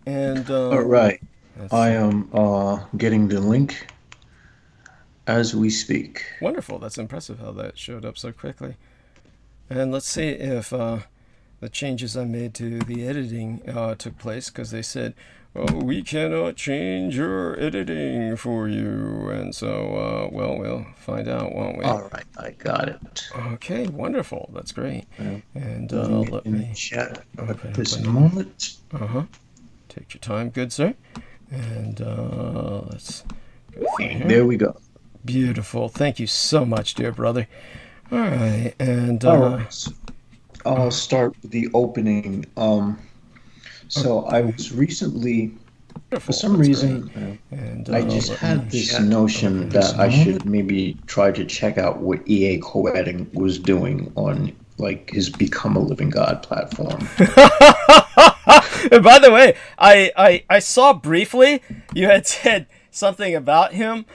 And All right. let's I see. am getting the link as we speak. Wonderful. That's impressive how that showed up so quickly. And let's see if the changes I made to the editing took place, because they said, "Oh, we cannot change your editing for you." And so, well, we'll find out, won't we? All right, I got it. Okay, wonderful. That's great. And Putting it let in the me chat open at up this a new. moment. Uh huh. Take your time, good sir. And let's go through here. There we go. Beautiful. Thank you so much, dear brother. All right, and All right. So I'll start with the opening. So I okay, was recently, for wonderful. some That's great. reason, And I just let had me this open notion this that I moment. should maybe try to check out what EA Coetting was doing on like his Become a Living God platform. And by the way, I saw briefly you had said something about him.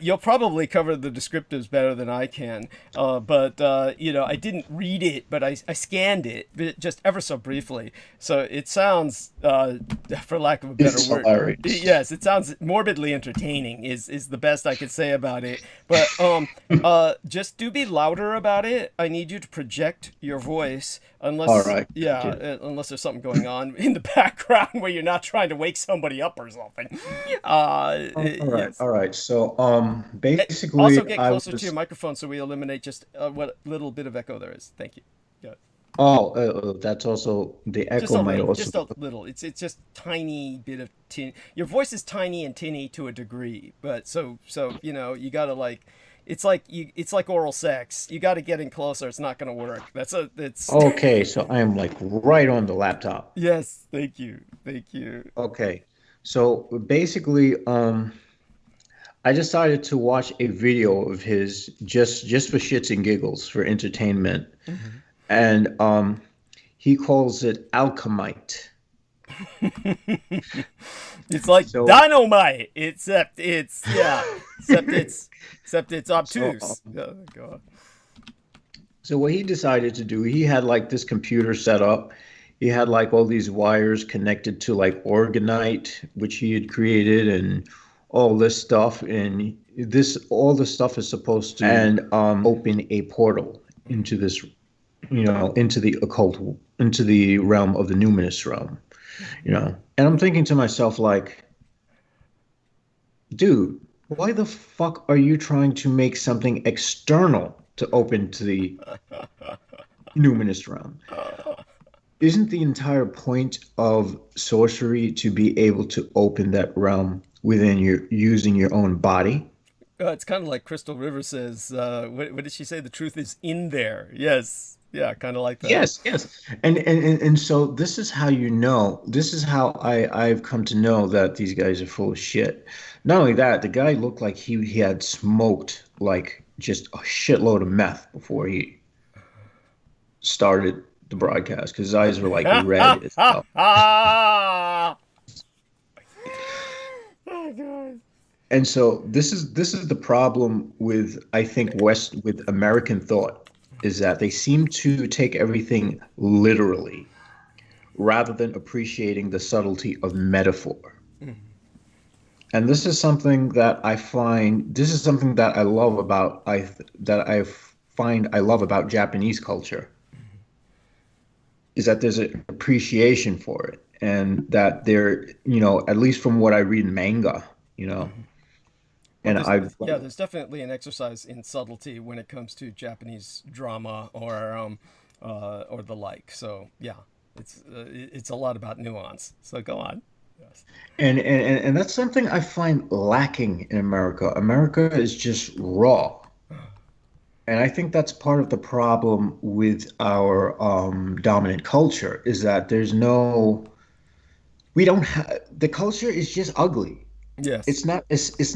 You'll probably cover the descriptives better than I can. But I didn't read it, but I scanned it just ever so briefly. So it sounds, for lack of a better It's word, hilarious. yes, it sounds morbidly entertaining. Is the best I could say about it. But just do be louder about it. I need you to project your voice, All unless right, yeah, gotcha. unless there's something going on in the background where you're not trying to wake somebody up or something. All right, Yes. all right. So, Also, basically, get I closer to your was. microphone so we eliminate just what little bit of echo there is. Thank you. Yeah. Oh, that's also the Just echo a might little, also just be. a little. It's just tiny bit of tin. Your voice is tiny and tinny to a degree, but so you gotta like, it's like oral sex. You got to get in closer. It's not gonna work. It's. Okay, so I am like right on the laptop. Yes. Thank you. Thank you. Okay, so basically, I decided to watch a video of his just for shits and giggles for entertainment, Mhm. and he calls it alchemite. It's like So dynamite, except it's yeah, except it's so obtuse. Oh, God. so what he decided to do, he had like this computer set up. He had like all these wires connected to like organite, which he had created, and all this stuff. And this all the stuff is supposed to and open a portal into this, into the occult, into the realm of the numinous realm. And I'm thinking to myself, like, dude, why the fuck are you trying to make something external to open to the numinous realm? Isn't the entire point of sorcery to be able to open that realm within your using your own body? It's kind of like Crystal River says. What did she say? The truth is in there. Yes. Yeah. Kind of like that. Yes, yes. And so this is how you know, this is how I've come to know that these guys are full of shit. Not only that, the guy looked like he had smoked like just a shitload of meth before he started the broadcast because his eyes were like red as hell. Oh God. And so this is the problem with I think West with American thought is that they seem to take everything literally rather than appreciating the subtlety of metaphor. And this is something that I love about I that I find I love about Japanese culture is that there's an appreciation for it and that there, at least from what I read in manga, you know, Well, and I've there's definitely an exercise in subtlety when it comes to Japanese drama or the like. So yeah, it's a lot about nuance. So go on. Yes. and that's something I find lacking in America. America is just raw. And I think that's part of the problem with our dominant culture is that we don't have, the culture is just ugly. Yes. It's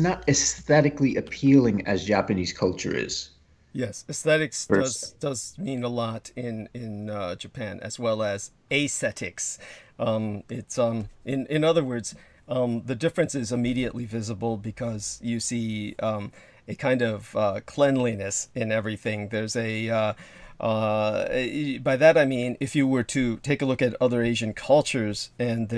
not aesthetically appealing as Japanese culture is, Yes. Aesthetics per se. does mean a lot in Japan, as well as aesthetics. It's in other words, the difference is immediately visible because you see a kind of cleanliness in everything. There's By that I mean, if you were to take a look at other Asian cultures and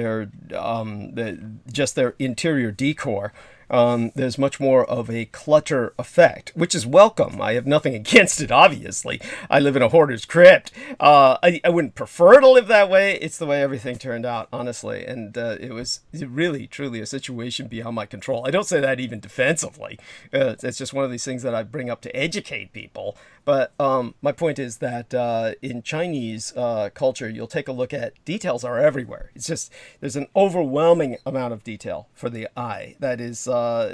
just their interior decor, there's much more of a clutter effect, which is welcome. I have nothing against it, obviously. I live in a hoarder's crypt. I wouldn't prefer to live that way. It's the way everything turned out, honestly. And it was really, truly a situation beyond my control. I don't say that even defensively. It's just one of these things that I bring up to educate people. But my point is that in Chinese culture, you'll take a look at details are everywhere. It's just there's an overwhelming amount of detail for the eye. That is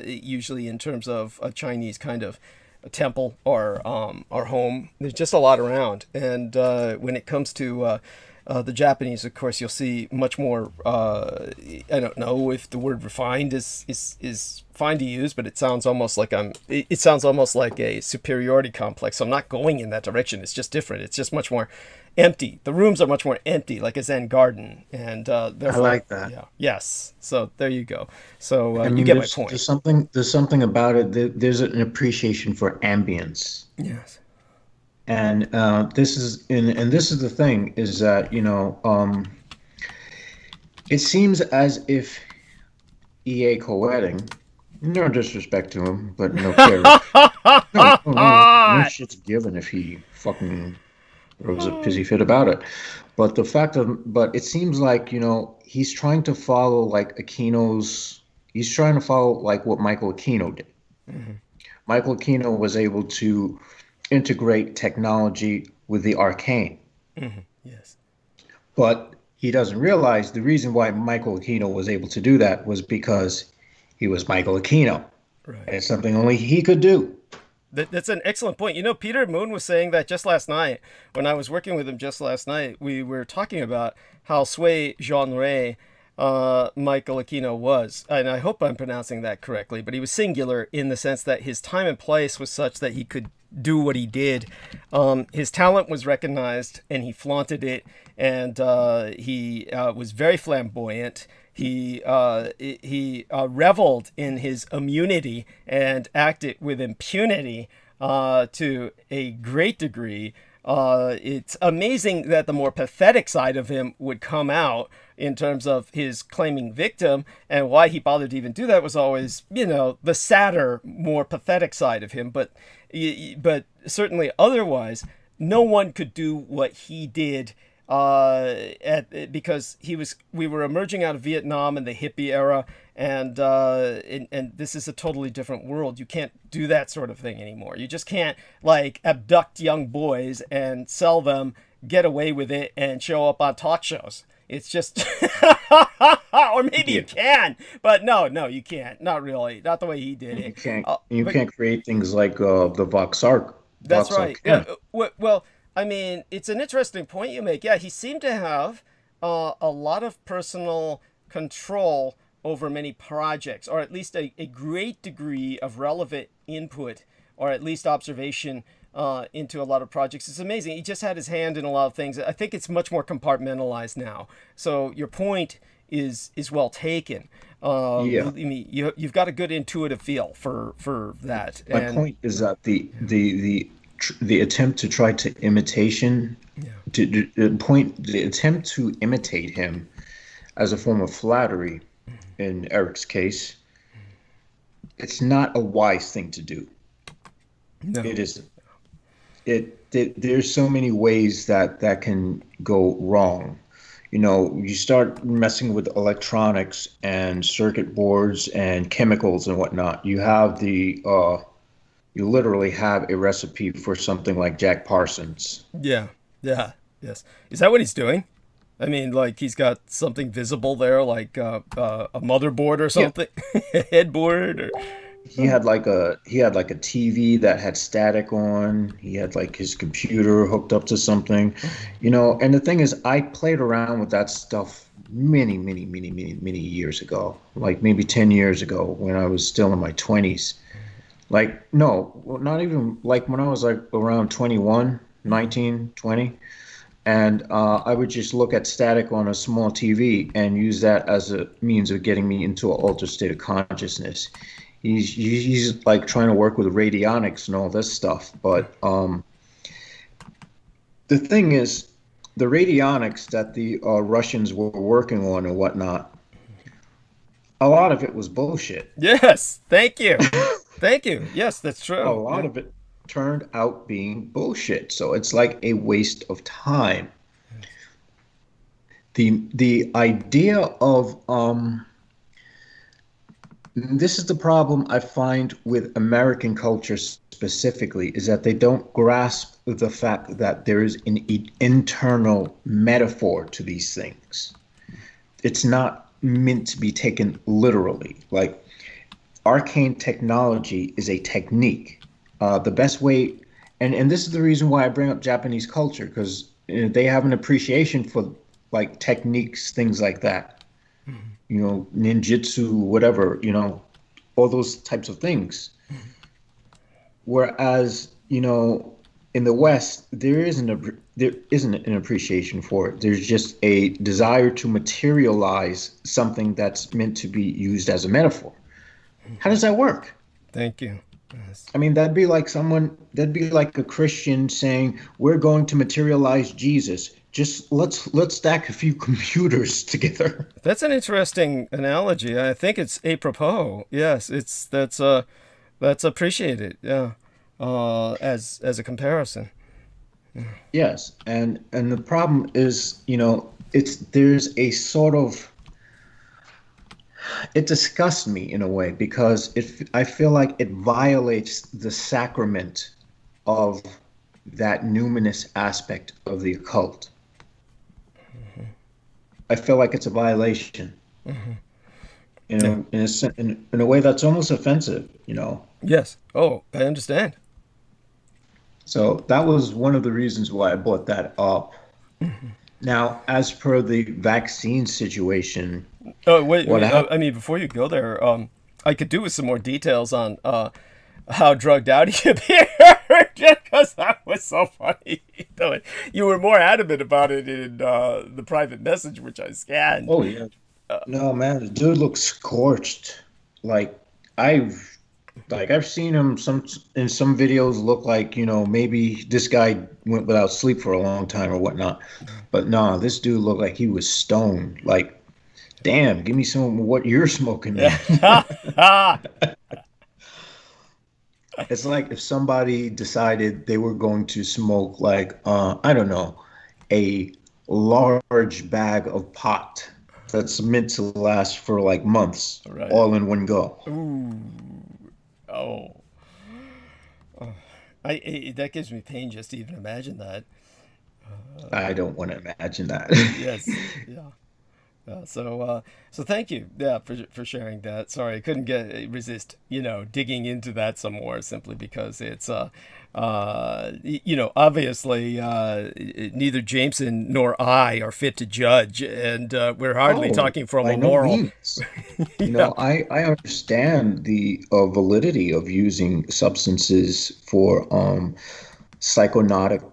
usually in terms of a Chinese kind of a temple or home. There's just a lot around. And when it comes to the Japanese, of course, you'll see much more. I don't know if the word refined is fine to use, but it sounds almost like it sounds almost like a superiority complex. So I'm not going in that direction. It's just different. It's just much more empty. The rooms are much more empty, like a Zen garden, and therefore, I like that. Yeah. Yes. So there you go. So I mean, you get my point. There's something about it. There's an appreciation for ambience. Yes. And this is the thing is that it seems as if EA co-editing, no disrespect to him, but no care. No shit's given if he fucking throws a pissy fit about it. But it seems like he's trying to follow like he's trying to follow like what Michael Aquino did. Mm-hmm. Michael Aquino was able to integrate technology with the arcane. Mm-hmm. Yes. But he doesn't realize the reason why Michael Aquino was able to do that was because he was Michael Aquino. Right. It's something only he could do. That's an excellent point. Peter Moon was saying that just last night. When I was working with him just last night, we were talking about how sui genre Michael Aquino was. And I hope I'm pronouncing that correctly, but he was singular in the sense that his time and place was such that he could do what he did. His talent was recognized and he flaunted it, and he was very flamboyant. He reveled in his immunity and acted with impunity to a great degree. It's amazing that the more pathetic side of him would come out in terms of his claiming victim, and why he bothered to even do that was always, the sadder, more pathetic side of him. But certainly otherwise, no one could do what he did because we were emerging out of Vietnam and the hippie era, and this is a totally different world. You can't do that sort of thing anymore. You just can't abduct young boys and sell them, get away with it, and show up on talk shows. It's just, or maybe you can, but no, you can't. Not really. Not the way he did it. You can't create things like the Vox Arc. That's right. Yeah. Well, I mean, it's an interesting point you make. Yeah, he seemed to have a lot of personal control over many projects, or at least a great degree of relevant input, or at least observation into a lot of projects. It's amazing. He just had his hand in a lot of things. I think it's much more compartmentalized now. So your point is well taken. Yeah. You've got a good intuitive feel for that. My point is that the attempt to try to imitation, the attempt to imitate him as a form of flattery, in Eric's case, it's not a wise thing to do. No. It isn't. There's so many ways that can go wrong. You start messing with electronics and circuit boards and chemicals and whatnot. You literally have a recipe for something like Jack Parsons. Yeah. Yes. Is that what he's doing? I mean, he's got something visible there, like a motherboard or something, a headboard, or. He had like a TV that had static on. He had his computer hooked up to something, And the thing is, I played around with that stuff many years ago, like maybe 10 years ago when I was still in my 20s. Not even when I was around 21, 19, 20. And I would just look at static on a small TV and use that as a means of getting me into an altered state of consciousness. He's trying to work with radionics and all this stuff, but the thing is, the radionics that the Russians were working on and whatnot, a lot of it was bullshit. Yes, thank you. Thank you. Yes, that's A true. lot of it turned out being bullshit. So it's like a waste of time. The idea of this is the problem I find with American culture specifically, is that they don't grasp the fact that there is an internal metaphor to these things. It's not meant to be taken literally. Like, arcane technology is a technique. The best way, and this is the reason why I bring up Japanese culture, because they have an appreciation for like techniques, things like that. You know, ninjutsu, whatever, you know, all those types of things. Whereas, you know, in the West, there isn't an appreciation for it. There's just a desire to materialize something that's meant to be used as a metaphor. How does that work? Thank you. Yes. I mean, that'd be like a Christian saying, we're going to materialize Jesus. Just let's stack a few computers together. That's an interesting analogy. I think it's apropos. Yes, that's appreciated. Yeah, as a comparison. Yes, and the problem is, you know, there's a sort of, it disgusts me in a way, because I feel like it violates the sacrament of that numinous aspect of the occult. I feel like it's a violation. You know, in a way that's almost offensive, you know. Yes. Oh, I understand. So that was one of the reasons why I brought that up. Now, as per the vaccine situation, Oh, wait. I mean, before you go there, I could do with some more details on how drugged out he appeared, because that was so funny. You were more adamant about it in the private message, which I scanned. oh yeah, no man, the dude looks scorched. Like I've seen him in some videos look like, you know, maybe this guy went without sleep for a long time or whatnot. But nah, this dude looked like he was stoned. Like, damn, give me some of what you're smoking, man. It's like if somebody decided they were going to smoke, like, I don't know, a large bag of pot that's meant to last for like months, Right. all in one go. Ooh. Oh. That gives me pain just to even imagine that. I don't want to imagine that. Yes. Yeah. So thank you, yeah, for sharing that. Sorry, I couldn't resist, you know, digging into that some more, simply because it's you know, obviously neither Jameson nor I are fit to judge, and we're hardly Oh, talking from by a no moral. means. You Yeah. know, I understand the validity of using substances for psychonautic,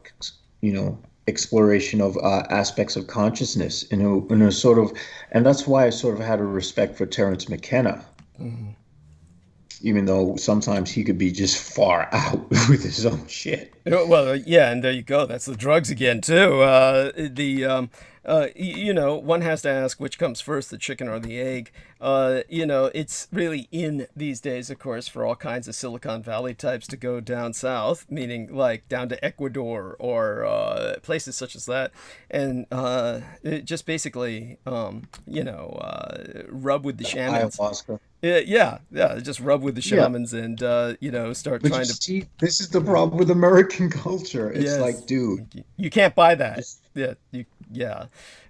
you know, exploration of aspects of consciousness in a sort of, and that's why I sort of had a respect for Terence McKenna, even though sometimes he could be just far out with his own shit. Well, yeah, and there you go. That's the drugs again too. You know, one has to ask which comes first, the chicken or the egg. You know, it's really in these days, of course, for all kinds of Silicon Valley types to go down south, meaning like down to Ecuador or places such as that, and it just basically, you know, rub with the shamans. Ayahuasca. Yeah, just rub with the Yeah, shamans and you know, start but you trying to. see, this is the problem with American culture. It's Yes, like, dude, you can't buy that. just Yeah,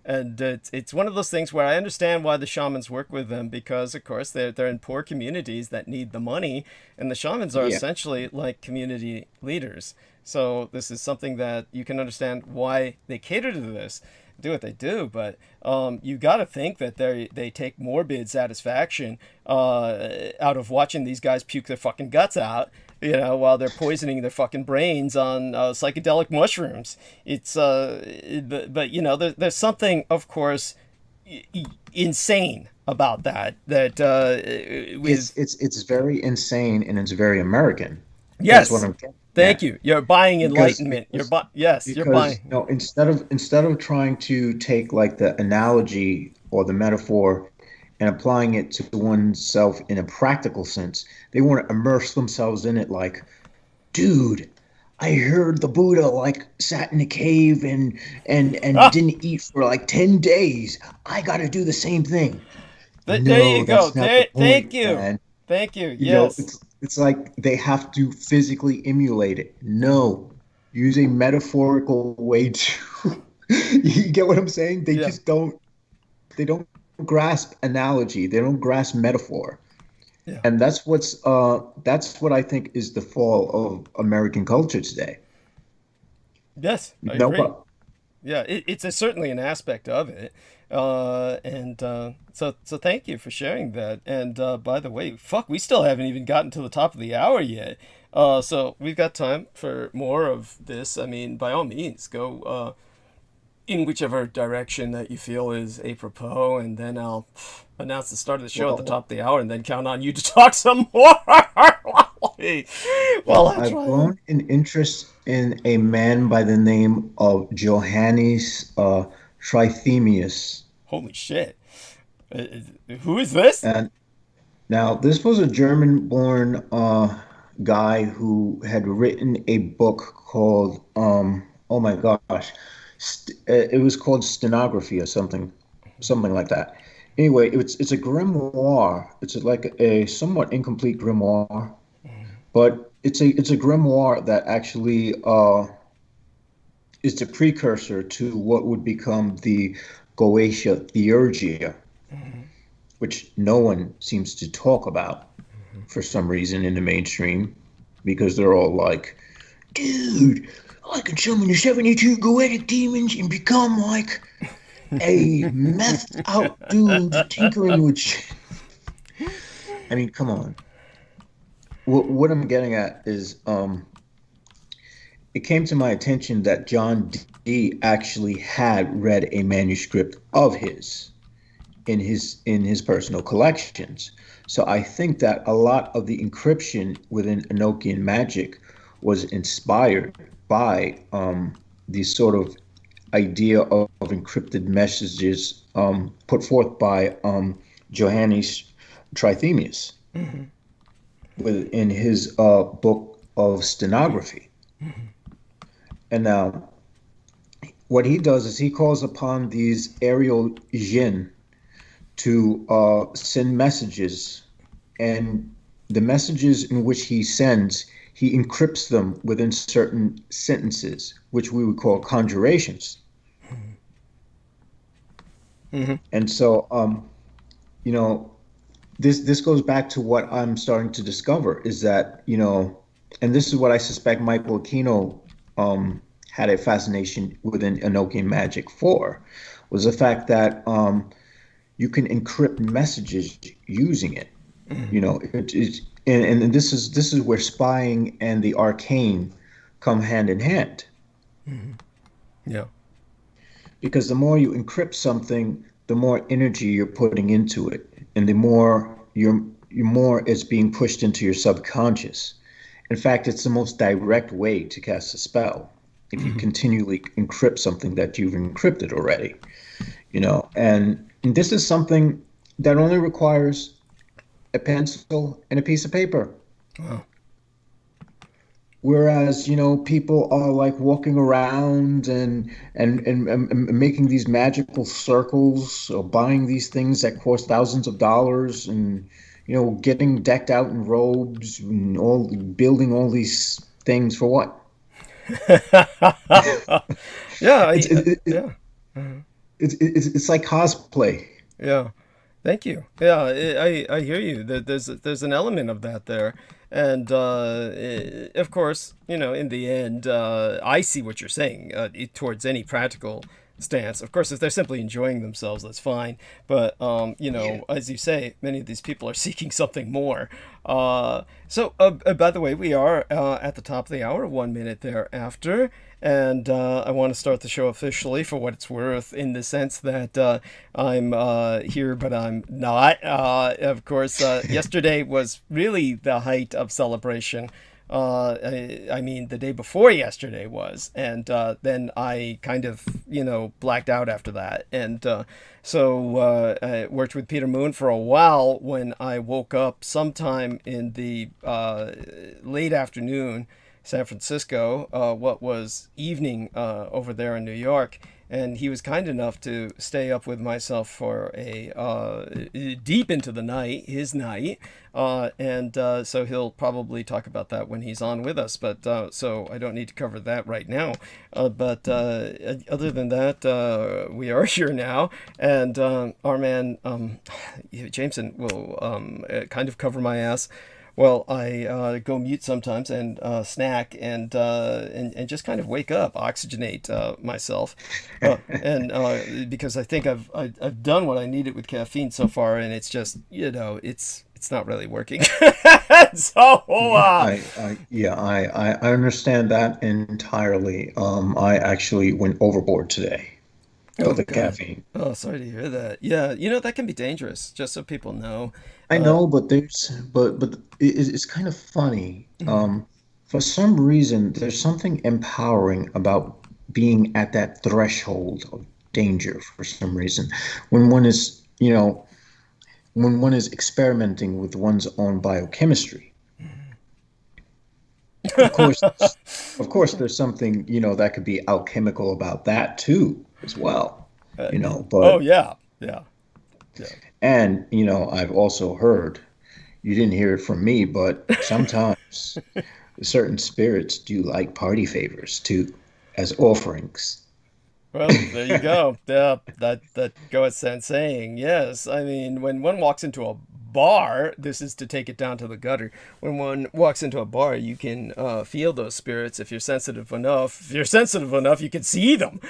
and it's one of those things where I understand why the shamans work with them, because of course they're in poor communities that need the money, and the shamans are yeah. essentially like community leaders. So this is something that you can understand why they cater to this, do what they do, but you got to think that they take morbid satisfaction out of watching these guys puke their fucking guts out, you know, while they're poisoning their fucking brains on psychedelic mushrooms. It's but you know, there's something, of course, insane about that with It's very insane and it's very American. That's what yes. I'm getting. Thank you. You're buying enlightenment. Yes, you're because buying. instead of trying to take like the analogy or the metaphor and applying it to oneself in a practical sense, they want to immerse themselves in it. Like, dude, I heard the Buddha like sat in a cave and didn't eat for like 10 days. I got to do the same thing. There No, you go. that's not the Thank point, you. man. Thank you. You know, Yes. it's like they have to physically emulate it. No, use a metaphorical way to. You get what I'm saying? They Yeah. just don't. They don't grasp analogy. They don't grasp metaphor. Yeah. And that's what I think is the fall of American culture today. Yes, I No, agree. Yeah, it's certainly an aspect of it. So thank you for sharing that. And by the way, fuck, we still haven't even gotten to the top of the hour yet. So we've got time for more of this. I mean, by all means, go in whichever direction that you feel is apropos, and then I'll announce the start of the show at the top of the hour, and then count on you to talk some more. Well, I've grown an interest in a man by the name of Johannes Trithemius. Holy shit. Who is this? And now, this was a German-born guy who had written a book called, oh my gosh, it was called Stenography or something like that. Anyway, it's a grimoire. It's like a somewhat incomplete grimoire, but it's a grimoire that actually is the precursor to what would become the Goetia Theurgia, which no one seems to talk about for some reason in the mainstream, because they're all like, dude, I can summon the 72 goetic demons and become like a methed out dude tinkering with shit. I mean, come on. What I'm getting at is, it came to my attention that John Dee actually had read a manuscript of his in his personal collections. So I think that a lot of the encryption within Enochian magic was inspired by the sort of idea of encrypted messages put forth by Johannes Trithemius within his book of stenography. And now, what he does is he calls upon these aerial jinn to send messages, and the messages in which he sends, he encrypts them within certain sentences, which we would call conjurations. And so, you know, this goes back to what I'm starting to discover is that, you know, and this is what I suspect Michael Aquino had a fascination within Enochian magic for, was the fact that you can encrypt messages using it. You know, and this is where spying and the arcane come hand in hand. Yeah. Because the more you encrypt something, the more energy you're putting into it, and the more it's being pushed into your subconscious. In fact, it's the most direct way to cast a spell if you continually encrypt something that you've encrypted already. You know, and this is something that only requires a pencil and a piece of paper. Wow. Whereas, you know, people are like walking around and making these magical circles or buying these things that cost thousands of dollars and, you know, getting decked out in robes and building all these things for what? Yeah. It's like cosplay. Yeah. Thank you. Yeah, I hear you. There's an element of that there. And of course, you know, in the end, I see what you're saying towards any practical stance. Of course, if they're simply enjoying themselves, that's fine. But, you know, as you say, many of these people are seeking something more. So, by the way, we are at the top of the hour, 1 minute thereafter. And I want to start the show officially for what it's worth, in the sense that I'm here, but I'm not. Of course, yesterday was really the height of celebration I mean, the day before yesterday was, and then I kind of, blacked out after that. And so I worked with Peter Moon for a while when I woke up sometime in the late afternoon, San Francisco, what was evening over there in New York. And he was kind enough to stay up with myself for a deep into the night, his night. And so he'll probably talk about that when he's on with us. But so I don't need to cover that right now. But other than that, we are here now. And our man, Jameson, will kind of cover my ass. Well, I go mute sometimes and snack and just kind of wake up, oxygenate myself, and because I think I've done what I needed with caffeine so far, and it's just it's not really working. So I understand that entirely. I actually went overboard today with the caffeine. Oh, sorry to hear that. Yeah, that can be dangerous. Just so people know. I know, but it's kind of funny. For some reason, there's something empowering about being at that threshold of danger. For some reason, when one is, when one is experimenting with one's own biochemistry. Of course, there's something that could be alchemical about that too, as well. But oh yeah. And, I've also heard, you didn't hear it from me, but sometimes certain spirits do like party favors too, as offerings. Well, there you go. Yeah, that goes without saying. Yes, I mean, when one walks into a bar, this is to take it down to the gutter. When one walks into a bar, you can feel those spirits if you're sensitive enough. If you're sensitive enough, you can see them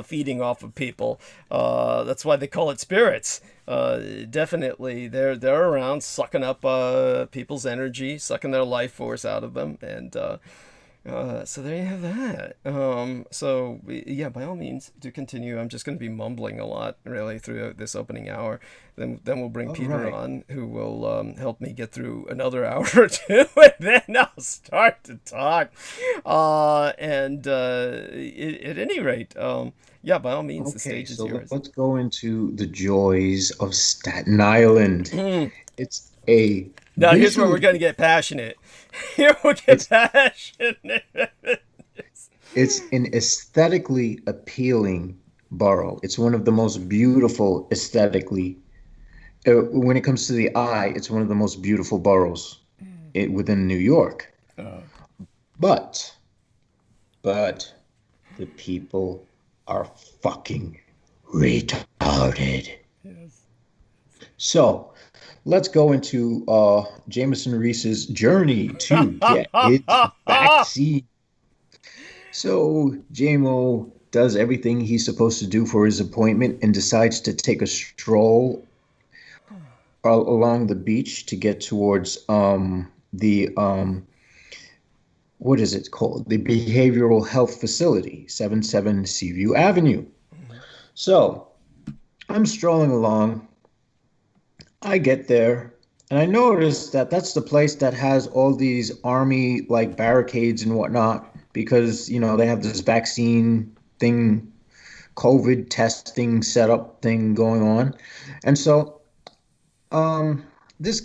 feeding off of people. That's why they call it spirits. Definitely, they're around, sucking up people's energy, sucking their life force out of them, and so there you have that. So yeah, by all means, do continue. I'm just going to be mumbling a lot, really, through this opening hour. Then we'll bring Peter on, who will help me get through another hour or two, and then I'll start to talk. And at any rate, yeah, by all means, the stage is yours. Let's go into the joys of Staten Island. It's a Now here's where we're going to get passionate. Here we'll get passionate. It's an aesthetically appealing borough. It's one of the most beautiful aesthetically. When it comes to the eye, it's one of the most beautiful boroughs within New York. But the people are fucking retarded. Yes. So let's go into Jameson Reese's journey to get his vaccine. So JMO does everything he's supposed to do for his appointment and decides to take a stroll along the beach to get towards the what is it called? The Behavioral Health Facility, 77 Seaview Avenue. So I'm strolling along. I get there, and I notice that that's the place that has all these army like barricades and whatnot, because they have this vaccine thing, COVID testing setup thing going on. And so this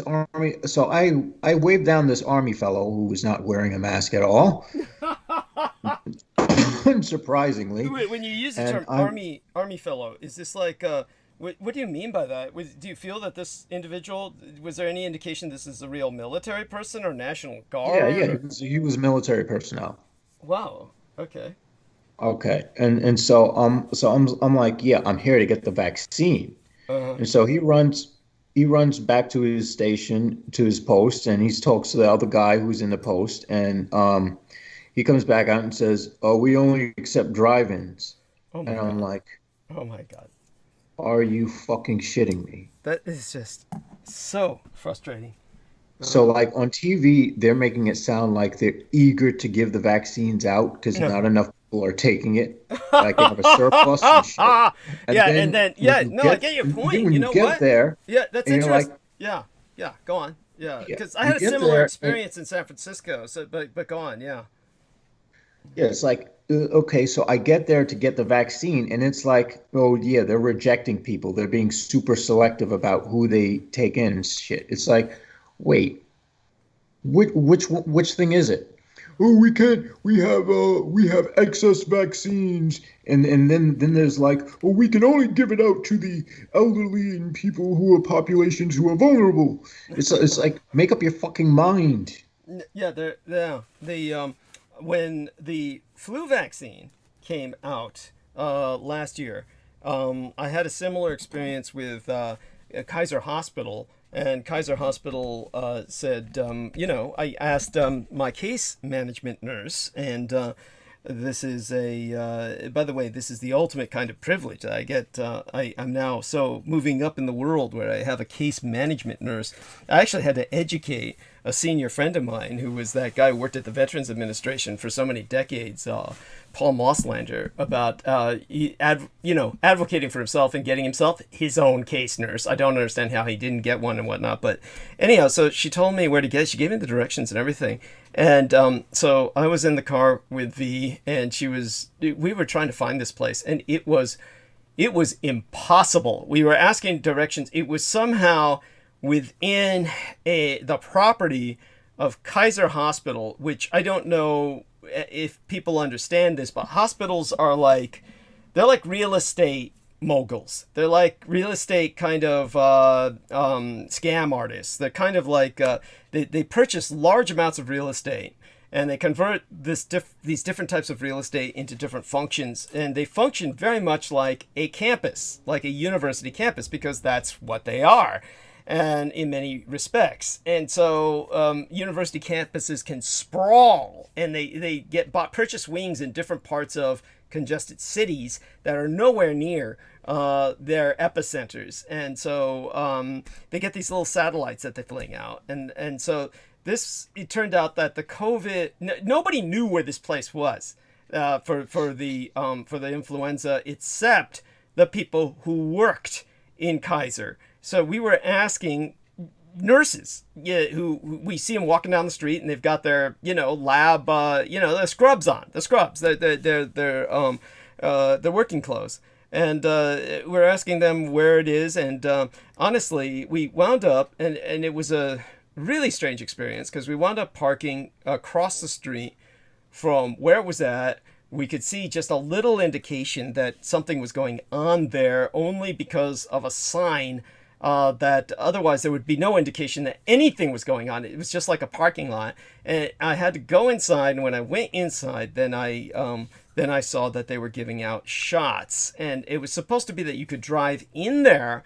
army, so I waved down this army fellow who was not wearing a mask at all. Surprisingly. When you use the term army fellow, is this like what do you mean by that? Do you feel that this individual, was there any indication this is a real military person or National Guard? Yeah, he was military personnel. Wow. Okay. Okay, and so I'm like, yeah, I'm here to get the vaccine. And so he runs back to his station, to his post, and he talks to the other guy who's in the post, and he comes back out and says, "Oh, we only accept drive-ins." And I'm like, "Oh my God. Are you fucking shitting me?" That is just so frustrating. So like on TV, they're making it sound like they're eager to give the vaccines out because not enough people are taking it. Like they have a surplus and shit. I get your point. When you get there, Yeah, that's interesting. Go on. Yeah, Yeah, because I you had a get similar there, experience in San Francisco. So, but go on. Yeah. yeah, it's like, okay, so I get there to get the vaccine, and it's like, oh yeah, they're rejecting people. They're being super selective about who they take in and shit. It's like, wait, which thing is it? Oh, we can't. We have excess vaccines, and then there's like, oh, we can only give it out to the elderly and people who are populations who are vulnerable. It's like, make up your fucking mind. Yeah, when the flu vaccine came out last year, I had a similar experience with Kaiser Hospital, and Kaiser Hospital said, I asked my case management nurse, and this is by the way, this is the ultimate kind of privilege that I get. I'm now so moving up in the world where I have a case management nurse. I actually had to educate a senior friend of mine who was that guy who worked at the Veterans Administration for so many decades, Paul Mosslander, about advocating for himself and getting himself his own case nurse. I don't understand how he didn't get one and whatnot, but anyhow, so she told me where to get it. She gave me the directions and everything, and so I was in the car with V, and we were trying to find this place, and it was impossible. We were asking directions. It was somehow within the property of Kaiser Hospital, which I don't know if people understand this, but hospitals are they're like real estate moguls. They're like real estate kind of scam artists. They're kind of like they purchase large amounts of real estate, and they convert these different types of real estate into different functions, and they function very much like a campus, like a university campus, because that's what they are, and in many respects. And so university campuses can sprawl, and they purchase wings in different parts of congested cities that are nowhere near their epicenters. And so they get these little satellites that they fling out. And so it turned out that the COVID, nobody knew where this place was for the influenza, except the people who worked in Kaiser. So we were asking nurses, who we see them walking down the street, and they've got their, lab, their scrubs on, their working clothes. And we're asking them where it is. And honestly, we wound up, and it was a really strange experience, because we wound up parking across the street from where it was at. We could see just a little indication that something was going on there, only because of a sign that otherwise there would be no indication that anything was going on. It was just like a parking lot, and I had to go inside. And when I went inside, then I saw that they were giving out shots, and it was supposed to be that you could drive in there,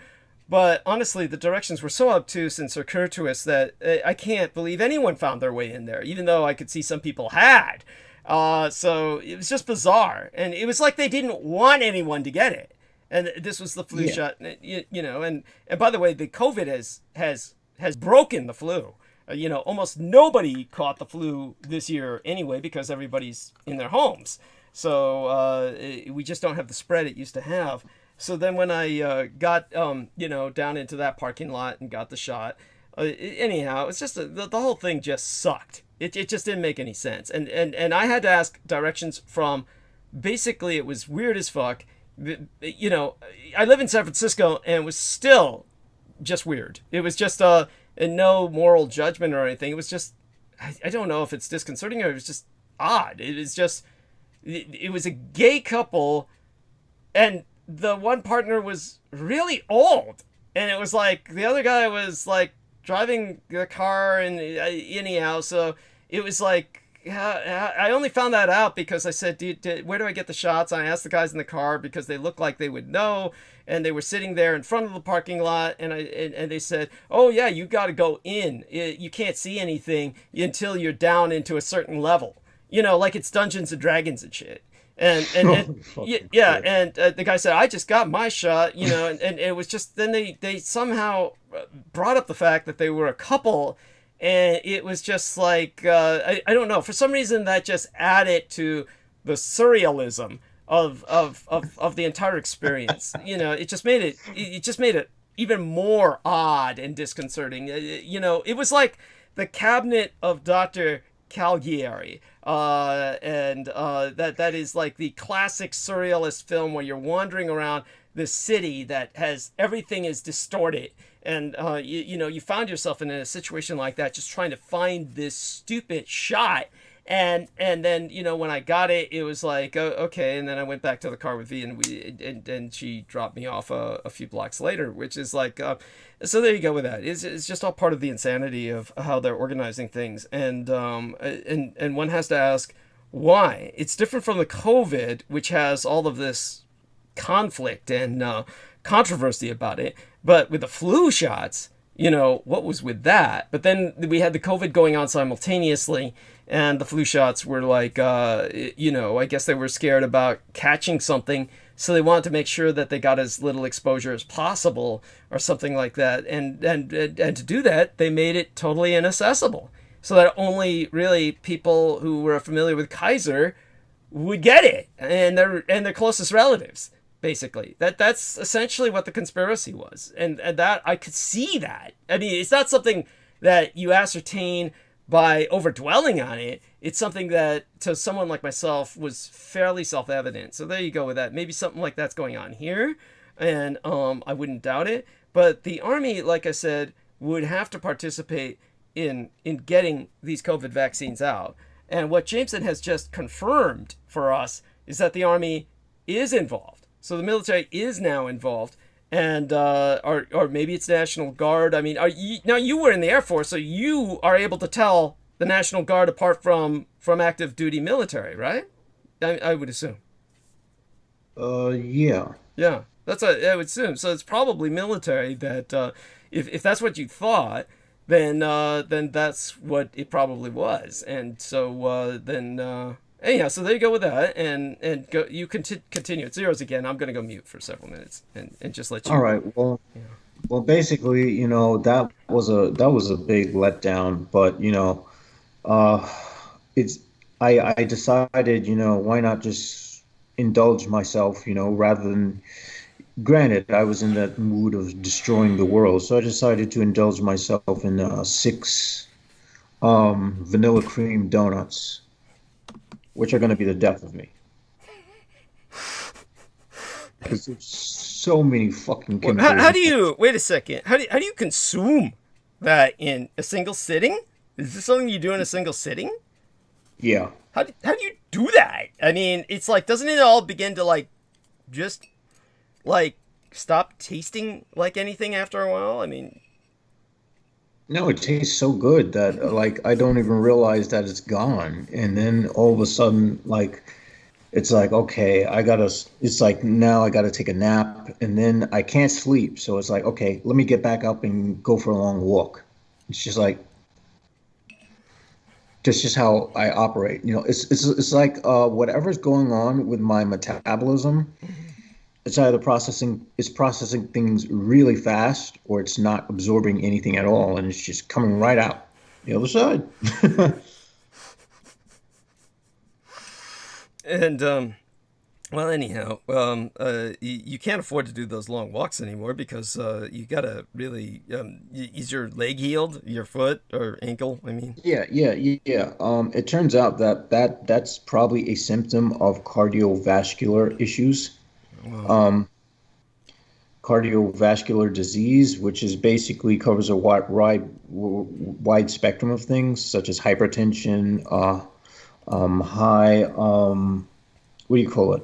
but honestly, the directions were so obtuse and circuitous that I can't believe anyone found their way in there, even though I could see some people had. So it was just bizarre, and it was like they didn't want anyone to get it. And this was the flu shot, and by the way, the COVID has broken the flu. Almost nobody caught the flu this year anyway, because everybody's in their homes. So we just don't have the spread it used to have. So then when I got, down into that parking lot and got the shot, anyhow, it's just the whole thing just sucked. It just didn't make any sense. And I had to ask directions from, basically, it was weird as fuck. I live in San Francisco, and it was still just weird. It was just no moral judgment or anything. It was just, I don't know if it's disconcerting or it was just odd. It was just, it was a gay couple, and the one partner was really old, and it was like the other guy was like driving the car, and anyhow, so it was like, I only found that out because I said, where do I get the shots? I asked the guys in the car because they looked like they would know, and they were sitting there in front of the parking lot, and they said, oh yeah, you got to go in. You can't see anything until you're down into a certain level. Like it's Dungeons and Dragons and shit. And yeah, and the guy said, I just got my shot, and it was just, then they somehow brought up the fact that they were a couple. And it was just like, I don't know, for some reason that just added to the surrealism of the entire experience. It just made it even more odd and disconcerting. You know, it was like the cabinet of Dr. Caligari. And that is like the classic surrealist film where you're wandering around this city that has everything is distorted. And, you know, you found yourself in a situation like that, just trying to find this stupid shot. And then, you know, when I got it, it was like, oh, okay. And then I went back to the car with V, and she dropped me off a few blocks later, which is like, so there you go with that. It's just all part of the insanity of how they're organizing things. And one has to ask why. It's different from the COVID, which has all of this conflict and controversy about it. But with the flu shots, you know, what was with that? But then we had the COVID going on simultaneously, and the flu shots were like, you know, I guess they were scared about catching something, so they wanted to make sure that they got as little exposure as possible or something like that. And to do that, they made it totally inaccessible, so that only really people who were familiar with Kaiser would get it, and their closest relatives. Basically, that's essentially what the conspiracy was, and that I could see that. I mean, it's not something that you ascertain by overdwelling on it. It's something that to someone like myself was fairly self-evident. So there you go with that. Maybe something like that's going on here, and I wouldn't doubt it. But the army, like I said, would have to participate in getting these COVID vaccines out. And what Jameson has just confirmed for us is that the army is involved. So the military is now involved, and or maybe it's National Guard. I mean, now you were in the Air Force, so you are able to tell the National Guard apart from active duty military, right? I would assume. Yeah. Yeah, that's what I would assume. So it's probably military that if that's what you thought, then that's what it probably was, and so then. Anyhow, so there you go with that, and go. You continue. It's yours again. I'm gonna go mute for several minutes and just let you. All right. Well, Yeah. well, basically, you know, that was a big letdown. But you know, it's I decided, you know, why not just indulge myself, you know, rather than. Granted, I was in that mood of destroying the world, so I decided to indulge myself in 6 vanilla cream donuts, which are going to be the death of me. Because there's so many fucking chemicals. How do you wait a second? How do you consume that in a single sitting? Is this something you do in a single sitting? Yeah. How do you do that? I mean, it's like, doesn't it all begin to like just like stop tasting like anything after a while? I mean, No, it tastes so good that like I don't even realize that it's gone. And then all of a sudden, like it's like, okay, it's like now I gotta take a nap, and then I can't sleep. So it's like, okay, let me get back up and go for a long walk. It's just like that's just how I operate. You know, it's like whatever's going on with my metabolism, it's either processing things really fast, or it's not absorbing anything at all, and it's just coming right out the other side. and well, anyhow, you can't afford to do those long walks anymore because you gotta really. Is your leg healed? Your foot or ankle? I mean. Yeah. It turns out that's probably a symptom of cardiovascular issues. Wow. Cardiovascular disease, which is basically covers a wide spectrum of things, such as hypertension, high, what do you call it?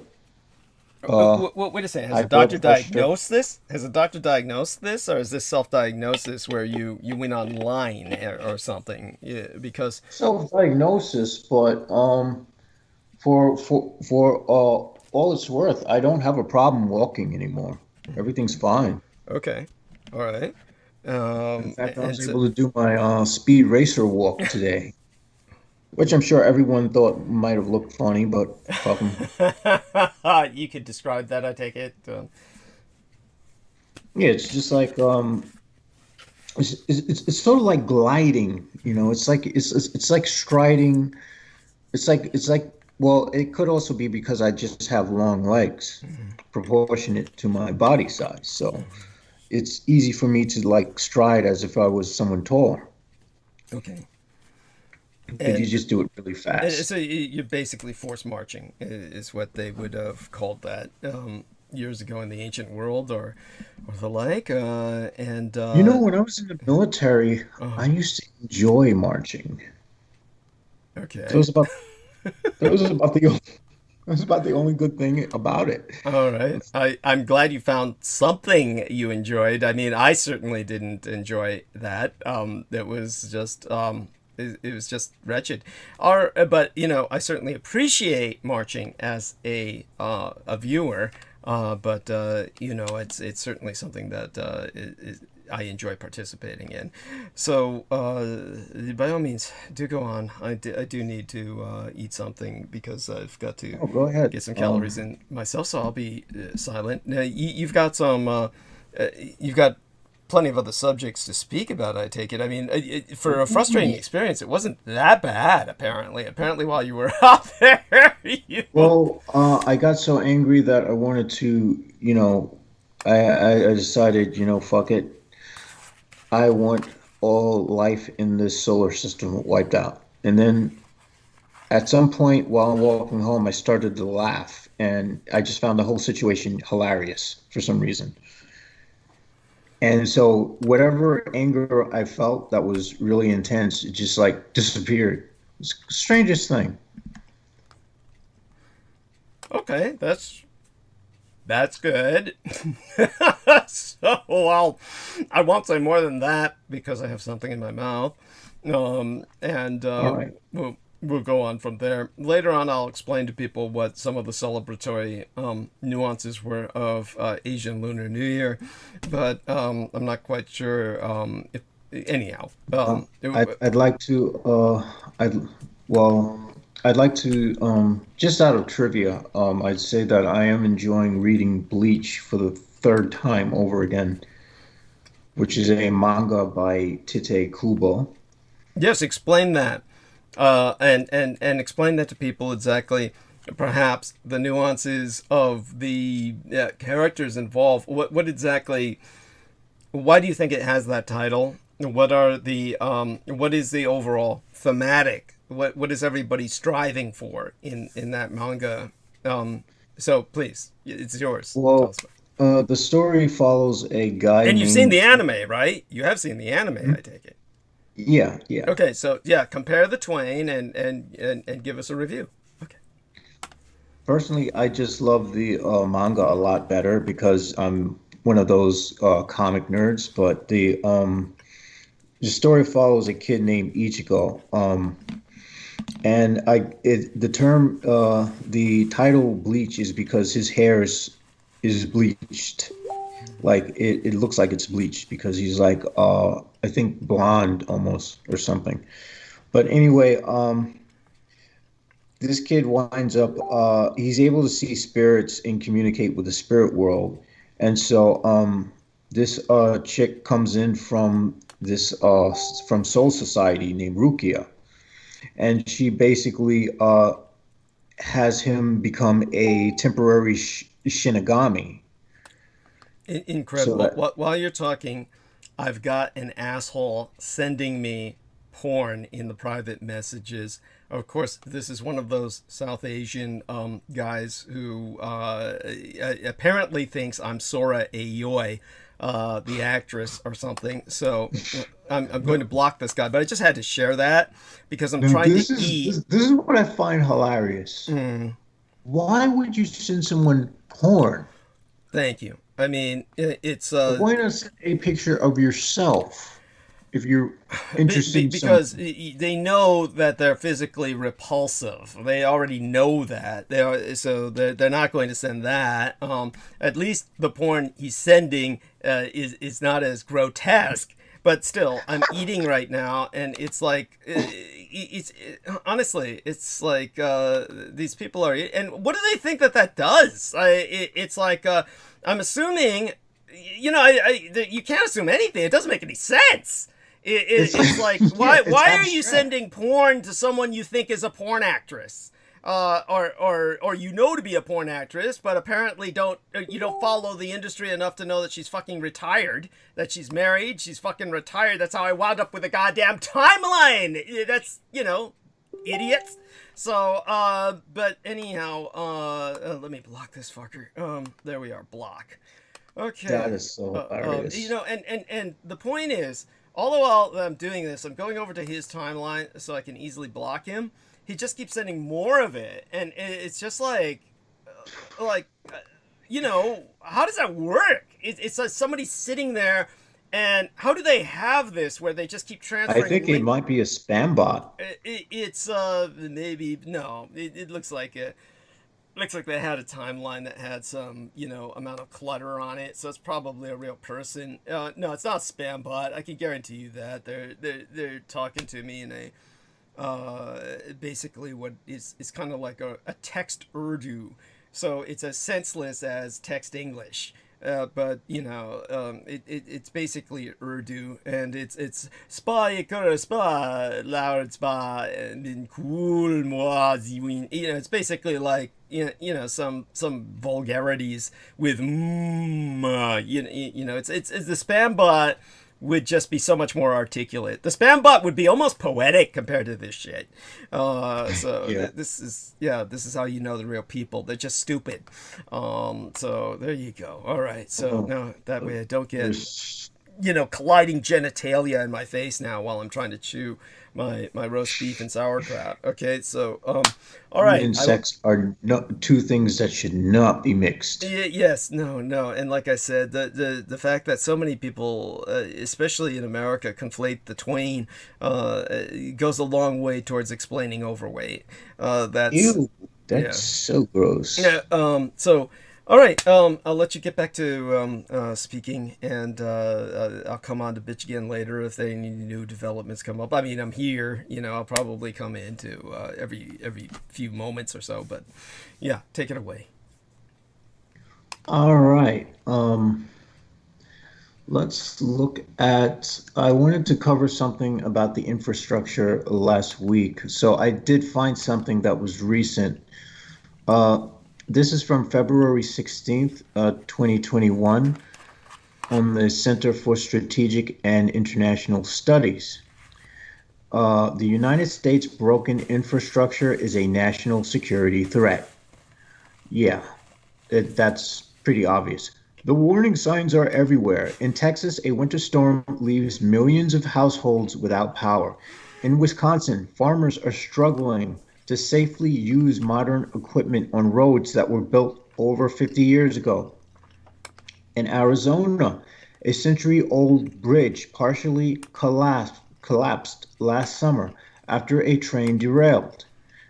Wait a second. Has High a doctor blood pressure. diagnosed this? Has a doctor diagnosed this, or is this self-diagnosis where you went online or something? Yeah, because Self-diagnosis, but for all it's worth, I don't have a problem walking anymore. Everything's fine. okay, all right. In fact, I And was so, able to do my speed racer walk today, which I'm sure everyone thought might have looked funny, but fuck 'em. you could describe that, I take it. Yeah, it's just like it's sort of like gliding, you know. It's like striding. It's like well, it could also be because I just have long legs, proportionate to my body size. So it's easy for me to like stride as if I was someone tall. Okay. But you just do it really fast. So you're basically force marching is what they would have called that years ago in the ancient world, or the like. And You know, when I was in the military, I uh, used to enjoy marching. So okay. it was about the only, it was about the only good thing about it. All right. I'm glad you found something you enjoyed. I mean, I certainly didn't enjoy that. It was just it was just wretched. But you know, I certainly appreciate marching as a viewer. But you know, it's certainly something that I enjoy participating in. So by all means, do go on. I do need to eat something because I've got to Oh, go ahead. get some calories in myself. So I'll be silent. Now, you've got some. You've got plenty of other subjects to speak about. I take it. I mean, for a frustrating experience, it wasn't that bad. Apparently, while you were out there, you. Well, I got so angry that I wanted to, I decided, fuck it. I want all life in this solar system wiped out. And then at some point while I'm walking home, I started to laugh and I just found the whole situation hilarious for some reason. And so whatever anger I felt that was really intense, it just like disappeared. It's the strangest thing. Okay, that's good. So, well, I won't say more than that because I have something in my mouth. And All right. we'll go on from there. Later on, I'll explain to people what some of the celebratory nuances were of Asian Lunar New Year, but I'm not quite sure if anyhow. I'd like to well I'd like to just out of trivia, I'd say that I am enjoying reading Bleach for the third time over again, which is a manga by Tite Kubo. Yes, explain that. And explain that to people exactly, perhaps the nuances of the characters involved. What exactly? Why do you think it has that title? What are the what is the overall thematic? What is everybody striving for in that manga? So please, it's yours. Tell Well, us. the story follows a guy And you've seen named the anime, right? You have seen the anime, I take it. yeah, yeah. Okay, so yeah, compare the twain and give us a review. Okay. Personally, I just love the manga a lot better because I'm one of those comic nerds. But the story follows a kid named Ichigo. And the title Bleach is because his hair is bleached. Like it looks like it's bleached because he's like I think blonde almost or something. But anyway, this kid winds up he's able to see spirits and communicate with the spirit world. And so this chick comes in from this from Soul Society named Rukia, and she basically has him become a temporary Shinigami. So Incredible. that While you're talking, I've got an asshole sending me porn in the private messages. Of course, this is one of those South Asian guys who apparently thinks I'm Sora Aoi, the actress or something. So I'm going to block this guy, but I just had to share that because I'm Dude, trying to this is what I find hilarious. Mm, Why would you send someone porn? thank you. I mean, it's Why not send a picture of yourself if you're interested in some? because they know that they're physically repulsive. They already know that. They're not going to send that. At least the porn he's sending is not as grotesque. But still, I'm eating right now, and it's like honestly, it's like these people are. And what do they think that does? It's like I'm assuming. You know, you can't assume anything. It doesn't make any sense. It's It's like yeah, why it's are you abstract. sending porn to someone you think is a porn actress? or you know to be a porn actress, but apparently you don't follow the industry enough to know that she's fucking retired, that she's married, she's fucking retired. That's how I wound up with a goddamn timeline. That's, you know, idiots. So, but anyhow, let me block this fucker. There we are, block. Okay. That is so hilarious. You know, and the point is, all the while that I'm doing this, I'm going over to his timeline so I can easily block him. He just keeps sending more of it, and it's just like, you know, how does that work? It's like somebody sitting there, and how do they have this where they just keep transferring? I think it might be a spam bot. It's maybe no. It looks like it. Looks like they had a timeline that had some, you know, amount of clutter on it, so it's probably a real person. No, it's not a spam bot. I can guarantee you that they're talking to me in a basically what is kind of like a text Urdu, so it's as senseless as text English. But you know, it's basically Urdu, and it's spy spy loud spy and cool moi. You know, it's basically like you know some vulgarities with you know it's the spam bot would just be so much more articulate. The spam bot would be almost poetic compared to this shit. So yeah. This is how you know the real people. They're just stupid. So there you go. All right. So now that way I don't get, you know, colliding genitalia in my face now while I'm trying to chew my roast beef and sauerkraut. Okay. So, all right. Meat and sex are two things that should not be mixed. Yes, no, and like I said, the fact that so many people, especially in America, conflate the twain, goes a long way towards explaining overweight. That's so gross. Yeah. So, all right. I'll let you get back to speaking, and I'll come on to bitch again later if any new developments come up. I mean, I'm here. You know, I'll probably come into every few moments or so. But yeah, take it away. All right. Let's look at. I wanted to cover something about the infrastructure last week. So I did find something that was recent. This is from February 16th, 2021, on the Center for Strategic and International Studies. The United States' broken infrastructure is a national security threat. Yeah, that's pretty obvious. The warning signs are everywhere. In Texas, a winter storm leaves millions of households without power. In Wisconsin, farmers are struggling to safely use modern equipment on roads that were built over 50 years ago. In Arizona, a century-old bridge partially collapsed last summer after a train derailed.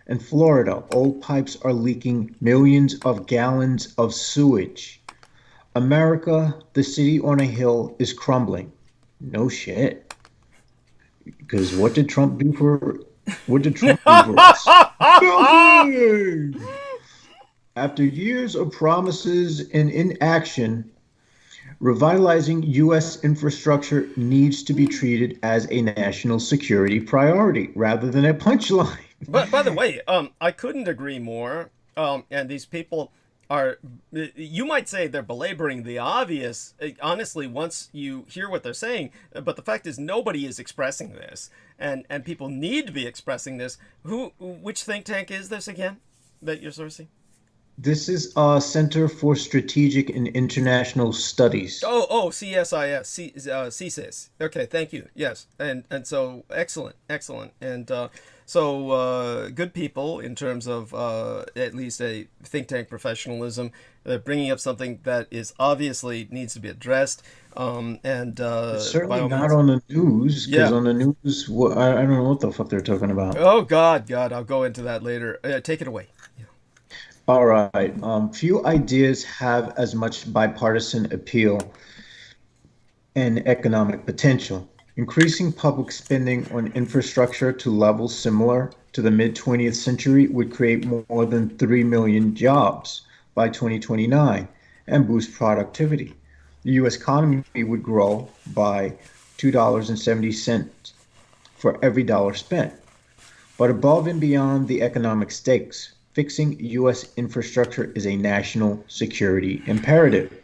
In Florida, old pipes are leaking millions of gallons of sewage. America, the city on a hill, is crumbling. No shit. Because what did Trump do for us? After years of promises and inaction, revitalizing U.S. infrastructure needs to be treated as a national security priority rather than a punchline. But by the way, I couldn't agree more. And these people are, you might say they're belaboring the obvious, honestly, once you hear what they're saying. But the fact is nobody is expressing this. And people need to be expressing this. Which think tank is this again that you're sourcing? This is Center for Strategic and International Studies. Oh, CSIS, CSIS. Okay, thank you. Yes, and so excellent, and so good people in terms of at least a think tank professionalism. They're bringing up something that is obviously needs to be addressed. And it's certainly not on the news, because on the news, I don't know what the fuck they're talking about. Oh God, I'll go into that later. Take it away. All right. Few ideas have as much bipartisan appeal and economic potential. Increasing public spending on infrastructure to levels similar to the mid-20th century would create more than 3 million jobs by 2029 and boost productivity. The U.S. economy would grow by $2.70 for every dollar spent. But above and beyond the economic stakes, fixing U.S. infrastructure is a national security imperative.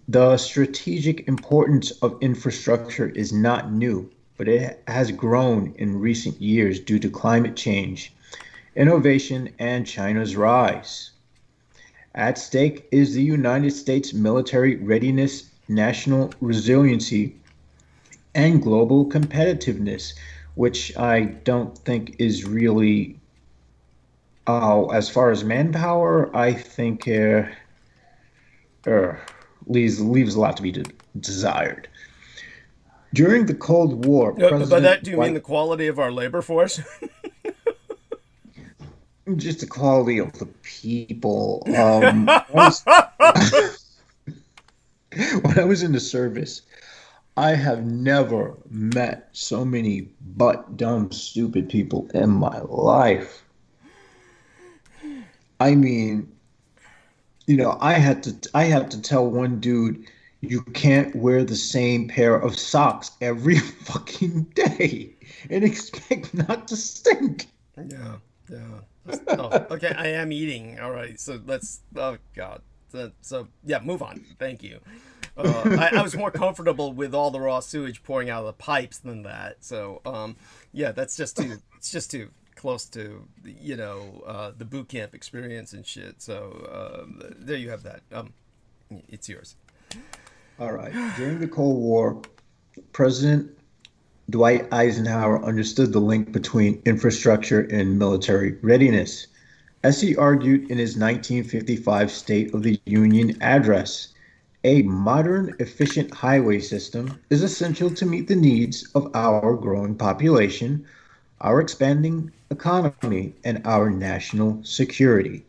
The strategic importance of infrastructure is not new, but it has grown in recent years due to climate change, innovation, and China's rise. At stake is the United States military readiness, national resiliency, and global competitiveness, which I don't think is really, as far as manpower, I think leaves a lot to be desired. During the Cold War, by that, do you mean the quality of our labor force? Just the quality of the people. When I was in the service, I have never met so many dumb, stupid people in my life. I mean, I had to tell one dude, you can't wear the same pair of socks every fucking day and expect not to stink. Yeah. Oh, okay, I am eating. All right, so let's. Oh God. So yeah, move on. Thank you. I was more comfortable with all the raw sewage pouring out of the pipes than that. So yeah, that's just too. It's just too close to the boot camp experience and shit. So there you have that. It's yours. All right. During the Cold War, President Dwight Eisenhower understood the link between infrastructure and military readiness. As he argued in his 1955 State of the Union address, a modern, efficient highway system is essential to meet the needs of our growing population, our expanding economy, and our national security.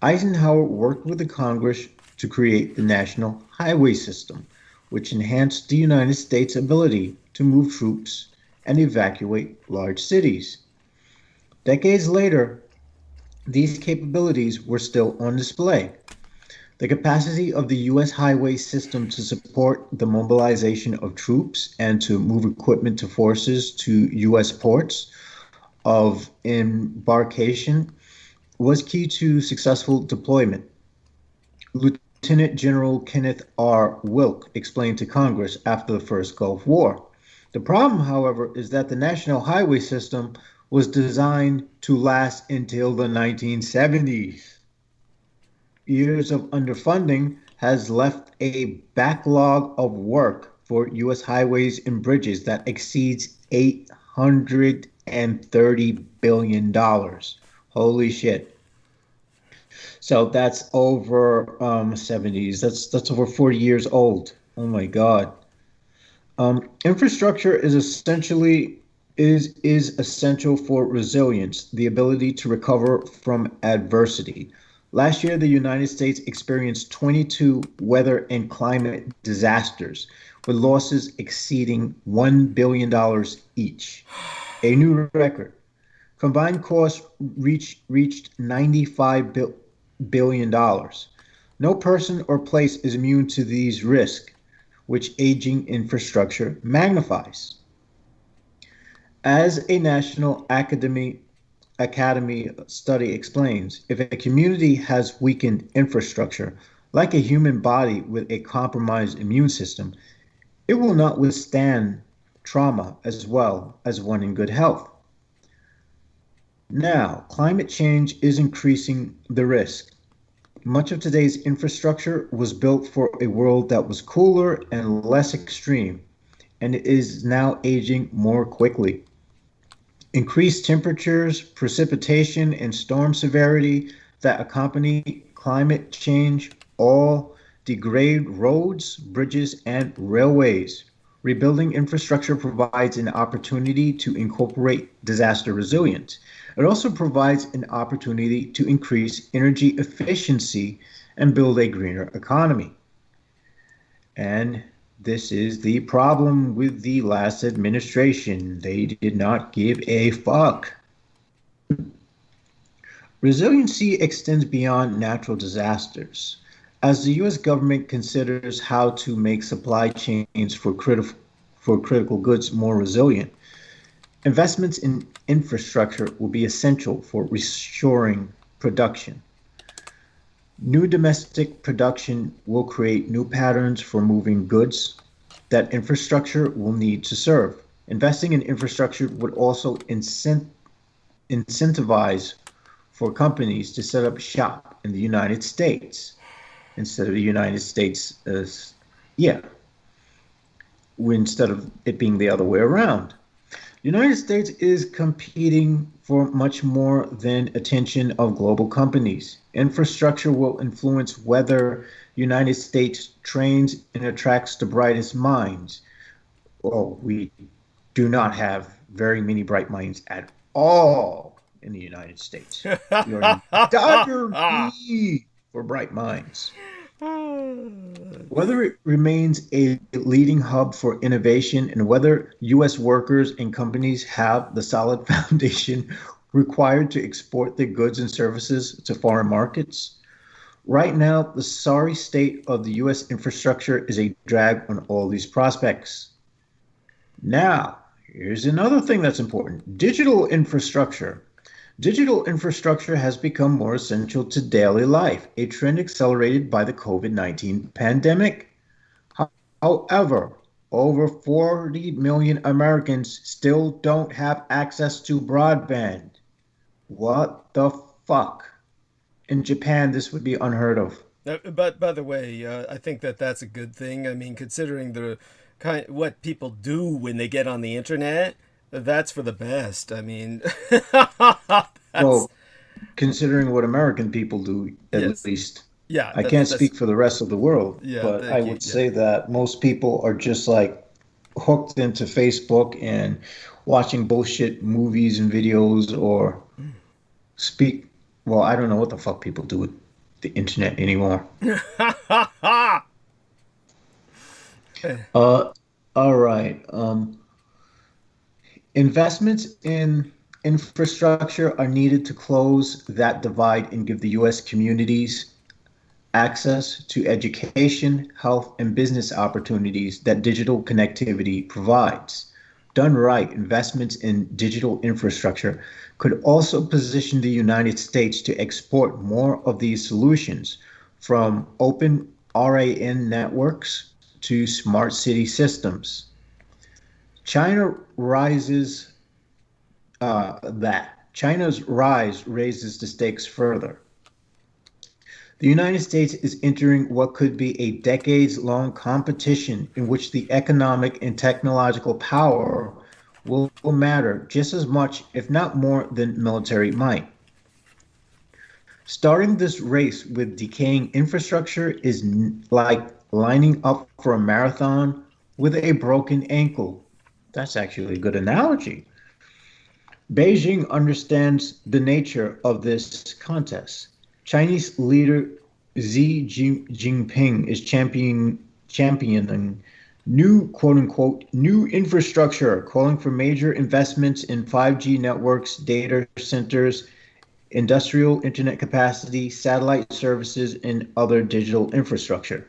Eisenhower worked with the Congress to create the National Highway System, which enhanced the United States' ability to move troops and evacuate large cities. Decades later, these capabilities were still on display. The capacity of the U.S. highway system to support the mobilization of troops and to move equipment to forces to U.S. ports of embarkation was key to successful deployment. Lieutenant General Kenneth R. Wilk explained to Congress after the first Gulf War. The problem, however, is that the national highway system was designed to last until the 1970s. Years of underfunding has left a backlog of work for U.S. highways and bridges that exceeds $830 billion. Holy shit. So that's over 70s. That's over 40 years old. Oh my God. Infrastructure is essential for resilience, the ability to recover from adversity. Last year, the United States experienced 22 weather and climate disasters, with losses exceeding $1 billion each, a new record. Combined costs reached $95 billion. No person or place is immune to these risks, which aging infrastructure magnifies. As a National Academy study explains, if a community has weakened infrastructure, like a human body with a compromised immune system, it will not withstand trauma as well as one in good health. Now, climate change is increasing the risk. Much of today's infrastructure was built for a world that was cooler and less extreme, and it is now aging more quickly. Increased temperatures, precipitation, and storm severity that accompany climate change all degrade roads, bridges, and railways. Rebuilding infrastructure provides an opportunity to incorporate disaster resilience. It also provides an opportunity to increase energy efficiency and build a greener economy. And this is the problem with the last administration. They did not give a fuck. Resiliency extends beyond natural disasters. As the U.S. government considers how to make supply chains for critical goods more resilient, investments in infrastructure will be essential for restoring production. New domestic production will create new patterns for moving goods that infrastructure will need to serve. Investing in infrastructure would also incentivize for companies to set up shop in the United States instead of the United States instead of it being the other way around. The United States is competing for much more than attention of global companies. Infrastructure will influence whether United States trains and attracts the brightest minds. Well, we do not have very many bright minds at all in the United States. We are in dire need for bright minds. Whether it remains a leading hub for innovation and whether U.S. workers and companies have the solid foundation required to export their goods and services to foreign markets. Right now, the sorry state of the U.S. infrastructure is a drag on all these prospects. Now, here's another thing that's important. Digital infrastructure. Digital infrastructure has become more essential to daily life, a trend accelerated by the COVID-19 pandemic. However, over 40 million Americans still don't have access to broadband. What the fuck? In Japan, this would be unheard of. But by the way, I think that's a good thing. I mean, considering the what people do when they get on the internet, that's for the best. I mean, well, considering what American people do, at least. Yeah, I can't speak for the rest of the world, but I would say that most people are just like hooked into Facebook and watching bullshit movies and videos or well, I don't know what the fuck people do with the internet anymore. All right. Investments in infrastructure are needed to close that divide and give the U.S. communities access to education, health, and business opportunities that digital connectivity provides. Done right, investments in digital infrastructure could also position the United States to export more of these solutions, from open RAN networks to smart city systems. China's rise raises the stakes further. The United States is entering what could be a decades-long competition in which the economic and technological power will matter just as much, if not more, than military might. Starting this race with decaying infrastructure is like lining up for a marathon with a broken ankle. That's actually a good analogy. Beijing understands the nature of this contest. Chinese leader Xi Jinping is championing new, quote-unquote, new infrastructure, calling for major investments in 5G networks, data centers, industrial internet capacity, satellite services, and other digital infrastructure.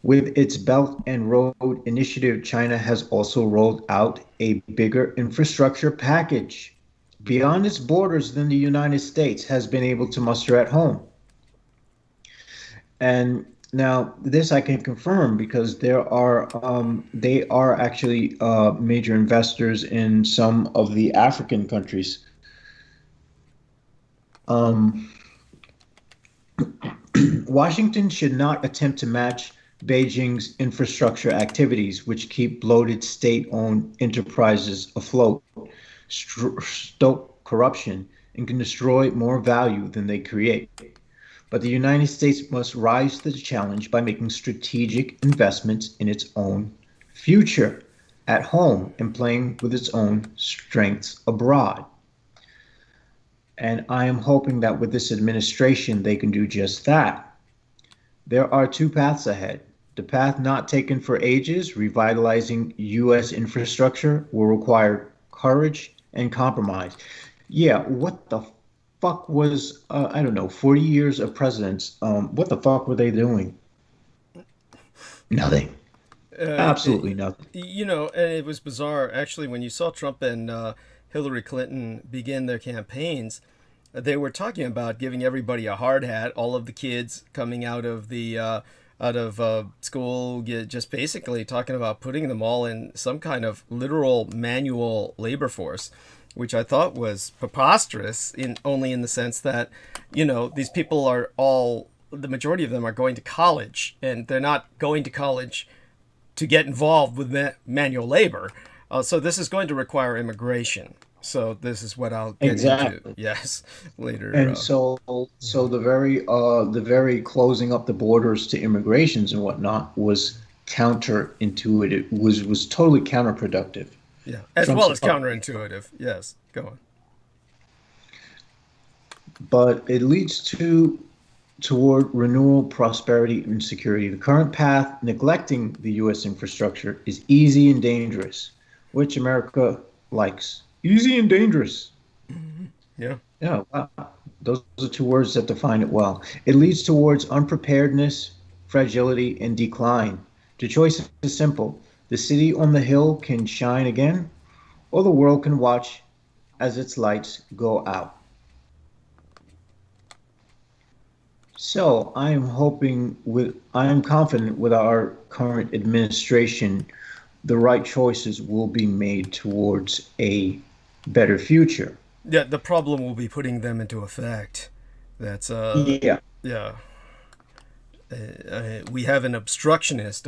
With its Belt and Road Initiative, China has also rolled out a bigger infrastructure package beyond its borders than the United States has been able to muster at home. And now this I can confirm because they are actually major investors in some of the African countries. Washington should not attempt to match Beijing's infrastructure activities, which keep bloated state-owned enterprises afloat, stoke corruption, and can destroy more value than they create. But the United States must rise to the challenge by making strategic investments in its own future at home and playing with its own strengths abroad. And I am hoping that with this administration, they can do just that. There are two paths ahead. The path not taken for ages, revitalizing U.S. infrastructure, will require courage and compromise. Yeah, what the fuck was, 40 years of presidents, what the fuck were they doing? Nothing. Absolutely nothing. You know, and it was bizarre, actually, when you saw Trump and Hillary Clinton begin their campaigns, they were talking about giving everybody a hard hat. All of the kids coming out of the school, just basically talking about putting them all in some kind of literal manual labor force, which I thought was preposterous, only in the sense that, these people are all, the majority of them are going to college, and they're not going to college to get involved with manual labor. So this is going to require immigration. So this is what I'll get into. Yes, later. And so the very closing up the borders to immigrations and whatnot was counterintuitive, was totally counterproductive. Yeah, as well as counterintuitive. Yes, go on. But it leads toward renewal, prosperity, and security. The current path, neglecting the U.S. infrastructure, is easy and dangerous, which America likes. Easy and dangerous. Yeah. Yeah, wow. Those are two words that define it well. It leads towards unpreparedness, fragility, and decline. The choice is simple. The city on the hill can shine again, or the world can watch as its lights go out. So I am confident with our current administration, the right choices will be made towards a better future. Yeah, the problem will be putting them into effect. That's yeah. We have an obstructionist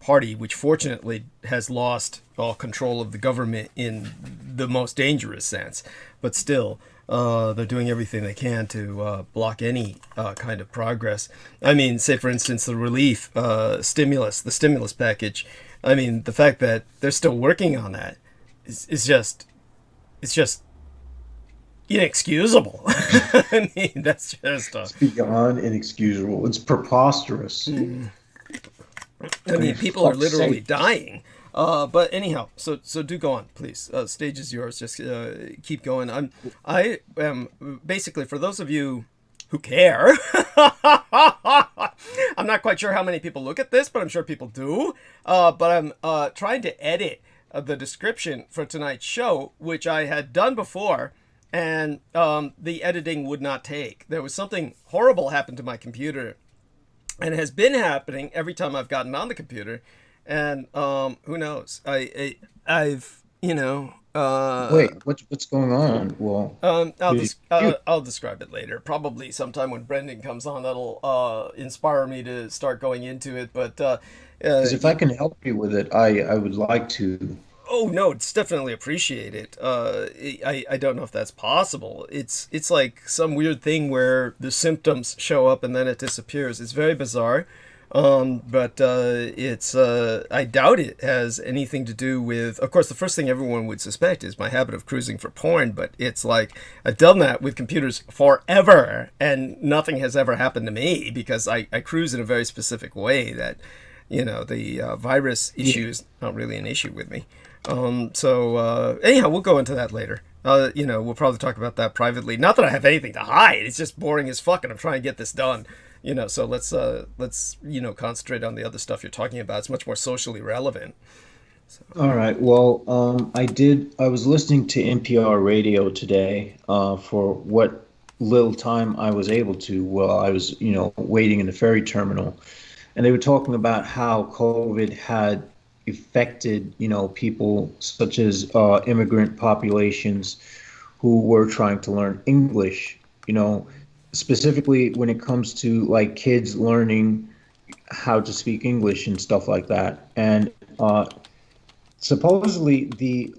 party, which fortunately has lost all control of the government in the most dangerous sense, but still. They're doing everything they can to block any kind of progress. I mean, say for instance, the relief the stimulus package. I mean, the fact that they're still working on that is just inexcusable. I mean, that's just it's beyond inexcusable. It's preposterous. I mean, people are literally dying. But anyhow, so do go on, please. Stage is yours. Just keep going. I am basically, for those of you who care, I'm not quite sure how many people look at this, but I'm sure people do. But I'm trying to edit the description for tonight's show, which I had done before, and the editing would not take. There was something horrible happened to my computer, and it has been happening every time I've gotten on the computer. And who knows? I've wait, what's going on? Well, I'll describe it later. Probably sometime when Brendan comes on, that'll inspire me to start going into it. But because if I can help you with it, I would like to. Oh no, it's definitely appreciated. I don't know if that's possible. It's like some weird thing where the symptoms show up and then it disappears. It's very bizarre. But it's I doubt it has anything to do with, of course, the first thing everyone would suspect is my habit of cruising for porn, but it's like I've done that with computers forever and nothing has ever happened to me because I cruise in a very specific way that, the virus issue is not really an issue with me. So anyhow, we'll go into that later. We'll probably talk about that privately. Not that I have anything to hide. It's just boring as fuck and I'm trying to get this done. So let's concentrate on the other stuff you're talking about. It's much more socially relevant. So. All right. Well, I was listening to NPR radio today for what little time I was able to while I was, waiting in the ferry terminal. And they were talking about how COVID had affected, people such as immigrant populations who were trying to learn English, specifically when it comes to like kids learning how to speak English and stuff like that. And supposedly the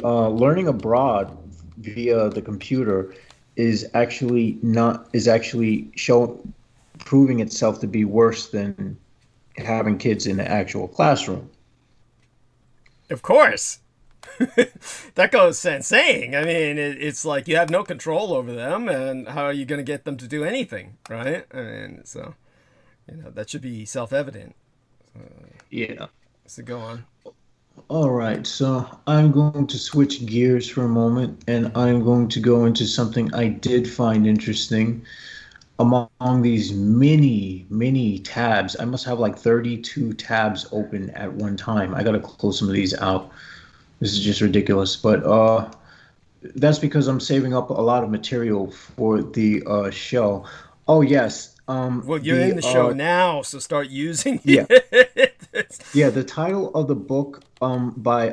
learning abroad via the computer is actually proving itself to be worse than having kids in the actual classroom. Of course. That goes sans saying. I mean, it's like you have no control over them, and how are you going to get them to do anything, right? I mean, so, that should be self-evident. Yeah. So go on. All right, so I'm going to switch gears for a moment, and I'm going to go into something I did find interesting. Among these many tabs, I must have like 32 tabs open at one time. I got to close some of these out. This is just ridiculous. But That's because I'm saving up a lot of material for the show. Oh yes, Well, you're in the show now, so start using yeah, it. yeah. The title of the book by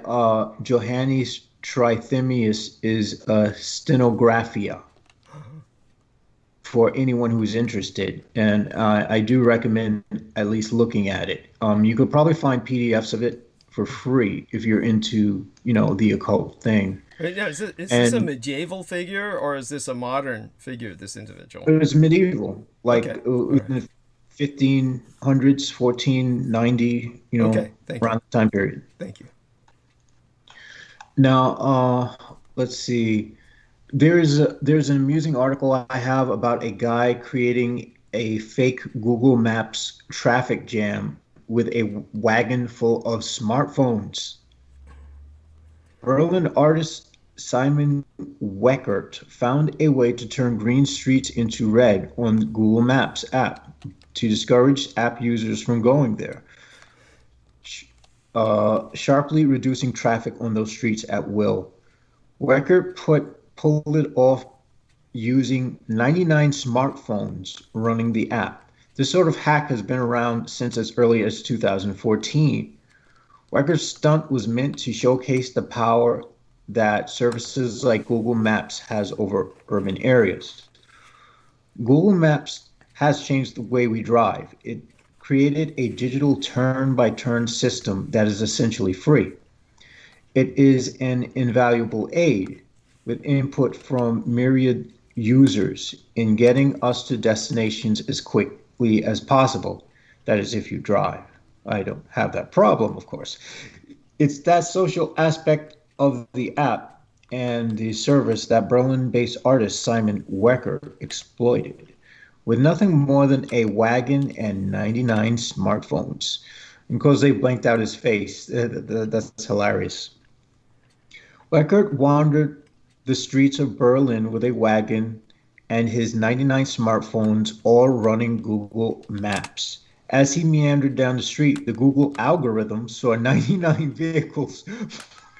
Johannes Trithemius is Stenographia, for anyone who's interested, and I do recommend at least looking at it. You could probably find PDFs of it for free if you're into, the occult thing. Right now, is this a And medieval figure or is this a modern figure, this individual? it was medieval, like Okay. All in right. the 1500s, 1490, Okay. Thank you. around the time period. Thank you. Now, let's see. There's an amusing article I have about a guy creating a fake Google Maps traffic jam with a wagon full of smartphones. Berlin artist Simon Weckert found a way to turn green streets into red on Google Maps app to discourage app users from going there, sharply reducing traffic on those streets at will. Weckert pulled it off using 99 smartphones running the app. This sort of hack has been around since as early as 2014. Wecker's stunt was meant to showcase the power that services like Google Maps has over urban areas. Google Maps has changed the way we drive. It created a digital turn-by-turn system that is essentially free. It is an invaluable aid with input from myriad users in getting us to destinations as quickly as possible. That is, if you drive. I don't have that problem, of course. It's that social aspect of the app and the service that Berlin-based artist Simon Wecker exploited, with nothing more than a wagon and 99 smartphones. And because they blanked out his face, that's hilarious. Wecker wandered the streets of Berlin with a wagon and his 99 smartphones, all running Google Maps. As he meandered down the street, the Google algorithm saw 99 vehicles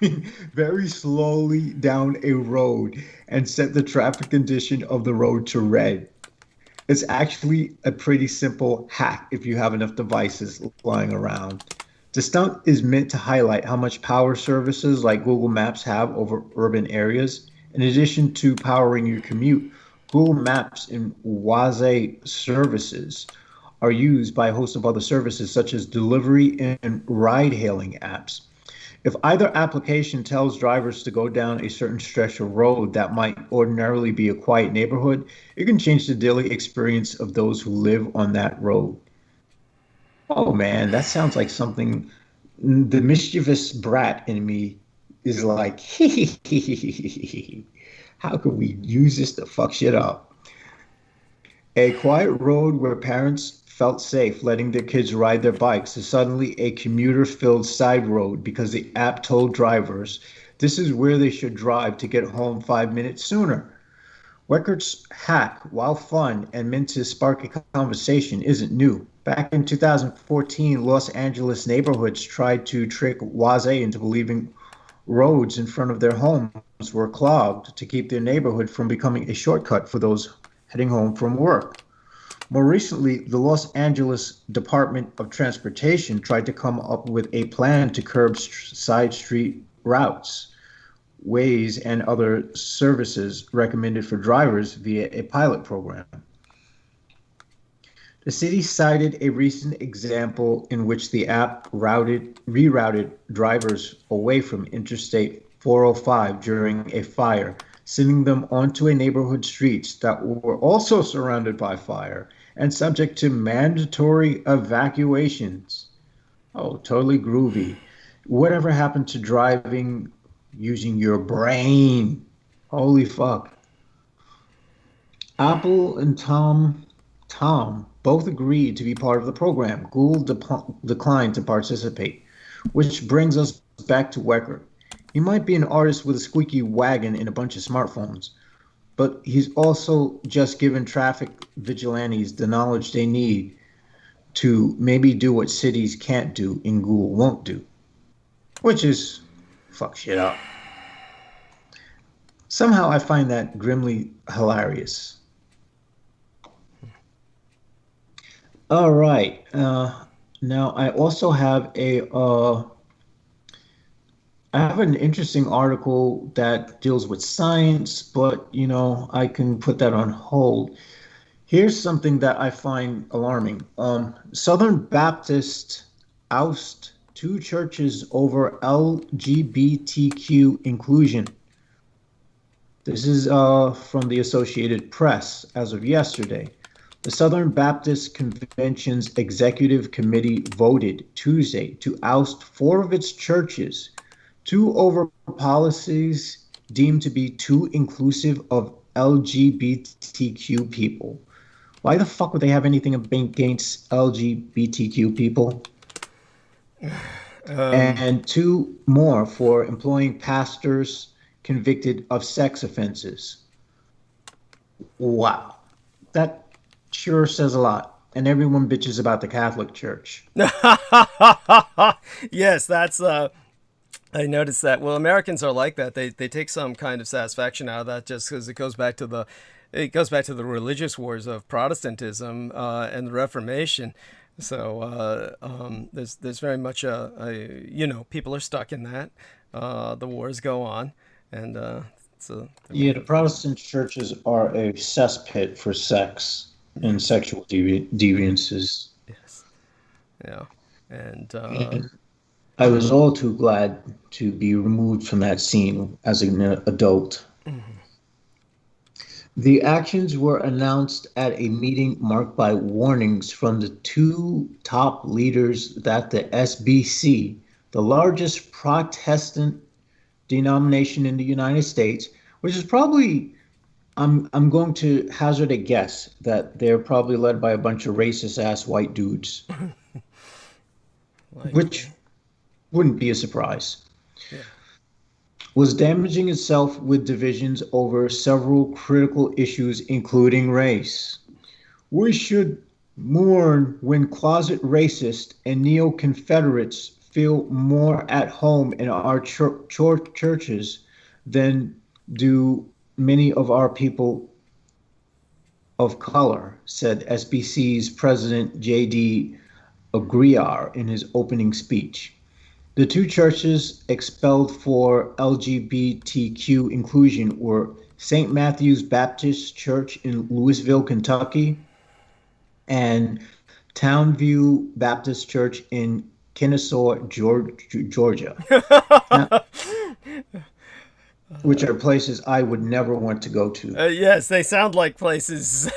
moving very slowly down a road and set the traffic condition of the road to red. It's actually a pretty simple hack if you have enough devices lying around. The stunt is meant to highlight how much power services like Google Maps have over urban areas. In addition to powering your commute, Google Maps and WAZE services are used by a host of other services such as delivery and ride-hailing apps. If either application tells drivers to go down a certain stretch of road that might ordinarily be a quiet neighborhood, it can change the daily experience of those who live on that road. Oh man, that sounds like something the mischievous brat in me is like, how could we use this to fuck shit up? A quiet road where parents felt safe letting their kids ride their bikes is suddenly a commuter-filled side road because the app told drivers this is where they should drive to get home 5 minutes sooner. Weckert's hack, while fun and meant to spark a conversation, isn't new. Back in 2014, Los Angeles neighborhoods tried to trick WAZE into believing roads in front of their homes were clogged to keep their neighborhood from becoming a shortcut for those heading home from work. More recently, the Los Angeles Department of Transportation tried to come up with a plan to curb side street routes, Waze, and other services recommended for drivers via a pilot program. The city cited a recent example in which the app rerouted drivers away from Interstate 405 during a fire, sending them onto a neighborhood streets that were also surrounded by fire and subject to mandatory evacuations. Oh, totally groovy. Whatever happened to driving using your brain? Holy fuck. Apple and Tom both agreed to be part of the program. Google declined to participate, which brings us back to Wecker. He might be an artist with a squeaky wagon and a bunch of smartphones, but he's also just given traffic vigilantes the knowledge they need to maybe do what cities can't do and Google won't do, which is fuck shit up. Somehow I find that grimly hilarious. All right. Now I also have I have an interesting article that deals with science, but I can put that on hold. Here's something that I find alarming. Southern Baptists oust two churches over LGBTQ inclusion. This is from the Associated Press as of yesterday. The Southern Baptist Convention's Executive Committee voted Tuesday to oust four of its churches, two over policies deemed to be too inclusive of LGBTQ people. Why the fuck would they have anything against LGBTQ people? And two more for employing pastors convicted of sex offenses. Wow. That sure says a lot. And everyone bitches about the Catholic Church. Yes, that's I noticed that. Well, Americans are like that. They take some kind of satisfaction out of that just because it goes back to the religious wars of Protestantism and the Reformation. So there's very much people are stuck in that. The wars go on, and the Protestant churches are a cesspit for sex and sexual deviances. Yes, yeah, and I was all too glad to be removed from that scene as an adult. Mm-hmm. The actions were announced at a meeting marked by warnings from the two top leaders that the SBC, the largest Protestant denomination in the United States, which is probably, I'm going to hazard a guess that they're probably led by a bunch of racist ass white dudes, which wouldn't be a surprise. Yeah. Was damaging itself with divisions over several critical issues, including race. We should mourn when closet racists and neo-Confederates feel more at home in our churches than do many of our people of color, said SBC's President J.D. Agriar in his opening speech. The two churches expelled for LGBTQ inclusion were St. Matthew's Baptist Church in Louisville, Kentucky, and Townview Baptist Church in Kennesaw, Georgia, which are places I would never want to go to. Yes, they sound like places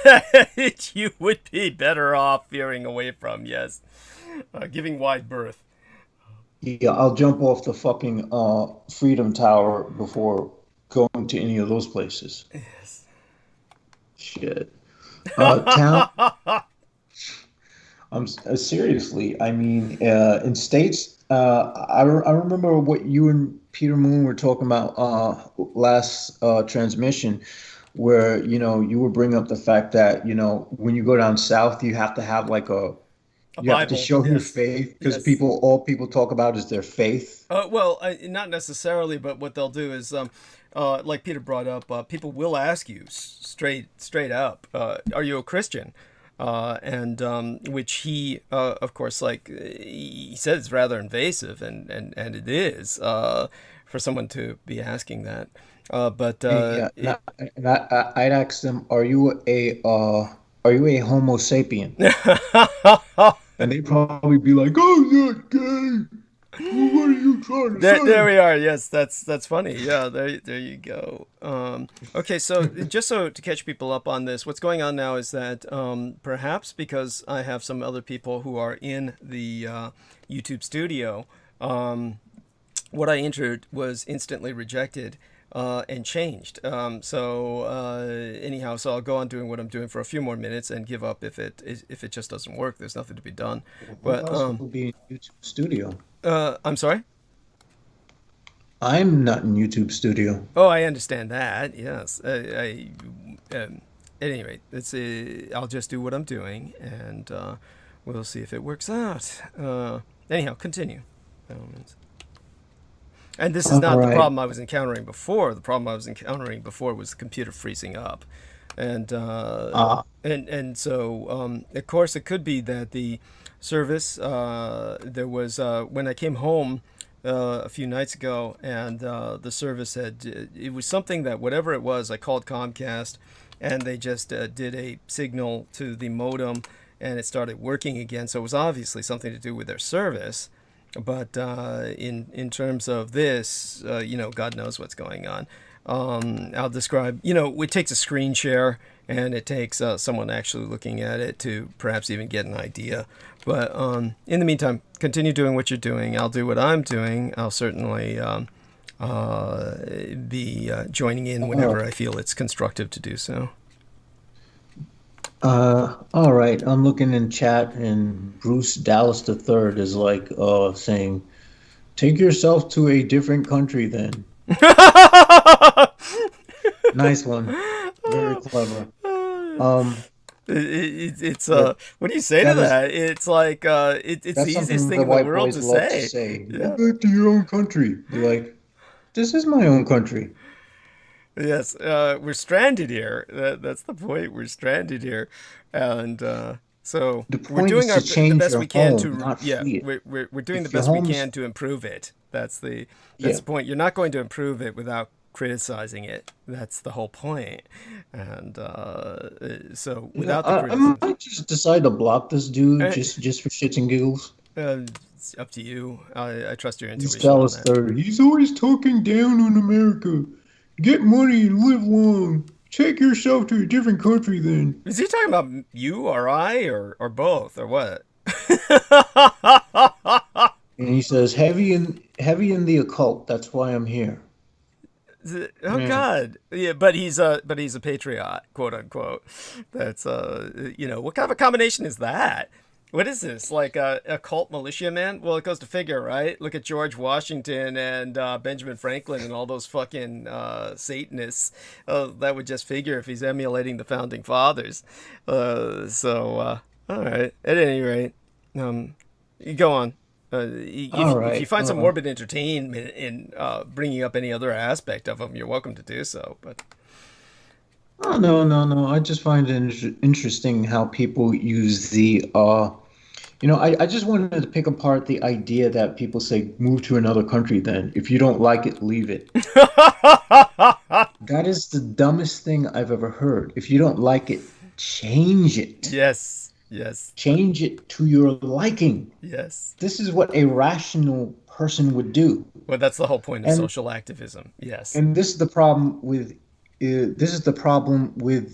you would be better off veering away from, yes, giving wide berth. Yeah, I'll jump off the fucking Freedom Tower before going to any of those places. Yes. Shit. Seriously, I mean, in states, I remember what you and Peter Moon were talking about last transmission, where, you were bringing up the fact that, when you go down south, you have to have like you have to show your faith because all people talk about is their faith. Well, not necessarily, but what they'll do is, like Peter brought up, people will ask you straight up, "Are you a Christian?" And which he, of course, like he said, is rather invasive, and it is for someone to be asking that. But I'd ask them, "Are you a Homo sapien?" And they'd probably be like, "Oh, you're gay. Well, what are you trying to say?" There we are. Yes, that's funny. Yeah, there you go. Okay, so just to catch people up on this, what's going on now is that perhaps because I have some other people who are in the YouTube studio, what I entered was instantly rejected. And changed. Anyhow, so I'll go on doing what I'm doing for a few more minutes and give up if it just doesn't work. There's nothing to be done. But will be in YouTube studio. I'm sorry. I'm not in YouTube studio. Oh, I understand that. Yes. At any rate, I'll just do what I'm doing, and we'll see if it works out. Anyhow, continue. And this is All not the right. problem I was encountering before. The problem I was encountering before was the computer freezing up. And so of course it could be that the service there was when I came home a few nights ago, and the service had it was something that whatever it was, I called Comcast, and they just did a signal to the modem, and it started working again. So it was obviously something to do with their service. But in terms of this, God knows what's going on. I'll describe, it takes a screen share, and it takes someone actually looking at it to perhaps even get an idea. But in the meantime, continue doing what you're doing. I'll do what I'm doing. I'll certainly be joining in whenever I feel it's constructive to do so. All right. I'm looking in chat, and Bruce Dallas III is like saying, "Take yourself to a different country then." Nice one. Very clever. It's what do you say to that? It's like it's the easiest thing in the world to say. Yeah. Go back to your own country. You're like, this is my own country. Yes, we're stranded here. That's the point. We're stranded here, and so we're doing the best we can we're doing the best we can to improve it. That's the point. You're not going to improve it without criticizing it. That's the whole point. And so without the criticism, I might just decide to block this dude just for shits and giggles. It's up to you. I trust your intuition. He's Dallas III. He's always talking down on America. Get money and live long. Take yourself to a different country then. Is he talking about you or I or both or what? And he says, heavy in the occult. That's why I'm here. God. Yeah, but he's a patriot, quote unquote. That's what kind of a combination is that? What is this? Like a cult militia man? Well, it goes to figure, right? Look at George Washington and Benjamin Franklin and all those fucking Satanists. That would just figure if he's emulating the founding fathers. All right. At any rate, you go on. If you find some morbid entertainment in bringing up any other aspect of them, you're welcome to do so. But no. I just find it interesting how people use the I just wanted to pick apart the idea that people say move to another country then. If you don't like it, leave it. That is the dumbest thing I've ever heard. If you don't like it, change it. Yes. Change it to your liking. Yes. This is what a rational person would do. Well, that's the whole point of social activism. Yes. And this is the problem with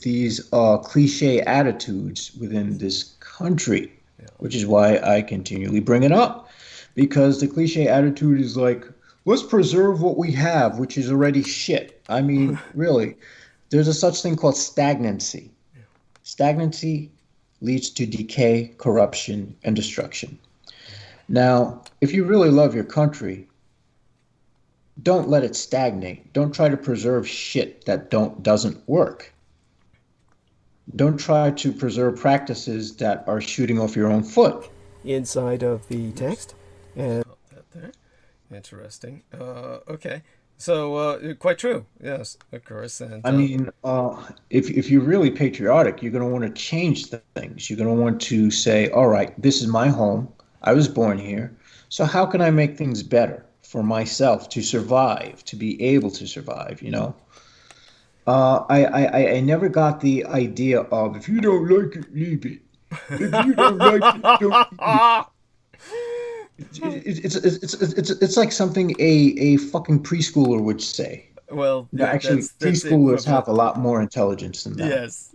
these cliche attitudes within this country, which is why I continually bring it up, because the cliche attitude is like, let's preserve what we have, which is already shit. I mean, really, there's a such thing called stagnancy. Stagnancy leads to decay, corruption, and destruction. Now, if you really love your country, don't let it stagnate. Don't try to preserve shit that doesn't work. Don't try to preserve practices that are shooting off your own foot. Inside of the text. And interesting. Okay. So, quite true. Yes, of course. And I mean, if you're really patriotic, you're going to want to change the things. You're going to want to say, all right, this is my home. I was born here. So how can I make things better for myself to survive, to be able to survive, I never got the idea of, if you don't like it, leave it. If you don't like it, don't leave it. It's like something a fucking preschooler would say. Well, no, actually, preschoolers have a lot more intelligence than that. Yes,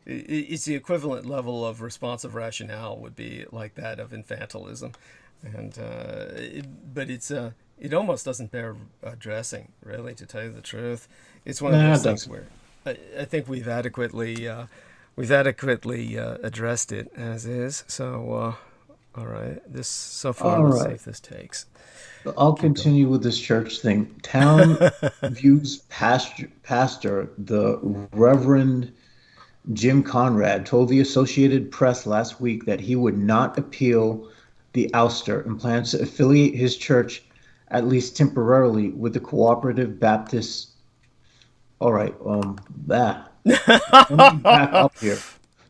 it's the equivalent level of responsive rationale would be like that of infantilism, and but it almost doesn't bear addressing, really, to tell you the truth. It's one of those things where I think we've adequately addressed it as is. So. All right. Let's see if this takes. I'll continue with this church thing. Town View's pastor, the Reverend Jim Conrad, told the Associated Press last week that he would not appeal the ouster and plans to affiliate his church at least temporarily, with the Cooperative Baptist. All right, that. Let me back up here.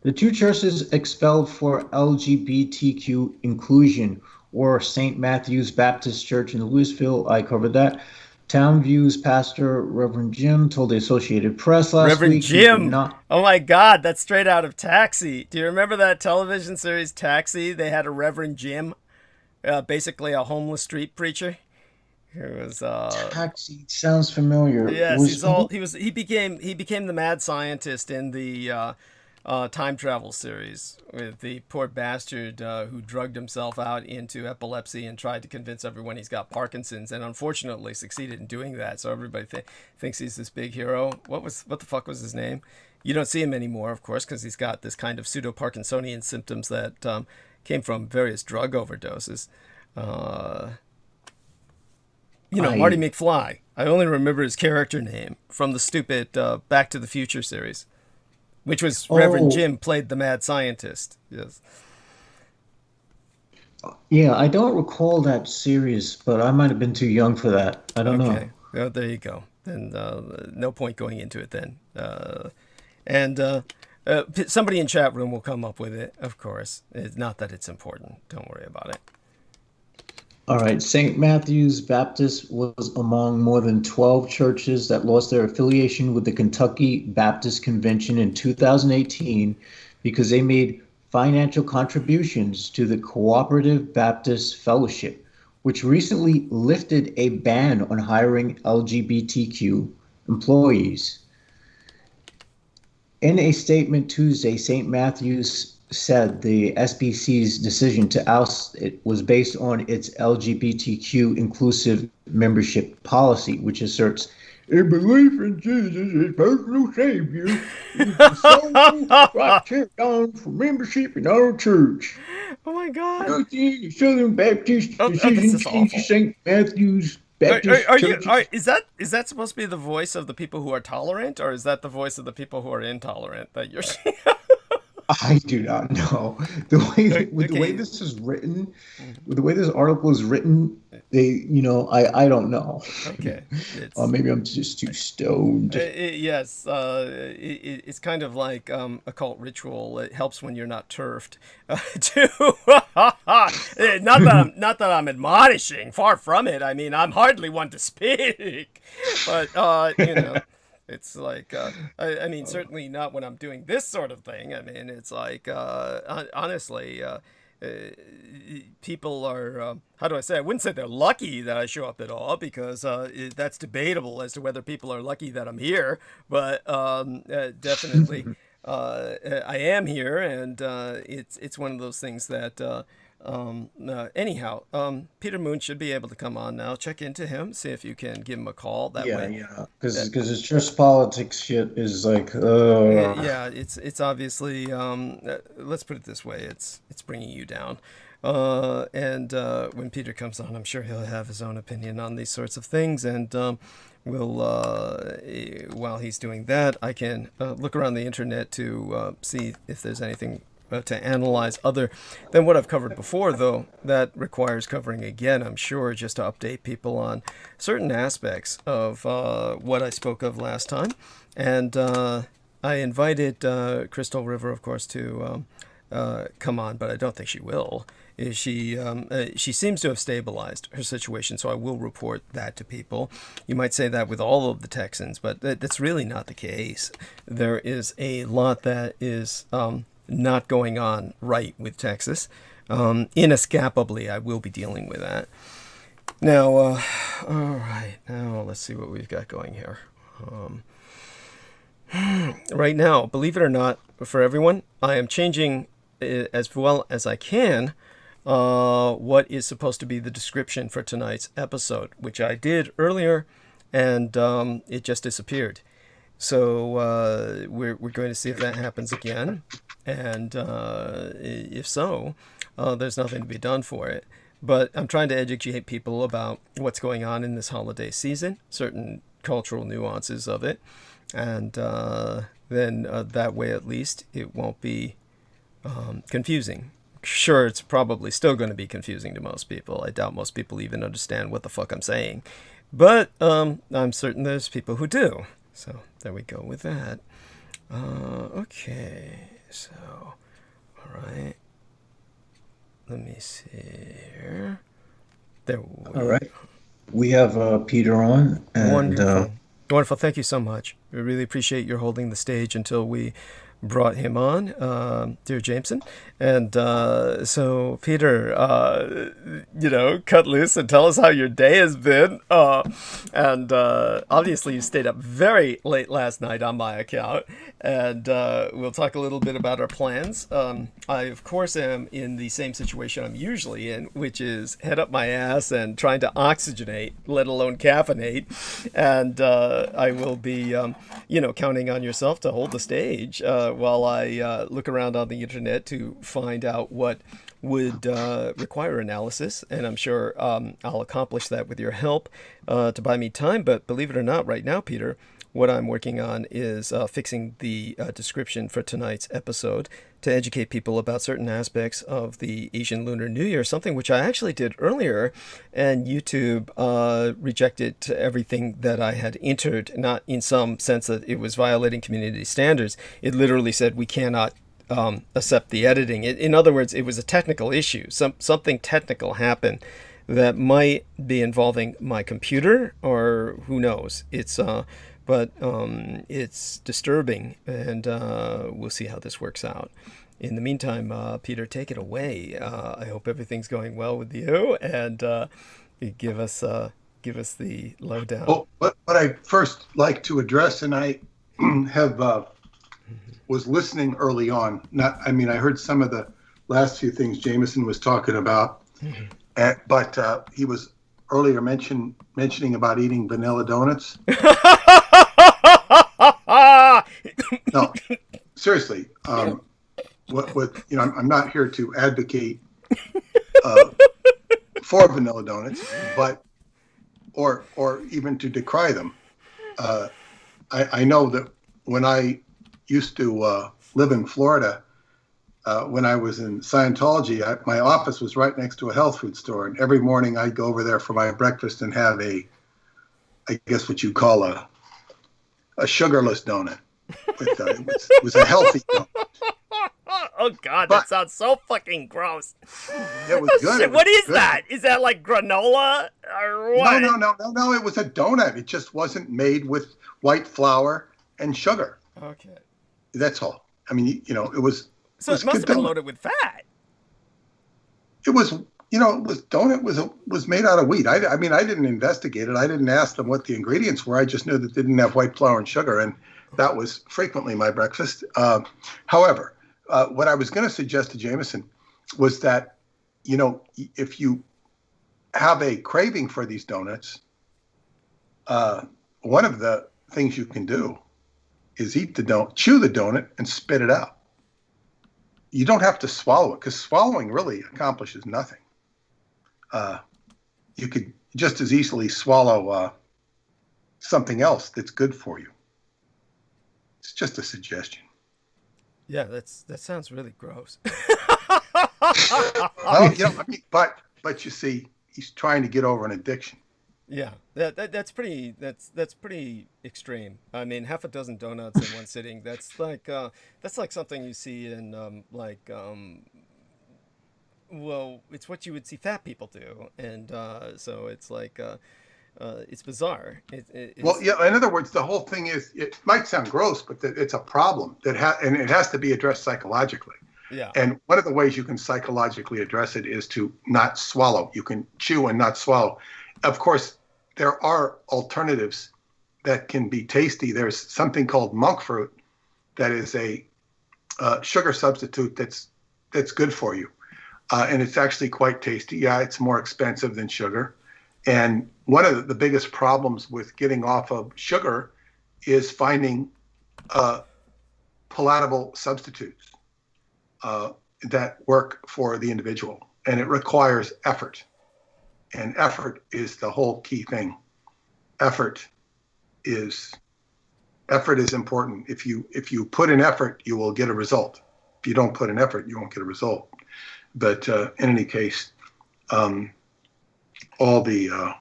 The two churches expelled for LGBTQ inclusion were St. Matthew's Baptist Church in Louisville. I covered that. Townview's pastor, Reverend Jim, told the Associated Press last Reverend week. Jim. Oh my God, that's straight out of Taxi. Do you remember that television series Taxi? They had a Reverend Jim, basically a homeless street preacher. It was Taxi sounds familiar. Yes, he became the mad scientist in the time travel series with the poor bastard who drugged himself out into epilepsy and tried to convince everyone he's got Parkinson's, and unfortunately succeeded in doing that. So everybody thinks he's this big hero. What the fuck was his name? You don't see him anymore, of course, because he's got this kind of pseudo-Parkinsonian symptoms that came from various drug overdoses. Marty McFly. I only remember his character name from the stupid Back to the Future series, which was Reverend Jim played the mad scientist. Yes. Yeah, I don't recall that series, but I might have been too young for that. I don't know. Well, there you go. Then no point going into it then. Somebody in chat room will come up with it, of course. It's not that it's important. Don't worry about it. All right. St. Matthew's Baptist was among more than 12 churches that lost their affiliation with the Kentucky Baptist Convention in 2018 because they made financial contributions to the Cooperative Baptist Fellowship, which recently lifted a ban on hiring LGBTQ employees. In a statement Tuesday, St. Matthew's said the SBC's decision to oust it was based on its LGBTQ inclusive membership policy, which asserts a belief in Jesus as personal Savior is the sole criterion for membership in our church. Oh my God! Nothing the Southern Baptist decision changes St. Matthew's Baptist Church. Is that supposed to be the voice of the people who are tolerant, or is that the voice of the people who are intolerant that you're? I do not know. The way this is written, with the way this article is written, I don't know. Okay. Maybe I'm just too stoned. Yes. It's kind of like occult ritual. It helps when you're not turfed. Not that I'm admonishing. Far from it. I mean, I'm hardly one to speak. But it's like, I mean, certainly not when I'm doing this sort of thing. I mean, it's like, honestly, people are, how do I say? I wouldn't say they're lucky that I show up at all, because that's debatable as to whether people are lucky that I'm here. But definitely, I am here, and it's one of those things that. Anyhow, Peter Moon should be able to come on now. Check into him, see if you can give him a call that way. Yeah, because his church politics shit is like, yeah, it's obviously, let's put it this way, it's bringing you down. And when Peter comes on, I'm sure he'll have his own opinion on these sorts of things, and while he's doing that, I can look around the internet to see if there's anything to analyze other than what I've covered before, though that requires covering again, I'm sure, just to update people on certain aspects of what I spoke of last time. And I invited Crystal River, of course, to come on, but I don't think she will. She seems to have stabilized her situation, so I will report that to people. You might say that with all of the Texans, but that's really not the case. There is a lot that is not going on right with Texas. Inescapably, I will be dealing with that. Now, all right, now let's see what we've got going here. Right now, believe it or not, for everyone, I am changing as well as I can what is supposed to be the description for tonight's episode, which I did earlier, and it just disappeared. So we're going to see if that happens again. And if so, there's nothing to be done for it. But I'm trying to educate people about what's going on in this holiday season, certain cultural nuances of it. And then that way, at least, it won't be confusing. sure it's probably still going to be confusing to most people. I doubt most people even understand what the fuck I'm saying. But I'm certain there's people who do. So there we go with that. Okay, so, all right. Let me see here. There we All right. We have Peter on. And, Wonderful. Wonderful. Thank you so much. We really appreciate your holding the stage until we brought him on, dear Jameson. And so, Peter, cut loose and tell us how your day has been. And obviously, you stayed up very late last night on my account. And we'll talk a little bit about our plans. I, of course, am in the same situation I'm usually in, which is head up my ass and trying to oxygenate, let alone caffeinate. And I will be, counting on yourself to hold the stage while I look around on the internet to find out what would require analysis. And I'm sure I'll accomplish that with your help to buy me time. But believe it or not, right now, Peter, what I'm working on is fixing the description for tonight's episode to educate people about certain aspects of the Asian Lunar New Year, something which I actually did earlier, and YouTube rejected everything that I had entered, not in some sense that it was violating community standards. It literally said we cannot accept the editing. In other words, it was a technical issue. Something technical happened that might be involving my computer, or who knows. But it's disturbing, and we'll see how this works out. In the meantime, Peter, take it away. I hope everything's going well with you, and give us the lowdown. Well, what I first like to address, and I was listening early on. I heard some of the last few things Jameson was talking about, but he was earlier mentioning about eating vanilla donuts. No, seriously. I'm not here to advocate for vanilla donuts, but or even to decry them. I know that when I used to live in Florida, when I was in Scientology, my office was right next to a health food store, and every morning I'd go over there for my breakfast and have I guess what you call a sugarless donut. It was a healthy donut. Oh God, that sounds so fucking gross. It was good. Shit, what is that? Is that like granola or what? No. It was a donut. It just wasn't made with white flour and sugar. Okay. That's all. It was. So it must have been loaded with fat. It was. Donut was made out of wheat. I didn't investigate it. I didn't ask them what the ingredients were. I just knew that they didn't have white flour and sugar, and that was frequently my breakfast. However, what I was going to suggest to Jameson was that, if you have a craving for these donuts, one of the things you can do is chew the donut and spit it out. You don't have to swallow it, because swallowing really accomplishes nothing. You could just as easily swallow something else that's good for you. It's just a suggestion. Yeah, that sounds really gross. Well, but you see, he's trying to get over an addiction. Yeah, that's pretty extreme. Half a dozen donuts in one sitting. That's like something you see in well, it's what you would see fat people do, and so it's like it's bizarre. Well, yeah. In other words, the whole thing is, it might sound gross, but it's a problem and it has to be addressed psychologically. Yeah. And one of the ways you can psychologically address it is to not swallow. You can chew and not swallow. Of course, there are alternatives that can be tasty. There's something called monk fruit that is a sugar substitute that's good for you. And it's actually quite tasty. Yeah, it's more expensive than sugar. And one of the biggest problems with getting off of sugar is finding palatable substitutes that work for the individual. And it requires effort. And effort is the whole key thing. Effort is important. If you put in effort, you will get a result. If you don't put in effort, you won't get a result. But in any case, all the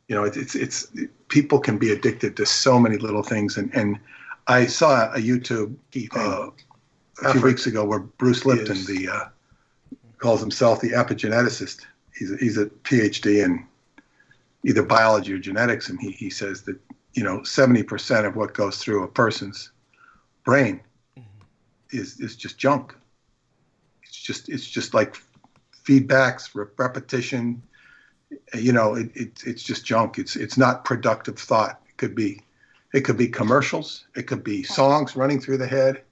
it's people can be addicted to so many little things, and I saw a YouTube a few weeks ago where Bruce Lipton, calls himself the epigeneticist. He's a PhD in either biology or genetics, and he says that 70% of what goes through a person's brain is just junk. It's just like feedbacks, repetition. It's just junk. It's not productive thought. It could be commercials. It could be songs running through the head.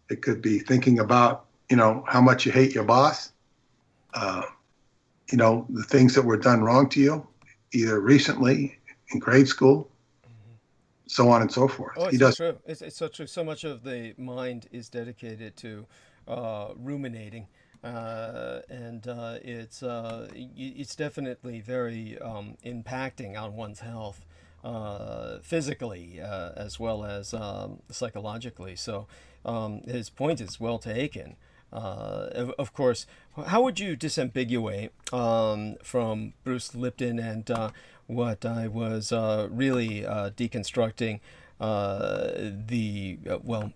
It could be thinking about how much you hate your boss. The things that were done wrong to you, either recently in grade school, so on and so forth. Oh, it's so true. It's so true. So much of the mind is dedicated to ruminating. And it's definitely very impacting on one's health, physically as well as psychologically. So his point is well taken. Of course, how would you disambiguate from Bruce Lipton and what I was really deconstructing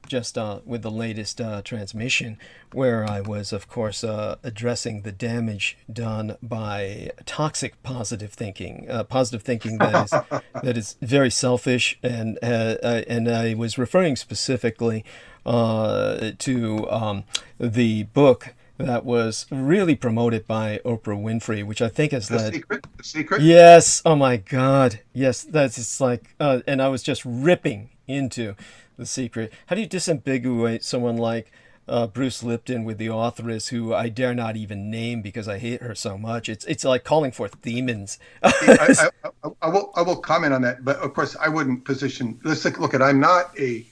just with the latest transmission, where I was, of course, addressing the damage done by toxic positive thinking that is very selfish, and I was referring specifically to the book that was really promoted by Oprah Winfrey, which I think has led... The Secret? Yes. Oh my God. Yes. It's like, and I was just ripping into The Secret. How do you disambiguate someone like Bruce Lipton with the authoress, who I dare not even name because I hate her so much? It's like calling forth demons. I will comment on that, but of course I wouldn't position. Let's look at. I'm not a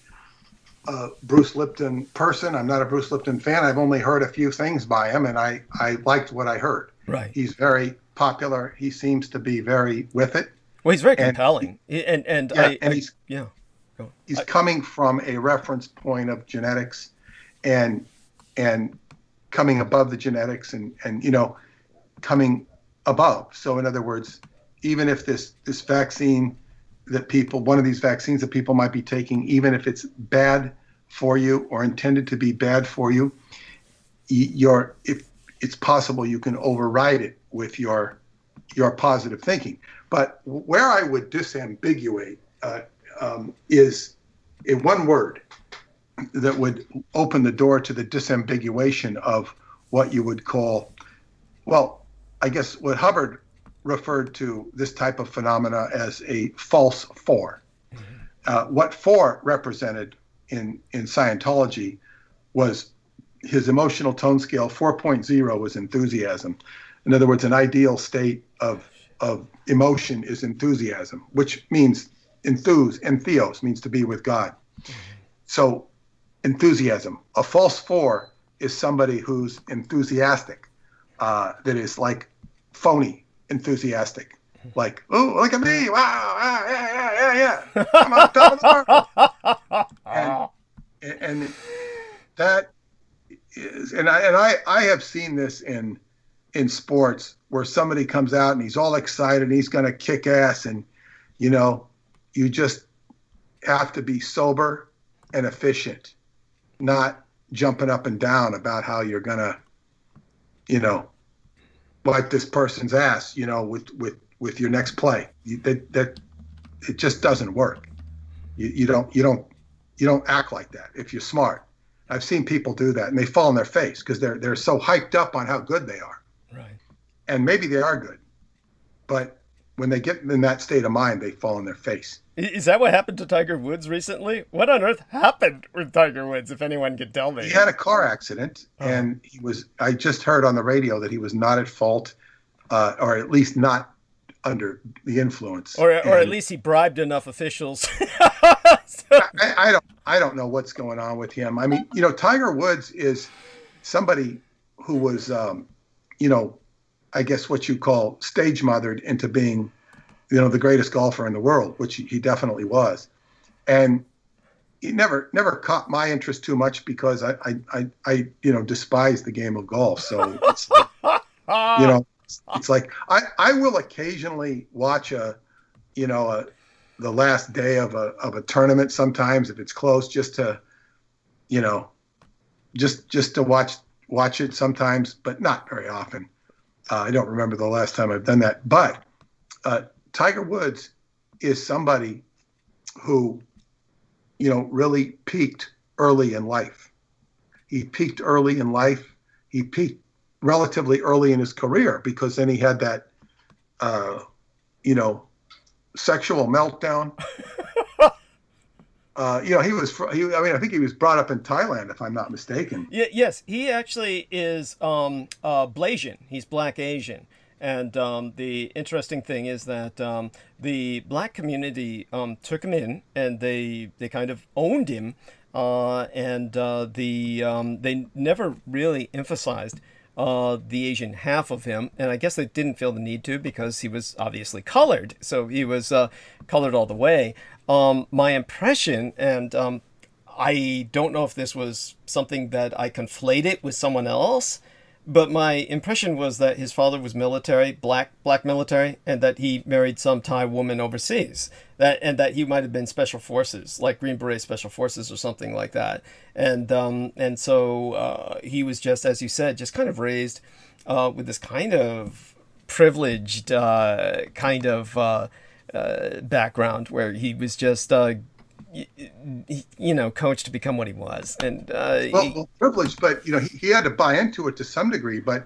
Bruce Lipton person. I'm not a Bruce Lipton fan. I've only heard a few things by him, and I liked what I heard. Right. He's very popular. He seems to be very with it. Well, he's very compelling. He's coming from a reference point of genetics, and coming above the genetics, and coming above. So in other words, even if this vaccine one of these vaccines that people might be taking, even if it's bad for you or intended to be bad for you, if it's possible you can override it with your positive thinking. But where I would disambiguate is in one word that would open the door to the disambiguation of what you would call, well, I guess what Hubbard referred to this type of phenomena as a false four. What four represented in Scientology was his emotional tone scale. 4.0 was enthusiasm. In other words, an ideal state of emotion is enthusiasm, which means entheos means to be with God. So enthusiasm. A false four is somebody who's enthusiastic, that is like phony enthusiastic, like, oh, look at me, wow, yeah, I'm on top of the world. And that is, and I have seen this in sports where somebody comes out and he's all excited and he's going to kick ass, and you just have to be sober and efficient, not jumping up and down about how you're going to wipe this person's ass, with your next play. That it just doesn't work. You don't act like that if you're smart. I've seen people do that, and they fall on their face because they're so hyped up on how good they are. Right. And maybe they are good, but when they get in that state of mind, they fall on their face. Is that what happened to Tiger Woods recently? What on earth happened with Tiger Woods, if anyone could tell me? He had a car accident, and I just heard on the radio that he was not at fault, or at least not under the influence. Or at least he bribed enough officials. I don't know what's going on with him. I mean, Tiger Woods is somebody who was, I guess what you call stage mothered into being, the greatest golfer in the world, which he definitely was. And, it never caught my interest too much because I despise the game of golf. So it's like, it's like I will occasionally watch the last day of a tournament sometimes if it's close, just to just to watch it sometimes, but not very often. I don't remember the last time I've done that. But Tiger Woods is somebody who really peaked early in life. He peaked early in life. He peaked relatively early in his career because then he had that, sexual meltdown. I think he was brought up in Thailand, if I'm not mistaken. Yes, he actually is Blasian. He's Black Asian. And the interesting thing is that the black community took him in, and they kind of owned him, and they never really emphasized the Asian half of him, and I guess they didn't feel the need to because he was obviously colored, so he was colored all the way. My impression, and I don't know if this was something that I conflated with someone else, but my impression was that his father was military, black military, and that he married some Thai woman overseas. And that he might have been special forces, like Green Beret special forces or something like that. And so he was just, as you said, just kind of raised with this kind of privileged kind of background where he was just coached to become what he was. And privileged, but he had to buy into it to some degree. But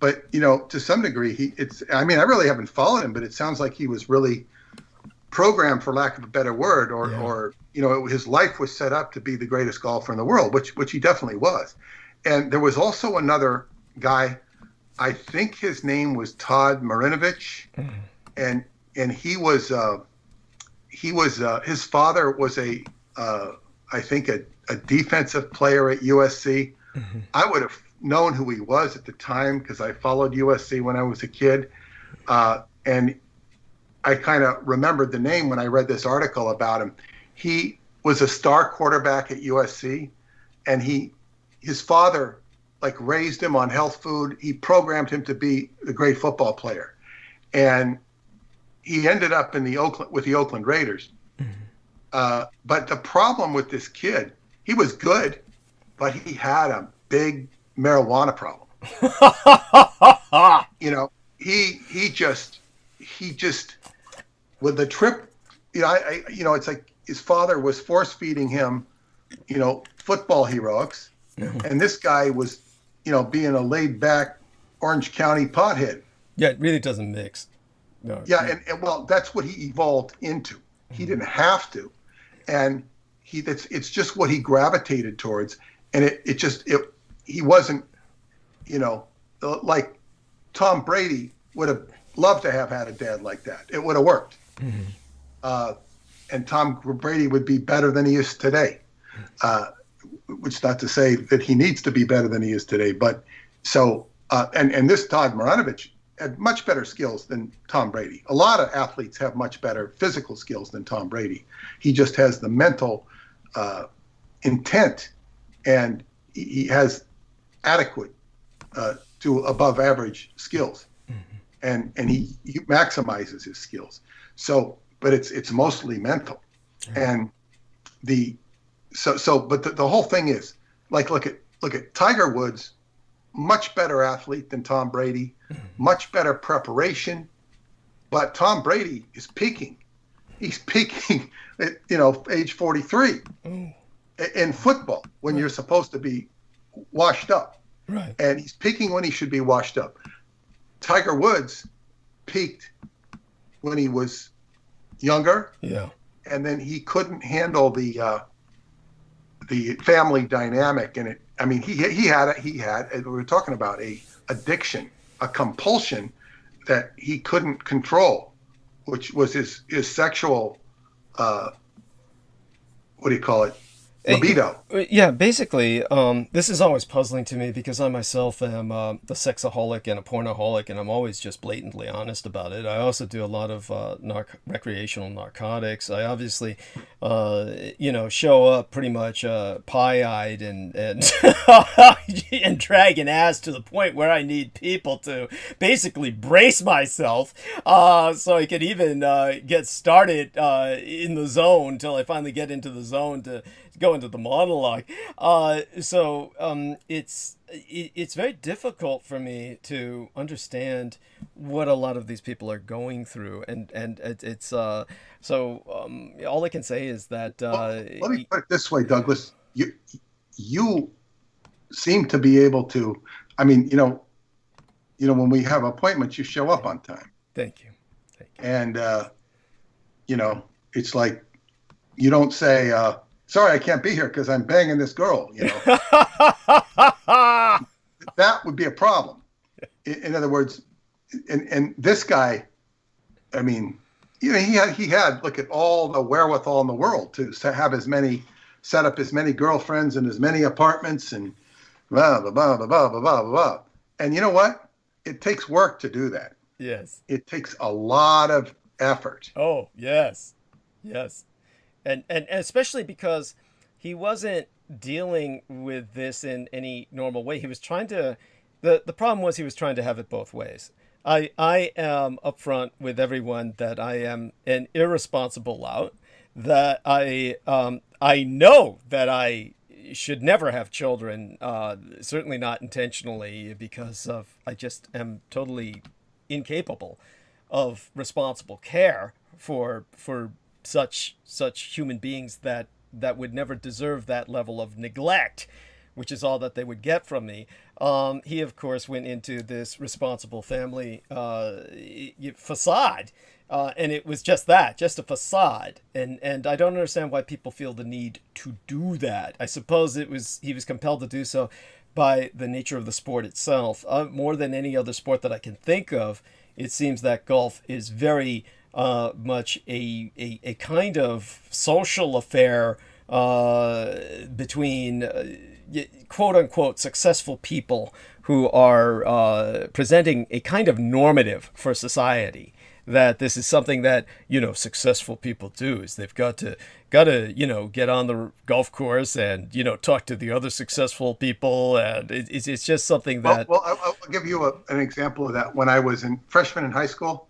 to some degree, I really haven't followed him, but it sounds like he was really programmed, for lack of a better word, or his life was set up to be the greatest golfer in the world, which he definitely was. And there was also another guy, I think his name was Todd Marinovich, and he was his father was I think a defensive player at USC. Mm-hmm. I would have known who he was at the time because I followed USC when I was a kid, and I kind of remembered the name when I read this article about him. He was a star quarterback at USC, and his father raised him on health food. He programmed him to be a great football player, and he ended up with the Oakland Raiders. Mm-hmm. But the problem with this kid, he was good, but he had a big marijuana problem. He just with the trip, it's like his father was force feeding him, football heroics, mm-hmm. and this guy was, being a laid back Orange County pothead. Yeah, it really doesn't mix. No. Yeah, and well, that's what he evolved into. He didn't have to, and it's just what he gravitated towards, and he wasn't, like Tom Brady would have loved to have had a dad like that. It would have worked. Mm-hmm. And Tom Brady would be better than he is today, which is not to say that he needs to be better than he is today. But so, and this Todd Marinovich had much better skills than Tom Brady. A lot of athletes have much better physical skills than Tom Brady. He just has the mental intent, and he has adequate to above average skills. And he maximizes his skills. So, but it's mostly mental, and but the whole thing is look at Tiger Woods, much better athlete than Tom Brady, much better preparation, but Tom Brady is peaking. He's peaking at age 43 in football when you're supposed to be washed up, right? And he's peaking when he should be washed up. Tiger Woods peaked when he was younger, and then he couldn't handle the family dynamic, and he had we were talking about a addiction, a compulsion that he couldn't control, which was his sexual what do you call it, libido. Yeah, basically, this is always puzzling to me because I myself am a sexaholic and a pornoholic, and I'm always just blatantly honest about it. I also do a lot of recreational narcotics. I obviously, show up pretty much pie-eyed and and dragging ass to the point where I need people to basically brace myself so I could even get started in the zone until I finally get into the zone to go into the monologue. It's very difficult for me to understand what a lot of these people are going through, and it's all I can say is that let me put it this way, Douglas. You seem to be able to. I mean, when we have appointments, you show up on time. Thank you. And it's like you don't say, sorry, I can't be here because I'm banging this girl, That would be a problem. In other words, and this guy, I mean, he had look at all the wherewithal in the world to have set up as many girlfriends and as many apartments and blah, blah, blah, blah, blah, blah, blah, blah. And you know what? It takes work to do that. Yes. It takes a lot of effort. Oh, yes. Yes. And especially because he wasn't dealing with this in any normal way. He was trying to, the problem was he was trying to have it both ways. I am upfront with everyone that I am an irresponsible lout, that I know that I should never have children, certainly not intentionally, because I just am totally incapable of responsible care for such human beings that would never deserve that level of neglect, which is all that they would get from me. He, of course, went into this responsible family facade, and it was just that, just a facade. And I don't understand why people feel the need to do that. I suppose he was compelled to do so by the nature of the sport itself. More than any other sport that I can think of, it seems that golf is very much a kind of social affair between quote-unquote successful people who are presenting a kind of normative for society, that this is something that successful people do, is they've got to get on the golf course and talk to the other successful people, and it's just something that I'll give you an example of that. When I was freshman in high school,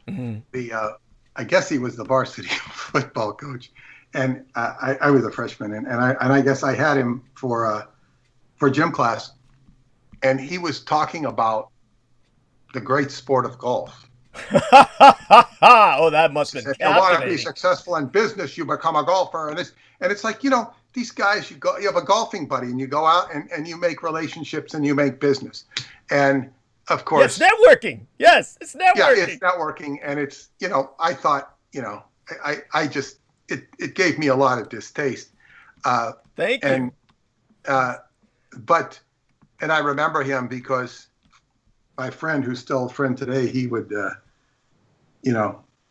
I guess he was the varsity football coach, and I was a freshman, and I guess I had him for gym class, and he was talking about the great sport of golf. Oh, that must have been captivating. If you want to be successful in business, you become a golfer, and it's like these guys, you have a golfing buddy, and you go out and you make relationships and you make business, and of course, it's networking. Yes, it's networking. Yeah, it's networking, and it's I thought I just it gave me a lot of distaste. Thank you. And I remember him because my friend, who's still a friend today, he would,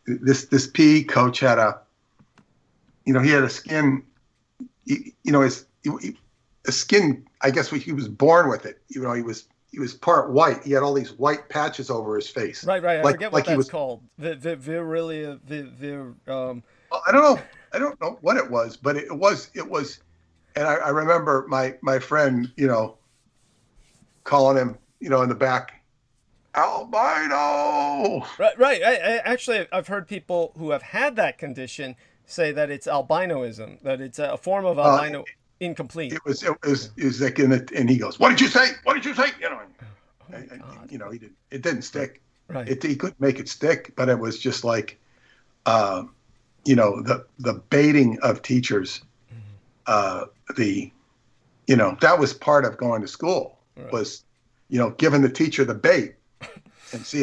this PE coach had he had a skin, a skin. I guess he was born with it. He was part white. He had all these white patches over his face. Right. I forget what that's called. I don't know what it was, but it was. And I remember my friend, calling him, in the back, albino. Right. I've heard people who have had that condition say that it's albinoism, that it's a form of albino. Incomplete. It was like and he goes, "What did you say? What did you say?" It didn't stick. Right. He couldn't make it stick, but it was just like, the baiting of teachers. That was part of going to school. Right. Was, giving the teacher the bait and see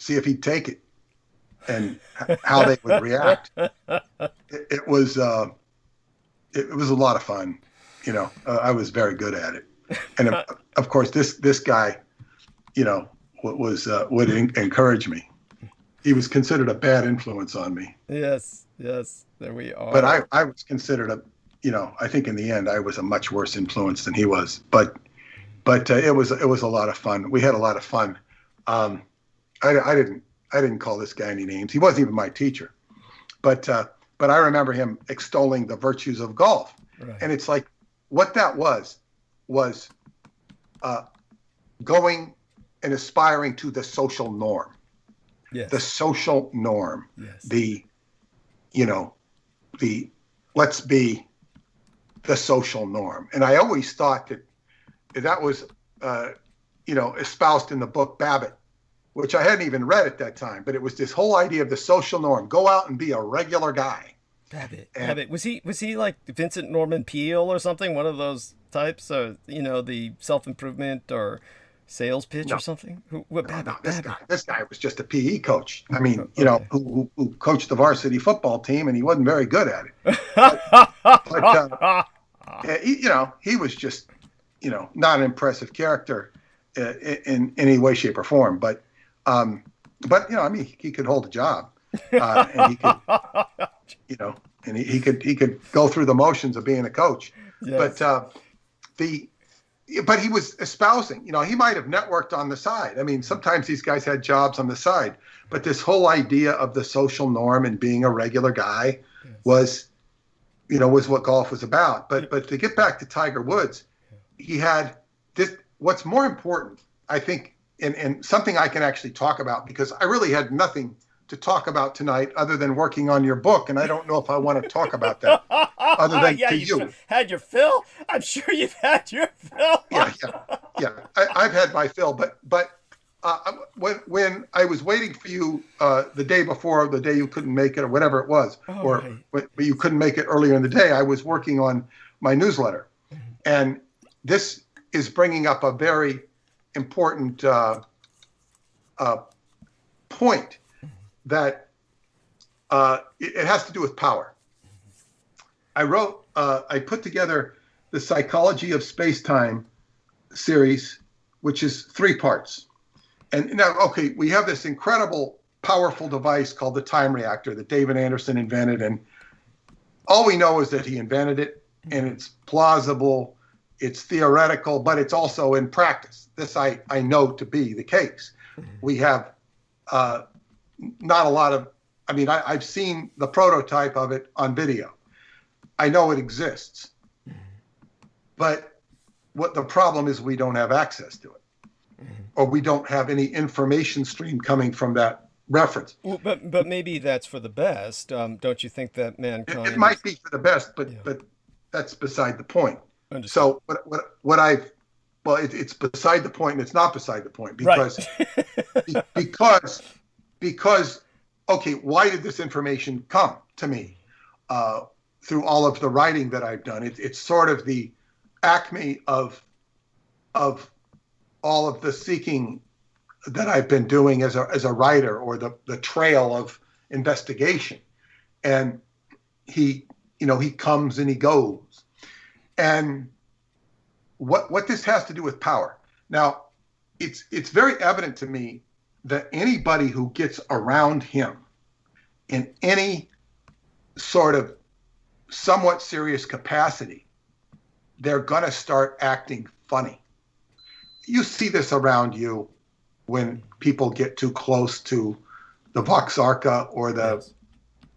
if he'd take it and how they would react. It was a lot of fun. I was very good at it. And of course, this guy, would encourage me. He was considered a bad influence on me. Yes, there we are. But I was considered I think in the end I was a much worse influence than he was. But it was a lot of fun. We had a lot of fun. I didn't call this guy any names. He wasn't even my teacher. But I remember him extolling the virtues of golf. Right. And it's like, what that was going and aspiring to the social norm. Yes. The social norm. Yes. The let's be the social norm. And I always thought that was, espoused in the book Babbitt, which I hadn't even read at that time, but it was this whole idea of the social norm. Go out and be a regular guy. Babbitt. Was he like Vincent Norman Peale or something? One of those types? Or, the self-improvement or sales pitch or something? This guy was just a PE coach. I mean, Okay. who coached the varsity football team, and he wasn't very good at it. He was just, not an impressive character in any way, shape, or form. But he could hold a job, and he could, and he could go through the motions of being a coach. Yes. But he was espousing, he might have networked on the side. I mean, sometimes these guys had jobs on the side, but this whole idea of the social norm and being a regular guy was what golf was about. But to get back to Tiger Woods, he had this. What's more important, I think, and something I can actually talk about, because I really had nothing to talk about tonight other than working on your book, and I don't know if I want to talk about that other than to you. Had your fill? I'm sure you've had your fill. Yeah. I've had my fill, but when I was waiting for you the day before, the day you couldn't make it, or whatever it was, but you couldn't make it earlier in the day, I was working on my newsletter, and this is bringing up a very important point. That it has to do with power. I put together the Psychology of Space-Time series, which is 3 parts. And now, we have this incredible, powerful device called the time reactor that David Anderson invented. And all we know is that he invented it, and it's plausible, it's theoretical, but it's also in practice. This I know to be the case. We have not a lot of, I've seen the prototype of it on video. I know it exists. But what the problem is, we don't have access to it. Or we don't have any information stream coming from that reference. Well, but maybe that's for the best. Don't you think that mankind... It might be for the best, but that's beside the point. Understood. So it's beside the point, and it's not beside the point, because because why did this information come to me through all of the writing that I've done? It's sort of the acme of all of the seeking that I've been doing as a writer, or the trail of investigation. And he comes and he goes. And what this has to do with power. Now, it's very evident to me that anybody who gets around him in any sort of somewhat serious capacity, they're going to start acting funny. You see this around you when people get too close to the Vox Arca or the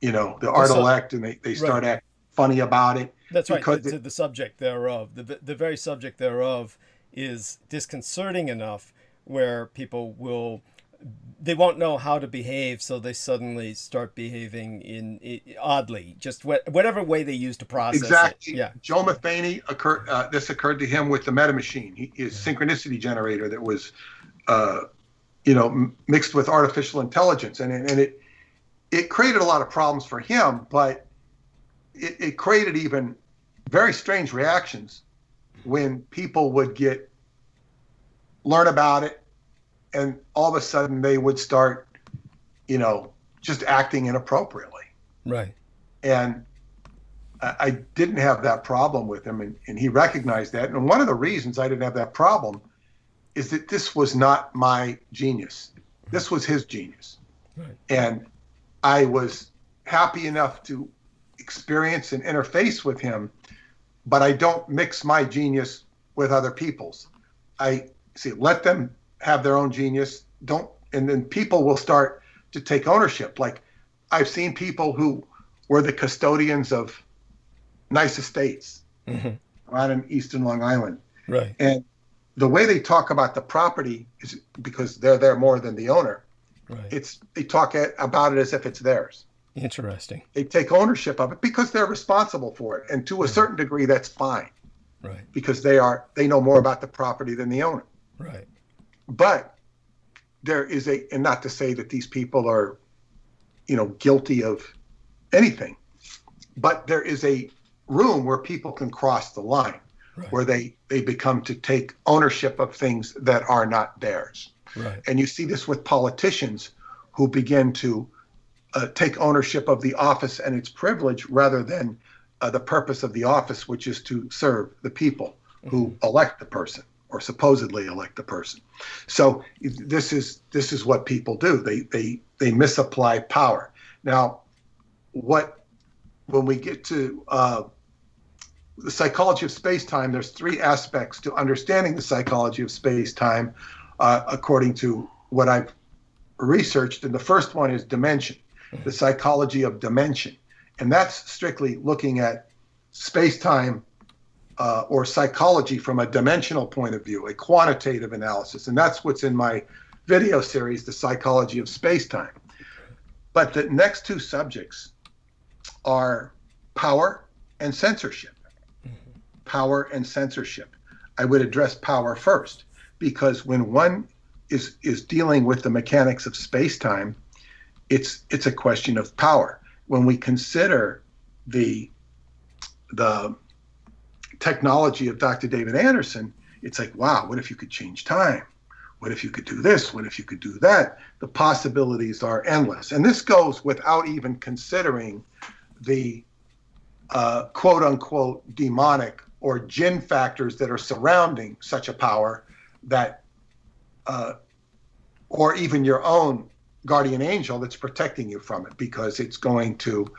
art elect, and they start acting funny about it. That's right. The subject thereof, the very subject thereof is disconcerting enough where people they won't know how to behave, so they suddenly start behaving oddly, just whatever way they use to process exactly. it. Yeah. Joe Matheny this occurred to him with the Meta Machine, his synchronicity generator that was, mixed with artificial intelligence, and it created a lot of problems for him, but it created even very strange reactions when people would learn about it. And all of a sudden they would start, just acting inappropriately. Right. And I didn't have that problem with him, and he recognized that. And one of the reasons I didn't have that problem is that this was not my genius. This was his genius. Right. And I was happy enough to experience and interface with him, but I don't mix my genius with other people's. I see, let them have their own genius. And then people will start to take ownership. Like, I've seen people who were the custodians of nice estates out in Eastern Long Island. Right. And the way they talk about the property is because they're there more than the owner. Right. They talk about it as if it's theirs. Interesting. They take ownership of it because they're responsible for it. And to a certain degree, that's fine. Right. Because they know more about the property than the owner. Right. But there is and not to say that these people are, guilty of anything, but there is a room where people can cross the line, where they become to take ownership of things that are not theirs. Right. And you see this with politicians who begin to take ownership of the office and its privilege rather than the purpose of the office, which is to serve the people who elect the person, or supposedly elect the person. So this is what people do. They misapply power. Now, when we get to the psychology of space-time, there's three aspects to understanding the psychology of space-time, according to what I've researched. And the first one is dimension, the psychology of dimension. And that's strictly looking at space-time or psychology from a dimensional point of view, a quantitative analysis. And that's what's in my video series, The Psychology of Space-Time. But the next two subjects are power and censorship. Power and censorship. I would address power first, because when one is dealing with the mechanics of space-time, it's a question of power. When we consider the technology of Dr. David Anderson, it's like, wow, what if you could change time? What if you could do this? What if you could do that? The possibilities are endless. And this goes without even considering the quote unquote demonic or jinn factors that are surrounding such a power, that or even your own guardian angel that's protecting you from it, because it's going to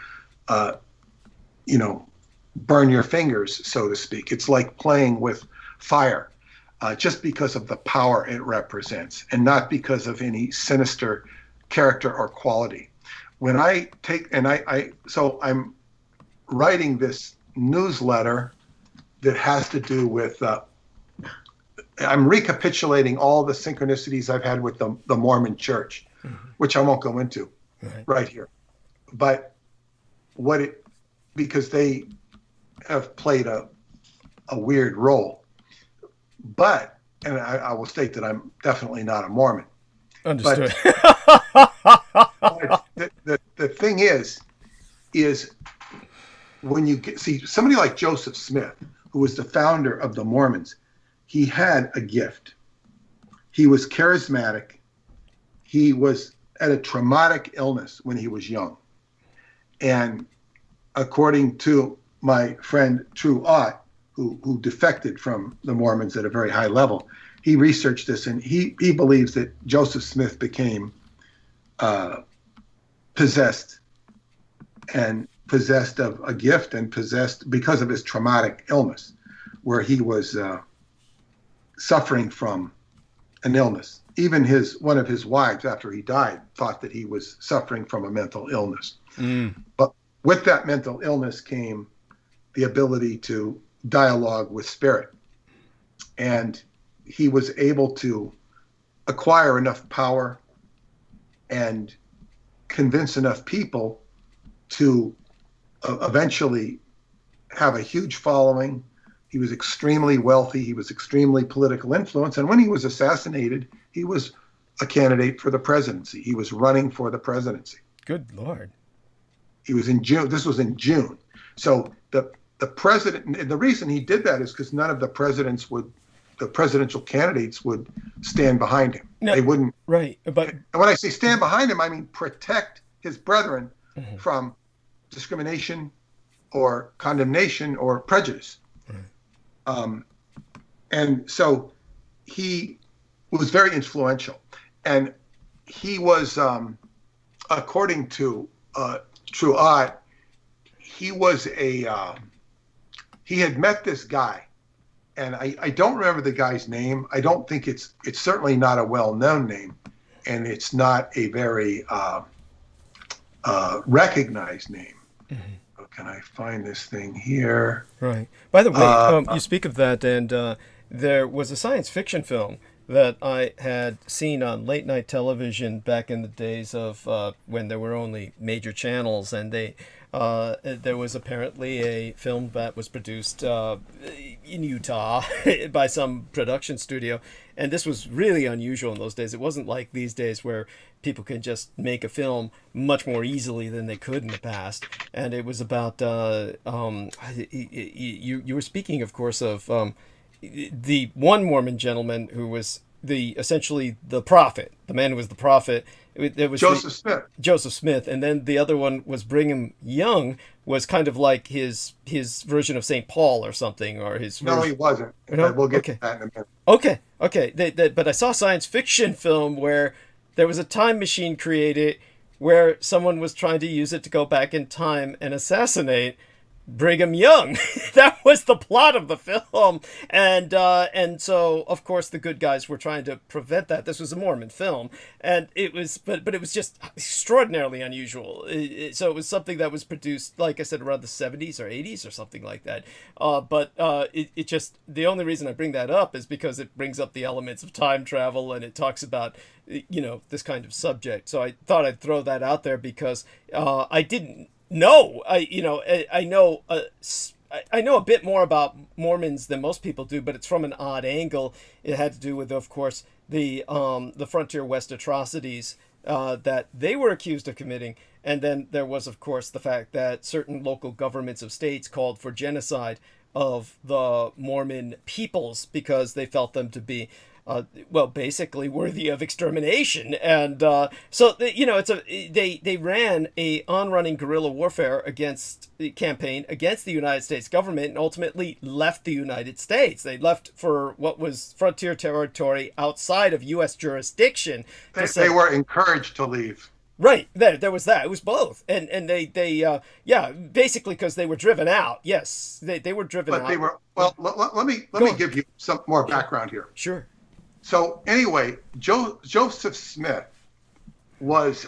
burn your fingers, so to speak. It's like playing with fire, just because of the power it represents, and not because of any sinister character or quality. When I take, so I'm writing this newsletter that has to do with, I'm recapitulating all the synchronicities I've had with the Mormon Church, which I won't go into right here. But because they have played a weird role. But, and I will state that I'm definitely not a Mormon. Understood. But the thing is when you see somebody like Joseph Smith, who was the founder of the Mormons, he had a gift. He was charismatic. He was at a traumatic illness when he was young. And according to my friend True Ott, who defected from the Mormons at a very high level, he researched this, and he believes that Joseph Smith became possessed of a gift, and possessed because of his traumatic illness, where he was suffering from an illness. Even one of his wives, after he died, thought that he was suffering from a mental illness. But with that mental illness came the ability to dialogue with spirit. And he was able to acquire enough power and convince enough people to eventually have a huge following. He was extremely wealthy. He was extremely political influence. And when he was assassinated, he was a candidate for the presidency. He was running for the presidency. Good Lord. He was in June. This was in June. So the president, and the reason he did that is because none of the presidential candidates would stand behind him. No, they wouldn't. Right. But and when I say stand behind him, I mean protect his brethren from discrimination or condemnation or prejudice. And so he was very influential. And he was, according to True Ott, he was he had met this guy, and I don't remember the guy's name. I don't think it's certainly not a well-known name, and it's not a very recognized name. Oh, can I find this thing here? Right. By the way, you speak of that, and there was a science fiction film that I had seen on late night television back in the days of when there were only major channels, and there was apparently a film that was produced in Utah by some production studio, and this was really unusual in those days. It wasn't like these days where people can just make a film much more easily than they could in the past. And it was about you were speaking, of course, of the one Mormon gentleman who was essentially the prophet, the man who was the prophet. It was Joseph Smith, and then the other one was Brigham Young, was kind of like his version of St. Paul or something, or his. No, he wasn't. No? We'll get to that in a minute. Okay. But I saw a science fiction film where there was a time machine created, where someone was trying to use it to go back in time and assassinate Brigham Young. That was the plot of the film, and so of course the good guys were trying to prevent that. This was a Mormon film, and it was, but it was just extraordinarily unusual. So it was something that was produced, like I said, around the 70s or 80s or something like that. But it just, the only reason I bring that up is because it brings up the elements of time travel, and it talks about this kind of subject. So I thought I'd throw that out there because I didn't. No, I know a bit more about Mormons than most people do, but it's from an odd angle. It had to do with, of course, the Frontier West atrocities that they were accused of committing, and then there was, of course, the fact that certain local governments of states called for genocide of the Mormon peoples because they felt them to be basically worthy of extermination. And so they ran a on-running guerrilla warfare campaign against the United States government, and ultimately left the United States. They left for what was frontier territory outside of U.S. jurisdiction. They were encouraged to leave. Right, there was that. It was both, and they basically because they were driven out. Yes, they were driven out. But they were Let me give you some more background here. Sure. So anyway, Joseph Smith was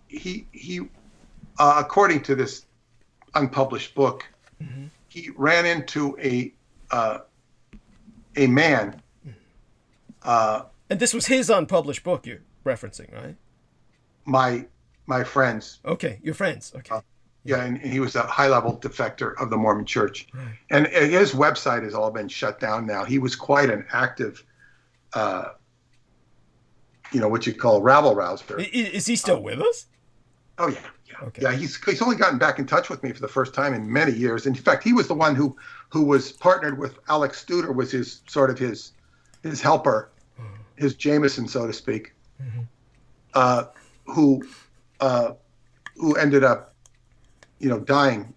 he according to this unpublished book, he ran into a man. And this was his unpublished book you're referencing, right? My friends. Okay, your friends. Okay. Yeah, and he was a high-level defector of the Mormon Church. Right. And his website has all been shut down now. He was quite an active, what you call rabble-rouser. Is he still with us? Oh, yeah. Okay. Yeah, he's only gotten back in touch with me for the first time in many years. In fact, he was the one who was partnered with Alex Studer, was his helper, his Jameson, so to speak, who ended up dying.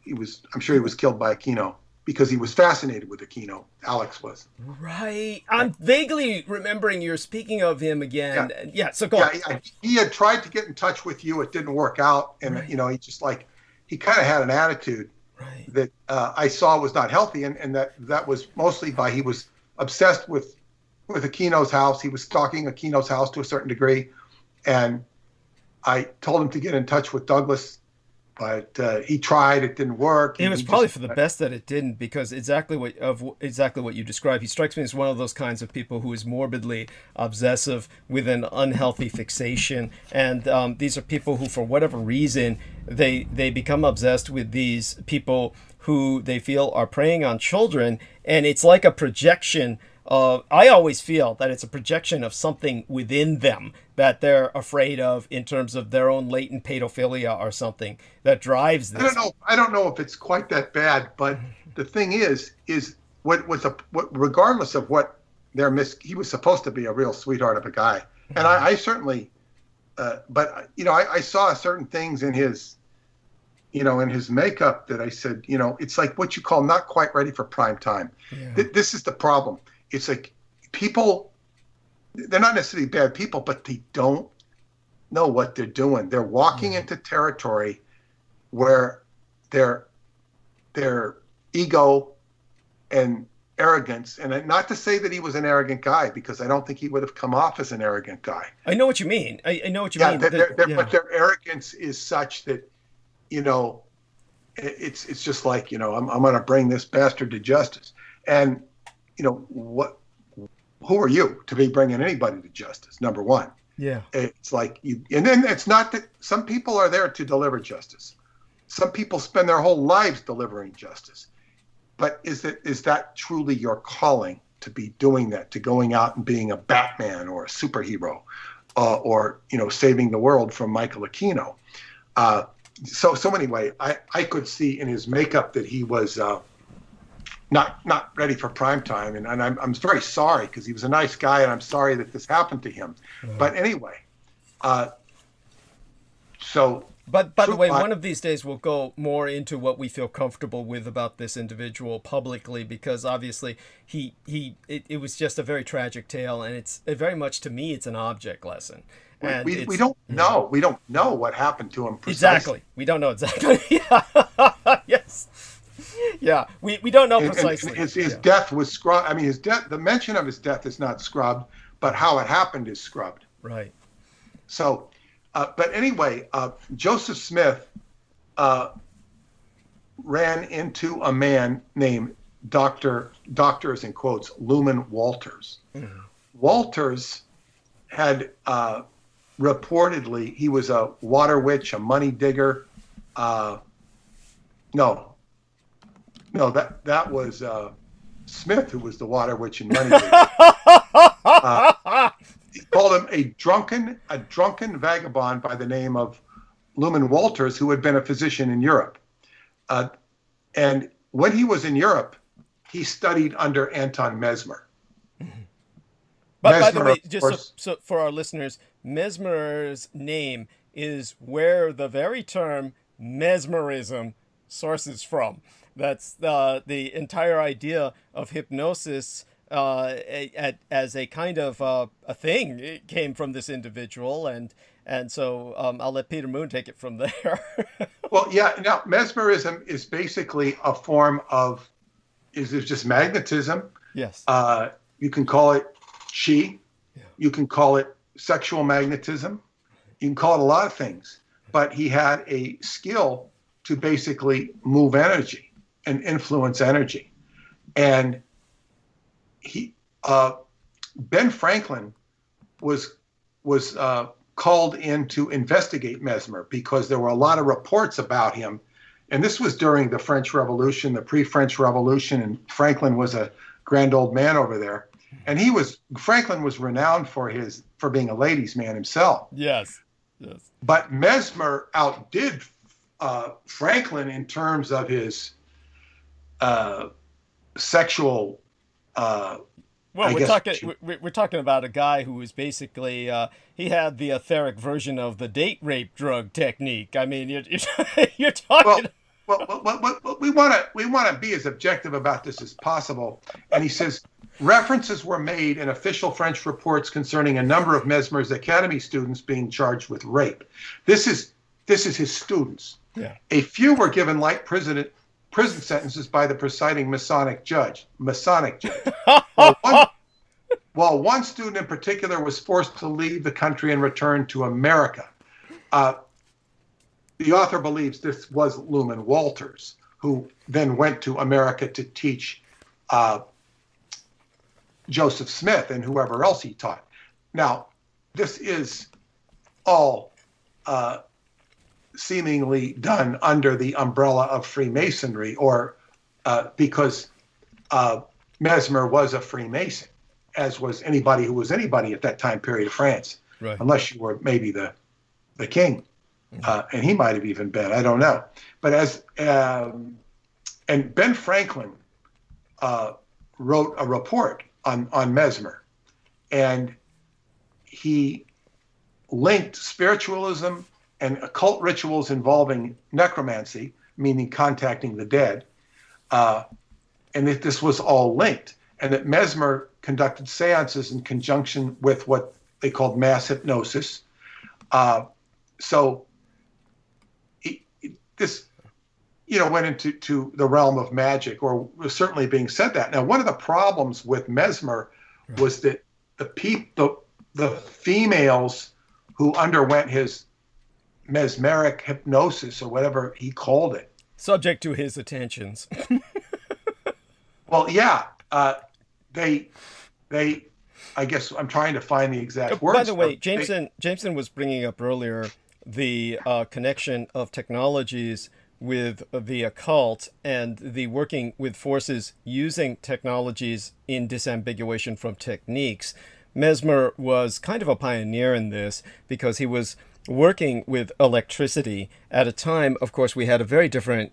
I'm sure he was killed by Aquino because he was fascinated with Aquino. Alex was. Right. I'm vaguely remembering you're speaking of him again. Yeah. So go on. Yeah. He had tried to get in touch with you. It didn't work out. And, he just he kind of had an attitude that I saw was not healthy. And that was mostly he was obsessed with Aquino's house. He was stalking Aquino's house to a certain degree. And I told him to get in touch with Douglas, but he tried. It didn't work. It was probably for the best that it didn't, because exactly what you described. He strikes me as one of those kinds of people who is morbidly obsessive with an unhealthy fixation. And these are people who, for whatever reason, they become obsessed with these people who they feel are preying on children, and it's like a projection. I always feel that it's a projection of something within them that they're afraid of in terms of their own latent pedophilia or something that drives this. I don't know if it's quite that bad, but the thing is regardless of what he was supposed to be a real sweetheart of a guy, and I certainly, but I saw certain things in his, in his makeup that I said, it's like what you call not quite ready for prime time. Yeah. This is the problem. It's like people, they're not necessarily bad people, but they don't know what they're doing. They're walking into territory where their ego and arrogance, and not to say that he was an arrogant guy, because I don't think he would have come off as an arrogant guy. I know what you mean. I know what you mean. But their arrogance is such that, it's just like, I'm going to bring this bastard to justice. And, who are you to be bringing anybody to justice? Number one. Yeah. It's like and then it's not that some people are there to deliver justice. Some people spend their whole lives delivering justice. But is that truly your calling to be doing that, to going out and being a Batman or a superhero, or saving the world from Michael Aquino? So anyway, I could see in his makeup that he was not ready for prime time, and I'm very sorry, because he was a nice guy, and I'm sorry that this happened to him. But anyway, so. But by the way, one of these days we'll go more into what we feel comfortable with about this individual publicly, because obviously it was just a very tragic tale, and it's very much, to me, it's an object lesson. And we don't know. We don't know what happened to him precisely. Exactly. We don't know exactly. Yeah. Yes. Yeah. We don't know precisely. And his death was scrubbed. I mean, the mention of his death is not scrubbed, but how it happened is scrubbed. Right. So. But anyway, Joseph Smith ran into a man named Doctors in quotes, Luman Walters. Mm-hmm. Walters had reportedly, he was a water witch, a money digger. No, that was Smith, who was the water witch and money digger. He called him a drunken vagabond by the name of Luman Walters, who had been a physician in Europe. And when he was in Europe, he studied under Anton Mesmer. Mm-hmm. But Mesmer, by the way, just so for our listeners, Mesmer's name is where the very term mesmerism sources from. That's the entire idea of hypnosis as a kind of a thing. It came from this individual, and so I'll let Peter Moon take it from there. Well, yeah. Now, mesmerism is basically a form of is just magnetism. Yes. You can call it chi. Yeah. You can call it sexual magnetism. You can call it a lot of things. But he had a skill to basically move energy and influence energy, and Ben Franklin was called in to investigate Mesmer, because there were a lot of reports about him, and this was during the French Revolution, the pre-French Revolution, and Franklin was a grand old man over there, and Franklin was renowned for being a ladies' man himself. Yes. But Mesmer outdid Franklin in terms of his sexual. Well, we're talking about a guy who was basically he had the etheric version of the date rape drug technique. I mean, you're talking. Well, we want to be as objective about this as possible. And he says references were made in official French reports concerning a number of Mesmer's academy students being charged with rape. This is his students. Yeah. A few were given light prison sentences by the presiding Masonic judge. While one student in particular was forced to leave the country and return to America. The author believes this was Luman Walters, who then went to America to teach Joseph Smith and whoever else he taught. Now, this is all seemingly done under the umbrella of Freemasonry, or because Mesmer was a Freemason, as was anybody who was anybody at that time period of France, right. Unless you were maybe the king, and he might have even been, I don't know. But and Ben Franklin wrote a report on Mesmer, and he linked spiritualism and occult rituals involving necromancy, meaning contacting the dead, and that this was all linked, and that Mesmer conducted seances in conjunction with what they called mass hypnosis. So this, went into the realm of magic, or was certainly being said that. Now, one of the problems with Mesmer was that the females who underwent his mesmeric hypnosis, or whatever he called it, subject to his attentions. Well, yeah, they, I guess I'm trying to find the exact words. By the way, Jameson was bringing up earlier the connection of technologies with the occult and the working with forces using technologies in disambiguation from techniques. Mesmer was kind of a pioneer in this because he was working with electricity at a time. Of course, we had a very different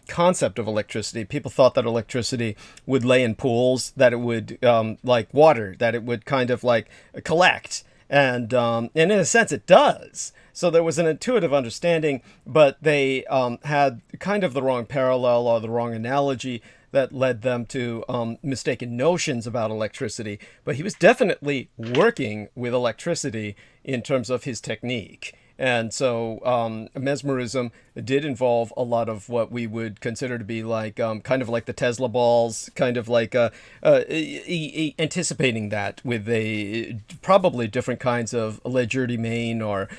concept of electricity. People thought that electricity would lay in pools, that it would, like water, that it would kind of like collect. And in a sense, it does. So there was an intuitive understanding, but they had kind of the wrong parallel or the wrong analogy that led them to mistaken notions about electricity. But he was definitely working with electricity in terms of his technique. And so mesmerism did involve a lot of what we would consider to be like kind of like the Tesla balls, kind of like anticipating that with probably different kinds of legerdemain or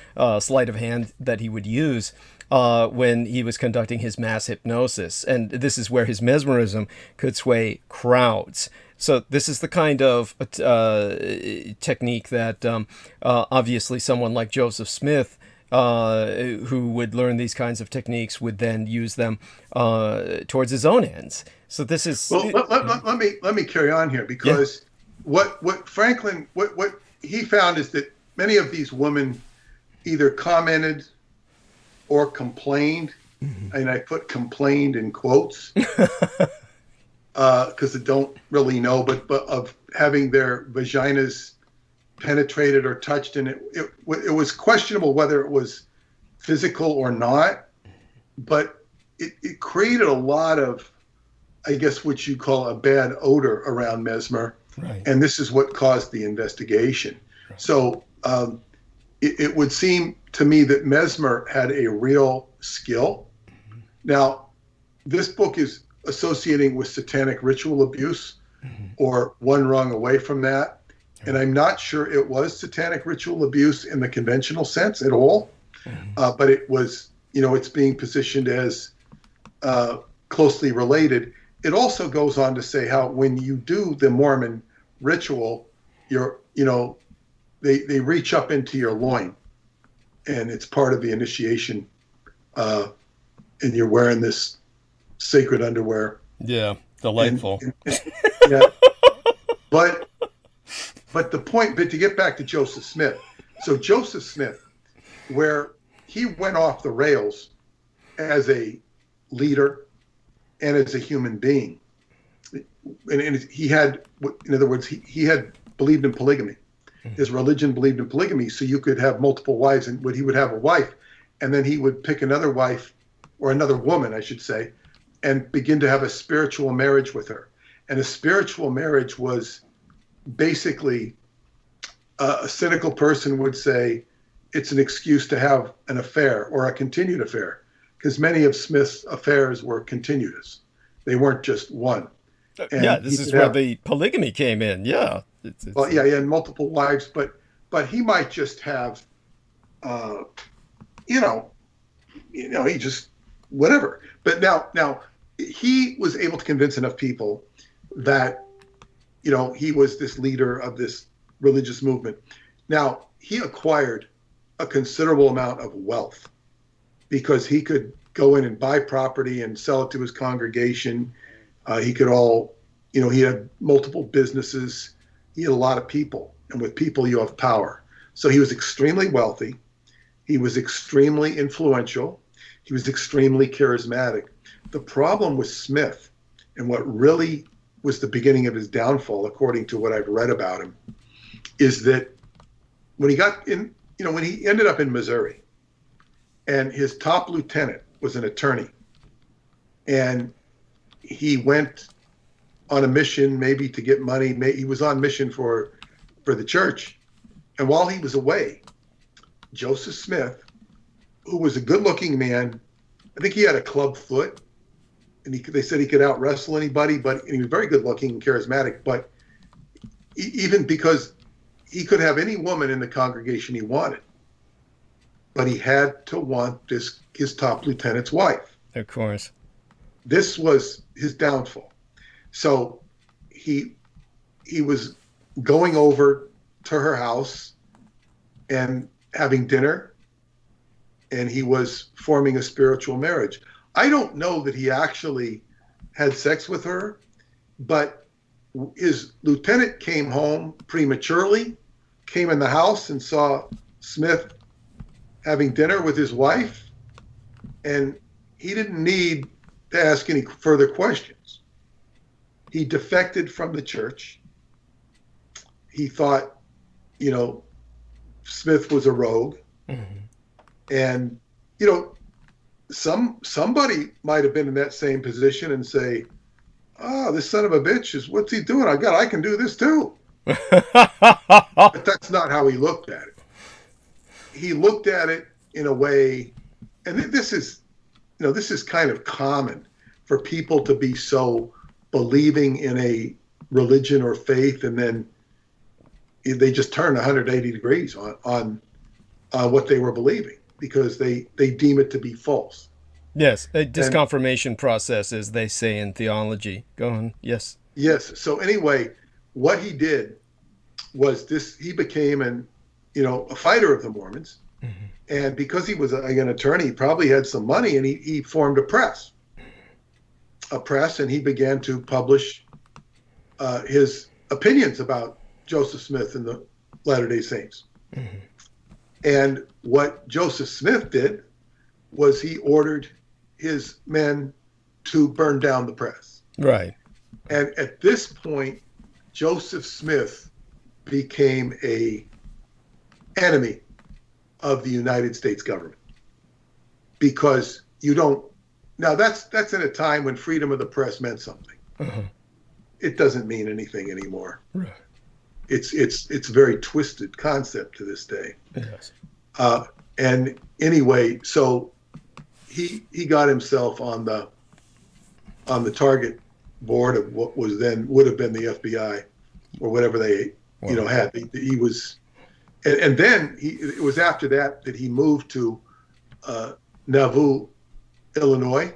sleight of hand that he would use when he was conducting his mass hypnosis. And this is where his mesmerism could sway crowds. So this is the kind of technique that obviously someone like Joseph Smith, who would learn these kinds of techniques, would then use them towards his own ends. So this is... Well, let me carry on here, because what Franklin, what he found is that many of these women either commented or complained, and I put complained in quotes, because I don't really know, but of having their vaginas penetrated or touched, and it was questionable whether it was physical or not, but it created a lot of, I guess, what you call a bad odor around Mesmer, right. And this is what caused the investigation. Right. So it would seem to me that Mesmer had a real skill. Mm-hmm. Now, this book is associating with satanic ritual abuse, or one rung away from that. And I'm not sure it was satanic ritual abuse in the conventional sense at all, but it was, it's being positioned as closely related. It also goes on to say how when you do the Mormon ritual, they reach up into your loin, and it's part of the initiation, and you're wearing this sacred underwear. Yeah, delightful. Yeah, but the point, but to get back to Joseph Smith, so Joseph Smith, where he went off the rails as a leader and as a human being, and he had, in other words, he had believed in polygamy. His religion believed in polygamy, so you could have multiple wives, and he would have a wife, and then he would pick another wife, or another woman, I should say, and begin to have a spiritual marriage with her. And a spiritual marriage was basically, a cynical person would say, it's an excuse to have an affair or a continued affair, because many of Smith's affairs were continuous. They weren't just one. And this is where the polygamy came in. Yeah. Well, yeah, he had multiple wives, but he might just have, he just, whatever. But now he was able to convince enough people that, he was this leader of this religious movement. Now, he acquired a considerable amount of wealth because he could go in and buy property and sell it to his congregation. He could he had multiple businesses. He had a lot of people, and with people, you have power. So he was extremely wealthy. He was extremely influential. He was extremely charismatic. The problem with Smith, and what really was the beginning of his downfall, according to what I've read about him, is that when he got in, when he ended up in Missouri, and his top lieutenant was an attorney, and he went on a mission, maybe to get money. He was on mission for the church. And while he was away, Joseph Smith, who was a good-looking man, I think he had a club foot, and they said he could out wrestle anybody, and he was very good looking and charismatic. But even because he could have any woman in the congregation he wanted, but he had to want his top lieutenant's wife. Of course. This was his downfall. So he was going over to her house and having dinner, and he was forming a spiritual marriage. I don't know that he actually had sex with her, but his lieutenant came home prematurely, came in the house and saw Smith having dinner with his wife, and he didn't need to ask any further questions. He defected from the church. He thought, Smith was a rogue. Mm-hmm. And, somebody might have been in that same position and say, this son of a bitch what's he doing? I can do this too. But that's not how he looked at it. He looked at it in a way, and this is kind of common for people to be so believing in a religion or faith, and then they just turn 180 degrees on what they were believing because they deem it to be false. Yes, a disconfirmation process, as they say in theology. Go on, yes. Yes, so anyway, what he did was he became a fighter of the Mormons, mm-hmm. and because he was an attorney, he probably had some money, and he formed a press, and he began to publish his opinions about Joseph Smith and the Latter-day Saints. Mm-hmm. And what Joseph Smith did was he ordered his men to burn down the press. Right. And at this point, Joseph Smith became an enemy of the United States government, because now that's in a time when freedom of the press meant something. Uh-huh. It doesn't mean anything anymore. Right. It's a very twisted concept to this day. Yes. And anyway, so he got himself on the target board of what would have been the FBI or whatever they had. He was, and then it was after that he moved to Nauvoo, Illinois,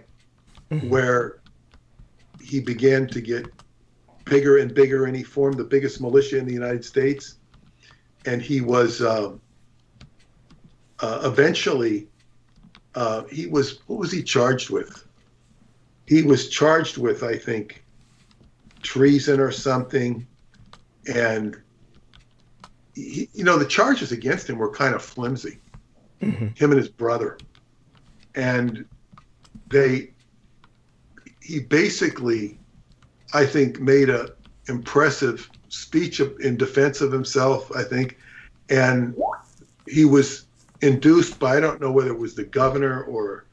mm-hmm. where he began to get bigger and bigger, and he formed the biggest militia in the United States. And he was eventually, what was he charged with? He was charged with, I think, treason or something. And, the charges against him were kind of flimsy, mm-hmm. him and his brother. And he basically, I think, made a impressive speech in defense of himself, I think. And he was induced by, I don't know whether it was the governor or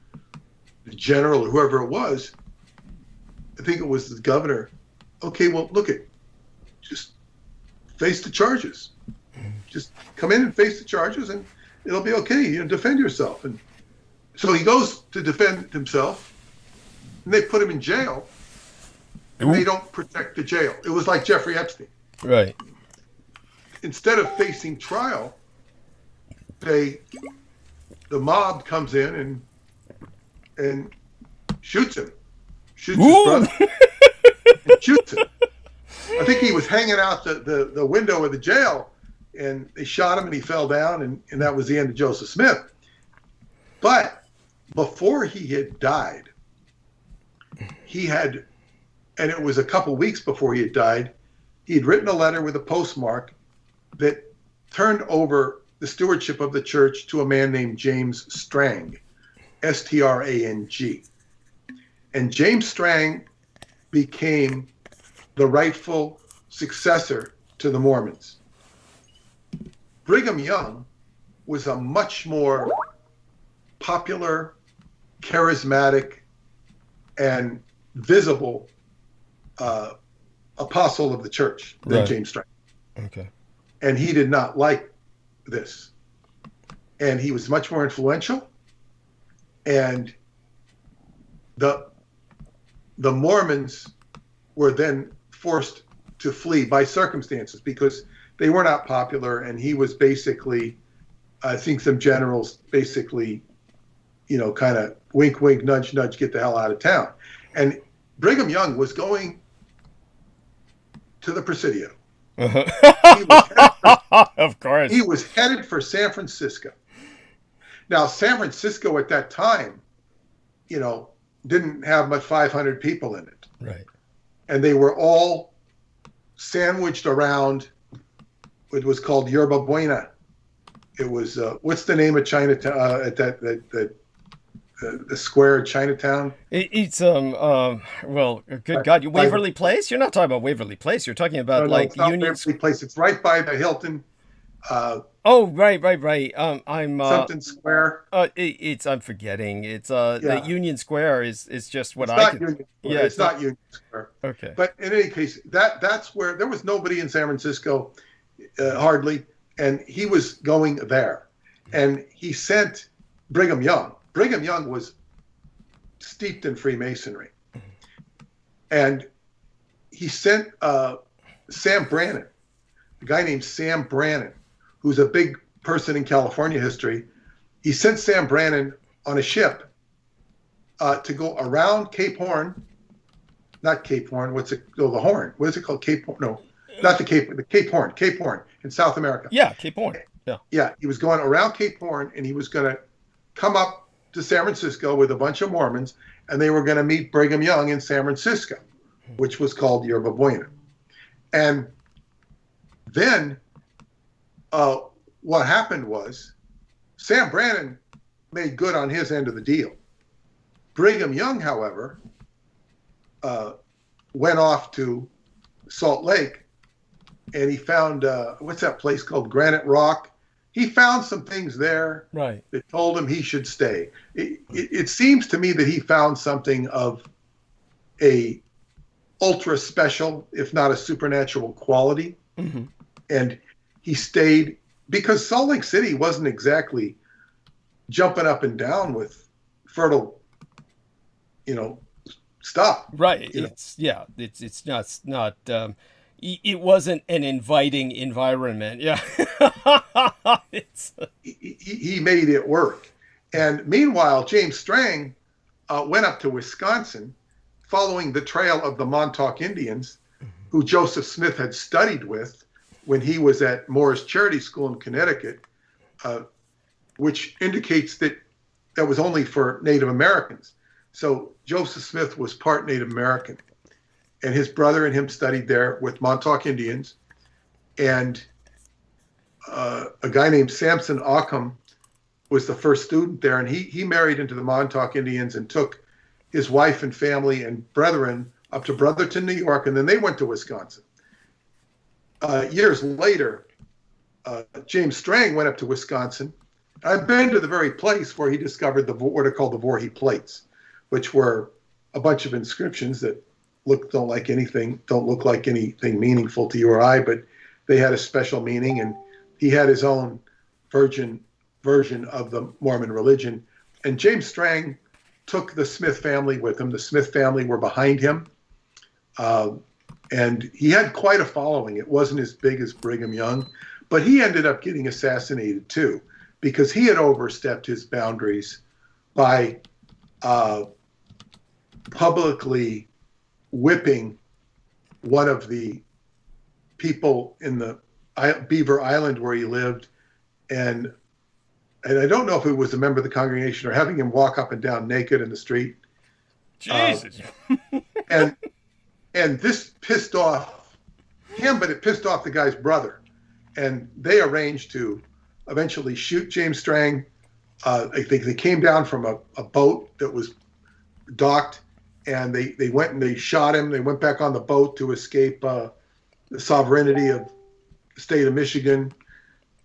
the general or whoever it was. I think it was the governor. Okay, well, just face the charges. Just come in and face the charges and it'll be okay. Defend yourself. And so he goes to defend himself, and they put him in jail. And they don't protect the jail. It was like Jeffrey Epstein. Right. Instead of facing trial, the mob comes in and shoots him. Shoots his brother. And shoots him. I think he was hanging out the window of the jail, and they shot him and he fell down, and that was the end of Joseph Smith. But before he had died, and it was a couple weeks before he had died, he had written a letter with a postmark that turned over the stewardship of the church to a man named James Strang, S-T-R-A-N-G. And James Strang became the rightful successor to the Mormons. Brigham Young was a much more popular, charismatic, and visible apostle of the church than right. James Strang. Okay. And he did not like this. And he was much more influential. And the Mormons were then forced to flee by circumstances because they were not popular, and he was basically, I think some generals basically, kind of wink, wink, nudge, nudge, get the hell out of town. And Brigham Young was going to the Presidio. Of course. He was headed for San Francisco. Now, San Francisco at that time, didn't have much 500 people in it. Right. And they were all sandwiched around what was called Yerba Buena. It was, what's the name of Chinatown, at the square of Chinatown? It's well, good God, Waverly Place? You're not talking about Waverly Place. You're talking about Union Waverly Place. It's right by the Hilton. Oh, right. I'm something Square. I'm forgetting. It's the Union Square is just what I can. Union Square. It's not Union Square. Okay. But in any case, that's where there was nobody in San Francisco, hardly, and he was going there, and he sent Brigham Young. Brigham Young was steeped in Freemasonry, and he sent Sam Brannan, a guy named Sam Brannan, who's a big person in California history. He sent Sam Brannan on a ship to go around Cape Horn, not Cape Horn. The Horn. What is it called? Cape Horn? No, not the Cape Horn. Cape Horn in South America. Yeah, Cape Horn. Yeah. Yeah, he was going around Cape Horn, and he was going to come up to San Francisco with a bunch of Mormons, and they were going to meet Brigham Young in San Francisco, which was called Yerba Buena. And then what happened was Sam Brannan made good on his end of the deal. Brigham Young, however, went off to Salt Lake, and he found, what's that place called? Granite Rock. He found some things there that told him he should stay. It seems to me that he found something of a ultra special, if not a supernatural quality. Mm-hmm. And he stayed because Salt Lake City wasn't exactly jumping up and down with fertile, stuff. Right. It's not. It wasn't an inviting environment. Yeah. He made it work. And meanwhile, James Strang went up to Wisconsin following the trail of the Montauk Indians, who Joseph Smith had studied with when he was at Morris Charity School in Connecticut, which indicates that was only for Native Americans. So Joseph Smith was part Native American, and his brother and him studied there with Montauk Indians. And a guy named Samson Occam was the first student there, and he married into the Montauk Indians and took his wife and family and brethren up to Brotherton, New York, and then they went to Wisconsin. Years later, James Strang went up to Wisconsin. I've been to the very place where he discovered what are called the Voorhees plates, which were a bunch of inscriptions that don't look like anything meaningful to you or I, but they had a special meaning, and he had his own version of the Mormon religion. And James Strang took the Smith family with him. The Smith family were behind him. And he had quite a following. It wasn't as big as Brigham Young, but he ended up getting assassinated too, because he had overstepped his boundaries by publicly whipping one of the people in the Beaver Island where he lived, and I don't know if it was a member of the congregation, or having him walk up and down naked in the street. Jesus. And this pissed off him, but it pissed off the guy's brother, and they arranged to eventually shoot James Strang. I think they came down from a boat that was docked, and they went and they shot him. They went back on the boat to escape the sovereignty of the state of Michigan.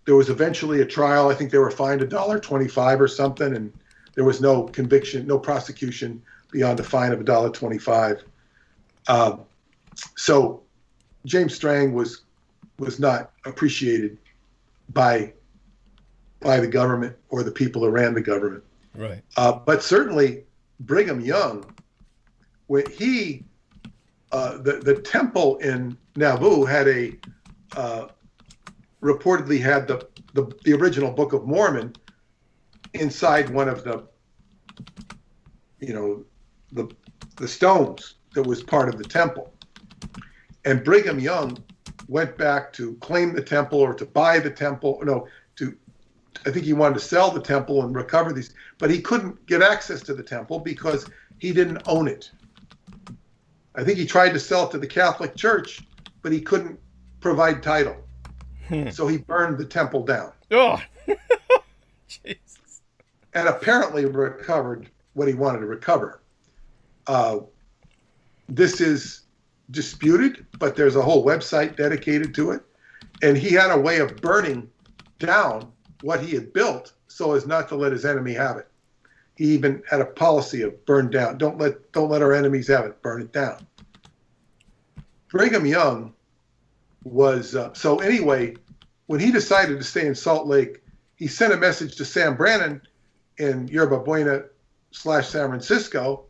There was eventually a trial. I think they were fined $1.25 or something, and there was no conviction, no prosecution beyond a fine of $1.25. So James Strang was not appreciated by the government or the people who ran the government. Right. But certainly Brigham Young, when he, the temple in Nauvoo had reportedly had the original Book of Mormon inside one of the, the stones that was part of the temple. And Brigham Young went back to claim the temple or to buy the temple. No, I think he wanted to sell the temple and recover these, but he couldn't get access to the temple because he didn't own it. I think he tried to sell it to the Catholic Church, but he couldn't provide title. So he burned the temple down. Oh, Jesus. And apparently recovered what he wanted to recover. This is disputed, but there's a whole website dedicated to it. And he had a way of burning down what he had built so as not to let his enemy have it. He even had a policy of burn down. Don't let our enemies have it. Burn it down. Brigham Young was, so anyway, when he decided to stay in Salt Lake, he sent a message to Sam Brannan in Yerba Buena / San Francisco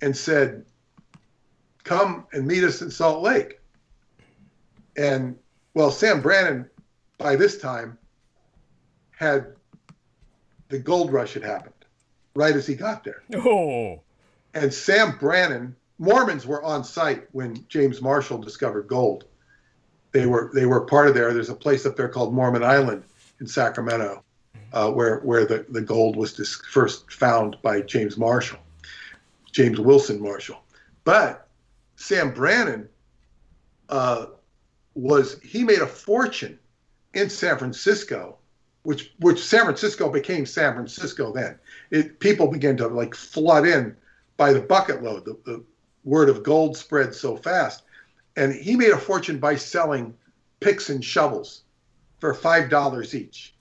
and said, come and meet us in Salt Lake. And well, Sam Brannan by this time had the gold rush had happened right as he got there. Oh. And Sam Brannan, Mormons were on site when James Marshall discovered gold. They were part of there. There's a place up there called Mormon Island in Sacramento, where the gold was first found by James Wilson Marshall. But Sam Brannan he made a fortune in San Francisco, which San Francisco became San Francisco then. People began to like flood in by the bucket load. The word of gold spread so fast. And he made a fortune by selling picks and shovels for $5 each.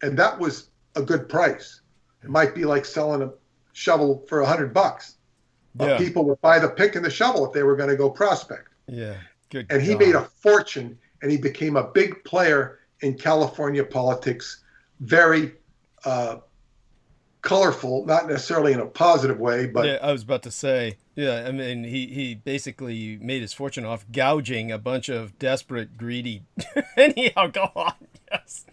And that was a good price. It might be like selling a shovel for $100. But Yeah. people would buy the pick and the shovel if they were going to go prospect. Yeah. Good. And he God. made a fortune, and he became a big player in California politics. Very colorful, not necessarily in a positive way, but Yeah, I was about to say. Yeah, I mean, he basically made his fortune off gouging a bunch of desperate, greedy. Anyhow, go on. Yes.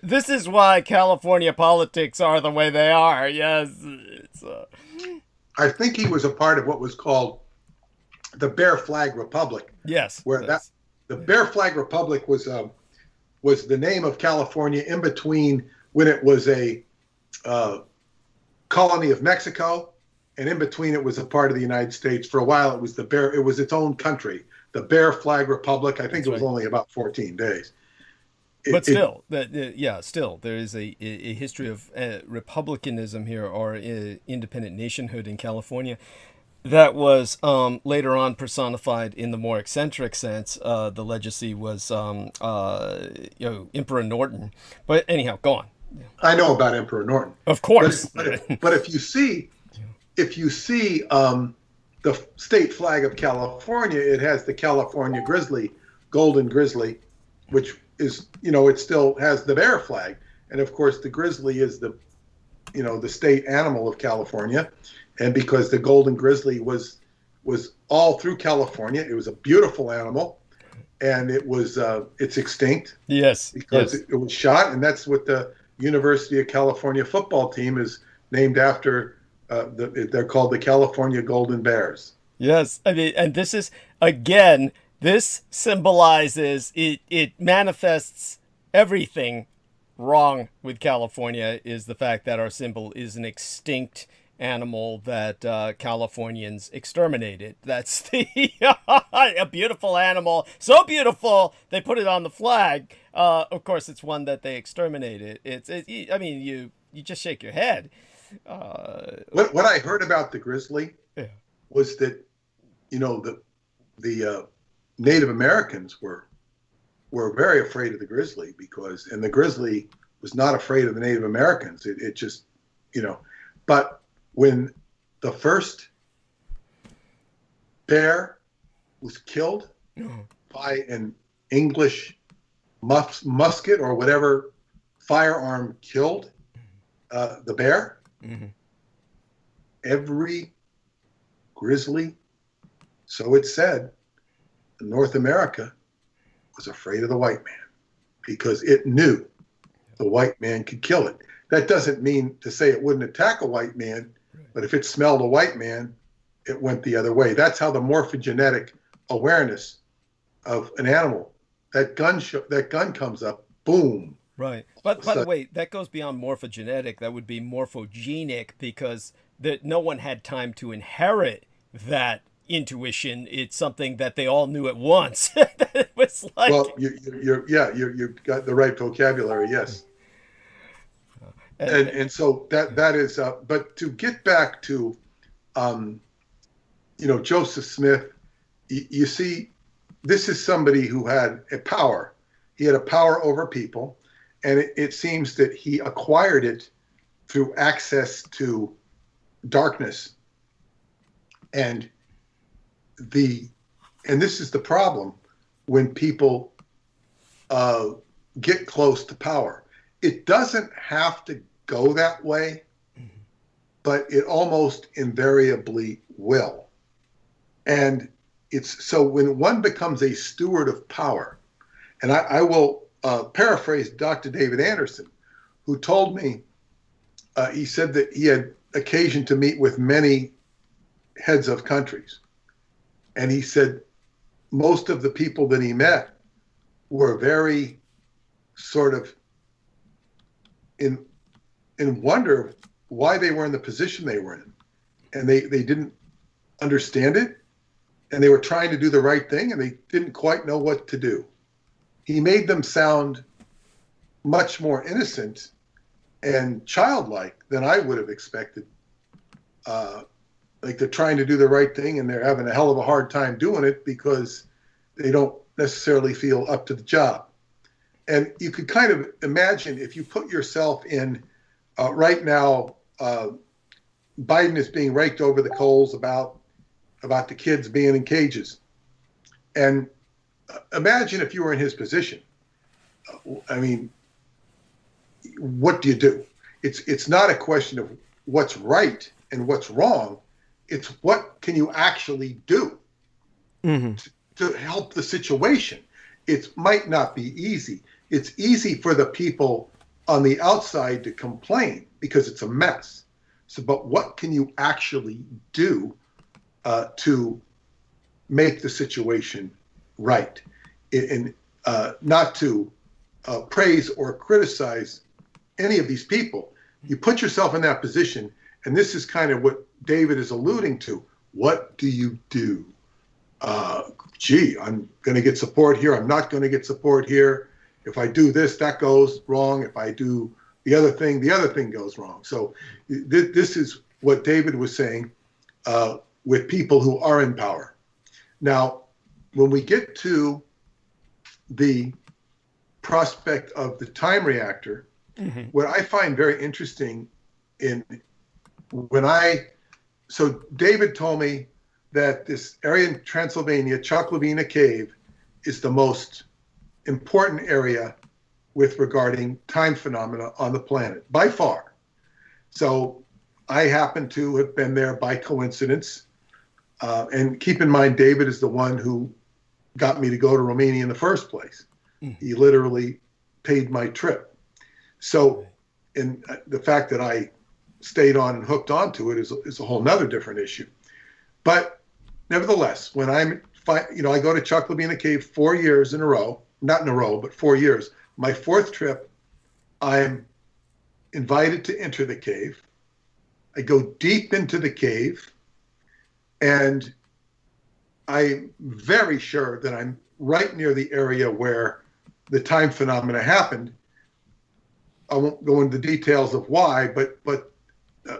This is why California politics are the way they are. Yes. It's, I think he was a part of what was called the Bear Flag Republic. yes. Where the Bear Flag Republic was the name of California in between when it was a colony of Mexico, and in between it was a part of the United States. For a while, it was it was its own country, the Bear Flag Republic. I think it was only about 14 days. But still, still, there is a history of republicanism here, or independent nationhood in California, that was later on personified in the more eccentric sense. The legacy was Emperor Norton. But anyhow, go on. I know about Emperor Norton, of course. But if you see the state flag of California, it has the California grizzly, golden grizzly, which is, it still has the bear flag. And of course, the grizzly is the state animal of California. And because the golden grizzly was all through California, it was a beautiful animal, and it's extinct. Yes. Because it was shot, and that's what the University of California football team is named after. They're called the California Golden Bears. Yes. I mean, and this is, again, this symbolizes, it manifests everything wrong with California, is the fact that our symbol is an extinct animal that Californians exterminated. That's a beautiful animal, so beautiful they put it on the flag. Of course, it's one that they exterminated. I mean, you just shake your head. What I heard about the grizzly was that the Native Americans were very afraid of the grizzly and the grizzly was not afraid of the Native Americans. It just but when the first bear was killed by an English musket or whatever firearm killed the bear, every grizzly, so it's said, in North America was afraid of the white man because it knew the white man could kill it. That doesn't mean to say it wouldn't attack a white man, but if it smelled a white man, it went the other way. That's how the morphogenetic awareness of an animal, that gun comes up, boom. Right. But by the way, that goes beyond morphogenetic. That would be morphogenic, because no one had time to inherit that intuition. It's something that they all knew at once. It was like, well, you got the right vocabulary. Yes. And so that is, but to get back to, Joseph Smith, you see, this is somebody who had a power. He had a power over people, and it seems that he acquired it through access to darkness. And this is the problem when people get close to power. It doesn't have to go that way, but it almost invariably will. And it's so when one becomes a steward of power, and I will paraphrase Dr. David Anderson, who told me, he said that he had occasion to meet with many heads of countries. And he said most of the people that he met were very sort of in wonder why they were in the position they were in. And they didn't understand it. And they were trying to do the right thing, and they didn't quite know what to do. He made them sound much more innocent and childlike than I would have expected. Like they're trying to do the right thing, and they're having a hell of a hard time doing it because they don't necessarily feel up to the job. And you could kind of imagine if you put yourself in, right now, Biden is being raked over the coals about the kids being in cages. And imagine if you were in his position. I mean, what do you do? It's not a question of what's right and what's wrong. It's what can you actually do to help the situation. It might not be easy. It's easy for the people on the outside to complain because it's a mess. So, but what can you actually do to make the situation right? And not to praise or criticize any of these people. You put yourself in that position, and this is kind of what David is alluding to. What do you do? I'm going to get support here. I'm not going to get support here. If I do this, that goes wrong. If I do the other thing goes wrong. So this is what David was saying with people who are in power. Now, when we get to the prospect of the time reactor, what I find very interesting so David told me that this area in Transylvania, Choklavina Cave, is the most important area with regarding time phenomena on the planet, by far. So I happen to have been there by coincidence. And keep in mind, David is the one who got me to go to Romania in the first place. He literally paid my trip. So the fact that I stayed on and hooked onto it is a whole nother different issue. But nevertheless, when I go to Choklavina Cave 4 years in a row, not in a row, but 4 years. My fourth trip, I'm invited to enter the cave. I go deep into the cave, and I'm very sure that I'm right near the area where the time phenomena happened. I won't go into the details of why, but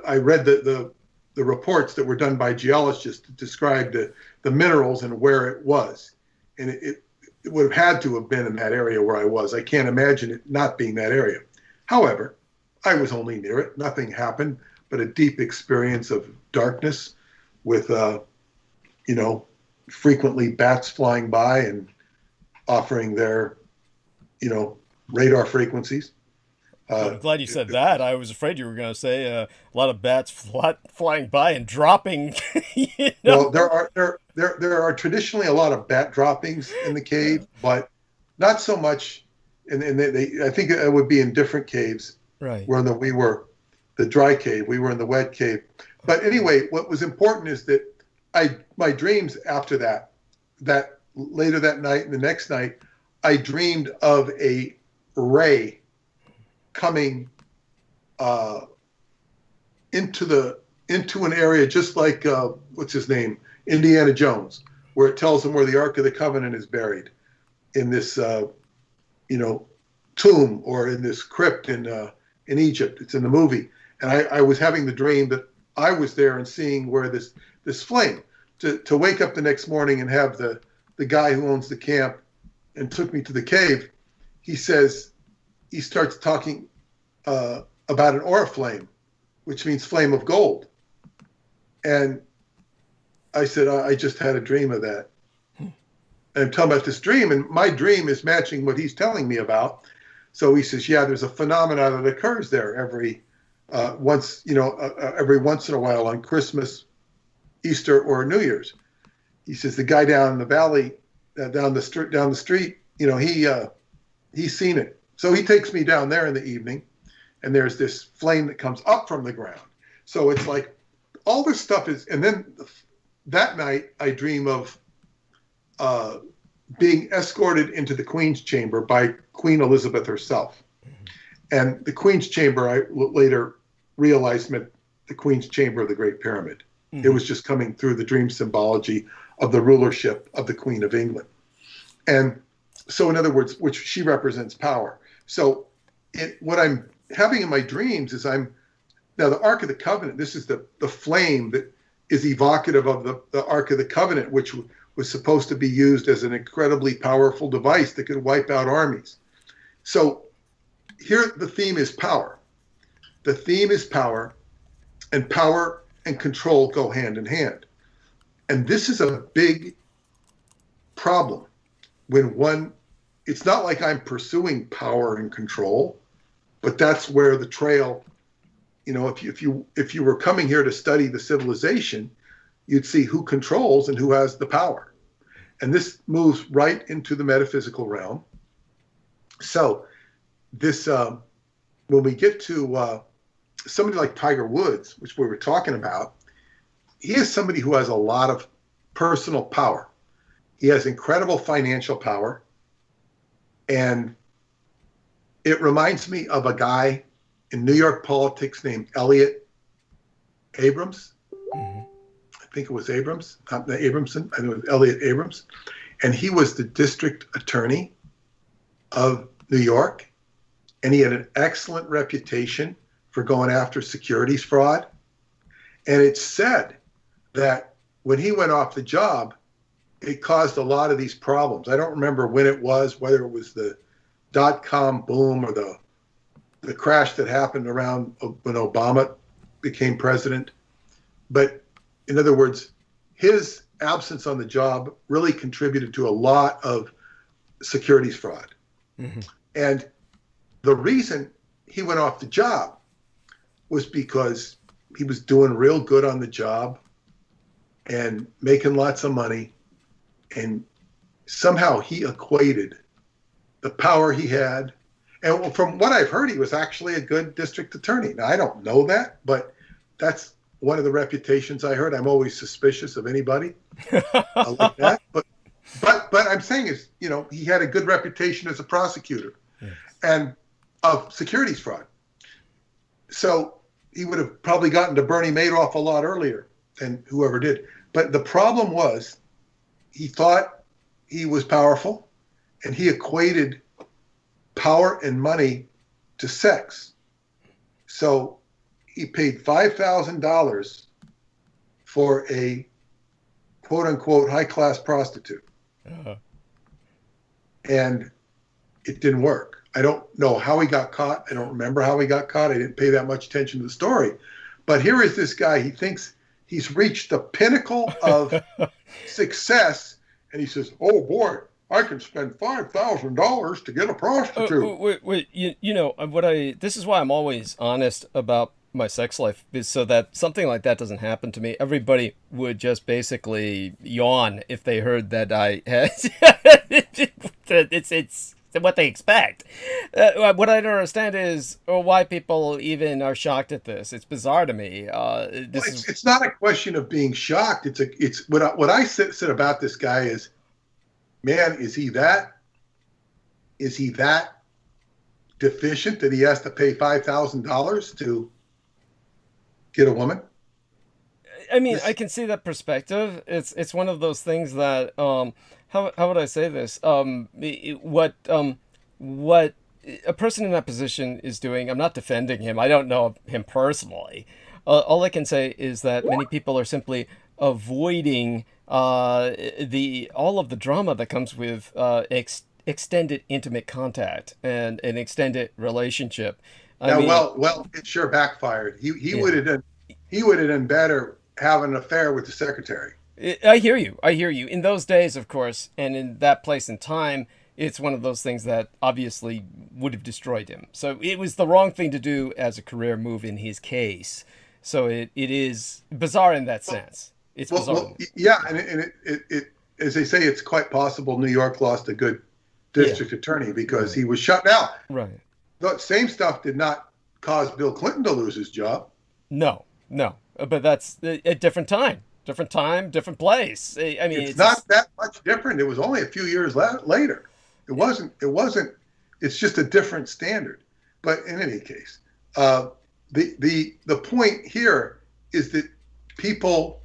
I read the reports that were done by geologists to describe the minerals and where it was. And it would have had to have been in that area where I was. I can't imagine it not being that area. However, I was only near it. Nothing happened, but a deep experience of darkness with, frequently bats flying by and offering their, radar frequencies. I'm glad you said that. I was afraid you were going to say a lot of bats flying by and dropping. Well, there are traditionally a lot of bat droppings in the cave, but not so much. And I think it would be in different caves. Right. Where we were the dry cave, we were in the wet cave. But anyway, what was important is that my dreams after that later that night and the next night, I dreamed of a ray coming into an area just like what's his name, Indiana Jones, where it tells him where the Ark of the Covenant is buried in this tomb or in this crypt in Egypt. It's in the movie, and I was having the dream that I was there and seeing where this flame to wake up the next morning and have the guy who owns the camp and took me to the cave. He starts talking about an oriflame, which means flame of gold. And I said, I just had a dream of that. And I'm talking about this dream, and my dream is matching what he's telling me about. So he says, yeah, there's a phenomenon that occurs there every once in a while on Christmas, Easter, or New Year's. He says the guy down in the valley, down the street, he's seen it. So he takes me down there in the evening, and there's this flame that comes up from the ground. So it's like all this stuff is, and then that night I dream of being escorted into the Queen's chamber by Queen Elizabeth herself. And the Queen's chamber, I later realized, meant the Queen's chamber of the Great Pyramid. Mm-hmm. It was just coming through the dream symbology of the rulership of the Queen of England. And so, in other words, which she represents power. So what I'm having in my dreams is now the Ark of the Covenant, this is the flame that is evocative of the Ark of the Covenant, which was supposed to be used as an incredibly powerful device that could wipe out armies. So here the theme is power. The theme is power, and power and control go hand in hand. And this is a big problem when it's not like I'm pursuing power and control, but that's where the trail, if you were coming here to study the civilization, you'd see who controls and who has the power. And this moves right into the metaphysical realm. So this, when we get to somebody like Tiger Woods, which we were talking about, he is somebody who has a lot of personal power. He has incredible financial power. And it reminds me of a guy in New York politics named Elliott Abrams. Mm-hmm. I think it was Abrams, not Abramson. I think it was Elliott Abrams. And he was the district attorney of New York. And he had an excellent reputation for going after securities fraud. And it's said that when he went off the job, it caused a lot of these problems. I don't remember when it was, whether it was the dot-com boom or the crash that happened around when Obama became president. But in other words, his absence on the job really contributed to a lot of securities fraud. Mm-hmm. And the reason he went off the job was because he was doing real good on the job and making lots of money. And somehow he equated the power he had. And from what I've heard, he was actually a good district attorney. Now, I don't know that, but that's one of the reputations I heard. I'm always suspicious of anybody like that. But I'm saying is, he had a good reputation as a prosecutor. Yes. And of securities fraud. So he would have probably gotten to Bernie Madoff a lot earlier than whoever did. But the problem was, he thought he was powerful, and he equated power and money to sex. So he paid $5,000 for a quote-unquote high-class prostitute. Uh-huh. And it didn't work. I don't know how he got caught. I don't remember how he got caught. I didn't pay that much attention to the story. But here is this guy. He thinks he's reached the pinnacle of success. And he says, oh, boy, I can spend $5,000 to get a prostitute. Wait, you know, this is why I'm always honest about my sex life, is so that something like that doesn't happen to me. Everybody would just basically yawn if they heard that I had. It's what they expect. What I don't understand is why people even are shocked at this. It's bizarre to me. It's not a question of being shocked. It's what I said about this guy is, man, is he that deficient that he has to pay $5,000 to get a woman? I mean, I can see that perspective. It's one of those things that how would I say this? What a person in that position is doing. I'm not defending him. I don't know him personally. All I can say is that many people are simply avoiding all of the drama that comes with extended intimate contact and an extended relationship. Well, it sure backfired. He would have done better having an affair with the secretary. I hear you. In those days, of course, and in that place and time, it's one of those things that obviously would have destroyed him. So it was the wrong thing to do as a career move in his case. So it is bizarre in that sense. It's bizarre. Yeah, and it as they say, it's quite possible New York lost a good district attorney because he was shut down. Right. The same stuff did not cause Bill Clinton to lose his job. No. But that's a different time, different place. I mean, it's not that much different. It was only a few years later. It wasn't. It's just a different standard. But in any case, the point here is that people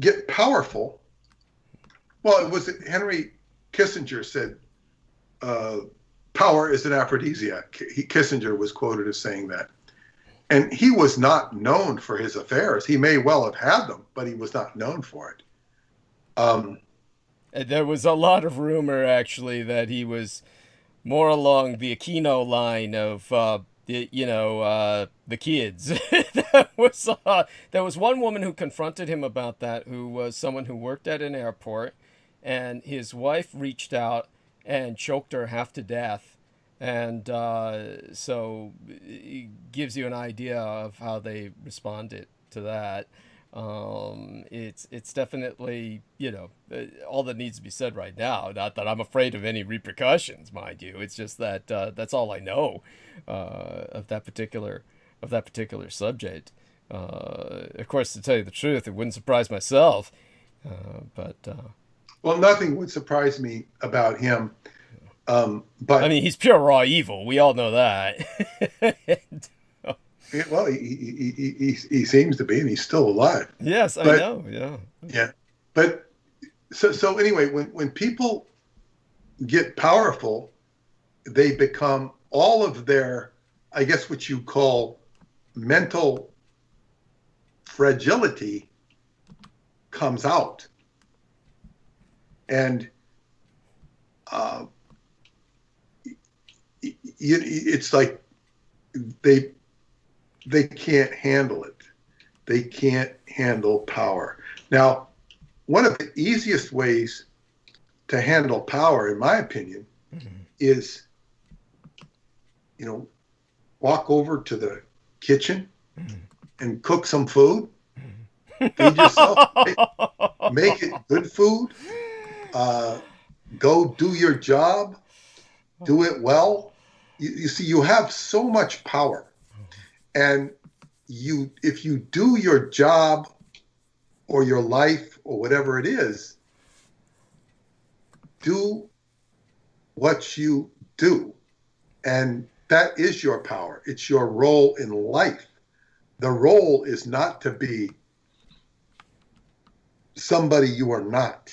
get powerful. Well, it was Henry Kissinger said, "Power is an aphrodisiac." Kissinger was quoted as saying that. And he was not known for his affairs. He may well have had them, but he was not known for it. There was a lot of rumor, actually, that he was more along the Aquino line of, the kids. There was one woman who confronted him about that, who was someone who worked at an airport, and his wife reached out and choked her half to death. And so it gives you an idea of how they responded to that. It's definitely, all that needs to be said right now. Not that I'm afraid of any repercussions, mind you. It's just that that's all I know of that particular subject. Of course, to tell you the truth, it wouldn't surprise myself. Well, nothing would surprise me about him. But I mean, he's pure raw evil. We all know that. Well, he seems to be, and he's still alive. Yes, I know. Yeah. But so anyway, when people get powerful, they become all of their, I guess, what you call mental fragility comes out, and it's like they can't handle it. They can't handle power. Now, one of the easiest ways to handle power, in my opinion, is, walk over to the kitchen and cook some food. Feed yourself. Make it good food. Go do your job. Do it well. You see, you have so much power, and if you do your job or your life or whatever it is, do what you do, and that is your power. It's your role in life. The role is not to be somebody you are not.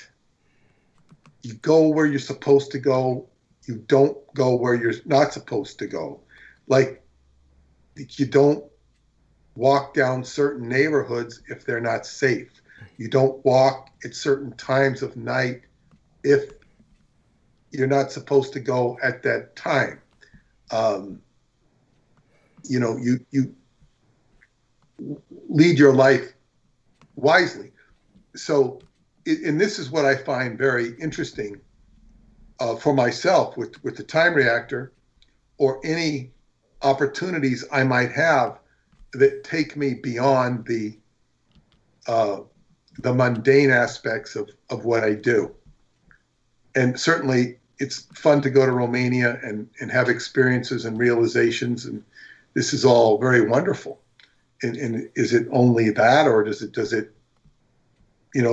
You go where you're supposed to go. You don't go where you're not supposed to go. Like, you don't walk down certain neighborhoods if they're not safe. You don't walk at certain times of night if you're not supposed to go at that time. You lead your life wisely. So and this is what I find very interesting for myself with the time reactor, or any opportunities I might have that take me beyond the mundane aspects of what I do. And certainly it's fun to go to Romania and have experiences and realizations, and this is all very wonderful. And is it only that, or does it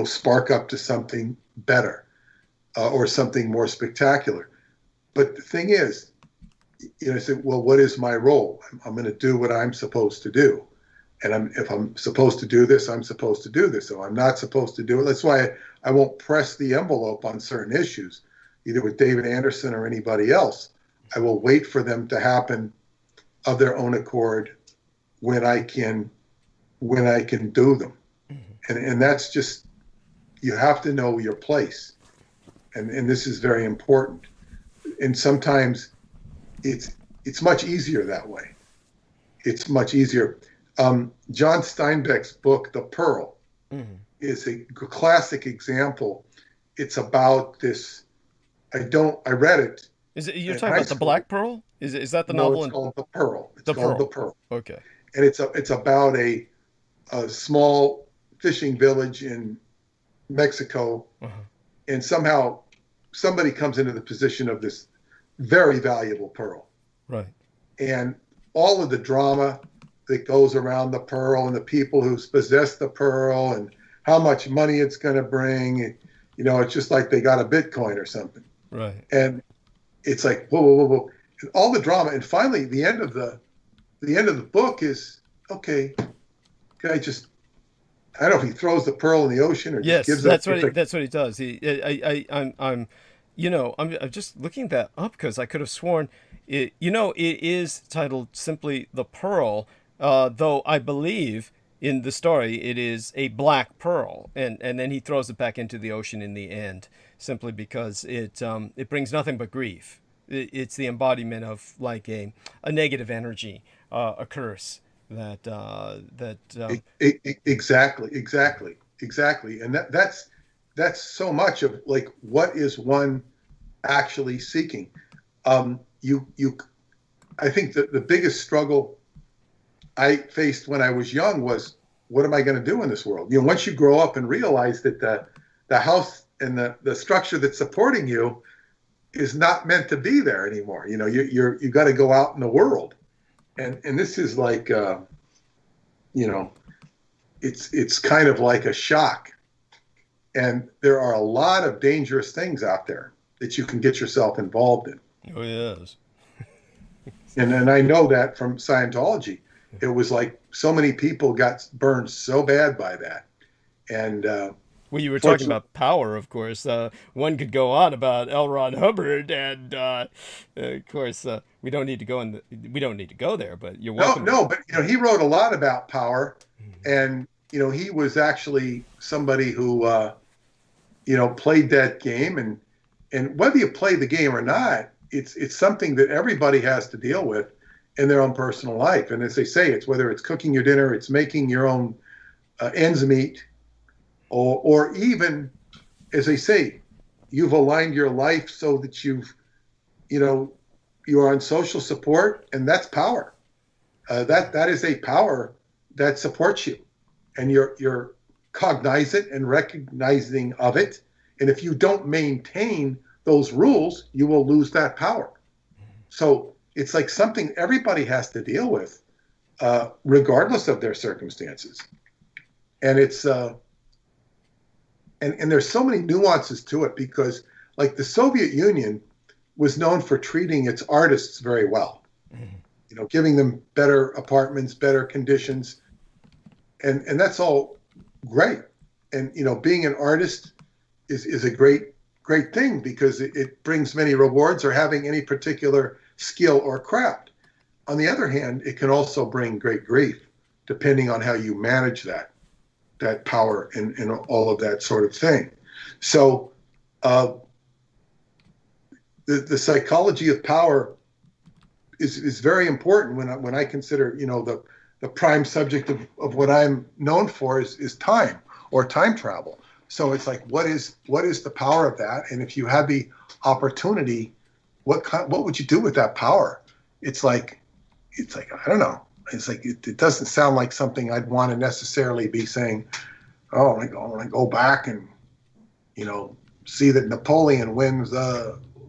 spark up to something better or something more spectacular? But the thing is, I said, well, what is my role? I'm going to do what I'm supposed to do. And if I'm supposed to do this, I'm supposed to do this. So I'm not supposed to do it. That's why I won't press the envelope on certain issues, either with David Anderson or anybody else. I will wait for them to happen of their own accord when I can do them. Mm-hmm. And that's just, you have to know your place. And this is very important. And sometimes it's much easier that way. It's much easier. John Steinbeck's book, The Pearl, mm-hmm. is a classic example. It's about this. I read it. Is it, you're talking about The Black Pearl? Is that the novel? No, it's called The Pearl. It's The called Pearl. The Pearl. Okay. And it's about a small fishing village in Mexico, uh-huh. and somehow somebody comes into the position of this very valuable pearl. Right. And all of the drama that goes around the pearl, and the people who possess the pearl, and how much money it's going to bring. It's just like they got a Bitcoin or something. Right. And it's like, whoa, whoa, whoa, whoa. And all the drama. And finally, the end of the book is, okay, guy just, I don't know if he throws the pearl in the ocean or just gives that's up. That's what he does. I'm just looking that up because I could have sworn it is titled simply The Pearl, though I believe in the story it is a black pearl, and then he throws it back into the ocean in the end, simply because it brings nothing but grief. It's the embodiment of like a negative energy, a curse exactly, and that's so much of like, what is one actually seeking? I think that the biggest struggle I faced when I was young was, what am I going to do in this world? Once you grow up and realize that the house and the structure that's supporting you is not meant to be there anymore. You got to go out in the world. And this is like, it's kind of like a shock. And there are a lot of dangerous things out there that you can get yourself involved in. Oh, yes. And I know that from Scientology. It was like so many people got burned so bad by that. And well, you were talking about power, of course. One could go on about L. Ron Hubbard, and of course, we don't need to go there. But you're welcome. No, but he wrote a lot about power, and he was actually somebody who played that game, and whether you play the game or not, it's something that everybody has to deal with in their own personal life. And as they say, it's whether it's cooking your dinner, it's making your own ends meet. Or even, as they say, you've aligned your life so that you are on social support, and that's power. That is a power that supports you, and you're cognizant and recognizing of it. And if you don't maintain those rules, you will lose that power. So it's like something everybody has to deal with, regardless of their circumstances. And it's And there's so many nuances to it, because like the Soviet Union was known for treating its artists very well, giving them better apartments, better conditions. And that's all great. And, being an artist is a great thing, because it brings many rewards, or having any particular skill or craft. On the other hand, it can also bring great grief, depending on how you manage that power and all of that sort of thing. So the psychology of power is very important when I consider, the prime subject of what I'm known for is time, or time travel. So it's like, what is the power of that? And if you had the opportunity, what would you do with that power? It's like I don't know. It's like it doesn't sound like something I'd want to necessarily be saying, oh, I want to go back and, you know, see that Napoleon wins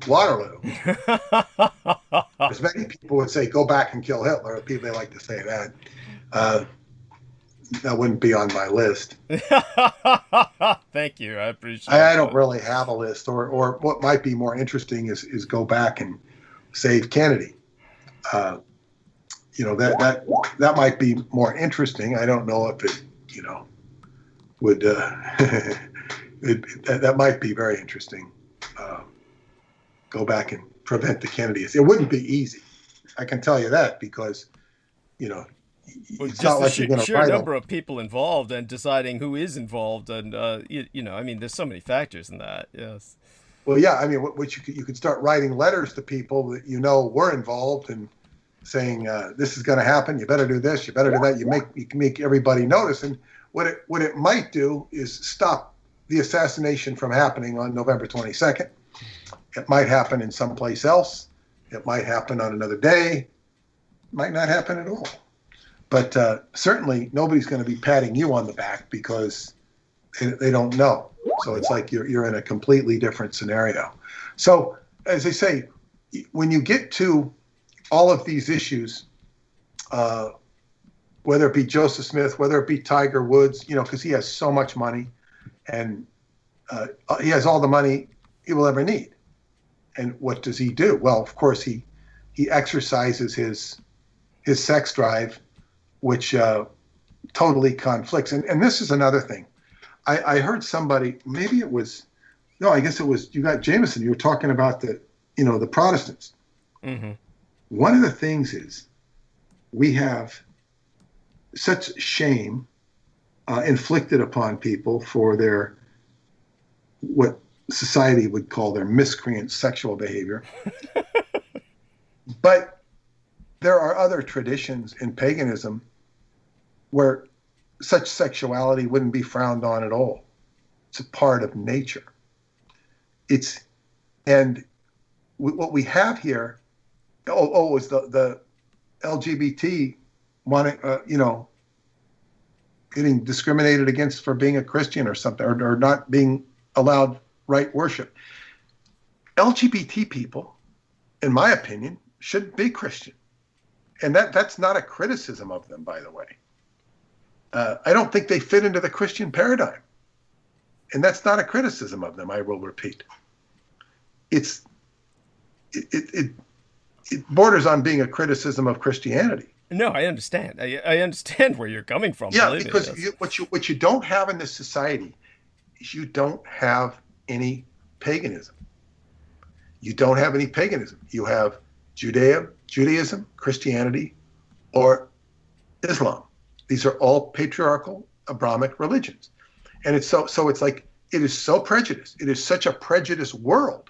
Waterloo. As many people would say, go back and kill Hitler. People like to say that. That wouldn't be on my list. Thank you. I appreciate it. I don't really have a list. Or what might be more interesting is go back and save Kennedy. You know, that might be more interesting. I don't know if it, you know, would that might be very interesting. Go back and prevent the Kennedys. It wouldn't be easy. I can tell you that, because, you know, well, it's not like you're going to sheer number of people involved and deciding who is involved, and you know, I mean, there's so many factors in that. Yes. Well, yeah, I mean, what you could start writing letters to people that you know were involved and saying, this is going to happen. You better do this. You better do that. You can make everybody notice. And what it might do is stop the assassination from happening on November 22nd. It might happen in someplace else. It might happen on another day. It might not happen at all. But certainly nobody's going to be patting you on the back because they don't know. So it's like you're in a completely different scenario. So as I say, when you get to all of these issues, whether it be Joseph Smith, whether it be Tiger Woods, you know, because he has so much money, and he has all the money he will ever need. And what does he do? Well, of course, he exercises his sex drive, which totally conflicts. And this is another thing. I heard somebody, maybe it was, no, I guess it was, you got Jameson, you were talking about the Protestants. Mm-hmm. One of the things is we have such shame inflicted upon people for their, what society would call their miscreant sexual behavior. But there are other traditions in paganism where such sexuality wouldn't be frowned on at all. It's a part of nature. And what we have here, is the LGBT wanting, getting discriminated against for being a Christian or something, or not being allowed right worship. LGBT people, in my opinion, should be Christian. And that's not a criticism of them, by the way. I don't think they fit into the Christian paradigm. And that's not a criticism of them, I will repeat. It borders on being a criticism of Christianity. No, I understand. I understand where you're coming from. Yeah, because what you don't have in this society is you don't have any paganism. You don't have any paganism. You have Judaism, Christianity, or Islam. These are all patriarchal Abrahamic religions. And it's so it's like, it is so prejudiced. It is such a prejudiced world.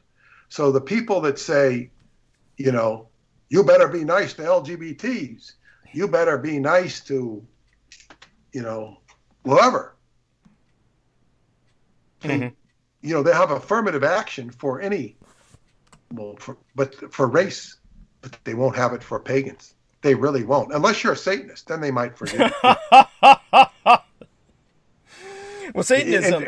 So the people that say, you better be nice to LGBTs, you better be nice to, whoever. Mm-hmm. They have affirmative action for for race, but they won't have it for pagans. They really won't. Unless you're a Satanist, then they might forgive you. Well, Satanism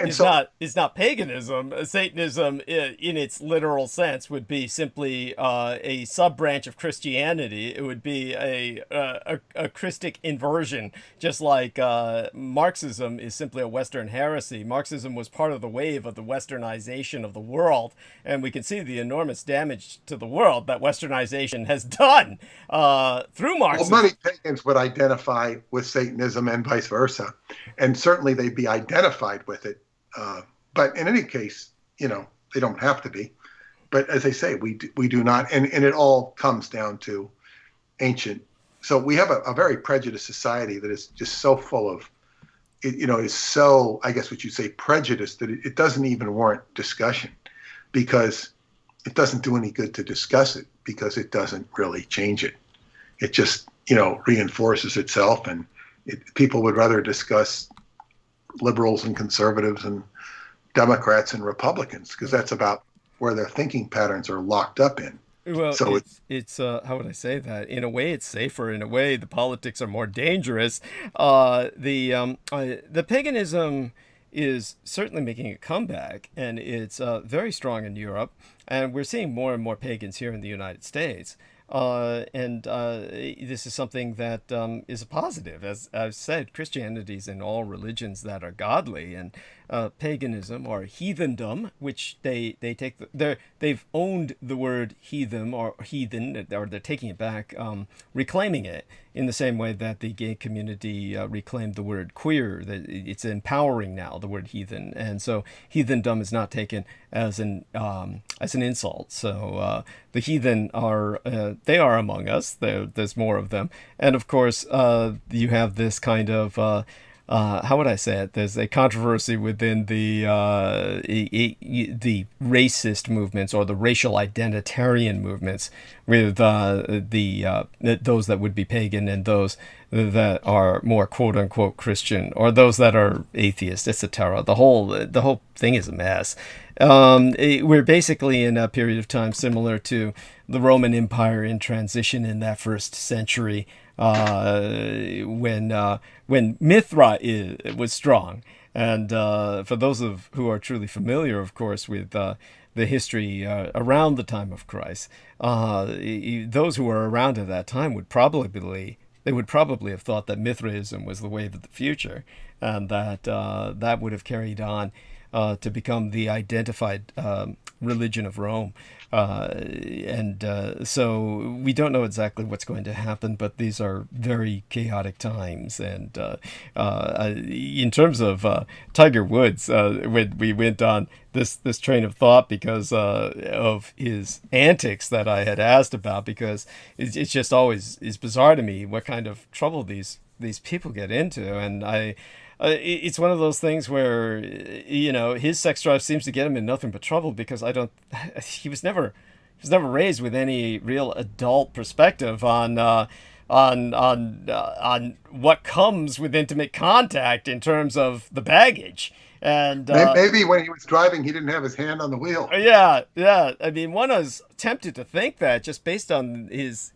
is not paganism. Satanism, in its literal sense, would be simply a sub-branch of Christianity. It would be a Christic inversion, just like Marxism is simply a Western heresy. Marxism was part of the wave of the Westernization of the world, and we can see the enormous damage to the world that Westernization has done through Marxism. Well, many pagans would identify with Satanism and vice versa, and certainly they'd be identified with it. But in any case, they don't have to be. But as I say, we do not. And it all comes down to ancient. So we have a very prejudiced society that is just so full of, is so, I guess what you'd say, prejudiced that it doesn't even warrant discussion, because it doesn't do any good to discuss it, because it doesn't really change it. It just, reinforces itself, and people would rather discuss liberals and conservatives and Democrats and Republicans, because that's about where their thinking patterns are locked up in. Well, So it's how would I say that? In a way, it's safer. In a way, the politics are more dangerous. The paganism is certainly making a comeback, and it's very strong in Europe. And we're seeing more and more pagans here in the United States. And this is something that is a positive. As I've said, Christianity is in all religions that are godly, and paganism or heathendom, which they've owned the word heathen or heathen, or they're taking it back, reclaiming it in the same way that the gay community reclaimed the word queer. That it's empowering now, the word heathen, and so heathendom is not taken as an insult. So the heathen are they are among us. There's more of them, and of course you have this kind of how would I say it? There's a controversy within the racist movements or the racial identitarian movements with those that would be pagan and those that are more quote unquote Christian, or those that are atheist, etc. The whole thing is a mess. We're basically in a period of time similar to the Roman Empire in transition in that first century, when Mithra was strong. And for those who are truly familiar, of course, with the history around the time of Christ, those who were around at that time would probably have thought that Mithraism was the wave of the future, and that that would have carried on to become the identified religion of Rome. So we don't know exactly what's going to happen, but these are very chaotic times. And in terms of Tiger Woods, when we went on this train of thought because of his antics that I had asked about, because it's just always is bizarre to me what kind of trouble these people get into. And it's one of those things where, his sex drive seems to get him in nothing but trouble, because he was never raised with any real adult perspective on what comes with intimate contact in terms of the baggage. And maybe when he was driving, he didn't have his hand on the wheel. Yeah. I mean, one is tempted to think that just based on his.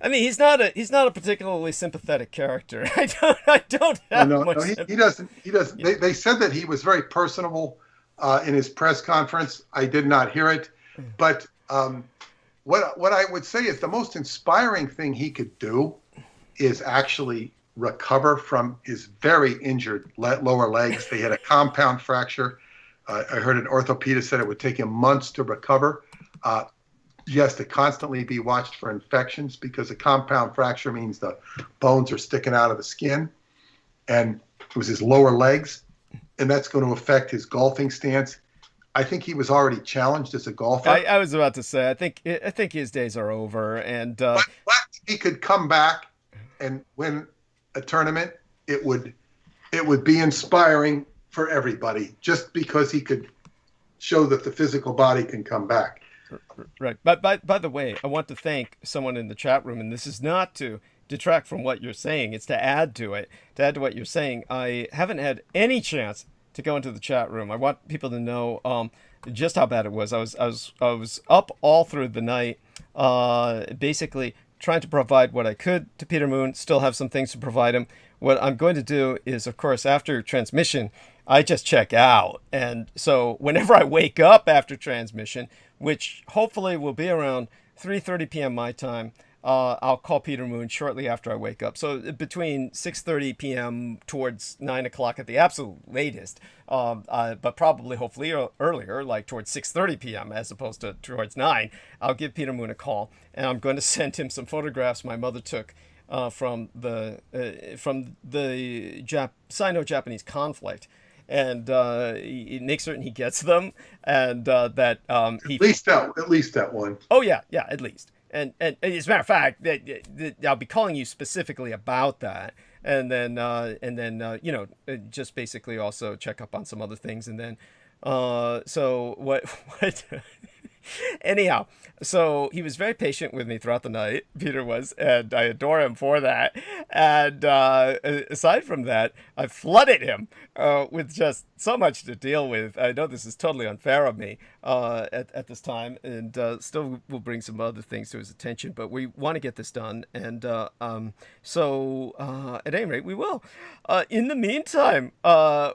I mean, he's not a particularly sympathetic character. I don't have much. He doesn't. They said that he was very personable in his press conference. I did not hear it, but what I would say is the most inspiring thing he could do is actually recover from his very injured lower legs. They had a compound fracture. I heard an orthopedist said it would take him months to recover. He has to constantly be watched for infections, because a compound fracture means the bones are sticking out of the skin. And it was his lower legs, and that's going to affect his golfing stance. I think he was already challenged as a golfer. I was about to say, I think his days are over. And but he could come back and win a tournament. It would be inspiring for everybody, just because he could show that the physical body can come back. Right. But by the way, I want to thank someone in the chat room, and this is not to detract from what you're saying. It's to add to it, to add to what you're saying. I haven't had any chance to go into the chat room. I want people to know just how bad it was. I was up all through the night, basically trying to provide what I could to Peter Moon, still have some things to provide him. What I'm going to do is, of course, after transmission, I just check out. And so whenever I wake up after transmission, which hopefully will be around 3:30 p.m. my time, I'll call Peter Moon shortly after I wake up. So between 6:30 p.m. towards 9 o'clock at the absolute latest, but probably hopefully earlier, like towards 6:30 p.m. as opposed to towards 9, I'll give Peter Moon a call, and I'm going to send him some photographs my mother took from the Sino-Japanese conflict. And make certain he gets them, and that he at least that one. Oh yeah, at least. And as a matter of fact, that I'll be calling you specifically about that, and then just basically also check up on some other things, and then so what Anyhow, so he was very patient with me throughout the night, Peter was, and I adore him for that. And aside from that, I flooded him with just so much to deal with. I know this is totally unfair of me at this time, and still will bring some other things to his attention, but we want to get this done. And so at any rate, we will. In the meantime,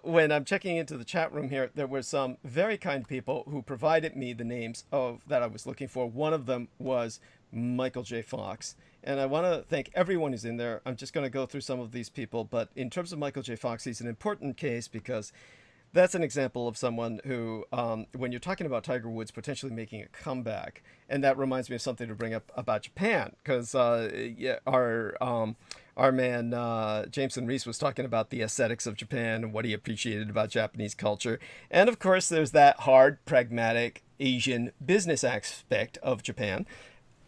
when I'm checking into the chat room here, there were some very kind people who provided me the names of that I was looking for. One of them was Michael J. Fox. And I want to thank everyone who's in there. I'm just going to go through some of these people. But in terms of Michael J. Fox, he's an important case because that's an example of someone who, when you're talking about Tiger Woods potentially making a comeback, and that reminds me of something to bring up about Japan, because our man Jameson Reese was talking about the aesthetics of Japan and what he appreciated about Japanese culture. And of course, there's that hard, pragmatic Asian business aspect of Japan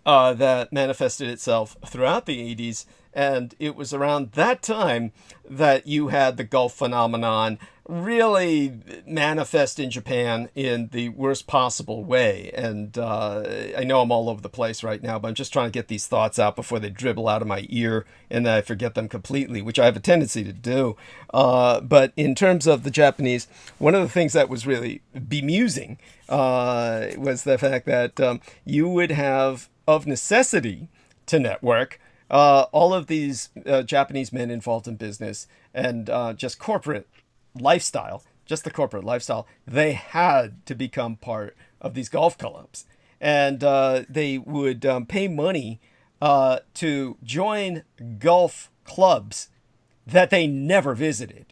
that manifested itself throughout the 80s. And it was around that time that you had the Gulf phenomenon really manifest in Japan in the worst possible way. And I know I'm all over the place right now, but I'm just trying to get these thoughts out before they dribble out of my ear and I forget them completely, which I have a tendency to do. But in terms of the Japanese, one of the things that was really bemusing was the fact that you would have, of necessity to network, all of these Japanese men involved in business and just corporate lifestyle, just the corporate lifestyle, they had to become part of these golf clubs. And they would pay money to join golf clubs that they never visited.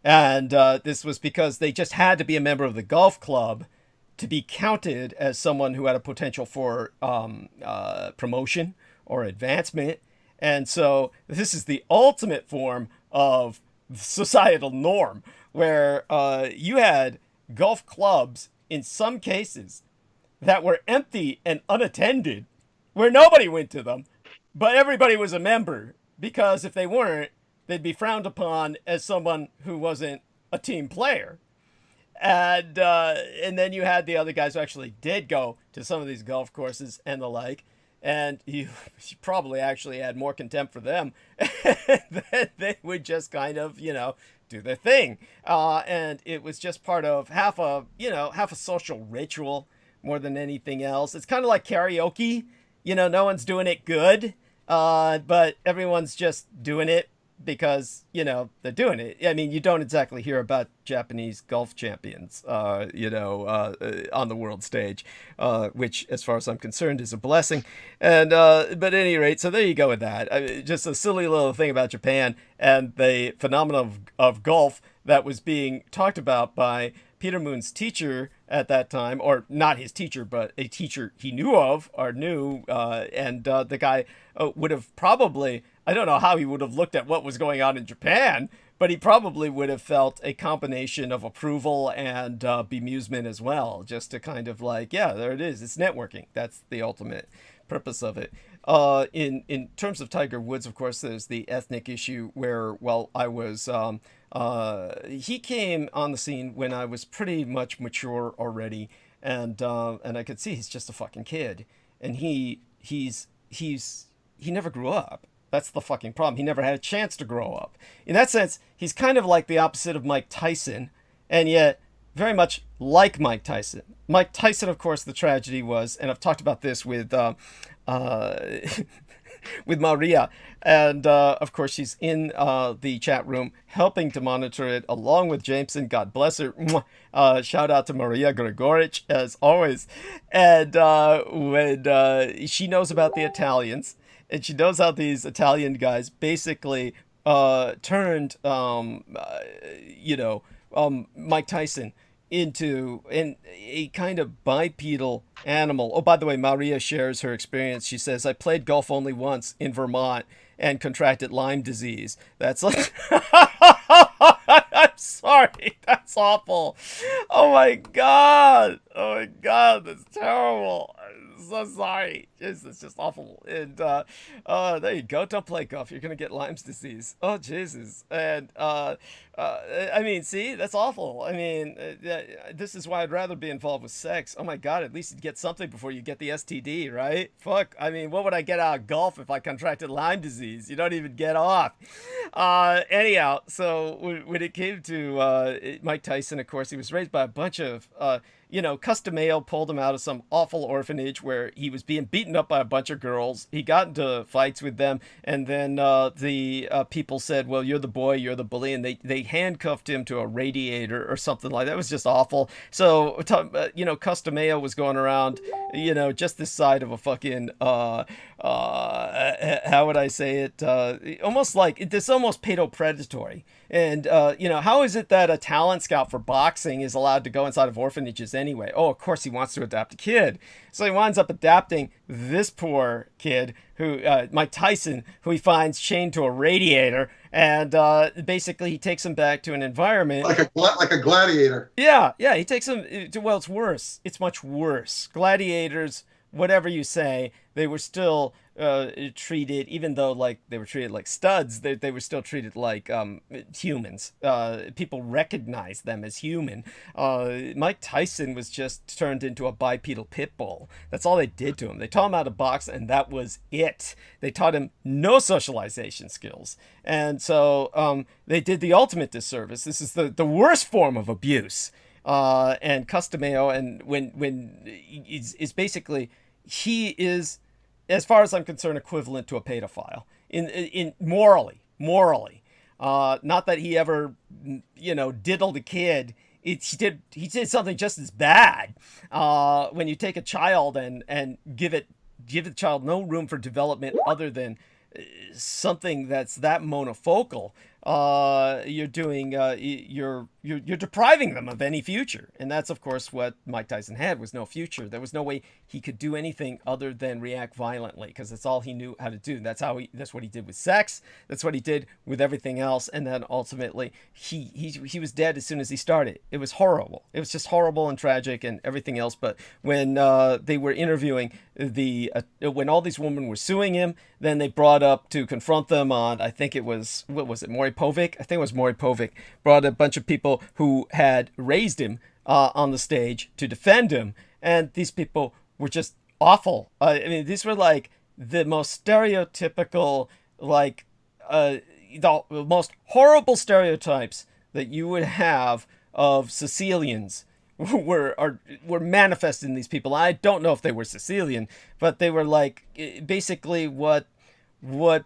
And this was because they just had to be a member of the golf club to be counted as someone who had a potential for promotion or advancement. And so this is the ultimate form of societal norm, where you had golf clubs in some cases that were empty and unattended, where nobody went to them, but everybody was a member, because if they weren't, they'd be frowned upon as someone who wasn't a team player. And then you had the other guys who actually did go to some of these golf courses and the like. And you probably actually had more contempt for them that they would just kind of, do their thing. And it was just part of half a social ritual more than anything else. It's kind of like karaoke. No one's doing it good, but everyone's just doing it because, they're doing it. I mean, you don't exactly hear about Japanese golf champions, on the world stage, which, as far as I'm concerned, is a blessing. And, but at any rate, so there you go with that. Just a silly little thing about Japan and the phenomenon of golf that was being talked about by Peter Moon's teacher at that time, or not his teacher, but a teacher he knew of or knew. And the guy would have probably, I don't know how he would have looked at what was going on in Japan, but he probably would have felt a combination of approval and bemusement as well, just to kind of like, yeah, there it is. It's networking. That's the ultimate purpose of it. In terms of Tiger Woods, of course, there's the ethnic issue where, well, I was, he came on the scene when I was pretty much mature already. And I could see he's just a fucking kid. And he never grew up. That's the fucking problem. He never had a chance to grow up. In that sense, he's kind of like the opposite of Mike Tyson, and yet very much like Mike Tyson. Mike Tyson, of course, the tragedy was, and I've talked about this with with Maria, and of course she's in the chat room helping to monitor it along with Jameson. God bless her. Shout out to Maria Gregorich as always. And when she knows about the Italians, and she knows how these Italian guys basically turned Mike Tyson into a kind of bipedal animal. Oh, by the way, Maria shares her experience. She says, I played golf only once in Vermont and contracted Lyme disease. That's like, I'm sorry. That's awful. Oh my God. That's terrible. So so sorry. It's just awful. And there you go. Don't play golf. You're gonna get Lyme's disease. Oh Jesus. And I mean, see, that's awful. I mean, this is why I'd rather be involved with sex. Oh my God, at least you'd get something before you get the STD, right? Fuck. I mean, what would I get out of golf if I contracted Lyme disease? You don't even get off. Anyhow, so when it came to Mike Tyson, of course, he was raised by a bunch of Customayo pulled him out of some awful orphanage where he was being beaten up by a bunch of girls. He got into fights with them, and then the people said, well, you're the boy, you're the bully, and they handcuffed him to a radiator or something like that. It was just awful. So, Customayo was going around, just this side of a fucking, how would I say it? Almost like, it's almost pedopredatory. And, how is it that a talent scout for boxing is allowed to go inside of orphanages anyway? Oh, of course he wants to adopt a kid. So he winds up adopting this poor kid, who Mike Tyson, who he finds chained to a radiator. And basically he takes him back to an environment. Like a gladiator. Yeah, he takes him, well, it's worse. It's much worse. Gladiators, whatever you say, they were still treated, even though like they were treated like studs, they were still treated like humans. People recognized them as human. Mike Tyson was just turned into a bipedal pit bull. That's all they did to him. They taught him how to box, and that was it. They taught him no socialization skills. And so they did the ultimate disservice. This is the worst form of abuse. And Customayo, and when is basically, he is, as far as I'm concerned, equivalent to a pedophile in morally. Not that he ever, diddled a kid. He did something just as bad. When you take a child and give the child no room for development other than something that's that monofocal, you're doing you're depriving them of any future. And that's of course what Mike Tyson had, was no future. There was no way he could do anything other than react violently, because that's all he knew how to do. That's what he did with sex. That's what he did with everything else. And then ultimately he was dead as soon as he started. It was horrible. It was just horrible and tragic and everything else. But when they were interviewing when all these women were suing him, then they brought up to confront them on, I think it was, what was it, Maury Povich? I think it was Maury Povich, brought a bunch of people who had raised him on the stage to defend him. And these people were just awful. I mean, these were like the most stereotypical, like the most horrible stereotypes that you would have of Sicilians were manifested in these people. I don't know if they were Sicilian, but they were like basically what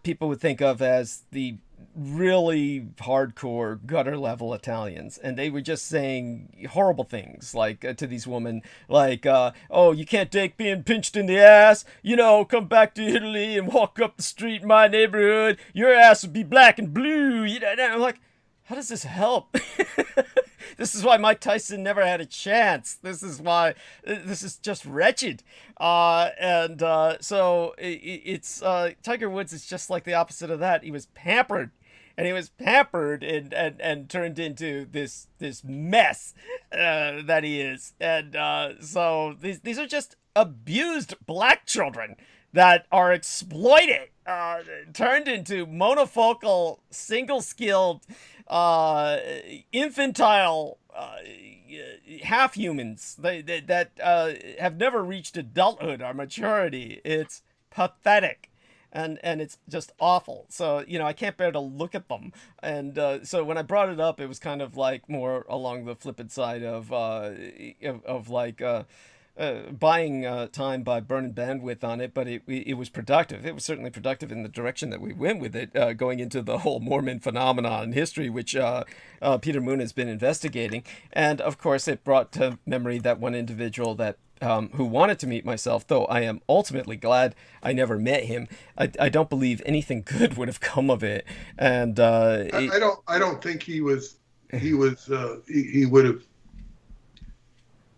people would think of as the really hardcore gutter level Italians. And they were just saying horrible things like to these women, like oh, you can't take being pinched in the ass, come back to Italy and walk up the street in my neighborhood, your ass would be black and blue, and I'm like, how does this help? This is why Mike Tyson never had a chance. This is why this is just wretched. So it's Tiger Woods is just like the opposite of that. He was pampered. And he was pampered and turned into this mess that he is. And so these are just abused black children that are exploited, turned into monofocal, single-skilled, infantile half-humans that have never reached adulthood or maturity. It's pathetic. And it's just awful. So, I can't bear to look at them. And so when I brought it up, it was kind of like more along the flippant side of buying time by burning bandwidth on it. But it was productive. It was certainly productive in the direction that we went with it, going into the whole Mormon phenomenon in history, which Peter Moon has been investigating. And of course, it brought to memory that one individual that who wanted to meet myself, though I am ultimately glad I never met him. I don't believe anything good would have come of it. And I don't think he would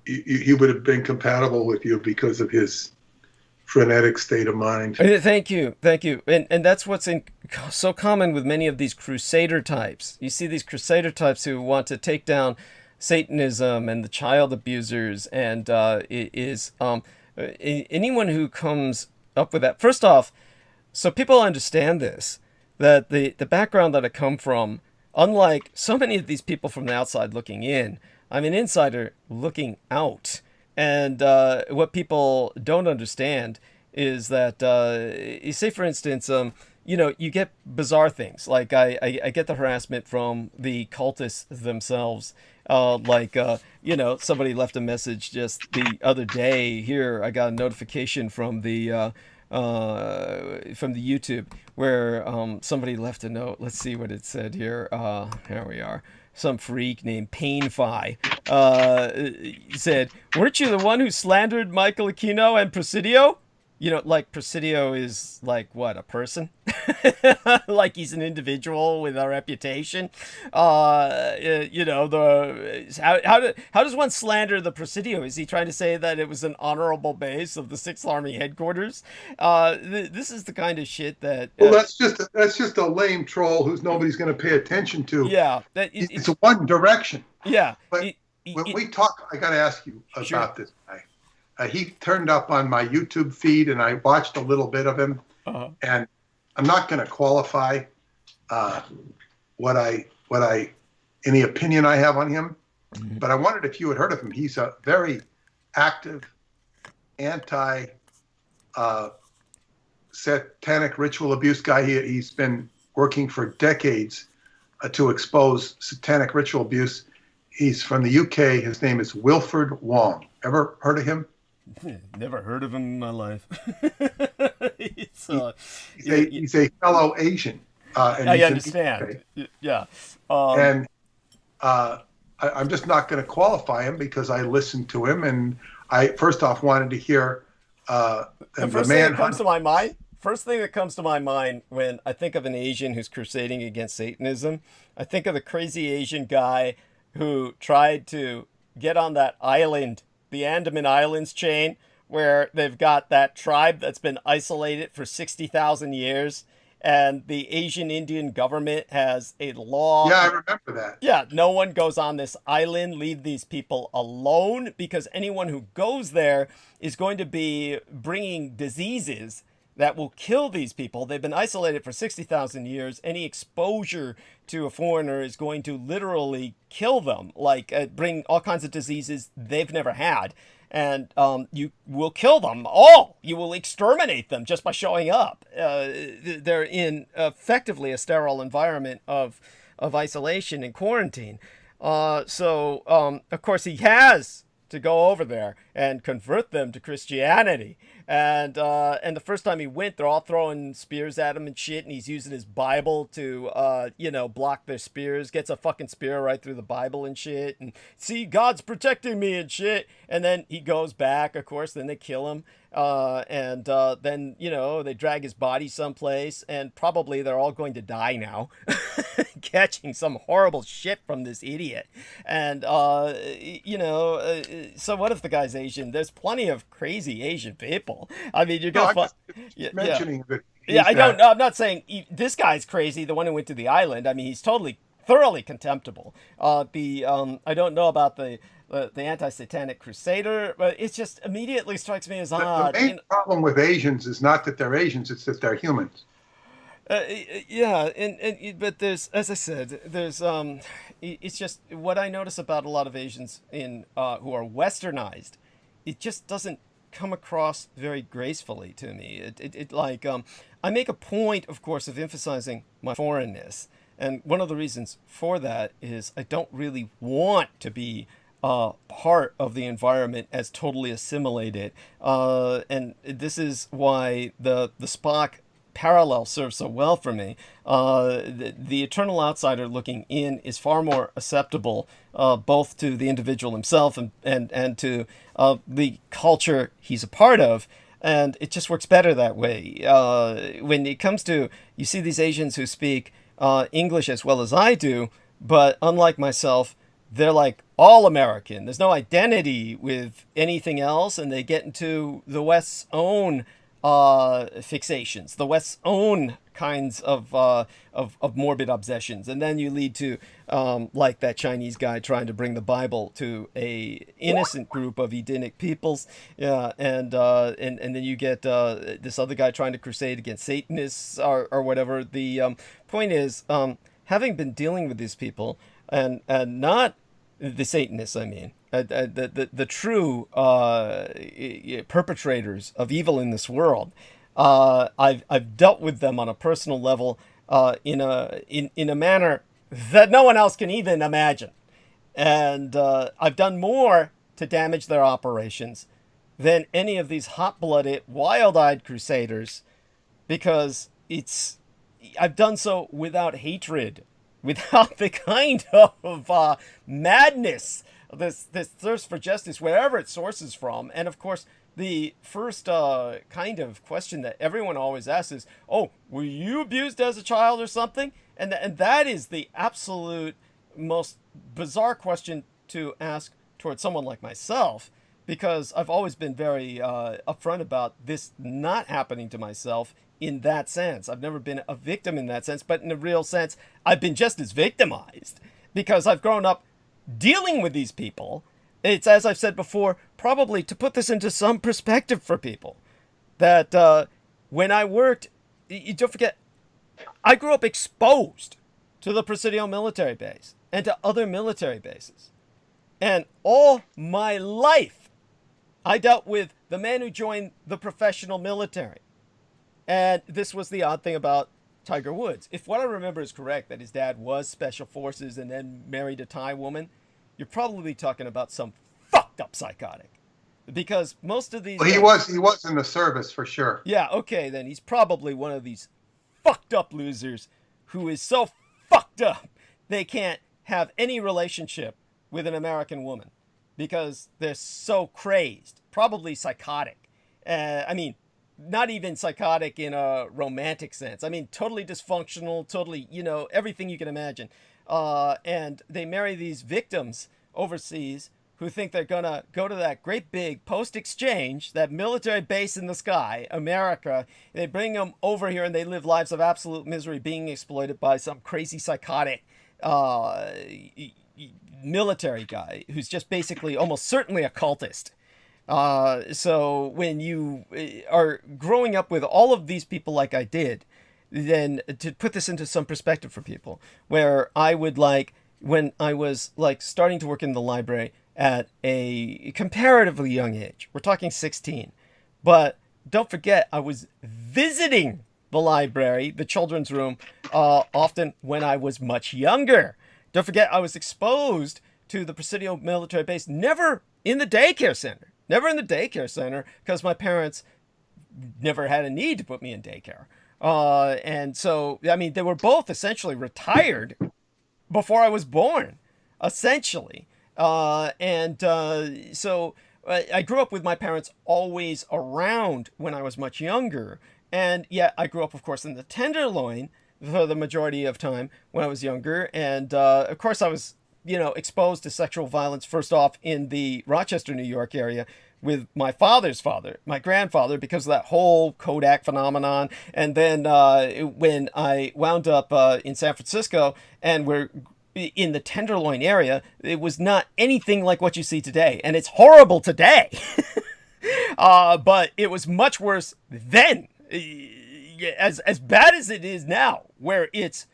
have been compatible with you because of his frenetic state of mind. Thank you. And that's what's so common with many of these crusader types. You see these crusader types who want to take down Satanism and the child abusers, and anyone who comes up with that, first off, so people understand this, that the background that I come from, unlike so many of these people from the outside looking in, I'm an insider looking out. And what people don't understand is that, you say, for instance, you know, you get bizarre things. Like I get the harassment from the cultists themselves. You know, somebody left a message just the other day. Here, I got a notification from the YouTube where somebody left a note. Let's see what it said here. Here we are. Some freak named Painfi said, "Weren't you the one who slandered Michael Aquino and Presidio?" You know, like Presidio is like what, a person? Like he's an individual with a reputation. You know, how does one slander the Presidio? Is he trying to say that it was an honorable base of the 6th Army headquarters? This is the kind of shit that. Well, that's just a lame troll who's nobody's going to pay attention to. Yeah, it's one direction. Yeah, but when we talk, I got to ask you about this guy. He turned up on my YouTube feed, and I watched a little bit of him. And I'm not going to qualify any opinion I have on him, but I wondered if you had heard of him. He's a very active satanic ritual abuse guy. He's been working for decades to expose satanic ritual abuse. He's from the UK. His name is Wilfred Wong. Ever heard of him? Never heard of him in my life. He's a fellow Asian. And I understand. Yeah. I'm just not going to qualify him because I listened to him, and I first off wanted to hear the first thing that comes to my mind. First thing that comes to my mind when I think of an Asian who's crusading against Satanism, I think of the crazy Asian guy who tried to get on that island, the Andaman Islands chain, where they've got that tribe that's been isolated for 60,000 years, and the Asian Indian government has a law. Yeah, I remember that. Yeah, no one goes on this island. Leave these people alone, because anyone who goes there is going to be bringing diseases that will kill these people. They've been isolated for 60,000 years. Any exposure to a foreigner is going to literally kill them, like bring all kinds of diseases they've never had. And you will kill them all. You will exterminate them just by showing up. They're in effectively a sterile environment of isolation and quarantine. So, of course, he has to go over there and convert them to Christianity. And the first time he went, they're all throwing spears at him and shit, and he's using his Bible to, block their spears. Gets a fucking spear right through the Bible and shit, and see, God's protecting me and shit. And then he goes back, of course, then they kill him. Then, they drag his body someplace, and probably they're all going to die now, catching some horrible shit from this idiot. And, so what if the guy's Asian? There's plenty of crazy Asian people. I mean, you're going mentioning that. Yeah, I'm not saying this guy's crazy, the one who went to the island. I mean, he's thoroughly contemptible. I don't know about the anti-satanic crusader, but it just immediately strikes me as odd. The main problem with Asians is not that they're Asians; it's that they're humans. But there's, as I said, there's it's just what I notice about a lot of Asians who are westernized. It just doesn't come across very gracefully to me. I make a point, of course, of emphasizing my foreignness, and one of the reasons for that is I don't really want to be part of the environment as totally assimilated, and this is why the Spock parallel serves so well for me. The eternal outsider looking in is far more acceptable, both to the individual himself and to the culture he's a part of. And it just works better that way. When it comes to, you see these Asians who speak English as well as I do, but unlike myself, they're like all American. There's no identity with anything else, and they get into the West's own fixations, the West's own kinds of morbid obsessions, and then you lead to like that Chinese guy trying to bring the Bible to a innocent group of Edenic peoples, and then you get this other guy trying to crusade against Satanists or whatever. The point is, having been dealing with these people and not the Satanists, I mean, the true perpetrators of evil in this world. I've dealt with them on a personal level in a manner that no one else can even imagine, and I've done more to damage their operations than any of these hot-blooded, wild-eyed crusaders, because I've done so without hatred, without the kind of madness, this thirst for justice, wherever it sources from. And of course, the first kind of question that everyone always asks is, oh, were you abused as a child or something? And that is the absolute most bizarre question to ask towards someone like myself, because I've always been very upfront about this not happening to myself in that sense. I've never been a victim in that sense, but in a real sense, I've been just as victimized, because I've grown up dealing with these people. It's, as I've said before, probably to put this into some perspective for people, that when I worked, you don't forget, I grew up exposed to the Presidio military base and to other military bases. And all my life, I dealt with the men who joined the professional military. And this was the odd thing about Tiger Woods. If what I remember is correct, that his dad was special forces and then married a Thai woman, you're probably talking about some fucked up psychotic. Because most of these... Well, he was in the service for sure. Yeah, okay, then he's probably one of these fucked up losers who is so fucked up they can't have any relationship with an American woman because they're so crazed, probably psychotic. I mean, not even psychotic in a romantic sense. I mean, totally dysfunctional, totally, everything you can imagine. And they marry these victims overseas who think they're going to go to that great big post-exchange, that military base in the sky, America. They bring them over here and they live lives of absolute misery, being exploited by some crazy psychotic military guy who's just basically almost certainly a cultist. So when you are growing up with all of these people like I did, then to put this into some perspective for people, where I would when I was starting to work in the library at a comparatively young age, we're talking 16, but don't forget I was visiting the library, the children's room, often when I was much younger. Don't forget I was exposed to the Presidio military base, never in the daycare center. Never in the daycare center, because my parents never had a need to put me in daycare. And so, I mean, they were both essentially retired before I was born, essentially. So I grew up with my parents always around when I was much younger. And yet I grew up, of course, in the Tenderloin for the majority of time when I was younger. And of course, I was exposed to sexual violence first off in the Rochester, New York area with my father's father, my grandfather, because of that whole Kodak phenomenon. And then when I wound up in San Francisco and we're in the Tenderloin area, it was not anything like what you see today. And it's horrible today. But it was much worse then, as bad as it is now, where it's,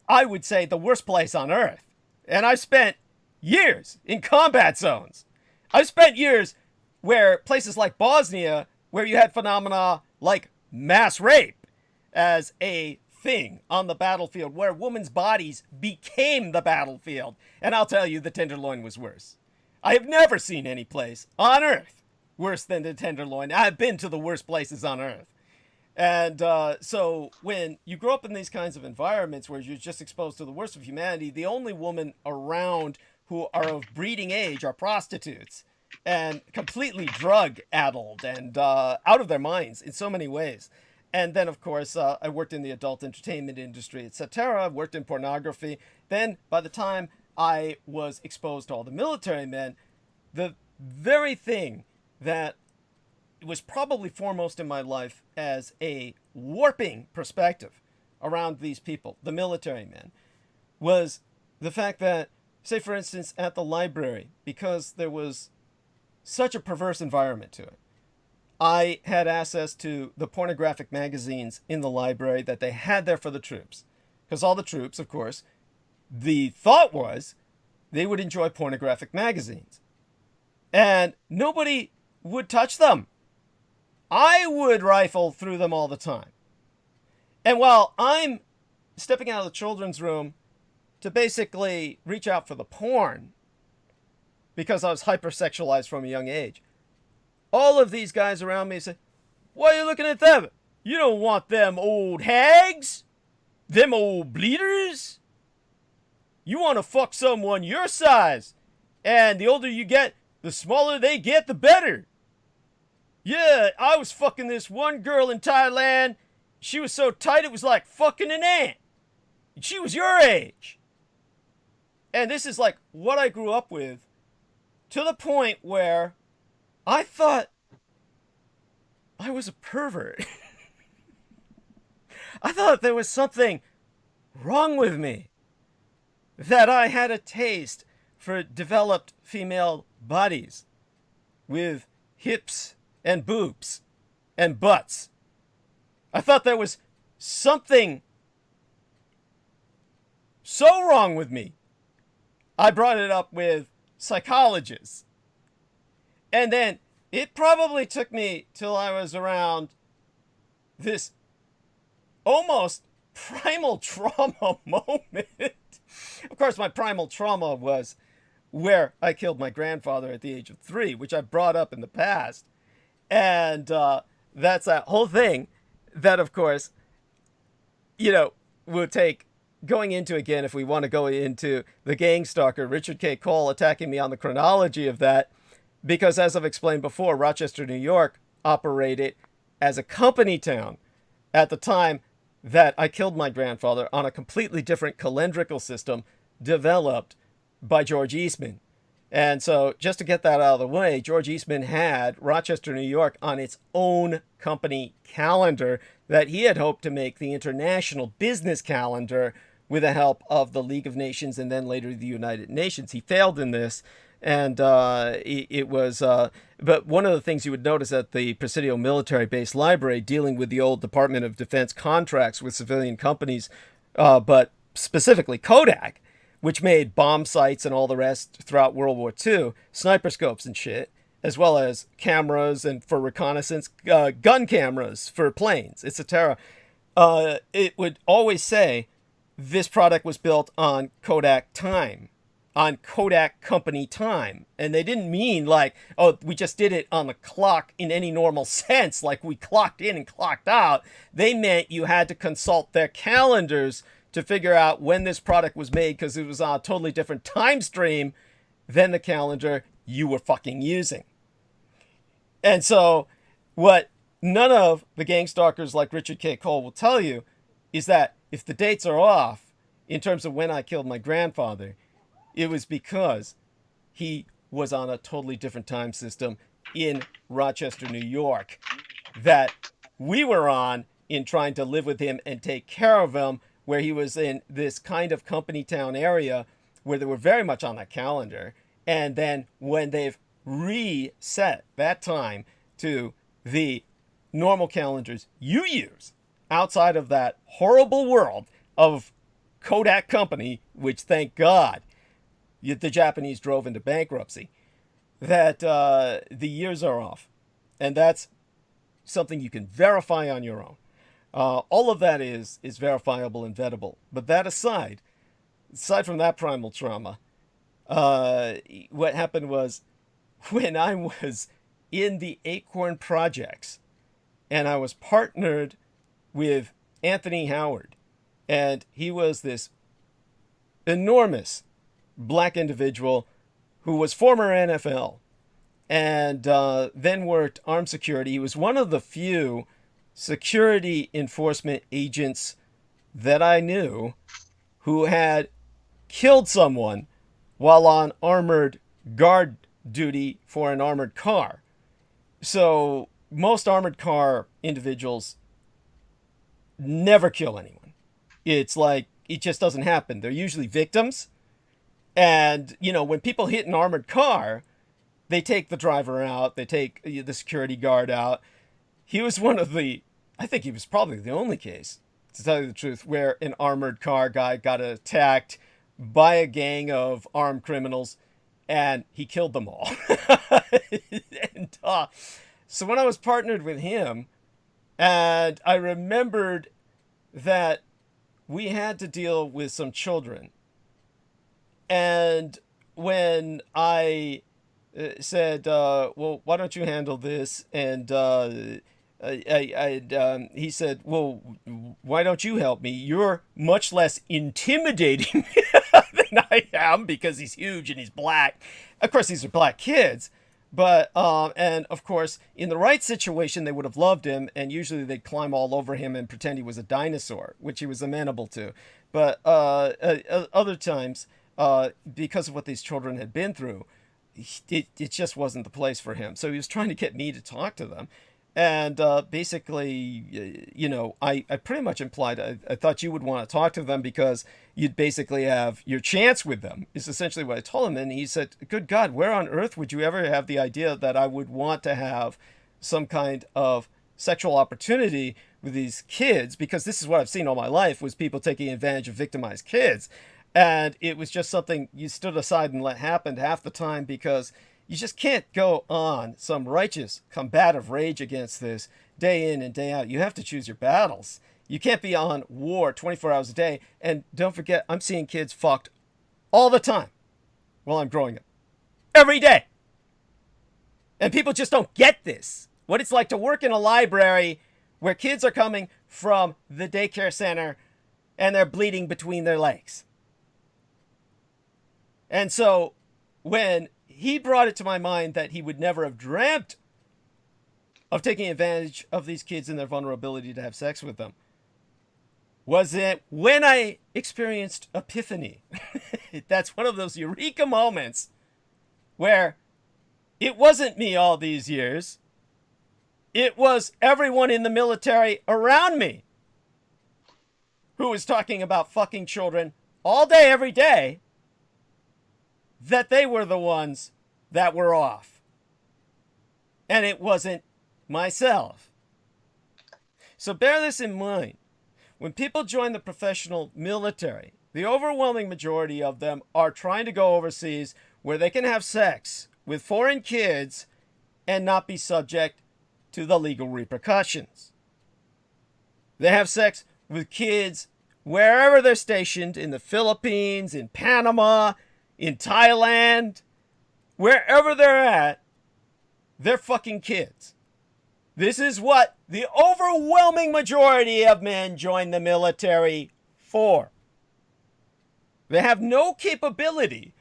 I would say, the worst place on earth. And I've spent years in combat zones. I've spent years where places like Bosnia, where you had phenomena like mass rape as a thing on the battlefield, where women's bodies became the battlefield. And I'll tell you, the Tenderloin was worse. I have never seen any place on earth worse than the Tenderloin. I've been to the worst places on earth. And so when you grow up in these kinds of environments where you're just exposed to the worst of humanity, the only women around who are of breeding age are prostitutes and completely drug-addled and out of their minds in so many ways. And then, of course, I worked in the adult entertainment industry, etc., worked in pornography. Then, by the time I was exposed to all the military men, the very thing that was probably foremost in my life as a warping perspective around these people, the military men, was the fact that, say for instance, at the library, because there was such a perverse environment to it, I had access to the pornographic magazines in the library that they had there for the troops. Because all the troops, of course, the thought was they would enjoy pornographic magazines. And nobody would touch them. I would rifle through them all the time. And while I'm stepping out of the children's room to basically reach out for the porn, because I was hypersexualized from a young age, all of these guys around me say, "Why are you looking at them? You don't want them old hags? Them old bleeders? You want to fuck someone your size. And the older you get, the smaller they get, the better. Yeah, I was fucking this one girl in Thailand. She was so tight it was like fucking an ant. She was your age." And this is like what I grew up with, to the point where I thought I was a pervert. I thought there was something wrong with me, that I had a taste for developed female bodies with hips and boobs and butts. I thought there was something so wrong with me. I brought it up with psychologists. And then it probably took me till I was around this almost primal trauma moment. Of course, my primal trauma was where I killed my grandfather at the age of 3, which I brought up in the past. And that's that whole thing that, of course, we'll take going into again if we want to go into the gang stalker, Richard K. Cole, attacking me on the chronology of that. Because as I've explained before, Rochester, New York operated as a company town at the time that I killed my grandfather on a completely different calendrical system developed by George Eastman. And so just to get that out of the way, George Eastman had Rochester, New York on its own company calendar that he had hoped to make the international business calendar with the help of the League of Nations and then later the United Nations. He failed in this. And it was, but one of the things you would notice at the Presidio Military Base Library, dealing with the old Department of Defense contracts with civilian companies, but specifically Kodak, which made bomb sites and all the rest throughout World War II, sniper scopes and shit, as well as cameras and for reconnaissance, gun cameras for planes, etc. It would always say this product was built on Kodak time, on Kodak company time. And they didn't mean like, oh, we just did it on the clock in any normal sense, like we clocked in and clocked out. They meant you had to consult their calendars to figure out when this product was made, because it was on a totally different time stream than the calendar you were fucking using. And so what none of the gang stalkers like Richard K. Cole will tell you is that if the dates are off in terms of when I killed my grandfather, it was because he was on a totally different time system in Rochester, New York, that we were on in trying to live with him and take care of him, where he was in this kind of company town area where they were very much on that calendar. And then when they've reset that time to the normal calendars you use outside of that horrible world of Kodak Company, which thank God the Japanese drove into bankruptcy, that the years are off. And that's something you can verify on your own. All of that is verifiable and vettable. But that aside from that primal trauma, what happened was when I was in the Acorn Projects and I was partnered with Anthony Howard, and he was this enormous black individual who was former NFL and then worked armed security. He was one of the few security enforcement agents that I knew who had killed someone while on armored guard duty for an armored car. So most armored car individuals never kill anyone. It's like, it just doesn't happen. They're usually victims. And, you know, when people hit an armored car, they take the driver out, they take the security guard out. He was one of the, I think he was probably the only case, to tell you the truth, where an armored car guy got attacked by a gang of armed criminals, and he killed them all. And so when I was partnered with him, and I remembered that we had to deal with some children, and when I said, well, why don't you handle this? And he said, well, why don't you help me? You're much less intimidating than I am, because he's huge and he's black. Of course, these are black kids. But, and of course, in the right situation, they would have loved him. And usually they'd climb all over him and pretend he was a dinosaur, which he was amenable to. But other times, because of what these children had been through, it just wasn't the place for him. So he was trying to get me to talk to them. And basically, you know, I pretty much implied I thought you would want to talk to them because you'd basically have your chance with them, is essentially what I told him. And he said, good God, where on earth would you ever have the idea that I would want to have some kind of sexual opportunity with these kids? Because this is what I've seen all my life, was people taking advantage of victimized kids. And it was just something you stood aside and let happen half the time, because you just can't go on some righteous combative rage against this day in and day out. You have to choose your battles. You can't be on war 24 hours a day. And don't forget, I'm seeing kids fucked all the time while I'm growing up. Every day. And people just don't get this. What it's like to work in a library where kids are coming from the daycare center and they're bleeding between their legs. And so when he brought it to my mind that he would never have dreamt of taking advantage of these kids and their vulnerability to have sex with them, was it when I experienced epiphany. That's one of those eureka moments where it wasn't me all these years. It was everyone in the military around me who was talking about fucking children all day, every day, that they were the ones that were off. And it wasn't myself. So bear this in mind. When people join the professional military, the overwhelming majority of them are trying to go overseas where they can have sex with foreign kids and not be subject to the legal repercussions. They have sex with kids wherever they're stationed, in the Philippines, in Panama, in Thailand, wherever they're at, they're fucking kids. This is what the overwhelming majority of men join the military for. They have no capability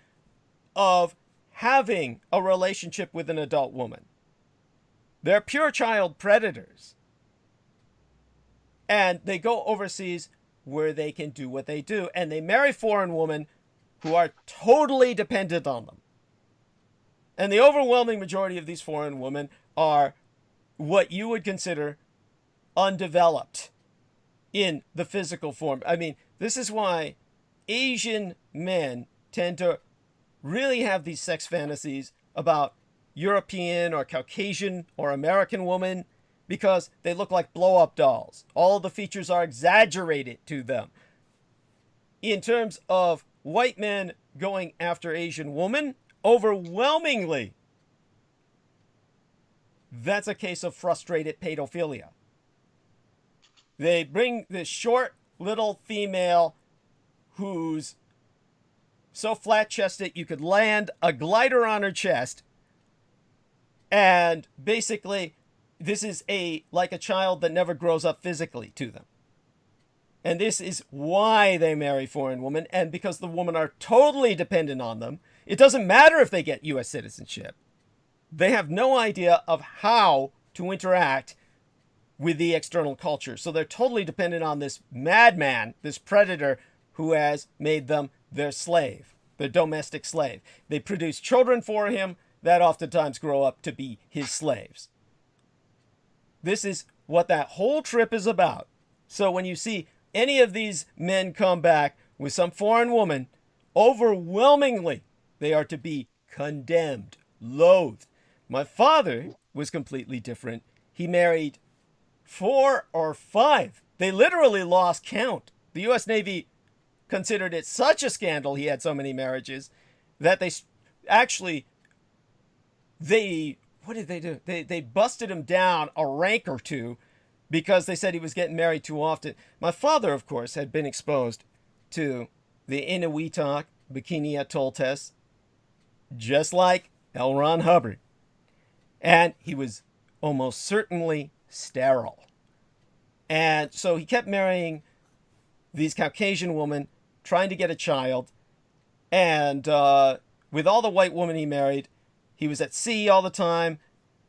of having a relationship with an adult woman. They're pure child predators. And they go overseas where they can do what they do. And they marry foreign women who are totally dependent on them. And the overwhelming majority of these foreign women are what you would consider undeveloped in the physical form. I mean, this is why Asian men tend to really have these sex fantasies about European or Caucasian or American women, because they look like blow-up dolls. All the features are exaggerated to them. In terms of white men going after Asian women, overwhelmingly, that's a case of frustrated pedophilia. They bring this short little female who's so flat-chested you could land a glider on her chest, and basically this is like a child that never grows up physically to them. And this is why they marry foreign women, and because the women are totally dependent on them. It doesn't matter if they get U.S. citizenship. They have no idea of how to interact with the external culture. So they're totally dependent on this madman, this predator, who has made them their slave, their domestic slave. They produce children for him that oftentimes grow up to be his slaves. This is what that whole trip is about. So when you see any of these men come back with some foreign woman, overwhelmingly, they are to be condemned, loathed. My father was completely different. He married 4 or 5. They literally lost count. The U.S. Navy considered it such a scandal he had so many marriages that they actually, what did they do? They busted him down a rank or 2 because they said he was getting married too often. My father, of course, had been exposed to the Inuit Bikini Atoll test, just like L. Ron Hubbard. And he was almost certainly sterile. And so he kept marrying these Caucasian women, trying to get a child. And with all the white women he married, he was at sea all the time.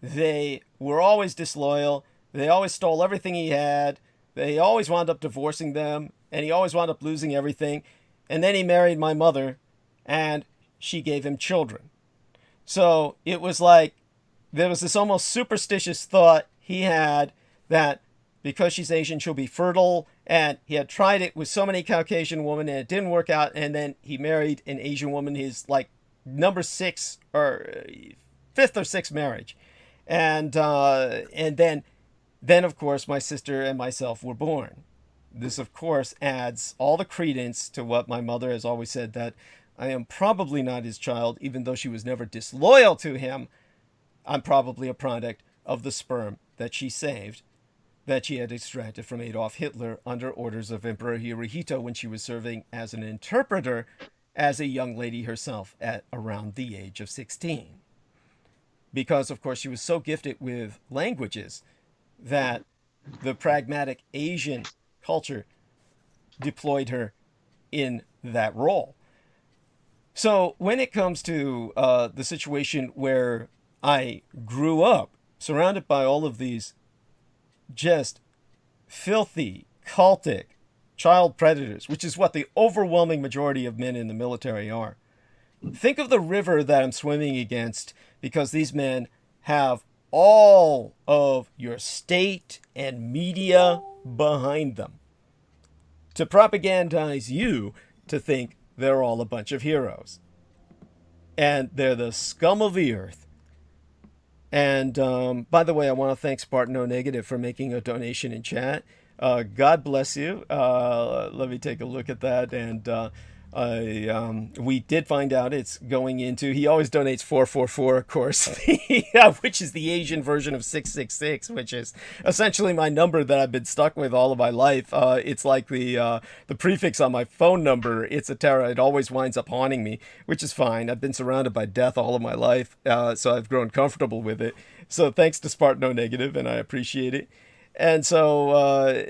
They were always disloyal. They always stole everything he had. They always wound up divorcing them. And he always wound up losing everything. And then he married my mother, and she gave him children. So it was like there was this almost superstitious thought he had that because she's Asian, she'll be fertile. And he had tried it with so many Caucasian women, and it didn't work out. And then he married an Asian woman, his like number 6 or 5th or 6th marriage. And then, of course, my sister and myself were born. This, of course, adds all the credence to what my mother has always said, that I am probably not his child, even though she was never disloyal to him. I'm probably a product of the sperm that she saved, that she had extracted from Adolf Hitler under orders of Emperor Hirohito when she was serving as an interpreter as a young lady herself at around the age of 16. Because, of course, she was so gifted with languages that the pragmatic Asian culture deployed her in that role. So when it comes to the situation where I grew up surrounded by all of these just filthy, cultic child predators, which is what the overwhelming majority of men in the military are. Think of the river that I'm swimming against, because these men have all of your state and media behind them to propagandize you to think they're all a bunch of heroes. And they're the scum of the earth. And by the way, I want to thank Spartan O Negative for making a donation in chat. God bless you. Let me take a look at that. And we did find out it's going into, he always donates 444, of course, which is the Asian version of 666, which is essentially my number that I've been stuck with all of my life. It's like the prefix on my phone number. It's a terror. It always winds up haunting me, which is fine. I've been surrounded by death all of my life, so I've grown comfortable with it. So thanks to Spartan O Negative, and I appreciate it. And so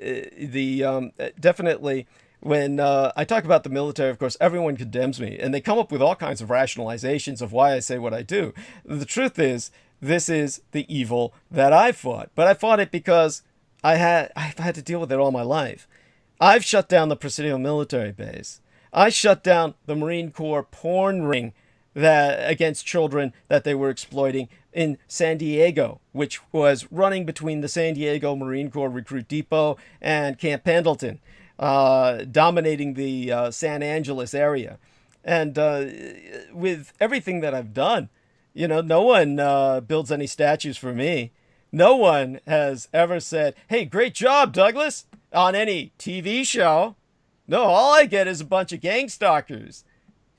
definitely, when I talk about the military, of course, everyone condemns me, and they come up with all kinds of rationalizations of why I say what I do. The truth is, this is the evil that I fought. But I fought it because I've had to deal with it all my life. I've shut down the Presidio military base. I shut down the Marine Corps porn ring against children that they were exploiting in San Diego, which was running between the San Diego Marine Corps Recruit Depot and Camp Pendleton. Dominating the San Angeles area. And with everything that I've done, no one builds any statues for me. No one has ever said, hey, great job, Douglas, on any TV show. No, all I get is a bunch of gang stalkers.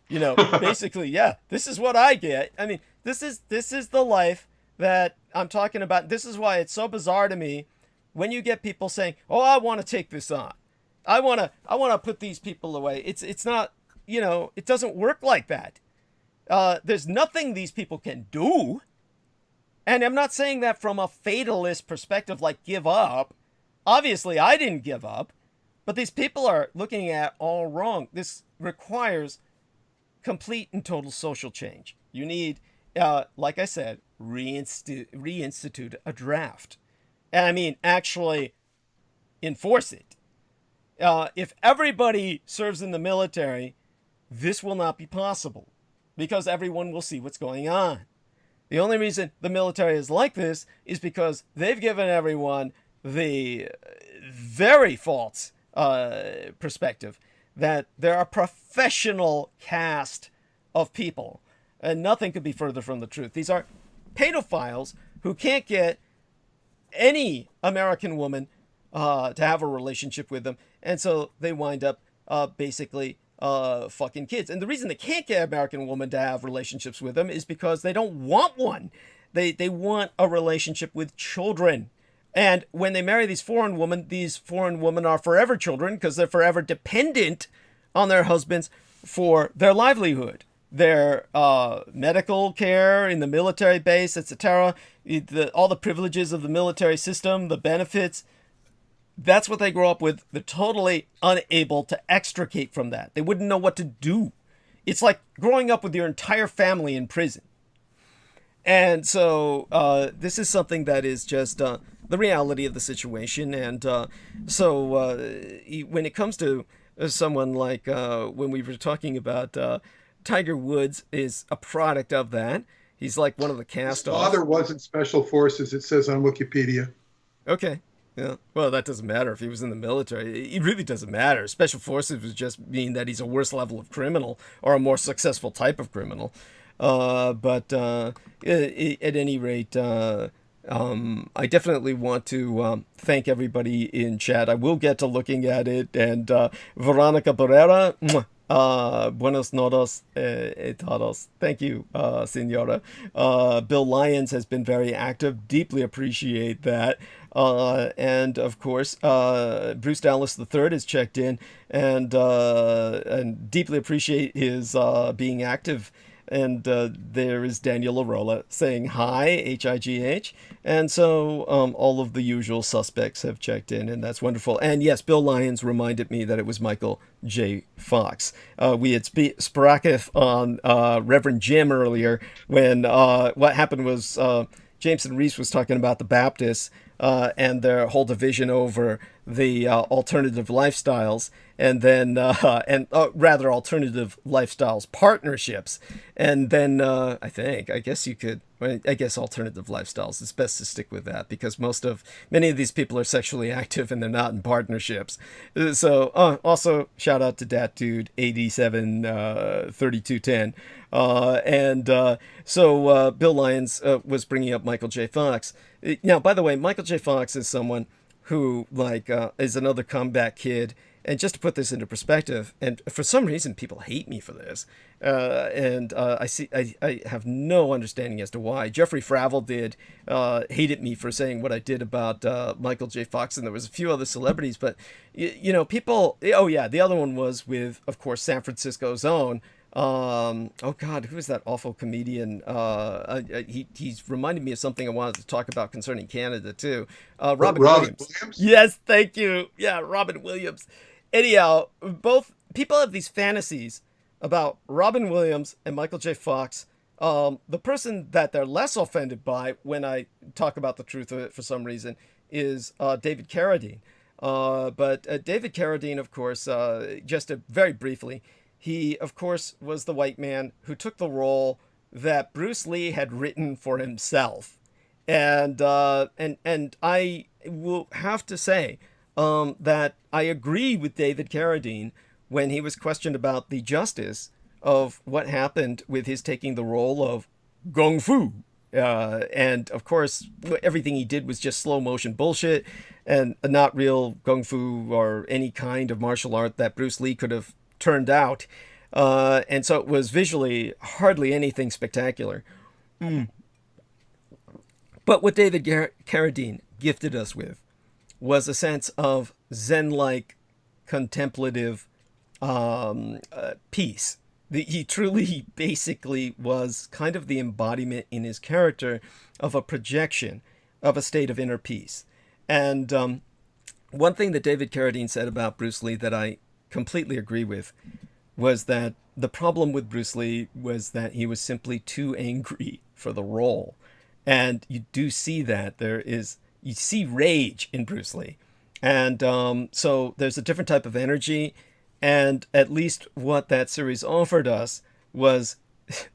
Basically, yeah, this is what I get. I mean, this is the life that I'm talking about. This is why it's so bizarre to me when you get people saying, oh, I want to take this on. I want to put these people away. It's not, it doesn't work like that. There's nothing these people can do. And I'm not saying that from a fatalist perspective, like give up. Obviously, I didn't give up. But these people are looking at all wrong. This requires complete and total social change. You need, like I said, reinstitute a draft. And I mean, actually enforce it. If everybody serves in the military, this will not be possible because everyone will see what's going on. The only reason the military is like this is because they've given everyone the very false perspective that they're a professional cast of people. And nothing could be further from the truth. These are pedophiles who can't get any American woman to have a relationship with them. And so they wind up basically fucking kids. And the reason they can't get an American woman to have relationships with them is because they don't want one. They want a relationship with children. And when they marry these foreign women are forever children because they're forever dependent on their husbands for their livelihood, their medical care in the military base, etc., all the privileges of the military system, the benefits. That's what they grow up with. They're totally unable to extricate from that. They wouldn't know what to do. It's like growing up with your entire family in prison. And so this is something that is just the reality of the situation. And so when it comes to someone like when we were talking about Tiger Woods is a product of that. He's like one of the cast-offs. His father was in Special Forces, it says on Wikipedia. Okay. Yeah. Well, that doesn't matter if he was in the military. It really doesn't matter. Special Forces would just mean that he's a worse level of criminal or a more successful type of criminal. But at any rate, I definitely want to thank everybody in chat. I will get to looking at it. And Veronica Barrera, buenos noches todos. Thank you, Senora. Bill Lyons has been very active. Deeply appreciate that. And of course, Bruce Dallas III has checked in and deeply appreciate his being active. And there is Daniel Arola saying hi, H-I-G-H. And so all of the usual suspects have checked in, and that's wonderful. And yes, Bill Lyons reminded me that it was Michael J. Fox. We had spraken on Reverend Jim earlier when what happened was Jameson Reese was talking about the Baptists and their whole division over the alternative lifestyles, and then rather alternative lifestyles partnerships, and then I guess alternative lifestyles, it's best to stick with that because many of these people are sexually active and they're not in partnerships. So also shout out to that dude 873210. So Bill Lyons was bringing up Michael J. Fox. Now, by the way, Michael J. Fox is someone who is another comeback kid. And just to put this into perspective, and for some reason people hate me for this, I have no understanding as to why. Jeffrey Fravel hated me for saying what I did about Michael J. Fox, and there was a few other celebrities, but people. Oh yeah, the other one was with, of course, San Francisco's own. Oh God, who is that awful comedian? He's reminded me of something I wanted to talk about concerning Canada too. Robin Williams. Yes, thank you. Yeah, Robin Williams. Anyhow, both people have these fantasies about Robin Williams and Michael J. Fox. The person that they're less offended by when I talk about the truth of it for some reason is David Carradine. But David Carradine, of course, very briefly, he, of course, was the white man who took the role that Bruce Lee had written for himself. And I will have to say that I agree with David Carradine when he was questioned about the justice of what happened with his taking the role of Kung Fu. And, of course, everything he did was just slow motion bullshit and not real Kung Fu or any kind of martial art that Bruce Lee could have turned out, and so it was visually hardly anything spectacular. But what David Carradine gifted us with was a sense of Zen-like contemplative peace. He truly basically was kind of the embodiment in his character of a projection of a state of inner peace. And one thing that David Carradine said about Bruce Lee that I completely agree with was that the problem with Bruce Lee was that he was simply too angry for the role. And you do see that you see rage in Bruce Lee. And so there's a different type of energy. And at least what that series offered us was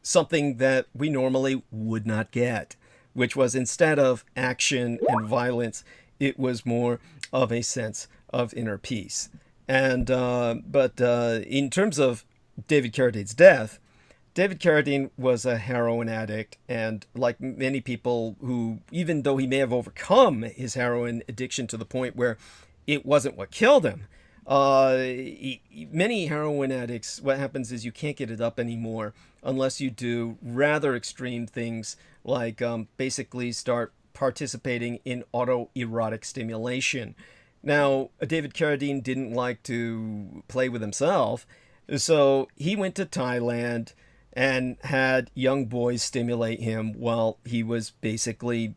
something that we normally would not get, which was instead of action and violence, it was more of a sense of inner peace. And but in terms of David Carradine's death, David Carradine was a heroin addict, and like many people who, even though he may have overcome his heroin addiction to the point where it wasn't what killed him, many heroin addicts, what happens is you can't get it up anymore unless you do rather extreme things like basically start participating in autoerotic stimulation. Now, David Carradine didn't like to play with himself, so he went to Thailand and had young boys stimulate him while he was basically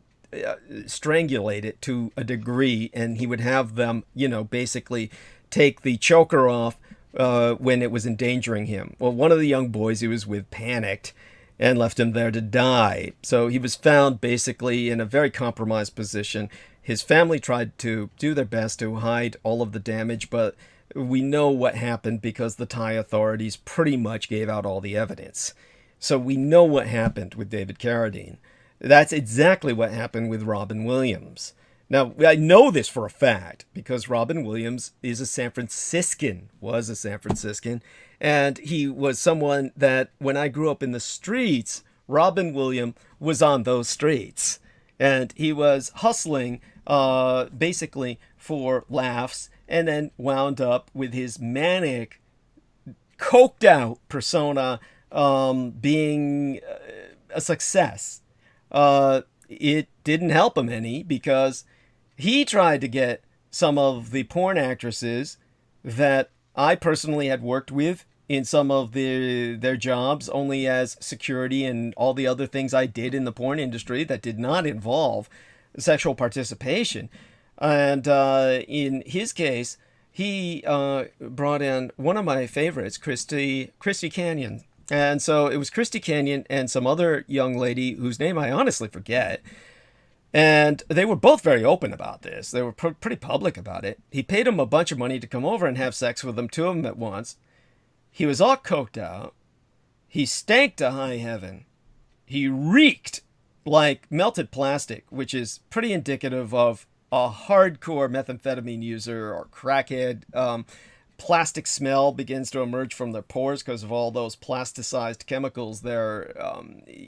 strangulated to a degree, and he would have them, basically take the choker off when it was endangering him. Well, one of the young boys he was with panicked and left him there to die. So he was found basically in a very compromised position. His family tried to do their best to hide all of the damage, but we know what happened because the Thai authorities pretty much gave out all the evidence. So we know what happened with David Carradine. That's exactly what happened with Robin Williams. Now, I know this for a fact because Robin Williams was a San Franciscan, and he was someone that when I grew up in the streets, Robin Williams was on those streets. And he was hustling basically for laughs, and then wound up with his manic, coked out persona being a success. It didn't help him any because he tried to get some of the porn actresses that I personally had worked with in some of their jobs, only as security and all the other things I did in the porn industry that did not involve sexual participation. And in his case, he brought in one of my favorites, Christy Canyon. And so it was Christy Canyon and some other young lady whose name I honestly forget. And they were both very open about this. They were pretty public about it. He paid them a bunch of money to come over and have sex with them, two of them at once. He was all coked out. He stank to high heaven. He reeked like melted plastic, which is pretty indicative of a hardcore methamphetamine user or crackhead. Plastic smell begins to emerge from their pores because of all those plasticized chemicals they're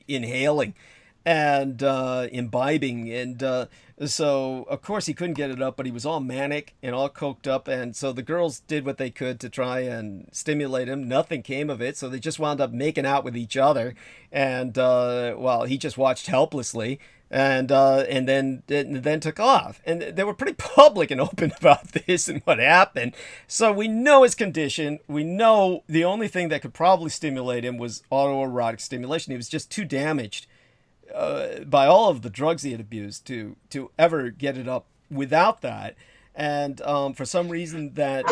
inhaling and imbibing. And so, of course, he couldn't get it up, but he was all manic and all coked up. And so the girls did what they could to try and stimulate him. Nothing came of it. So they just wound up making out with each other. And, well, he just watched helplessly. And then took off. And they were pretty public and open about this and what happened. So we know his condition. We know the only thing that could probably stimulate him was autoerotic stimulation. He was just too damaged by all of the drugs he had abused to ever get it up without that. And for some reason that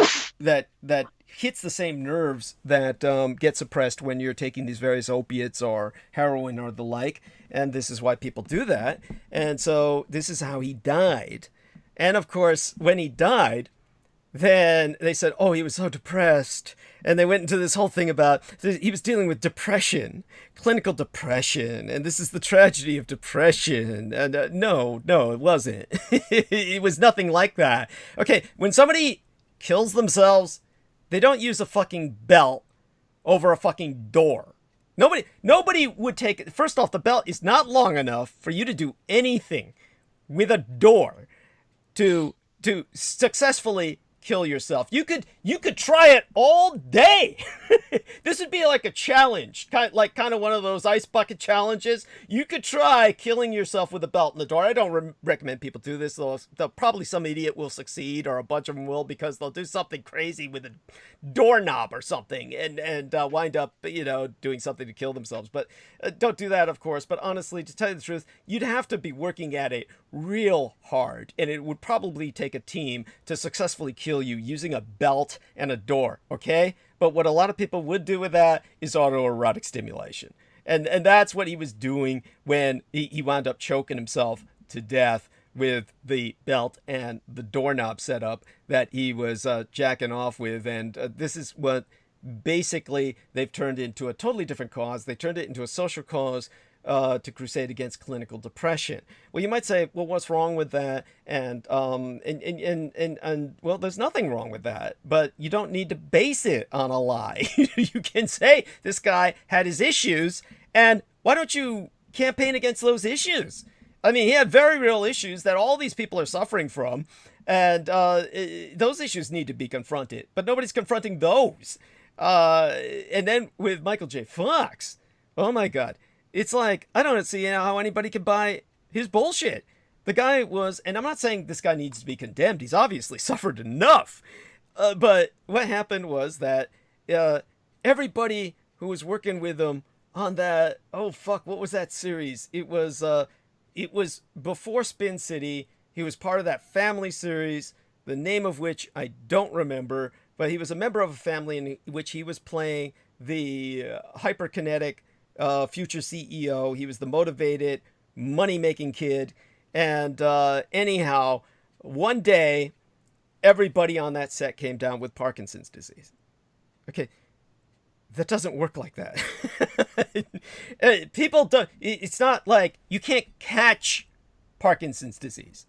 hits the same nerves that get suppressed when you're taking these various opiates or heroin or the like. And this is why people do that. And so this is how he died. And of course, when he died, then they said, oh, he was so depressed. And they went into this whole thing about he was dealing with depression, clinical depression. And this is the tragedy of depression. And no, it wasn't. It was nothing like that. Okay, when somebody kills themselves, they don't use a fucking belt over a fucking door. Nobody would take it. First off, the belt is not long enough for you to do anything with a door to successfully kill yourself. You could try it all day. This would be like a challenge, kind of one of those ice bucket challenges. You could try killing yourself with a belt in the door. I don't recommend people do this. They'll probably some idiot will succeed, or a bunch of them will, because they'll do something crazy with a doorknob or something and wind up doing something to kill themselves. But don't do that, of course. But honestly, to tell you the truth, you'd have to be working at it real hard, and it would probably take a team to successfully kill you using a belt and a door, okay? But what a lot of people would do with that is autoerotic stimulation. And that's what he was doing when he wound up choking himself to death with the belt and the doorknob setup that he was jacking off with. And this is what basically they've turned into a totally different cause. They turned it into a social cause to crusade against clinical depression. Well, you might say, well, what's wrong with that? And well, there's nothing wrong with that, but you don't need to base it on a lie. You can say this guy had his issues, and why don't you campaign against those issues? I mean, he had very real issues that all these people are suffering from, and those issues need to be confronted, but nobody's confronting those. And then with Michael J. Fox, oh my God. It's like, I don't see how anybody can buy his bullshit. The guy was, and I'm not saying this guy needs to be condemned. He's obviously suffered enough. But what happened was that everybody who was working with him on that, oh fuck, what was that series? It was before Spin City. He was part of that family series, the name of which I don't remember, but he was a member of a family in which he was playing the hyperkinetic future CEO. He was the motivated, money-making kid. And anyhow, one day, everybody on that set came down with Parkinson's disease. Okay, that doesn't work like that. People don't, it's not like you can't catch Parkinson's disease.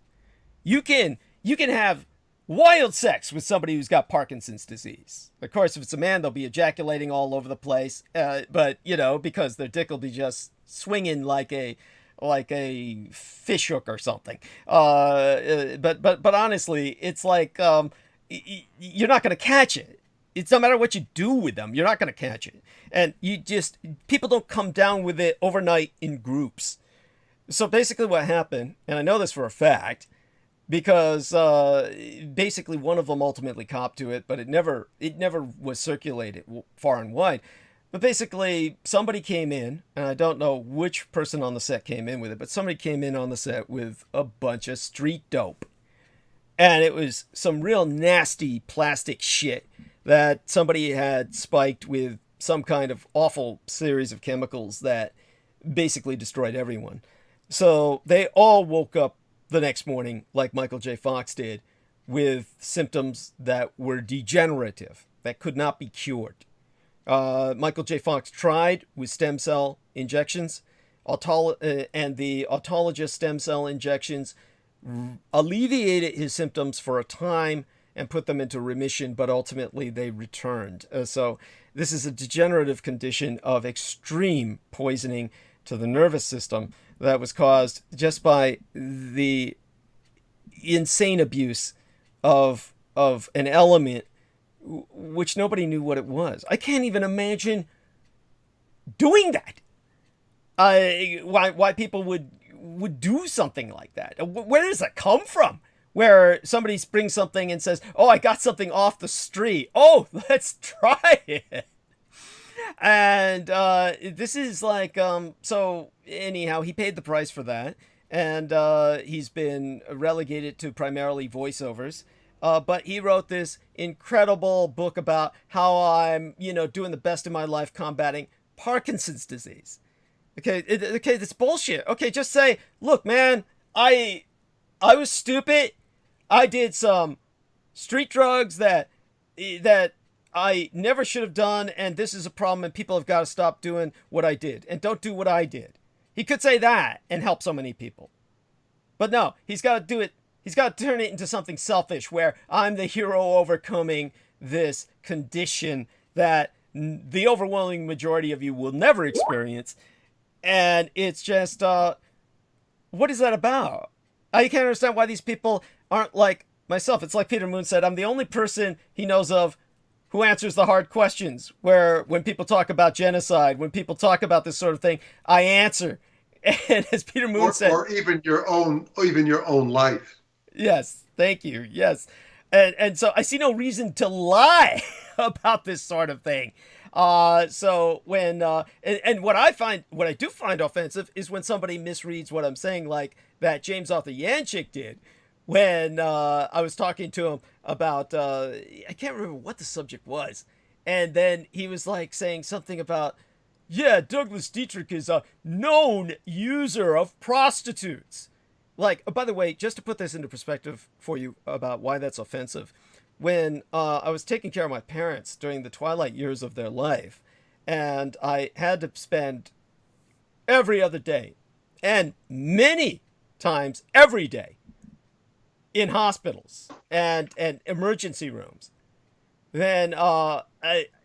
You can have wild sex with somebody who's got Parkinson's disease. Of course, if it's a man, they'll be ejaculating all over the place. But, you know, because their dick will be just swinging like a fish hook or something. But honestly, it's like you're not going to catch it. It's no matter what you do with them, you're not going to catch it. And people don't come down with it overnight in groups. So basically what happened, and I know this for a fact, because basically one of them ultimately copped to it, but it never was circulated far and wide. But basically somebody came in, and I don't know which person on the set came in with it, but somebody came in on the set with a bunch of street dope. And it was some real nasty plastic shit that somebody had spiked with some kind of awful series of chemicals that basically destroyed everyone. So they all woke up the next morning, like Michael J. Fox did, with symptoms that were degenerative, that could not be cured. Michael J. Fox tried with stem cell injections, and the autologous stem cell injections alleviated his symptoms for a time and put them into remission, but ultimately they returned. So this is a degenerative condition of extreme poisoning to the nervous system that was caused just by the insane abuse of an element which nobody knew what it was. I can't even imagine doing that. Why people would do something like that. Where does that come from? Where somebody brings something and says, oh, I got something off the street. Oh, let's try it. And this is like, so anyhow, he paid the price for that. And he's been relegated to primarily voiceovers. But he wrote this incredible book about how I'm, doing the best in my life combating Parkinson's disease. Okay, that's bullshit. Okay, just say, look, man, I was stupid. I did some street drugs that I never should have done, and this is a problem, and people have got to stop doing what I did, and don't do what I did. He could say that and help so many people. But no, he's got to do it. He's got to turn it into something selfish, where I'm the hero overcoming this condition that the overwhelming majority of you will never experience. And it's just, what is that about? I can't understand why these people aren't like myself. It's like Peter Moon said, I'm the only person he knows of who answers the hard questions, where when people talk about genocide, when people talk about this sort of thing, I answer. And as Peter Moon said, or even your own life. Yes, thank you. Yes. And so I see no reason to lie about this sort of thing. So when, and what I do find offensive is when somebody misreads what I'm saying, like that James Arthur Yanchik did when I was talking to him about, I can't remember what the subject was. And then he was like saying something about, yeah, Douglas Dietrich is a known user of prostitutes. Like, by the way, just to put this into perspective for you about why that's offensive, when I was taking care of my parents during the twilight years of their life, and I had to spend every other day, and many times every day, in hospitals and emergency rooms. Then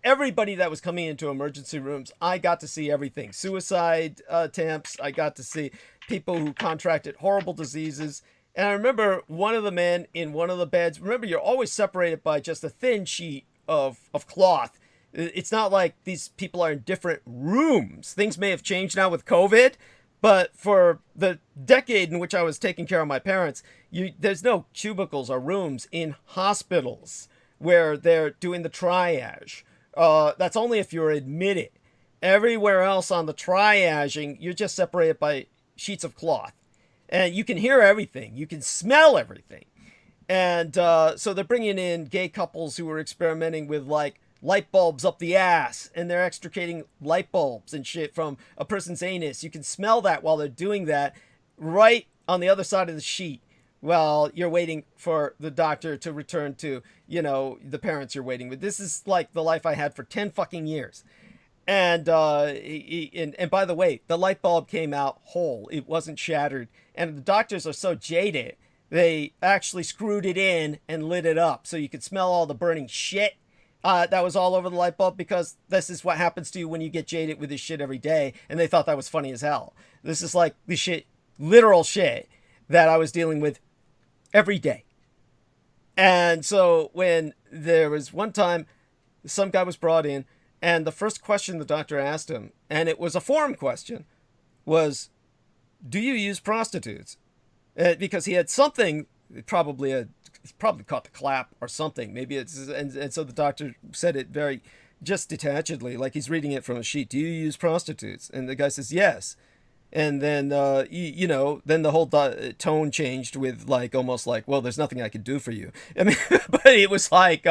everybody that was coming into emergency rooms, I got to see everything. Suicide attempts, I got to see people who contracted horrible diseases. And I remember one of the men in one of the beds, remember, you're always separated by just a thin sheet of cloth. It's not like these people are in different rooms. Things may have changed now with COVID, but for the decade in which I was taking care of my parents, there's no cubicles or rooms in hospitals where they're doing the triage. That's only if you're admitted. Everywhere else on the triaging, you're just separated by sheets of cloth. And you can hear everything. You can smell everything. And so they're bringing in gay couples who are experimenting with, like, light bulbs up the ass. And they're extricating light bulbs and shit from a person's anus. You can smell that while they're doing that right on the other side of the sheet, while you're waiting for the doctor to return to, you know, the parents you're waiting with. This is like the life I had for 10 fucking years. And by the way, the light bulb came out whole. It wasn't shattered. And the doctors are so jaded, they actually screwed it in and lit it up so you could smell all the burning shit that was all over the light bulb, because this is what happens to you when you get jaded with this shit every day. And they thought that was funny as hell. This is like the shit, literal shit that I was dealing with every day. And so when there was one time, some guy was brought in, and the first question the doctor asked him, and it was a form question, was, do you use prostitutes? Because he had something, probably caught the clap or something. Maybe it's, and so the doctor said it very just detachedly, like he's reading it from a sheet. Do you use prostitutes? And the guy says, yes. And then, you know, then the whole tone changed with, like, almost like, well, there's nothing I can do for you. I mean, but it was like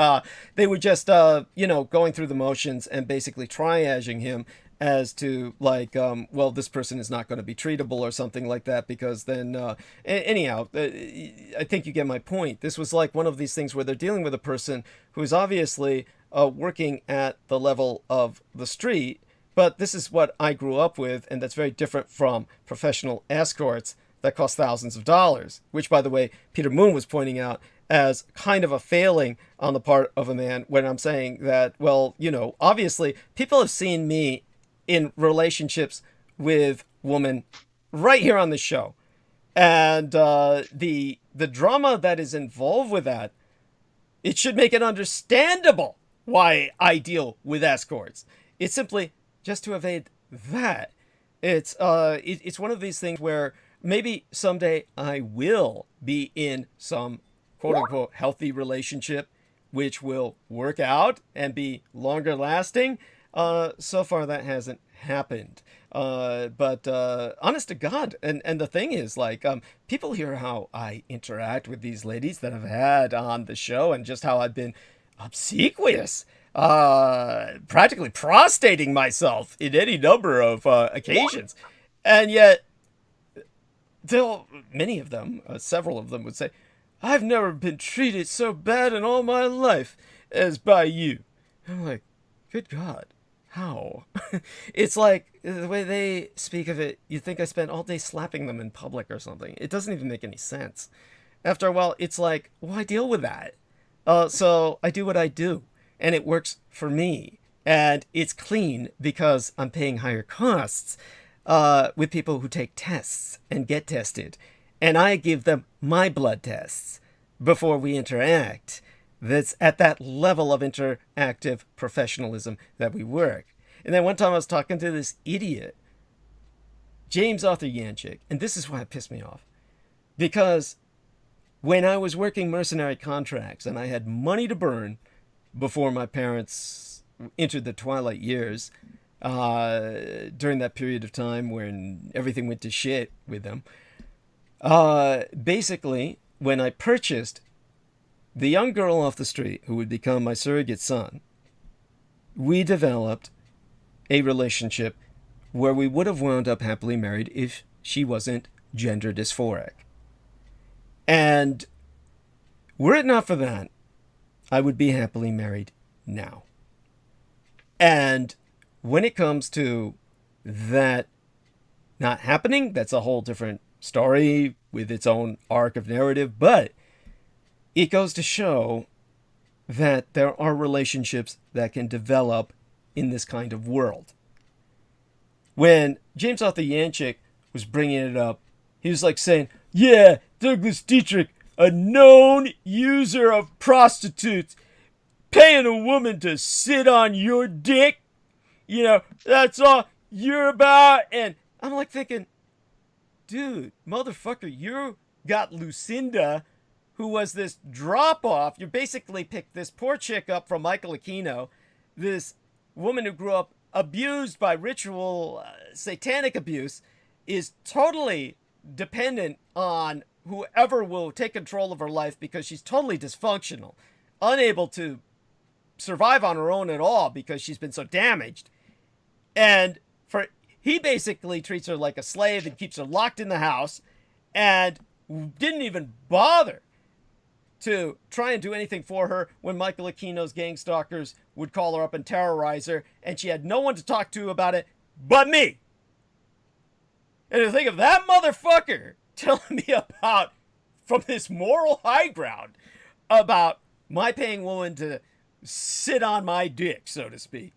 they were just, you know, going through the motions and basically triaging him as to, like, well, this person is not going to be treatable or something like that, because then, anyhow, I think you get my point. This was like one of these things where they're dealing with a person who is obviously working at the level of the street. But this is what I grew up with, and that's very different from professional escorts that cost thousands of dollars, which, by the way, Peter Moon was pointing out as kind of a failing on the part of a man, when I'm saying that, well, you know, obviously people have seen me in relationships with women right here on the show. And the drama that is involved with that, it should make it understandable why I deal with escorts. It's simply just to evade that. It's one of these things where maybe someday I will be in some quote-unquote healthy relationship which will work out and be longer lasting. So far that hasn't happened. But honest to God, and the thing is, like, people hear how I interact with these ladies that I've had on the show, and just how I've been obsequious, practically prostrating myself in any number of occasions. And yet, many of them, several of them would say, I've never been treated so bad in all my life as by you. I'm like, good God, how? It's like, the way they speak of it, you'd think I spent all day slapping them in public or something. It doesn't even make any sense. After a while, it's like, why deal with that? So I do what I do, and it works for me, and it's clean because I'm paying higher costs with people who take tests and get tested, and I give them my blood tests before we interact. That's at that level of interactive professionalism that we work. And then one time I was talking to this idiot, James Arthur Yanchik, and this is why it pissed me off, because when I was working mercenary contracts and I had money to burn before my parents entered the twilight years, during that period of time when everything went to shit with them, basically, when I purchased the young girl off the street who would become my surrogate son, we developed a relationship where we would have wound up happily married if she wasn't gender dysphoric. And were it not for that, I would be happily married now. And when it comes to that not happening, that's a whole different story with its own arc of narrative. But it goes to show that there are relationships that can develop in this kind of world. When James Arthur Janczyk was bringing it up, he was like saying, yeah, Douglas Dietrich, a known user of prostitutes, paying a woman to sit on your dick, you know, that's all you're about. And I'm like thinking, dude, motherfucker, you got Lucinda, who was this drop-off. You basically picked this poor chick up from Michael Aquino, this woman who grew up abused by ritual satanic abuse, is totally dependent on whoever will take control of her life because she's totally dysfunctional, unable to survive on her own at all because she's been so damaged. And he basically treats her like a slave and keeps her locked in the house and didn't even bother to try and do anything for her when Michael Aquino's gang stalkers would call her up and terrorize her, and she had no one to talk to about it but me. And to think of that motherfucker telling me about, from this moral high ground, about my paying woman to sit on my dick, so to speak,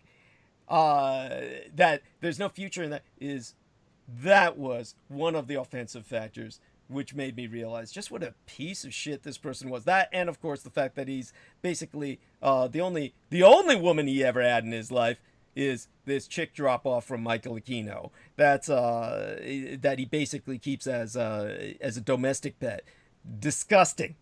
that there's no future in that was one of the offensive factors which made me realize just what a piece of shit this person was. That, and of course the fact that he's basically the only woman he ever had in his life is this chick drop off from Michael Aquino. That's that he basically keeps as a domestic pet. Disgusting.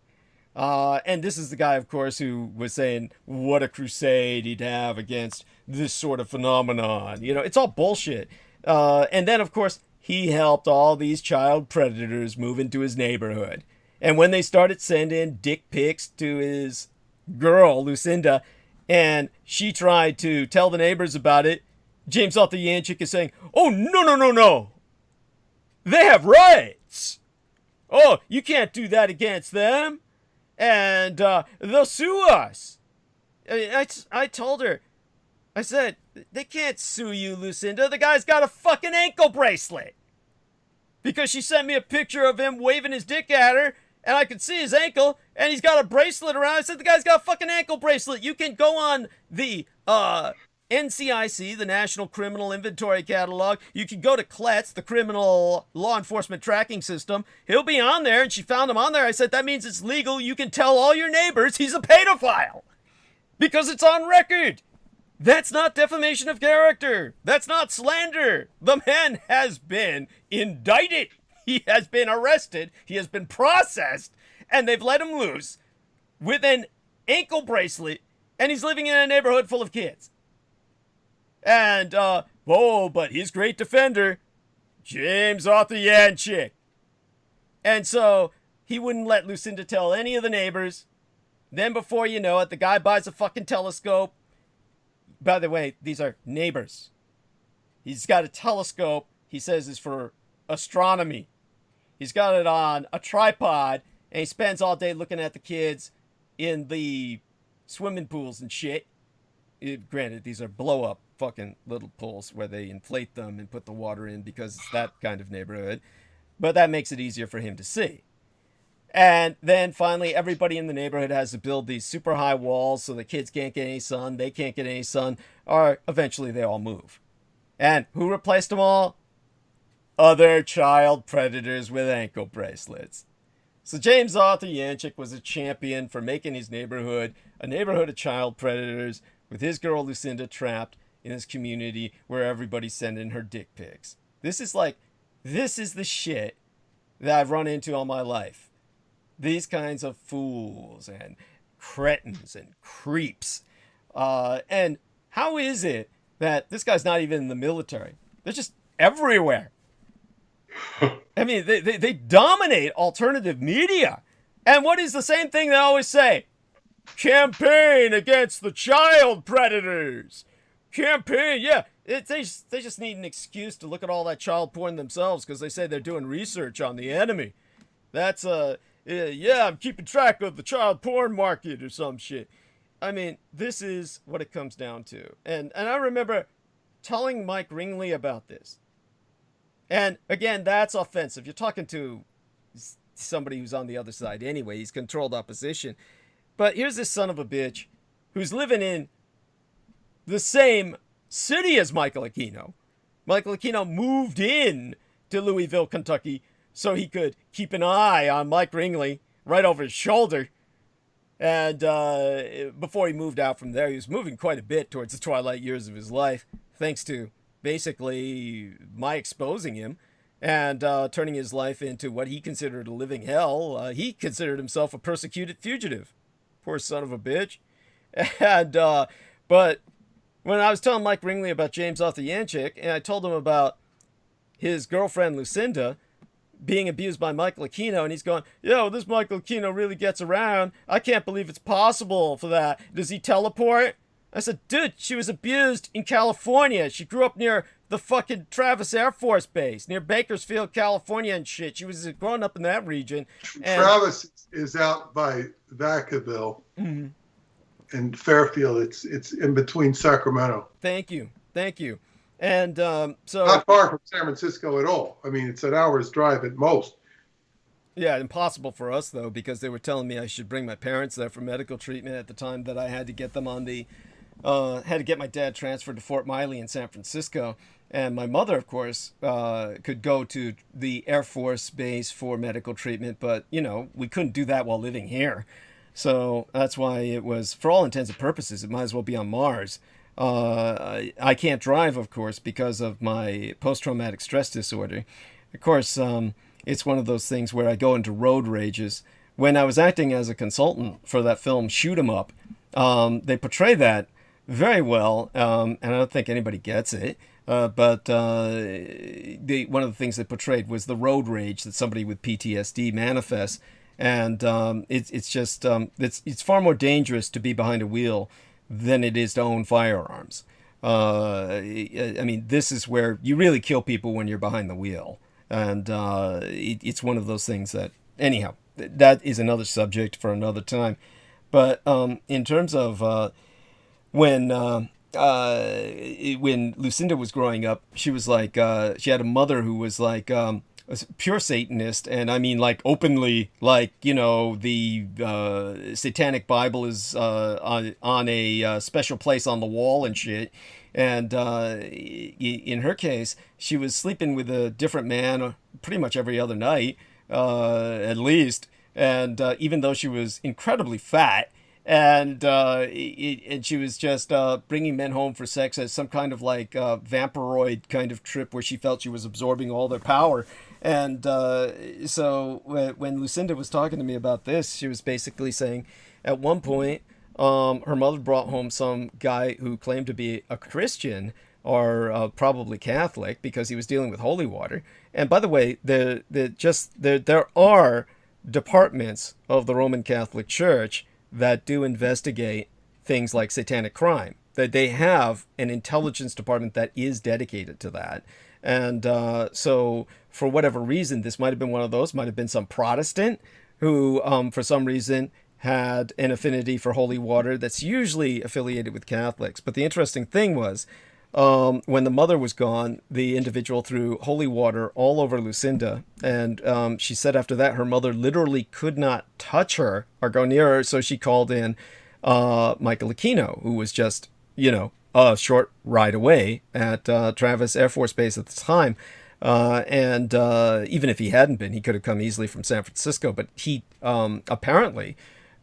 And this is the guy, of course, who was saying what a crusade he'd have against this sort of phenomenon. You know, it's all bullshit. And then, of course, he helped all these child predators move into his neighborhood. And when they started sending dick pics to his girl, Lucinda, and she tried to tell the neighbors about it, James Arthur Janczyk is saying, oh, no. They have rights. Oh, you can't do that against them. And they'll sue us. I told her, I said, they can't sue you, Lucinda. The guy's got a fucking ankle bracelet. Because she sent me a picture of him waving his dick at her, and I could see his ankle, and he's got a bracelet around. I said, the guy's got a fucking ankle bracelet. You can go on the NCIC, the National Criminal Inventory Catalog. You can go to CLETS, the Criminal Law Enforcement Tracking System. He'll be on there, and she found him on there. I said, that means it's legal. You can tell all your neighbors he's a pedophile. Because it's on record. That's not defamation of character. That's not slander. The man has been indicted. He has been arrested. He has been processed. And they've let him loose with an ankle bracelet. And he's living in a neighborhood full of kids. And, but his great defender, James Arthur Janczyk. And so he wouldn't let Lucinda tell any of the neighbors. Then before you know it, the guy buys a fucking telescope. By the way, these are neighbors. He's got a telescope, he says is for astronomy. He's got it on a tripod, and he spends all day looking at the kids in the swimming pools and shit. Granted, these are blow-up fucking little pools where they inflate them and put the water in because it's that kind of neighborhood. But that makes it easier for him to see. And then finally, everybody in the neighborhood has to build these super high walls so the kids can't get any sun, they can't get any sun, or eventually they all move. And who replaced them all? Other child predators with ankle bracelets. So James Arthur Janczyk was a champion for making his neighborhood a neighborhood of child predators with his girl Lucinda trapped in his community where everybody's sending her dick pics. This is the shit that I've run into all my life. These kinds of fools and cretins and creeps. And how is it that this guy's not even in the military? They're just everywhere. I mean, they dominate alternative media. And what is the same thing they always say? Campaign against the child predators. Campaign, yeah. They just need an excuse to look at all that child porn themselves because they say they're doing research on the enemy. That's, yeah, I'm keeping track of the child porn market or some shit. I mean, this is what it comes down to. And I remember telling Mike Ringley about this. And again, that's offensive. You're talking to somebody who's on the other side anyway. He's controlled opposition. But here's this son of a bitch who's living in the same city as Michael Aquino. Michael Aquino moved in to Louisville, Kentucky, so he could keep an eye on Mike Ringley right over his shoulder. And before he moved out from there, he was moving quite a bit towards the twilight years of his life, thanks to basically my exposing him and turning his life into what he considered a living hell. He considered himself a persecuted fugitive. Poor son of a bitch. And but when I was telling Mike Ringley about James Arthur Yanchik, and I told him about his girlfriend Lucinda being abused by Michael Aquino, and he's going, yo, this Michael Aquino really gets around. I can't believe it's possible for that. Does he teleport? I said, dude, she was abused in California. She grew up near the fucking Travis Air Force Base, near Bakersfield, California and shit. She was growing up in that region. And Travis is out by Vacaville. Mm-hmm. And Fairfield, it's in between Sacramento. Thank you. And so... Not far from San Francisco at all. I mean, it's an hour's drive at most. Yeah, impossible for us, though, because they were telling me I should bring my parents there for medical treatment at the time that I had to get them on the... had to get my dad transferred to Fort Miley in San Francisco. And my mother, of course, could go to the Air Force Base for medical treatment, but, you know, we couldn't do that while living here. So that's why it was, for all intents and purposes, it might as well be on Mars. I can't drive, of course, because of my post-traumatic stress disorder. Of course, it's one of those things where I go into road rages. When I was acting as a consultant for that film Shoot 'Em Up, they portray that very well, and I don't think anybody gets it. But one of the things they portrayed was the road rage that somebody with PTSD manifests. And it's just it's far more dangerous to be behind a wheel than it is to own firearms. I mean, this is where you really kill people, when you're behind the wheel. And it's one of those things that, anyhow, that is another subject for another time. But in terms of when Lucinda was growing up, she was like, she had a mother who was like a pure Satanist, and I mean, like, openly, like, you know, the Satanic Bible is on a special place on the wall and shit. And in her case, she was sleeping with a different man pretty much every other night, at least. And even though she was incredibly fat, and she was just bringing men home for sex as some kind of like vampiroid kind of trip where she felt she was absorbing all their power. And so when Lucinda was talking to me about this, she was basically saying at one point her mother brought home some guy who claimed to be a Christian or probably Catholic, because he was dealing with holy water. And by the way, there are departments of the Roman Catholic Church that do investigate things like satanic crime. That they have an intelligence department that is dedicated to that. And so for whatever reason, this might have been one of those, might have been some Protestant who for some reason had an affinity for holy water that's usually affiliated with Catholics. But the interesting thing was, when the mother was gone, the individual threw holy water all over Lucinda. And she said after that, her mother literally could not touch her or go near her. So she called in Michael Aquino, who was just, you know, a short ride away at Travis Air Force Base at the time. And even if he hadn't been, he could have come easily from San Francisco. But he apparently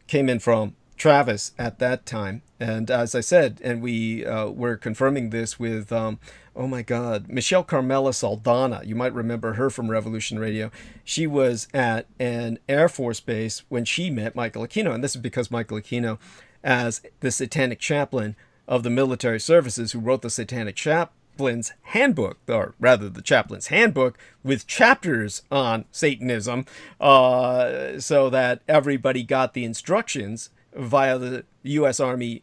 came in from Travis at that time. And as I said, and we were confirming this with, oh my God, Michelle Carmela Saldana. You might remember her from Revolution Radio. She was at an Air Force base when she met Michael Aquino. And this is because Michael Aquino, as the satanic chaplain of the military services, who wrote the Satanic Chaplain's Handbook, or rather the Chaplain's Handbook, with chapters on Satanism, so that everybody got the instructions via the U.S. Army,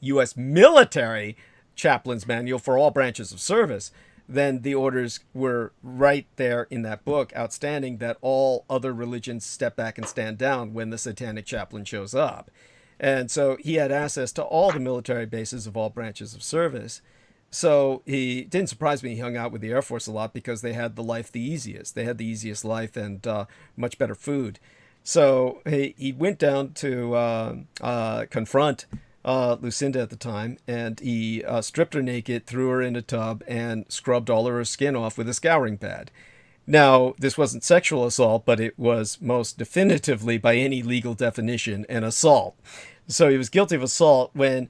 U.S. Military Chaplain's Manual for all branches of service. Then the orders were right there in that book, outstanding, that all other religions step back and stand down when the Satanic Chaplain shows up. And so he had access to all the military bases of all branches of service. So he didn't surprise me. He hung out with the Air Force a lot because they had the easiest. They had the easiest life and much better food. So he went down to confront Lucinda at the time, and he stripped her naked, threw her in a tub, and scrubbed all of her skin off with a scouring pad. Now, this wasn't sexual assault, but it was most definitively, by any legal definition, an assault. So he was guilty of assault when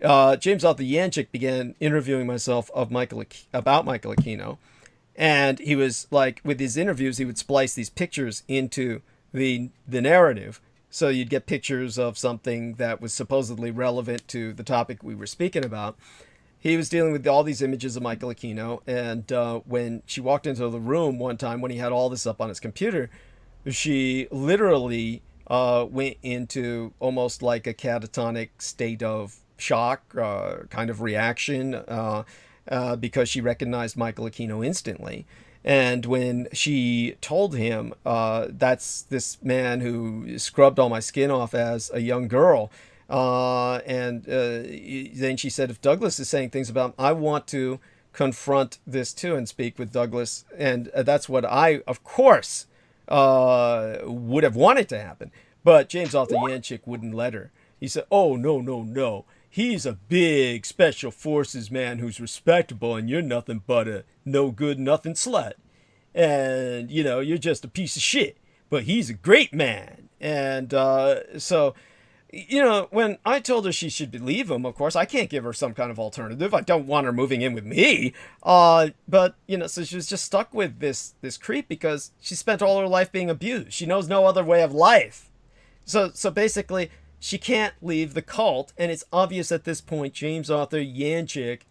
James Arthur Yancek began interviewing myself about Michael Aquino. And he was like, with his interviews, he would splice these pictures into the narrative. So you'd get pictures of something that was supposedly relevant to the topic we were speaking about. He was dealing with all these images of Michael Aquino. And when she walked into the room one time when he had all this up on his computer, she literally went into almost like a catatonic state of shock, kind of reaction, because she recognized Michael Aquino instantly. And when she told him, that's this man who scrubbed all my skin off as a young girl, and then she said, if Douglas is saying things about him, I want to confront this too and speak with Douglas. And that's what I, of course, would have wanted to happen. But James Arthur Yancek wouldn't let her. He said, oh, no. He's a big special forces man who's respectable, and you're nothing but a no good nothing slut. And, you're just a piece of shit. But he's a great man. And so, when I told her she should leave him, of course, I can't give her some kind of alternative. I don't want her moving in with me. But, so she was just stuck with this creep because she spent all her life being abused. She knows no other way of life. So basically, she can't leave the cult, and it's obvious at this point James Arthur Yancek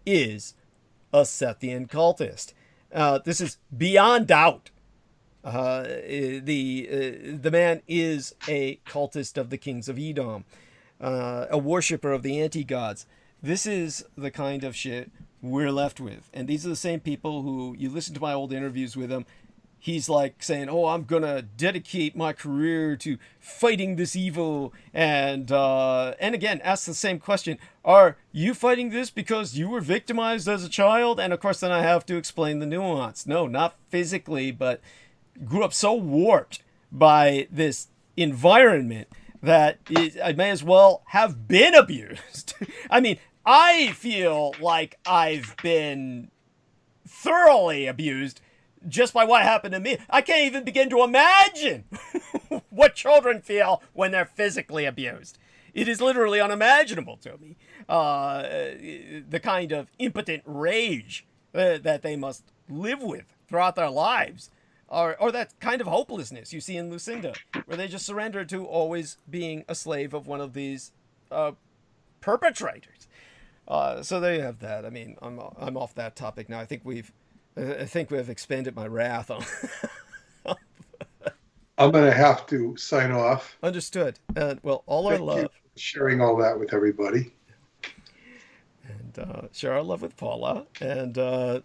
is a Sethian cultist. This is beyond doubt. The man is a cultist of the kings of Edom, a worshiper of the anti-gods. This is the kind of shit we're left with. And these are the same people who, you listen to my old interviews with them, he's like saying, oh, I'm going to dedicate my career to fighting this evil. And again, ask the same question. Are you fighting this because you were victimized as a child? And of course, then I have to explain the nuance. No, not physically, but grew up so warped by this environment that I may as well have been abused. I mean, I feel like I've been thoroughly abused just by what happened to me. I can't even begin to imagine what children feel when they're physically abused. It is literally unimaginable to me. The kind of impotent rage that they must live with throughout their lives. Or that kind of hopelessness you see in Lucinda, where they just surrender to always being a slave of one of these perpetrators. So there you have that. I mean, I'm off that topic now. I think we've expended my wrath on. I'm going to have to sign off. Understood. Well, all our love. Thank you for sharing all that with everybody. And share our love with Paula. And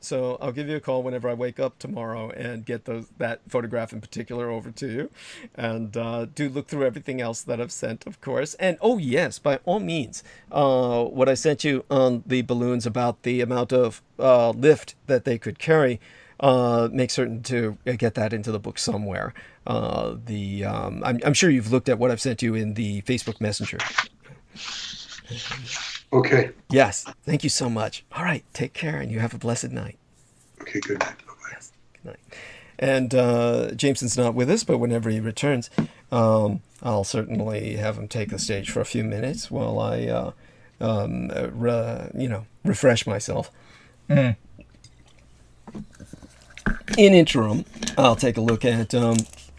so I'll give you a call whenever I wake up tomorrow and get that photograph in particular over to you. And do look through everything else that I've sent, of course. And oh yes, by all means, what I sent you on the balloons about the amount of lift that they could carry, make certain to get that into the book somewhere. I'm sure you've looked at what I've sent you in the Facebook Messenger. Okay. Yes. Thank you so much. All right. Take care, and you have a blessed night. Okay. Good night. Bye-bye. Yes. Good night. And Jameson's not with us, but whenever he returns, I'll certainly have him take the stage for a few minutes while I, refresh myself. In interim, I'll take a look at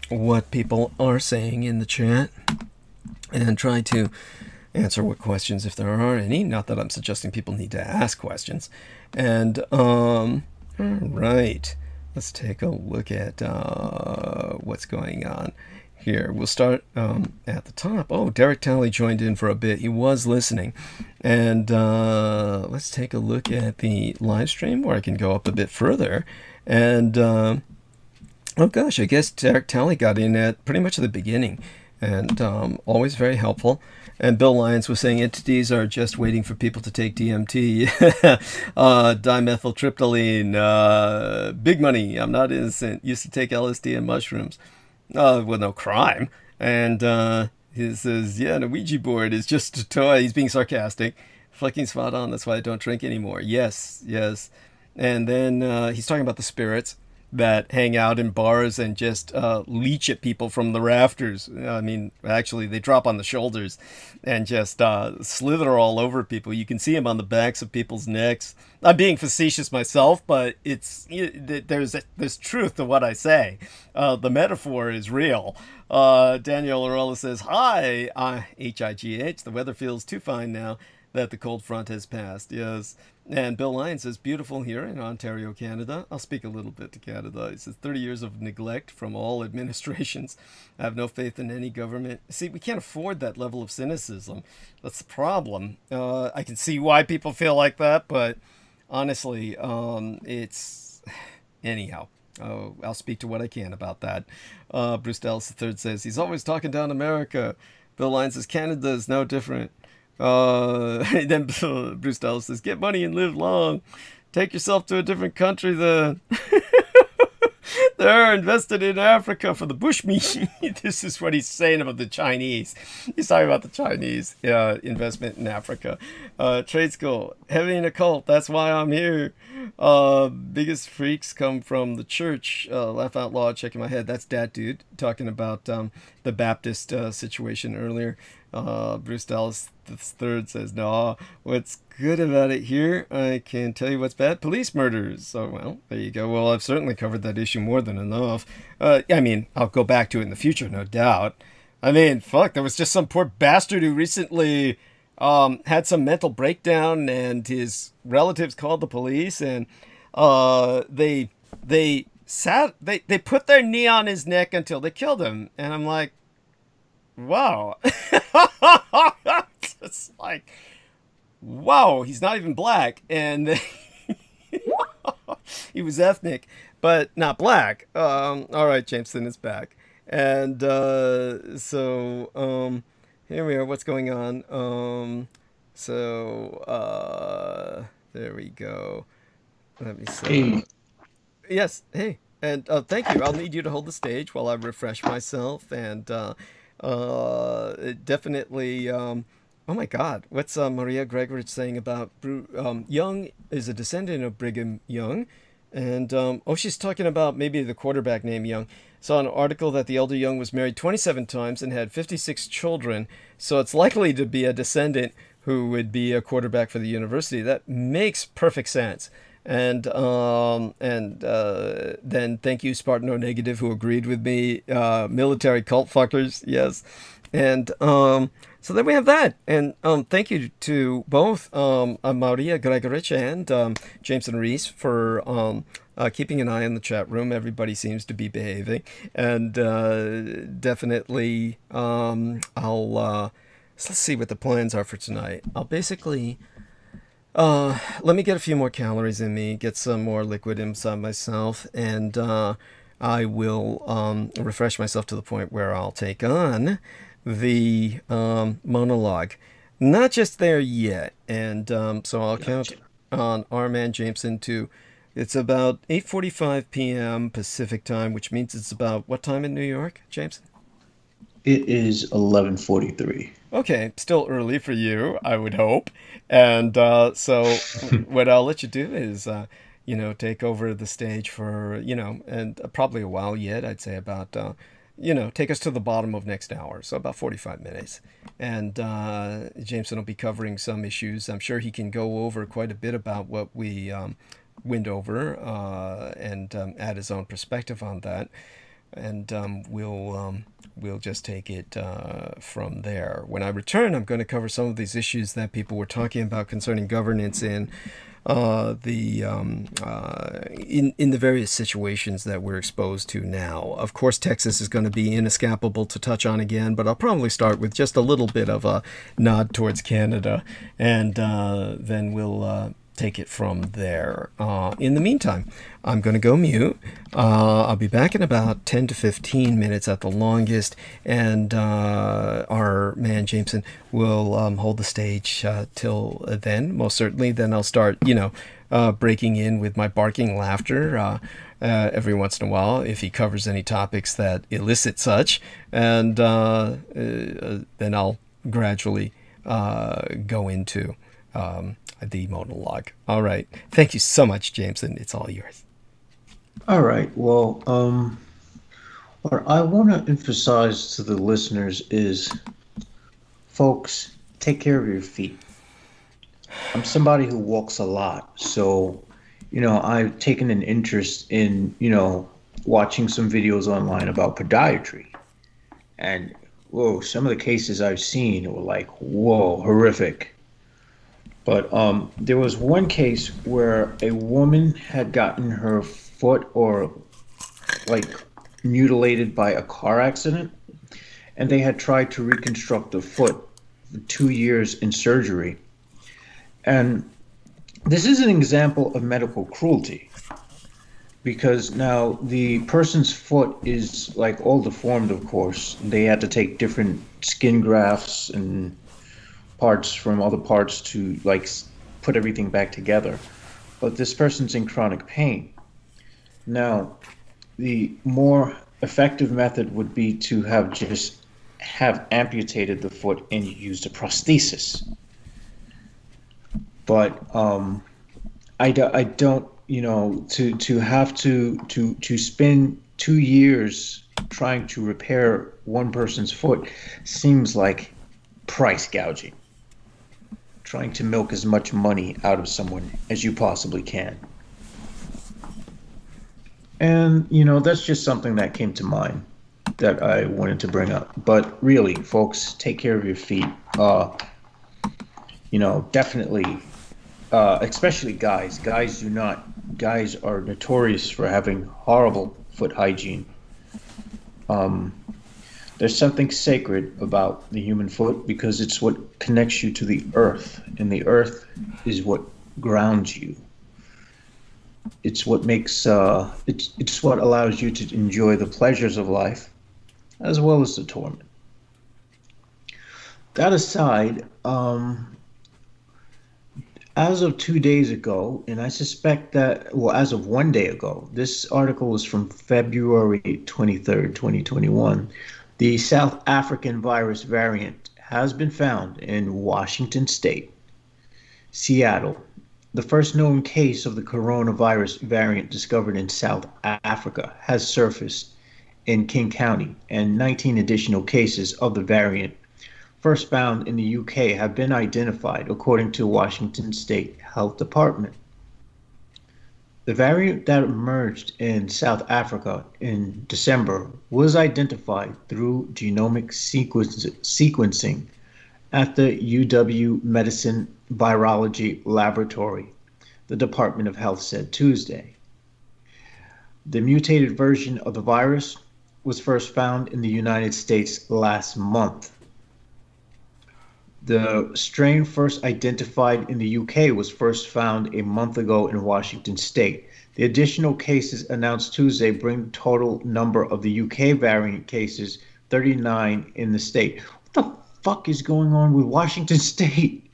what people are saying in the chat and try to answer what questions, if there are any. Not that I'm suggesting people need to ask questions. And all right, let's take a look at what's going on here. We'll start at the top. Oh, Derek Talley joined in for a bit. He was listening. And let's take a look at the live stream where I can go up a bit further. And oh gosh, I guess Derek Talley got in at pretty much the beginning. and always very helpful. And Bill Lyons was saying entities are just waiting for people to take DMT, dimethyltryptamine, big money. I'm not innocent. Used to take LSD and mushrooms. Well, no crime. And he says, yeah, the Ouija board is just a toy. He's being sarcastic. Fucking spot on. That's why I don't drink anymore. Yes, yes. And then he's talking about the spirits that hang out in bars and just leech at people from the rafters. I mean, actually, they drop on the shoulders and just slither all over people. You can see them on the backs of people's necks. I'm being facetious myself, but there's truth to what I say. The metaphor is real. Daniel Orella says, hi, HIGH. The weather feels too fine now that the cold front has passed. Yes. And Bill Lyons says, beautiful here in Ontario, Canada. I'll speak a little bit to Canada. He says, 30 years of neglect from all administrations. I have no faith in any government. See, we can't afford that level of cynicism. That's the problem. I can see why people feel like that, but honestly, it's... Anyhow, I'll speak to what I can about that. Bruce Dallas III says, he's always talking down America. Bill Lyons says, Canada is no different. Then Bruce Dallas says, get money and live long. Take yourself to a different country then. They're invested in Africa for the bushmeat. This is what he's saying about the Chinese. He's talking about the Chinese investment in Africa. Trade school, heavy in a cult. That's why I'm here. Biggest freaks come from the church. Laugh out loud, shaking my head. That's that dude talking about the Baptist situation earlier. Bruce Dallas III says, no, what's good about it here, I can tell you what's bad, police murders. So, well, there you go. Well, I've certainly covered that issue more than enough. I mean, I'll go back to it in the future, no doubt. I mean, fuck, there was just some poor bastard who recently had some mental breakdown, and his relatives called the police, and they put their knee on his neck until they killed him. And I'm like, wow. It's like, wow, he's not even black. And he was ethnic, but not black. All right, Jameson is back. And so here we are. What's going on? There we go. Let me see. Hey. Yes, hey. And thank you. I'll need you to hold the stage while I refresh myself. And definitely, oh my God, what's Maria Gregorich saying about Young is a descendant of Brigham Young. And, she's talking about maybe the quarterback named Young. Saw an article that the elder Young was married 27 times and had 56 children. So it's likely to be a descendant who would be a quarterback for the university. That makes perfect sense. And then thank you, Spartan O Negative, who agreed with me. Military cult fuckers, yes. And so then we have that. And thank you to both Maria Gregorich and Jameson Reese for keeping an eye on the chat room. Everybody seems to be behaving. And definitely, let's see what the plans are for tonight. I'll basically... let me get a few more calories in me, get some more liquid inside myself, and I will refresh myself to the point where I'll take on the monologue. Not just there yet, and so I'll count on our man Jameson to... It's about 8:45 p.m. Pacific time, which means it's about what time in New York, Jameson? It is 11:43. Okay, still early for you, I would hope. And so what I'll let you do is, take over the stage for, and probably a while yet, I'd say about, take us to the bottom of next hour. So about 45 minutes. And Jameson will be covering some issues. I'm sure he can go over quite a bit about what we went over and add his own perspective on that. And we'll just take it from there. When I return, I'm going to cover some of these issues that people were talking about concerning governance in the various situations that we're exposed to now. Of course, Texas is going to be inescapable to touch on again, but I'll probably start with just a little bit of a nod towards Canada, and then we'll take it from there. In the meantime, I'm going to go mute. I'll be back in about 10 to 15 minutes at the longest, and our man Jameson will hold the stage till then, most certainly. Then I'll start, breaking in with my barking laughter every once in a while if he covers any topics that elicit such, and then I'll gradually go into the monologue. All right. Thank you so much, Jameson. It's all yours. All right. Well, what I want to emphasize to the listeners is, folks, take care of your feet. I'm somebody who walks a lot, so, I've taken an interest in, watching some videos online about podiatry. And, whoa, some of the cases I've seen were like, whoa, horrific. But there was one case where a woman had gotten her foot mutilated by a car accident, and they had tried to reconstruct the foot for 2 years in surgery. And this is an example of medical cruelty, because now the person's foot is all deformed, of course. They had to take different skin grafts and parts from other parts to put everything back together. But this person's in chronic pain. Now, the more effective method would be to have amputated the foot and used a prosthesis. But I don't, to have to spend 2 years trying to repair one person's foot seems like price gouging. Trying to milk as much money out of someone as you possibly can. And, that's just something that came to mind that I wanted to bring up. But really, folks, take care of your feet. Definitely, especially guys. Guys are notorious for having horrible foot hygiene. There's something sacred about the human foot because it's what connects you to the earth, and the earth is what grounds you. It's what makes it's what allows you to enjoy the pleasures of life as well as the torment. That aside, as of 2 days ago, and I suspect that, as of 1 day ago, this article is from February 23rd, 2021. The South African virus variant has been found in Washington State, Seattle. The first known case of the coronavirus variant discovered in South Africa has surfaced in King County, and 19 additional cases of the variant first found in the UK have been identified, according to Washington State Health Department. The variant that emerged in South Africa in December was identified through genomic sequencing at the UW Medicine Virology Laboratory, the Department of Health said Tuesday. The mutated version of the virus was first found in the United States last month. The strain first identified in the UK was first found a month ago in Washington State. The additional cases announced Tuesday bring the total number of the UK variant cases 39 in the state. What the fuck is going on with Washington State?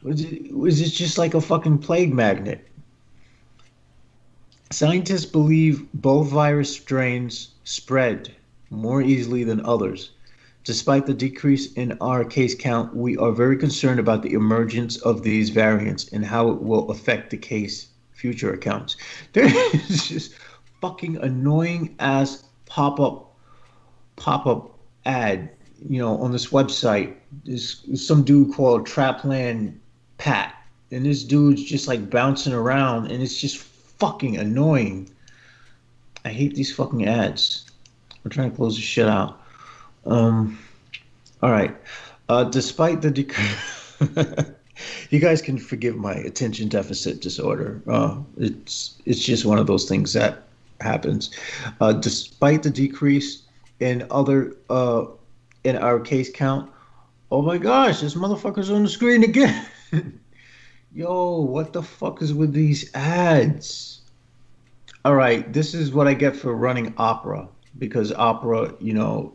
Was it just like a fucking plague magnet? Scientists believe both virus strains spread more easily than others. Despite the decrease in our case count, we are very concerned about the emergence of these variants and how it will affect the case future accounts. There is just fucking annoying ass pop-up ad, on this website. There's some dude called Trapland Pat, and this dude's just bouncing around, and it's just fucking annoying. I hate these fucking ads. I'm trying to close this shit out. All right. Despite the you guys can forgive my attention deficit disorder. It's just one of those things that happens. Despite the decrease in our case count, oh my gosh, this motherfucker's on the screen again. Yo, what the fuck is with these ads? All right, this is what I get for running Opera, because Opera,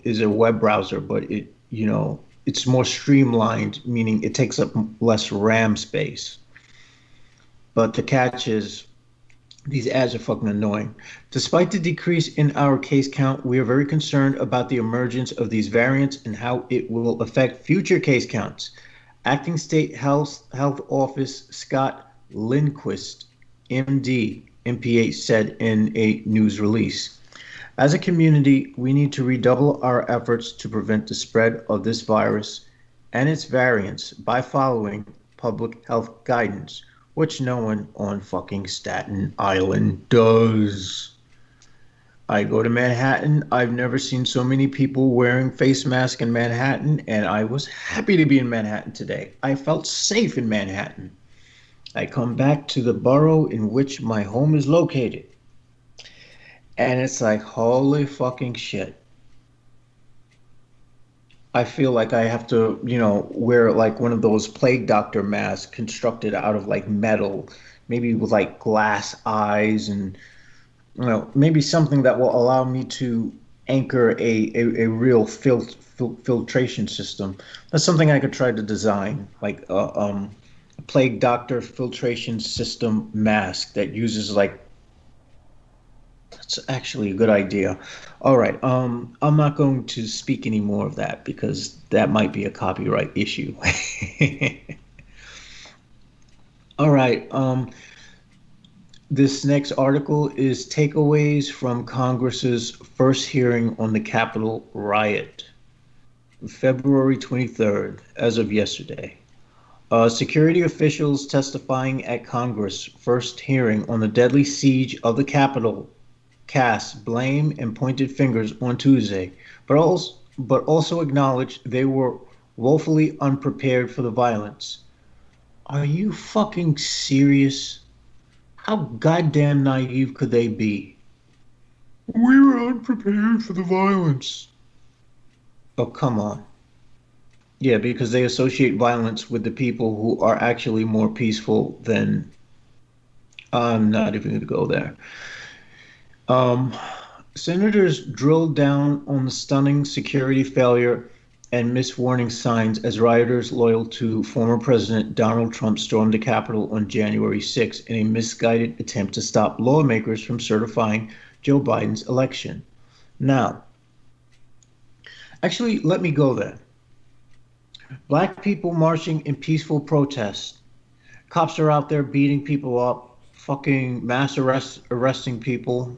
is a web browser, but it's more streamlined, meaning it takes up less RAM space. But the catch is, these ads are fucking annoying. Despite the decrease in our case count, we are very concerned about the emergence of these variants and how it will affect future case counts. Acting State Health Office Scott Lindquist, MD, MPH, said in a news release. As a community, we need to redouble our efforts to prevent the spread of this virus and its variants by following public health guidance, which no one on fucking Staten Island does. I go to Manhattan. I've never seen so many people wearing face masks in Manhattan, and I was happy to be in Manhattan today. I felt safe in Manhattan. I come back to the borough in which my home is located, and it's like, holy fucking shit. I feel like I have to, wear like one of those plague doctor masks constructed out of like metal, maybe with like glass eyes, and maybe something that will allow me to anchor a real filtration system. That's something I could try to design, like a plague doctor filtration system mask that uses like. That's actually a good idea. All right. I'm not going to speak any more of that because that might be a copyright issue. All right. This next article is takeaways from Congress's first hearing on the Capitol riot, February 23rd, as of yesterday. Security officials testifying at Congress' first hearing on the deadly siege of the Capitol cast blame and pointed fingers on Tuesday, but also acknowledged they were woefully unprepared for the violence. Are you fucking serious? How goddamn naive could they be? We were unprepared for the violence. Oh, come on. Yeah, because they associate violence with the people who are actually more peaceful than... I'm not even going to go there. Senators drilled down on the stunning security failure and missed warning signs as rioters loyal to former President Donald Trump stormed the Capitol on January 6 in a misguided attempt to stop lawmakers from certifying Joe Biden's election. Now, actually, let me go there. Black people marching in peaceful protest. Cops are out there beating people up, fucking mass arresting people.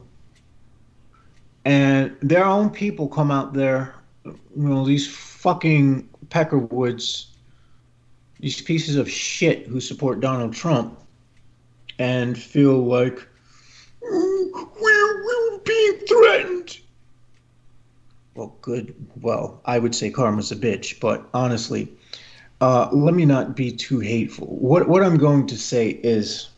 And their own people come out there, these fucking Peckerwoods, these pieces of shit who support Donald Trump, and feel like, we're being threatened. Well, good. Well, I would say karma's a bitch, but honestly, let me not be too hateful. What I'm going to say is,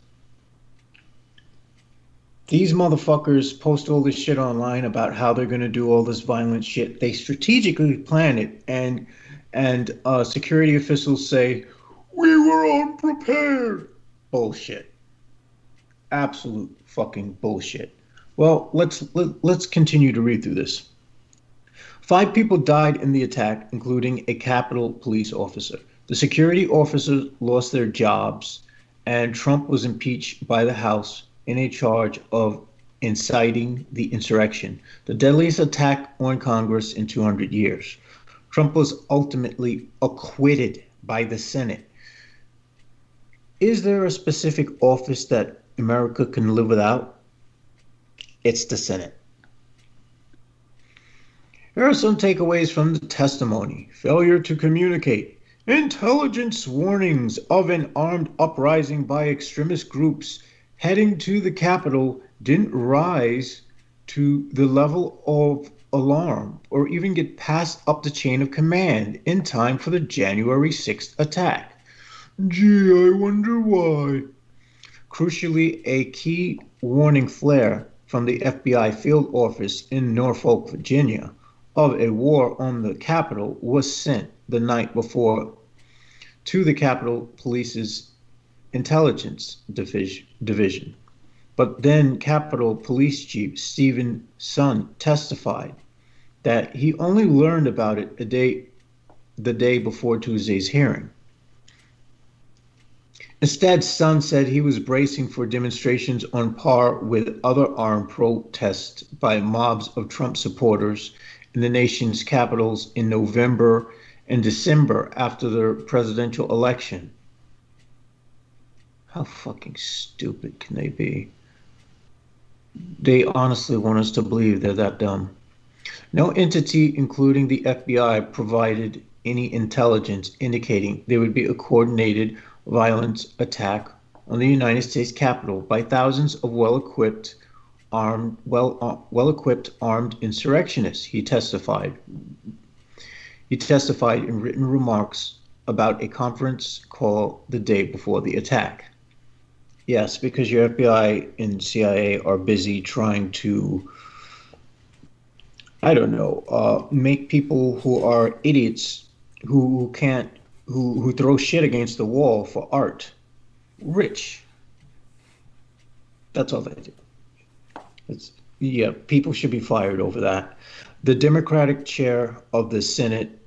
these motherfuckers post all this shit online about how they're going to do all this violent shit. They strategically plan it, and security officials say, we were unprepared. Bullshit. Absolute fucking bullshit. Well, let's continue to read through this. 5 people died in the attack, including a Capitol police officer. The security officers lost their jobs, and Trump was impeached by the House in a charge of inciting the insurrection, the deadliest attack on Congress in 200 years. Trump was ultimately acquitted by the Senate. Is there a specific office that America can live without? It's the Senate. Here are some takeaways from the testimony. Failure to communicate. Intelligence warnings of an armed uprising by extremist groups heading to the Capitol didn't rise to the level of alarm or even get passed up the chain of command in time for the January 6th attack. Gee, I wonder why. Crucially, a key warning flare from the FBI field office in Norfolk, Virginia, of a war on the Capitol was sent the night before to the Capitol Police's Intelligence Division. But then Capitol Police Chief Stephen Sun testified that he only learned about it the day before Tuesday's hearing. Instead, Sun said he was bracing for demonstrations on par with other armed protests by mobs of Trump supporters in the nation's capitals in November and December after the presidential election. How fucking stupid can they be? They honestly want us to believe they're that dumb. No entity, including the FBI, provided any intelligence indicating there would be a coordinated violent attack on the United States Capitol by thousands of well-equipped armed insurrectionists, he testified. He testified in written remarks about a conference call the day before the attack. Yes, because your FBI and CIA are busy trying to, I don't know, make people who are idiots who throw shit against the wall for art rich. That's all they do. People should be fired over that. The Democratic chair of the Senate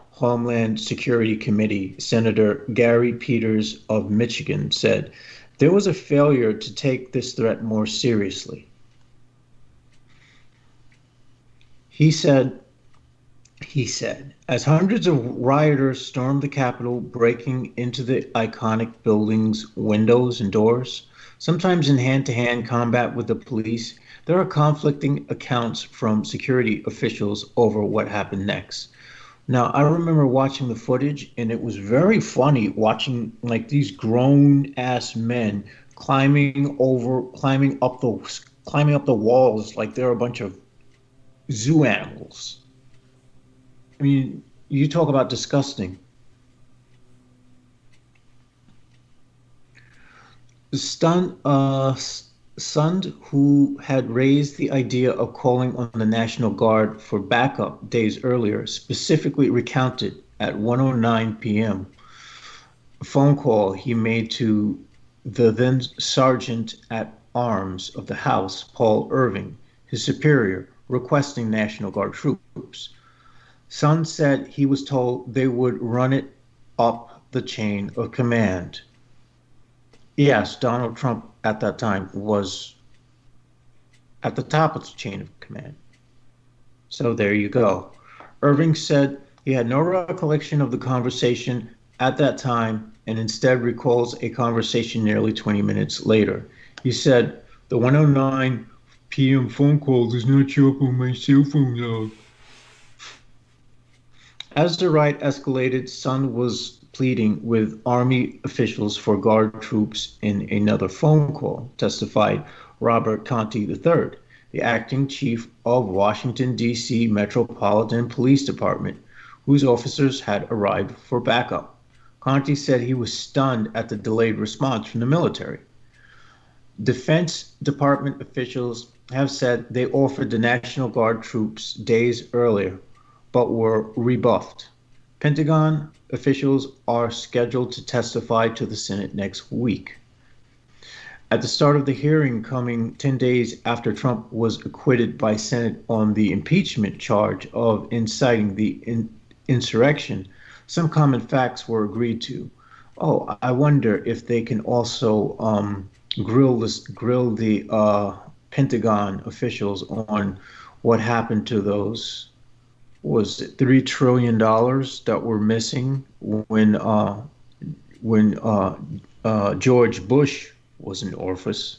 Homeland Security Committee, Senator Gary Peters of Michigan, said, "There was a failure to take this threat more seriously." He said, as hundreds of rioters stormed the Capitol, breaking into the iconic building's windows and doors, sometimes in hand-to-hand combat with the police, there are conflicting accounts from security officials over what happened next. Now, I remember watching the footage, and it was very funny watching like these grown-ass men climbing up the walls like they're a bunch of zoo animals. I mean, you talk about disgusting. Sund, who had raised the idea of calling on the National Guard for backup days earlier, specifically recounted at 1:09 p.m. a phone call he made to the then Sergeant at Arms of the House, Paul Irving, his superior, requesting National Guard troops. Sun said he was told they would run it up the chain of command. Yes, Donald Trump at that time was at the top of the chain of command. So there you go. Irving said he had no recollection of the conversation at that time and instead recalls a conversation nearly 20 minutes later. He said, "The 1:09 p.m. phone call does not show up on my cell phone log." As the riot escalated, Sun was pleading with Army officials for Guard troops in another phone call, testified Robert Conte III, the acting chief of Washington, D.C. Metropolitan Police Department, whose officers had arrived for backup. Conte said he was stunned at the delayed response from the military. Defense Department officials have said they offered the National Guard troops days earlier, but were rebuffed. Pentagon officials are scheduled to testify to the Senate next week. At the start of the hearing, coming 10 days after Trump was acquitted by Senate on the impeachment charge of inciting the insurrection, some common facts were agreed to. Oh, I wonder if they can also grill the Pentagon officials on what happened to those, was it $3 trillion that were missing when George Bush was in office,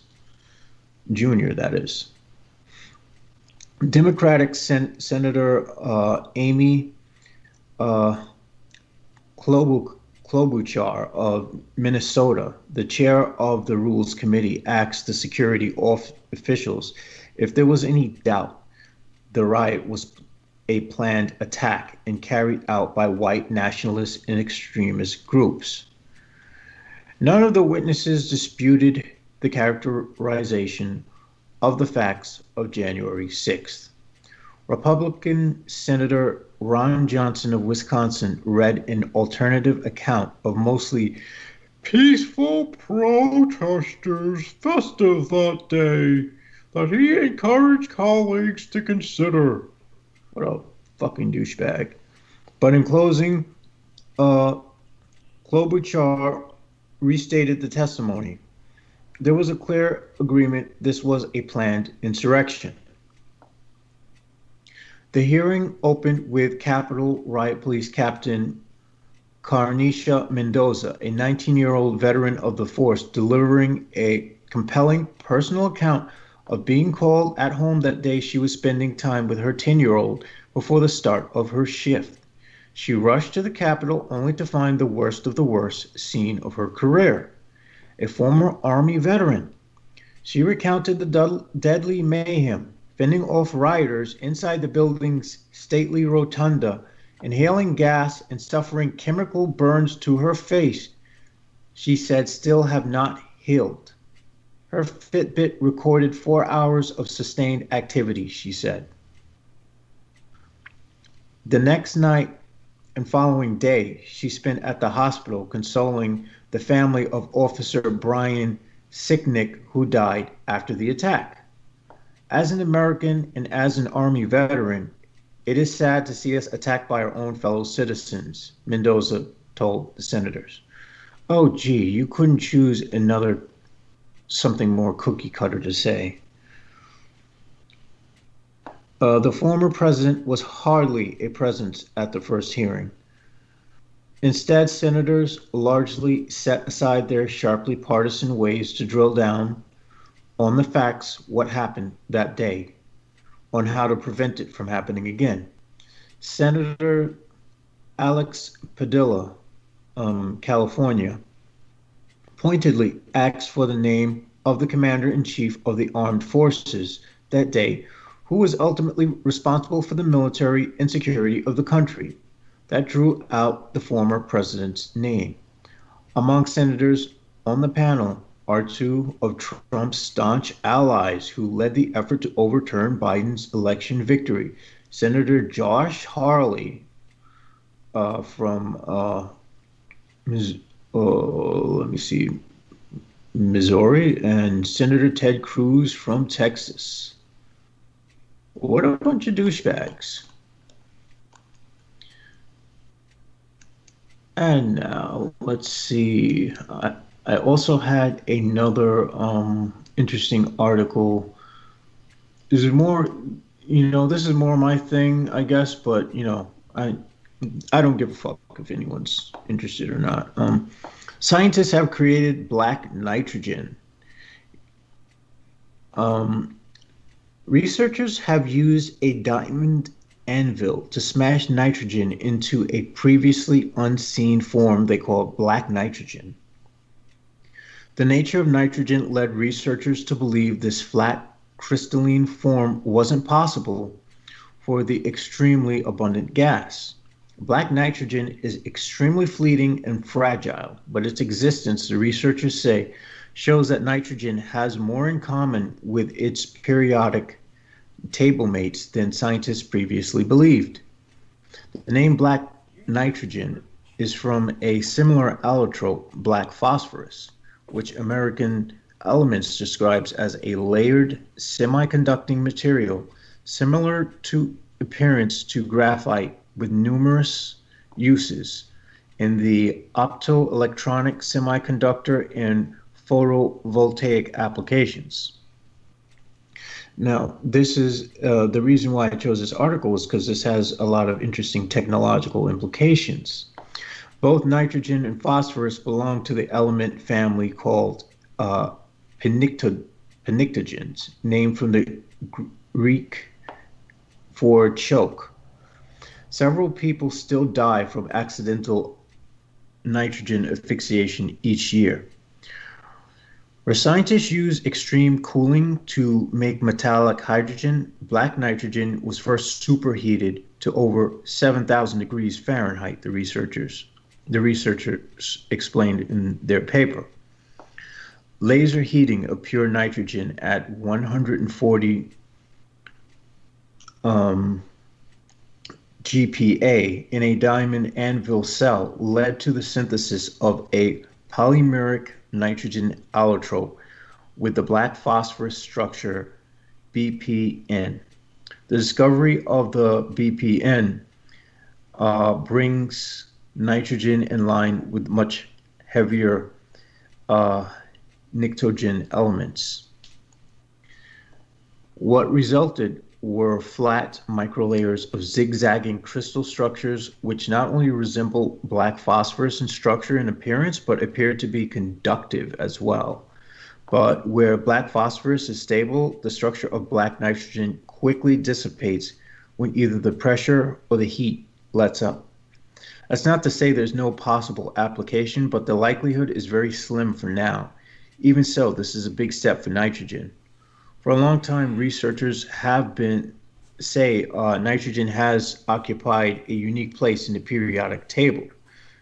Jr., that is. Democratic Senator Amy Klobuchar of Minnesota, the chair of the Rules Committee, asked the security officials if there was any doubt the riot was a planned attack and carried out by white nationalist and extremist groups. None of the witnesses disputed the characterization of the facts of January 6th. Republican Senator Ron Johnson of Wisconsin read an alternative account of mostly peaceful protesters festive that day that he encouraged colleagues to consider. What a fucking douchebag. But in closing, Klobuchar restated the testimony. There was a clear agreement this was a planned insurrection. The hearing opened with Capitol Riot Police Captain Carnicia Mendoza, a 19-year-old veteran of the force, delivering a compelling personal account of being called at home that day she was spending time with her 10-year-old before the start of her shift. She rushed to the Capitol only to find the worst of the worst scene of her career. A former Army veteran. She recounted the deadly mayhem, fending off rioters inside the building's stately rotunda, inhaling gas and suffering chemical burns to her face, she said still have not healed. Her Fitbit recorded 4 hours of sustained activity, she said. The next night and following day, she spent at the hospital consoling the family of Officer Brian Sicknick, who died after the attack. As an American and as an Army veteran, it is sad to see us attacked by our own fellow citizens, Mendoza told the senators. Oh, gee, you couldn't choose something more cookie cutter to say. The former president was hardly a presence at the first hearing. Instead, senators largely set aside their sharply partisan ways to drill down on the facts, what happened that day, on how to prevent it from happening again. Senator Alex Padilla, California, pointedly asked for the name of the commander-in-chief of the armed forces that day, who was ultimately responsible for the military and security of the country. That drew out the former president's name. Among senators on the panel are two of Trump's staunch allies who led the effort to overturn Biden's election victory. Senator Josh Hawley from Missouri, and Senator Ted Cruz from Texas. What a bunch of douchebags. And now, let's see. I also had another interesting article. This is more, this is more my thing, I guess, but, I don't give a fuck if anyone's interested or not. Scientists have created black nitrogen. Researchers have used a diamond anvil to smash nitrogen into a previously unseen form they call black nitrogen. The nature of nitrogen led researchers to believe this flat, crystalline form wasn't possible for the extremely abundant gas. Black nitrogen is extremely fleeting and fragile, but its existence, the researchers say, shows that nitrogen has more in common with its periodic table mates than scientists previously believed. The name black nitrogen is from a similar allotrope, black phosphorus, which American Elements describes as a layered semiconducting material similar to appearance to graphite with numerous uses in the optoelectronic semiconductor and photovoltaic applications. Now, this is the reason why I chose this article is because this has a lot of interesting technological implications. Both nitrogen and phosphorus belong to the element family called pnictogens, named from the Greek for choke. Several people still die from accidental nitrogen asphyxiation each year. Where scientists use extreme cooling to make metallic hydrogen, black nitrogen was first superheated to over 7,000 degrees Fahrenheit, the researchers explained in their paper. Laser heating of pure nitrogen at 140 GPa in a diamond anvil cell led to the synthesis of a polymeric nitrogen allotrope with the black phosphorus structure BPN. The discovery of the BPN brings nitrogen in line with much heavier pnictogen elements. What resulted were flat microlayers of zigzagging crystal structures which not only resemble black phosphorus in structure and appearance, but appear to be conductive as well. But where black phosphorus is stable, the structure of black nitrogen quickly dissipates when either the pressure or the heat lets up. That's not to say there's no possible application, but the likelihood is very slim for now. Even so, this is a big step for nitrogen. For a long time, researchers have nitrogen has occupied a unique place in the periodic table,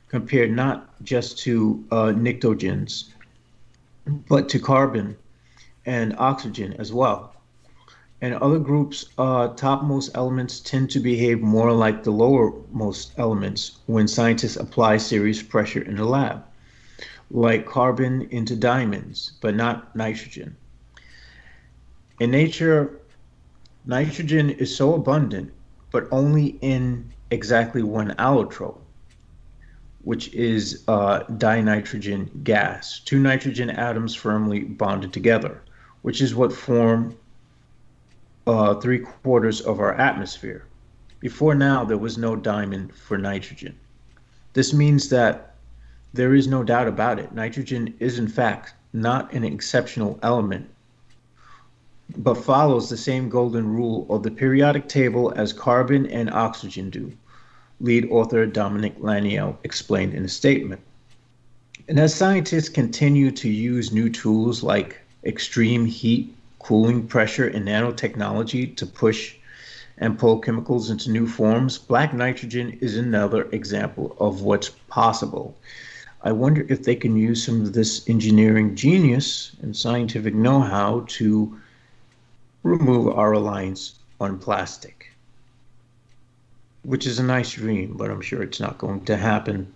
compared not just to pnictogens, but to carbon and oxygen as well. And other groups, topmost elements tend to behave more like the lowermost elements when scientists apply serious pressure in the lab, like carbon into diamonds, but not nitrogen. In nature, nitrogen is so abundant, but only in exactly one allotrope, which is dinitrogen gas, two nitrogen atoms firmly bonded together, which is what form 3/4 of our atmosphere. Before now, there was no diamond for nitrogen. This means that there is no doubt about it. Nitrogen is in fact not an exceptional element, but follows the same golden rule of the periodic table as carbon and oxygen do, lead author Dominic Laniel explained in a statement. And as scientists continue to use new tools like extreme heat, cooling, pressure, and nanotechnology to push and pull chemicals into new forms, black nitrogen is another example of what's possible. I wonder if they can use some of this engineering genius and scientific know-how to remove our reliance on plastic, which is a nice dream, but I'm sure it's not going to happen.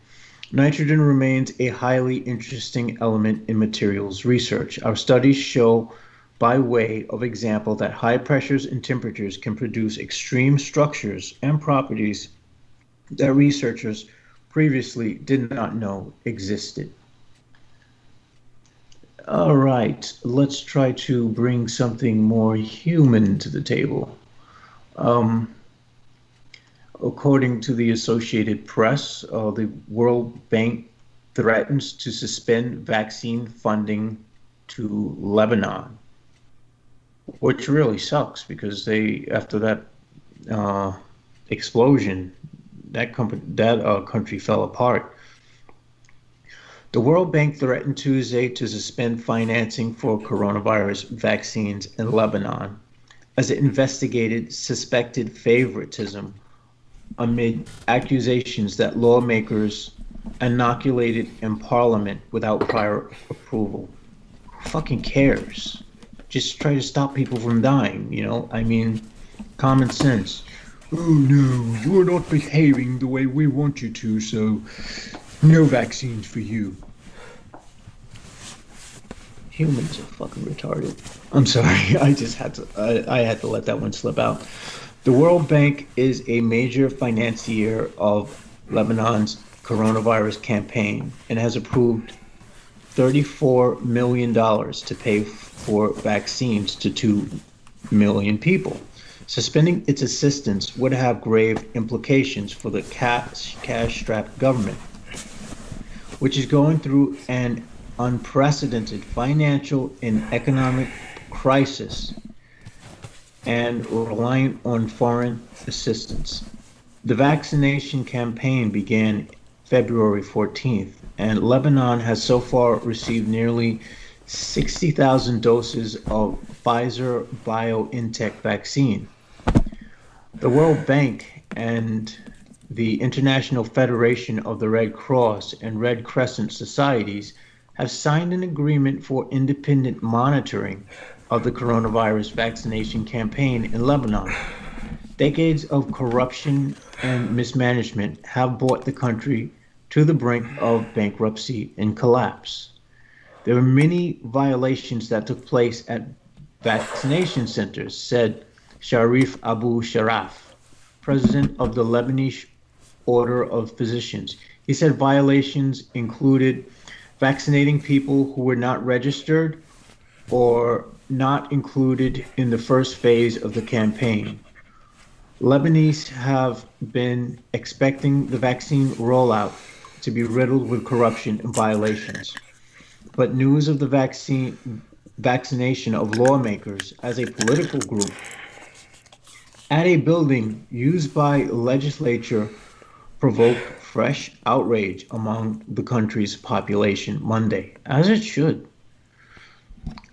Nitrogen remains a highly interesting element in materials research. Our studies show, by way of example, that high pressures and temperatures can produce extreme structures and properties that researchers previously did not know existed. All right, let's try to bring something more human to the table. According to the Associated Press, the World Bank threatens to suspend vaccine funding to Lebanon, which really sucks because after that explosion, that country fell apart. The World Bank threatened Tuesday to suspend financing for coronavirus vaccines in Lebanon as it investigated suspected favoritism amid accusations that lawmakers inoculated in parliament without prior approval. Who fucking cares? Just try to stop people from dying, you know? I mean, common sense. Oh no, you are not behaving the way we want you to, so no vaccines for you. Humans are fucking retarded. I'm sorry, I had to let that one slip out. The World Bank is a major financier of Lebanon's coronavirus campaign and has approved $34 million to pay for vaccines to 2 million people. Suspending its assistance would have grave implications for the cash-strapped government, which is going through an unprecedented financial and economic crisis and reliant on foreign assistance. The vaccination campaign began February 14th, and Lebanon has so far received nearly 60,000 doses of Pfizer BioNTech vaccine. The World Bank and the International Federation of the Red Cross and Red Crescent Societies have signed an agreement for independent monitoring of the coronavirus vaccination campaign in Lebanon. Decades of corruption and mismanagement have brought the country to the brink of bankruptcy and collapse. There were many violations that took place at vaccination centers, said Sharif Abu Sharaf, president of the Lebanese Order of Physicians. He said violations included vaccinating people who were not registered or not included in the first phase of the campaign. Lebanese have been expecting the vaccine rollout to be riddled with corruption and violations. But news of the vaccination of lawmakers as a political group at a building used by legislature provoked fresh outrage among the country's population Monday, as it should.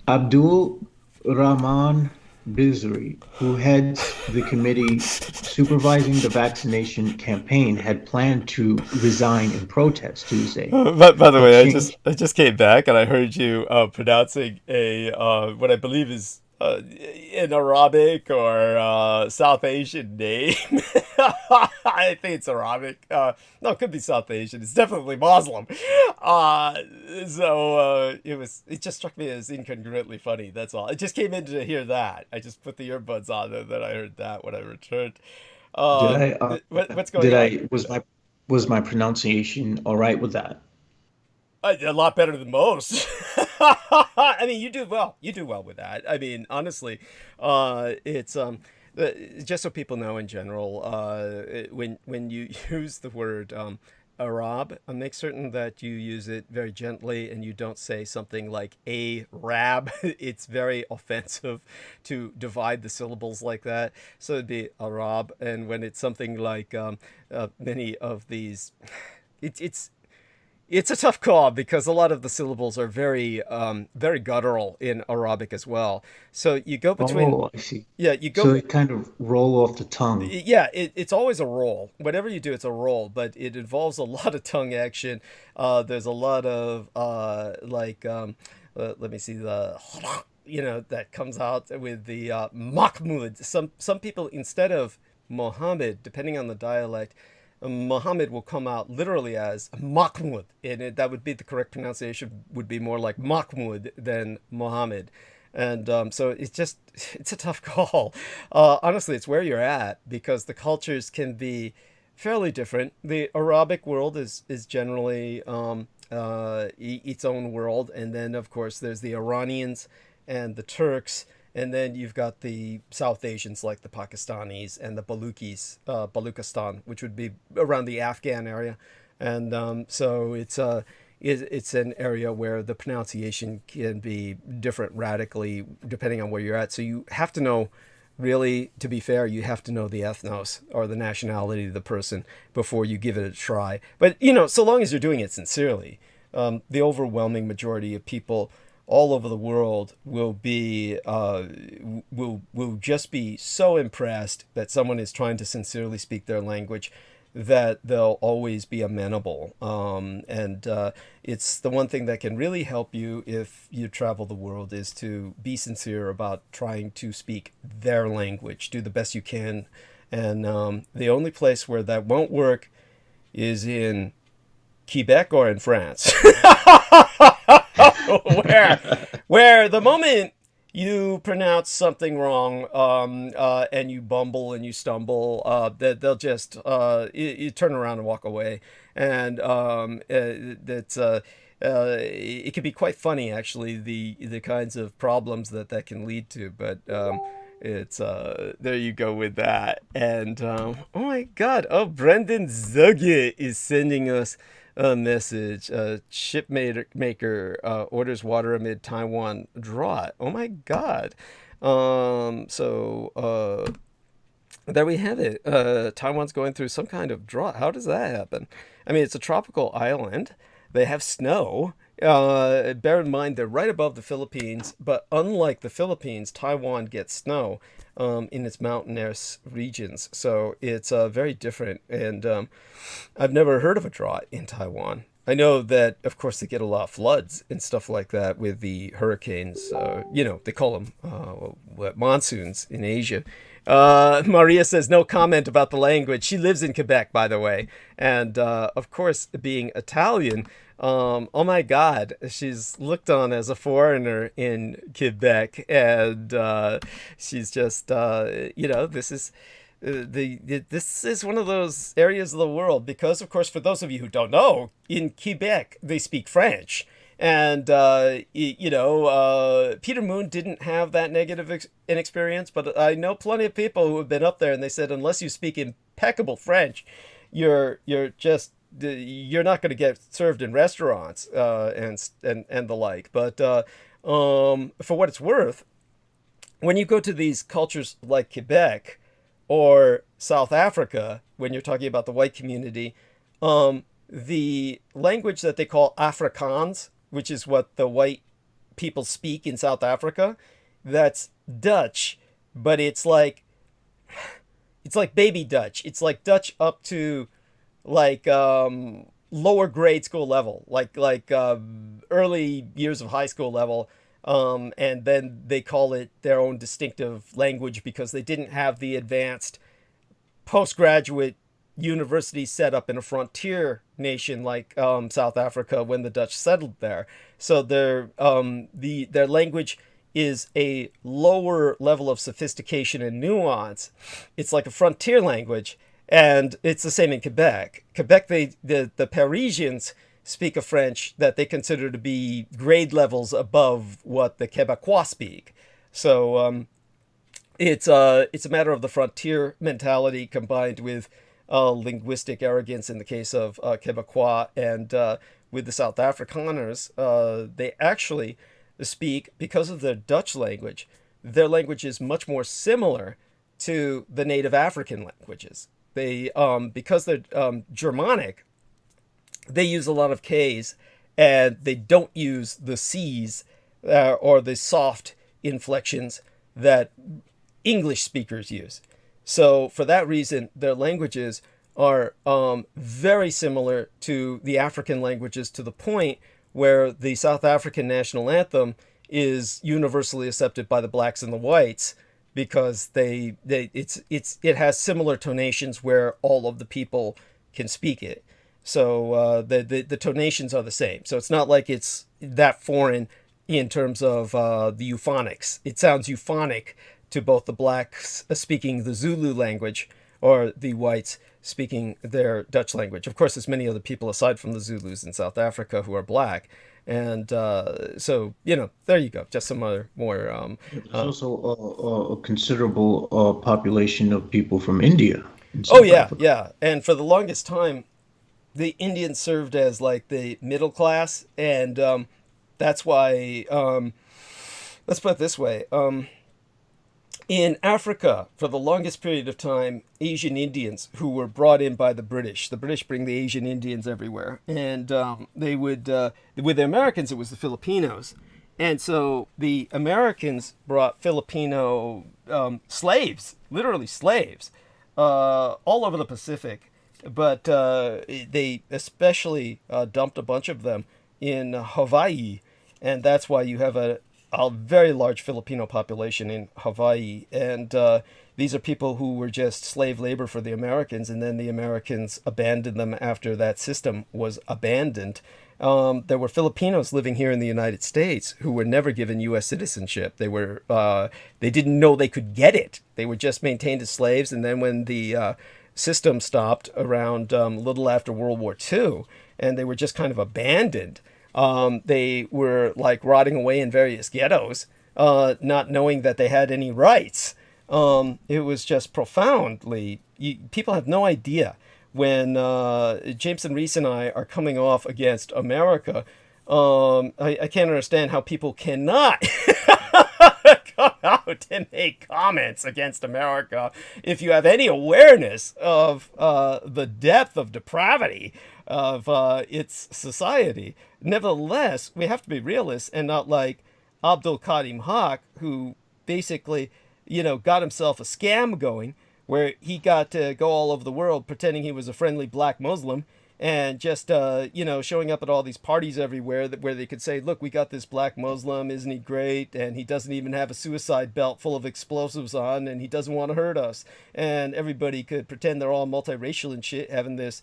Abdul Rahman Bizri, who heads the committee supervising the vaccination campaign, had planned to resign in protest Tuesday. But by the way, I just came back and I heard you pronouncing a what I believe is an Arabic or South Asian name. I think it's Arabic. No, it could be South Asian. It's definitely Muslim. It just struck me as incongruently funny. That's all. I just came in to hear that. I just put the earbuds on and then I heard that when I returned. What's going on? Was my pronunciation all right with that? A lot better than most. I mean, you do well. You do well with that. I mean, honestly, it's just so people know in general, when you use the word Arab, make certain that you use it very gently and you don't say something like a rab. It's very offensive to divide the syllables like that. So it'd be Arab, and when it's something like many of these, it's a tough call because a lot of the syllables are very guttural in Arabic as well. So you go between. Oh, I see. Yeah, you go. So it kind of roll off the tongue. Yeah, it's always a roll. Whatever you do, it's a roll, but it involves a lot of tongue action. There's a lot of let me see that comes out with the Mahmud. Some people, instead of Mohammed, depending on the dialect, Muhammad will come out literally as Mahmud, and that would be the correct pronunciation, would be more like Mahmud than Muhammad. And so it's a tough call. Honestly, it's where you're at, because the cultures can be fairly different. The Arabic world is generally its own world, and then of course there's the Iranians and the Turks. And then you've got the South Asians like the Pakistanis and the Baluchistan, which would be around the Afghan area. And so it's an area where the pronunciation can be different radically depending on where you're at. So you have to know, really, to be fair, you have to know the ethnos or the nationality of the person before you give it a try. But, so long as you're doing it sincerely, the overwhelming majority of people all over the world will just be so impressed that someone is trying to sincerely speak their language that they'll always be amenable. And it's the one thing that can really help you if you travel the world, is to be sincere about trying to speak their language. Do the best you can. And the only place where that won't work is in Quebec or in France. where the moment you pronounce something wrong and you bumble and you stumble, that they'll just you turn around and walk away. And it can be quite funny, actually, the kinds of problems that can lead to. But it's there you go with that. And oh my God! Oh, Brendan Zugye is sending us a message. Ship maker orders water amid Taiwan drought. Oh my God. So there we have it. Taiwan's going through some kind of drought. How does that happen? I mean, it's a tropical island. They have snow. Bear in mind, they're right above the Philippines, but unlike the Philippines, Taiwan gets snow in its mountainous regions. So it's very different. And I've never heard of a drought in Taiwan. I know that, of course, they get a lot of floods and stuff like that with the hurricanes. They call them monsoons in Asia. Maria says no comment about the language. She lives in Quebec, by the way. And of course, being Italian, oh my God, she's looked on as a foreigner in Quebec. And she's just, this is... this is one of those areas of the world because, of course, for those of you who don't know, in Quebec, they speak French. And, Peter Moon didn't have that negative experience, but I know plenty of people who have been up there and they said, unless you speak impeccable French, you're not going to get served in restaurants and the like. But for what it's worth, when you go to these cultures like Quebec or South Africa, when you're talking about the white community, the language that they call Afrikaans, which is what the white people speak in South Africa, that's Dutch, but it's like baby Dutch. It's like Dutch up to like lower grade school level, like early years of high school level. And then they call it their own distinctive language because they didn't have the advanced postgraduate university set up in a frontier nation like South Africa when the Dutch settled there. So their language is a lower level of sophistication and nuance. It's like a frontier language, and it's the same in Quebec. Quebec, the Parisians speak a French that they consider to be grade levels above what the Quebecois speak. So it's a matter of the frontier mentality combined with linguistic arrogance in the case of Quebecois, and with the South Afrikaners, they actually speak, because of their Dutch language, their language is much more similar to the native African languages. They, because they're Germanic, they use a lot of Ks, and they don't use the Cs or the soft inflections that English speakers use. So for that reason, their languages are very similar to the African languages, to the point where the South African national anthem is universally accepted by the blacks and the whites, because it has similar tonations where all of the people can speak it. So the tonations are the same. So it's not like it's that foreign in terms of the euphonics. It sounds euphonic to both the blacks speaking the Zulu language or the whites speaking their Dutch language. Of course, there's many other people aside from the Zulus in South Africa who are black. And so, there you go. Just some more... There's also a considerable population of people from India. Oh, yeah, Africa. Yeah. And for the longest time, the Indians served as like the middle class. And that's why, let's put it this way. In Africa, for the longest period of time, Asian Indians who were brought in by the British bring the Asian Indians everywhere. And they would, with the Americans, it was the Filipinos. And so the Americans brought Filipino slaves, literally slaves, all over the Pacific. But they especially dumped a bunch of them in Hawaii. And that's why you have a very large Filipino population in Hawaii. And these are people who were just slave labor for the Americans, and then the Americans abandoned them after that system was abandoned. There were Filipinos living here in the United States who were never given U.S. citizenship. They didn't know they could get it. They were just maintained as slaves. And then when the system stopped around a little after World War II, and they were just kind of abandoned, they were like rotting away in various ghettos, not knowing that they had any rights. It was just profoundly... people have no idea. When Jameson Reese and I are coming off against America, I can't understand how people cannot come out and make comments against America if you have any awareness of the depth of depravity of its society. Nevertheless, we have to be realists and not like Abdul Karim Haq, who basically, got himself a scam going where he got to go all over the world pretending he was a friendly black Muslim and just showing up at all these parties everywhere where they could say, look, we got this black Muslim, isn't he great, and he doesn't even have a suicide belt full of explosives on, and he doesn't want to hurt us, and everybody could pretend they're all multiracial and shit, having this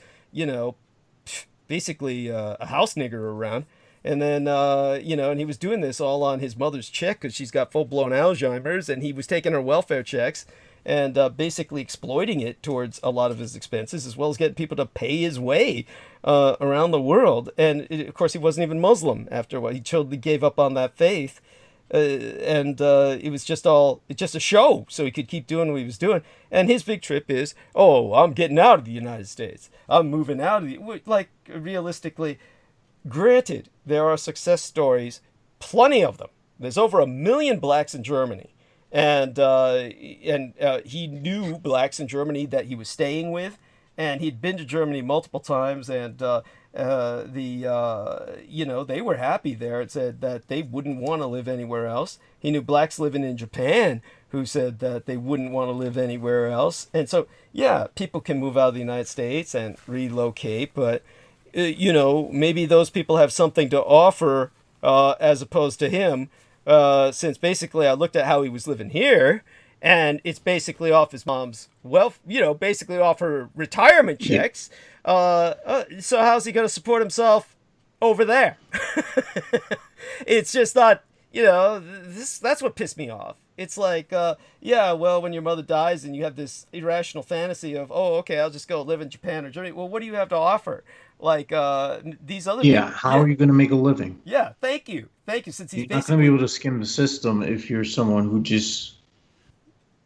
basically a house nigger around. And then, and he was doing this all on his mother's check because she's got full-blown Alzheimer's, and he was taking her welfare checks and basically exploiting it towards a lot of his expenses, as well as getting people to pay his way around the world. And, of course, he wasn't even Muslim after a while. He totally gave up on that faith. And it was just a show, so he could keep doing what he was doing. And his big trip is, oh, I'm getting out of the United States. I'm moving out of like, realistically, granted, there are success stories, plenty of them. There's over 1 million blacks in Germany. And he knew blacks in Germany that he was staying with. And he'd been to Germany multiple times. And they were happy there. It said that they wouldn't want to live anywhere else. He knew blacks living in Japan who said that they wouldn't want to live anywhere else. And so, yeah, people can move out of the United States and relocate, but maybe those people have something to offer as opposed to him, since basically I looked at how he was living here, and it's basically off his mom's wealth, basically off her retirement checks. So how's he going to support himself over there? It's just not, that's what pissed me off. It's like, when your mother dies and you have this irrational fantasy of, oh, okay, I'll just go live in Japan or Germany. Well, what do you have to offer? Like these other people. How are you going to make a living? Yeah, thank you. Since he's not going to be able to skim the system if you're someone who just...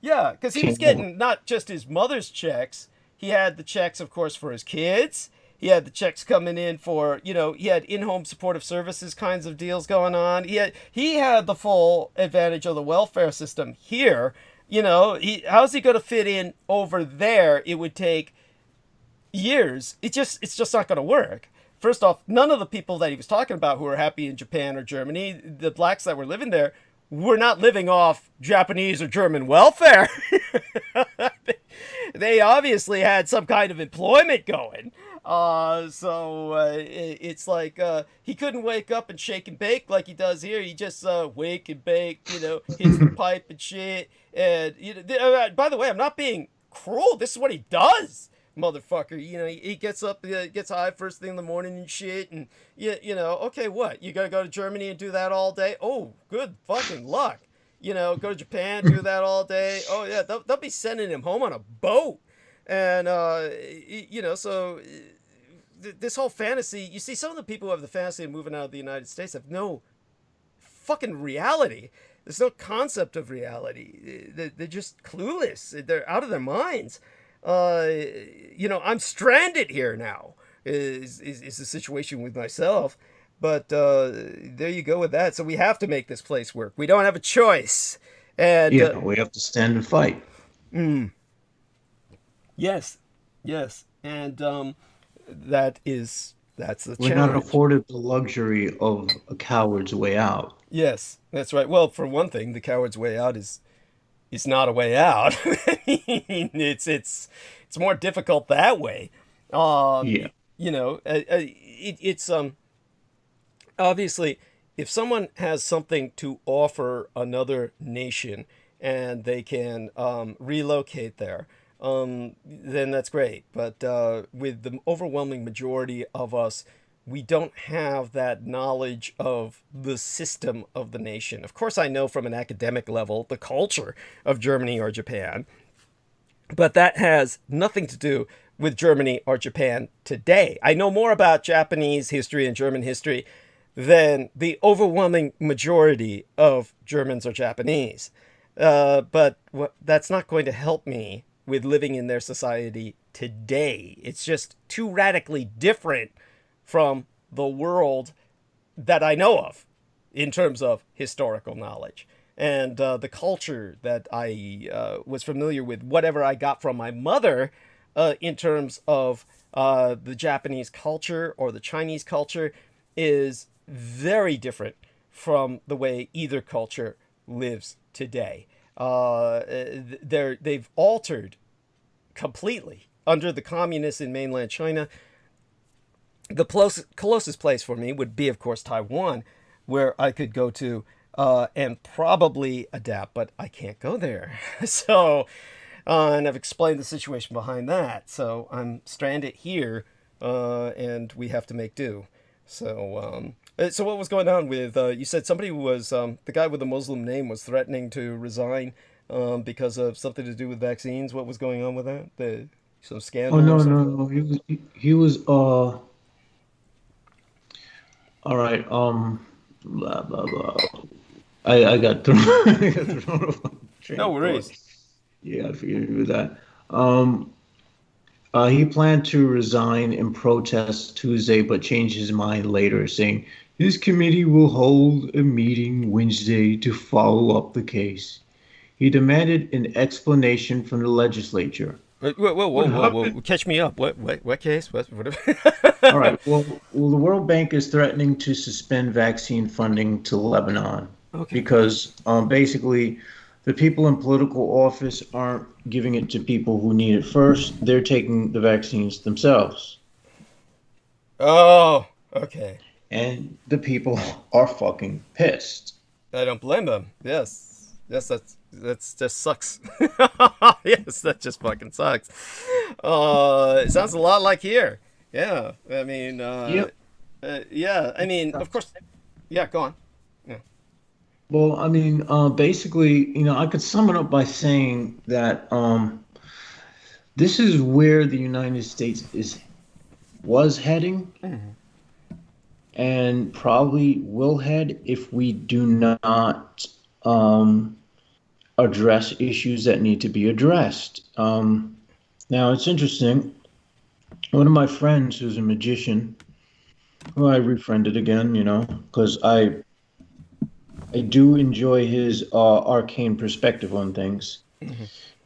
Yeah, because he was getting not just his mother's checks. He had the checks, of course, for his kids. He had the checks coming in for, he had in-home supportive services kinds of deals going on. He had the full advantage of the welfare system here. How's he going to fit in over there? It would take years. It's just not going to work. First off, none of the people that he was talking about who were happy in Japan or Germany, the blacks that were living there, were not living off Japanese or German welfare. They obviously had some kind of employment going. It's like he couldn't wake up and shake and bake like he does here. He just wake and bake, hits the pipe and shit. And by the way, I'm not being cruel. This is what he does, motherfucker. He gets up, gets high first thing in the morning and shit. And okay, what? You gotta go to Germany and do that all day? Oh, good fucking luck. Go to Japan, do that all day. Oh yeah, they'll be sending him home on a boat. And, so this whole fantasy, you see, some of the people who have the fantasy of moving out of the United States have no fucking reality. There's no concept of reality. They're just clueless. They're out of their minds. I'm stranded here now is the situation with myself. But there you go with that. So we have to make this place work. We don't have a choice. And we have to stand and fight. Yes, and that's the We're challenge. not afforded the luxury of a coward's way out. Yes, that's right. Well, for one thing, the coward's way out is not a way out. it's more difficult that way. It's obviously, if someone has something to offer another nation and they can relocate there, then that's great. But with the overwhelming majority of us, we don't have that knowledge of the system of the nation. Of course, I know from an academic level the culture of Germany or Japan, but that has nothing to do with Germany or Japan today. I know more about Japanese history and German history than the overwhelming majority of Germans or Japanese. But that's not going to help me with living in their society today. It's just too radically different from the world that I know of in terms of historical knowledge. And the culture that I was familiar with, whatever I got from my mother in terms of the Japanese culture or the Chinese culture, is very different from the way either culture lives today. They've altered completely under the communists in mainland China. the closest place for me would be, of course, Taiwan, where I could go to and probably adapt, but I can't go there. So, and I've explained the situation behind that. So I'm stranded here, and we have to make do. So, so what was going on with, you said somebody was, the guy with the Muslim name was threatening to resign because of something to do with vaccines. What was going on with that? Some scandal Oh no, or no, something? no. He was all right, blah blah blah. I got thrown I got thrown off my train No of thought. worries. Yeah, I figured with that. He planned to resign in protest Tuesday, but changed his mind later, saying his committee will hold a meeting Wednesday to follow up the case. He demanded an explanation from the legislature. Whoa. Catch me up. What case? What? All right. Well, the World Bank is threatening to suspend vaccine funding to Lebanon because basically the people in political office aren't giving it to people who need it first. They're taking the vaccines themselves. Oh, okay. And the people are fucking pissed. I don't blame them. Yes, that's just sucks. Yes, that just fucking sucks. It sounds a lot like here. Yeah, I mean, Yep. yeah, I mean, of course. Yeah, go on. Yeah. Well, I mean, basically, I could sum it up by saying that this is where the United States was heading and probably will head if we do not address issues that need to be addressed. Now, it's interesting. One of my friends who's a magician, who I refriended again, because I do enjoy his arcane perspective on things. By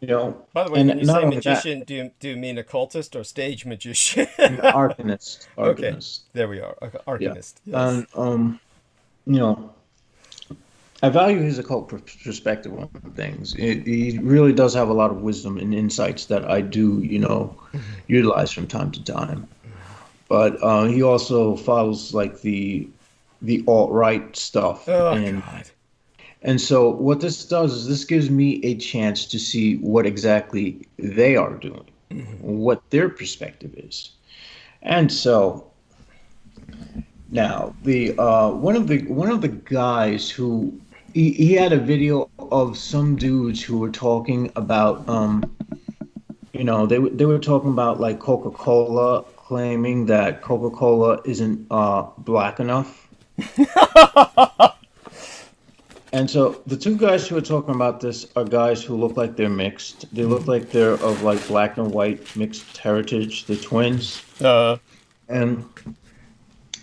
the way, and when you not say only magician, do you mean occultist or stage magician? arcanist. Okay, there we are. Okay, arcanist. Yeah. Yes. And I value his occult perspective on things. He really does have a lot of wisdom and insights that I do, utilize from time to time. But he also follows like the alt-right stuff. Oh, God. And so what this does is this gives me a chance to see what exactly they are doing, what their perspective is. And so now the one of the guys who he had a video of some dudes who were talking about they were talking about like Coca-Cola, claiming that Coca-Cola isn't black enough. And so the two guys who are talking about this are guys who look like they're mixed. They look like they're of like black and white mixed heritage. They're twins. And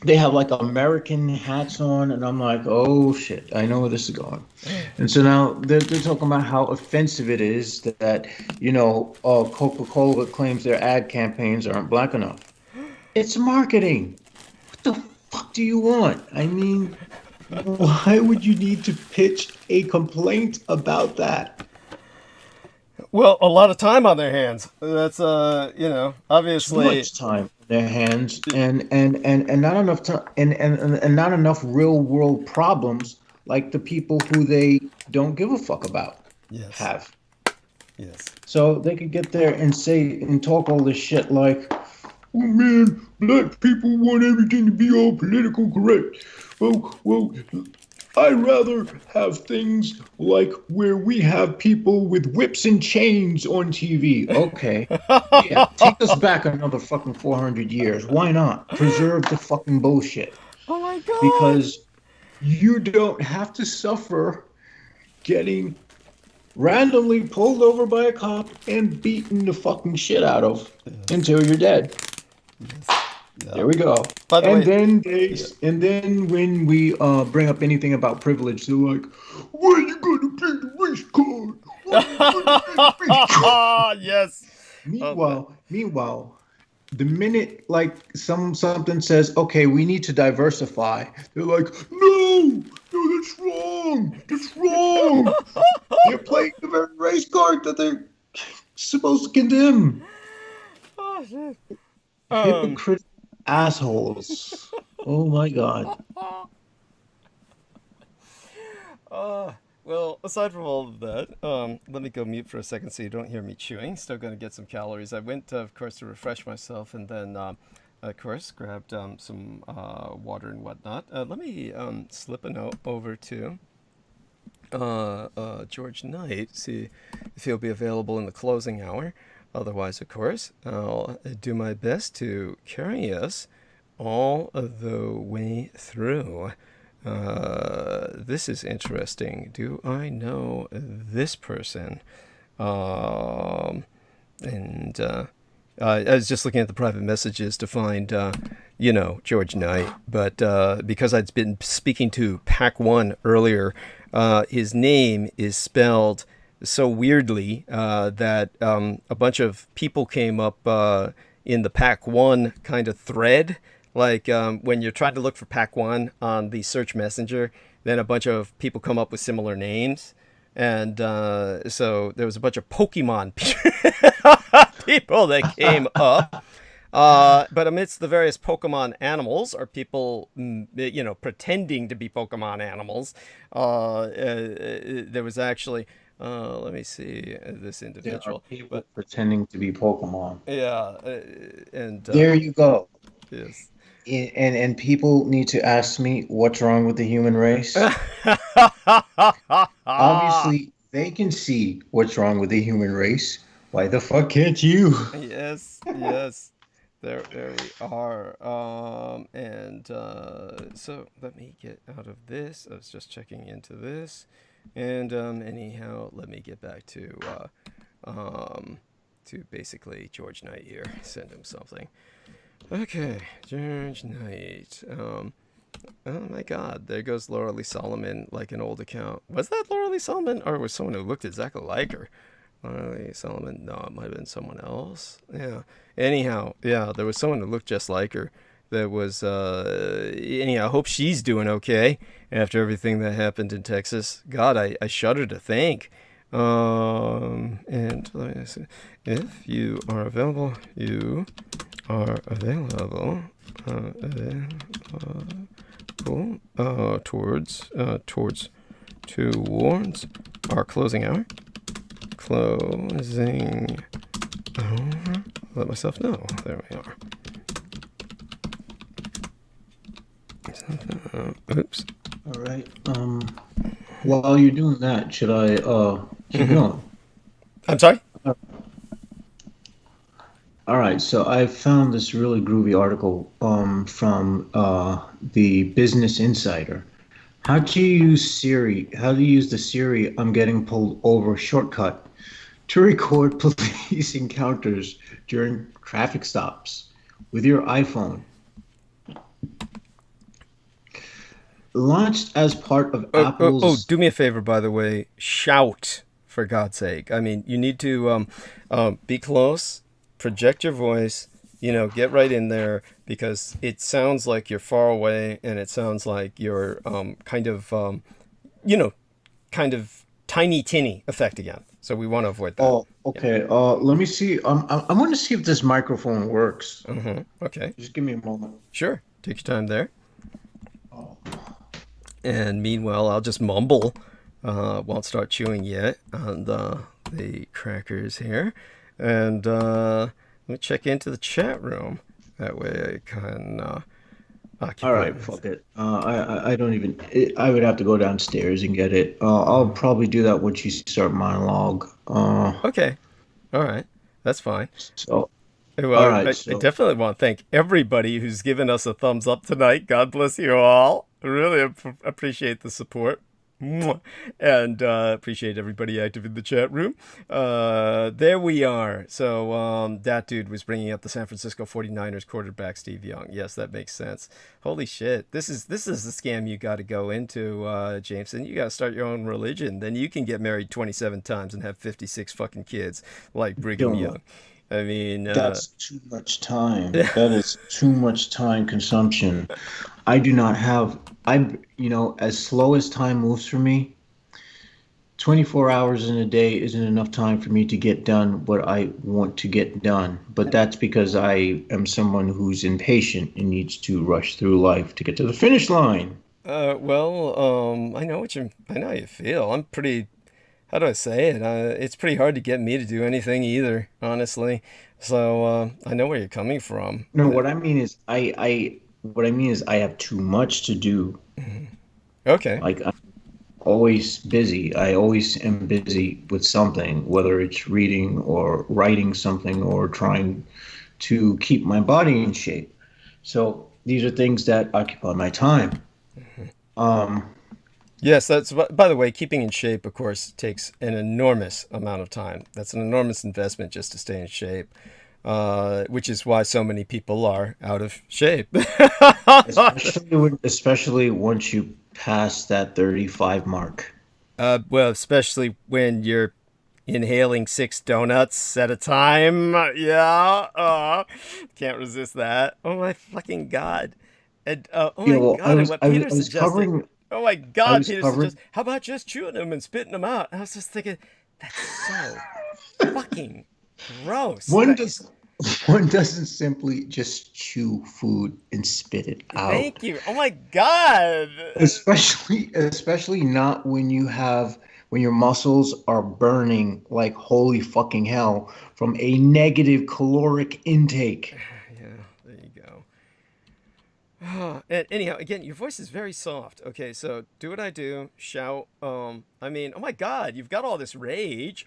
they have like American hats on. And I'm like, oh shit, I know where this is going. And so now they're talking about how offensive it is that, Coca-Cola claims their ad campaigns aren't black enough. It's marketing. What the fuck do you want? I mean, why would you need to pitch a complaint about that? Well, a lot of time on their hands. That's obviously Too much time on their hands, and not enough time, and not enough real world problems like the people who they don't give a fuck about have. Yes. So they could get there and say and talk all this shit like, oh man, black people want everything to be all political correct. Well, I'd rather have things like where we have people with whips and chains on TV. Okay. Yeah, take us back another fucking 400 years. Why not? Preserve the fucking bullshit. Oh my God. Because you don't have to suffer getting randomly pulled over by a cop and beaten the fucking shit out of until you're dead. Yes. There we go. By the way, and then when we bring up anything about privilege, they're like, "When you gonna pay the race card?" Yes. Meanwhile, the minute like something says, "Okay, we need to diversify," they're like, "No, that's wrong. That's wrong." They're playing the very race card that they're supposed to condemn. Oh shit. Assholes. Oh my God. Well, aside from all of that, let me go mute for a second so you don't hear me chewing. Still going to get some calories. I went, of course, to refresh myself, and then, of course, grabbed some water and whatnot. Let me slip a note over to George Knight, see if he'll be available in the closing hour. Otherwise, of course, I'll do my best to carry us all the way through. This is interesting. Do I know this person? I was just looking at the private messages to find, George Knight. But because I'd been speaking to Pac-1 earlier, his name is spelled so weirdly that a bunch of people came up in the Pac-1 kind of thread. Like when you're trying to look for Pac-1 on the search messenger, then a bunch of people come up with similar names. And so there was a bunch of Pokemon people that came up. But amidst the various Pokemon animals are people, pretending to be Pokemon animals. There was actually, let me see this individual. There are people pretending to be Pokemon. Yeah. And there you go. Yes. And people need to ask me what's wrong with the human race. Obviously, they can see what's wrong with the human race. Why the fuck can't you? Yes. There we are. So let me get out of this. I was just checking into this. And anyhow, let me get back to basically George Knight here. Send him something. Okay, George Knight. Oh my God, there goes Laura Lee Solomon, like an old account. Was that Laura Lee Solomon, or was someone who looked exactly like her? Laura Lee Solomon? No, it might have been someone else. Yeah. Anyhow, yeah, there was someone who looked just like her. There was, anyhow, I hope she's doing okay after everything that happened in Texas. God, I shudder to think. And let me see. If you are available, you are available towards our closing hour. Closing hour. Let myself know. There we are. Oops. All right. While you're doing that, should I keep going? I'm sorry? All right, so I found this really groovy article from the Business Insider. How do you use Siri? How do you use the Siri "I'm getting pulled over" shortcut to record police encounters during traffic stops with your iPhone? Launched as part of Apple's... Oh, do me a favor, by the way. Shout, for God's sake. I mean, you need to be close, project your voice, get right in there, because it sounds like you're far away, and it sounds like you're kind of tiny tinny effect again. So we want to avoid that. Oh, okay. Yeah. Let me see. I want to see if this microphone works. Okay. Just give me a moment. Sure. Take your time there. And meanwhile, I'll just mumble. Won't start chewing yet on the crackers here. And let me check into the chat room. That way I can occupy. All right, fuck it. I don't even... I would have to go downstairs and get it. I'll probably do that once you start monologue. Okay. All right. That's fine. So... Well, all right, I definitely want to thank everybody who's given us a thumbs up tonight. God bless you all. I really appreciate the support. And appreciate everybody active in the chat room. There we are. So that dude was bringing up the San Francisco 49ers quarterback Steve Young. Yes, that makes sense. Holy shit. This is the scam you got to go into, Jameson. You got to start your own religion. Then you can get married 27 times and have 56 fucking kids like Brigham Young. I mean... that's too much time. That is too much time consumption. I do not have... as slow as time moves for me, 24 hours in a day isn't enough time for me to get done what I want to get done. But that's because I am someone who's impatient and needs to rush through life to get to the finish line. I know I know how you feel. I'm pretty, how do I say it? It's pretty hard to get me to do anything either, honestly. So I know where you're coming from. No, what I mean is what I mean is I have too much to do. Okay. Like I'm always busy. I always am busy with something, whether it's reading or writing something or trying to keep my body in shape. So these are things that occupy my time. Yes, that's, by the way, keeping in shape, of course, takes an enormous amount of time. That's an enormous investment just to stay in shape, which is why so many people are out of shape. Especially once you pass that 35 mark. Well, especially when you're inhaling 6 donuts at a time. Yeah, can't resist that. Oh my fucking God. And oh Yeah, my well, God, and what Peter I was suggested. covering. Oh my I God, was Peter covering. suggested, how about just chewing them and spitting them out? I was just thinking, that's so fucking gross. One does. One doesn't simply just chew food and spit it out. Thank you. Oh my God. Especially not when your muscles are burning like holy fucking hell from a negative caloric intake. Yeah, there you go. And anyhow, again, your voice is very soft. Okay, so do what I do, shout. I mean, oh my God, you've got all this rage.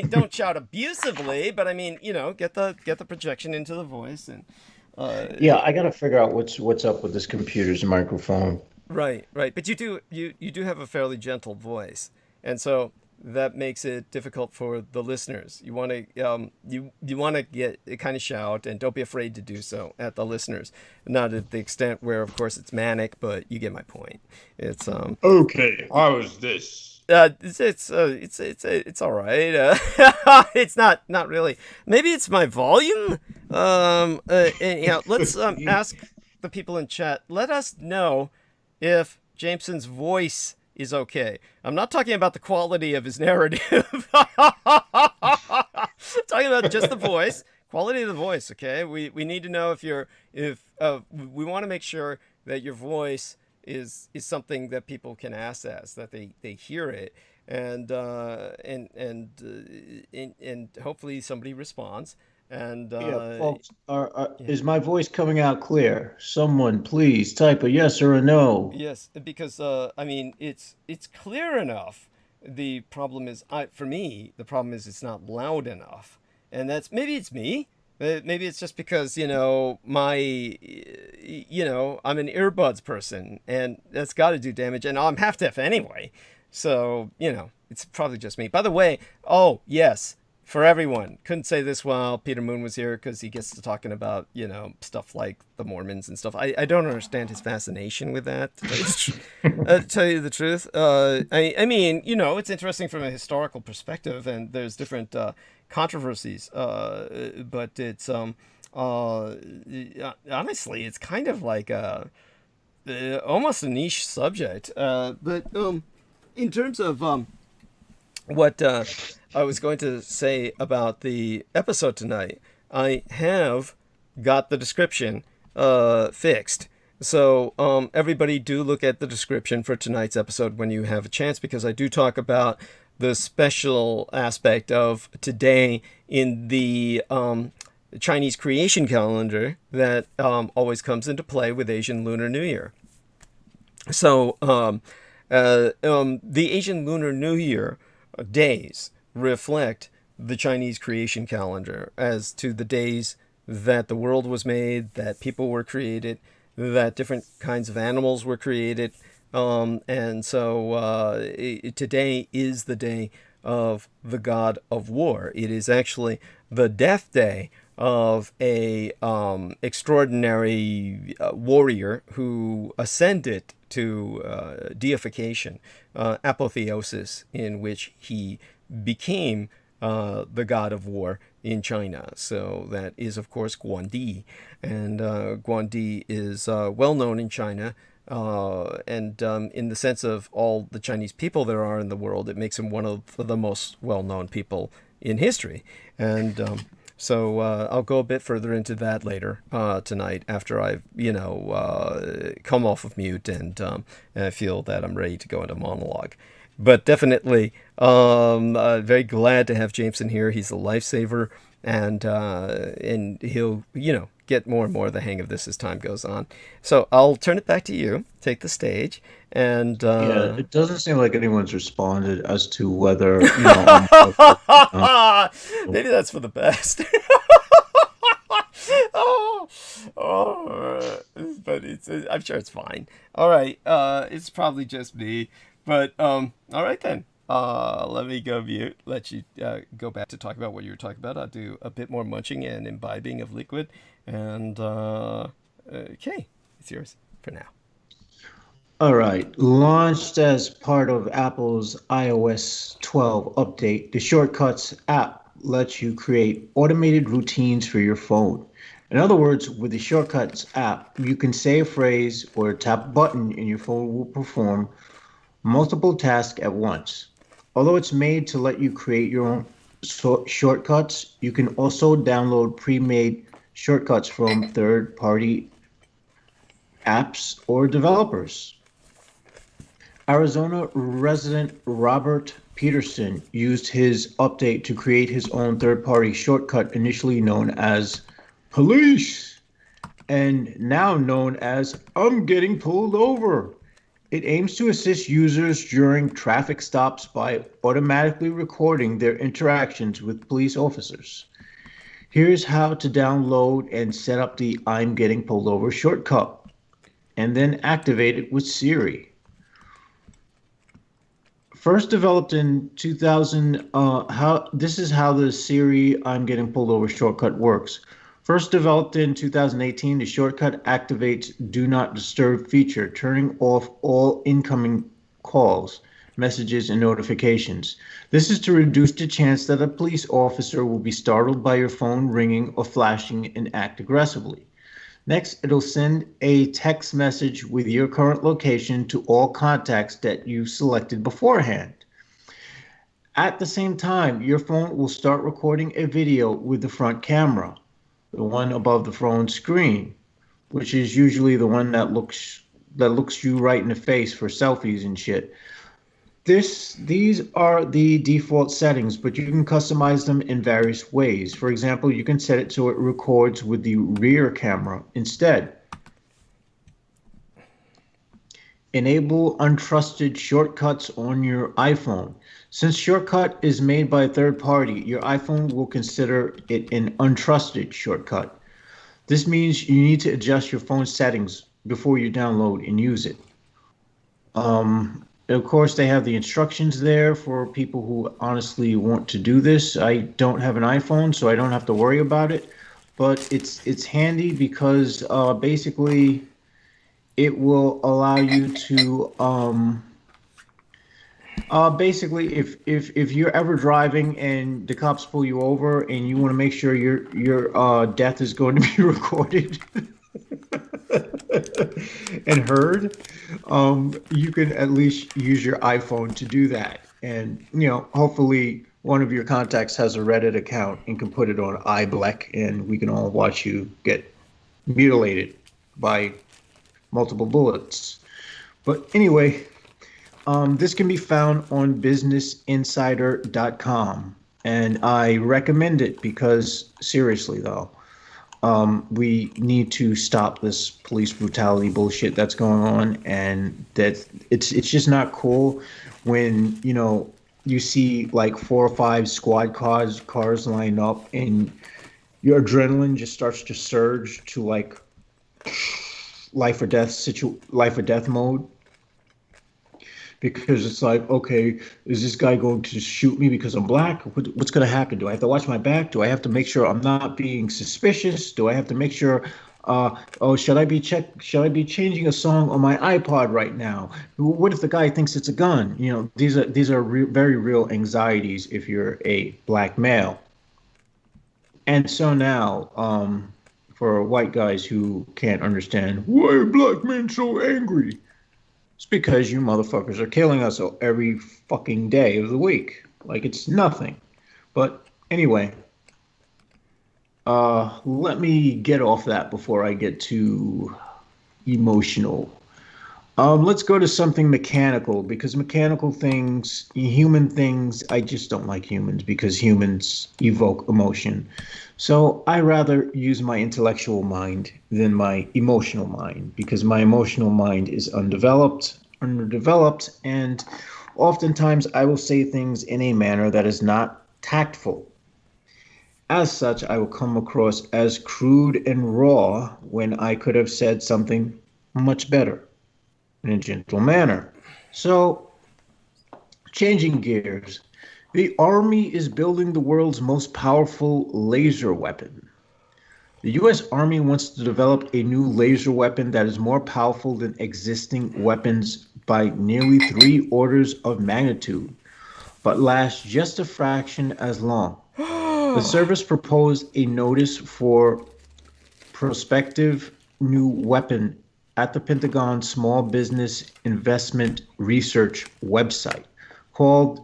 Don't shout abusively, but I mean, get the projection into the voice and. Yeah, I gotta figure out what's up with this computer's microphone. Right, right, but you do have a fairly gentle voice, and so that makes it difficult for the listeners. You want to you want to get kind of shout, and don't be afraid to do so at the listeners. Not at the extent where, of course, it's manic, but you get my point. It's Okay, how is this? It's all right. It's not really. Maybe it's my volume. Let's ask the people in chat. Let us know if Jameson's voice is okay. I'm not talking about the quality of his narrative. Talking about just the voice, quality of the voice. Okay, we need to know if we want to make sure that your voice is something that people can access, that they hear it, and hopefully somebody responds. And Yeah, folks, is my voice coming out clear? Someone please type a yes or a no. Yes, because it's clear enough. The problem is, for me, the problem is it's not loud enough, and maybe it's me. Maybe it's just because I'm an earbuds person, and that's got to do damage, and I'm half deaf anyway, so it's probably just me. By the way, oh yes. For everyone, couldn't say this while Peter Moon was here because he gets to talking about, stuff like the Mormons and stuff. I don't understand his fascination with that, to tell you the truth. It's interesting from a historical perspective, and there's different controversies, but it's, honestly, it's kind of like almost a niche subject. But in terms of what I was going to say about the episode tonight, I have got the description fixed. So everybody do look at the description for tonight's episode when you have a chance, because I do talk about the special aspect of today in the Chinese creation calendar that always comes into play with Asian Lunar New Year. So the Asian Lunar New Year days reflect the Chinese creation calendar as to the days that the world was made, that people were created, that different kinds of animals were created. And so today is the day of the god of war. It is actually the death day of a extraordinary warrior who ascended to deification, apotheosis, in which he became the god of war in China. So that is, of course, Guān-Yǐ. And Guān-Yǐ is well known in China And in the sense of all the Chinese people there are in the world, it makes him one of the most well-known people in history. And so I'll go a bit further into that later tonight after I've, come off of mute and I feel that I'm ready to go into monologue. But definitely very glad to have Jameson here. He's a lifesaver, and he'll, get more and more the hang of this as time goes on. So I'll turn it back to you. Take the stage. And Yeah, it doesn't seem like anyone's responded as to whether, maybe that's for the best. But I'm sure it's fine. All right, it's probably just me. But all right then. Let me go mute. Let you go back to talk about what you were talking about. I'll do a bit more munching and imbibing of liquid. And okay, it's yours for now. All right. Launched as part of Apple's iOS 12 update, the Shortcuts app lets you create automated routines for your phone. In other words, with the Shortcuts app, you can say a phrase or tap a button and your phone will perform multiple tasks at once. Although it's made to let you create your own shortcuts, you can also download pre-made shortcuts from third-party apps or developers. Arizona resident Robert Peterson used his update to create his own third-party shortcut initially known as Police and now known as I'm Getting Pulled Over. It aims to assist users during traffic stops by automatically recording their interactions with police officers. Here's how to download and set up the I'm Getting Pulled Over shortcut, and then activate it with Siri. First developed in 2000, this is how the Siri I'm Getting Pulled Over shortcut works. First developed in 2018, the shortcut activates Do Not Disturb feature, turning off all incoming calls, messages, and notifications. This is to reduce the chance that a police officer will be startled by your phone ringing or flashing and act aggressively. Next, it'll send a text message with your current location to all contacts that you selected beforehand. At the same time, your phone will start recording a video with the front camera, the one above the phone screen, which is usually the one that looks you right in the face for selfies and shit. These are the default settings, but you can customize them in various ways. For example, you can set it so it records with the rear camera instead. Enable untrusted shortcuts on your iPhone. Since Shortcut is made by a third party, your iPhone will consider it an untrusted shortcut. This means you need to adjust your phone settings before you download and use it. Of course, they have the instructions there for people who honestly want to do this. I don't have an iPhone, so I don't have to worry about it. But it's handy because basically it will allow you to basically, if you're ever driving and the cops pull you over and you want to make sure your death is going to be recorded and heard, you can at least use your iPhone to do that. And hopefully one of your contacts has a Reddit account and can put it on iBlack, and we can all watch you get mutilated by multiple bullets. But anyway. This can be found on businessinsider.com, and I recommend it because, seriously though, we need to stop this police brutality bullshit that's going on, and that it's just not cool when you see like 4 or 5 squad cars line up and your adrenaline just starts to surge to like life or death mode. Because it's like, okay, is this guy going to shoot me because I'm black? What's going to happen? Do I have to watch my back? Do I have to make sure I'm not being suspicious? Do I have to make sure, should I be changing a song on my iPod right now? What if the guy thinks it's a gun? These are very real anxieties if you're a black male. And so now, for white guys who can't understand why are black men so angry. It's because you motherfuckers are killing us every fucking day of the week. Like it's nothing. But anyway, let me get off that before I get too emotional. Let's go to something mechanical, because mechanical things, human things, I just don't like humans because humans evoke emotion. So I rather use my intellectual mind than my emotional mind, because my emotional mind is underdeveloped, and oftentimes I will say things in a manner that is not tactful. As such, I will come across as crude and raw when I could have said something much better in a gentle manner. So, changing gears, the Army is building the world's most powerful laser weapon. The U.S. Army wants to develop a new laser weapon that is more powerful than existing weapons by nearly 3 orders of magnitude, but lasts just a fraction as long. The service proposed a notice for prospective new weapon at the Pentagon's Small Business Investment Research website called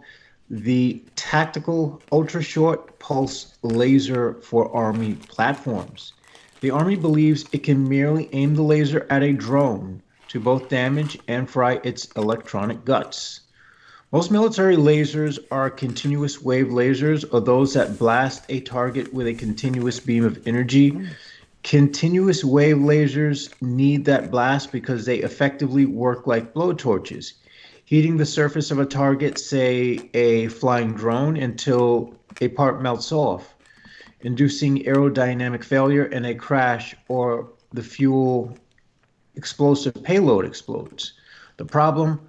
the Tactical Ultra-Short Pulse Laser for Army Platforms. The Army believes it can merely aim the laser at a drone to both damage and fry its electronic guts. Most military lasers are continuous wave lasers, or those that blast a target with a continuous beam of energy. Continuous wave lasers need that blast because they effectively work like blowtorches, heating the surface of a target, say a flying drone, until a part melts off, inducing aerodynamic failure and a crash, or the fuel explosive payload explodes. The problem?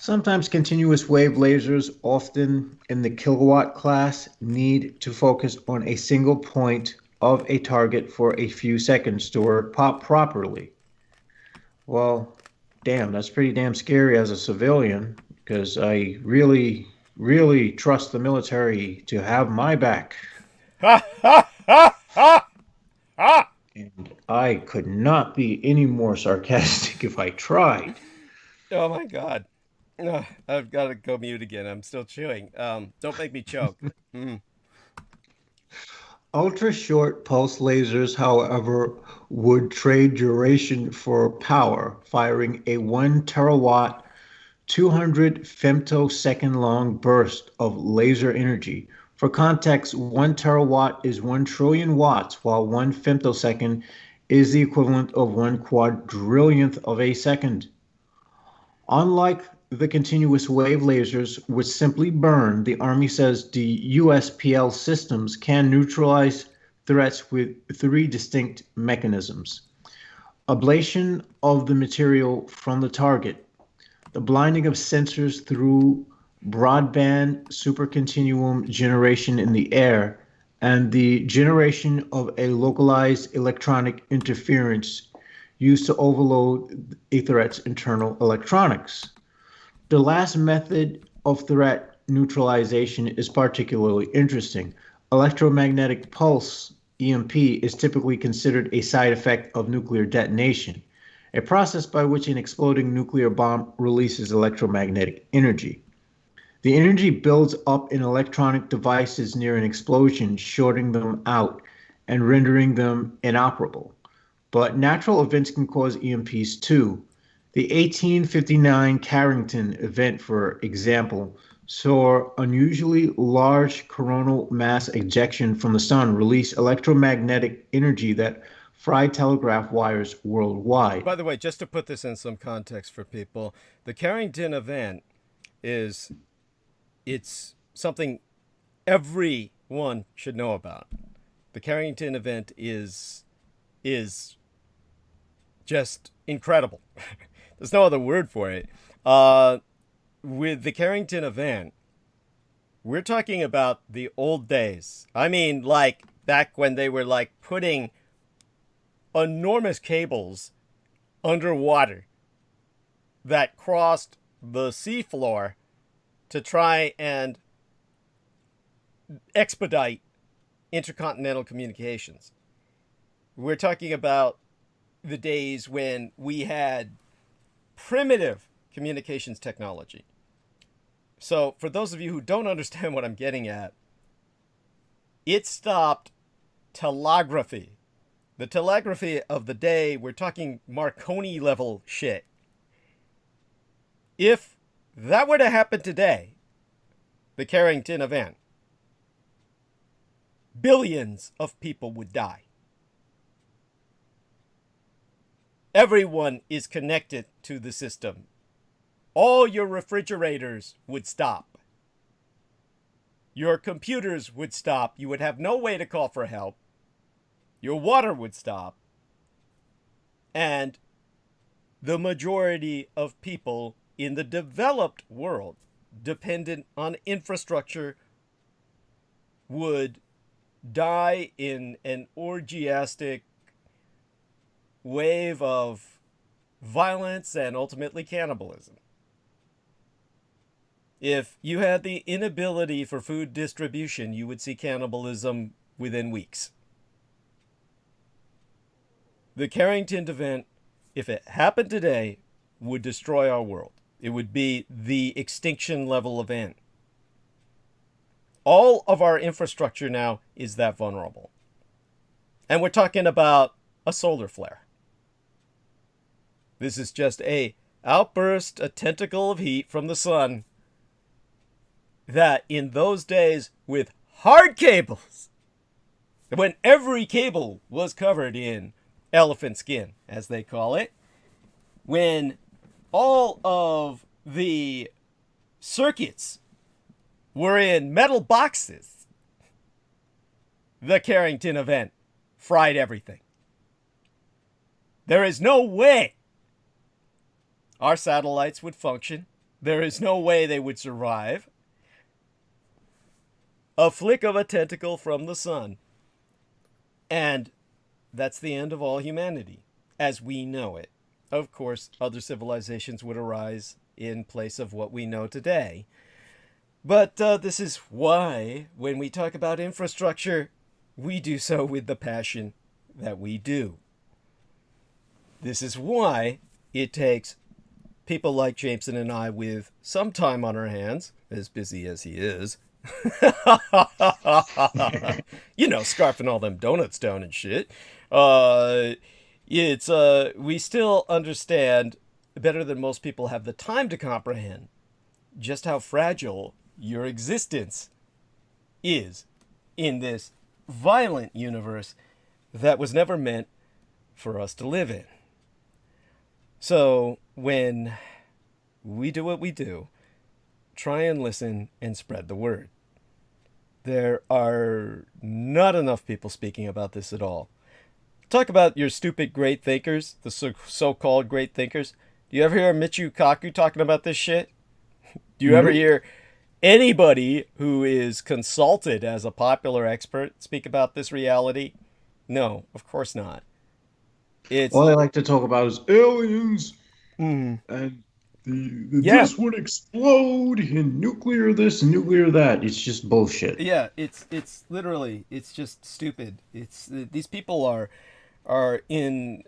Sometimes continuous wave lasers, often in the kilowatt class, need to focus on a single point of a target for a few seconds to work properly. Well, damn, that's pretty damn scary as a civilian, because I really, really trust the military to have my back. And I could not be any more sarcastic if I tried. Oh my God. I've got to go mute again. I'm still chewing. Don't make me choke. Ultra-short pulse lasers, however, would trade duration for power, firing a 1 terawatt, 200 femtosecond long burst of laser energy. For context, 1 terawatt is 1 trillion watts, while 1 femtosecond is the equivalent of 1 quadrillionth of a second. Unlike the continuous wave lasers, which simply burn, the Army says the USPL systems can neutralize threats with 3 distinct mechanisms: ablation of the material from the target, the blinding of sensors through broadband supercontinuum generation in the air, and the generation of a localized electronic interference used to overload a threat's internal electronics. The last method of threat neutralization is particularly interesting. Electromagnetic pulse, EMP, is typically considered a side effect of nuclear detonation, a process by which an exploding nuclear bomb releases electromagnetic energy. The energy builds up in electronic devices near an explosion, shorting them out and rendering them inoperable. But natural events can cause EMPs too. The 1859 Carrington event, for example, saw unusually large coronal mass ejection from the sun release electromagnetic energy that fried telegraph wires worldwide. By the way, just to put this in some context for people, the Carrington event it's something everyone should know about. The Carrington event is just incredible. There's no other word for it. With the Carrington event, we're talking about the old days. I mean, like back when they were like putting enormous cables underwater that crossed the seafloor to try and expedite intercontinental communications. We're talking about the days when we had primitive communications technology. So for those of you who don't understand what I'm getting at, it stopped telegraphy. The telegraphy of the day, we're talking Marconi level shit. If that were to happen today, the Carrington event, billions of people would die. Everyone is connected to the system. All your refrigerators would stop. Your computers would stop. You would have no way to call for help. Your water would stop. And the majority of people in the developed world, dependent on infrastructure, would die in an orgiastic wave of violence and ultimately cannibalism. If you had the inability for food distribution, you would see cannibalism within weeks. The Carrington event, if it happened today, would destroy our world. It would be the extinction level event. All of our infrastructure now is that vulnerable. And we're talking about a solar flare. This is just a outburst, a tentacle of heat from the sun that in those days with hard cables, when every cable was covered in elephant skin, as they call it, when all of the circuits were in metal boxes, the Carrington event fried everything. There is no way our satellites would function. There is no way they would survive. A flick of a tentacle from the sun, and that's the end of all humanity as we know it. Of course, other civilizations would arise in place of what we know today. But this is why, when we talk about infrastructure, we do so with the passion that we do. This is why it takes people like Jameson and I with some time on our hands, as busy as he is, you know, scarfing all them donuts down and shit. We still understand better than most people have the time to comprehend just how fragile your existence is in this violent universe that was never meant for us to live in. So when we do what we do, try and listen and spread the word. There are not enough people speaking about this at all. Talk about your stupid great thinkers, the so-called great thinkers. Do you ever hear Michio Kaku talking about this shit? Do you ever hear anybody who is consulted as a popular expert speak about this reality? No, of course not. All I like to talk about is aliens and this would explode in nuclear this and nuclear that. It's just bullshit. Yeah, it's literally, it's just stupid. These people are in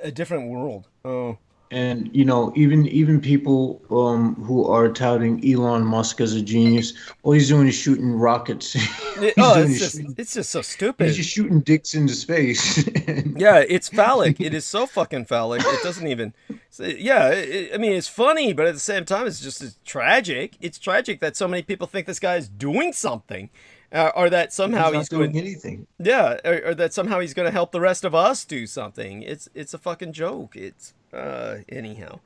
a different world. Oh. And you know, even people who are touting Elon Musk as a genius, all he's doing is shooting rockets. It's just so stupid. He's just shooting dicks into space. Yeah, it's phallic. It is so fucking phallic. It doesn't even. I mean, it's funny, but at the same time, it's tragic. It's tragic that so many people think this guy's doing something, or that somehow he's doing anything. Yeah, or that somehow he's going to help the rest of us do something. It's a fucking joke. It's anyhow,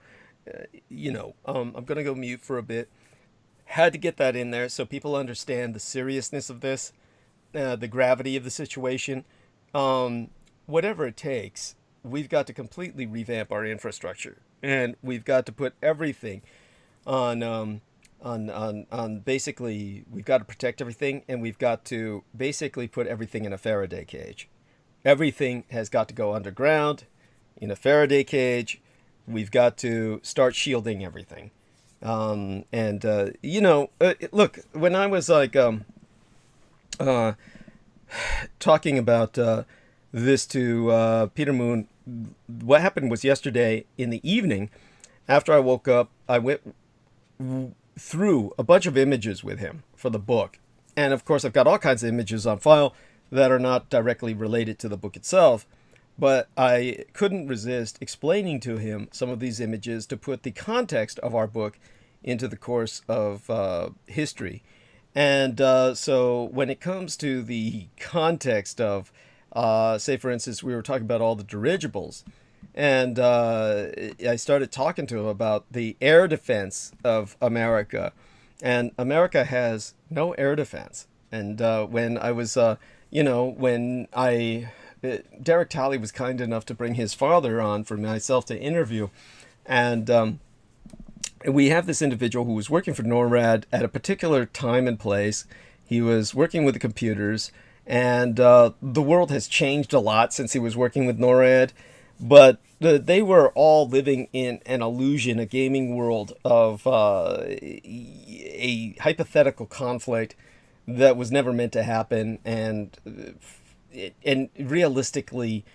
I'm going to go mute for a bit. Had to get that in there so people understand the seriousness of this, the gravity of the situation. Whatever it takes, we've got to completely revamp our infrastructure, and we've got to put everything on basically, we've got to protect everything, and we've got to basically put everything in a Faraday cage. Everything has got to go underground in a Faraday cage. We've got to start shielding everything. Look, when I was like talking about this to Peter Moon. What happened was yesterday in the evening, after I woke up, I went through a bunch of images with him for the book. And of course, I've got all kinds of images on file that are not directly related to the book itself. But I couldn't resist explaining to him some of these images to put the context of our book into the course of history. And so when it comes to the context of, say, for instance, we were talking about all the dirigibles. And I started talking to him about the air defense of America. And America has no air defense. And when I was, Derek Talley was kind enough to bring his father on for myself to interview. And we have this individual who was working for NORAD at a particular time and place. He was working with the computers. And the world has changed a lot since he was working with NORAD. But they were all living in an illusion, a gaming world of a hypothetical conflict that was never meant to happen, and realistically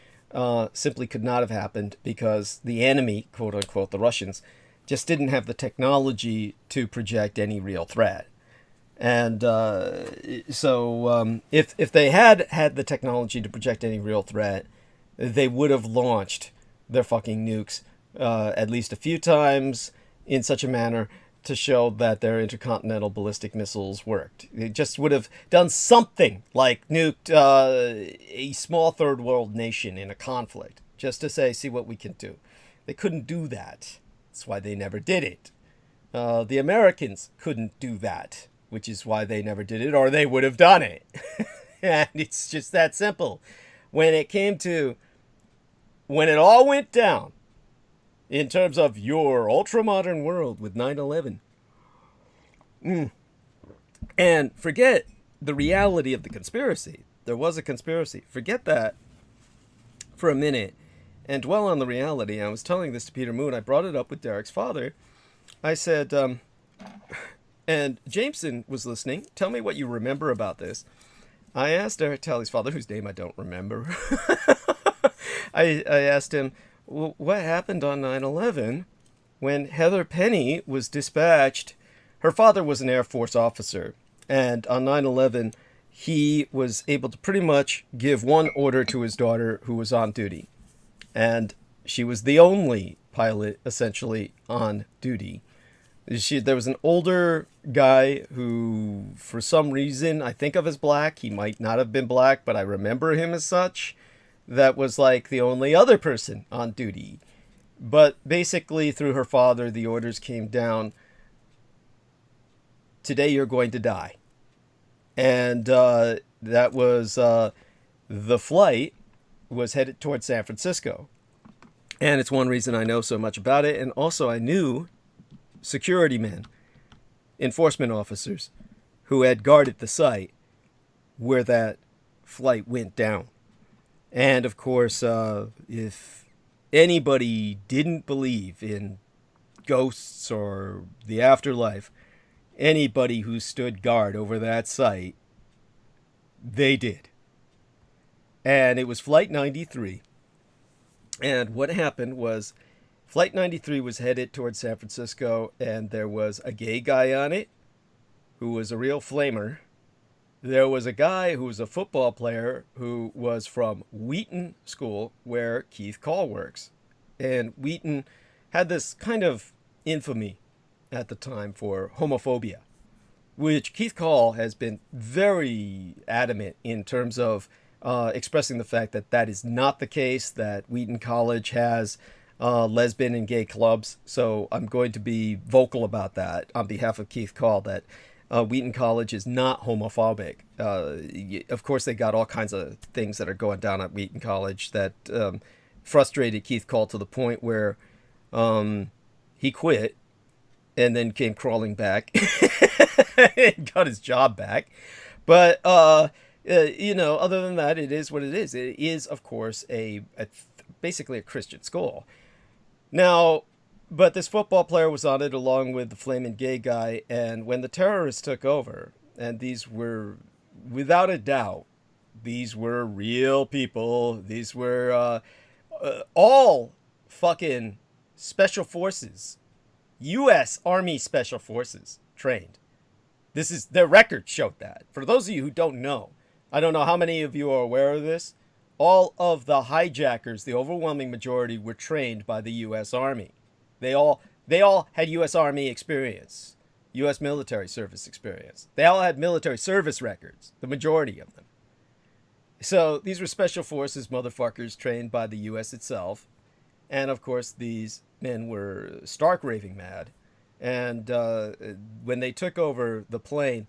simply could not have happened because the enemy, quote unquote, the Russians, just didn't have the technology to project any real threat. And so if they had the technology to project any real threat, they would have launched their fucking nukes at least a few times in such a manner to show that their intercontinental ballistic missiles worked. They just would have done something like nuked a small third world nation in a conflict, just to say, see what we can do. They couldn't do that. That's why they never did it. The Americans couldn't do that, which is why they never did it, or they would have done it. And it's just that simple. When it all went down, in terms of your ultra-modern world with 9/11. And forget the reality of the conspiracy. There was a conspiracy. Forget that for a minute and dwell on the reality. I was telling this to Peter Moon. I brought it up with Derek's father. I said, and Jameson was listening. Tell me what you remember about this. I asked Derek Talley's father, whose name I don't remember. I asked him, well, what happened on 9/11 when Heather Penny was dispatched? Her father was an Air Force officer, and on 9/11, he was able to pretty much give one order to his daughter who was on duty. And she was the only pilot, essentially, on duty. There was an older guy who, for some reason, I think of as black. He might not have been black, but I remember him as such. That was like the only other person on duty. But basically, through her father, the orders came down, today you're going to die. And that was, the flight was headed towards San Francisco. And it's one reason I know so much about it. And also I knew security men, enforcement officers, who had guarded the site where that flight went down. And of course, if anybody didn't believe in ghosts or the afterlife, anybody who stood guard over that site, they did. And it was Flight 93. And what happened was, Flight 93 was headed towards San Francisco, and there was a gay guy on it who was a real flamer. There was a guy who was a football player who was from Wheaton School, where Keith Call works. And Wheaton had this kind of infamy at the time for homophobia, which Keith Call has been very adamant in terms of expressing the fact that that is not the case, that Wheaton College has lesbian and gay clubs. So I'm going to be vocal about that on behalf of Keith Call, that Wheaton College is not homophobic. Of course, they got all kinds of things that are going down at Wheaton College that frustrated Keith Call to the point where he quit and then came crawling back and got his job back. But, other than that, it is what it is. It is, of course, basically a Christian school. Now, but this football player was on it along with the flaming gay guy, and when the terrorists took over, and these were, without a doubt, these were real people. These were all fucking special forces, U.S. Army Special Forces trained. Their record showed that. For those of you who don't know, I don't know how many of you are aware of this. All of the hijackers, the overwhelming majority, were trained by the U.S. Army. They all had U.S. Army experience, U.S. military service experience. They all had military service records, the majority of them. So these were special forces motherfuckers trained by the U.S. itself. And of course, these men were stark raving mad. And when they took over the plane,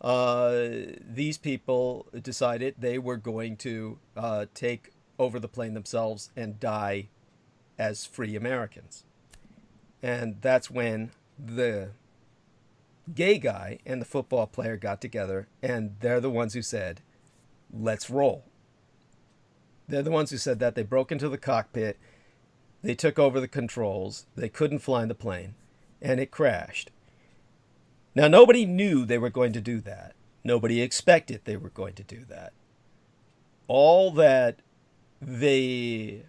these people decided they were going to take over the plane themselves and die as free Americans. And that's when the gay guy and the football player got together, and they're the ones who said, let's roll. They're the ones who said that. They broke into the cockpit. They took over the controls. They couldn't fly the plane, and it crashed. Now, nobody knew they were going to do that. Nobody expected they were going to do that. All that the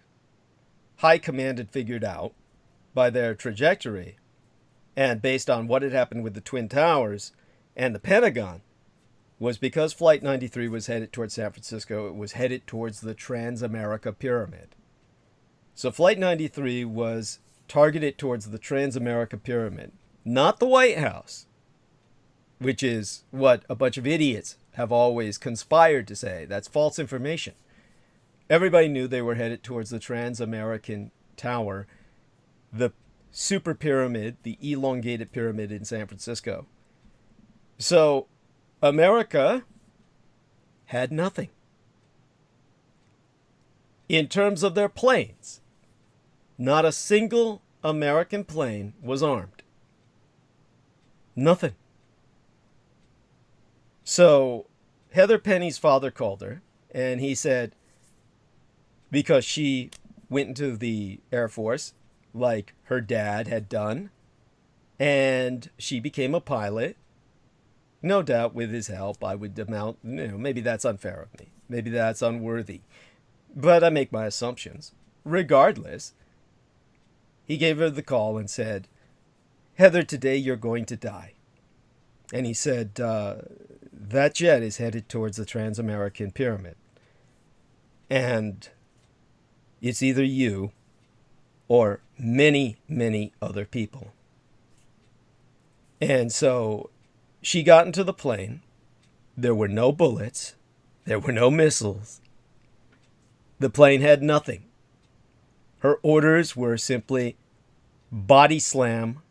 high command had figured out by their trajectory, and based on what had happened with the Twin Towers and the Pentagon, was because Flight 93 was headed towards San Francisco, it was headed towards the Trans-America Pyramid. So Flight 93 was targeted towards the Trans-America Pyramid, not the White House, which is what a bunch of idiots have always conspired to say. That's false information. Everybody knew they were headed towards the Trans-American Tower, the super pyramid, the elongated pyramid in San Francisco. So America had nothing. In terms of their planes, not a single American plane was armed. Nothing. So Heather Penny's father called her, and he said, because she went into the Air Force like her dad had done, and she became a pilot, no doubt with his help, I would amount, maybe that's unfair of me. Maybe that's unworthy. But I make my assumptions. Regardless, he gave her the call and said, Heather, today you're going to die. And he said, that jet is headed towards the Trans-American Pyramid. And it's either you or many, many other people. And so she got into the plane. There were no bullets. There were no missiles. The plane had nothing. Her orders were simply body slam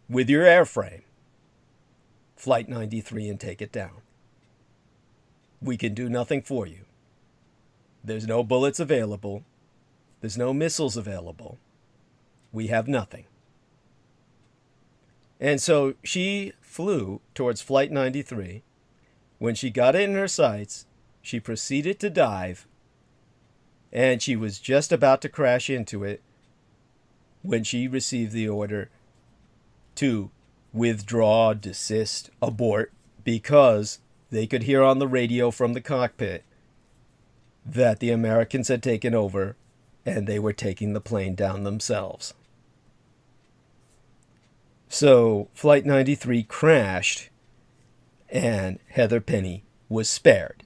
with your airframe Flight 93 and take it down. We can do nothing for you. There's no bullets available. There's no missiles available. We have nothing. And so she flew towards Flight 93. When she got it in her sights, she proceeded to dive, and she was just about to crash into it when she received the order to withdraw, desist, abort, because they could hear on the radio from the cockpit that the Americans had taken over and they were taking the plane down themselves. So Flight 93 crashed and Heather Penny was spared.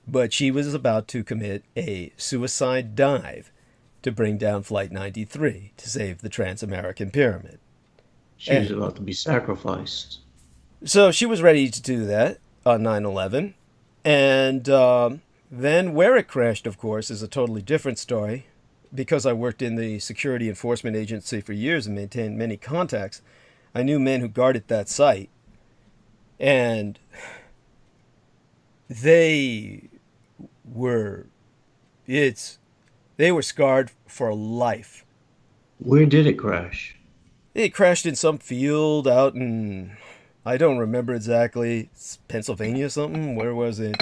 But she was about to commit a suicide dive to bring down Flight 93 to save the Trans-American Pyramid. She was about to be sacrificed. So she was ready to do that on 9/11. And then where it crashed, of course, is a totally different story. Because I worked in the Security Enforcement Agency for years and maintained many contacts, I knew men who guarded that site. And they were scarred for life. Where did it crash? It crashed in some field out in, I don't remember exactly, it's Pennsylvania or something. Where was it?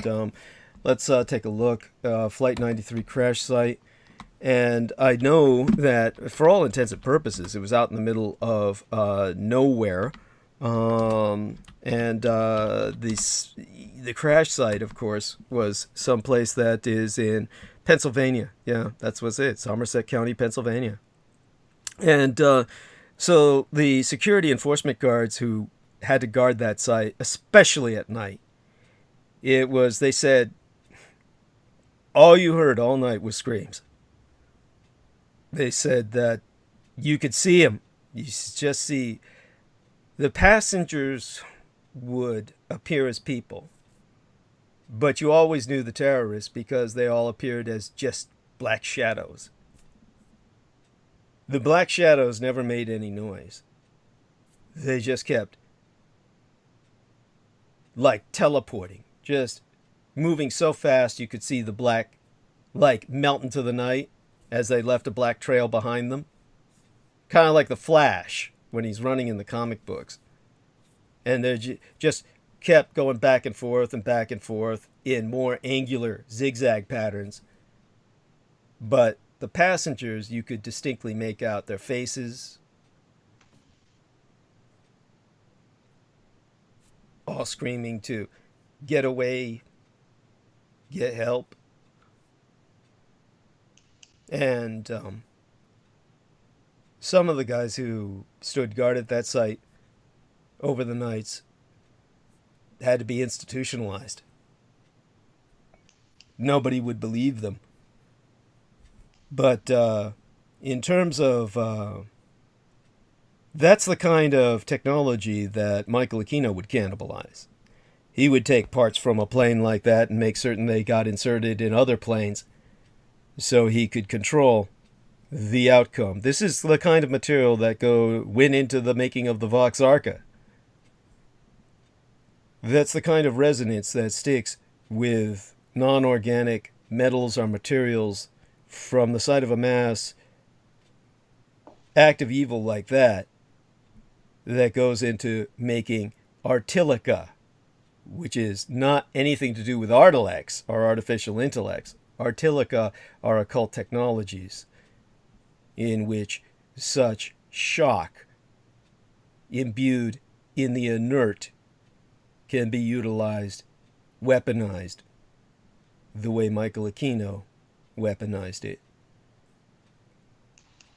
Let's take a look. Flight 93 crash site. And I know that for all intents and purposes, it was out in the middle of nowhere. The crash site, of course, was someplace that is in Pennsylvania. Yeah, that's what's it. Somerset County, Pennsylvania. And so the security enforcement guards who had to guard that site, especially at night, they said, all you heard all night was screams. They said that you could see them. You just see the passengers would appear as people, but you always knew the terrorists because they all appeared as just black shadows. The black shadows never made any noise. They just kept like teleporting, just moving so fast you could see the black like melt into the night as they left a black trail behind them. Kind of like the Flash when he's running in the comic books. And they just kept going back and forth in more angular zigzag patterns. But the passengers, you could distinctly make out their faces, all screaming to get away, get help. And some of the guys who stood guard at that site over the nights had to be institutionalized. Nobody would believe them. But in terms of... that's the kind of technology that Michael Aquino would cannibalize. He would take parts from a plane like that and make certain they got inserted in other planes so he could control the outcome. This is the kind of material that went into the making of the Vox Arca. That's the kind of resonance that sticks with non-organic metals or materials from the side of a mass act of evil like that goes into making artilica, which is not anything to do with artilects or artificial intellects. Artilica are occult technologies in which such shock imbued in the inert can be utilized, weaponized, the way Michael Aquino weaponized it.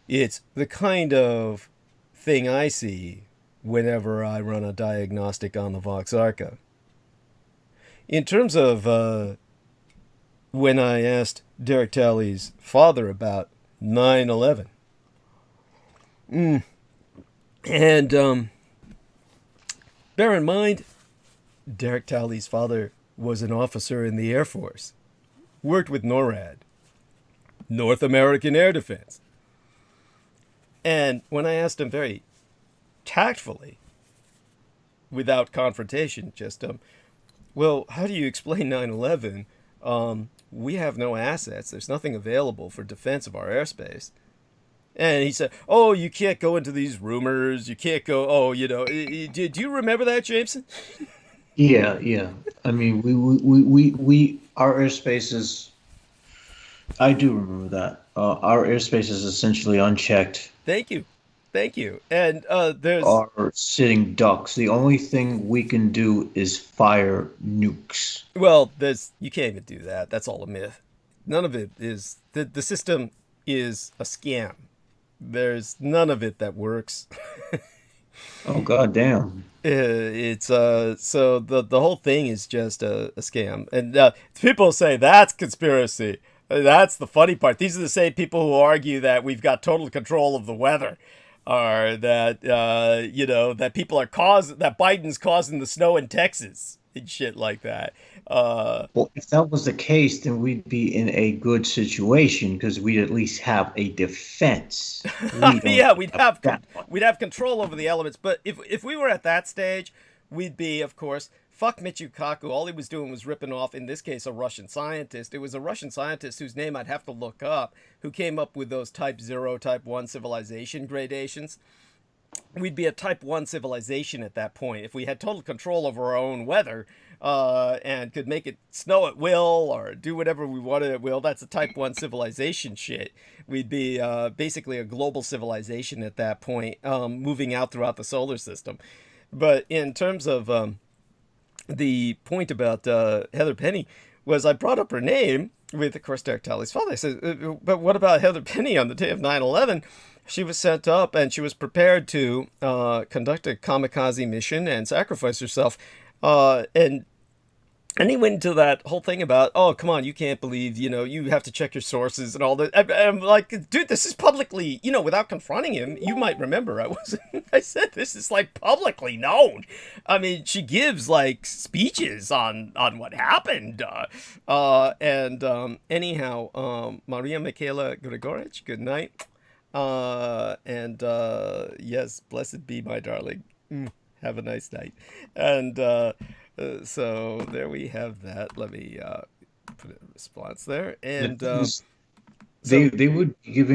It's the kind of thing I see whenever I run a diagnostic on the Vox Arca. In terms of when I asked Derek Talley's father about 9/11, and bear in mind, Derek Talley's father was an officer in the Air Force, worked with NORAD, North American Air Defense. And when I asked him very tactfully, without confrontation, just, well, how do you explain 9/11? We have no assets. There's nothing available for defense of our airspace. And he said, oh, you can't go into these rumors. You can't go, oh, you know, do you remember that, Jameson? Yeah. I mean, we our airspace is, I do remember that. Our airspace is essentially unchecked. Thank you. And there's are sitting ducks. The only thing we can do is fire nukes. Well, you can't even do that. That's all a myth. None of it is. The system is a scam. There's none of it that works. Oh, goddamn. It's so the whole thing is just a scam. And people say that's conspiracy. That's the funny part. These are the same people who argue that we've got total control of the weather, or that that people are that Biden's causing the snow in Texas and shit like that. Well, if that was the case, then we'd be in a good situation because we'd at least have a defense. Yeah, we'd have control over the elements. But if we were at that stage, we'd be, of course, fuck Michio Kaku. All he was doing was ripping off, in this case, a Russian scientist. It was a Russian scientist whose name I'd have to look up, who came up with those type 0, type 1 civilization gradations. We'd be a type 1 civilization at that point. If we had total control over our own weather and could make it snow at will or do whatever we wanted at will, that's a type 1 civilization shit. We'd be basically a global civilization at that point, moving out throughout the solar system. But in terms of the point about Heather Penny was I brought up her name with, of course, Derek Talley's father. I said, but what about Heather Penny on the day of 9/11? She was sent up and she was prepared to conduct a kamikaze mission and sacrifice herself. And he went into that whole thing about, oh, come on, you can't believe, you have to check your sources and all that. I'm like, dude, this is publicly, without confronting him, you might remember I said, this is like publicly known. I mean, she gives like speeches on what happened. Anyhow, Maria Michaela Grigorich, good night. Yes, blessed be my darling. Have a nice night. And, so there we have that. Let me put a response there. And they would be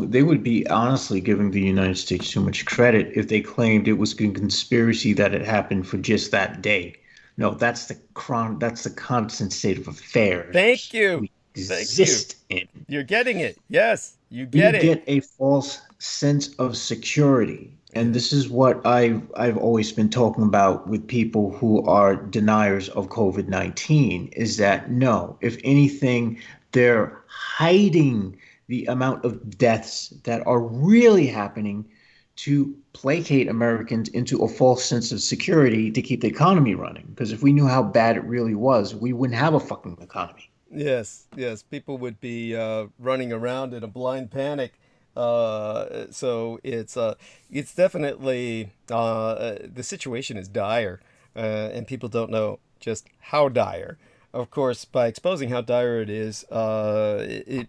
they would be honestly giving the United States too much credit if they claimed it was a conspiracy that had happened for just that day. No, that's the constant state of affairs. Thank you. We exist in. You're getting it. Yes, you get it. You get a false sense of security. And this is what I've always been talking about with people who are deniers of COVID-19, is that no, if anything, they're hiding the amount of deaths that are really happening to placate Americans into a false sense of security to keep the economy running. Because if we knew how bad it really was, we wouldn't have a fucking economy. Yes, people would be running around in a blind panic. So it's definitely the situation is dire, and people don't know just how dire. Of course, by exposing how dire it is,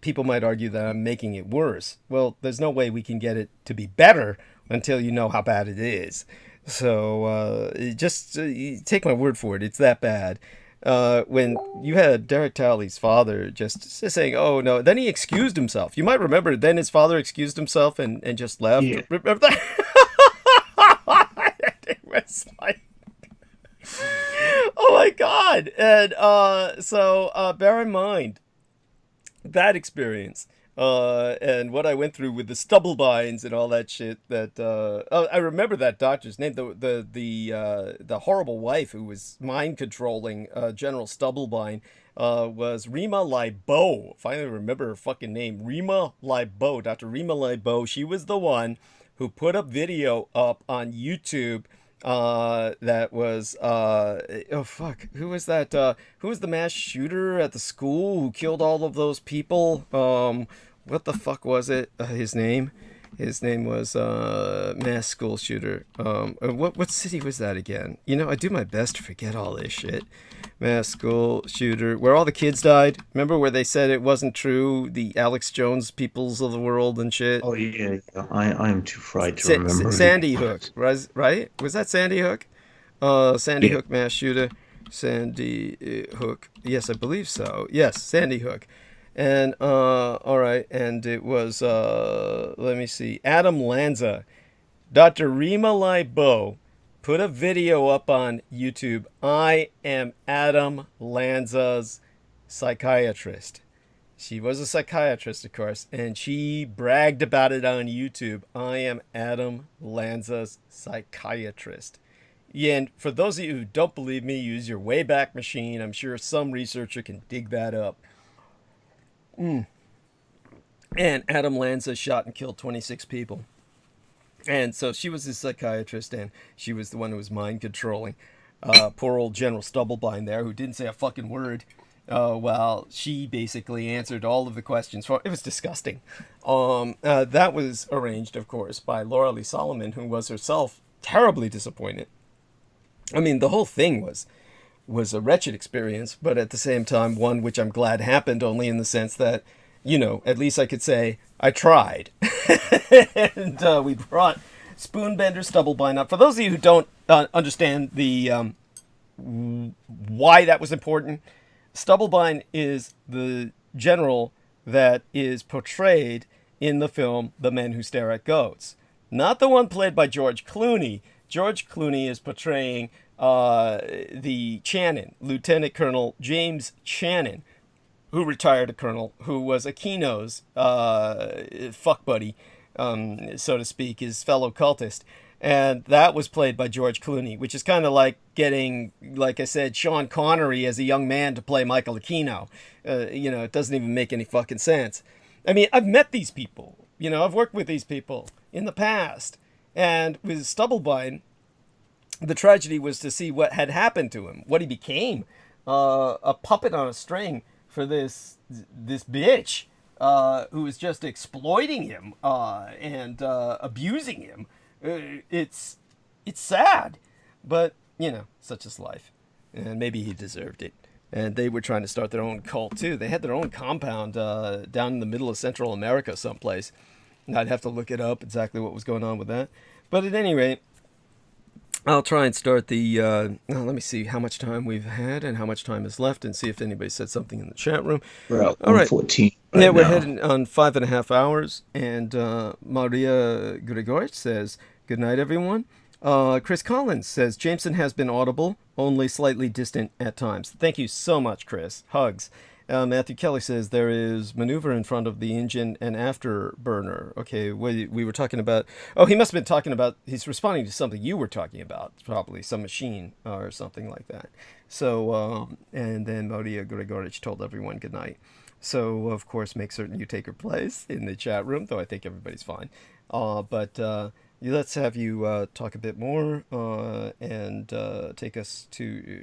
people might argue that I'm making it worse. Well, there's no way we can get it to be better until you know how bad it is. So just take my word for it. It's that bad. When you had Derek Talley's father just saying, oh, no, then he excused himself. You might remember then his father excused himself and just left. Yeah. Remember that? It was like, oh, my God. And so bear in mind that experience. And what I went through with the stubblebines and all that shit. That I remember that doctor's name, the horrible wife who was mind controlling General Stubblebine was Rima Leibo. Finally remember her fucking name, Rima Leibo. Dr. Rima Leibo. She was the one who put a video up on YouTube. That was oh fuck, who was that? Who was the mass shooter at the school who killed all of those people? What the fuck was it? His name was mass school shooter. What city was that again? I do my best to forget all this shit. Mass school shooter, where all the kids died. Remember where they said it wasn't true? The Alex Jones peoples of the world and shit. Oh yeah. I am too fried to remember. Sandy Hook, right? Was that Sandy Hook? Sandy Hook mass shooter. Sandy Hook. Yes, I believe so. Yes, Sandy Hook. And all right, and it was let me see, Adam Lanza, Dr. Rima Leibo put a video up on YouTube. I am Adam Lanza's psychiatrist. She was a psychiatrist, of course, and she bragged about it on YouTube. I am Adam Lanza's psychiatrist. Yeah, and for those of you who don't believe me, use your Wayback Machine. I'm sure some researcher can dig that up. And Adam Lanza shot and killed 26 people. And so she was his psychiatrist, and she was the one who was mind controlling poor old General Stubblebine there, who didn't say a fucking word. While she basically answered all of the questions. It was disgusting. That was arranged, of course, by Laura Lee Solomon, who was herself terribly disappointed. I mean, the whole thing was a wretched experience, but at the same time, one which I'm glad happened, only in the sense that, at least I could say I tried. And we brought Spoonbender Stubblebine up. For those of you who don't understand the why that was important, Stubblebine is the general that is portrayed in the film The Men Who Stare at Goats. Not the one played by George Clooney. George Clooney is portraying the Channon, Lieutenant Colonel James Channon, who retired a colonel, who was Aquino's fuck buddy, so to speak, his fellow cultist. And that was played by George Clooney, which is kind of like getting, like I said, Sean Connery as a young man to play Michael Aquino. It doesn't even make any fucking sense. I mean, I've met these people. I've worked with these people in the past. And with Stubblebine, the tragedy was to see what had happened to him, what he became, a puppet on a string for this bitch who was just exploiting him and abusing him. It's sad, but such is life, and maybe he deserved it. And they were trying to start their own cult too. They had their own compound down in the middle of Central America someplace. I'd have to look it up exactly what was going on with that. But at any rate, I'll try and start the, let me see how much time we've had and how much time is left, and see if anybody said something in the chat room. We're at All right. 1:14 Yeah, we're now. heading on 5.5 hours, and Maria Grigorich says, good night, everyone. Chris Collins says, Jameson has been audible, only slightly distant at times. Thank you so much, Chris. Hugs. Matthew Kelly says, there is maneuver in front of the engine and afterburner. Okay, we were talking about... Oh, he must have been talking about... He's responding to something you were talking about, probably some machine or something like that. So, and then Maria Grigorich told everyone good night. So, of course, make certain you take her place in the chat room, though I think everybody's fine. But let's have you talk a bit more and take us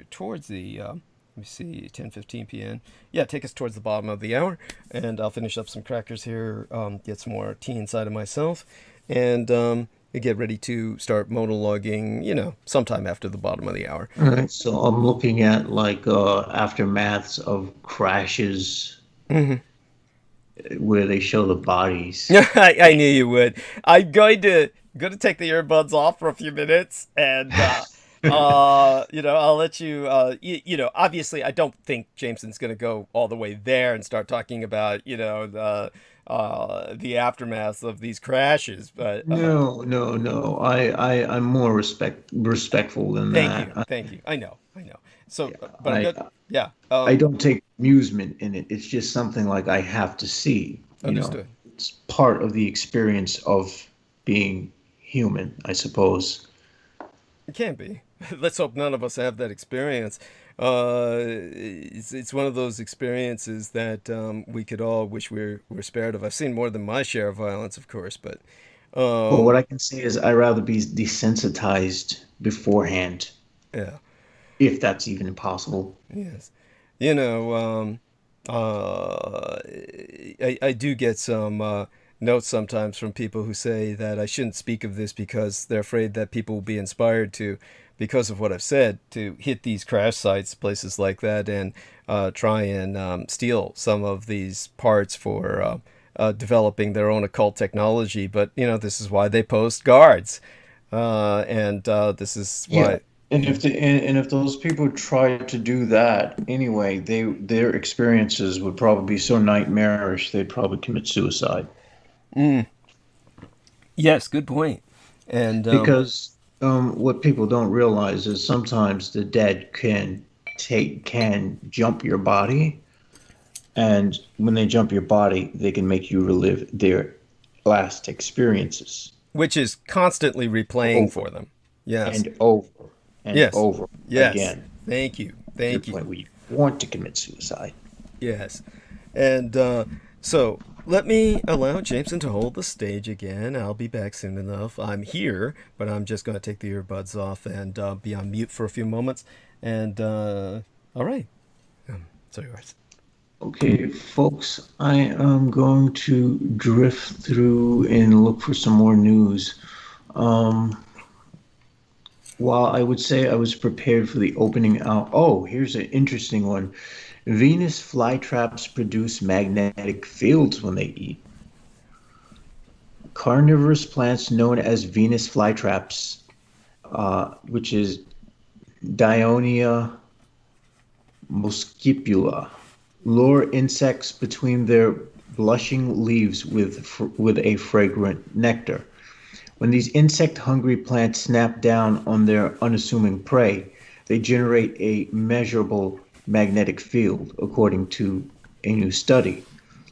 towards the... let me see, 10:15 p.m. Yeah, take us towards the bottom of the hour, and I'll finish up some crackers here, get some more tea inside of myself, and get ready to start monologuing, sometime after the bottom of the hour. All right, so I'm looking at aftermaths of crashes where they show the bodies. I knew you would. I'm going to take the earbuds off for a few minutes, and I'll let you, obviously I don't think Jameson's going to go all the way there and start talking about, the aftermath of these crashes, but No. I'm more respectful than that. Thank you. I know. So, Yeah, but I don't take amusement in it. It's just something like I have to see. Understood. It's part of the experience of being human, I suppose. It can be. Let's hope none of us have that experience. It's one of those experiences that we could all wish we're spared of. I've seen more than my share of violence, of course, but... Well, what I can say is I'd rather be desensitized beforehand. Yeah. If that's even possible. Yes. I do get some notes sometimes from people who say that I shouldn't speak of this because they're afraid that people will be inspired to, because of what I've said, to hit these crash sites, places like that, and try and steal some of these parts for developing their own occult technology. But, this is why they post guards. And this is why... Yeah. And if those people tried to do that anyway, their experiences would probably be so nightmarish they'd probably commit suicide. Yes, good point. And because what people don't realize is sometimes the dead can jump your body, and when they jump your body, they can make you relive their last experiences, which is constantly replaying for them. Yes, and over and over again. Thank you. To the point where you want to commit suicide. Yes, and so let me allow Jameson to hold the stage again. I'll be back soon enough. I'm here, but I'm just going to take the earbuds off and be on mute for a few moments. And all right, so yours. Okay, folks, I am going to drift through and look for some more news. While I would say I was prepared for the opening out. Oh, here's an interesting one. Venus flytraps produce magnetic fields when they eat. Carnivorous plants known as Venus flytraps, which is Dionaea muscipula, lure insects between their blushing leaves with a fragrant nectar. When these insect-hungry plants snap down on their unassuming prey, they generate a measurable magnetic field, according to a new study.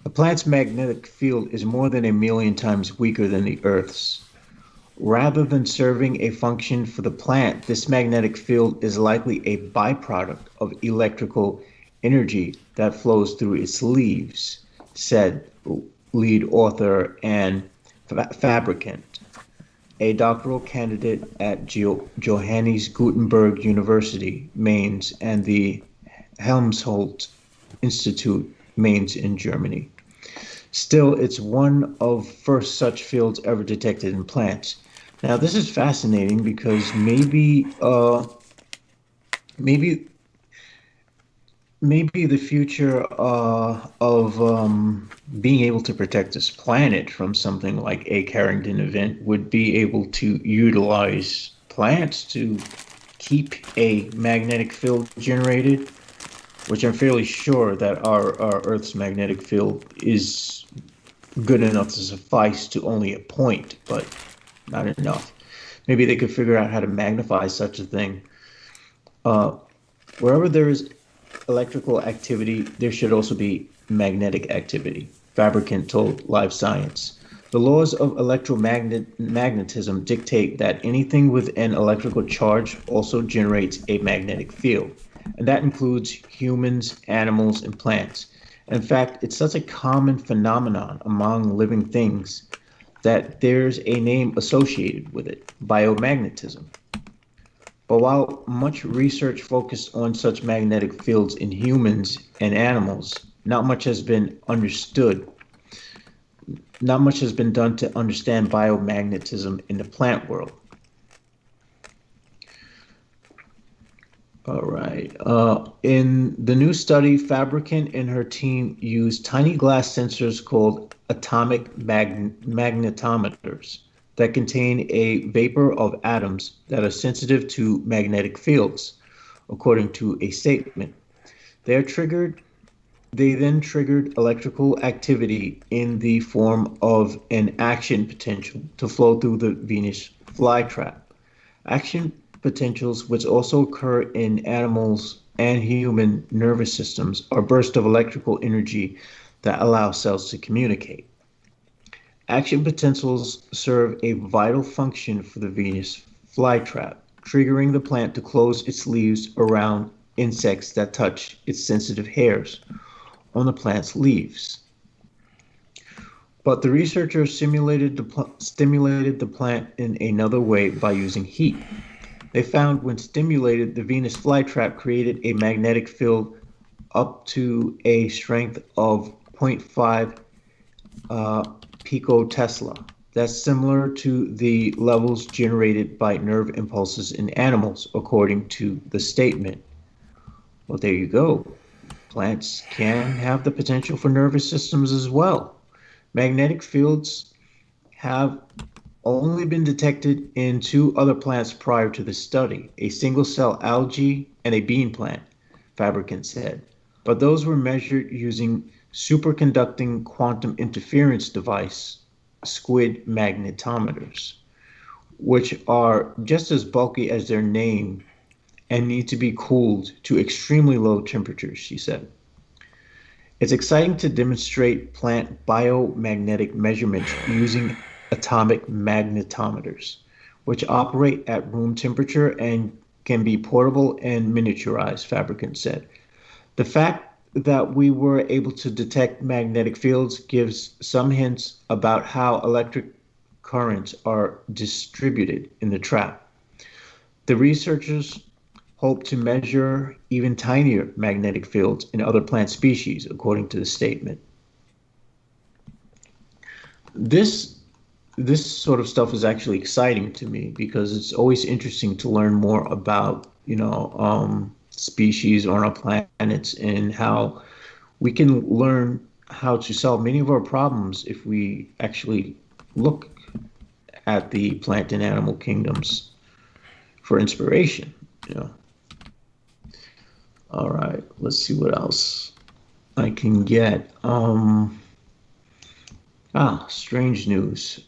A plant's magnetic field is more than 1 million times weaker than the Earth's. Rather than serving a function for the plant, this magnetic field is likely a byproduct of electrical energy that flows through its leaves, said lead author and fabricant, a doctoral candidate at Johannes Gutenberg University, Mainz, and the Helmholtz Institute, Mainz in Germany. Still, it's one of first such fields ever detected in plants. Now, this is fascinating because maybe the future of being able to protect this planet from something like a Carrington event would be able to utilize plants to keep a magnetic field generated, which I'm fairly sure that our Earth's magnetic field is good enough to suffice to only a point, but not enough. Maybe they could figure out how to magnify such a thing. Wherever there is electrical activity, there should also be magnetic activity, fabricant told Live Science. The laws of electromagnetism dictate that anything with an electrical charge also generates a magnetic field, and that includes humans, animals, and plants. In fact, it's such a common phenomenon among living things that there's a name associated with it, biomagnetism. But while much research focused on such magnetic fields in humans and animals, not much has been understood. Not much has been done to understand biomagnetism in the plant world. All right. In the new study, Fabricant and her team used tiny glass sensors called atomic magnetometers that contain a vapor of atoms that are sensitive to magnetic fields, according to a statement. They then triggered electrical activity in the form of an action potential to flow through the Venus flytrap. Action potentials, which also occur in animals and human nervous systems, are bursts of electrical energy that allow cells to communicate. Action potentials serve a vital function for the Venus flytrap, triggering the plant to close its leaves around insects that touch its sensitive hairs on the plant's leaves. But the researchers stimulated the plant in another way by using heat. They found when stimulated, the Venus flytrap created a magnetic field up to a strength of 0.5 picotesla. That's similar to the levels generated by nerve impulses in animals, according to the statement. Well, there you go. Plants can have the potential for nervous systems as well. Magnetic fields have only been detected in two other plants prior to the study, a single-cell algae and a bean plant, Fabricant said. But those were measured using superconducting quantum interference device, squid magnetometers, which are just as bulky as their name and need to be cooled to extremely low temperatures, she said. It's exciting to demonstrate plant biomagnetic measurements using atomic magnetometers, which operate at room temperature and can be portable and miniaturized, Fabricant said. The fact that we were able to detect magnetic fields gives some hints about how electric currents are distributed in the trap. The researchers hope to measure even tinier magnetic fields in other plant species, according to the statement. This sort of stuff is actually exciting to me because it's always interesting to learn more about, species on our planets and how we can learn how to solve many of our problems if we actually look at the plant and animal kingdoms for inspiration, All right, let's see what else I can get. Strange news.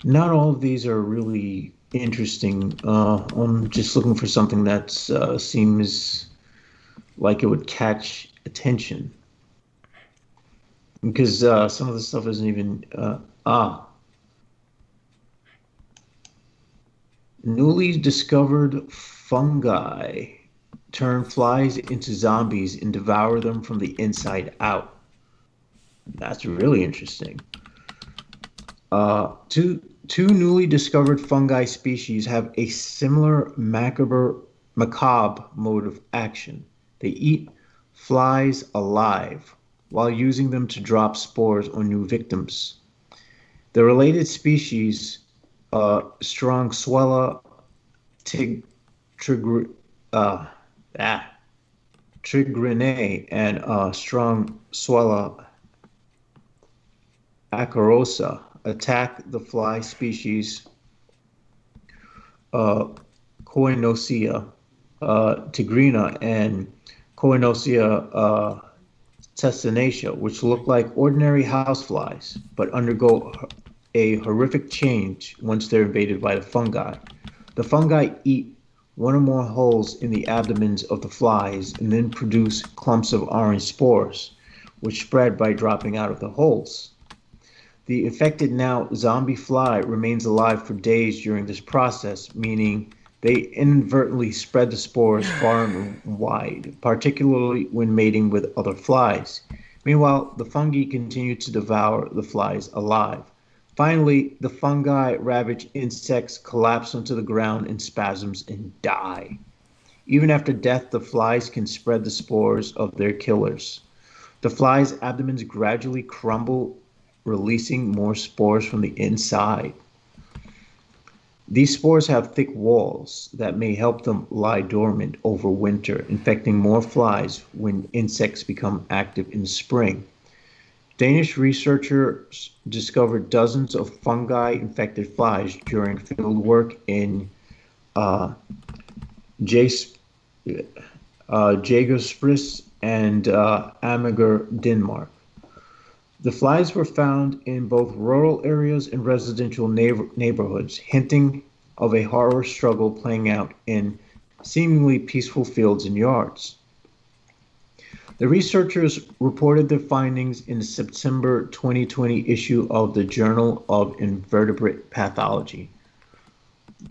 Not all of these are really interesting. I'm just looking for something that seems like it would catch attention. because some of the stuff isn't even newly discovered fungi turn flies into zombies and devour them from the inside out. That's really interesting. Two newly discovered fungi species have a similar macabre mode of action. They eat flies alive while using them to drop spores on new victims. The related species, Strongsuella trigrinae and Strongsuella acorosa, attack the fly species Coinosia tigrina and Coinosia testinacea, which look like ordinary houseflies, but undergo a horrific change once they're invaded by the fungi. The fungi eat one or more holes in the abdomens of the flies and then produce clumps of orange spores, which spread by dropping out of the holes. The infected now zombie fly remains alive for days during this process, meaning they inadvertently spread the spores far and wide, particularly when mating with other flies. Meanwhile, the fungi continue to devour the flies alive. Finally, the fungi ravage insects, collapse onto the ground in spasms, and die. Even after death, the flies can spread the spores of their killers. The flies' abdomens gradually crumble, releasing more spores from the inside. These spores have thick walls that may help them lie dormant over winter, infecting more flies when insects become active in spring. Danish researchers discovered dozens of fungi-infected flies during field work in Jægerspris and Amager, Denmark. The flies were found in both rural areas and residential neighborhoods, hinting of a horror struggle playing out in seemingly peaceful fields and yards. The researchers reported their findings in the September 2020 issue of the Journal of Invertebrate Pathology.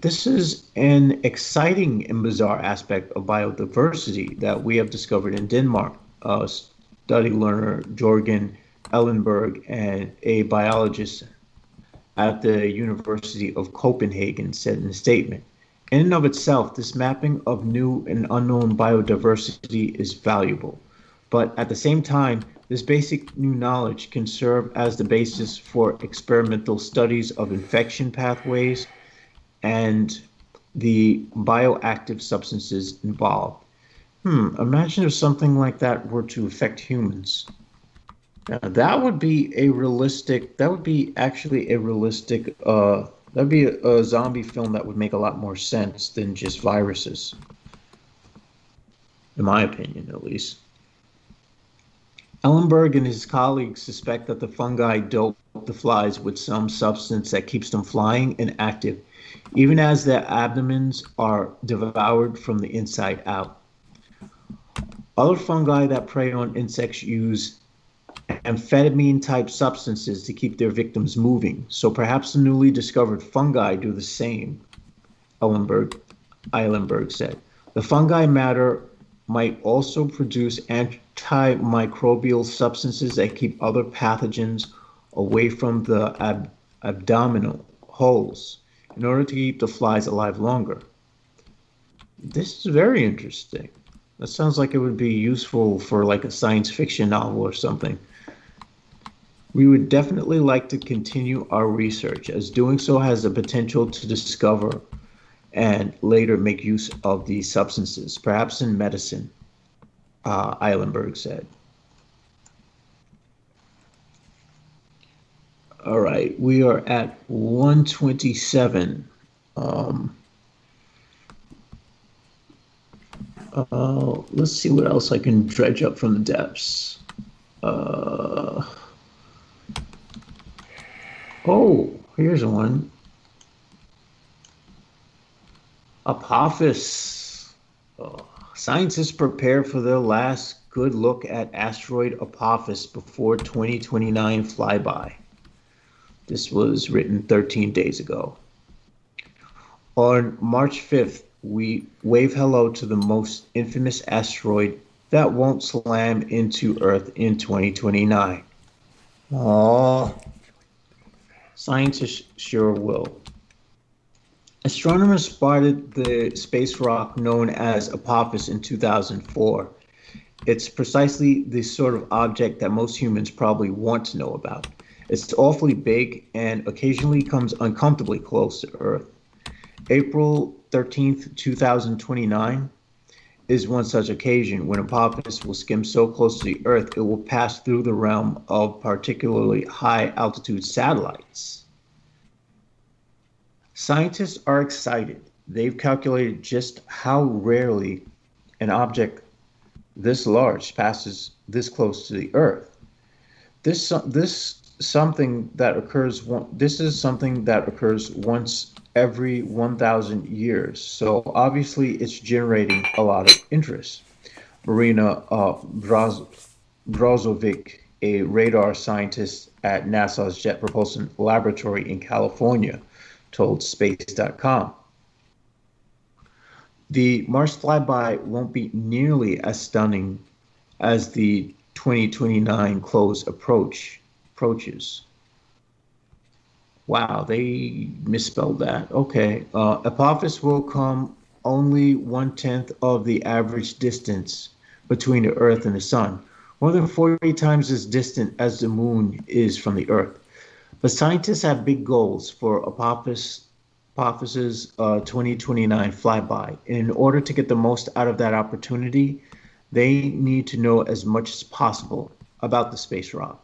This is an exciting and bizarre aspect of biodiversity that we have discovered in Denmark, study learner Jorgen Ellenberg and a biologist at the University of Copenhagen said in a statement. In and of itself, this mapping of new and unknown biodiversity is valuable. But at the same time, this basic new knowledge can serve as the basis for experimental studies of infection pathways and the bioactive substances involved. Imagine if something like that were to affect humans. Now, that would be a realistic, that'd be a zombie film that would make a lot more sense than just viruses. In my opinion, at least. Ellenberg and his colleagues suspect that the fungi dope the flies with some substance that keeps them flying and active, even as their abdomens are devoured from the inside out. Other fungi that prey on insects use amphetamine-type substances to keep their victims moving, so perhaps the newly discovered fungi do the same, Eilenberg said. The fungi matter might also produce antimicrobial substances that keep other pathogens away from the abdominal holes in order to keep the flies alive longer. This is very interesting. That sounds like it would be useful for like a science fiction novel or something. We would definitely like to continue our research, as doing so has the potential to discover and later make use of these substances, perhaps in medicine, Eilenberg said. All right, we are at 127. Let's see what else I can dredge up from the depths. Oh, here's one. Apophis. Oh, Scientists prepare for their last good look at asteroid Apophis before 2029 flyby. This was written 13 days ago. On March 5th, we wave hello to the most infamous asteroid that won't slam into Earth in 2029. Oh, scientists sure will. Astronomers spotted the space rock known as Apophis in 2004. It's precisely the sort of object that most humans probably want to know about. It's awfully big and occasionally comes uncomfortably close to Earth. April 13th, 2029 is one such occasion when Apophis will skim so close to the Earth it will pass through the realm of particularly high altitude satellites. Scientists are excited. They've calculated just how rarely an object this large passes this close to the Earth. This is something that occurs once every 1,000 years. So obviously it's generating a lot of interest. Marina Brozovic, a radar scientist at NASA's Jet Propulsion Laboratory in California, told Space.com. The Mars flyby won't be nearly as stunning as the 2029 close approaches. Wow, they misspelled that. Okay. Apophis will come only 1/10 of the average distance between the Earth and the Sun, more than 40 times as distant as the Moon is from the Earth. But scientists have big goals for Apophis's 2029 flyby. And in order to get the most out of that opportunity, they need to know as much as possible about the space rock.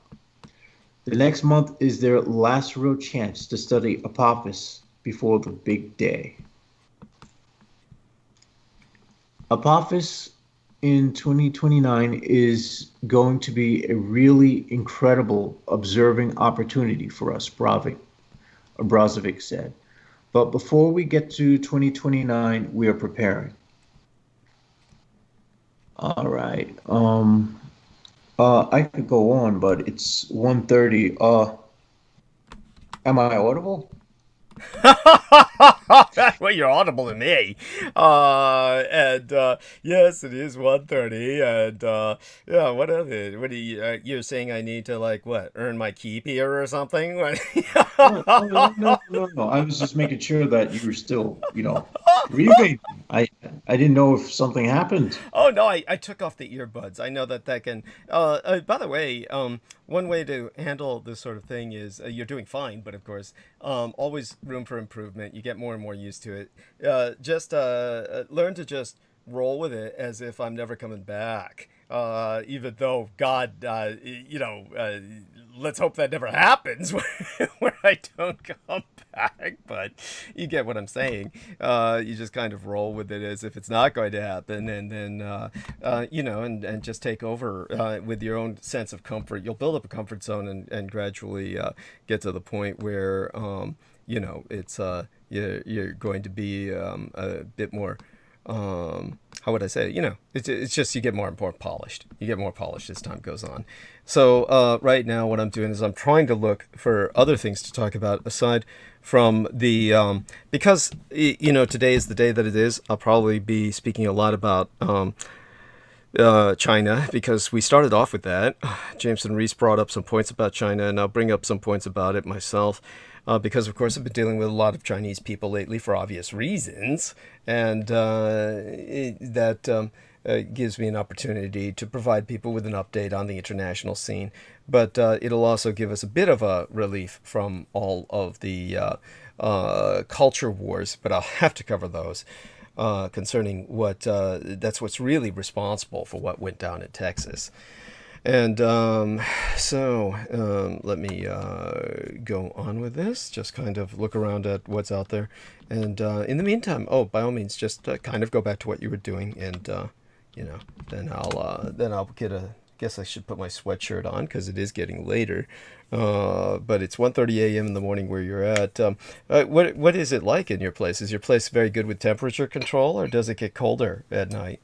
The next month is their last real chance to study Apophis before the big day. Apophis in 2029 is going to be a really incredible observing opportunity for us, Brozovic said. But before we get to 2029, we are preparing. All right. I could go on, but it's 1:30. Am I audible? Well, you're audible to me. Yes, it is 1:30. And yeah, what are you? You're saying I need to earn my keep here or something? No. I was just making sure that you were still, breathing. I didn't know if something happened. Oh no, I took off the earbuds. I know that can. By the way, one way to handle this sort of thing is you're doing fine, but of course, always room for improvement. You get more and more used to it. Just learn to just roll with it as if I'm never coming back. Even though God, let's hope that never happens where I don't come back. But you get what I'm saying. You just kind of roll with it as if it's not going to happen, and then and just take over with your own sense of comfort. You'll build up a comfort zone and gradually get to the point where it's you're going to be a bit more. How would I say? It's just you get more and more polished. You get more polished as time goes on. So right now, what I'm doing is I'm trying to look for other things to talk about aside from the because today is the day that it is. I'll probably be speaking a lot about China because we started off with that. Jameson Reese brought up some points about China, and I'll bring up some points about it myself. Because, of course, I've been dealing with a lot of Chinese people lately for obvious reasons, and that gives me an opportunity to provide people with an update on the international scene. But it'll also give us a bit of a relief from all of the culture wars, but I'll have to cover those concerning that's what's really responsible for what went down in Texas. And let me go on with this, just kind of look around at what's out there. And in the meantime, by all means, just kind of go back to what you were doing. And, then I'll guess I should put my sweatshirt on because it is getting later. But it's 1:30 a.m. in the morning where you're at. What is it like in your place? Is your place very good with temperature control, or does it get colder at night?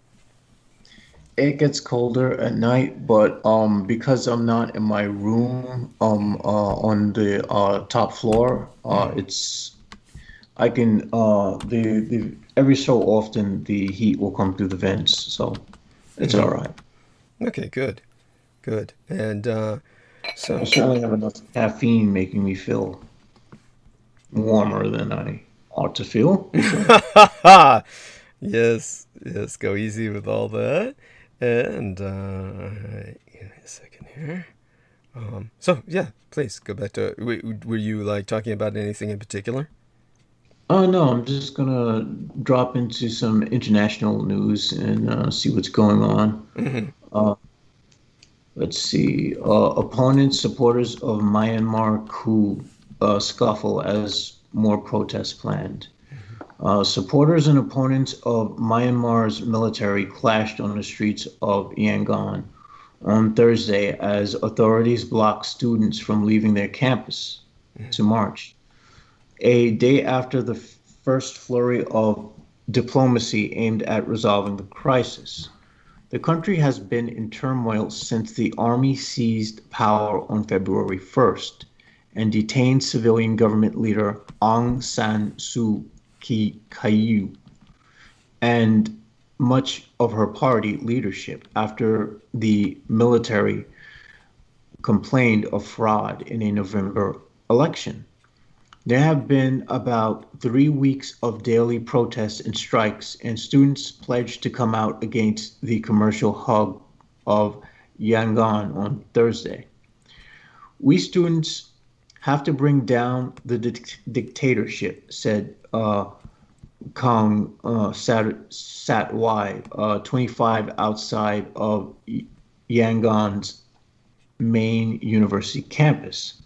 It gets colder at night, but because I'm not in my room on the top floor, it's I can the every so often the heat will come through the vents, so it's all right. Okay, good, good. And I so, certainly have enough caffeine making me feel warmer than I ought to feel. yes, yes, go easy with all that. And all right, give me a second here. So yeah, please go back to. Were you like talking about anything in particular? Oh no, I'm just gonna drop into some international news and see what's going on. Hmm. Uh, let's see. Opponents, supporters of Myanmar coup scuffle as more protests planned. Supporters and opponents of Myanmar's military clashed on the streets of Yangon on Thursday as authorities blocked students from leaving their campus to march. A day after the first flurry of diplomacy aimed at resolving the crisis. The country has been in turmoil since the army seized power on February 1st and detained civilian government leader Aung San Suu Kyi and much of her party leadership after the military complained of fraud in a November election. There have been about 3 weeks of daily protests and strikes, and students pledged to come out against the commercial hub of Yangon on Thursday. We students have to bring down the dictatorship, said Kong Satwai, 25, outside of Yangon's main university campus.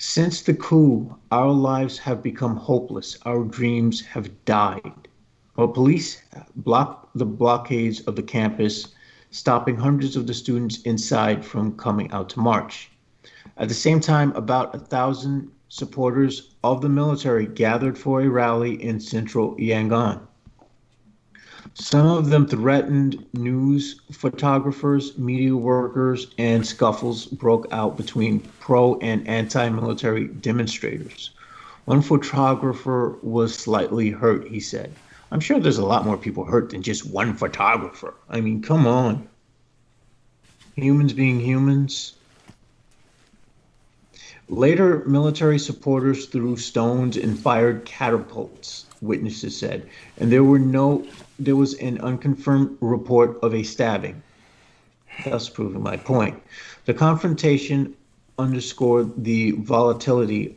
Since the coup, our lives have become hopeless. Our dreams have died. While police blocked the blockades of the campus, stopping hundreds of the students inside from coming out to march. At the same time, about 1,000 supporters of the military gathered for a rally in central Yangon. Some of them threatened news photographers, media workers, and scuffles broke out between pro and anti-military demonstrators. One photographer was slightly hurt, he said. I'm sure there's a lot more people hurt than just one photographer. I mean, come on. Humans being humans. Later, military supporters threw stones and fired catapults, witnesses said, and there was an unconfirmed report of a stabbing, thus proving my point. The confrontation underscored the volatility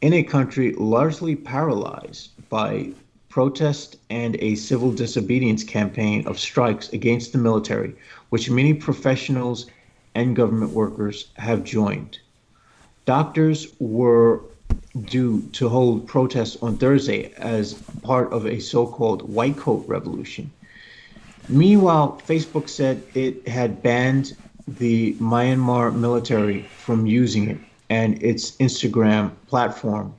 in a country largely paralyzed by protest and a civil disobedience campaign of strikes against the military, which many professionals and government workers have joined. Doctors were due to hold protests on Thursday as part of a so-called white coat revolution. Meanwhile, Facebook said it had banned the Myanmar military from using it and its Instagram platform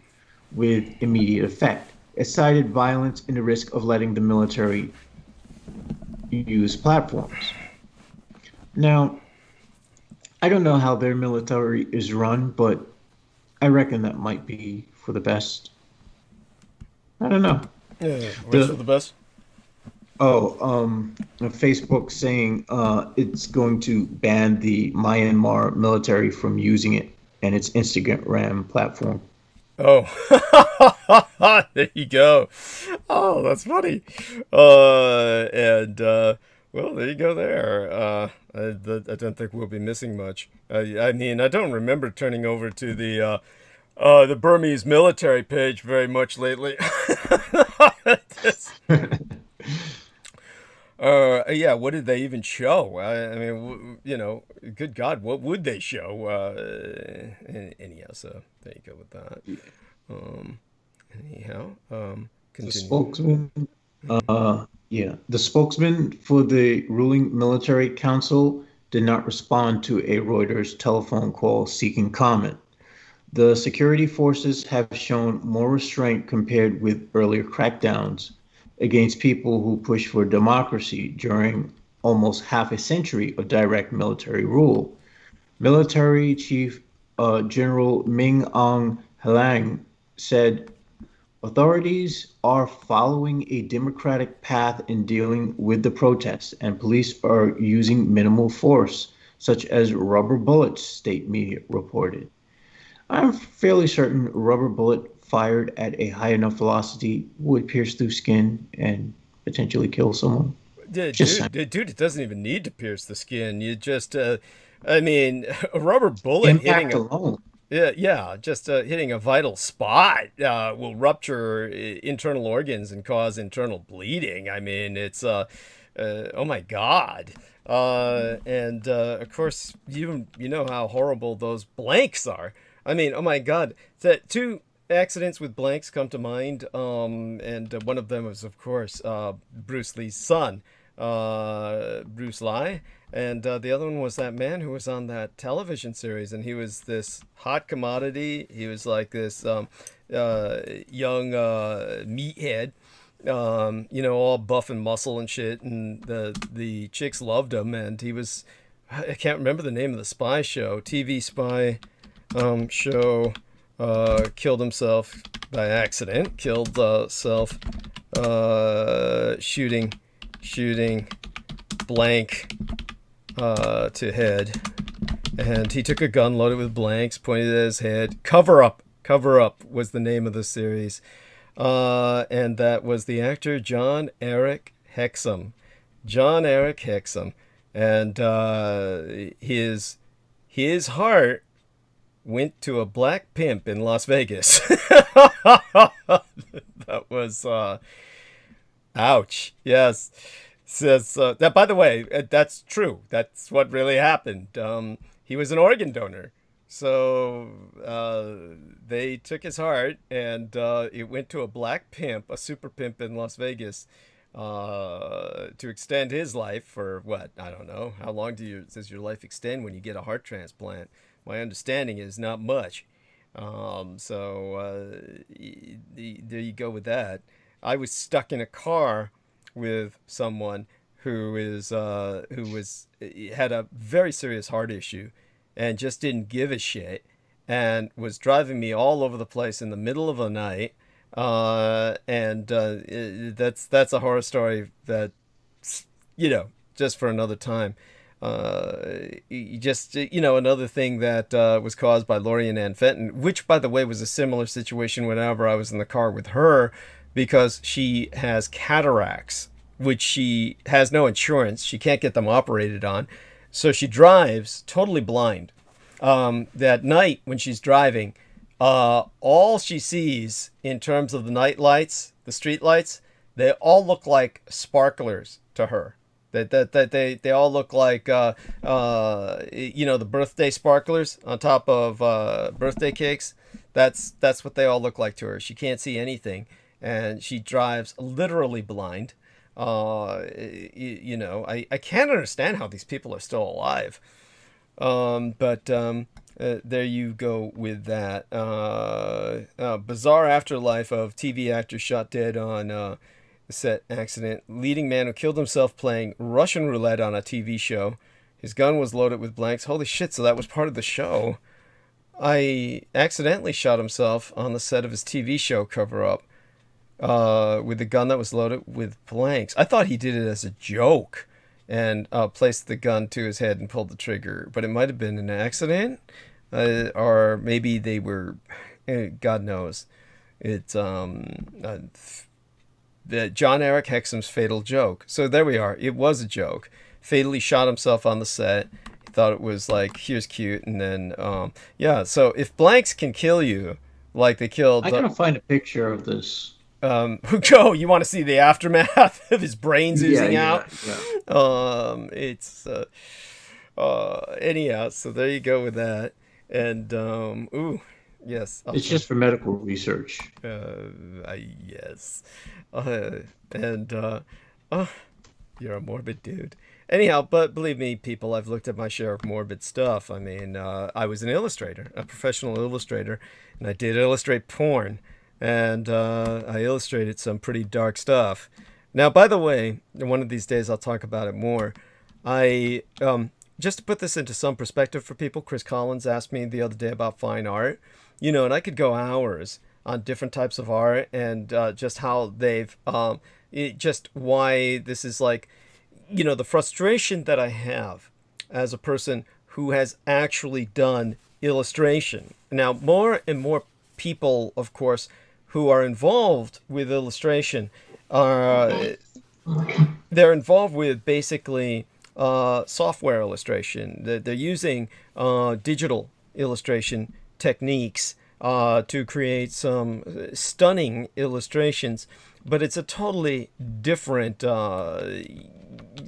with immediate effect. It cited violence and the risk of letting the military use platforms. Now, I don't know how their military is run, but I reckon that might be for the best. I don't know. Yeah, what's for the best? Facebook saying it's going to ban the Myanmar military from using it and its Instagram platform. Oh, there you go. Oh, that's funny. Well, there you go there. I don't think we'll be missing much. I mean, I don't remember turning over to the Burmese military page very much lately. Yeah, what did they even show? I mean, good God, what would they show? Anyhow, so there you go with that. The Continue. spokesman, the spokesman for the ruling military council did not respond to a Reuters telephone call seeking comment. The security forces have shown more restraint compared with earlier crackdowns against people who push for democracy during almost half a century of direct military rule. Military Chief General Ming Aung Hlaing said, authorities are following a democratic path in dealing with the protests, and police are using minimal force, such as rubber bullets, state media reported. I'm fairly certain a rubber bullet fired at a high enough velocity would pierce through skin and potentially kill someone. Dude, it doesn't even need to pierce the skin. You just, I mean, a rubber bullet Impact alone. Yeah, just hitting a vital spot will rupture internal organs and cause internal bleeding. I mean, it's, oh my God. And of course, you know how horrible those blanks are. I mean, oh my God. Two accidents with blanks come to mind. And one of them was, of course, Bruce Lee's son, Bruce Lee. And the other one was that man who was on that television series, and he was this hot commodity. He was like this young meathead, all buff and muscle and shit. And the chicks loved him. And he was, I can't remember the name of the spy show, TV spy show. Killed himself by accident. Killed self shooting blank to head, and he took a gun loaded with blanks, pointed at his head. Cover Up was the name of the series, and that was the actor John Eric Hexum, and his heart went to a black pimp in Las Vegas. That was ouch. Yes. Says that, by the way, that's true. That's what really happened. He was an organ donor. So they took his heart, and it went to a black pimp, a super pimp in Las Vegas, to extend his life for what? I don't know. How long does your life extend when you get a heart transplant? My understanding is not much. So there you go with that. I was stuck in a car with someone who had a very serious heart issue and just didn't give a shit and was driving me all over the place in the middle of the night. And that's a horror story that, just for another time. Another thing that was caused by Lori Ann Fenton, which, by the way, was a similar situation whenever I was in the car with her, because she has cataracts, which she has no insurance. She can't get them operated on. So she drives totally blind. That night when she's driving, all she sees in terms of the night lights, the street lights, they all look like sparklers to her. They all look like, the birthday sparklers on top of birthday cakes. That's what they all look like to her. She can't see anything. And she drives literally blind. I can't understand how these people are still alive. But there you go with that. Bizarre afterlife of TV actor shot dead on set accident. Leading man who killed himself playing Russian roulette on a TV show. His gun was loaded with blanks. Holy shit, so that was part of the show. I accidentally shot himself on the set of his TV show Cover Up. With a gun that was loaded with blanks. I thought he did it as a joke and placed the gun to his head and pulled the trigger, but it might have been an accident, or maybe they were, God knows. It's John Eric Hexum's fatal joke. So there we are. It was a joke. Fatally shot himself on the set. He thought it was like, here's cute, and then so if blanks can kill you, like they killed. I gotta find a picture of this. Go, you want to see the aftermath of his brains oozing out? Yeah. Anyhow, so there you go with that. And yes, it's just for medical research. Yes. You're a morbid dude. Anyhow, but believe me, people, I've looked at my share of morbid stuff. I mean, I was an illustrator, a professional illustrator, and I did illustrate porn. And I illustrated some pretty dark stuff. Now, by the way, one of these days I'll talk about it more. I just to put this into some perspective for people, Chris Collins asked me the other day about fine art, and I could go hours on different types of art and just how they've just why this is like, the frustration that I have as a person who has actually done illustration. Now, more and more people, of course, who are involved with illustration they're involved with basically software illustration. They're using digital illustration techniques to create some stunning illustrations, but it's a totally different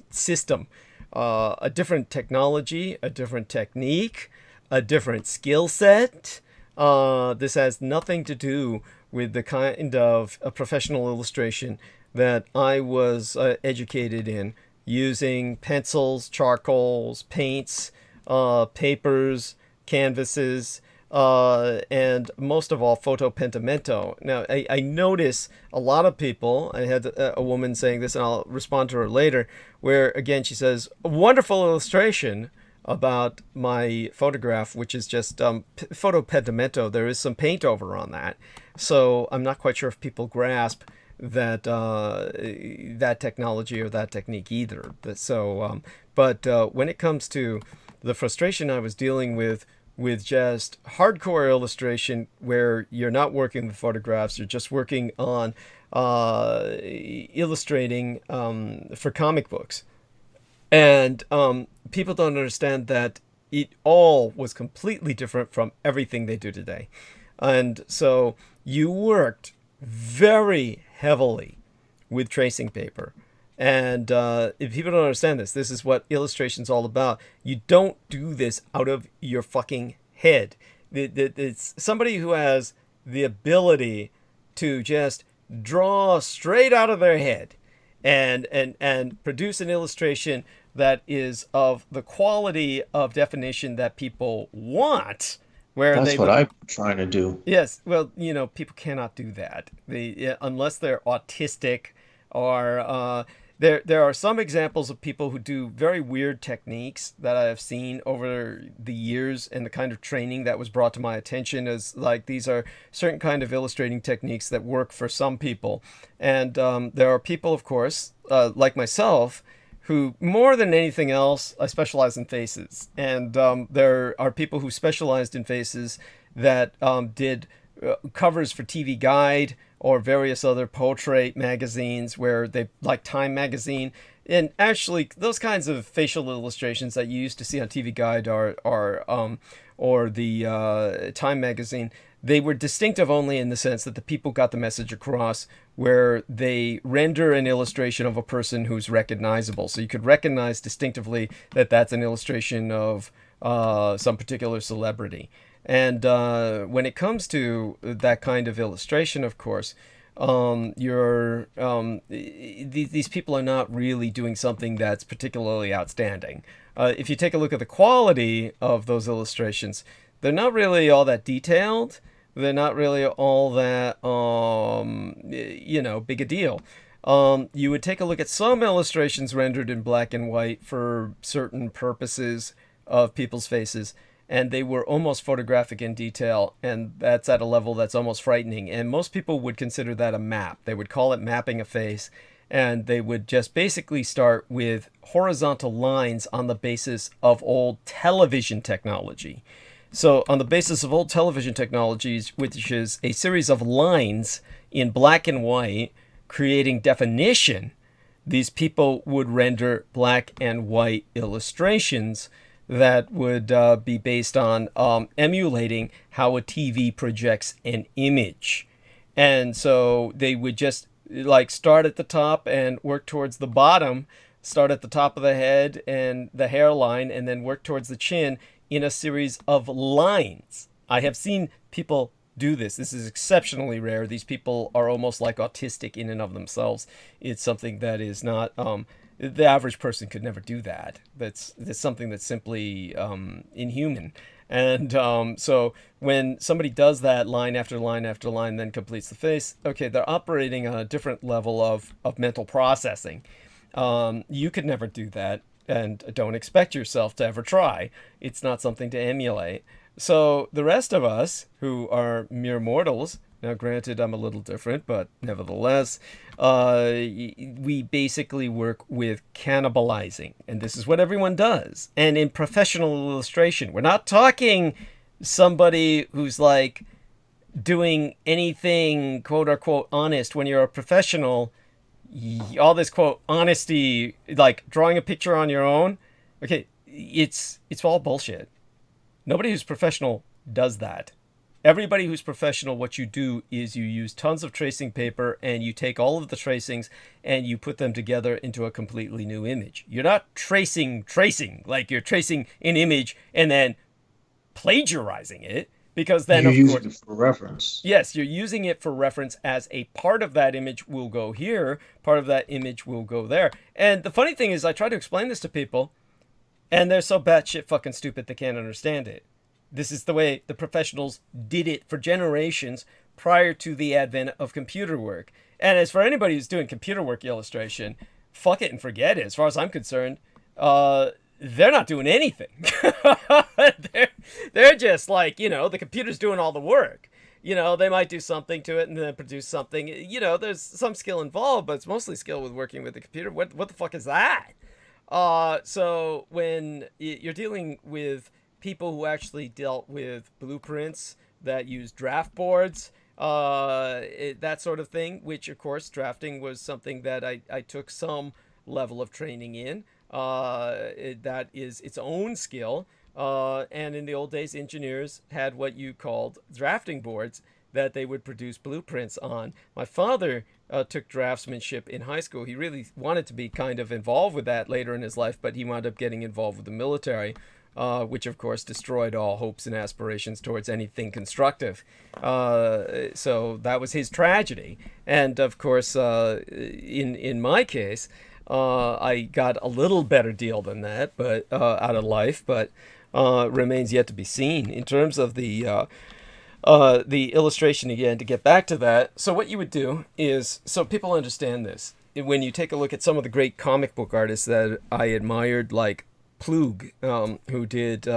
system, a different technology, a different technique, a different skill set. This has nothing to do with the kind of a professional illustration that I was educated in, using pencils, charcoals, paints, papers, canvases, and most of all, photopentamento. Now, I notice a lot of people, I had a woman saying this, and I'll respond to her later, where, again, she says, a wonderful illustration about my photograph, which is just photopentamento. There is some paint over on that. So I'm not quite sure if people grasp that that technology or that technique either. So, but when it comes to the frustration I was dealing with just hardcore illustration, where you're not working with photographs, you're just working on illustrating for comic books, and people don't understand that it all was completely different from everything they do today. And so you worked very heavily with tracing paper. And if people don't understand this is what illustration's all about. You don't do this out of your fucking head. It's somebody who has the ability to just draw straight out of their head and produce an illustration that is of the quality of definition that people want. That's what I'm trying to do. Yes, well, people cannot do that. Unless they're autistic, or there are some examples of people who do very weird techniques that I have seen over the years, and the kind of training that was brought to my attention is like, these are certain kind of illustrating techniques that work for some people. And there are people, of course, like myself, who, more than anything else, I specialize in faces. And there are people who specialized in faces that did covers for TV Guide or various other portrait magazines, where they, like Time magazine. And actually, those kinds of facial illustrations that you used to see on TV Guide or the Time magazine, they were distinctive only in the sense that the people got the message across, where they render an illustration of a person who's recognizable. So you could recognize distinctively that that's an illustration of some particular celebrity. And when it comes to that kind of illustration, of course, these people are not really doing something that's particularly outstanding. If you take a look at the quality of those illustrations, they're not really all that detailed. They're not really all that, big a deal. You would take a look at some illustrations rendered in black and white for certain purposes of people's faces, and they were almost photographic in detail, and that's at a level that's almost frightening. And most people would consider that a map. They would call it mapping a face, and they would just basically start with horizontal lines on the basis of old television technology. So on the basis of old television technologies, which is a series of lines in black and white creating definition, these people would render black and white illustrations that would be based on emulating how a TV projects an image. And so they would just start at the top and work towards the bottom, start at the top of the head and the hairline, and then work towards the chin in a series of lines. I have seen people do this. This is exceptionally rare. These people are almost like autistic in and of themselves. It's something that is not, the average person could never do that. That's something that's simply inhuman. And so when somebody does that line after line after line, then completes the face, okay, they're operating on a different level of mental processing. You could never do that. and don't expect yourself to ever try. It's not something to emulate. So the rest of us, who are mere mortals, now granted I'm a little different, but nevertheless, we basically work with cannibalizing. And this is what everyone does. And in professional illustration, we're not talking somebody who's like doing anything quote unquote honest. When you're a professional, all this quote honesty, like drawing a picture on your own, okay, it's all bullshit. Nobody who's professional does that. Everybody who's professional, what you do is you use tons of tracing paper and you take all of the tracings and you put them together into a completely new image. You're not tracing, like you're tracing an image and then plagiarizing it, because then You're of using course, it for reference. yes, you're using it for reference as a part of that image will go here, part of that image will go there. And the funny thing is I try to explain this to people and they're so batshit fucking stupid they can't understand it. This is the way the professionals did it for generations prior to the advent of computer work. And as for anybody who's doing computer work illustration, fuck it and forget it. As far as I'm concerned, they're not doing anything. they're just like, you know, the computer's doing all the work. You know, they might do something to it and then produce something. You know, there's some skill involved, but it's mostly skill with working with the computer. What the fuck is that? So when you're dealing with people who actually dealt with blueprints that use draft boards, that sort of thing, which of course drafting was something that I took some level of training in. That is its own skill. And in the old days, engineers had what you called drafting boards that they would produce blueprints on. My father took draftsmanship in high school. He really wanted to be kind of involved with that later in his life, but he wound up getting involved with the military. Which of course destroyed all hopes and aspirations towards anything constructive. So that was his tragedy. And of course, in my case, I got a little better deal than that, but out of life, but remains yet to be seen in terms of the illustration. Again, to get back to that. So what you would do is, so people understand this, when you take a look at some of the great comic book artists that I admired, like Plug, who did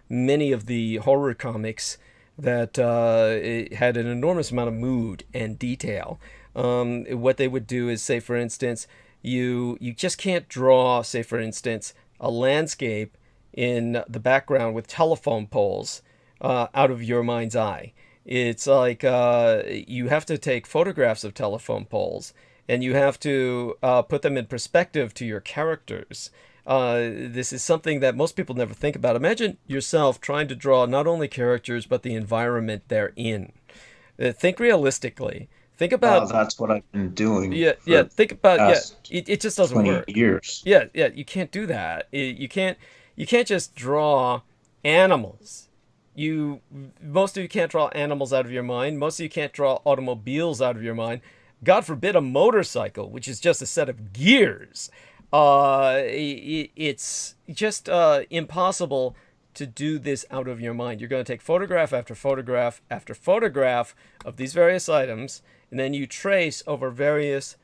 many of the horror comics that had an enormous amount of mood and detail. What they would do is, say for instance, you just can't draw, say for instance, a landscape in the background with telephone poles out of your mind's eye. It's like you have to take photographs of telephone poles and you have to put them in perspective to your characters. This is something that most people never think about. Imagine yourself trying to draw not only characters, but the environment they're in. Think realistically. Think about... that's what I've been doing. Yeah. Think about... It just doesn't work. Years. Yeah. You can't do that. You can't just draw animals. Most of you can't draw animals out of your mind. Most of you can't draw automobiles out of your mind. God forbid a motorcycle, which is just a set of gears. It's just impossible to do this out of your mind. You're going to take photograph after photograph after photograph of these various items, and then you trace over various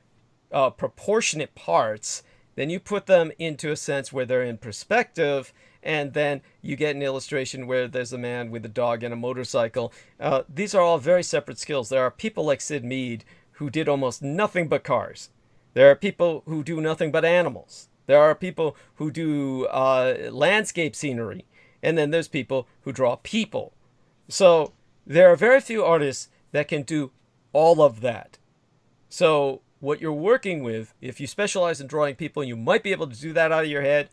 proportionate parts. Then you put them into a sense where they're in perspective, and then you get an illustration where there's a man with a dog and a motorcycle. These are all very separate skills. There are people like Sid Mead who did almost nothing but cars. There are people who do nothing but animals. There are people who do landscape scenery. And then there's people who draw people. So there are very few artists that can do all of that. So what you're working with, if you specialize in drawing people, you might be able to do that out of your head.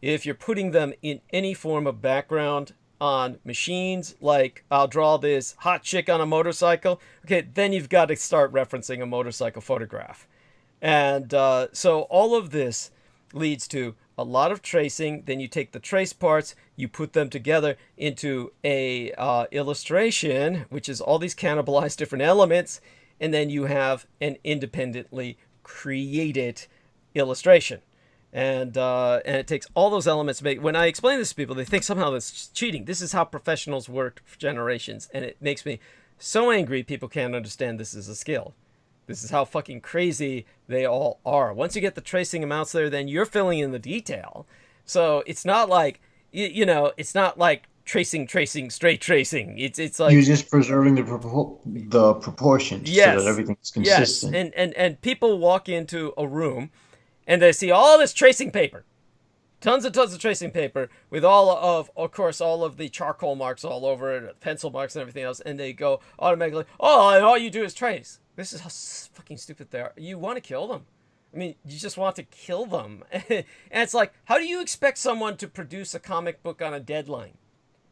If you're putting them in any form of background on machines, like I'll draw this hot chick on a motorcycle, okay, then you've got to start referencing a motorcycle photograph. And so all of this leads to a lot of tracing. Then you take the trace parts, you put them together into a illustration, which is all these cannibalized different elements, and then you have an independently created illustration. And it takes all those elements to make... When I explain this to people, they think somehow that's cheating. This is how professionals worked for generations, and it makes me so angry people can't understand this as a skill. This is how fucking crazy they all are. Once you get the tracing amounts there, then you're filling in the detail. So it's not like, it's not like tracing, straight tracing. It's like you're just preserving the proportions so that everything's consistent. Yes, and people walk into a room and they see all this tracing paper. Tons and tons of tracing paper with of course, all of the charcoal marks all over it, pencil marks and everything else, and they go automatically, oh, and all you do is trace. This is how fucking stupid they are. You want to kill them. I mean, you just want to kill them. And it's like, how do you expect someone to produce a comic book on a deadline?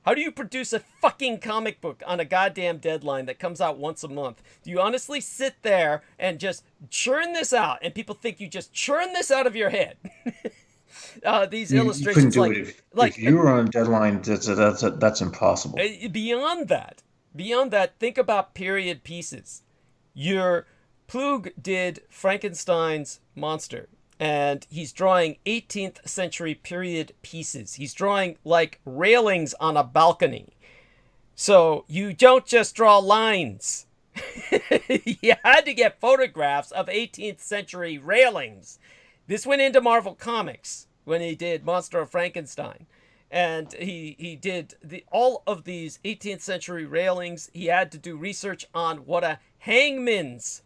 How do you produce a fucking comic book on a goddamn deadline that comes out once a month? Do you honestly sit there and just churn this out, and people think you just churn this out of your head? These illustrations, you couldn't do it if you were on a deadline. That's impossible. Beyond that, think about period pieces. Your Plug did Frankenstein's monster, and he's drawing 18th century period pieces. He's drawing like railings on a balcony. So you don't just draw lines. You had to get photographs of 18th century railings. This went into Marvel Comics when he did Monster of Frankenstein. And he did all of these 18th century railings. He had to do research on what a hangman's,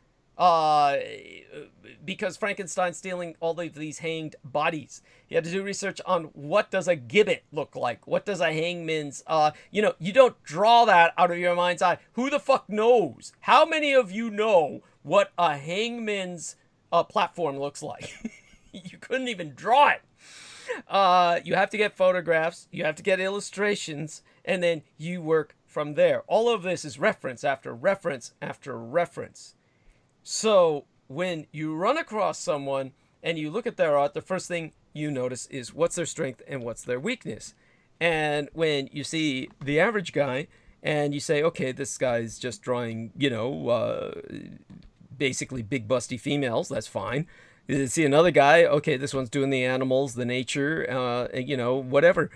because Frankenstein's stealing all of these hanged bodies. He had to do research on what does a gibbet look like? What does a hangman's, you don't draw that out of your mind's eye. Who the fuck knows? How many of you know what a hangman's platform looks like? You couldn't even draw it. You have to get photographs, you have to get illustrations, and then you work from there. All of this is reference after reference after reference. So when you run across someone and you look at their art, the first thing you notice is what's their strength and what's their weakness. And when you see the average guy and you say, okay, this guy's just drawing, basically big busty females, that's fine. You see another guy, okay, this one's doing the animals, the nature, whatever.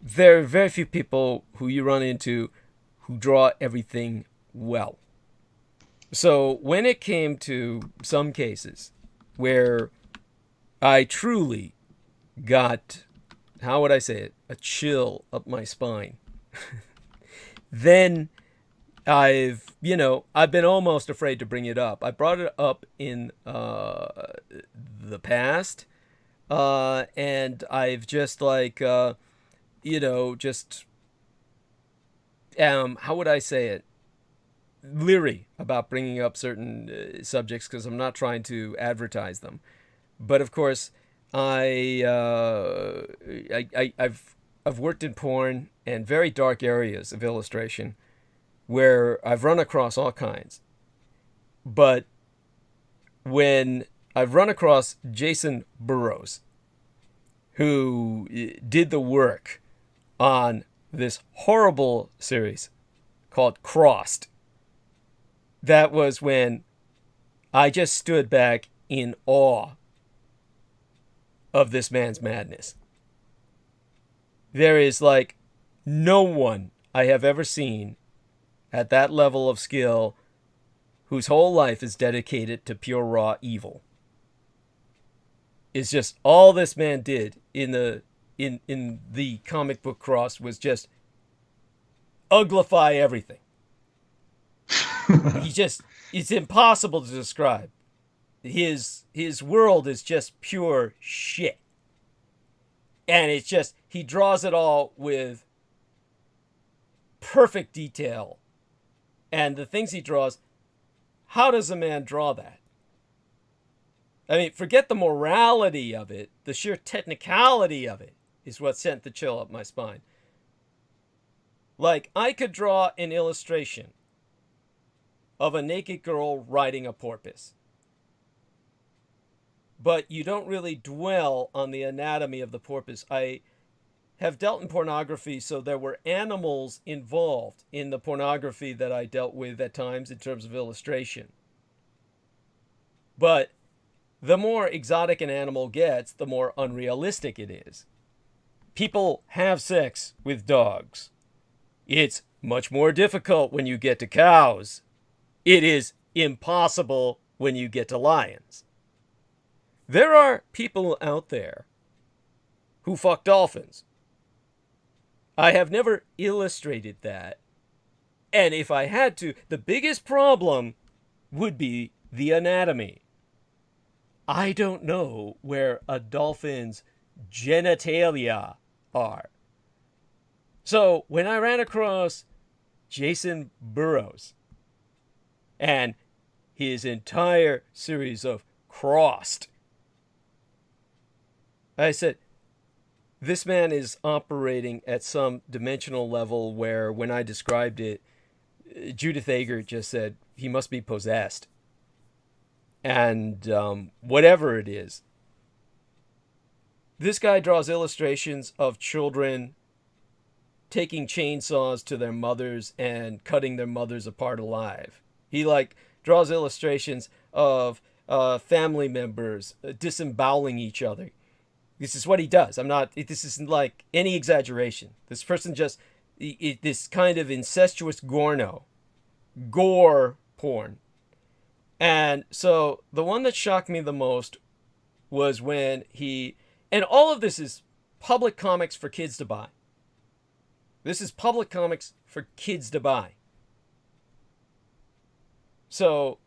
There are very few people who you run into who draw everything well. So when it came to some cases where I truly got, how would I say it, a chill up my spine, then I've been almost afraid to bring it up. I brought it up in the past, and I've just how would I say it? Leery about bringing up certain subjects because I'm not trying to advertise them. But of course, I've worked in porn and very dark areas of illustration, where I've run across all kinds. But when I've run across Jason Burrows, who did the work on this horrible series called Crossed, that was when I just stood back in awe of this man's madness. There is like no one I have ever seen at that level of skill whose whole life is dedicated to pure raw evil. It's just all this man did in the comic book Cross was just uglify everything. It's impossible to describe. His world is just pure shit. And it's just, he draws it all with perfect detail. And the things he draws, how does a man draw that? I mean, forget the morality of it. The sheer technicality of it is what sent the chill up my spine. Like, I could draw an illustration of a naked girl riding a porpoise. But you don't really dwell on the anatomy of the porpoise. I have dealt in pornography, so there were animals involved in the pornography that I dealt with at times in terms of illustration. But the more exotic an animal gets, the more unrealistic it is. People have sex with dogs. It's much more difficult when you get to cows. It is impossible when you get to lions. There are people out there who fuck dolphins. I have never illustrated that. And if I had to, the biggest problem would be the anatomy. I don't know where a dolphin's genitalia are. So when I ran across Jason Burrows and his entire series of Crossed, I said, this man is operating at some dimensional level where when I described it, Judith Ager just said, he must be possessed. And whatever it is, this guy draws illustrations of children taking chainsaws to their mothers and cutting their mothers apart alive. He draws illustrations of family members disemboweling each other. This is what he does. This isn't like any exaggeration. This person just, this kind of incestuous gore porn. And so the one that shocked me the most was when and all of this is public comics for kids to buy. This is public comics for kids to buy. So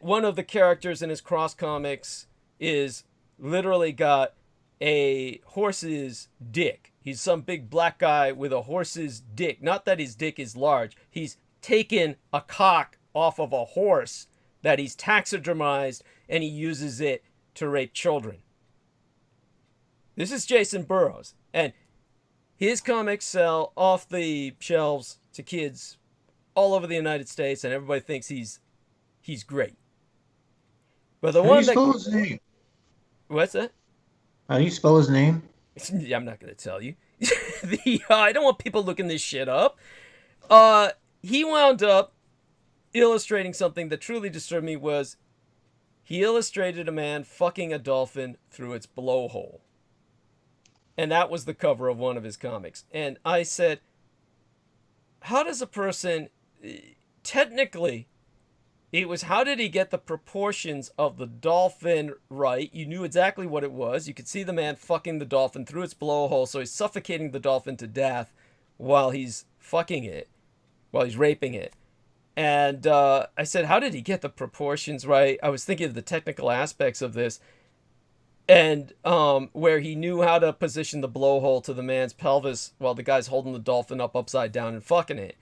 one of the characters in his Cross comics is literally got a horse's dick. He's some big black guy with a horse's dick. Not that his dick is large. He's taken a cock off of a horse that he's taxidermized, and he uses it to rape children. This is Jason Burrows, and his comics sell off the shelves to kids all over the United States, and everybody thinks he's great. But the one that... How do you spell his name? What's that? How do you spell his name? I'm not going to tell you. I don't want people looking this shit up. He wound up illustrating something that truly disturbed me. Was he illustrated a man fucking a dolphin through its blowhole. And that was the cover of one of his comics. And I said, how does a person, technically, it was how did he get the proportions of the dolphin right? You knew exactly what it was. You could see the man fucking the dolphin through its blowhole, so he's suffocating the dolphin to death while he's fucking it, while he's raping it. And I said, how did he get the proportions right? I was thinking of the technical aspects of this. And where he knew how to position the blowhole to the man's pelvis while the guy's holding the dolphin up upside down and fucking it.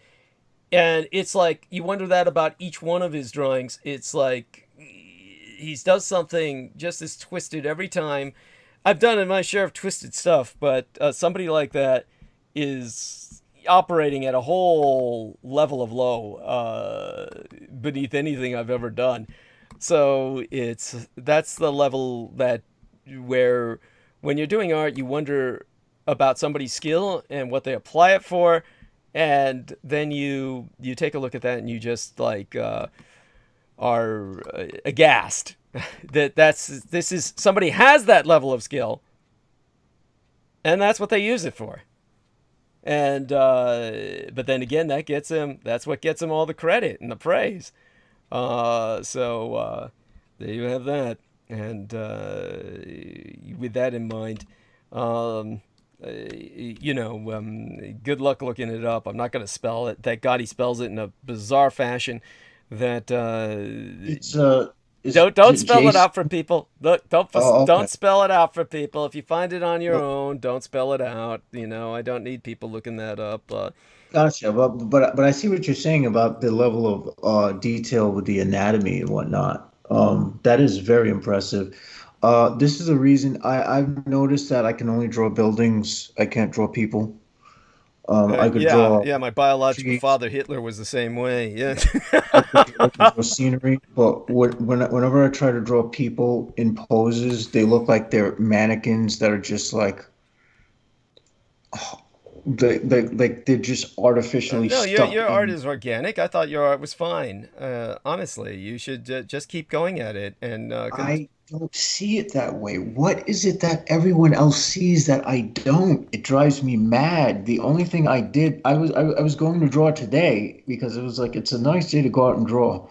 And it's like, you wonder that about each one of his drawings. It's like, he does something just as twisted every time. I've done my share of twisted stuff, but somebody like that is operating at a whole level of low beneath anything I've ever done. So that's the level that where when you're doing art, you wonder about somebody's skill and what they apply it for, and then you take a look at that and you just are aghast this is somebody has that level of skill, and that's what they use it for. And but then again, that's what gets him all the credit and the praise. So there you have that. And with that in mind, good luck looking it up. I'm not going to spell it. Thank God he spells it in a bizarre fashion. That don't spell it out for people. Look, don't spell it out for people. If you find it on your own, don't spell it out. I don't need people looking that up. Gotcha, but I see what you're saying about the level of detail with the anatomy and whatnot. That is very impressive. This is the reason I've noticed that I can only draw buildings. I can't draw people. I could draw. Yeah, my biological father Hitler was the same way. Yeah. I could draw scenery, but whenever I try to draw people in poses, they look like they're mannequins that are just like. They're just artificially stuck. Your art is organic. I thought your art was fine. Honestly, you should just keep going at it. And I don't see it that way. What is it that everyone else sees that I don't? It drives me mad. The only thing I did, I was going to draw today because it was like it's a nice day to go out and draw.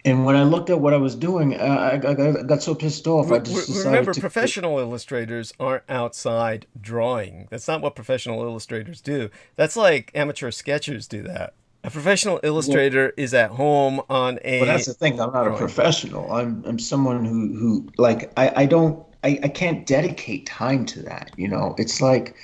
And when I looked at what I was doing, I got so pissed off. I just decided Remember, to quit. professional illustrators aren't outside drawing. That's not what professional illustrators do. That's like amateur sketchers do that. A professional Well, illustrator is at home on well, a that's the thing. I'm not a drawing. professional. I'm someone who like I don't I can't dedicate time to that. It's like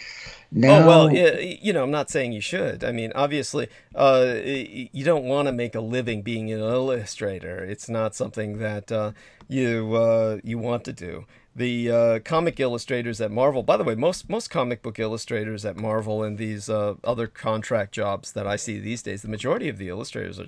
Oh, well, now. I'm not saying you should. I mean, obviously, you don't want to make a living being an illustrator. It's not something that you want to do. The comic illustrators at Marvel, by the way, most comic book illustrators at Marvel and these other contract jobs that I see these days, the majority of the illustrators are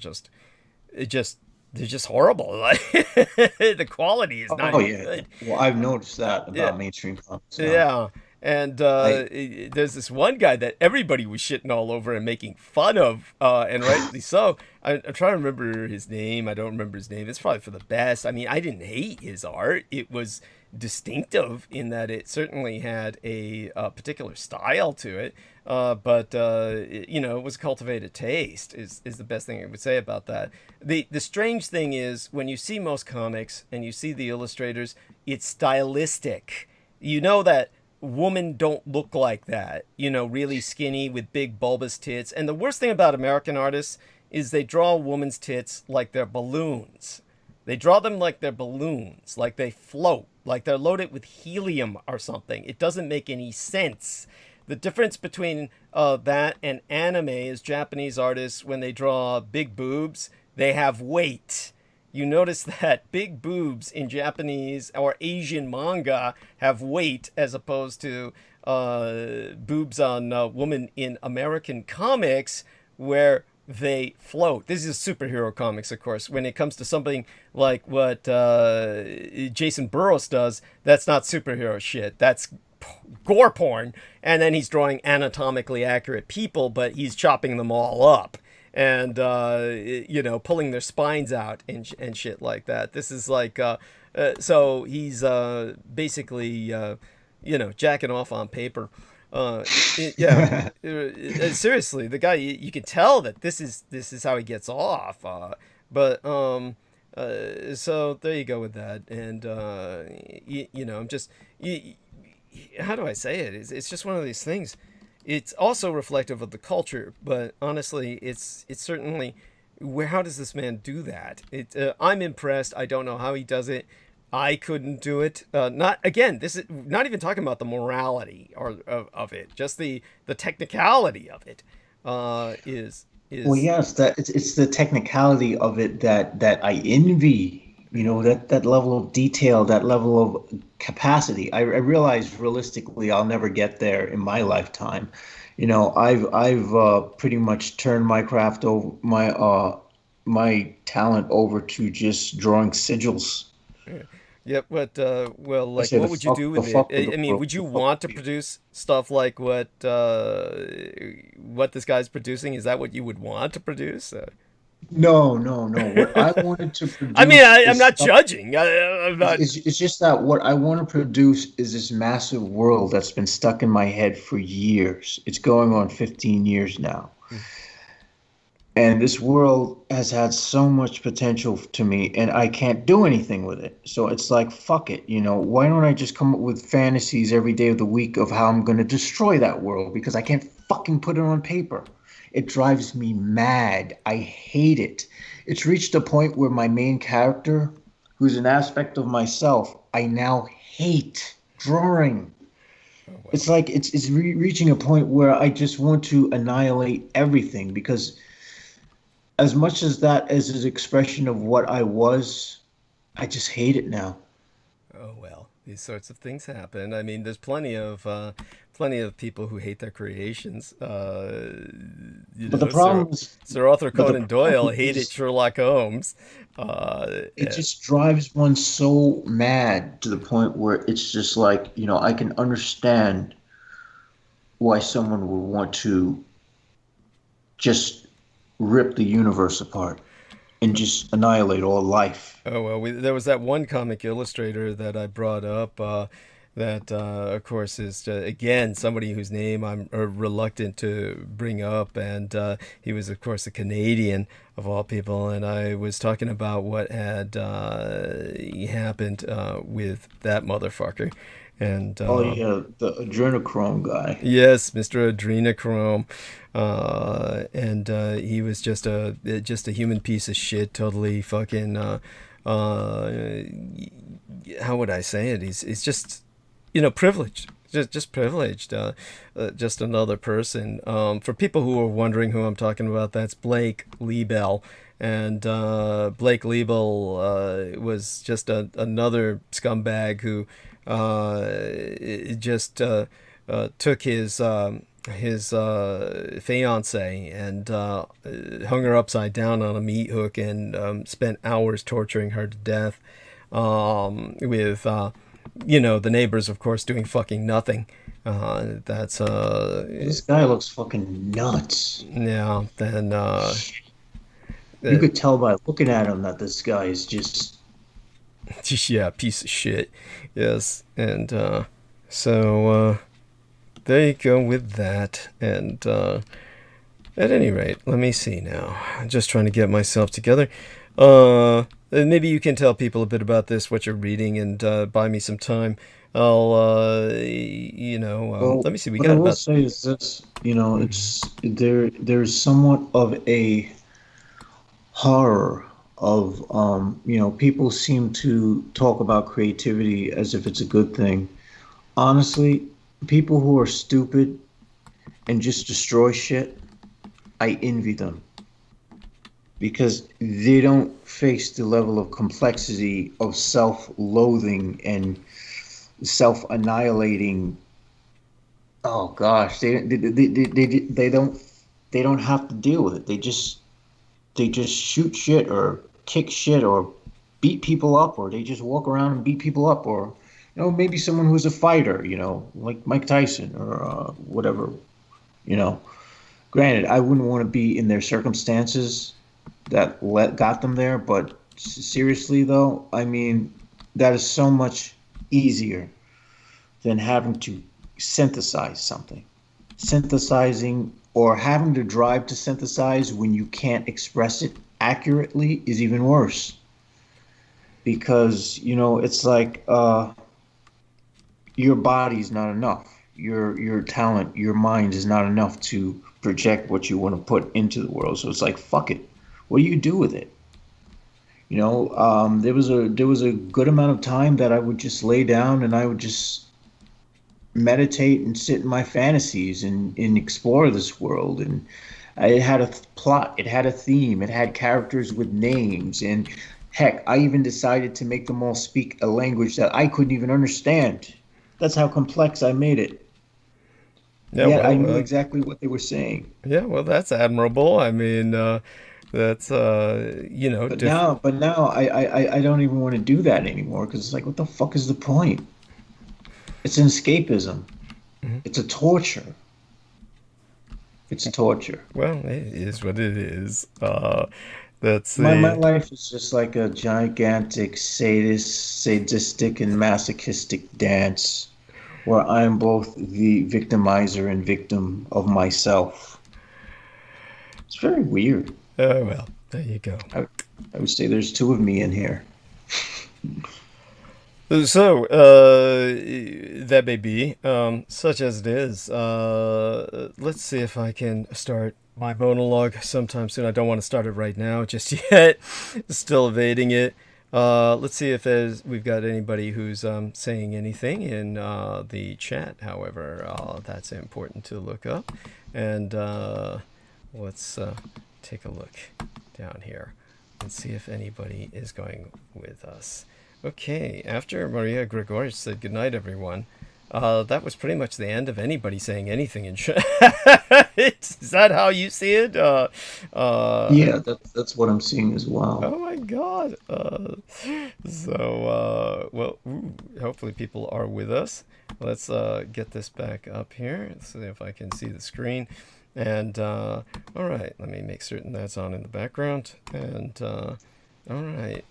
it just they're just horrible. Like the quality is not Oh even yeah. good. Well, I've noticed that Yeah, about mainstream comics now. yeah, and I there's this one guy that everybody was shitting all over and making fun of, and rightly so. I'm trying to remember his name. I don't remember his name. It's probably for the best. I mean, I didn't hate his art. It was distinctive in that it certainly had a particular style to it, but it was cultivated taste is the best thing I would say about that. The strange thing is when you see most comics and you see the illustrators, it's stylistic. You know that women don't look like that, really skinny with big bulbous tits. And the worst thing about American artists is they draw a woman's tits like they're balloons. They draw them like they're balloons, like they float, like they're loaded with helium or something. It doesn't make any sense. The difference between that and anime is Japanese artists, when they draw big boobs, they have weight. You notice that big boobs in Japanese or Asian manga have weight as opposed to boobs on women in American comics where they float. This is superhero comics, of course. When it comes to something like what Jason Burrows does, that's not superhero shit. That's gore porn. And then he's drawing anatomically accurate people, but he's chopping them all up and pulling their spines out and shit like that. This is like so he's basically jacking off on paper. Yeah, seriously, the guy, you can tell that this is how he gets off. But so there you go with that. And I'm just how do I say it? It's just one of these things. It's also reflective of the culture, but honestly, it's certainly where. How does this man do that? I'm impressed. I don't know how he does it. I couldn't do it. Not again. This is not even talking about the morality of it. Just the technicality of it Well, is. yes, that it's the technicality of it that I envy. That level of detail, that level of capacity. I realize realistically I'll never get there in my lifetime. I've pretty much turned my craft over my talent over to just drawing sigils. Yep. But well, I like, say what would you do the with fuck with it? I mean, would you the fuck want to with you. produce stuff like what this guy's producing? Is that what you would want to produce? No, no, no. What I wanted to I mean, produce I'm is not stuff. judging. I'm not. It's just that what I want to produce is this massive world that's been stuck in my head for years. It's going on 15 years now. And this world has had so much potential to me, and I can't do anything with it. So it's like, fuck it. Why don't I just come up with fantasies every day of the week of how I'm going to destroy that world? Because I can't fucking put it on paper. It drives me mad. I hate it. It's reached a point where my main character, who's an aspect of myself, I now hate drawing. Oh well. It's like reaching a point where I just want to annihilate everything because as much as that is an expression of what I was, I just hate it now. Oh well. These sorts of things happen. I mean, there's plenty of people who hate their creations. But the Sir problem is, Sir Arthur but the Conan Doyle problem hated is, Sherlock Holmes. it Yeah. just drives one so mad to the point where it's just like, I can understand why someone would want to just rip the universe apart and just annihilate all life. Oh well, there was that one comic illustrator that I brought up. that, of course, is again somebody whose name I'm reluctant to bring up, and he was, of course, a Canadian of all people, and I was talking about what had happened with that motherfucker, and Oh yeah, the adrenochrome guy. yes, Mr. Adrenochrome, and he was just a human piece of shit, totally fucking. How would I say it? He's just, privileged, just privileged, just another person. For people who are wondering who I'm talking about, that's Blake Liebel. And Blake Liebel was just another scumbag who just took his fiance and hung her upside down on a meat hook and spent hours torturing her to death, with the neighbors, of course, doing fucking nothing. That's This guy looks fucking nuts. yeah. Then You could tell by looking at him that this guy is just yeah, piece of shit. Yes, and so there you go with that. And at any rate, let me see now. I'm just trying to get myself together. Maybe you can tell people a bit about this, what you're reading, and buy me some time. I'll, well, let me see. We what I got will about. say is this, it's there's somewhat of a horror of people seem to talk about creativity as if it's a good thing. Honestly, people who are stupid and just destroy shit, I envy them because they don't face the level of complexity of self-loathing and self-annihilating. Oh gosh, they don't have to deal with it. They just shoot shit or kick shit or beat people up, or they just walk around and beat people up, or maybe someone who's a fighter, like Mike Tyson or whatever. Granted, I wouldn't want to be in their circumstances that got them there, but seriously though, I mean, that is so much easier than having to synthesize something. Synthesizing or having to drive to synthesize when you can't express it accurately is even worse. Because, it's like your body's not enough. Your talent, your mind is not enough to project what you want to put into the world. So it's like, fuck it. What do you do with it? There was a good amount of time that I would just lay down and I would just meditate and sit in my fantasies and explore this world. And it had a plot, it had a theme, it had characters with names, and heck, I even decided to make them all speak a language that I couldn't even understand. That's how complex I made it. Yeah, Yet I well, knew exactly what they were saying. yeah, well, that's admirable. I mean, that's But now I don't even want to do that anymore because it's like, what the fuck is the point? It's an escapism. Mhm. It's a torture. It's a torture. Well, it is what it is. That's My the life is just like a gigantic sadistic and masochistic dance where I'm both the victimizer and victim of myself. It's very weird. oh well, there you go. I would say there's two of me in here. So, that may be, such as it is. Let's see if I can start my monologue sometime soon. I don't want to start it right now just yet. Still evading it. Let's see if we've got anybody who's saying anything in the chat. However, that's important to look up. And let's take a look down here and see if anybody is going with us. Okay, after Maria Gregoric said goodnight, everyone, that was pretty much the end of anybody saying anything in chat. Is that how you see it? Yeah, that's what I'm seeing as well. Oh my God. Well, hopefully people are with us. Let's get this back up here. Let's see if I can see the screen. And, all right, let me make certain that's on in the background. And, all right.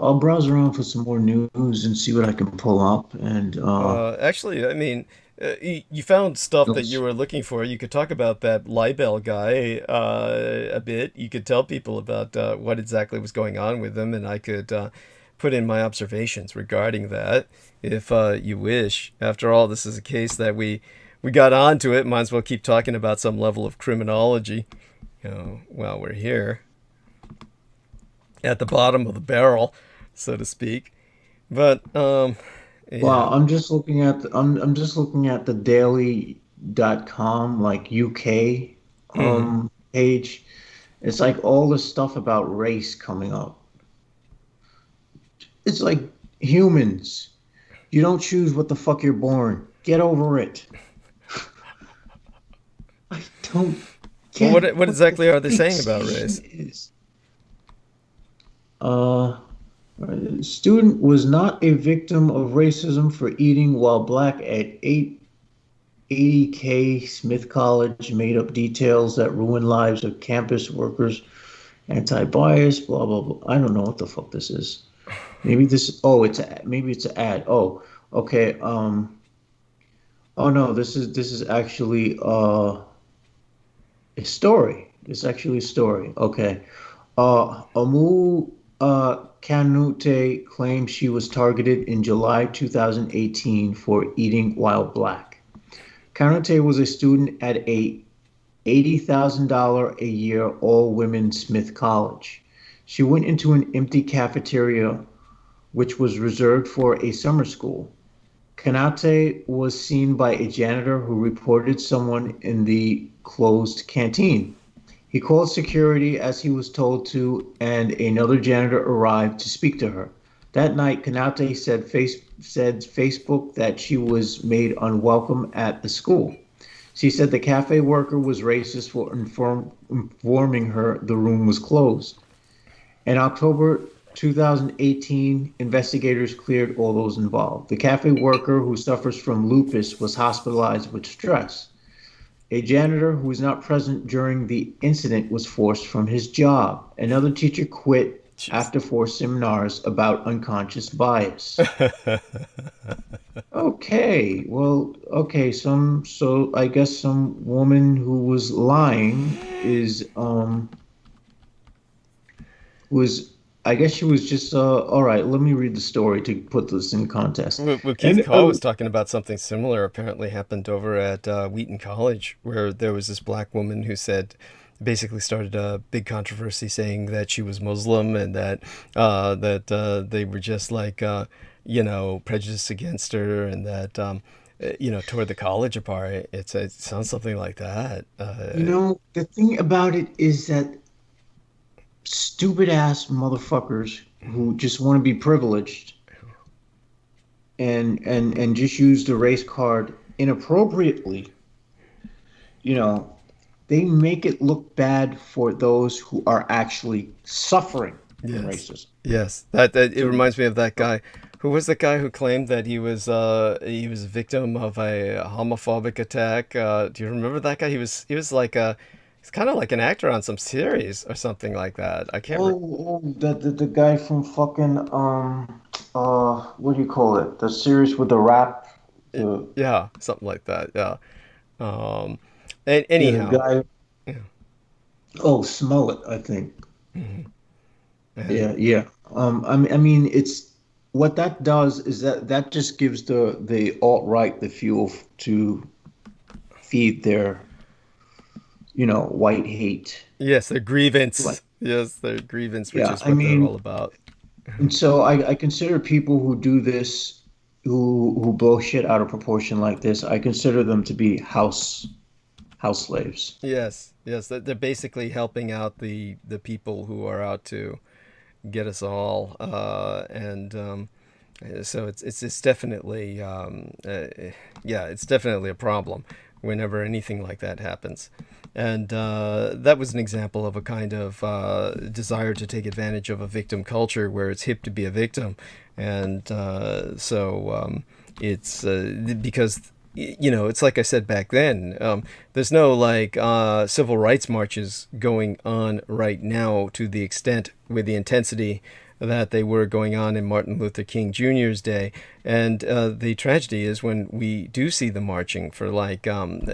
I'll browse around for some more news and see what I can pull up. And Actually, I mean, you found stuff that you yes. were looking for. You could talk about that Libel guy a bit. You could tell people about what exactly was going on with him, and I could put in my observations regarding that if you wish. After all, this is a case that we got onto it. Might as well keep talking about some level of criminology, while we're here at the bottom of the barrel, so to speak. But yeah. Wow, I'm just looking at the daily.com like UK Hmm. page. It's like all this stuff about race coming up. It's like humans. You don't choose what the fuck you're born. Get over it. I don't Well, get what what the exactly are they saying about fixation race? is. Uh, Student was not a victim of racism for eating while black at 880K Smith College, made up details that ruin lives of campus workers, anti-bias, blah blah blah. I don't know what the fuck this is. Maybe this. Oh, maybe it's an ad. Oh, okay. Oh no, this is actually a story. It's actually a story. Okay. Amu Kanute claims she was targeted in July 2018 for eating while black. Kanute was a student at a $80,000 a year all-women Smith College. She went into an empty cafeteria which was reserved for a summer school. Kanate was seen by a janitor who reported someone in the closed canteen. He called security as he was told to, and another janitor arrived to speak to her. That night, Kanate said Facebook that she was made unwelcome at the school. She said the cafe worker was racist for informing her the room was closed. In October 2018, investigators cleared all those involved. The cafe worker, who suffers from lupus, was hospitalized with stress. A janitor who was not present during the incident was forced from his job. Another teacher quit Jeez. after 4 seminars about unconscious bias. Okay, so I guess some woman who was lying is was I guess she was just all right, let me read the story to put this in context. Well, Keith And Call was talking about something similar apparently happened over at Wheaton College, where there was this black woman who said, basically started a big controversy saying that she was Muslim and that they were just like, prejudiced against her and that, tore the college apart. It sounds something like that. the thing about it is that stupid ass motherfuckers who just want to be privileged and just use the race card inappropriately, you know, they make it look bad for those who are actually suffering from Yes. racism. Yes. That it So, reminds me of that guy. Who was the guy who claimed that he was a victim of a homophobic attack? Do you remember that guy? He was like he's kind of like an actor on some series or something like that. I can't the guy from fucking what do you call it? The series with the rap, the yeah, something like that. Yeah. Um yeah, the anyhow. guy. Yeah. Oh, Smollett, I think. Mhm. And Yeah, yeah. I mean, it's what that does is that just gives the alt-right the fuel to feed their, white hate. yes, their Like, grievance. Yes, their grievance, which yeah, is I what they're all mean, about. and so I consider people who do this, who blow shit out of proportion like this, I consider them to be house slaves. Yes, yes, they're basically helping out the people who are out to get us all, and so it's definitely yeah, it's definitely a problem whenever anything like that happens, and that was an example of a kind of desire to take advantage of a victim culture where it's hip to be a victim, and it's because it's like I said back then. There's no like civil rights marches going on right now to the extent with the intensity that they were going on in Martin Luther King Jr.'s day. And the tragedy is when we do see the marching for like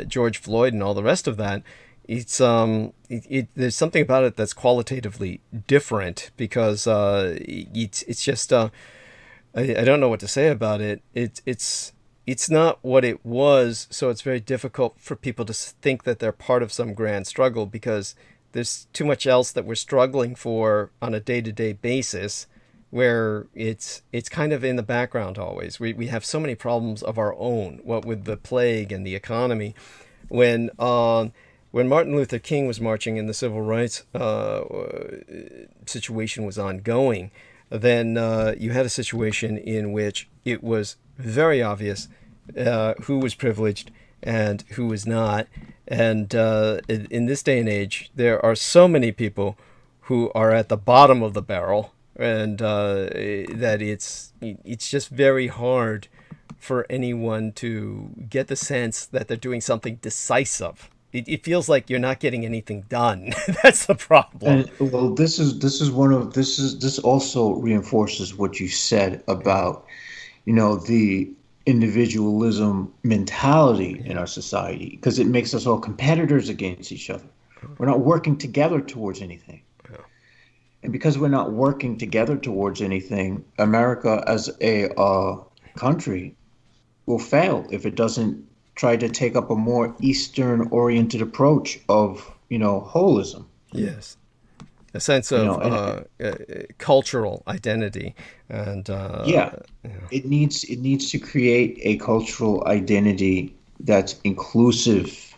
George Floyd and all the rest of that, it's there's something about it that's qualitatively different, because it's just I don't know what to say about it. It's not what it was, so it's very difficult for people to think that they're part of some grand struggle, because there's too much else that we're struggling for on a day-to-day basis, where it's kind of in the background always. We have so many problems of our own, what with the plague and the economy. When Martin Luther King was marching and the civil rights situation was ongoing, then you had a situation in which it was very obvious who was privileged and who was not. And in this day and age, there are so many people who are at the bottom of the barrel, and that it's just very hard for anyone to get the sense that they're doing something decisive. It feels like you're not getting anything done. That's the problem. And, well, this also reinforces what you said about, the individualism mentality in our society, because it makes us all competitors against each other. We're not working together towards anything. Yeah. And because we're not working together towards anything, America as a country will fail if it doesn't try to take up a more Eastern-oriented approach of, holism. Yes. A sense of cultural identity, and it needs to create a cultural identity that's inclusive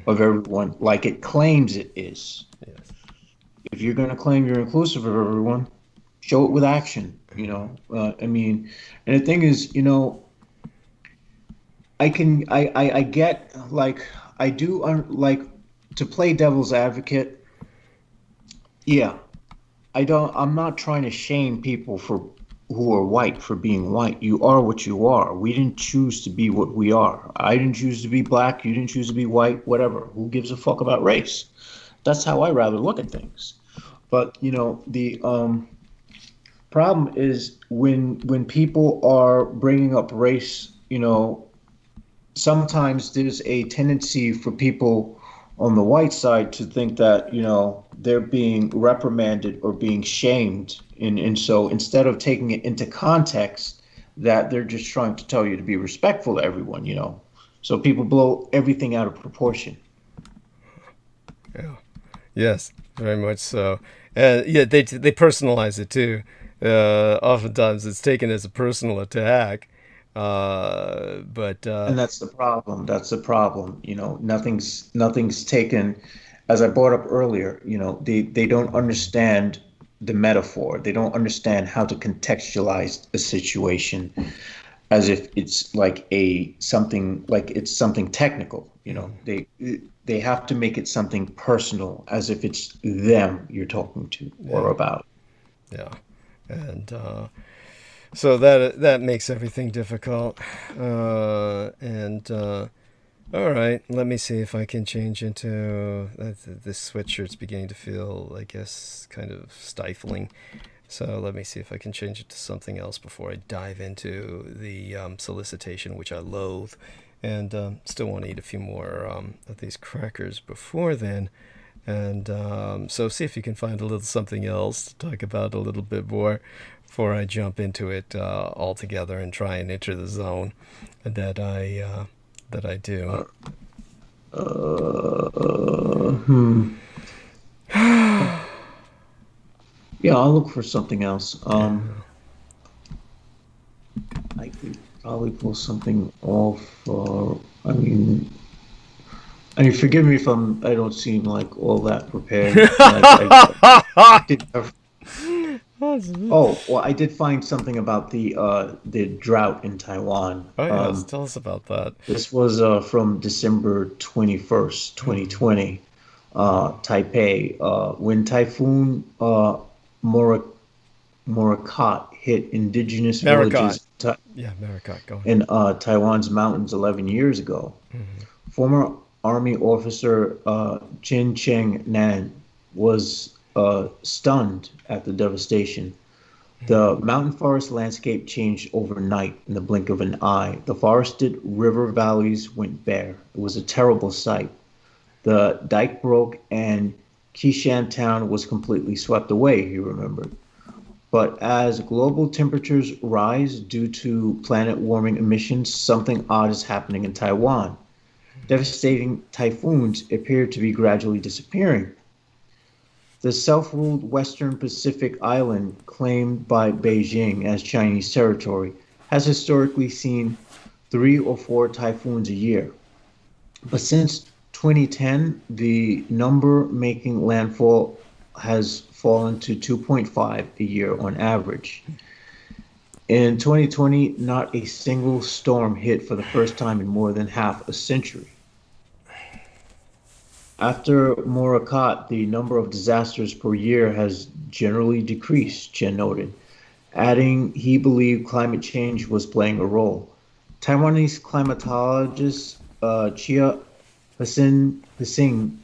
of everyone, like it claims it is. Yes. If you're going to claim you're inclusive of everyone, show it with action. And the thing is, I get, like, I do like to play devil's advocate. Yeah, I'm not trying to shame people who are white for being white. You are what you are. We didn't choose to be what we are. I didn't choose to be black. You didn't choose to be white, whatever. Who gives a fuck about race? That's how I rather look at things. But, the problem is when people are bringing up race, sometimes there's a tendency for people on the white side to think that, they're being reprimanded or being shamed. And so instead of taking it into context, that they're just trying to tell you to be respectful to everyone, So people blow everything out of proportion. Yeah. Yes, very much so. And they personalize it too. Oftentimes it's taken as a personal attack. And that's the problem. Nothing's taken, as I brought up earlier, they don't understand the metaphor. They don't understand how to contextualize a situation as if it's something technical. They have to make it something personal, as if it's them you're talking to or about. Yeah. And so that makes everything difficult. All right, let me see if I can change into this sweatshirt's beginning to feel, I guess, kind of stifling. So let me see if I can change it to something else before I dive into the solicitation, which I loathe, and still want to eat a few more of these crackers before then. And so see if you can find a little something else to talk about a little bit more before I jump into it altogether and try and enter the zone that I do. Yeah, I'll look for something else. I could probably pull something off. Forgive me if I don't seem like all that prepared. I did find something about the drought in Taiwan. Oh yes, tell us about that. This was from December 21st, 2020. Taipei, when Typhoon Morakot hit indigenous villages in Taiwan's mountains 11 years ago. Mm-hmm. Former Army officer Chen Cheng-nan was stunned at the devastation. The mountain forest landscape changed overnight in the blink of an eye. The forested river valleys went bare. It was a terrible sight. The dike broke and Qishan town was completely swept away, he remembered. But as global temperatures rise due to planet warming emissions, something odd is happening in Taiwan. Devastating typhoons appear to be gradually disappearing. The self-ruled Western Pacific island, claimed by Beijing as Chinese territory, has historically seen 3 or 4 typhoons a year. But since 2010, the number making landfall has fallen to 2.5 a year on average. In 2020, not a single storm hit for the first time in more than half a century. After Morakot, the number of disasters per year has generally decreased, Chen noted, adding he believed climate change was playing a role. Taiwanese climatologist Chia Hsing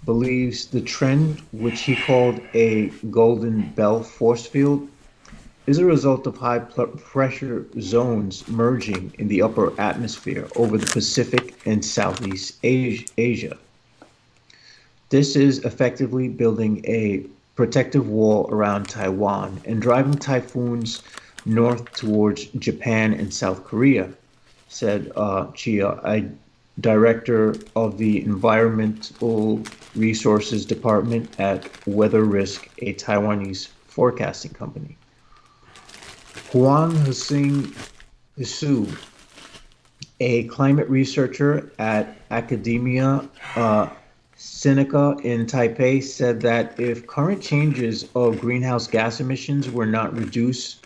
believes the trend, which he called a golden belt force field, is a result of high pressure zones merging in the upper atmosphere over the Pacific and Southeast Asia. This is effectively building a protective wall around Taiwan and driving typhoons north towards Japan and South Korea, said Chia, a director of the Environmental Resources Department at Weather Risk, a Taiwanese forecasting company. Huang Hsu, a climate researcher at Academia Sinica in Taipei, said that if current changes of greenhouse gas emissions were not reduced,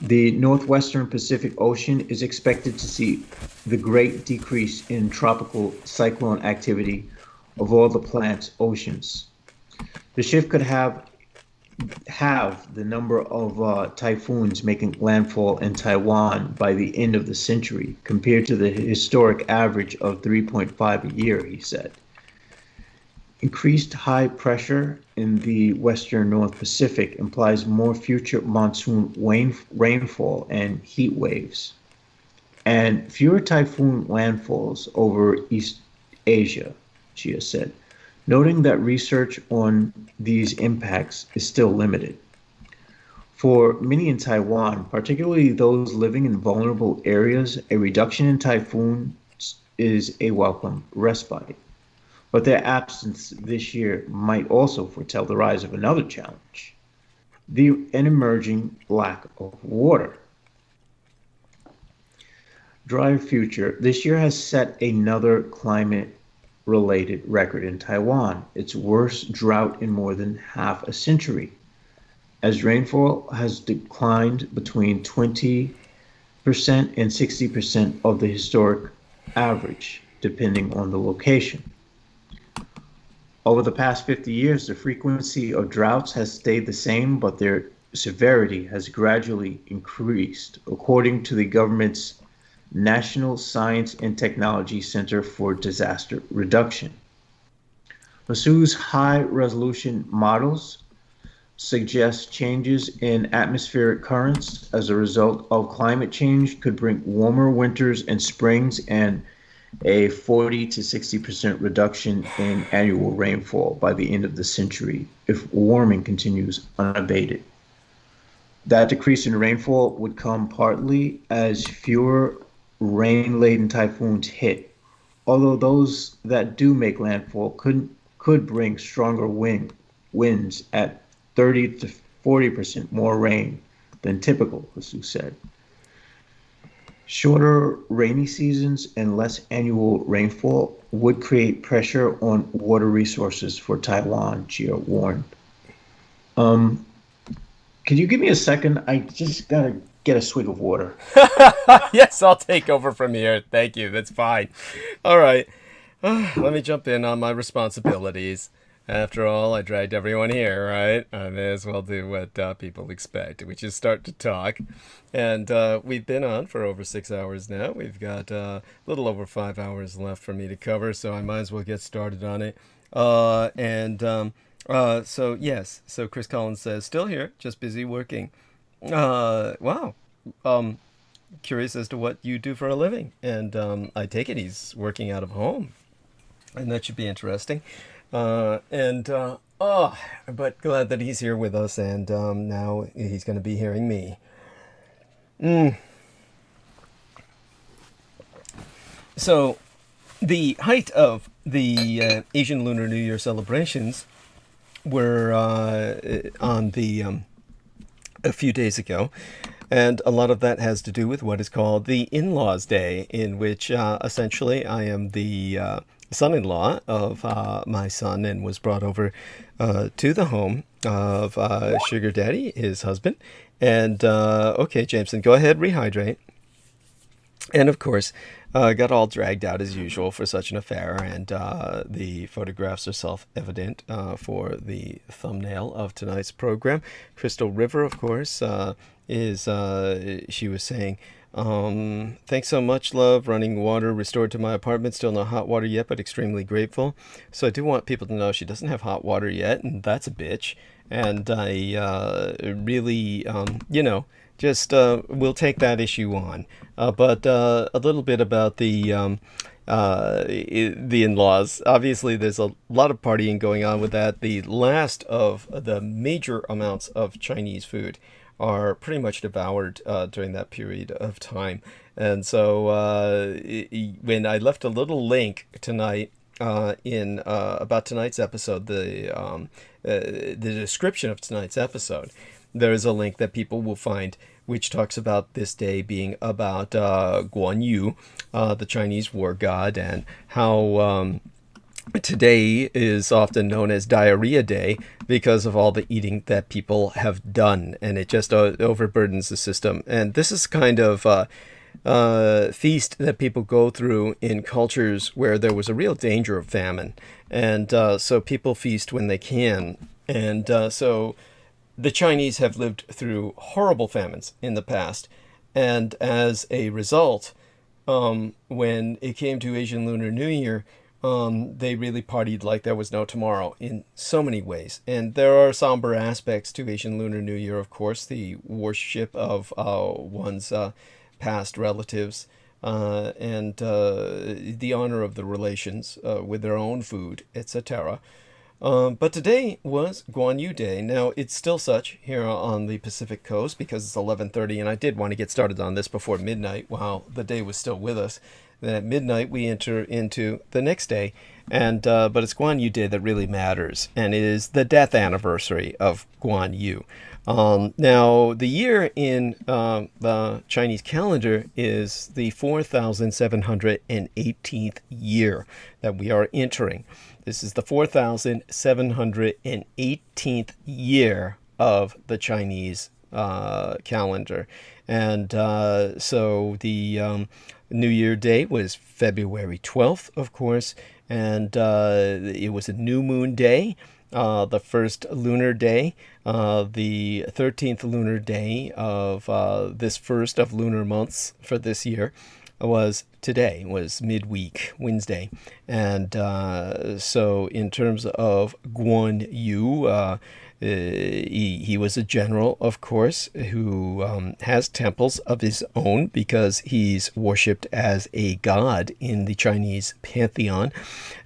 the northwestern Pacific Ocean is expected to see the great decrease in tropical cyclone activity of all the planet's oceans. The shift could have the number of typhoons making landfall in Taiwan by the end of the century, compared to the historic average of 3.5 a year, he said. Increased high pressure in the western North Pacific implies more future monsoon rainfall and heat waves, and fewer typhoon landfalls over East Asia, Chia said, noting that research on these impacts is still limited. For many in Taiwan, particularly those living in vulnerable areas, a reduction in typhoons is a welcome respite. But their absence this year might also foretell the rise of another challenge, an emerging lack of water. Dry future. This year has set another climate-related record in Taiwan, its worst drought in more than half a century, as rainfall has declined between 20% and 60% of the historic average, depending on the location. Over the past 50 years, the frequency of droughts has stayed the same, but their severity has gradually increased, according to the government's National Science and Technology Center for Disaster Reduction. Masu's high-resolution models suggest changes in atmospheric currents as a result of climate change could bring warmer winters and springs and a 40 to 60% reduction in annual rainfall by the end of the century if warming continues unabated. That decrease in rainfall would come partly as fewer rain-laden typhoons hit, although those that do make landfall could bring stronger winds at 30 to 40% more rain than typical, Hsu said. Shorter rainy seasons and less annual rainfall would create pressure on water resources for Taiwan, Chia warned. Could you give me a second? I just gotta get a swig of water. Yes, I'll take over from here. Thank you. That's fine. All right. Let me jump in on my responsibilities. After all, I dragged everyone here, right? I may as well do what people expect, which is start to talk. And we've been on for over 6 hours now. We've got a little over 5 hours left for me to cover, so I might as well get started on it. So Chris Collins says, still here, just busy working. Wow. Curious as to what you do for a living, and I take it he's working out of home, and that should be interesting. But glad that he's here with us, and now he's going to be hearing me. So, the height of the Asian Lunar New Year celebrations were on the a few days ago, and a lot of that has to do with what is called the In-Laws Day, in which essentially I am the son-in-law of my son, and was brought over to the home of Sugar Daddy, his husband. And okay, Jameson, go ahead, rehydrate. And of course, got all dragged out as usual for such an affair, and the photographs are self-evident for the thumbnail of tonight's program. Crystal River, of course, she was saying, thanks so much, love. Running water restored to my apartment. Still no hot water yet, but extremely grateful. So I do want people to know she doesn't have hot water yet, and that's a bitch. And I really, just we'll take that issue on. But a little bit about the in-laws. Obviously, there's a lot of partying going on with that. The last of the major amounts of Chinese food are pretty much devoured during that period of time. And so when I left a little link tonight in about tonight's episode, the description of tonight's episode, there is a link that people will find which talks about this day being about Guān-Yǔ, the Chinese war god, and how today is often known as Diarrhea Day because of all the eating that people have done, and it just overburdens the system. And this is kind of feast that people go through in cultures where there was a real danger of famine, and so people feast when they can. And so the Chinese have lived through horrible famines in the past, and as a result, when it came to Asian Lunar New Year, they really partied like there was no tomorrow in so many ways. And there are somber aspects to Asian Lunar New Year, of course, the worship of one's past relatives, and the honor of the relations with their own food, etc. But today was Guān-Yǔ Day. Now, it's still such here on the Pacific Coast because it's 11:30, and I did want to get started on this before midnight while the day was still with us. Then at midnight, we enter into the next day, and but it's Guān-Yǔ Day that really matters, and it is the death anniversary of Guān-Yǔ. Now, the year in the Chinese calendar is the 4,718th year that we are entering. This is the 4,718th year of the Chinese calendar. And so the New Year Day was February 12th, of course, and it was a new moon day. The first lunar day, the 13th lunar day of this first of lunar months for this year was today, was midweek, Wednesday. And so in terms of Guān-Yǔ, he was a general, of course, who has temples of his own because he's worshipped as a god in the Chinese pantheon.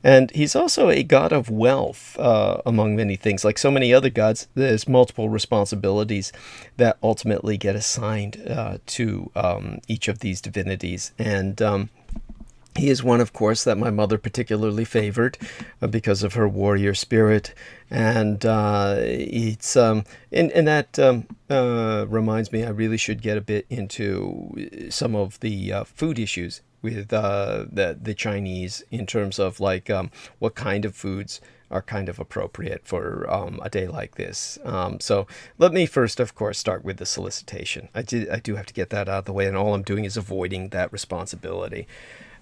And he's also a god of wealth, among many things. Like so many other gods, there's multiple responsibilities that ultimately get assigned to each of these divinities. And he is one, of course, that my mother particularly favored because of her warrior spirit. And it's and that reminds me, I really should get a bit into some of the food issues with the Chinese in terms of like what kind of foods are kind of appropriate for a day like this. So let me first, of course, start with the solicitation. I do have to get that out of the way, and all I'm doing is avoiding that responsibility.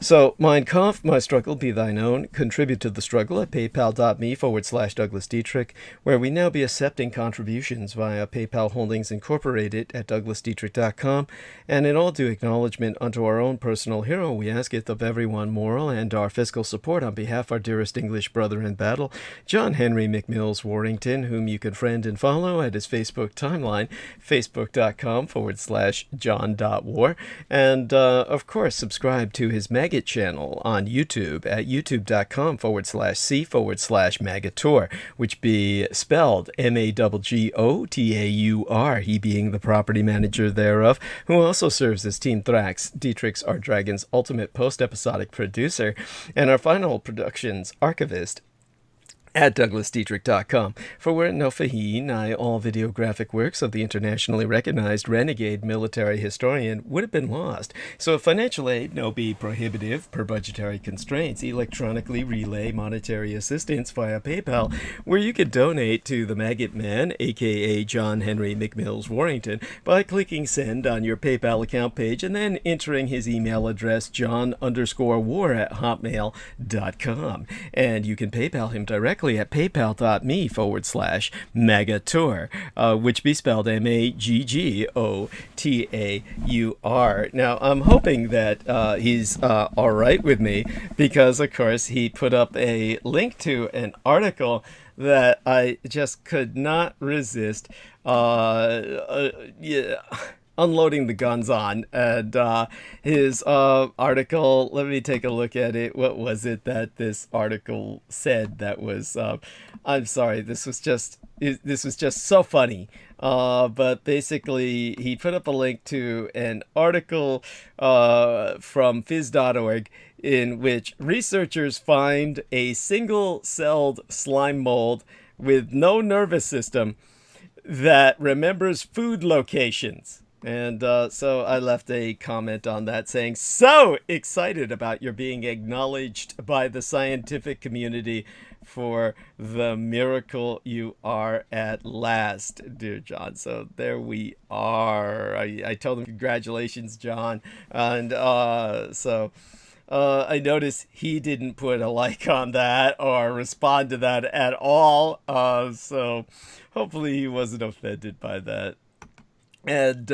So, Mein Kampf, My Struggle, Be Thine Own. Contribute to the struggle at paypal.me/Douglas Dietrich, where we now be accepting contributions via PayPal Holdings Incorporated at douglasdietrich.com. And in all due acknowledgement unto our own personal hero, we ask it of everyone moral and our fiscal support on behalf of our dearest English brother in battle, John Henry McMills Warrington, whom you can friend and follow at his Facebook timeline, facebook.com/John.War. And, of course, subscribe to his Maggot channel on YouTube at youtube.com/C/Maggotaur, which be spelled MAGGOTAUR, he being the property manager thereof, who also serves as Team Thrax, Dietrich's Our Dragon's ultimate post-episodic producer, and our final productions archivist at douglasdietrich.com, for were it no for he, nigh all videographic works of the internationally recognized renegade military historian would have been lost. So if financial aid no be prohibitive per budgetary constraints, electronically relay monetary assistance via PayPal, where you could donate to the Maggot Man, aka John Henry McMills Warrington, by clicking send on your PayPal account page and then entering his email address john_war@hotmail.com. And you can PayPal him directly at paypal.me/Maggotaur, which be spelled MAGGOTAUR. Now, I'm hoping that he's all right with me, because, of course, he put up a link to an article that I just could not resist unloading the guns on. And his article, let me take a look at it. What was it that this article said that was, I'm sorry, this was just so funny. But basically, he put up a link to an article from phys.org in which researchers find a single-celled slime mold with no nervous system that remembers food locations. And so I left a comment on that saying, so excited about your being acknowledged by the scientific community for the miracle you are at last, dear John. So there we are. I told him, congratulations, John. And I noticed he didn't put a like on that or respond to that at all. So hopefully he wasn't offended by that. And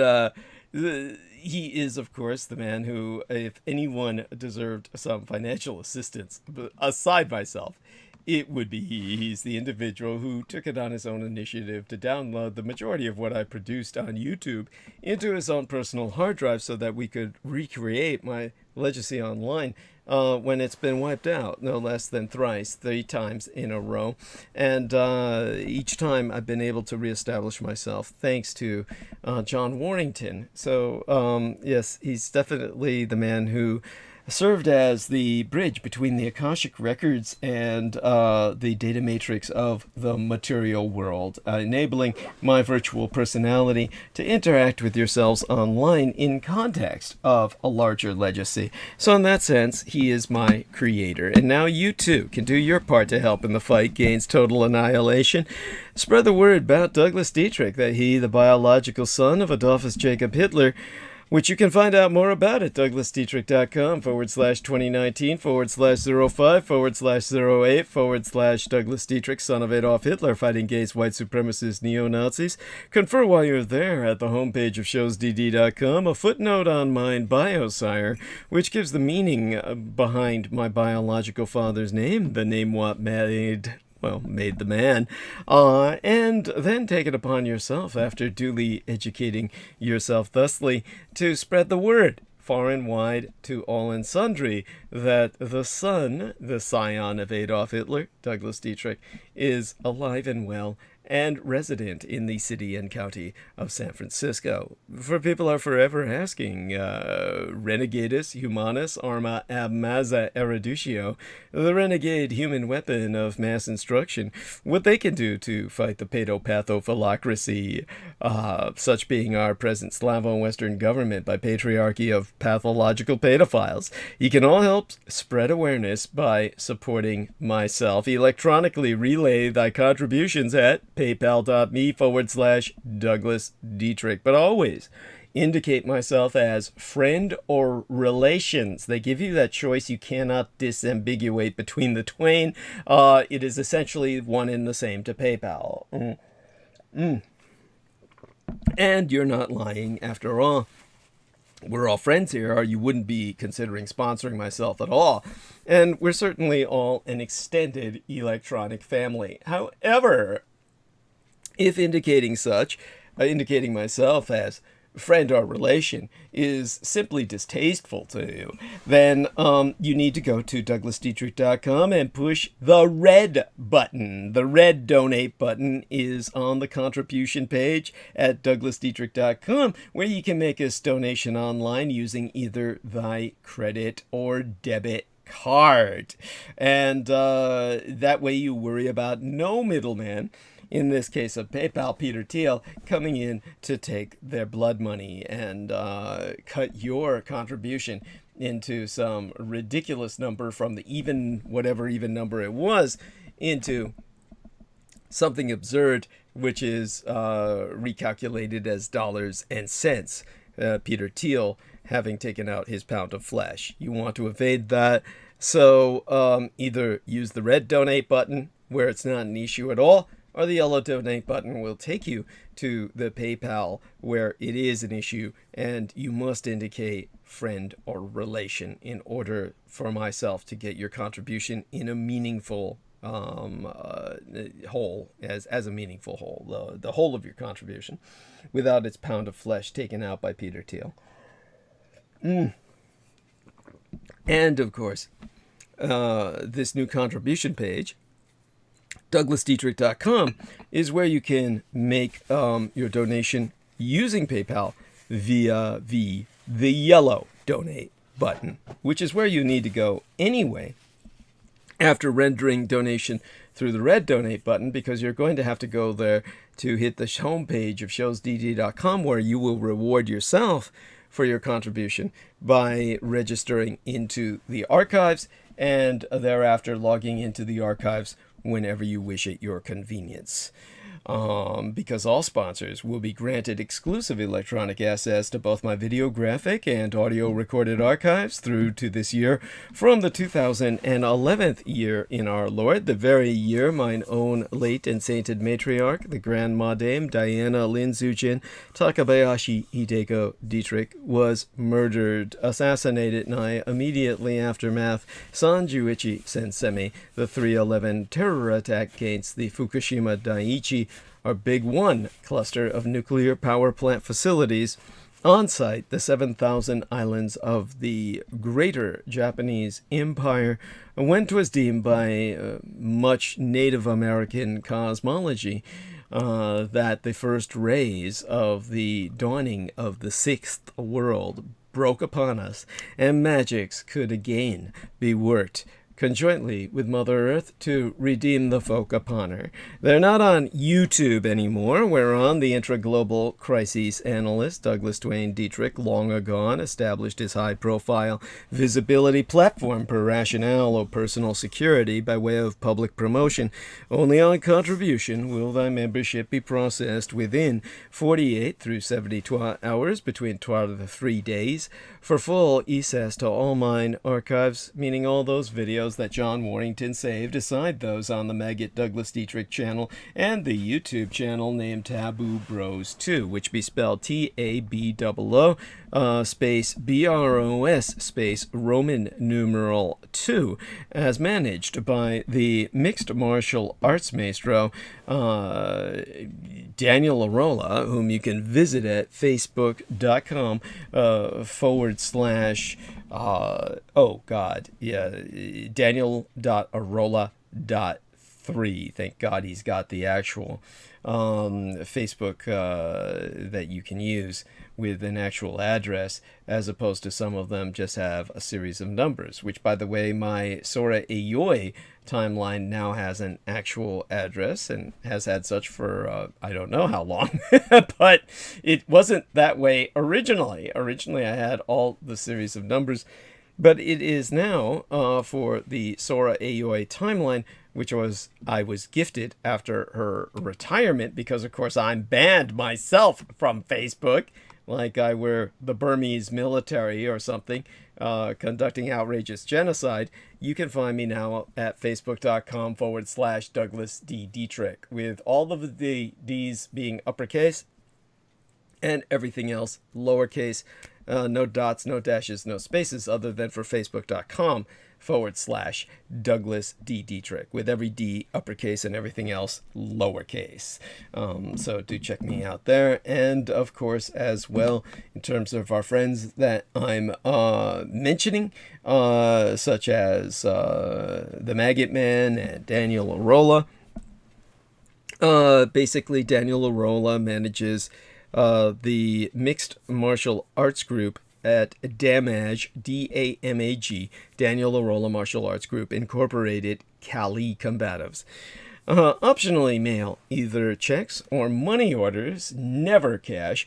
he is, of course, the man who, if anyone deserved some financial assistance, aside myself, it would be he. He's the individual who took it on his own initiative to download the majority of what I produced on YouTube into his own personal hard drive so that we could recreate my legacy online when it's been wiped out, no less than thrice, 3 times in a row. And each time I've been able to reestablish myself thanks to John Warrington. So, yes, he's definitely the man who served as the bridge between the Akashic records and the data matrix of the material world, enabling my virtual personality to interact with yourselves online in context of a larger legacy. So in that sense, he is my creator. And now you too can do your part to help in the fight against total annihilation. Spread the word about Douglas Dietrich, that he, the biological son of Adolphus Jacob Hitler, which you can find out more about at douglasdietrich.com/2019/05/08/Douglas Dietrich, son of Adolf Hitler, fighting against white supremacist neo-Nazis. Confer while you're there at the homepage of showsdd.com, a footnote on mine bio, sire, which gives the meaning behind my biological father's name, the name what made the man, and then take it upon yourself, after duly educating yourself thusly, to spread the word far and wide to all and sundry that the son, the scion of Adolf Hitler, Douglas Dietrich, is alive and well and resident in the city and county of San Francisco. For people are forever asking, Renegadus Humanus Arma Ab Massa Erudicio, the renegade human weapon of mass instruction, what they can do to fight the pedopathophilocracy, such being our present Slavo-Western government by patriarchy of pathological pedophiles. You can all help spread awareness by supporting myself. Electronically relay thy contributions at paypal.me/Douglas Dietrich. But always, indicate myself as friend or relations. They give you that choice. You cannot disambiguate between the twain. It is essentially one and the same to PayPal. And you're not lying after all. We're all friends here, or you wouldn't be considering sponsoring myself at all. And we're certainly all an extended electronic family. However, if indicating myself as friend or relation is simply distasteful to you, then you need to go to DouglasDietrich.com and push the red button. The red donate button is on the contribution page at DouglasDietrich.com, where you can make a donation online using either thy credit or debit card. And that way you worry about no middleman, in this case of PayPal, Peter Thiel, coming in to take their blood money and cut your contribution into some ridiculous number from the whatever even number it was, into something absurd, which is recalculated as dollars and cents. Peter Thiel having taken out his pound of flesh. You want to evade that, so either use the red donate button, where it's not an issue at all, or the yellow donate button will take you to the PayPal where it is an issue, and you must indicate friend or relation in order for myself to get your contribution in a meaningful whole, as a meaningful whole, the whole of your contribution, without its pound of flesh taken out by Peter Thiel. And of course, this new contribution page, DouglasDietrich.com, is where you can make your donation using PayPal via the yellow donate button, which is where you need to go anyway after rendering donation through the red donate button, because you're going to have to go there to hit the homepage of showsdd.com, where you will reward yourself for your contribution by registering into the archives and thereafter logging into the archives whenever you wish at your convenience. Because all sponsors will be granted exclusive electronic access to both my videographic and audio recorded archives through to this year, from the 2011th year in our Lord, the very year mine own late and sainted matriarch, the Grandma Dame Diana Lin Zujin Takabayashi Hideko Dietrich, was murdered, assassinated nigh immediately aftermath Sanjuichi Sensemi, the 3/11 terror attack against the Fukushima Daiichi, our Big One cluster of nuclear power plant facilities on site, the 7,000 islands of the greater Japanese Empire, when 'twas deemed by much Native American cosmology that the first rays of the dawning of the sixth world broke upon us, and magics could again be worked conjointly with Mother Earth to redeem the folk upon her. They're not on YouTube anymore, whereon the intra-global crises analyst Douglas Duane Dietrich, long agone, established his high-profile visibility platform per rationale of personal security by way of public promotion. Only on contribution will thy membership be processed within 48 through 72 hours between 2 of the 3 days for full access to all mine archives, meaning all those videos that John Warrington saved, aside those on the Maggot Douglas Dietrich channel and the YouTube channel named Taboo Bros 2, which be spelled TABOO space BROS space Roman numeral 2, as managed by the mixed martial arts maestro Daniel Arola, whom you can visit at facebook.com / Daniel.Arola.3. Thank God he's got the actual Facebook that you can use with an actual address, as opposed to some of them just have a series of numbers, which, by the way, my Sora Ayoi timeline now has an actual address and has had such for I don't know how long, but it wasn't that way originally. Originally, I had all the series of numbers, but it is now for the Sora Ayoi timeline, which I was gifted after her retirement, because, of course, I'm banned myself from Facebook like I were the Burmese military or something, conducting outrageous genocide, you can find me now at facebook.com/Douglas D. Dietrich, with all of the D's being uppercase and everything else lowercase. No dots, no dashes, no spaces, other than for facebook.com/Douglas D. Dietrich, with every D uppercase and everything else lowercase. So do check me out there. And of course, as well, in terms of our friends that I'm mentioning, such as the Maggot Man and Daniel Arola. Basically, Daniel Arola manages the mixed martial arts group at DAMAG, D-A-M-A-G, Daniel Arola Martial Arts Group Incorporated, Cali Combatives. Optionally mail either checks or money orders, never cash,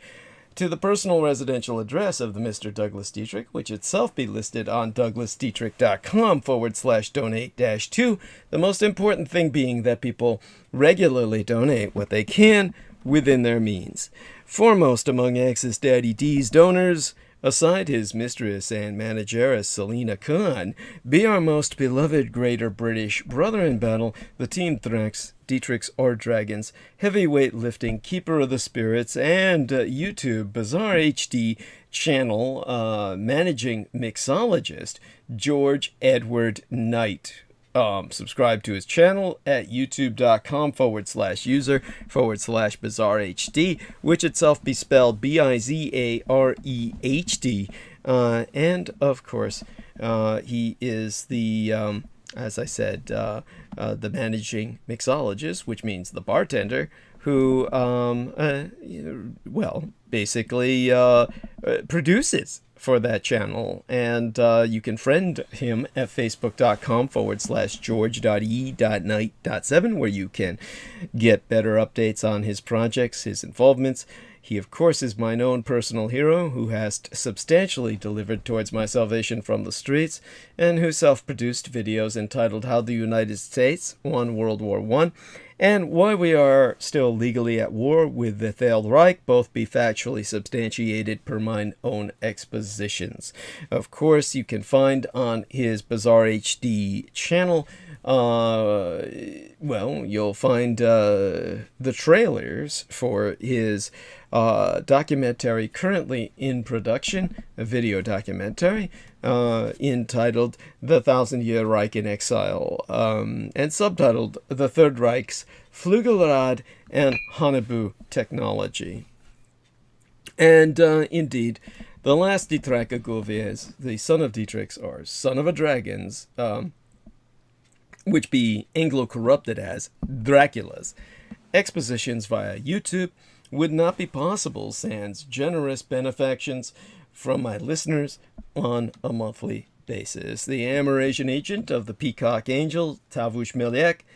to the personal residential address of the Mr. Douglas Dietrich, which itself be listed on douglasdietrich.com/donate-2. The most important thing being that people regularly donate what they can within their means. Foremost among Axis Daddy D's donors, aside his mistress and manageress Selina Khan, be our most beloved Greater British brother in battle, the Team Thrax, Dietrich's Ord Dragons, heavyweight lifting keeper of the spirits, and YouTube Bizarre HD channel managing mixologist George Edward Knight. Subscribe to his channel at youtube.com/user/bizarre-hd, which itself be spelled BIZAREHD. And of course, he is the, as I said, the managing mixologist, which means the bartender, who, basically produces for that channel. And you can friend him at facebook.com/george.e.knight.7, where you can get better updates on his projects, his involvements. He, of course, is my known personal hero, who has substantially delivered towards my salvation from the streets, and who self-produced videos entitled How the United States Won World War I, and Why We Are Still Legally at War with the Third Reich, both be factually substantiated per mine own expositions. Of course, you can find on his Bizarre HD channel, you'll find the trailers for his documentary currently in production, a video documentary entitled The Thousand-Year Reich in Exile, and subtitled The Third Reich's Flügelrad and Hannibal Technology. And indeed, the last Dietrich, the son of Dietrich's, or son of a dragon's, which be Anglo-corrupted as Dracula's, expositions via YouTube would not be possible sans generous benefactions from my listeners on a monthly basis. The Amerasian agent of the Peacock Angel, Tavush Meliek,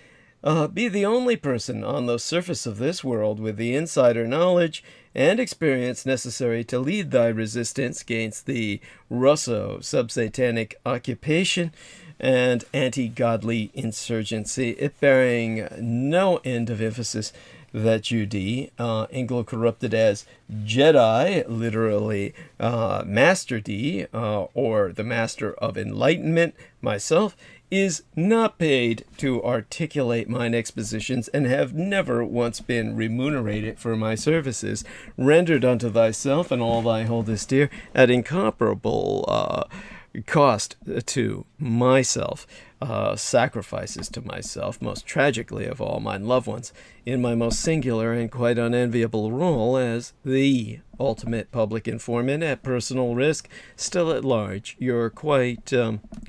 be the only person on the surface of this world with the insider knowledge and experience necessary to lead thy resistance against the Russo sub-satanic occupation and anti-godly insurgency, it bearing no end of emphasis that Judy, Anglo-corrupted as Jedi, literally Master D, or the Master of Enlightenment, myself, is not paid to articulate mine expositions, and have never once been remunerated for my services, rendered unto thyself and all thy holdest dear at incomparable cost to myself, sacrifices to myself, most tragically of all mine loved ones, in my most singular and quite unenviable role as the ultimate public informant at personal risk, still at large. Your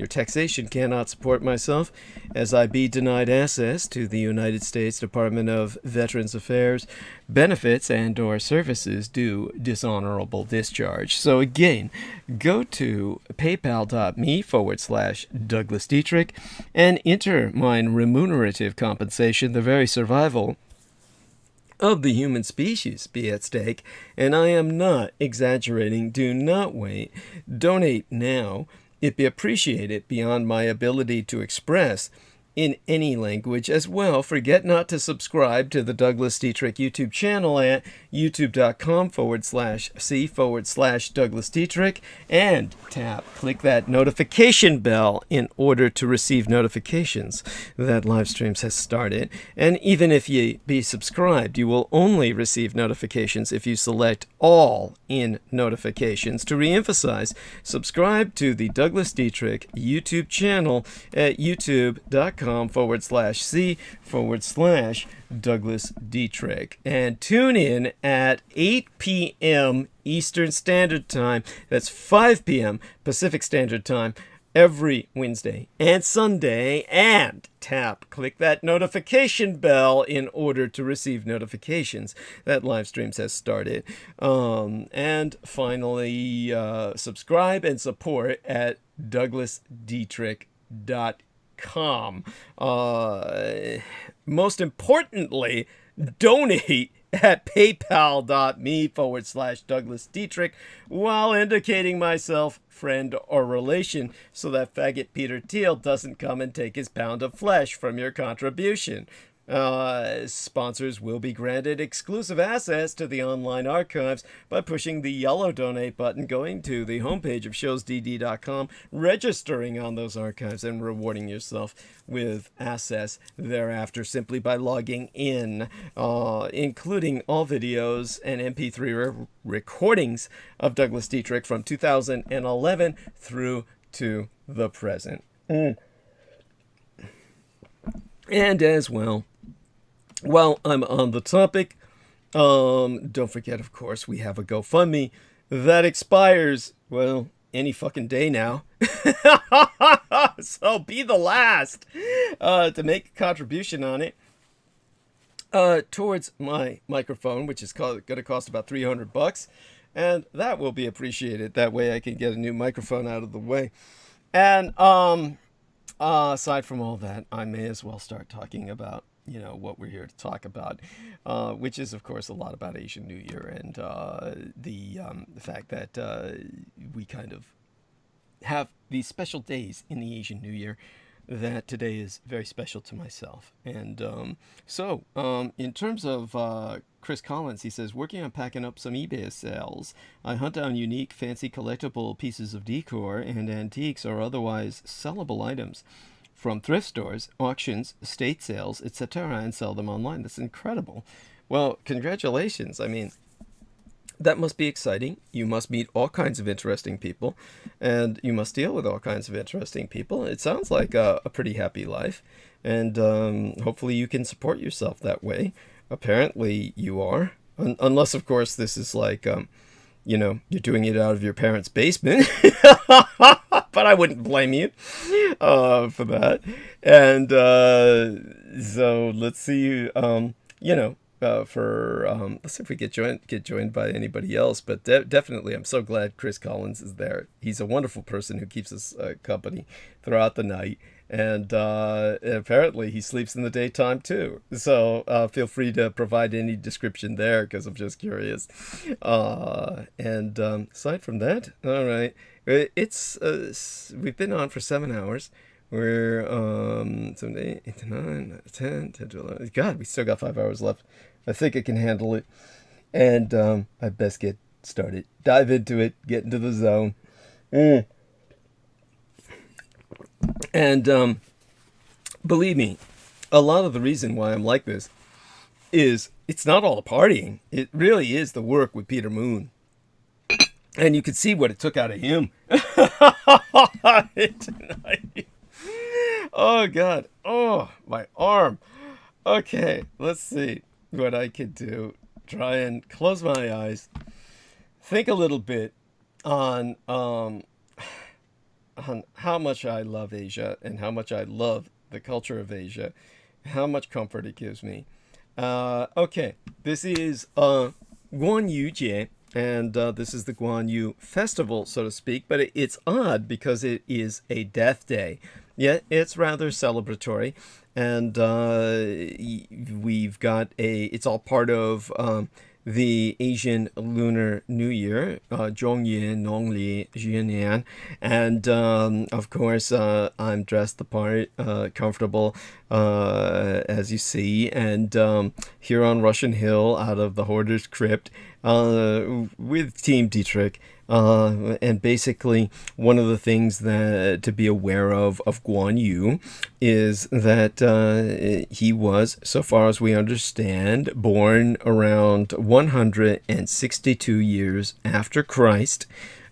taxation cannot support myself, as I be denied access to the United States Department of Veterans Affairs benefits and or services due dishonorable discharge. So again, go to paypal.me/Douglas Dietrich and enter mine remunerative compensation, the very survival of the human species be at stake, and I am not exaggerating. Do not wait. Donate now. It be appreciated beyond my ability to express in any language as well. Forget not to subscribe to the Douglas Dietrich YouTube channel at youtube.com/c/Douglas Dietrich and click that notification bell in order to receive notifications that live streams has started. And even if you be subscribed, you will only receive notifications if you select all in notifications. To reemphasize, subscribe to the Douglas Dietrich YouTube channel at youtube.com/c/Douglas Dietrich and tune in at 8 p.m. Eastern Standard Time. That's 5 p.m. Pacific Standard Time every Wednesday and Sunday, and click that notification bell in order to receive notifications that live streams has started. And finally, subscribe and support at douglasdietrich.com. Most importantly, donate at paypal.me/Douglas Dietrich while indicating myself friend or relation so that faggot Peter Thiel doesn't come and take his pound of flesh from your contribution. Sponsors will be granted exclusive access to the online archives by pushing the yellow donate button, going to the homepage of showsdd.com, registering on those archives, and rewarding yourself with access thereafter simply by logging in, including all videos and MP3 recordings of Douglas Dietrich from 2011 through to the present. And as well, while I'm on the topic, don't forget, of course, we have a GoFundMe that expires, well, any fucking day now. So be the last to make a contribution on it towards my microphone, which is going to cost about $300, and that will be appreciated. That way I can get a new microphone out of the way. And aside from all that, I may as well start talking about, what we're here to talk about, which is, of course, a lot about Asian New Year and the fact that we kind of have these special days in the Asian New Year, that today is very special to myself. And so in terms of Chris Collins, he says, working on packing up some eBay sales. I hunt down unique, fancy, collectible pieces of decor and antiques or otherwise sellable items from thrift stores, auctions, estate sales, etc., and sell them online. That's incredible. Well, congratulations. I mean, that must be exciting. You must meet all kinds of interesting people, and you must deal with all kinds of interesting people. It sounds like a pretty happy life, and hopefully you can support yourself that way. Apparently you are, unless, of course, this is like, you're doing it out of your parents' basement. But I wouldn't blame you for that. And so let's see, let's see if we get joined by anybody else. But definitely, I'm so glad Chris Collins is there. He's a wonderful person who keeps us company throughout the night. And apparently he sleeps in the daytime too. So feel free to provide any description there, because I'm just curious. And aside from that, all right, it's we've been on for 7 hours. We're 7, 8, 9, 10, 10 to 11. God, we still got 5 hours left. I think I can handle it. And I best get started. Dive into it. Get into the zone. And believe me, a lot of the reason why I'm like this is it's not all the partying. It really is the work with Peter Moon. And you can see what it took out of him tonight. Oh, God. Oh, my arm. Okay, let's see what I can do. Try and close my eyes. Think a little bit on how much I love Asia and how much I love the culture of Asia, how much comfort it gives me. Okay, this is Guān-Yǔ-Jie, and this is the Guān-Yǔ festival, so to speak, but it's odd because it is a death day. Yet it's rather celebratory, and we've got it's all part of the Asian Lunar New Year, 中越农历新年, and of course I'm dressed the part, comfortable, as you see, and here on Russian Hill out of the Hoarder's Crypt, with Team Dietrich. And basically, one of the things that to be aware of Guān-Yǔ is that he was, so far as we understand, born around 162 years after Christ,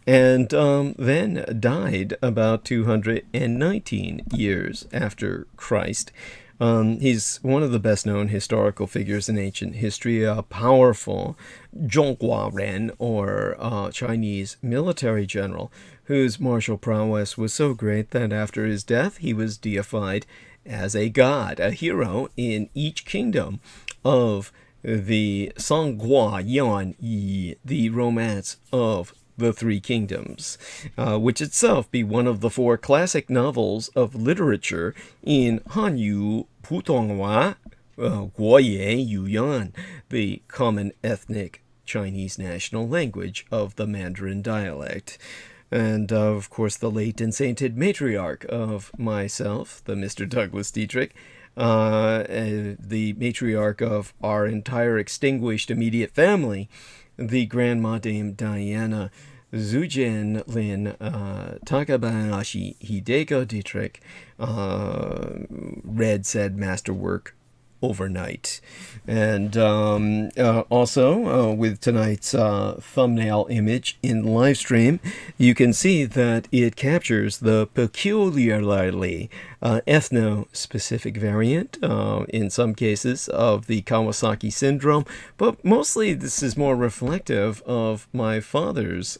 and then died about 219 years after Christ. He's one of the best-known historical figures in ancient history, a powerful Zhōngguā-Ren, or Chinese military general, whose martial prowess was so great that after his death he was deified as a god, a hero in each kingdom of the Sān-kGUÓUÁ YຽN-Yǐ, the romance of the Three Kingdoms, which itself be one of the four classic novels of literature in Hànyǔ-Pǔtōnghuà-kGHuóuájiā-Yǔyán, the common ethnic Chinese national language of the Mandarin Dialect. And, of course, the late and sainted matriarch of myself, the Mr. Douglas Dietrich, the matriarch of our entire extinguished immediate family, the Grandma Dame Diana Zhujian-Lin Takabayashi Hideko Dietrich, read said masterwork overnight. And also, with tonight's thumbnail image in Livestream, you can see that it captures the peculiarly ethno-specific variant, in some cases, of the Kawasaki syndrome, but mostly this is more reflective of my father's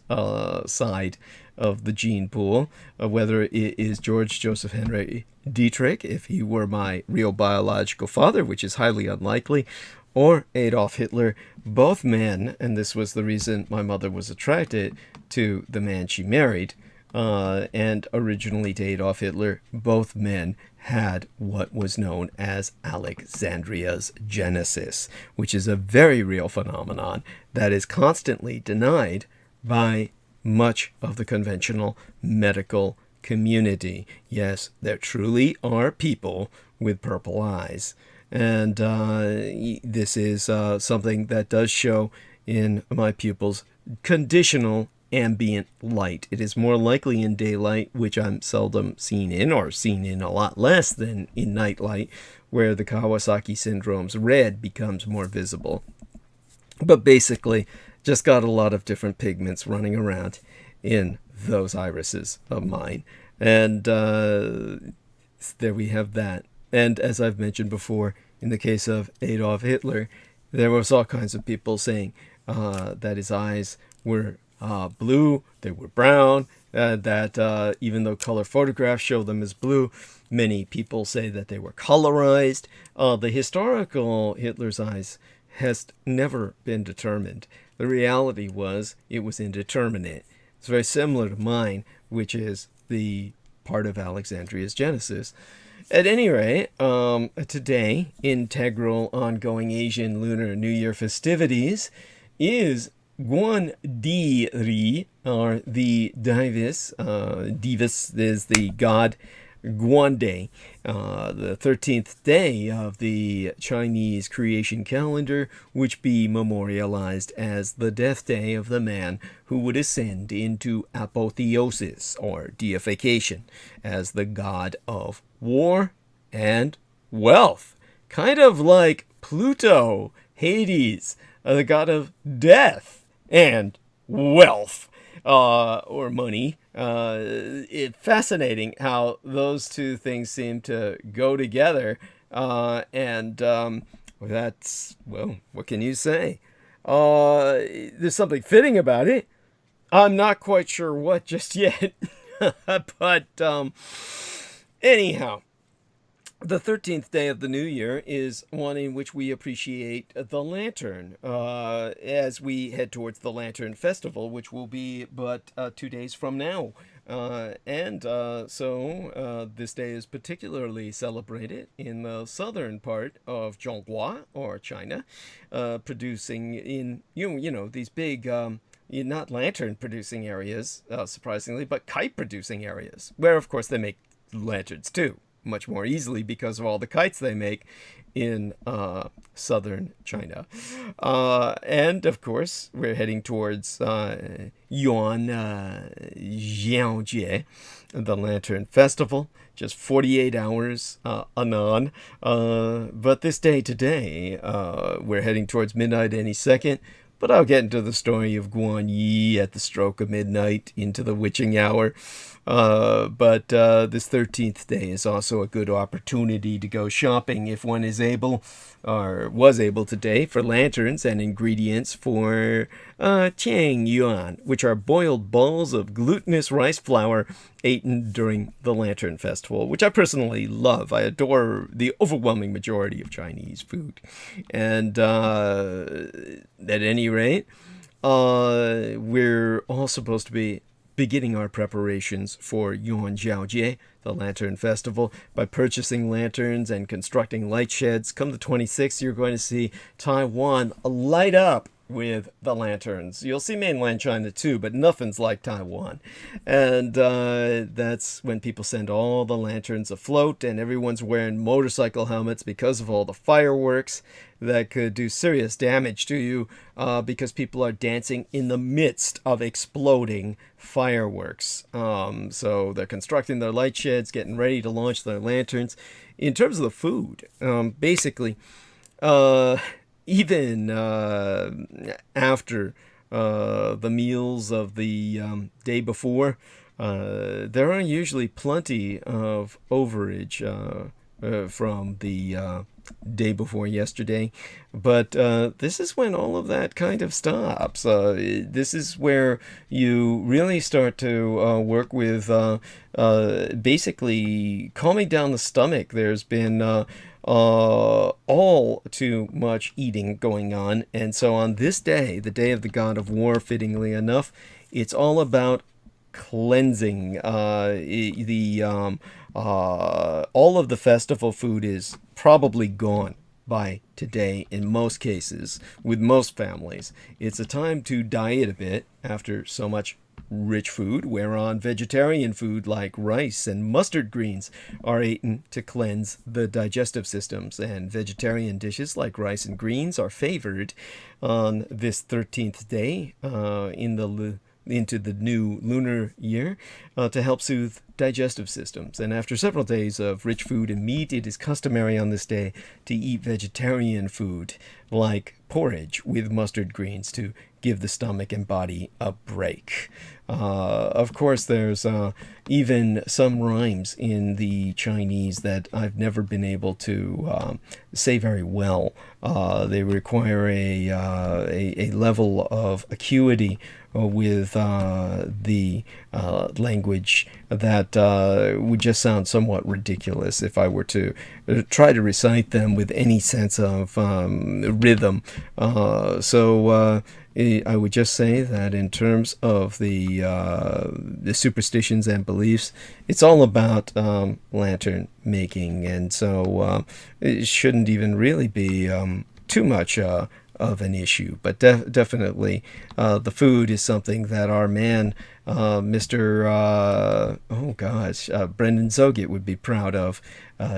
side of the gene pool, whether it is George Joseph Henry Dietrich, if he were my real biological father, which is highly unlikely, or Adolf Hitler, both men, and this was the reason my mother was attracted to the man she married, and originally to Adolf Hitler, both men had what was known as Alexandria's Genesis, which is a very real phenomenon that is constantly denied by much of the conventional medical community. Yes, there truly are people with purple eyes. And this is something that does show in my pupils' conditional ambient light. It is more likely in daylight, which I'm seldom seen in, or seen in a lot less than in nightlight, where the Kawasaki syndrome's red becomes more visible. But basically, just got a lot of different pigments running around in those irises of mine. And there we have that. And as I've mentioned before, in the case of Adolf Hitler, there was all kinds of people saying that his eyes were blue, they were brown, that even though color photographs show them as blue, many people say that they were colorized. The historical Hitler's eyes has never been determined. The reality was it was indeterminate. It's very similar to mine, which is the part of Alexandria's Genesis. At any rate, today, integral ongoing Asian Lunar New Year festivities is Guān-Dǐ, or the Divis. Divis is the god Guan Day, the 13th day of the Chinese creation calendar, which be memorialized as the death day of the man who would ascend into Apotheosis, or deification, as the god of war and wealth. Kind of like Pluto, Hades, the god of death and wealth, or money. It's fascinating how those two things seem to go together, and that's, well, what can you say? There's something fitting about it. I'm not quite sure what just yet, but anyhow, the 13th day of the new year is one in which we appreciate the lantern, as we head towards the Lantern Festival, which will be but 2 days from now, So this day is particularly celebrated in the southern part of Zhonghua, or China, producing in, these big, not lantern producing areas, surprisingly, but kite producing areas, where, of course, they make lanterns too, much more easily because of all the kites they make in southern China. And of course, we're heading towards Yuan-Jiao-Jie, the Lantern Festival, just 48 hours anon. But this day today, we're heading towards midnight any second. But I'll get into the story of Guān-Yǐ at the stroke of midnight into the witching hour. But this 13th day is also a good opportunity to go shopping if one is able, or was able today, for lanterns and ingredients for Qiāng Yuan, which are boiled balls of glutinous rice flour eaten during the Lantern Festival, which I personally love. I adore the overwhelming majority of Chinese food. And at any rate, we're all supposed to be beginning our preparations for Yuan-Jiao-Jie, the Lantern Festival, by purchasing lanterns and constructing light sheds. Come the 26th, you're going to see Taiwan light up with the lanterns. You'll see mainland China too, but nothing's like Taiwan. And that's when people send all the lanterns afloat, and everyone's wearing motorcycle helmets because of all the fireworks that could do serious damage to you, because people are dancing in the midst of exploding fireworks. So they're constructing their light sheds, getting ready to launch their lanterns. In terms of the food, basically, even after the meals of the day before, there are usually plenty of overage from the day before yesterday. But this is when all of that kind of stops. This is where you really start to work with basically calming down the stomach. There's been all too much eating going on. And so on this day, the day of the god of war, fittingly enough, it's all about cleansing. All of the festival food is probably gone by today in most cases, with most families. It's a time to diet a bit after so much rich food, whereon vegetarian food like rice and mustard greens are eaten to cleanse the digestive systems, and vegetarian dishes like rice and greens are favored on this 13th day into the new lunar year to help soothe digestive systems. And after several days of rich food and meat, it is customary on this day to eat vegetarian food like porridge with mustard greens to give the stomach and body a break. Of course, there's even some rhymes in the Chinese that I've never been able to say very well. They require a level of acuity with the language that would just sound somewhat ridiculous if I were to try to recite them with any sense of rhythm. So I would just say that in terms of the superstitions and beliefs, it's all about lantern making, and so it shouldn't even really be too much of an issue. But definitely the food is something that our man, Mr. Brendan Zogit would be proud of,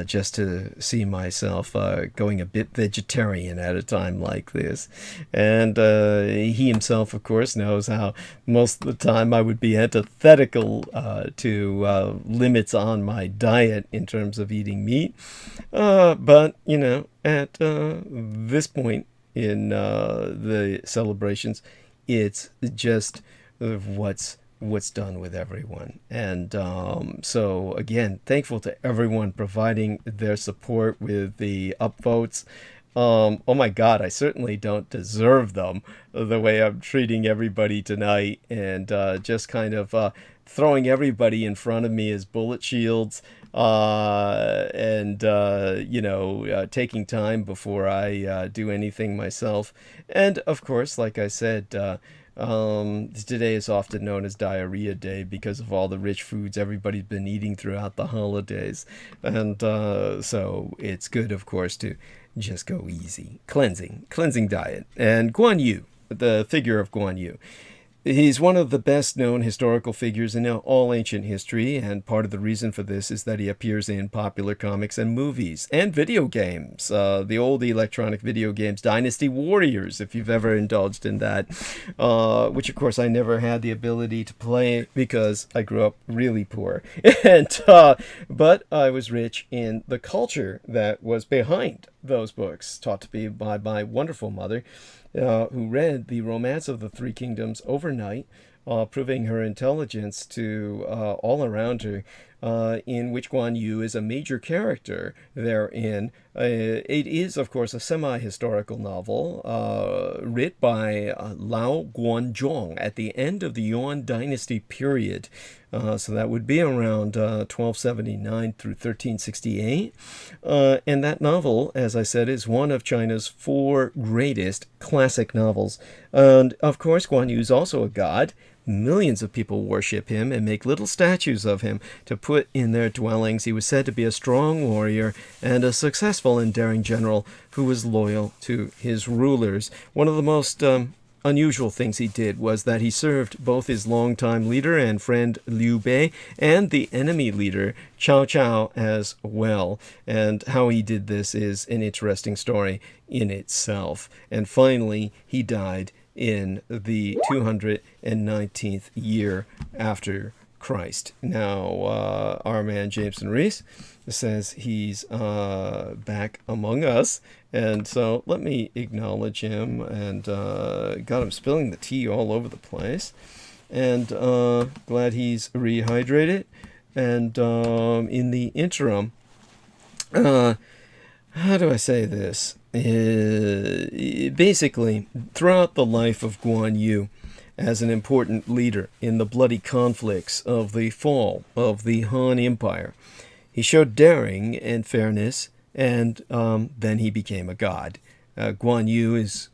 just to see myself going a bit vegetarian at a time like this. And he himself, of course, knows how most of the time I would be antithetical to limits on my diet in terms of eating meat. But, at this point in the celebrations, it's just what's done with everyone. And so again, thankful to everyone providing their support with the upvotes. Oh my God, I certainly don't deserve them the way I'm treating everybody tonight, and just kind of throwing everybody in front of me as bullet shields, and taking time before I do anything myself. And of course, like I said, Today is often known as Diarrhea Day because of all the rich foods everybody's been eating throughout the holidays. And so it's good, of course, to just go easy. Cleansing diet. And Guān-Yǔ, the figure of Guān-Yǔ. He's one of the best-known historical figures in all ancient history, and part of the reason for this is that he appears in popular comics and movies and video games. The old electronic video games, Dynasty Warriors, if you've ever indulged in that, which, of course, I never had the ability to play because I grew up really poor. But I was rich in the culture that was behind those books, taught to me by my wonderful mother, who read The Romance of the Three Kingdoms overnight, proving her intelligence to all around her, in which Guān-Yǔ is a major character therein. It is, of course, a semi-historical novel written by Lão Guān-Zhōng at the end of the Yuan dynasty period. So that would be around 1279 through 1368. And that novel, as I said, is one of China's 4 greatest classic novels. And, of course, Guān-Yǔ is also a god. Millions of people worship him and make little statues of him to put in their dwellings. He was said to be a strong warrior and a successful and daring general who was loyal to his rulers. One of the most unusual things he did was that he served both his longtime leader and friend Liu Bei and the enemy leader Cao Cao as well. And how he did this is an interesting story in itself. And finally, he died in the 219th year after Christ. Now, our man Jameson Reese says he's back among us, and so let me acknowledge him, and got him spilling the tea all over the place, and glad he's rehydrated. And in the interim, how do I say this? Basically, throughout the life of Guān-Yǔ as an important leader in the bloody conflicts of the fall of the Han Empire, he showed daring and fairness, and then he became a god. Guān-Yǔ is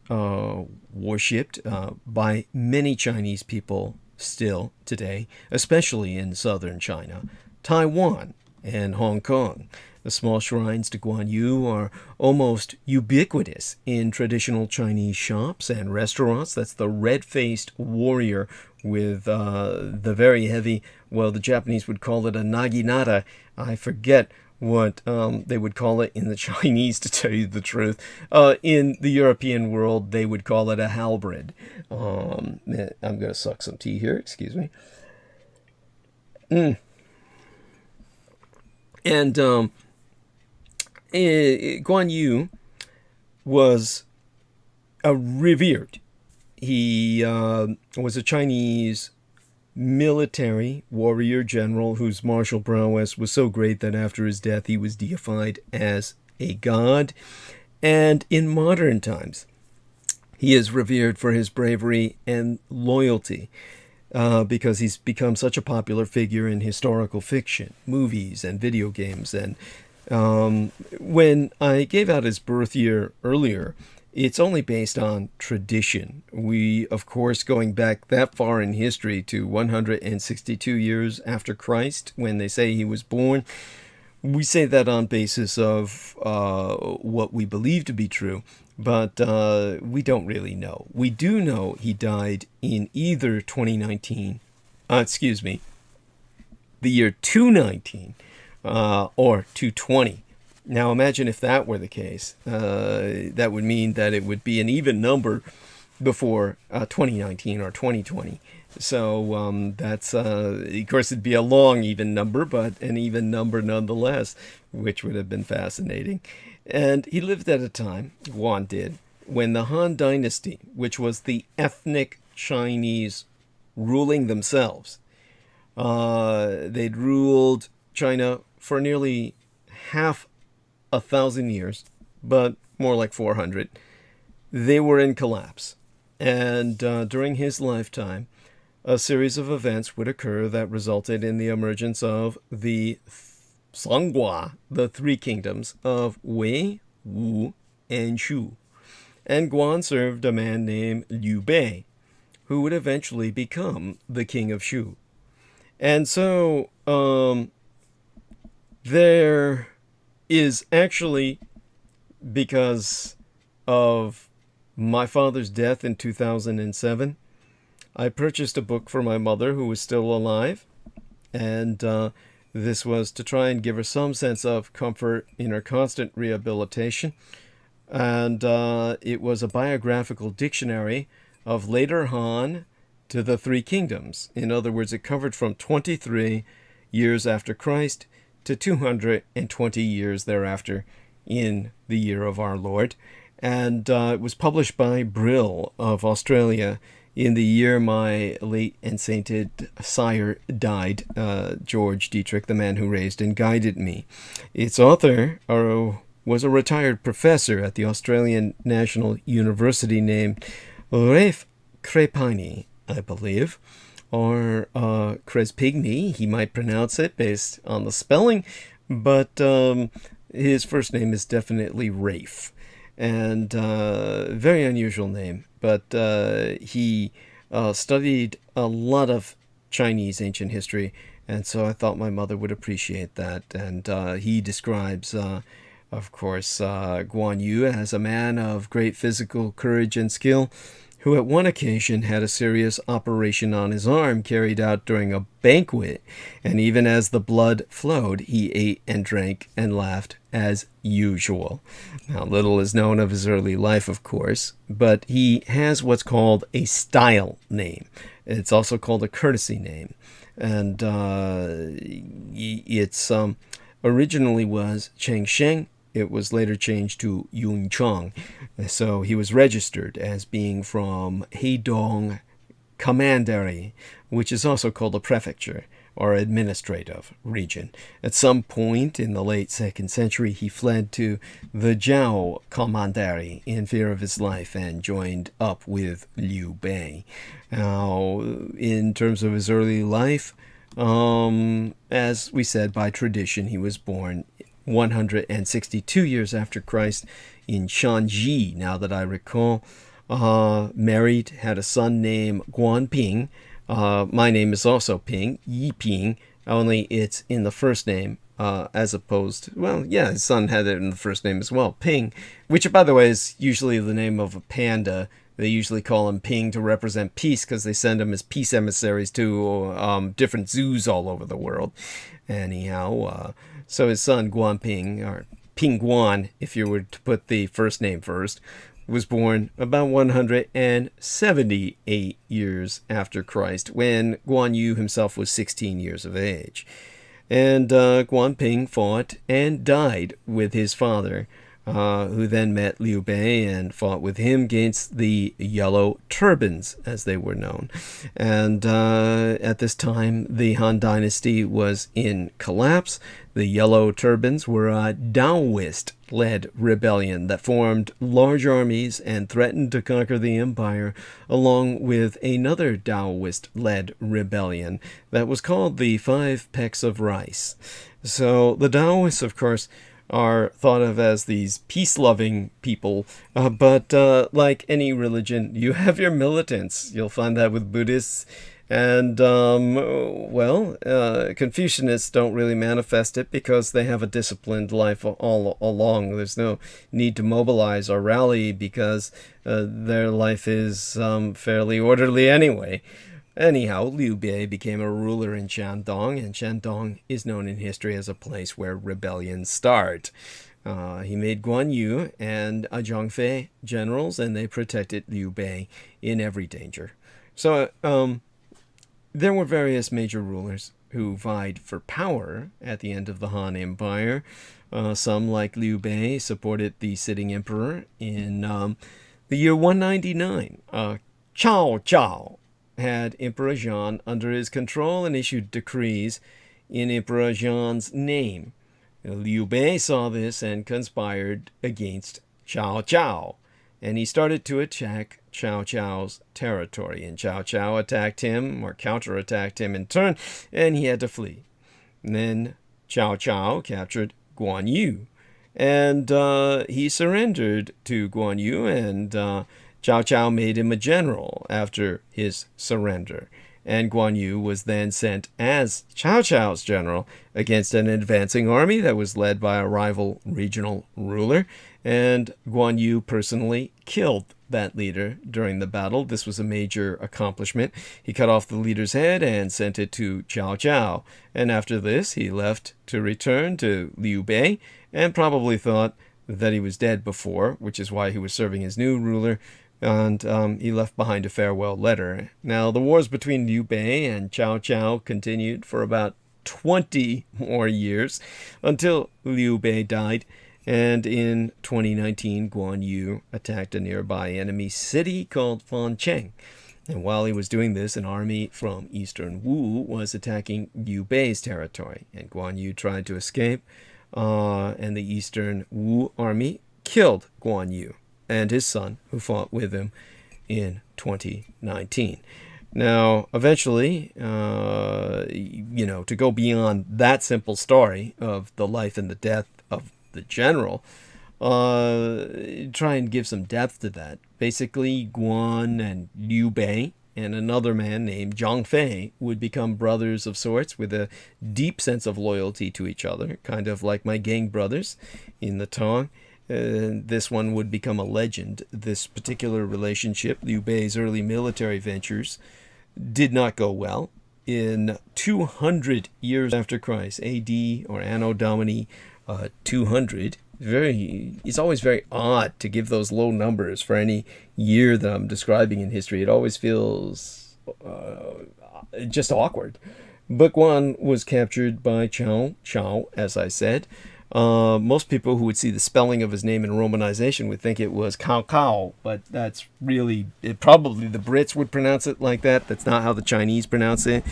worshipped by many Chinese people still today, especially in southern China, Taiwan, and Hong Kong. The small shrines to Guān-Yǔ are almost ubiquitous in traditional Chinese shops and restaurants. That's the red-faced warrior with the very heavy, well, the Japanese would call it a naginata. I forget what they would call it in the Chinese, to tell you the truth. In the European world, they would call it a halberd. I'm going to suck some tea here, excuse me. And Guān-Yǔ was revered. He was a Chinese military warrior general whose martial prowess was so great that after his death he was deified as a god. And in modern times, he is revered for his bravery and loyalty, because he's become such a popular figure in historical fiction, movies, and video games. And when I gave out his birth year earlier, it's only based on tradition. We, of course, going back that far in history to 162 years after Christ, when they say he was born, we say that on basis of what we believe to be true, but we don't really know. We do know he died in either the year 219, or 220. Now imagine if that were the case. That would mean that it would be an even number before 2019 or 2020. So that's, of course, it'd be a long even number, but an even number nonetheless, which would have been fascinating. And he lived at a time, Guan did, when the Han Dynasty, which was the ethnic Chinese ruling themselves, they'd ruled China for nearly 500 years, but more like 400. They were in collapse. And during his lifetime, a series of events would occur that resulted in the emergence of the Sangua, the three kingdoms of Wei, Wu, and Shu. And Guan served a man named Liu Bei, who would eventually become the king of Shu. And so there is actually, because of my father's death in 2007, I purchased a book for my mother who was still alive, and this was to try and give her some sense of comfort in her constant rehabilitation. And it was a biographical dictionary of later Han to the Three Kingdoms. In other words, it covered from 23 years after Christ to 220 years thereafter in the year of our Lord. And it was published by Brill of Australia in the year my late and sainted sire died, George Dietrich, the man who raised and guided me. Its author was a retired professor at the Australian National University named Ralph Crepini, I believe, or Crespigny, he might pronounce it based on the spelling, but his first name is definitely Rafe, and very unusual name, but he studied a lot of Chinese ancient history, and so I thought my mother would appreciate that. And he describes, of course, Guān-Yǔ as a man of great physical courage and skill, who at one occasion had a serious operation on his arm carried out during a banquet, and even as the blood flowed, he ate and drank and laughed as usual. Now, little is known of his early life, of course, but he has what's called a style name. It's also called a courtesy name, and it's originally was Cheng Sheng. It was later changed to Yun Chong. So he was registered as being from Heidong Commandery, which is also called a prefecture or administrative region. At some point in the late 2nd century, he fled to the Zhao Commandery in fear of his life and joined up with Liu Bei. Now, in terms of his early life, as we said, by tradition, he was born 162 years after Christ in Shanxi, now that I recall. Married, had a son named Guan Ping. My name is also Ping, Yi Ping, only it's in the first name, as opposed to, well, yeah, his son had it in the first name as well, Ping, which, by the way, is usually the name of a panda. They usually call him Ping to represent peace because they send him as peace emissaries to different zoos all over the world. Anyhow, so his son Guan Ping, or Ping Guan, if you were to put the first name first, was born about 178 years after Christ, when Guan-Yu himself was 16 years of age. And Guan Ping fought and died with his father, who then met Liu Bei and fought with him against the Yellow Turbans, as they were known. And at this time, the Han Dynasty was in collapse. The Yellow Turbans were a Taoist-led rebellion that formed large armies and threatened to conquer the empire, along with another Taoist-led rebellion that was called the Five Pecks of Rice. So the Taoists, of course, are thought of as these peace-loving people, but like any religion, you have your militants. You'll find that with Buddhists, and Confucianists don't really manifest it because they have a disciplined life all along. There's no need to mobilize or rally because their life is fairly orderly anyway. Anyhow, Liu Bei became a ruler in Shandong, and Shandong is known in history as a place where rebellions start. He made Guan-Yu and a Zhang-Fei generals, and they protected Liu Bei in every danger. So there were various major rulers who vied for power at the end of the Han Empire. Some, like Liu Bei, supported the sitting emperor. In the year 199, Cao Cao had Emperor Zhang under his control and issued decrees in Emperor Zhang's name. Liu Bei saw this and conspired against Cao Cao, and he started to attack Cao Cao's territory, and Cao Cao attacked him, or counterattacked him in turn, and he had to flee. And then Cao Cao captured Guan-Yu, and he surrendered to Guan-Yu and Cao Cao made him a general after his surrender, and Guān-Yǔ was then sent as Cao Cao's general against an advancing army that was led by a rival regional ruler, and Guān-Yǔ personally killed that leader during the battle. This was a major accomplishment. He cut off the leader's head and sent it to Cao Cao, and after this he left to return to Liu Bei, and probably thought that he was dead before, which is why he was serving as new ruler, and he left behind a farewell letter. Now, the wars between Liu Bei and Cao Cao continued for about 20 more years until Liu Bei died, and in 2019, Guān-Yǔ attacked a nearby enemy city called Fancheng. And while he was doing this, an army from eastern Wu was attacking Liu Bei's territory, and Guān-Yǔ tried to escape, and the eastern Wu army killed Guān-Yǔ and his son, who fought with him in 2019. Now, eventually, to go beyond that simple story of the life and the death of the general, try and give some depth to that. Basically, Guan and Liu Bei and another man named Zhang Fei would become brothers of sorts with a deep sense of loyalty to each other, kind of like my gang brothers in the Tong. This one would become a legend. This particular relationship, Liu Bei's early military ventures, did not go well. In 200 years after Christ, A.D. or Anno Domini 200, it's always very odd to give those low numbers for any year that I'm describing in history. It always feels just awkward. But Guan was captured by Cao Cao, as I said. Most people who would see the spelling of his name in romanization would think it was Cao Cao, but that's really, probably the Brits would pronounce it like that. That's not how the Chinese pronounce it.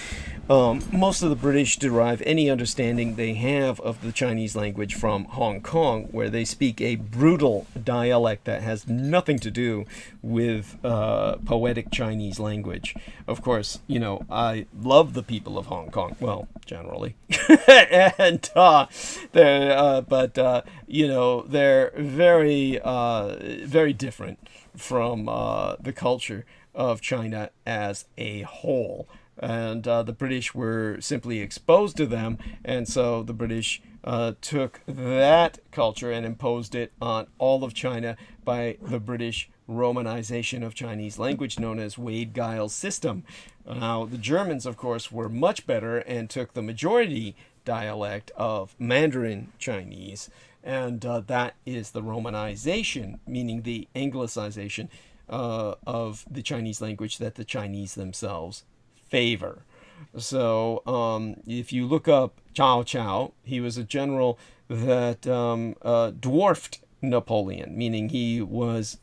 Most of the British derive any understanding they have of the Chinese language from Hong Kong, where they speak a brutal dialect that has nothing to do with poetic Chinese language. Of course, I love the people of Hong Kong. Well, generally. And they're very, very different from the culture of China as a whole. And the British were simply exposed to them, and so the British took that culture and imposed it on all of China by the British romanization of Chinese language known as Wade-Giles system. Now, the Germans, of course, were much better and took the majority dialect of Mandarin Chinese, and that is the romanization, meaning the anglicization of the Chinese language that the Chinese themselves favor. So if you look up Cao Cao, he was a general that dwarfed Napoleon, meaning he was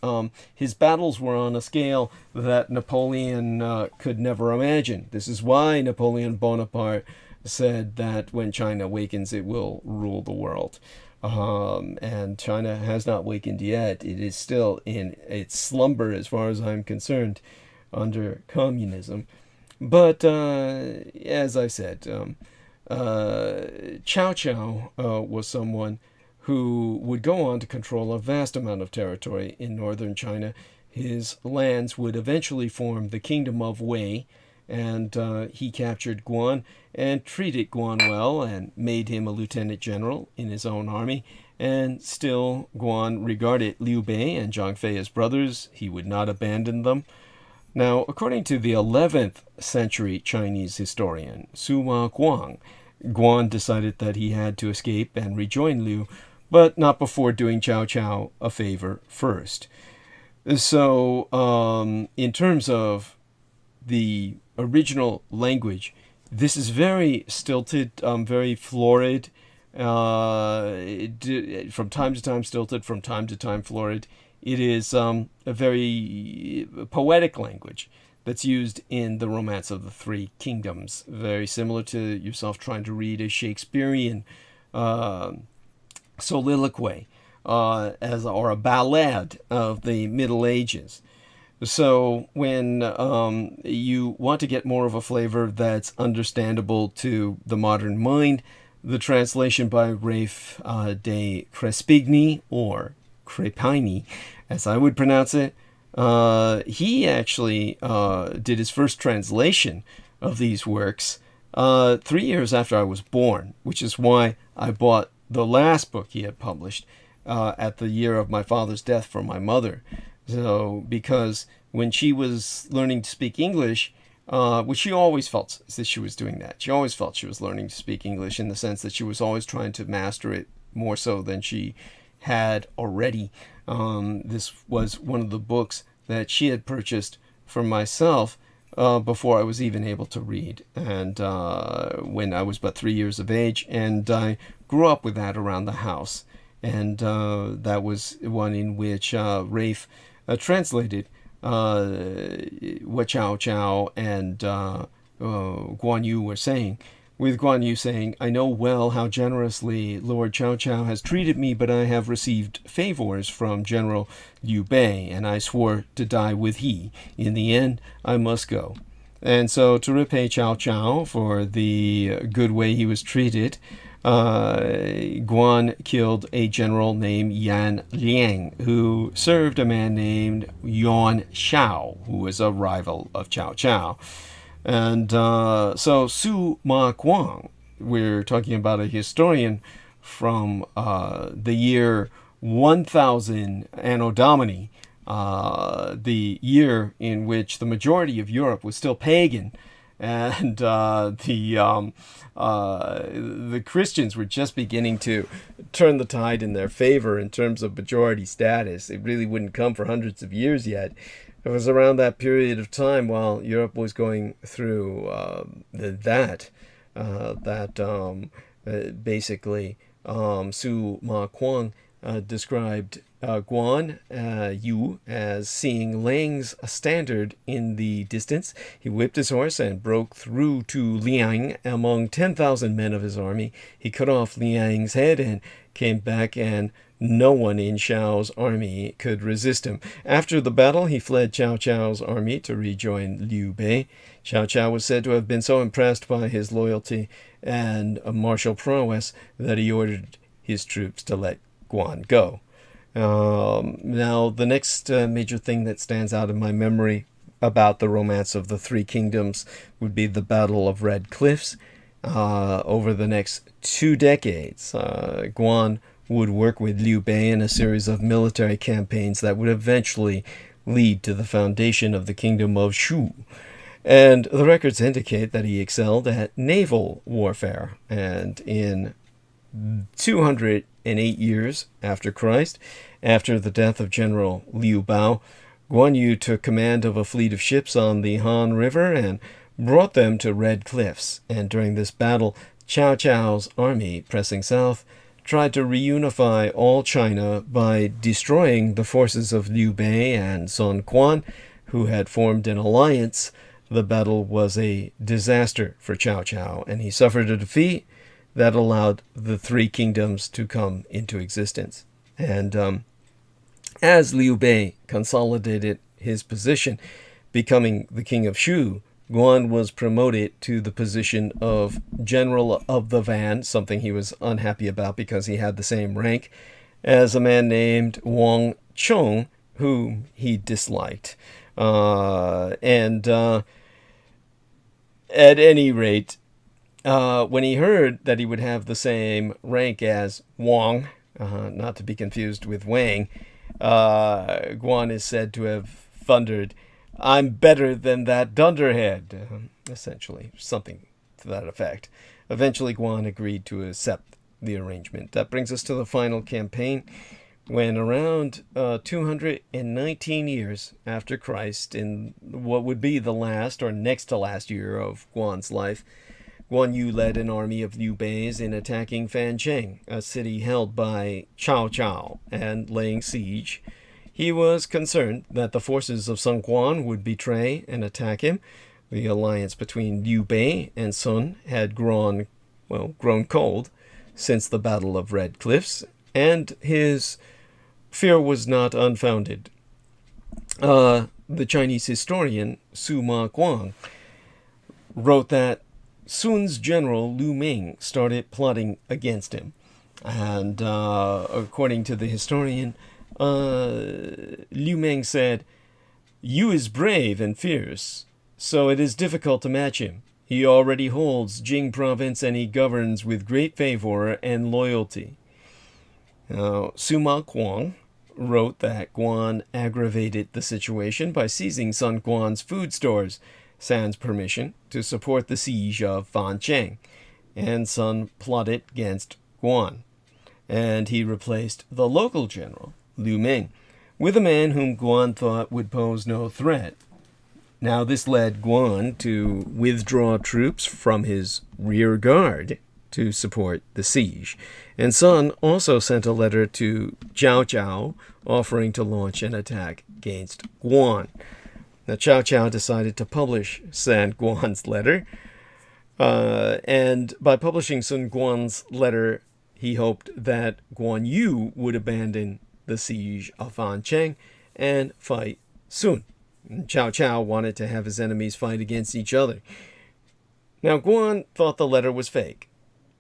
his battles were on a scale that Napoleon could never imagine. This is why Napoleon Bonaparte said that when China awakens, it will rule the world. And China has not wakened yet. It is still in its slumber, as far as I'm concerned, under communism. But as I said, Cao Cao was someone who would go on to control a vast amount of territory in northern China. His lands would eventually form the Kingdom of Wei, and he captured Guan and treated Guan well and made him a lieutenant general in his own army. And still, Guan regarded Liu Bei and Zhang Fei as brothers. He would not abandon them. Now, according to the 11th century Chinese historian Sima Guang, Guan decided that he had to escape and rejoin Liu, but not before doing Cao Cao a favor first. So, in terms of the original language, this is very stilted, very florid, from time to time stilted, from time to time florid. It is a very poetic language that's used in the Romance of the Three Kingdoms, very similar to yourself trying to read a Shakespearean soliloquy or a ballad of the Middle Ages. So when you want to get more of a flavor that's understandable to the modern mind, the translation by Rafe de Crespigny, or Crepini, as I would pronounce it, he actually did his first translation of these works 3 years after I was born, which is why I bought the last book he had published at the year of my father's death for my mother. So, because when she was learning to speak English, which she always felt that she was doing that. She always felt she was learning to speak English in the sense that she was always trying to master it more so than she had already. This was one of the books that she had purchased for myself before I was even able to read, and when I was but 3 years of age, and I grew up with that around the house. And that was one in which Rafe translated what Cao Cao and Guān-Yǔ were saying, with Guān-Yǔ saying, "I know well how generously Lord Cao Cao has treated me, but I have received favors from General Liu Bei, and I swore to die with he. In the end, I must go." And so, to repay Cao Cao for the good way he was treated, Guan killed a general named Yan Liang, who served a man named Yuan Shao, who was a rival of Cao Cao. And so Su Ma Guang, we're talking about a historian from the year 1000 Anno Domini, the year in which the majority of Europe was still pagan, and the Christians were just beginning to turn the tide in their favor in terms of majority status. It really wouldn't come for hundreds of years yet. It was around that period of time while Europe was going through basically Su Ma Guang described Guān-Yǔ as seeing Liang's standard in the distance. He whipped his horse and broke through to Liang among 10,000 men of his army. He cut off Liang's head and came back, and no one in Shao's army could resist him. After the battle, he fled Cao Cao's army to rejoin Liu Bei. Cao Cao was said to have been so impressed by his loyalty and martial prowess that he ordered his troops to let Guan go. Now, the next major thing that stands out in my memory about the Romance of the Three Kingdoms would be the Battle of Red Cliffs. Over the next 2 decades, Guan would work with Liu Bei in a series of military campaigns that would eventually lead to the foundation of the Kingdom of Shu. And the records indicate that he excelled at naval warfare, and in 208 years after Christ, after the death of General Liu Bao, Guan-Yǔ took command of a fleet of ships on the Han River and brought them to Red Cliffs. And during this battle, Cao Cao's army, pressing south, tried to reunify all China by destroying the forces of Liu Bei and Sun Quan, who had formed an alliance. The battle was a disaster for Cao Cao, and he suffered a defeat that allowed the Three Kingdoms to come into existence. And as Liu Bei consolidated his position, becoming the king of Shu, Guan was promoted to the position of General of the Van, something he was unhappy about because he had the same rank as a man named Wang Chung, whom he disliked. At any rate, when he heard that he would have the same rank as Wang, not to be confused with Wang, Guan is said to have thundered, "I'm better than that dunderhead," essentially, something to that effect. Eventually, Guan agreed to accept the arrangement. That brings us to the final campaign, when around 219 years after Christ, in what would be the last or next to last year of Guan's life, Guan-Yǔ led an army of Liu Bei's in attacking Fancheng, a city held by Cao Cao, and laying siege. He was concerned that the forces of Sun Quan would betray and attack him. The alliance between Liu Bei and Sun had grown cold since the Battle of Red Cliffs, and his fear was not unfounded. The Chinese historian Su Ma Guang wrote that Sun's general Lu Ming started plotting against him. And according to the historian, Liu Ming said, Yu is brave and fierce, so it is difficult to match him. He already holds Jing province and he governs with great favor and loyalty. Now, Sima Guang wrote that Guan aggravated the situation by seizing Sun Guan's food stores, Sãn's permission to support the siege of Fancheng, and Sun plotted against Guan, and he replaced the local general, Liu Meng, with a man whom Guan thought would pose no threat. Now this led Guan to withdraw troops from his rear guard to support the siege, and Sun also sent a letter to Cao Cao offering to launch an attack against Guan. Now Cao Cao decided to publish Sãn Guan's letter, and by publishing Sun Guan's letter, he hoped that Guān-Yǔ would abandon the siege of Fancheng and fight Sun. Cao Cao wanted to have his enemies fight against each other. Now Guan thought the letter was fake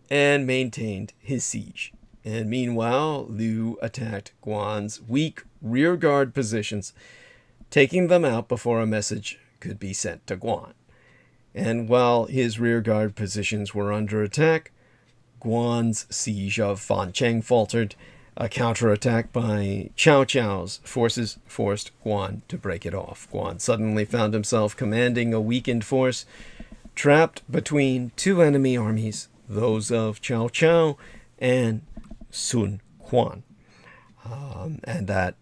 and maintained his siege. And meanwhile, Liu attacked Guan's weak rearguard positions, taking them out before a message could be sent to Guan. And while his rearguard positions were under attack, Guan's siege of Fancheng faltered. A counterattack by Cao Cao's forces forced Guan to break it off. Guan suddenly found himself commanding a weakened force, trapped between two enemy armies, those of Cao Cao and Sun Quan. And that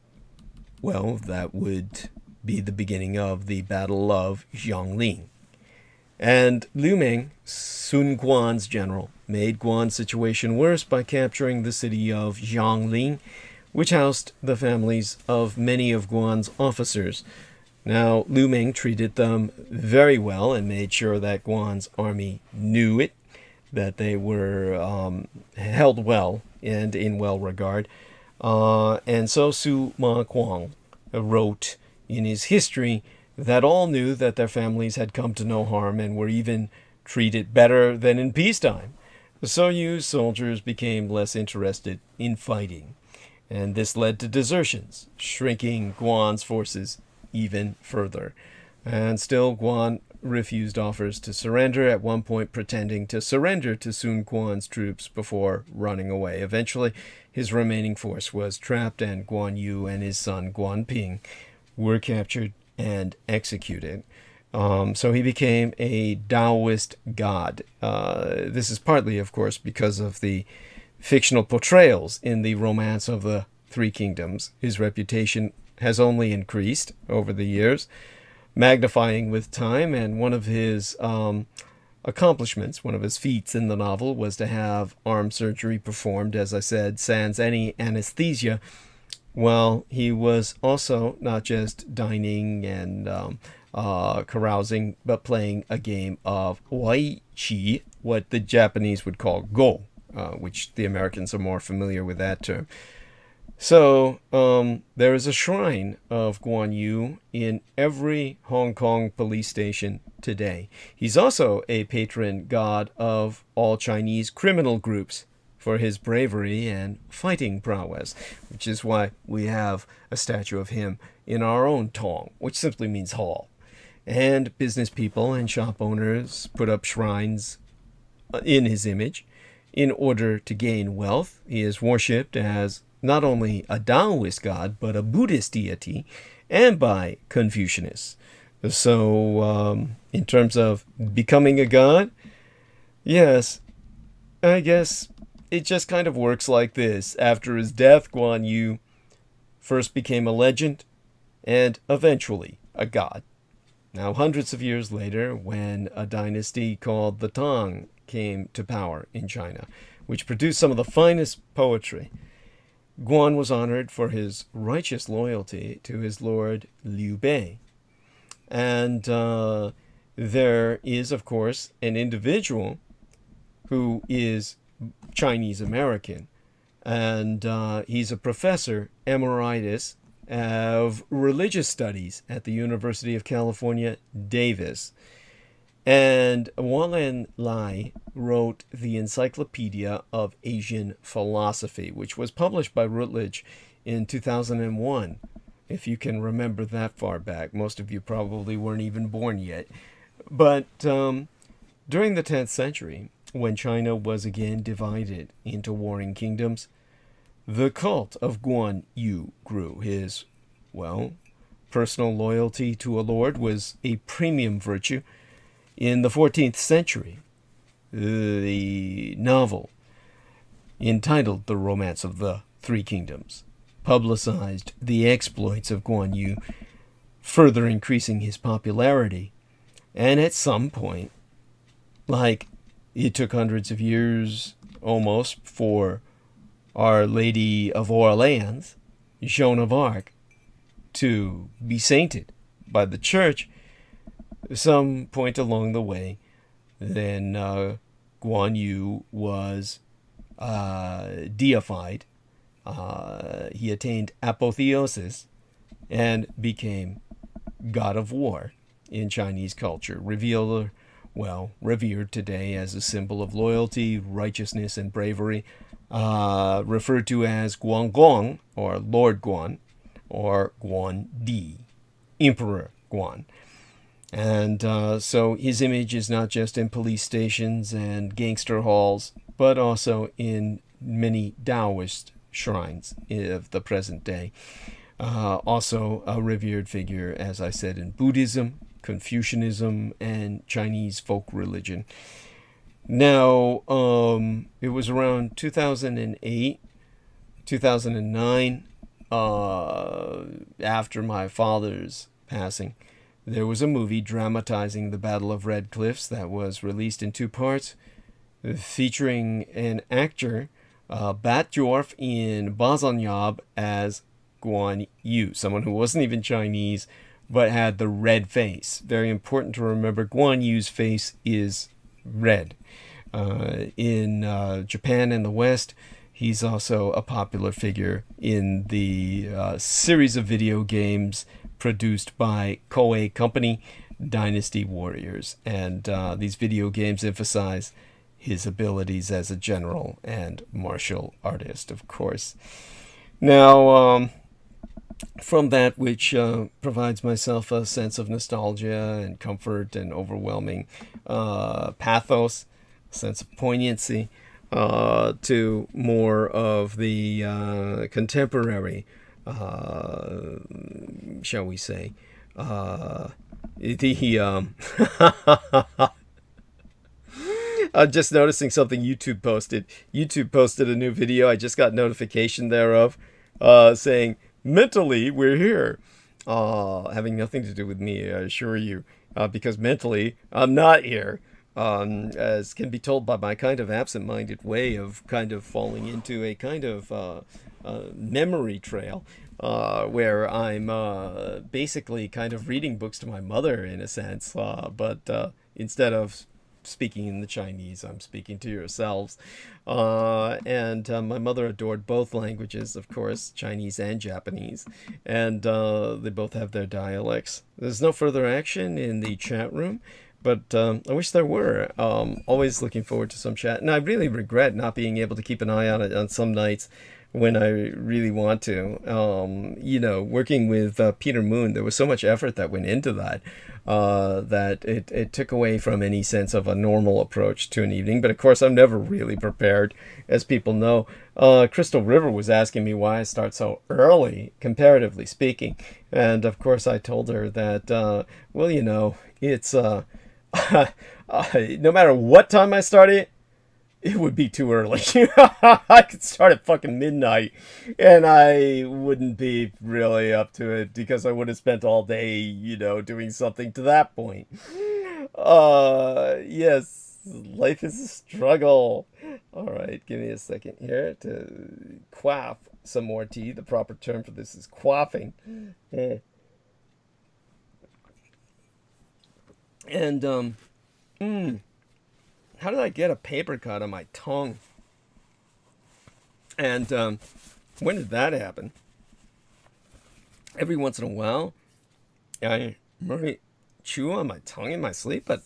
would be the beginning of the Battle of Jiangling. And Liu Meng, Sun Guan's general, made Guan's situation worse by capturing the city of Jiangling, which housed the families of many of Guan's officers. Now, Liu Meng treated them very well and made sure that Guan's army knew it, that they were held well and in well regard. And so Sima Guang wrote in his history that all knew that their families had come to no harm and were even treated better than in peacetime. So Yu's soldiers became less interested in fighting, and this led to desertions, shrinking Guan's forces even further. And still, Guan refused offers to surrender, at one point pretending to surrender to Sun Quan's troops before running away. Eventually, his remaining force was trapped, and Guān-Yǔ and his son Guān-Ping were captured and executed. So he became a Taoist god. This is partly, of course, because of the fictional portrayals in the Romance of the Three Kingdoms. His reputation has only increased over the years, magnifying with time, and one of his accomplishments, one of his feats in the novel, was to have arm surgery performed, as I said, sans any anesthesia. Well, he was also not just dining and carousing, but playing a game of Wai Qi, what the Japanese would call Go, which the Americans are more familiar with that term. So there is a shrine of Guān-Yǔ in every Hong Kong police station today. He's also a patron god of all Chinese criminal groups for his bravery and fighting prowess, which is why we have a statue of him in our own tong, which simply means hall. And business people and shop owners put up shrines in his image in order to gain wealth. He is worshipped as not only a Taoist god, but a Buddhist deity, and by Confucianists. So, in terms of becoming a god, yes, I guess it just kind of works like this. After his death, Guān-Yǔ first became a legend and eventually a god. Now, hundreds of years later, when a dynasty called the Tang came to power in China, which produced some of the finest poetry, Guan was honored for his righteous loyalty to his lord Liu Bei. And there is, of course, an individual who is Chinese American, and he's a professor emeritus of religious studies at the University of California, Davis. And Wan Lai wrote the Encyclopedia of Asian Philosophy, which was published by Routledge in 2001. if you can remember that far back. Most of you probably weren't even born yet. But during the 10th century, when China was again divided into warring kingdoms, the cult of Guān-Yǔ grew. His, personal loyalty to a lord was a premium virtue. In the 14th century, the novel entitled The Romance of the Three Kingdoms publicized the exploits of Guān-Yǔ, further increasing his popularity. And at some point, it took hundreds of years almost for Our Lady of Orleans, Joan of Arc, to be sainted by the church. Some point along the way, then Guān-Yǔ was deified. He attained apotheosis and became god of war in Chinese culture, revered today as a symbol of loyalty, righteousness, and bravery, referred to as Guān-Gōng, or Lord Guan, or Guan-Di, Emperor Guan. And so his image is not just in police stations and gangster halls, but also in many Taoist shrines of the present day. Also a revered figure, as I said, in Buddhism, Confucianism, and Chinese folk religion. Now, it was around 2008, 2009, after my father's passing, there was a movie dramatizing the Battle of Red Cliffs that was released in 2 parts, featuring an actor, Bat Dwarf in Bazanyab as Guan-Yǔ, someone who wasn't even Chinese, but had the red face. Very important to remember, Guan-Yu's face is red. In Japan and the West, he's also a popular figure in the series of video games produced by Koei Company, Dynasty Warriors. And these video games emphasize his abilities as a general and martial artist, of course. Now, from that which provides myself a sense of nostalgia and comfort and overwhelming pathos, sense of poignancy, to more of the contemporary, shall we say, I'm just noticing something YouTube posted. YouTube posted a new video. I just got notification thereof, saying, mentally, we're here. Having nothing to do with me, I assure you, because mentally, I'm not here. As can be told by my kind of absent-minded way of kind of falling into a kind of memory trail, where I'm basically kind of reading books to my mother, in a sense, but instead of speaking in the Chinese, I'm speaking to yourselves. And my mother adored both languages, of course, Chinese and Japanese, and they both have their dialects. There's no further action in the chat room, but I wish there were. Always looking forward to some chat, and I really regret not being able to keep an eye on it on some nights when I really want to. Working with Peter Moon, there was so much effort that went into that, that it took away from any sense of a normal approach to an evening. But of course, I'm never really prepared, as people know. Crystal River was asking me why I start so early, comparatively speaking. And of course, I told her that, it's no matter what time I start it would be too early. I could start at fucking midnight, and I wouldn't be really up to it because I would have spent all day, doing something to that point. Yes, life is a struggle. All right, give me a second here to quaff some more tea. The proper term for this is quaffing. And, how did I get a paper cut on my tongue? And when did that happen? Every once in a while, I might chew on my tongue in my sleep, but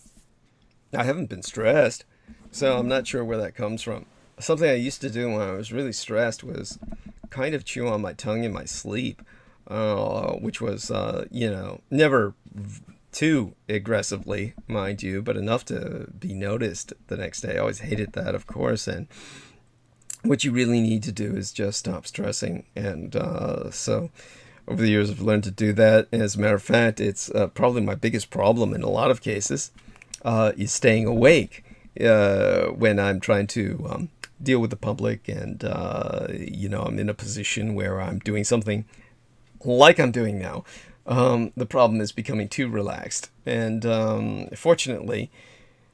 I haven't been stressed, so I'm not sure where that comes from. Something I used to do when I was really stressed was kind of chew on my tongue in my sleep. which was, never too aggressively, mind you, but enough to be noticed the next day. I always hated that, of course. And what you really need to do is just stop stressing. And so over the years, I've learned to do that. And as a matter of fact, it's probably my biggest problem in a lot of cases is staying awake when I'm trying to deal with the public. And, I'm in a position where I'm doing something like I'm doing now. The problem is becoming too relaxed. And fortunately,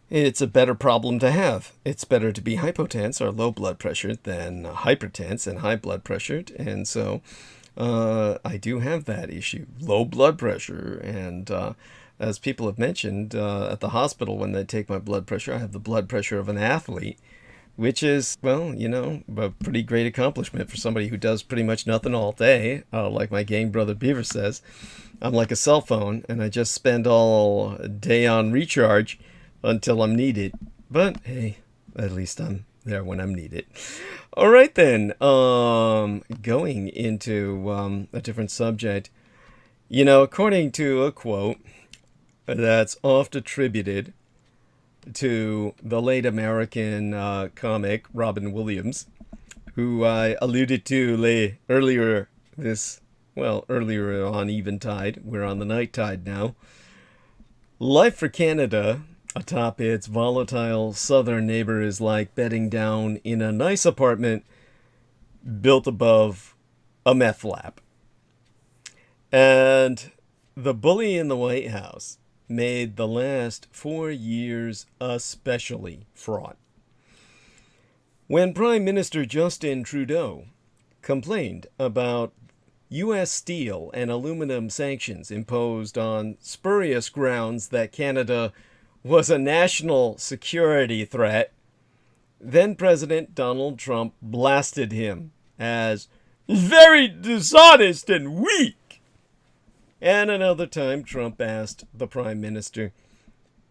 it's a better problem to have. It's better to be hypotense or low blood pressure than hypertense and high blood pressure. And so I do have that issue, low blood pressure. And as people have mentioned, at the hospital when they take my blood pressure, I have the blood pressure of an athlete, which is, well, a pretty great accomplishment for somebody who does pretty much nothing all day. Like my gang brother Beaver says, I'm like a cell phone, and I just spend all day on recharge until I'm needed. But hey, at least I'm there when I'm needed. All right then, going into a different subject. According to a quote that's oft attributed to the late American comic Robin Williams, who I alluded to earlier on Eventide. We're on the night tide now. Life for Canada atop its volatile southern neighbor is like bedding down in a nice apartment built above a meth lab. And the bully in the White House made the last 4 years especially fraught. When Prime Minister Justin Trudeau complained about U.S. steel and aluminum sanctions imposed on spurious grounds that Canada was a national security threat, then President Donald Trump blasted him as very dishonest and weak. And another time, Trump asked the Prime Minister,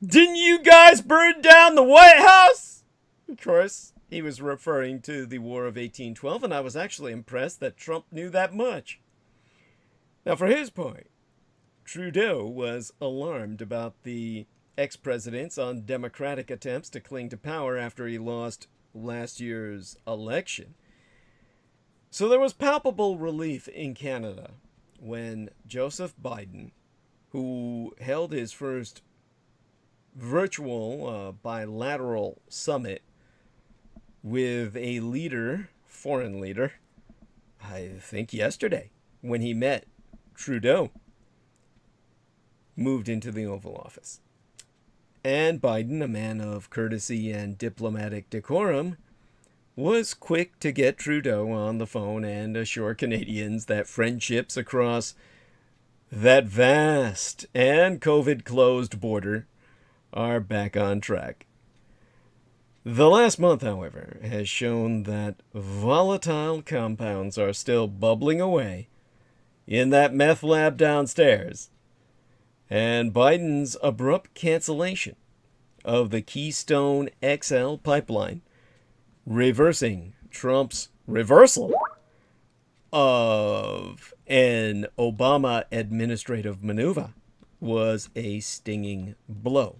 "Didn't you guys burn down the White House?" Of course, he was referring to the War of 1812, and I was actually impressed that Trump knew that much. Now, for his part, Trudeau was alarmed about the ex-president's undemocratic attempts to cling to power after he lost last year's election. So there was palpable relief in Canada when Joseph Biden, who held his first virtual bilateral summit with a foreign leader, I think yesterday, when he met Trudeau, moved into the Oval Office. And Biden, a man of courtesy and diplomatic decorum, was quick to get Trudeau on the phone and assure Canadians that friendships across that vast and COVID-closed border are back on track. The last month, however, has shown that volatile compounds are still bubbling away in that meth lab downstairs, and Biden's abrupt cancellation of the Keystone XL pipeline, reversing Trump's reversal of an Obama administrative maneuver, was a stinging blow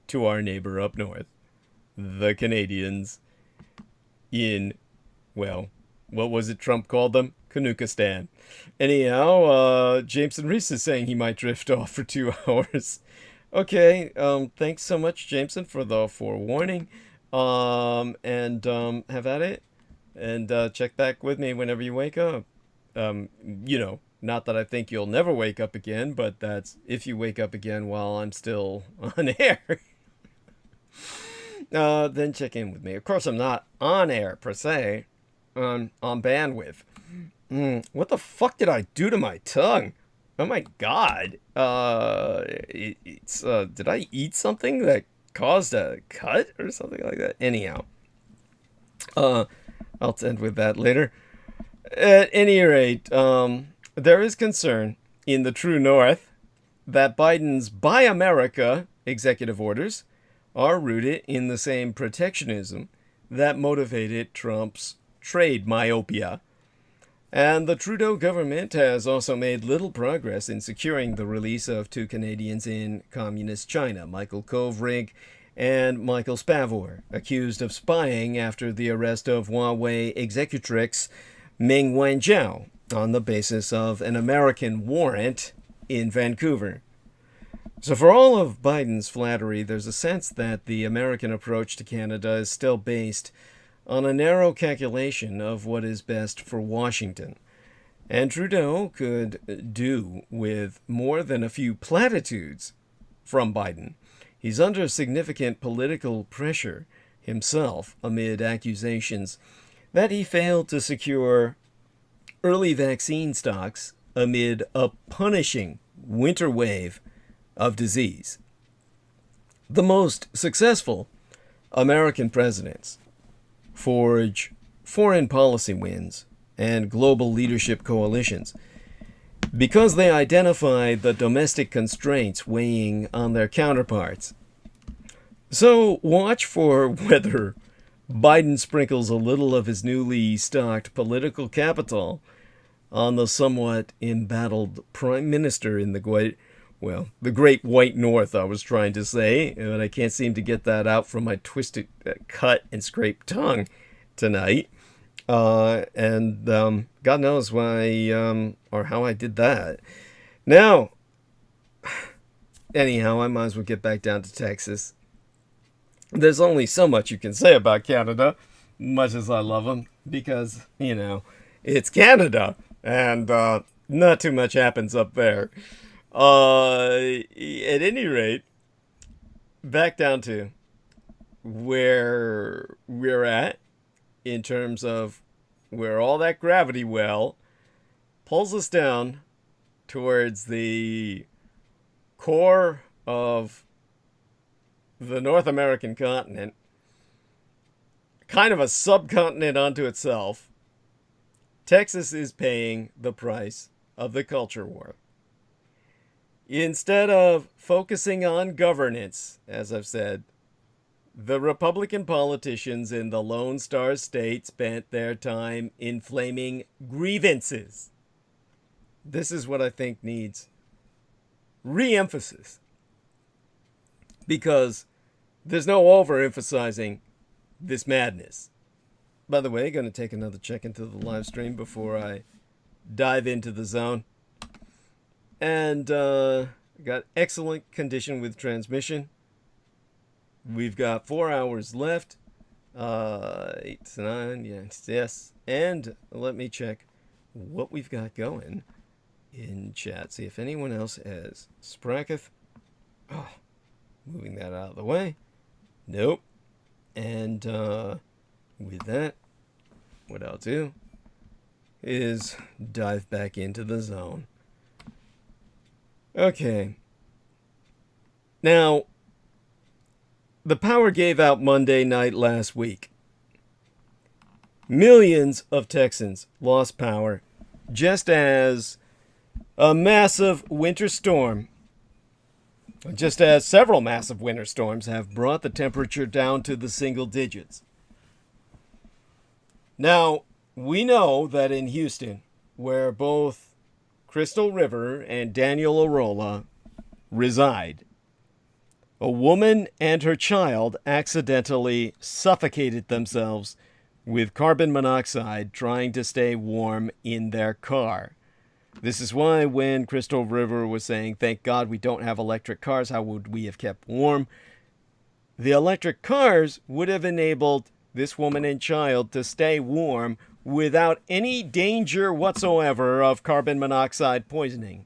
to our neighbor up north, the Canadians in, well, what was it Trump called them? Canuckistan. Anyhow, Jameson Reese is saying he might drift off for 2 hours. Okay, thanks so much, Jameson, for the forewarning. Have at it. And check back with me whenever you wake up. Not that I think you'll never wake up again, but that's if you wake up again while I'm still on air. Then check in with me. Of course, I'm not on air, per se. On bandwidth. What the fuck did I do to my tongue? Oh my god. Did I eat something that caused a cut or something like that? Anyhow. I'll end with that later. At any rate, there is concern in the true north that Biden's Buy America executive orders are rooted in the same protectionism that motivated Trump's trade myopia. And the Trudeau government has also made little progress in securing the release of 2 Canadians in communist China, Michael Kovrig and Michael Spavor, accused of spying after the arrest of Huawei executrix Meng Wanzhou on the basis of an American warrant in Vancouver. So for all of Biden's flattery, there's a sense that the American approach to Canada is still based on a narrow calculation of what is best for Washington. And Trudeau could do with more than a few platitudes from Biden. He's under significant political pressure himself amid accusations that he failed to secure early vaccine stocks amid a punishing winter wave of disease. The most successful American presidents forge foreign policy wins and global leadership coalitions because they identify the domestic constraints weighing on their counterparts. So watch for whether Biden sprinkles a little of his newly stocked political capital on the somewhat embattled prime minister in the great white north, I was trying to say, but I can't seem to get that out from my twisted, cut, and scraped tongue tonight. And God knows why or how I did that. Now, anyhow, I might as well get back down to Texas. There's only so much you can say about Canada, much as I love them, because, it's Canada, and not too much happens up there. At any rate, back down to where we're at in terms of where all that gravity well pulls us down towards the core of the North American continent, kind of a subcontinent unto itself. Texas is paying the price of the culture war. Instead of focusing on governance, as I've said, the Republican politicians in the Lone Star State spent their time inflaming grievances. This is what I think needs re-emphasis, because there's no overemphasizing this madness. By the way, going to take another check into the live stream before I dive into the zone. And got excellent condition with transmission. We've got 4 hours left. 8 to 9, yes. And let me check what we've got going in chat. See if anyone else has Spracketh. Oh, moving that out of the way. Nope. And with that, what I'll do is dive back into the zone. Okay. Now, the power gave out Monday night last week. Millions of Texans lost power just as a massive winter storm, just as several massive winter storms have brought the temperature down to the single digits. Now, we know that in Houston, where both Crystal River and Daniel Arola reside, a woman and her child accidentally suffocated themselves with carbon monoxide trying to stay warm in their car. This is why when Crystal River was saying, thank God we don't have electric cars, how would we have kept warm? The electric cars would have enabled this woman and child to stay warm without any danger whatsoever of carbon monoxide poisoning,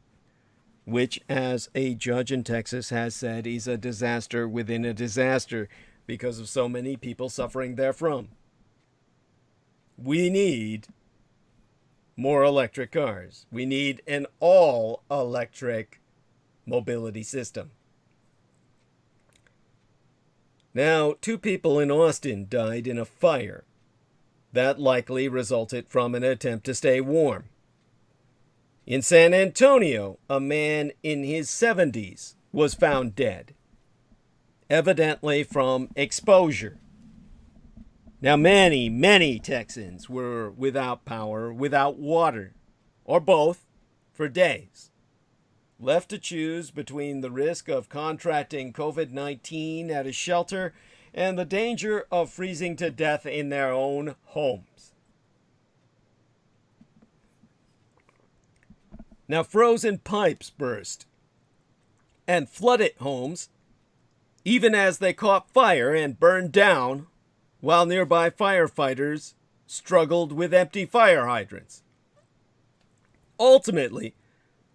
which, as a judge in Texas has said, is a disaster within a disaster because of so many people suffering therefrom. We need more electric cars. We need an all-electric mobility system. Now, 2 people in Austin died in a fire that likely resulted from an attempt to stay warm. In San Antonio, a man in his 70s was found dead, evidently from exposure. Now, many, many Texans were without power, without water, or both, for days, left to choose between the risk of contracting COVID-19 at a shelter and the danger of freezing to death in their own homes. Now, frozen pipes burst and flooded homes, even as they caught fire and burned down, while nearby firefighters struggled with empty fire hydrants, ultimately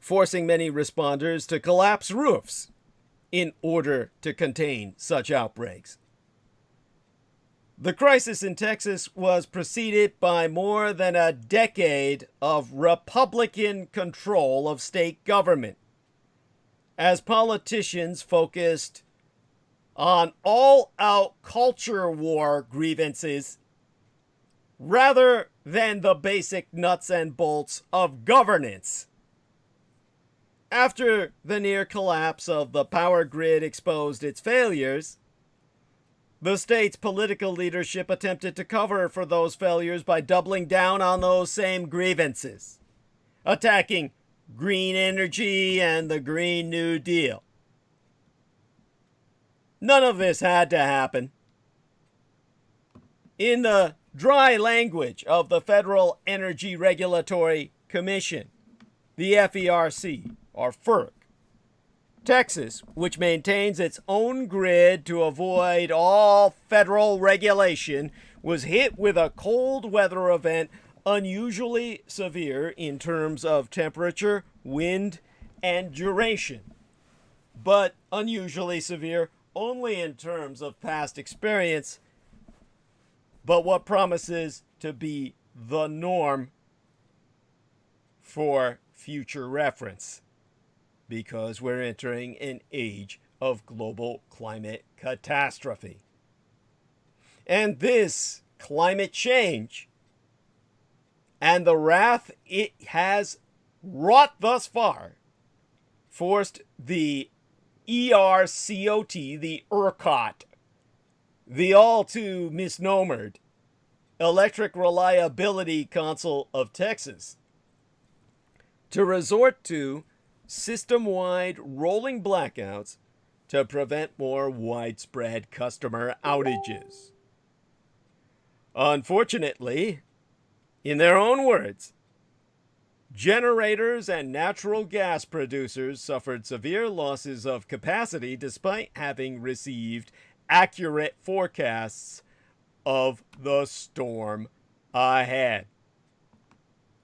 forcing many responders to collapse roofs in order to contain such outbreaks. The crisis in Texas was preceded by more than a decade of Republican control of state government, as politicians focused on all-out culture war grievances rather than the basic nuts and bolts of governance. After the near collapse of the power grid exposed its failures, the state's political leadership attempted to cover for those failures by doubling down on those same grievances, attacking green energy and the Green New Deal. None of this had to happen. In the dry language of the Federal Energy Regulatory Commission, the FERC, or FERC, Texas, which maintains its own grid to avoid all federal regulation, was hit with a cold weather event unusually severe in terms of temperature, wind, and duration, but unusually severe only in terms of past experience, but what promises to be the norm for future reference, because we're entering an age of global climate catastrophe. And this climate change and the wrath it has wrought thus far forced the ERCOT, the ERCOT, the all too misnomered Electric Reliability Council of Texas, to resort to system-wide rolling blackouts to prevent more widespread customer outages. Unfortunately, in their own words, generators and natural gas producers suffered severe losses of capacity despite having received accurate forecasts of the storm ahead.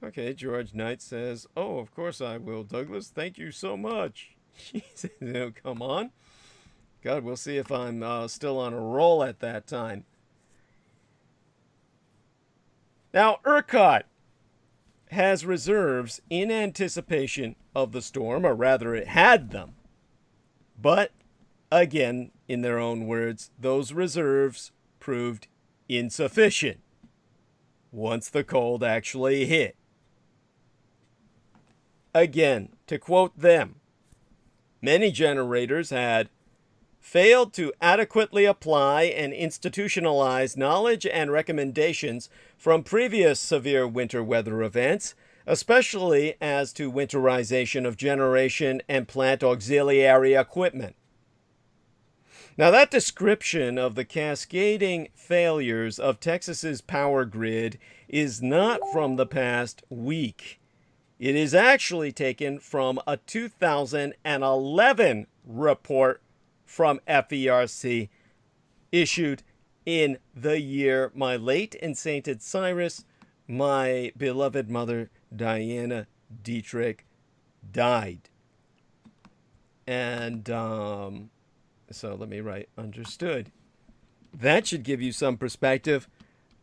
Okay, George Knight says, "Oh, of course I will, Douglas. Thank you so much." He says, "Oh, come on. God, we'll see if I'm still on a roll at that time." Now, ERCOT has reserves in anticipation of the storm, or rather it had them. But, again, in their own words, those reserves proved insufficient once the cold actually hit. Again, to quote them, many generators had failed to adequately apply and institutionalize knowledge and recommendations from previous severe winter weather events, especially as to winterization of generation and plant auxiliary equipment. Now, that description of the cascading failures of Texas's power grid is not from the past week. It is actually taken from a 2011 report from FERC, issued in the year my late and sainted Cyrus, my beloved mother Diana Dietrich, died. And so let me write understood. That should give you some perspective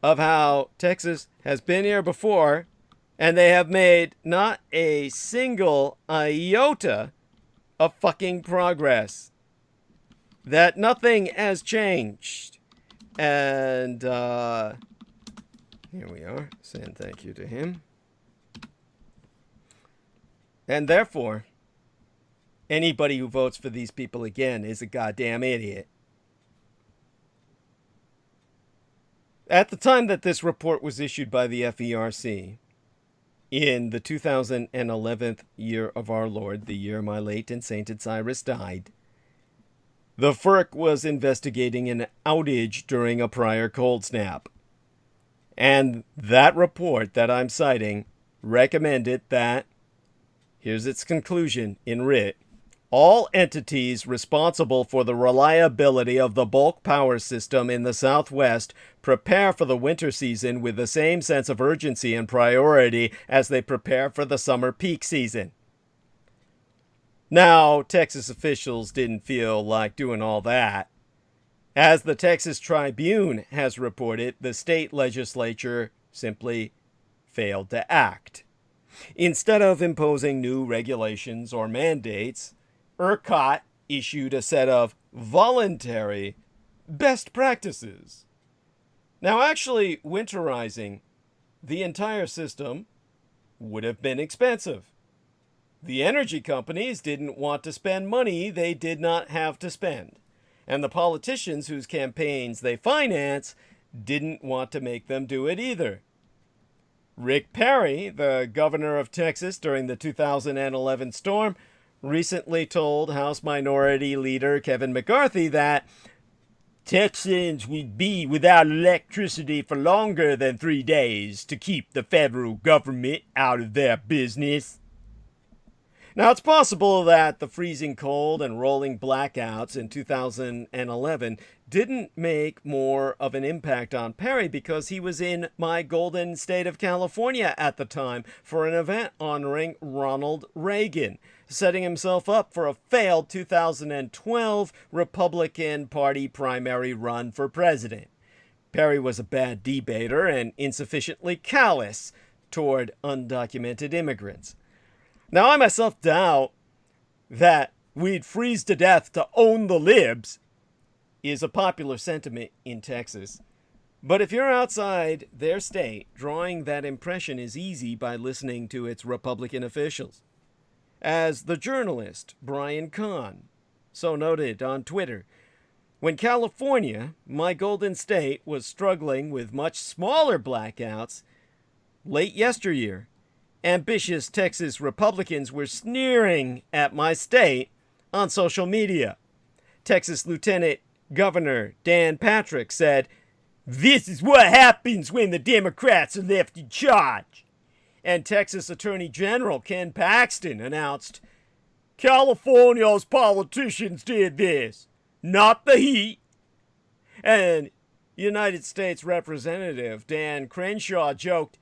of how Texas has been here before, and they have made not a single iota of fucking progress. That nothing has changed. And here we are, saying thank you to him. And therefore, anybody who votes for these people again is a goddamn idiot. At the time that this report was issued by the FERC, in the 2011th year of our Lord, the year my late and sainted Cyrus died, the FERC was investigating an outage during a prior cold snap. And that report that I'm citing recommended that, here's its conclusion in writ, all entities responsible for the reliability of the bulk power system in the Southwest prepare for the winter season with the same sense of urgency and priority as they prepare for the summer peak season. Now, Texas officials didn't feel like doing all that. As the Texas Tribune has reported, the state legislature simply failed to act. Instead of imposing new regulations or mandates, ERCOT issued a set of voluntary best practices. Now, actually, winterizing the entire system would have been expensive. The energy companies didn't want to spend money they did not have to spend. And the politicians whose campaigns they finance didn't want to make them do it either. Rick Perry, the governor of Texas during the 2011 storm, recently told House Minority Leader Kevin McCarthy that Texans would be without electricity for longer than 3 days to keep the federal government out of their business. Now, it's possible that the freezing cold and rolling blackouts in 2011 didn't make more of an impact on Perry because he was in my golden state of California at the time for an event honoring Ronald Reagan, setting himself up for a failed 2012 Republican Party primary run for president. Perry was a bad debater and insufficiently callous toward undocumented immigrants. Now, I myself doubt that we'd freeze to death to own the libs is a popular sentiment in Texas. But if you're outside their state, drawing that impression is easy by listening to its Republican officials. As the journalist Brian Kahn so noted on Twitter, when California, my golden state, was struggling with much smaller blackouts late yesteryear, ambitious Texas Republicans were sneering at my state on social media. Texas Lieutenant Governor Dan Patrick said, "This is what happens when the Democrats are left in charge." And Texas Attorney General Ken Paxton announced, "California's politicians did this, not the heat." And United States Representative Dan Crenshaw joked,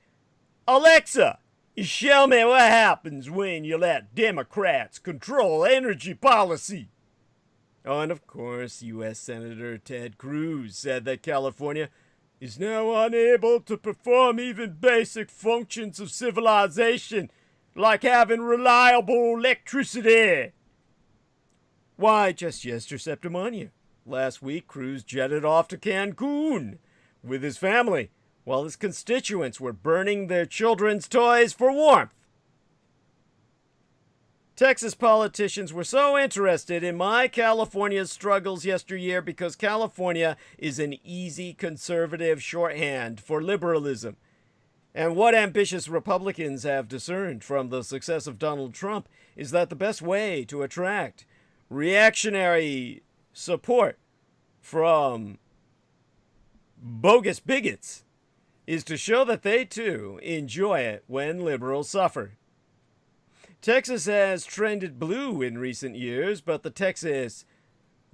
"Alexa, show me what happens when you let Democrats control energy policy." Oh, and of course, U.S. Senator Ted Cruz said that California is now unable to perform even basic functions of civilization, like having reliable electricity. Why, just yesterday, last week, Cruz jetted off to Cancun with his family, while his constituents were burning their children's toys for warmth. Texas politicians were so interested in my California's struggles yesteryear because California is an easy conservative shorthand for liberalism. And what ambitious Republicans have discerned from the success of Donald Trump is that the best way to attract reactionary support from bogus bigots is to show that they too enjoy it when liberals suffer. Texas has trended blue in recent years, but the Texas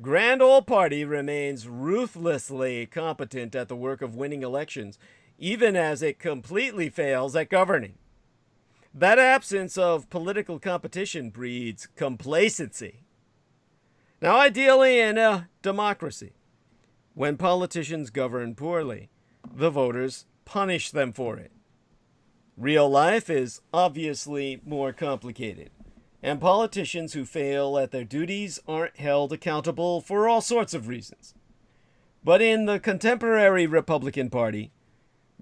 Grand Old Party remains ruthlessly competent at the work of winning elections, even as it completely fails at governing. That absence of political competition breeds complacency. Now, ideally in a democracy, when politicians govern poorly, the voters punish them for it. Real life is obviously more complicated, and politicians who fail at their duties aren't held accountable for all sorts of reasons. But in the contemporary Republican Party,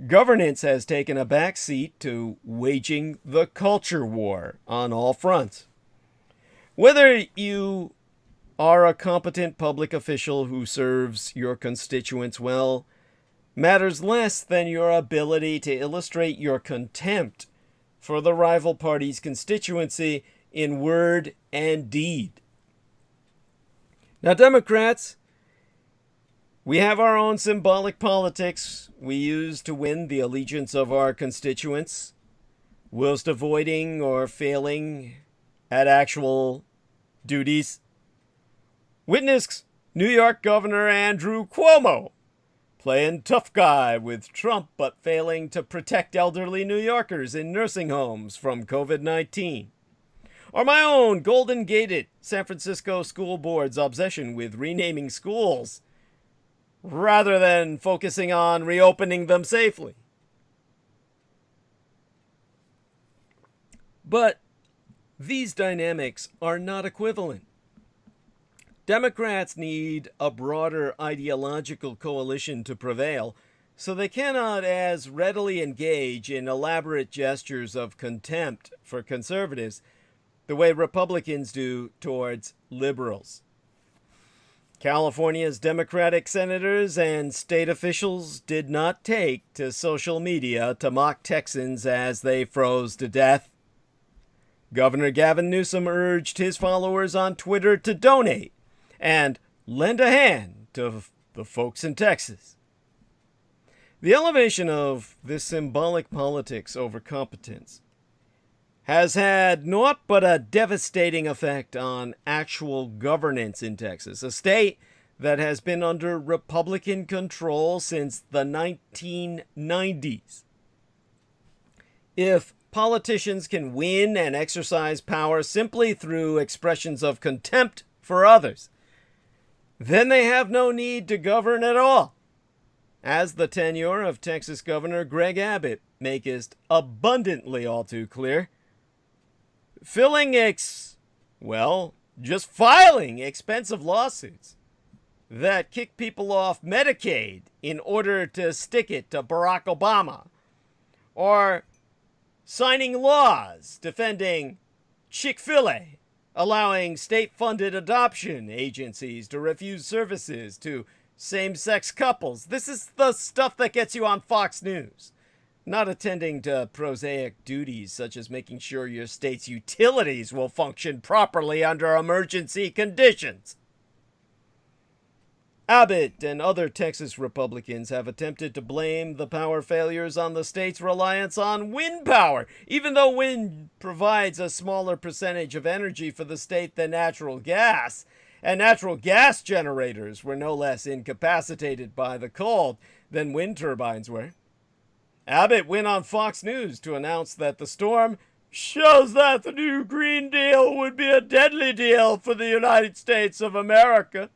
governance has taken a back seat to waging the culture war on all fronts. Whether you are a competent public official who serves your constituents well, matters less than your ability to illustrate your contempt for the rival party's constituency in word and deed. Now, Democrats, we have our own symbolic politics we use to win the allegiance of our constituents, whilst avoiding or failing at actual duties. Witness New York Governor Andrew Cuomo playing tough guy with Trump but failing to protect elderly New Yorkers in nursing homes from COVID-19. Or my own golden-gated San Francisco School Board's obsession with renaming schools rather than focusing on reopening them safely. But these dynamics are not equivalent. Democrats need a broader ideological coalition to prevail, so they cannot as readily engage in elaborate gestures of contempt for conservatives the way Republicans do towards liberals. California's Democratic senators and state officials did not take to social media to mock Texans as they froze to death. Governor Gavin Newsom urged his followers on Twitter to donate and lend a hand to the folks in Texas. The elevation of this symbolic politics over competence has had naught but a devastating effect on actual governance in Texas, a state that has been under Republican control since the 1990s. If politicians can win and exercise power simply through expressions of contempt for others, then they have no need to govern at all, as the tenure of Texas Governor Greg Abbott maketh abundantly all too clear. Just filing expensive lawsuits that kick people off Medicaid in order to stick it to Barack Obama, or signing laws defending Chick-fil-A, allowing state-funded adoption agencies to refuse services to same-sex couples. This is the stuff that gets you on Fox News, not attending to prosaic duties such as making sure your state's utilities will function properly under emergency conditions. Abbott and other Texas Republicans have attempted to blame the power failures on the state's reliance on wind power, even though wind provides a smaller percentage of energy for the state than natural gas, and natural gas generators were no less incapacitated by the cold than wind turbines were. Abbott went on Fox News to announce that the storm shows that the new Green Deal would be a deadly deal for the United States of America.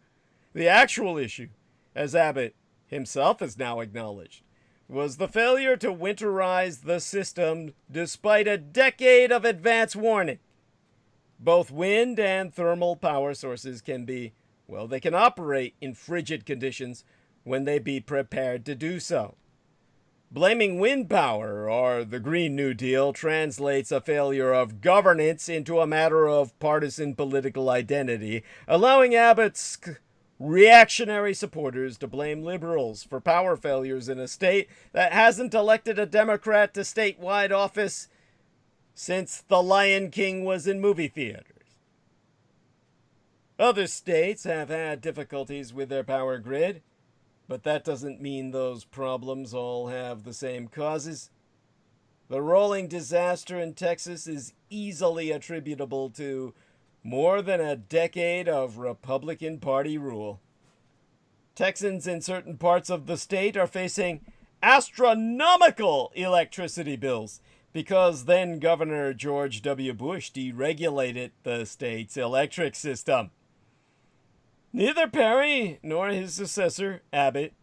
The actual issue, as Abbott himself has now acknowledged, was the failure to winterize the system despite a decade of advance warning. Both wind and thermal power sources can operate in frigid conditions when they be prepared to do so. Blaming wind power or the Green New Deal translates a failure of governance into a matter of partisan political identity, allowing Abbott's reactionary supporters to blame liberals for power failures in a state that hasn't elected a Democrat to statewide office since The Lion King was in movie theaters. Other states have had difficulties with their power grid, but that doesn't mean those problems all have the same causes. The rolling disaster in Texas is easily attributable to more than a decade of Republican Party rule. Texans in certain parts of the state are facing astronomical electricity bills because then Governor George W. Bush deregulated the state's electric system. Neither Perry nor his successor, Abbott,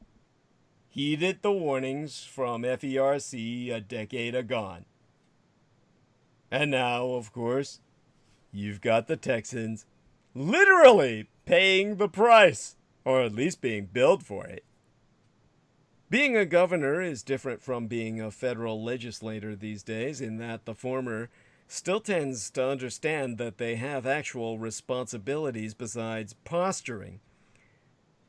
heeded the warnings from FERC a decade agone. And now, of course, you've got the Texans literally paying the price, or at least being billed for it. Being a governor is different from being a federal legislator these days, in that the former still tends to understand that they have actual responsibilities besides posturing.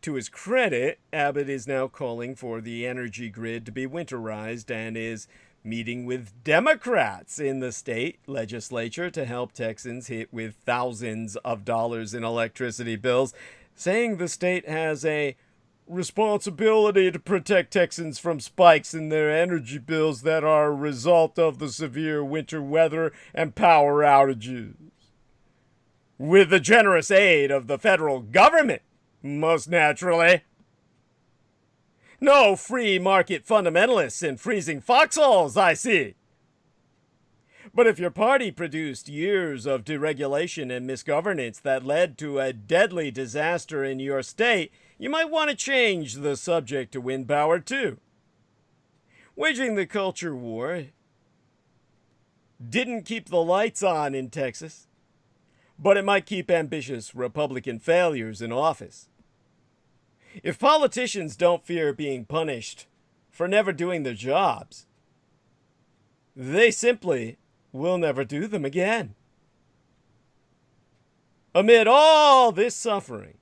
To his credit, Abbott is now calling for the energy grid to be winterized and is meeting with Democrats in the state legislature to help Texans hit with thousands of dollars in electricity bills, saying the state has a responsibility to protect Texans from spikes in their energy bills that are a result of the severe winter weather and power outages. With the generous aid of the federal government, most naturally. No free market fundamentalists in freezing foxholes, I see. But if your party produced years of deregulation and misgovernance that led to a deadly disaster in your state, you might want to change the subject to wind power too. Waging the culture war didn't keep the lights on in Texas, but it might keep ambitious Republican failures in office. If politicians don't fear being punished for never doing their jobs, they simply will never do them again. Amid all this suffering,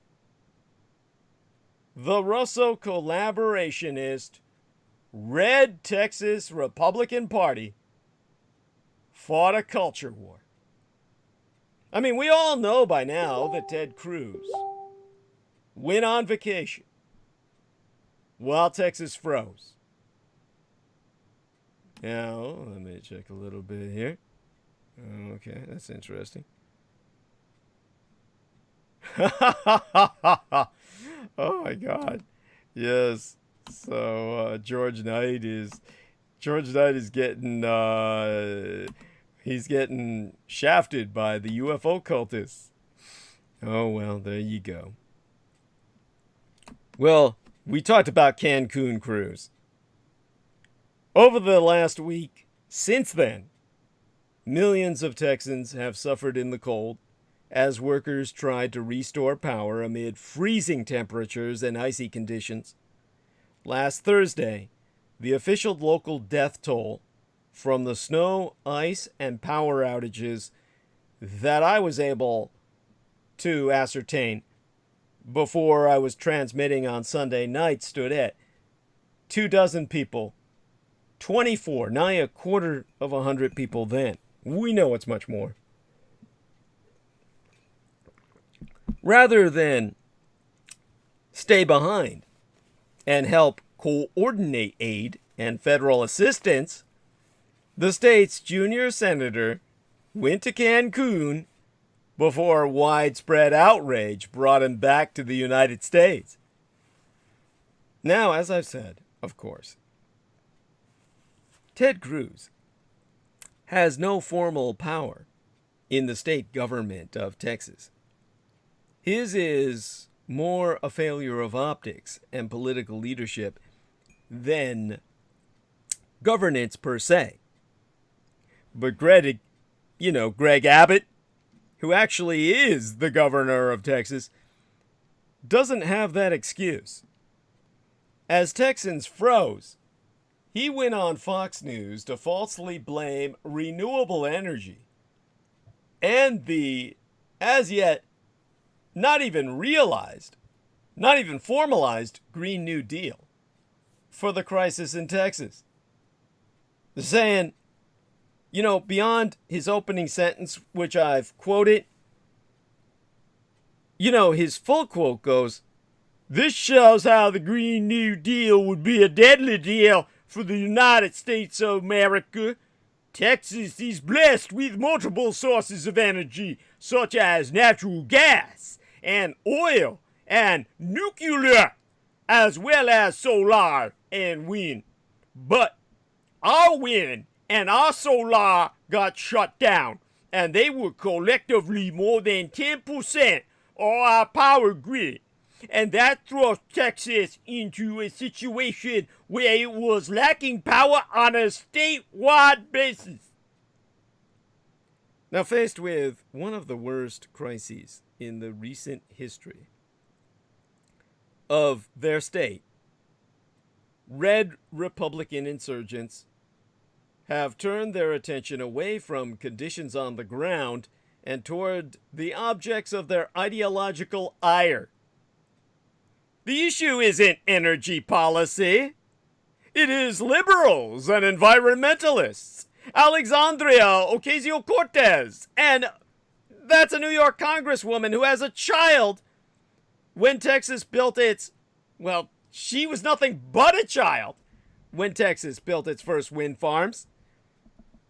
the Russo collaborationist Red Texas Republican Party fought a culture war. I mean, we all know by now that Ted Cruz went on vacation while Texas froze. Now, let me check a little bit here. Okay, that's interesting. Oh my God. Yes. So George Knight is getting he's getting shafted by the UFO cultists. Oh well, there you go. Well, we talked about Cancun cruise. Over the last week, since then, millions of Texans have suffered in the cold as workers tried to restore power amid freezing temperatures and icy conditions. Last Thursday, the official local death toll from the snow, ice, and power outages that I was able to ascertain before I was transmitting on Sunday night stood at 24 people. 24, nigh a quarter of 100 people then. We know it's much more. Rather than stay behind and help coordinate aid and federal assistance, the state's junior senator went to Cancun before widespread outrage brought him back to the United States. Now, as I've said, of course, Ted Cruz has no formal power in the state government of Texas. His is more a failure of optics and political leadership than governance per se. But Greg Abbott, who actually is the governor of Texas, doesn't have that excuse. As Texans froze, he went on Fox News to falsely blame renewable energy and the, as yet, not even realized, not even formalized Green New Deal for the crisis in Texas. Saying, beyond his opening sentence, which I've quoted, his full quote goes, "This shows how the Green New Deal would be a deadly deal for the United States of America. Texas is blessed with multiple sources of energy, such as natural gas and oil and nuclear, as well as solar and wind. But our wind and our solar got shut down, and they were collectively more than 10% of our power grid. And that thrust Texas into a situation where it was lacking power on a statewide basis." Now, faced with one of the worst crises in the recent history of their state, red Republican insurgents have turned their attention away from conditions on the ground and toward the objects of their ideological ire. The issue isn't energy policy. It is liberals and environmentalists. Alexandria Ocasio-Cortez. And that's a New York congresswoman who has a child when Texas built its... Well, she was nothing but a child when Texas built its first wind farms.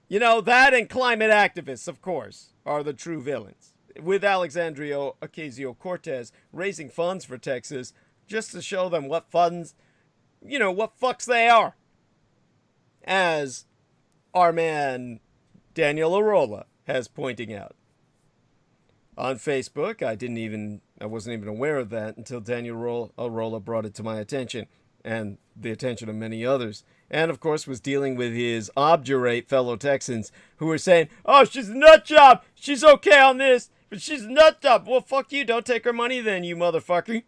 You know, that and climate activists, of course, are the true villains. With Alexandria Ocasio-Cortez raising funds for Texas just to show them what funds, you know, what fucks they are. As our man Daniel Arola has pointing out. On Facebook, I wasn't even aware of that until Daniel Arola brought it to my attention and the attention of many others. And, of course, was dealing with his obdurate fellow Texans who were saying, oh, she's a nut job. She's okay on this, but she's a nut job. Well, fuck you. Don't take her money then, you motherfucker.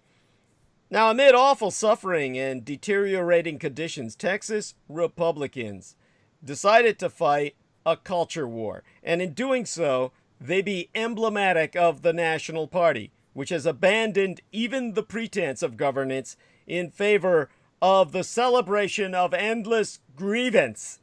Now, amid awful suffering and deteriorating conditions, Texas Republicans decided to fight a culture war. And in doing so, they be emblematic of the National Party, which has abandoned even the pretense of governance in favor of the celebration of endless grievance.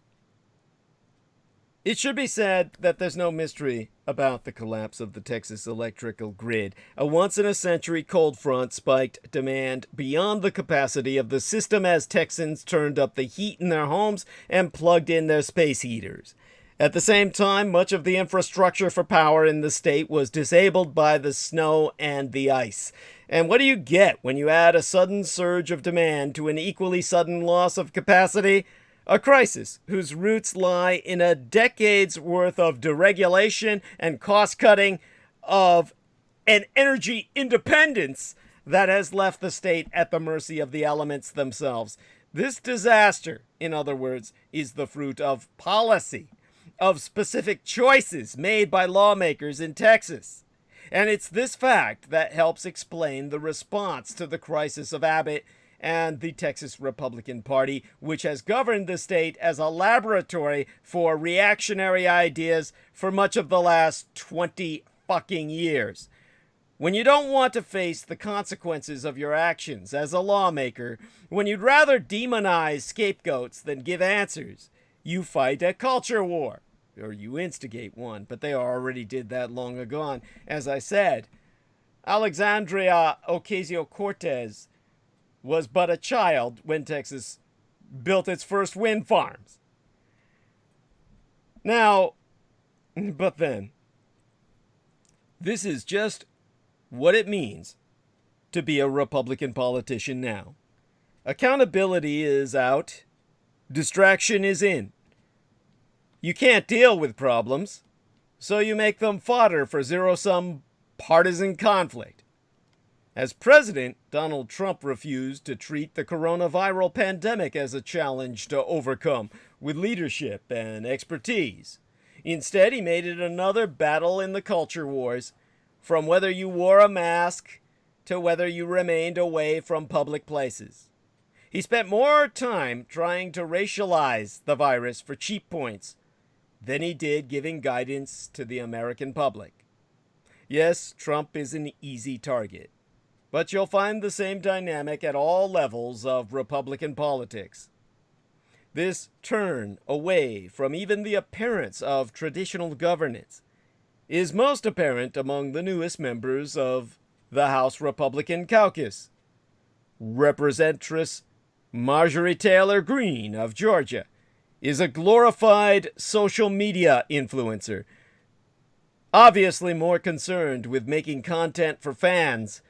It should be said that there's no mystery about the collapse of the Texas electrical grid. A once-in-a-century cold front spiked demand beyond the capacity of the system as Texans turned up the heat in their homes and plugged in their space heaters. At the same time, much of the infrastructure for power in the state was disabled by the snow and the ice. And what do you get when you add a sudden surge of demand to an equally sudden loss of capacity? A crisis whose roots lie in a decade's worth of deregulation and cost-cutting of an energy independence that has left the state at the mercy of the elements themselves. This disaster, in other words, is the fruit of policy, of specific choices made by lawmakers in Texas. And it's this fact that helps explain the response to the crisis of Abbott and the Texas Republican Party, which has governed the state as a laboratory for reactionary ideas for much of the last 20 fucking years. When you don't want to face the consequences of your actions as a lawmaker, when you'd rather demonize scapegoats than give answers, you fight a culture war. Or you instigate one, but they already did that long ago. As I said, Alexandria Ocasio-Cortez was but a child when Texas built its first wind farms. Now, but then, this is just what it means to be a Republican politician now. Accountability is out. Distraction is in. You can't deal with problems, so you make them fodder for zero-sum partisan conflict. As president, Donald Trump refused to treat the coronavirus pandemic as a challenge to overcome with leadership and expertise. Instead, he made it another battle in the culture wars, from whether you wore a mask to whether you remained away from public places. He spent more time trying to racialize the virus for cheap points than he did giving guidance to the American public. Yes, Trump is an easy target, but you'll find the same dynamic at all levels of Republican politics. This turn away from even the appearance of traditional governance is most apparent among the newest members of the House Republican caucus. Representative Marjorie Taylor Greene of Georgia is a glorified social media influencer, obviously more concerned with making content for fans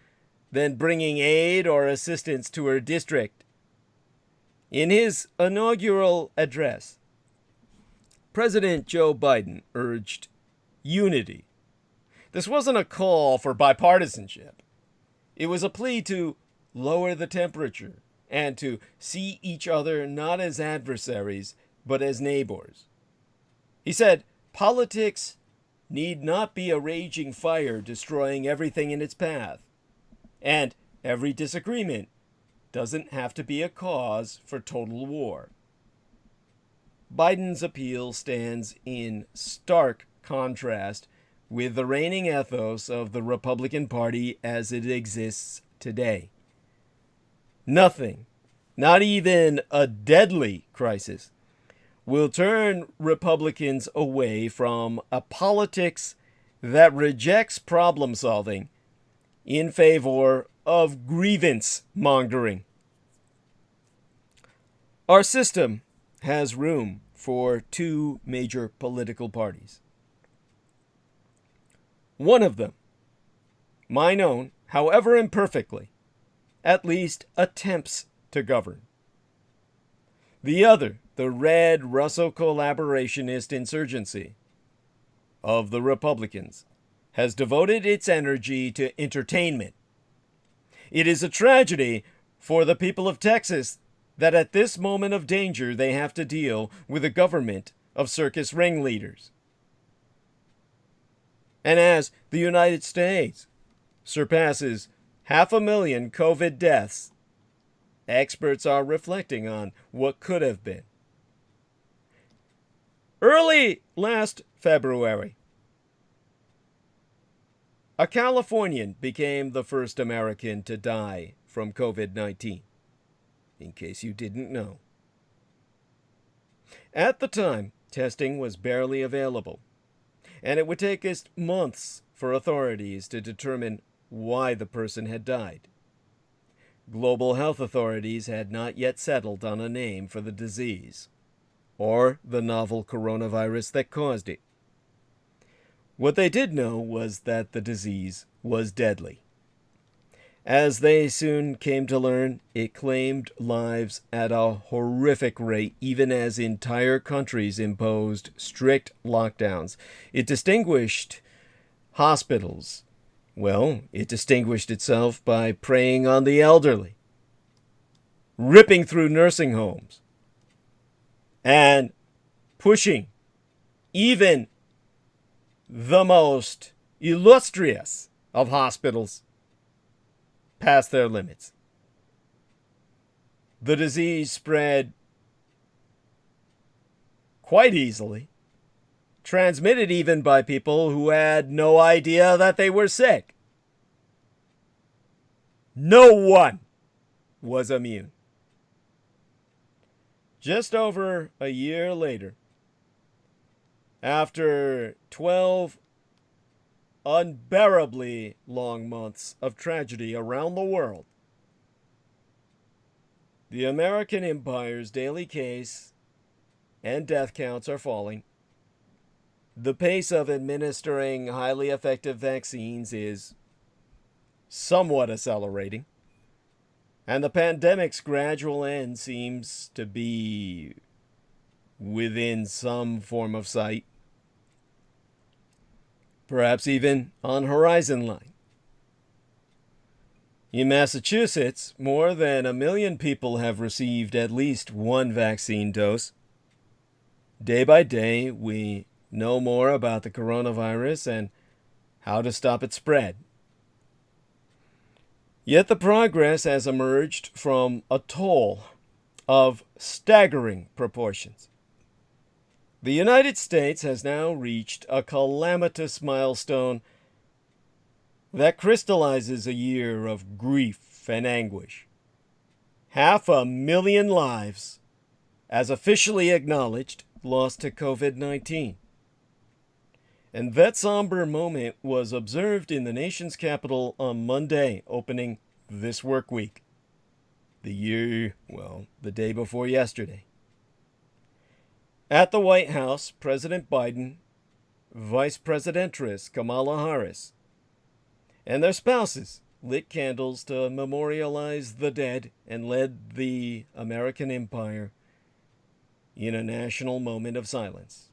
than bringing aid or assistance to her district. In his inaugural address, President Joe Biden urged unity. This wasn't a call for bipartisanship. It was a plea to lower the temperature and to see each other not as adversaries, but as neighbors. He said, politics need not be a raging fire destroying everything in its path. And every disagreement doesn't have to be a cause for total war. Biden's appeal stands in stark contrast with the reigning ethos of the Republican Party as it exists today. nothing, not even a deadly crisis, will turn Republicans away from a politics that rejects problem solving in favor of grievance mongering. Our system has room for two major political parties. One of them, mine own, however imperfectly, at least attempts to govern. The other, the red Russo-collaborationist insurgency of the Republicans, has devoted its energy to entertainment. It is a tragedy for the people of Texas that at this moment of danger they have to deal with a government of circus ringleaders. And as the United States surpasses 500,000 COVID deaths, experts are reflecting on what could have been. Early last February, a Californian became the first American to die from COVID-19, in case you didn't know. At the time, testing was barely available, and it would take us months for authorities to determine why the person had died. Global health authorities had not yet settled on a name for the disease, or the novel coronavirus that caused it. What they did know was that the disease was deadly. As they soon came to learn, it claimed lives at a horrific rate, even as entire countries imposed strict lockdowns. It distinguished hospitals. Well, it distinguished itself by preying on the elderly, ripping through nursing homes, and pushing even the most illustrious of hospitals past their limits. The disease spread quite easily, transmitted even by people who had no idea that they were sick. No one was immune. Just over a year later, after 12 unbearably long months of tragedy around the world, the American empire's daily case and death counts are falling. The pace of administering highly effective vaccines is somewhat accelerating, and the pandemic's gradual end seems to be within some form of sight, perhaps even on horizon line. In Massachusetts, more than 1 million people have received at least one vaccine dose. Day by day, we know more about the coronavirus and how to stop its spread. Yet the progress has emerged from a toll of staggering proportions. The United States has now reached a calamitous milestone that crystallizes a year of grief and anguish. 500,000 lives, as officially acknowledged, lost to COVID-19. And that somber moment was observed in the nation's capital on Monday, opening this work week. The day before yesterday. At the White House, President Biden, Vice Presidentress Kamala Harris, and their spouses lit candles to memorialize the dead and led the American empire in a national moment of silence.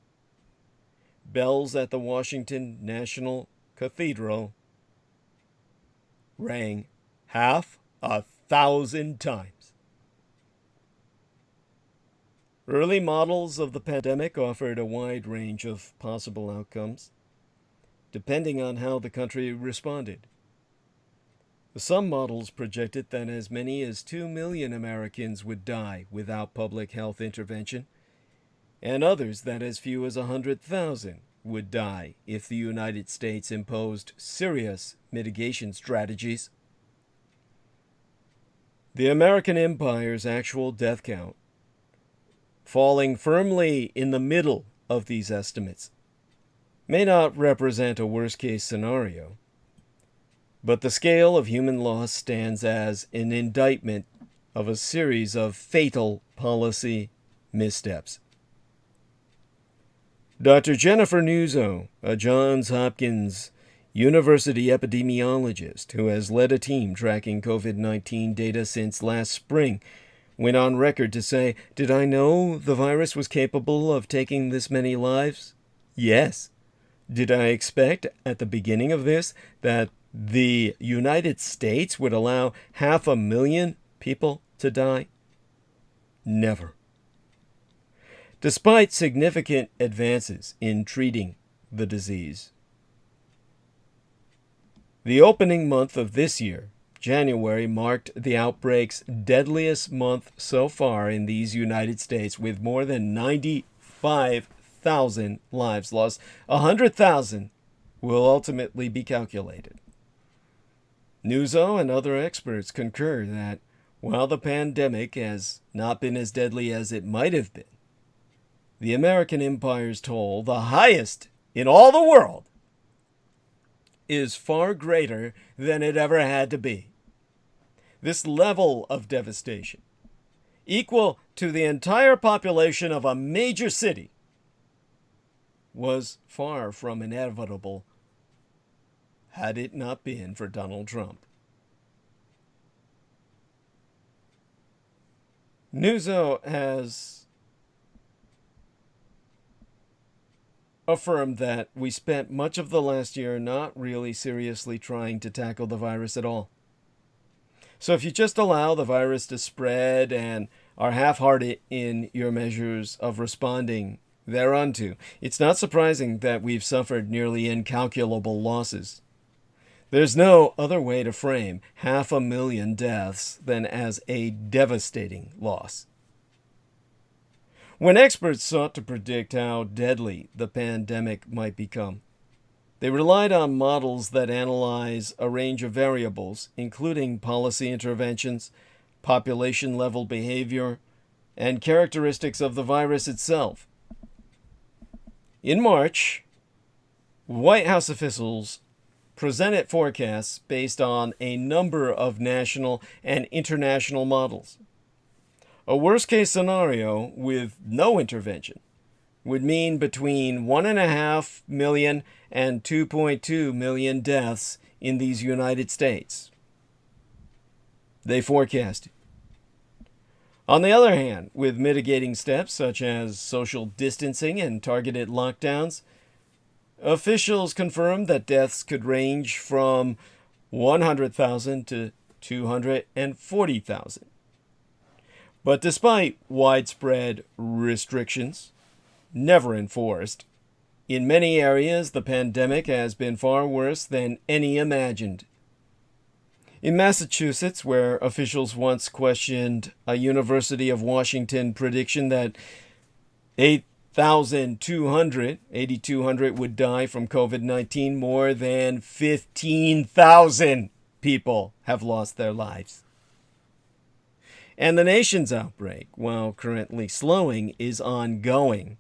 Bells at the Washington National Cathedral rang 1,000 times. Early models of the pandemic offered a wide range of possible outcomes, depending on how the country responded. Some models projected that as many as 2 million Americans would die without public health intervention, and others that as few as 100,000 would die if the United States imposed serious mitigation strategies. The American Empire's actual death count, falling firmly in the middle of these estimates, may not represent a worst-case scenario, but the scale of human loss stands as an indictment of a series of fatal policy missteps. Dr. Jennifer Nuzzo, a Johns Hopkins University epidemiologist who has led a team tracking COVID-19 data since last spring, went on record to say, "Did I know the virus was capable of taking this many lives? Yes. Did I expect at the beginning of this that the United States would allow 500,000 people to die? Never." Despite significant advances in treating the disease, the opening month of this year, January, marked the outbreak's deadliest month so far in these United States, with more than 95,000 lives lost. 100,000 will ultimately be calculated. Nuzzo and other experts concur that while the pandemic has not been as deadly as it might have been, the American Empire's toll, the highest in all the world, is far greater than it ever had to be. This level of devastation, equal to the entire population of a major city, was far from inevitable had it not been for Donald Trump. Nuzzo has affirmed that we spent much of the last year not really seriously trying to tackle the virus at all. So if you just allow the virus to spread and are half-hearted in your measures of responding thereunto, it's not surprising that we've suffered nearly incalculable losses. There's no other way to frame 500,000 deaths than as a devastating loss. When experts sought to predict how deadly the pandemic might become, they relied on models that analyze a range of variables, including policy interventions, population-level behavior, and characteristics of the virus itself. In March, White House officials presented forecasts based on a number of national and international models. A worst-case scenario with no intervention would mean between 1.5 million and 2.2 million deaths in these United States. They forecasted. On the other hand, with mitigating steps such as social distancing and targeted lockdowns, officials confirmed that deaths could range from 100,000 to 240,000. But despite widespread restrictions, never enforced, in many areas the pandemic has been far worse than any imagined. In Massachusetts, where officials once questioned a University of Washington prediction that 8,200 would die from COVID-19, more than 15,000 people have lost their lives. And the nation's outbreak, while currently slowing, is ongoing.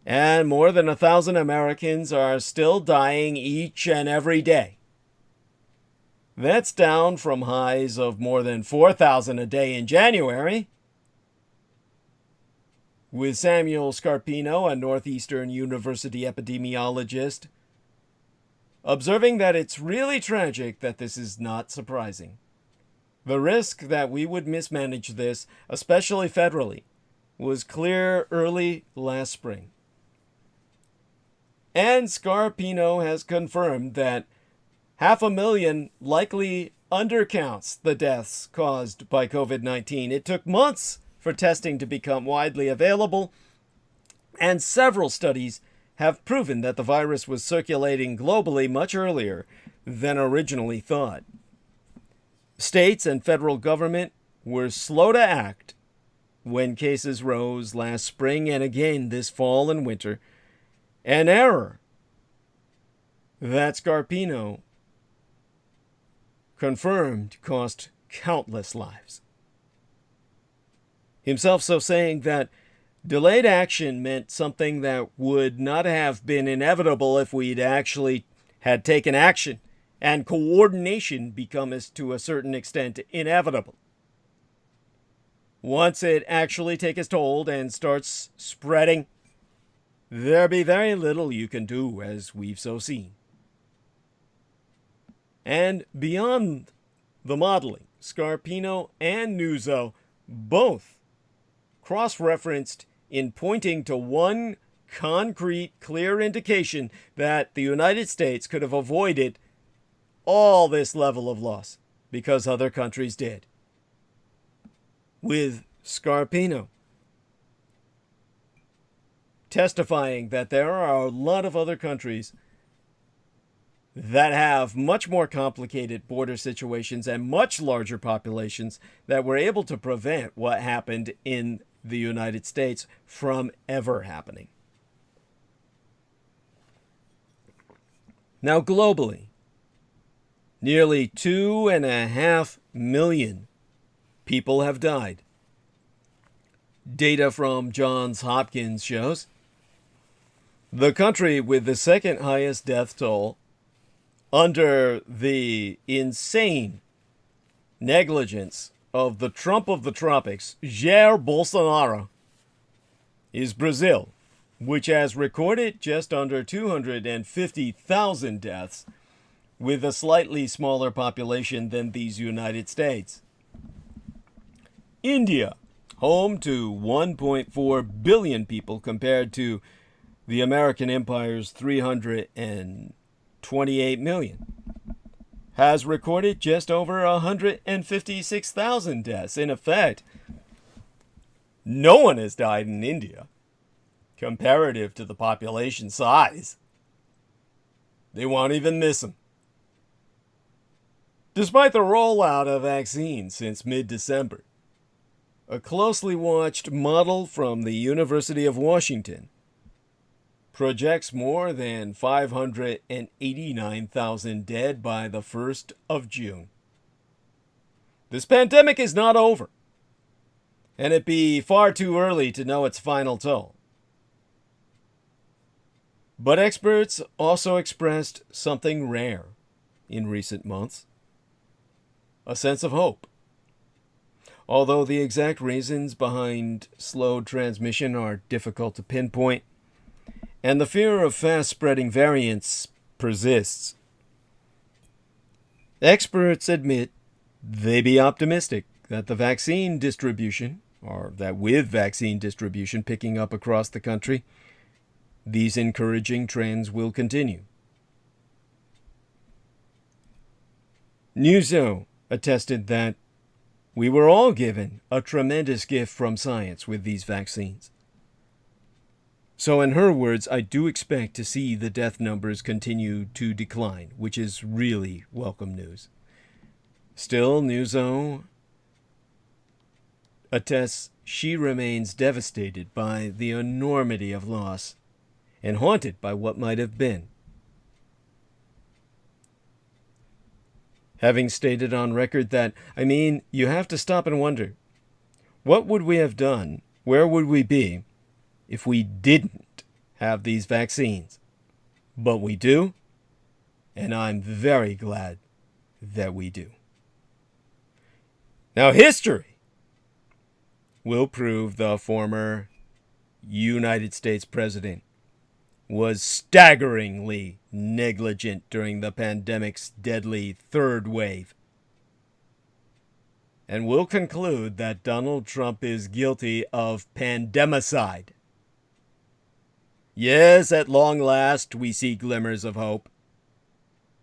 And more than 1,000 Americans are still dying each and every day. That's down from highs of more than 4,000 a day in January. With Samuel Scarpino, a Northeastern University epidemiologist, observing that it's really tragic that this is not surprising. The risk that we would mismanage this, especially federally, was clear early last spring. And Scarpino has confirmed that 500,000 likely undercounts the deaths caused by COVID-19. It took months for testing to become widely available, and several studies have proven that the virus was circulating globally much earlier than originally thought. States and federal government were slow to act when cases rose last spring and again this fall and winter, an error that Scarpino confirmed cost countless lives. Himself so saying that delayed action meant something that would not have been inevitable if we'd actually had taken action, and coordination becomes to a certain extent inevitable. Once it actually takes hold and starts spreading, there be very little you can do, as we've so seen. And beyond the modeling, Scarpino and Nuzzo both cross-referenced in pointing to one concrete, clear indication that the United States could have avoided all this level of loss because other countries did. With Scarpino testifying that there are a lot of other countries that have much more complicated border situations and much larger populations that were able to prevent what happened in the United States from ever happening. Now, globally, nearly 2.5 million people have died. Data from Johns Hopkins shows the country with the second highest death toll under the insane negligence of the Trump of the tropics, Jair Bolsonaro, is Brazil, which has recorded just under 250,000 deaths with a slightly smaller population than these United States. India, home to 1.4 billion people compared to the American Empire's 328 million, has recorded just over 156,000 deaths. In effect, no one has died in India comparative to the population size. They won't even miss them. Despite the rollout of vaccines since mid-December, a closely watched model from the University of Washington projects more than 589,000 dead by the 1st of June. This pandemic is not over, and it'd be far too early to know its final toll. But experts also expressed something rare in recent months: a sense of hope. Although the exact reasons behind slow transmission are difficult to pinpoint, and the fear of fast-spreading variants persists, experts admit they be optimistic that the vaccine distribution, or that with vaccine distribution picking up across the country, these encouraging trends will continue. Nuzzo attested that we were all given a tremendous gift from science with these vaccines. So in her words, I do expect to see the death numbers continue to decline, which is really welcome news. Still, Nuzzo attests she remains devastated by the enormity of loss and haunted by what might have been. Having stated on record that, you have to stop and wonder, what would we have done, where would we be, if we didn't have these vaccines? But we do, and I'm very glad that we do. Now, history will prove the former United States president was staggeringly negligent during the pandemic's deadly third wave, and will conclude that Donald Trump is guilty of pandemicide. Yes, at long last, we see glimmers of hope.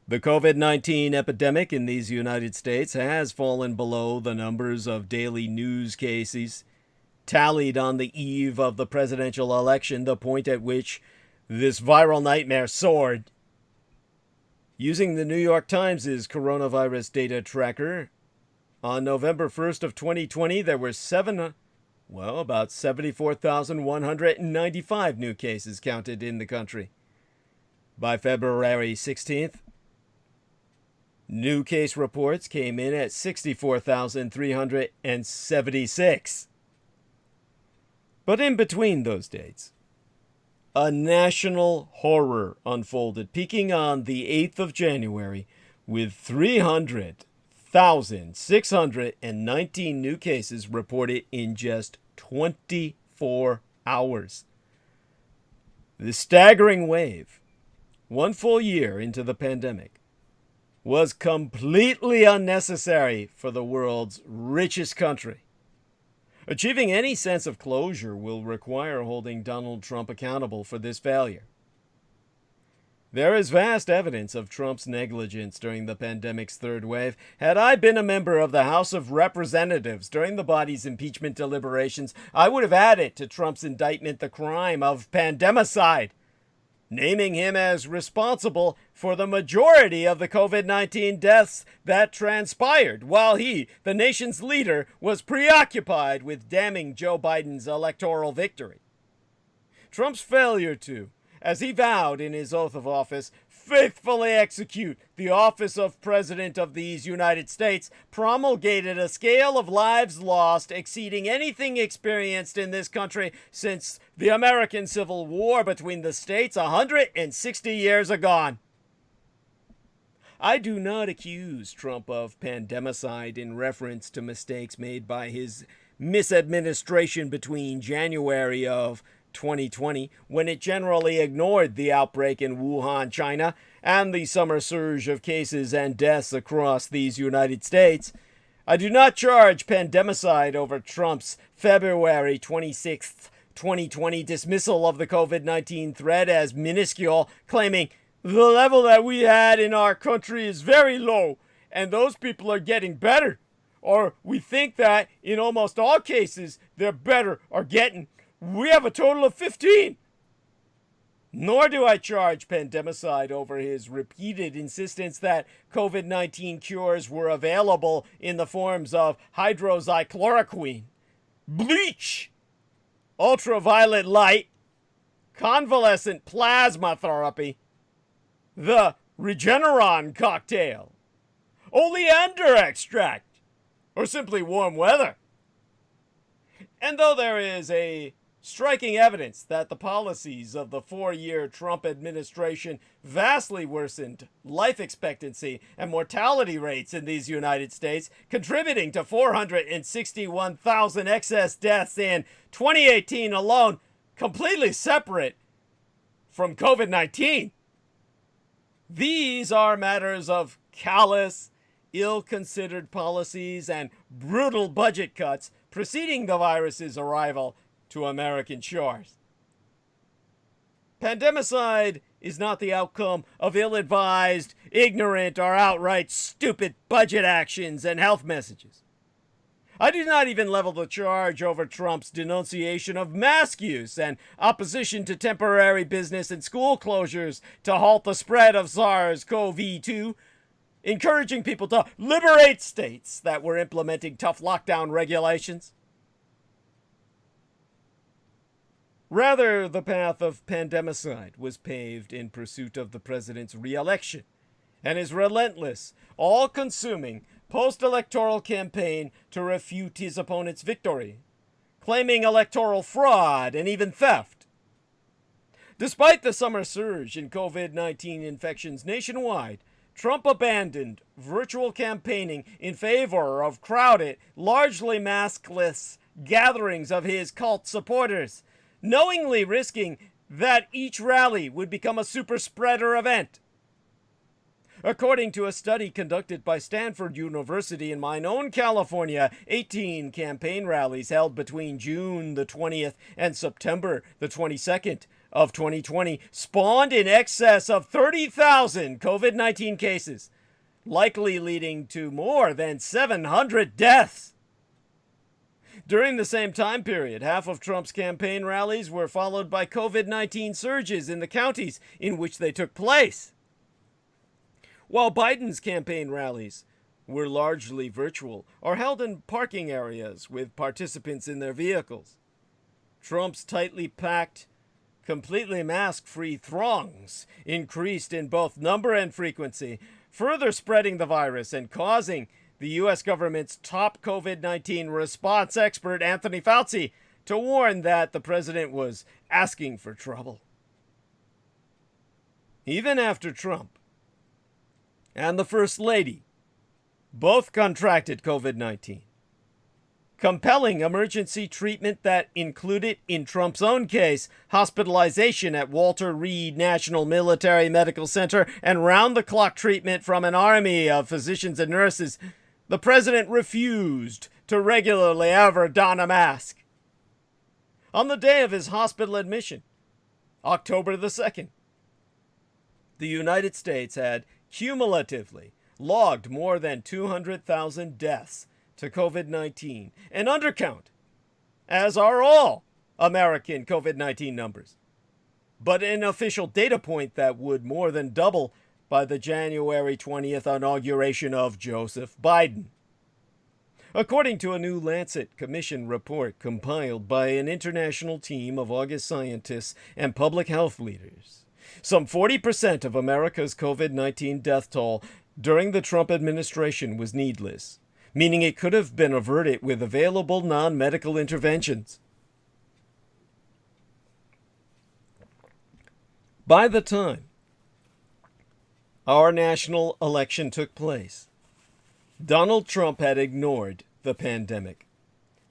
The COVID-19 epidemic in these United States has fallen below the numbers of daily news cases tallied on the eve of the presidential election, the point at which this viral nightmare soared. Using the New York Times' coronavirus data tracker, on November 1st of 2020, there were about 74,195 new cases counted in the country. By February 16th, New case reports came in at 64,376. But in between those dates, a national horror unfolded, peaking on the 8th of January with 300,619 new cases reported in just 24 hours. The staggering wave, one full year into the pandemic, was completely unnecessary for the world's richest country. Achieving any sense of closure will require holding Donald Trump accountable for this failure. There is vast evidence of Trump's negligence during the pandemic's third wave. Had I been a member of the House of Representatives during the body's impeachment deliberations, I would have added to Trump's indictment the crime of pandemicide, naming him as responsible for the majority of the COVID-19 deaths that transpired while he, the nation's leader, was preoccupied with damning Joe Biden's electoral victory. Trump's failure to, as he vowed in his oath of office, faithfully execute the office of President of these United States promulgated a scale of lives lost exceeding anything experienced in this country since the American Civil War between the states 160 years agone. I do not accuse Trump of pandemicide in reference to mistakes made by his misadministration between January of 2020, when it generally ignored the outbreak in Wuhan, China, and the summer surge of cases and deaths across these United States. I do not charge pandemicide over Trump's February 26th, 2020 dismissal of the COVID-19 threat as minuscule, claiming the level that we had in our country is very low and those people are getting better. Or we think that in almost all cases they're better or getting. We have a total of 15. Nor do I charge pandemicide over his repeated insistence that COVID-19 cures were available in the forms of hydroxychloroquine, bleach, ultraviolet light, convalescent plasma therapy, the Regeneron cocktail, oleander extract, or simply warm weather. And though there is a striking evidence that the policies of the 4-year Trump administration vastly worsened life expectancy and mortality rates in these United States, contributing to 461,000 excess deaths in 2018 alone, completely separate from COVID-19. These are matters of callous, ill-considered policies and brutal budget cuts preceding the virus's arrival to American shores. Pandemicide is not the outcome of ill-advised, ignorant, or outright stupid budget actions and health messages. I do not even level the charge over Trump's denunciation of mask use and opposition to temporary business and school closures to halt the spread of SARS-CoV-2, encouraging people to liberate states that were implementing tough lockdown regulations. Rather, the path of pandemicide was paved in pursuit of the president's re-election and his relentless, all-consuming post-electoral campaign to refute his opponent's victory, claiming electoral fraud and even theft. Despite the summer surge in COVID-19 infections nationwide, Trump abandoned virtual campaigning in favor of crowded, largely maskless gatherings of his cult supporters, knowingly risking that each rally would become a super spreader event. According to a study conducted by Stanford University in my own California, 18 campaign rallies held between June the 20th and September the 22nd of 2020 spawned in excess of 30,000 COVID-19 cases, likely leading to more than 700 deaths. During the same time period, half of Trump's campaign rallies were followed by COVID-19 surges in the counties in which they took place. While Biden's campaign rallies were largely virtual or held in parking areas with participants in their vehicles, Trump's tightly packed, completely mask-free throngs increased in both number and frequency, further spreading the virus and causing the U.S. government's top COVID-19 response expert, Anthony Fauci, to warn that the president was asking for trouble. Even after Trump and the First Lady both contracted COVID-19, compelling emergency treatment that included, in Trump's own case, hospitalization at Walter Reed National Military Medical Center and round-the-clock treatment from an army of physicians and nurses, the president refused to regularly ever don a mask. On the day of his hospital admission, October the 2nd, the United States had cumulatively logged more than 200,000 deaths to COVID-19, an undercount, as are all American COVID-19 numbers, but an official data point that would more than double by the January 20th inauguration of Joseph Biden. According to a new Lancet Commission report compiled by an international team of August scientists and public health leaders, some 40% of America's COVID-19 death toll during the Trump administration was needless, meaning it could have been averted with available non-medical interventions. By the time our national election took place, Donald Trump had ignored the pandemic,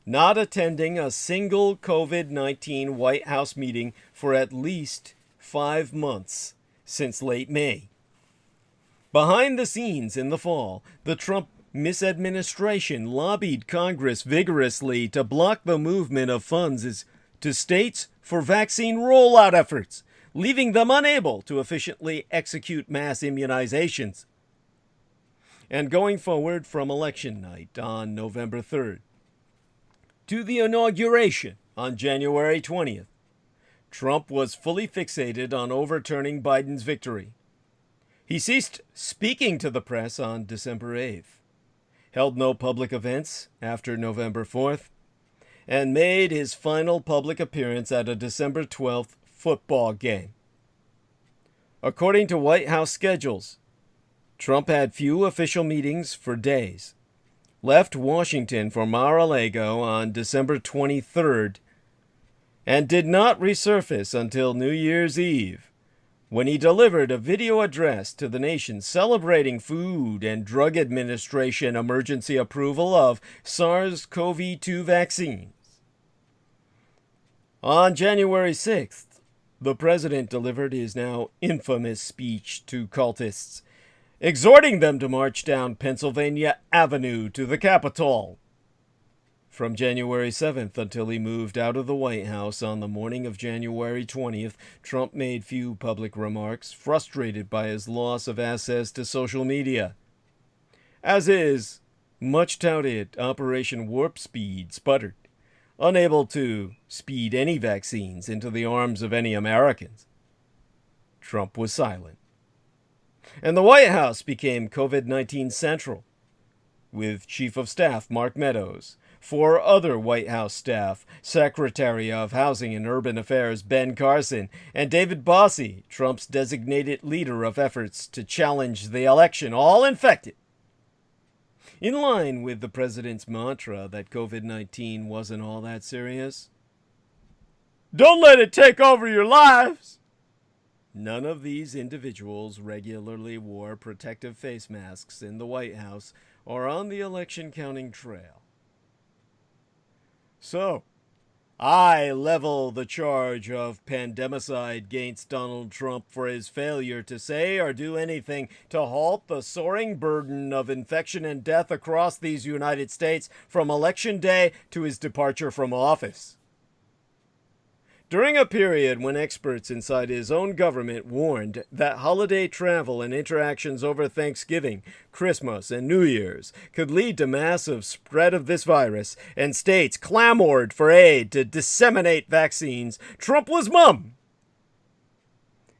not attending a single COVID-19 White House meeting for at least 5 months since late May. Behind the scenes in the fall, the Trump misadministration lobbied Congress vigorously to block the movement of funds to states for vaccine rollout efforts, leaving them unable to efficiently execute mass immunizations. And going forward from election night on November 3rd to the inauguration on January 20th, Trump was fully fixated on overturning Biden's victory. He ceased speaking to the press on December 8th, held no public events after November 4th, and made his final public appearance at a December 12th football game. According to White House schedules, Trump had few official meetings for days, left Washington for Mar-a-Lago on December 23rd, and did not resurface until New Year's Eve, when he delivered a video address to the nation celebrating Food and Drug Administration emergency approval of SARS-CoV-2 vaccines. On January 6th, the president delivered his now infamous speech to cultists, exhorting them to march down Pennsylvania Avenue to the Capitol. From January 7th until he moved out of the White House on the morning of January 20th, Trump made few public remarks, frustrated by his loss of access to social media. As his much-touted Operation Warp Speed sputtered, unable to speed any vaccines into the arms of any Americans, Trump was silent. And the White House became COVID-19 Central, with Chief of Staff Mark Meadows, 4 other White House staff, Secretary of Housing and Urban Affairs Ben Carson, and David Bossie, Trump's designated leader of efforts to challenge the election, all infected. In line with the president's mantra that COVID-19 wasn't all that serious. Don't let it take over your lives! None of these individuals regularly wore protective face masks in the White House or on the election counting trail. So, I level the charge of pandemicide against Donald Trump for his failure to say or do anything to halt the soaring burden of infection and death across these United States from Election Day to his departure from office. During a period when experts inside his own government warned that holiday travel and interactions over Thanksgiving, Christmas, and New Year's could lead to massive spread of this virus, and states clamored for aid to disseminate vaccines, Trump was mum.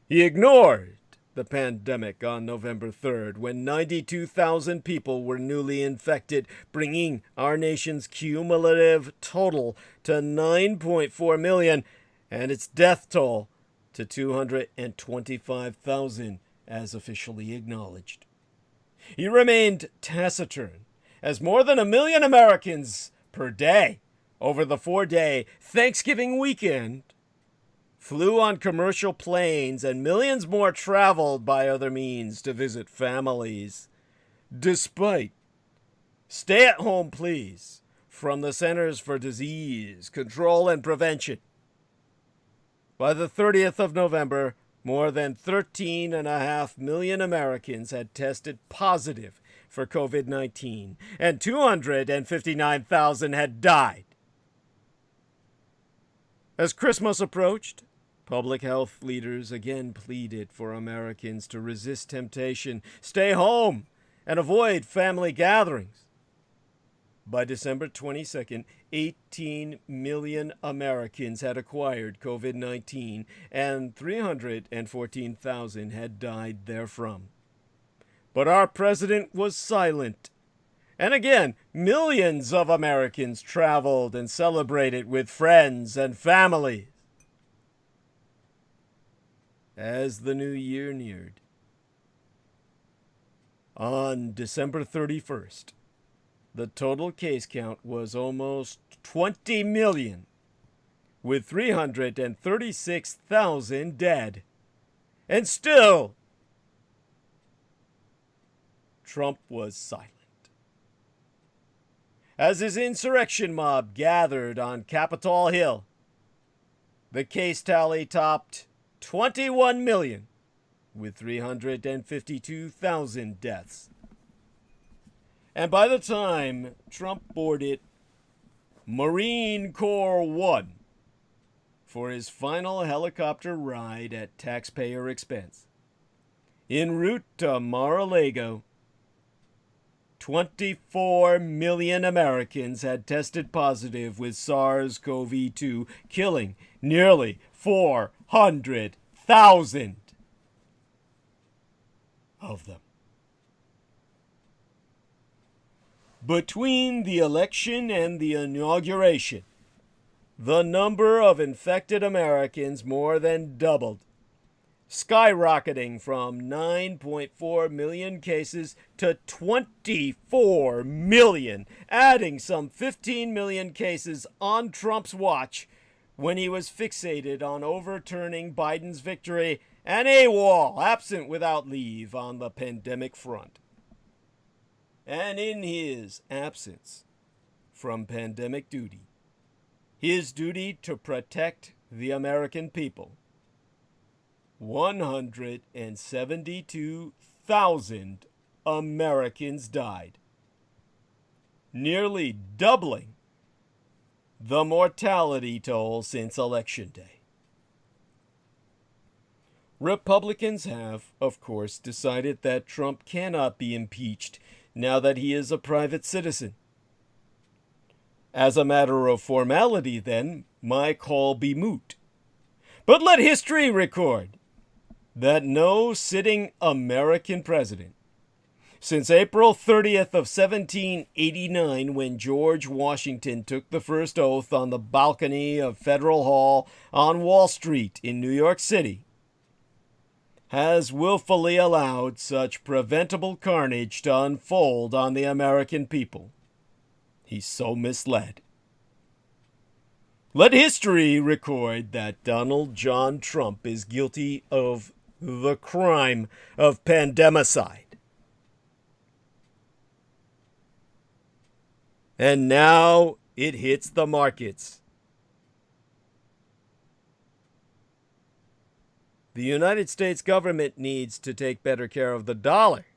He ignored the pandemic on November 3rd, when 92,000 people were newly infected, bringing our nation's cumulative total to 9.4 million, and its death toll to 225,000 as officially acknowledged. He remained taciturn, as more than 1 million Americans per day over the 4-day Thanksgiving weekend flew on commercial planes, and millions more traveled by other means to visit families, despite stay-at-home pleas from the Centers for Disease Control and Prevention. By the 30th of November, more than 13.5 million Americans had tested positive for COVID-19, and 259,000 had died. As Christmas approached, public health leaders again pleaded for Americans to resist temptation, stay home, and avoid family gatherings. By December 22nd, 18 million Americans had acquired COVID-19, and 314,000 had died therefrom. But our president was silent. And again, millions of Americans traveled and celebrated with friends and families. As the new year neared, on December 31st, the total case count was almost 20 million, with 336,000 dead. And still, Trump was silent. As his insurrection mob gathered on Capitol Hill, the case tally topped 21 million, with 352,000 deaths. And by the time Trump boarded Marine Corps One for his final helicopter ride at taxpayer expense, en route to Mar-a-Lago, 24 million Americans had tested positive with SARS-CoV-2, killing nearly 400,000 of them. Between the election and the inauguration, the number of infected Americans more than doubled, skyrocketing from 9.4 million cases to 24 million, adding some 15 million cases on Trump's watch when he was fixated on overturning Biden's victory and AWOL, absent without leave, on the pandemic front. And in his absence from pandemic duty, his duty to protect the American people, 172,000 Americans died, nearly doubling the mortality toll since Election Day. Republicans have, of course, decided that Trump cannot be impeached now that he is a private citizen. As a matter of formality, then, my call be moot. But let history record that no sitting American president, since April 30th of 1789, when George Washington took the first oath on the balcony of Federal Hall on Wall Street in New York City, has willfully allowed such preventable carnage to unfold on the American people. He's so misled. Let history record that Donald John Trump is guilty of the crime of pandemicide. And now it hits the markets. The United States government needs to take better care of the dollar,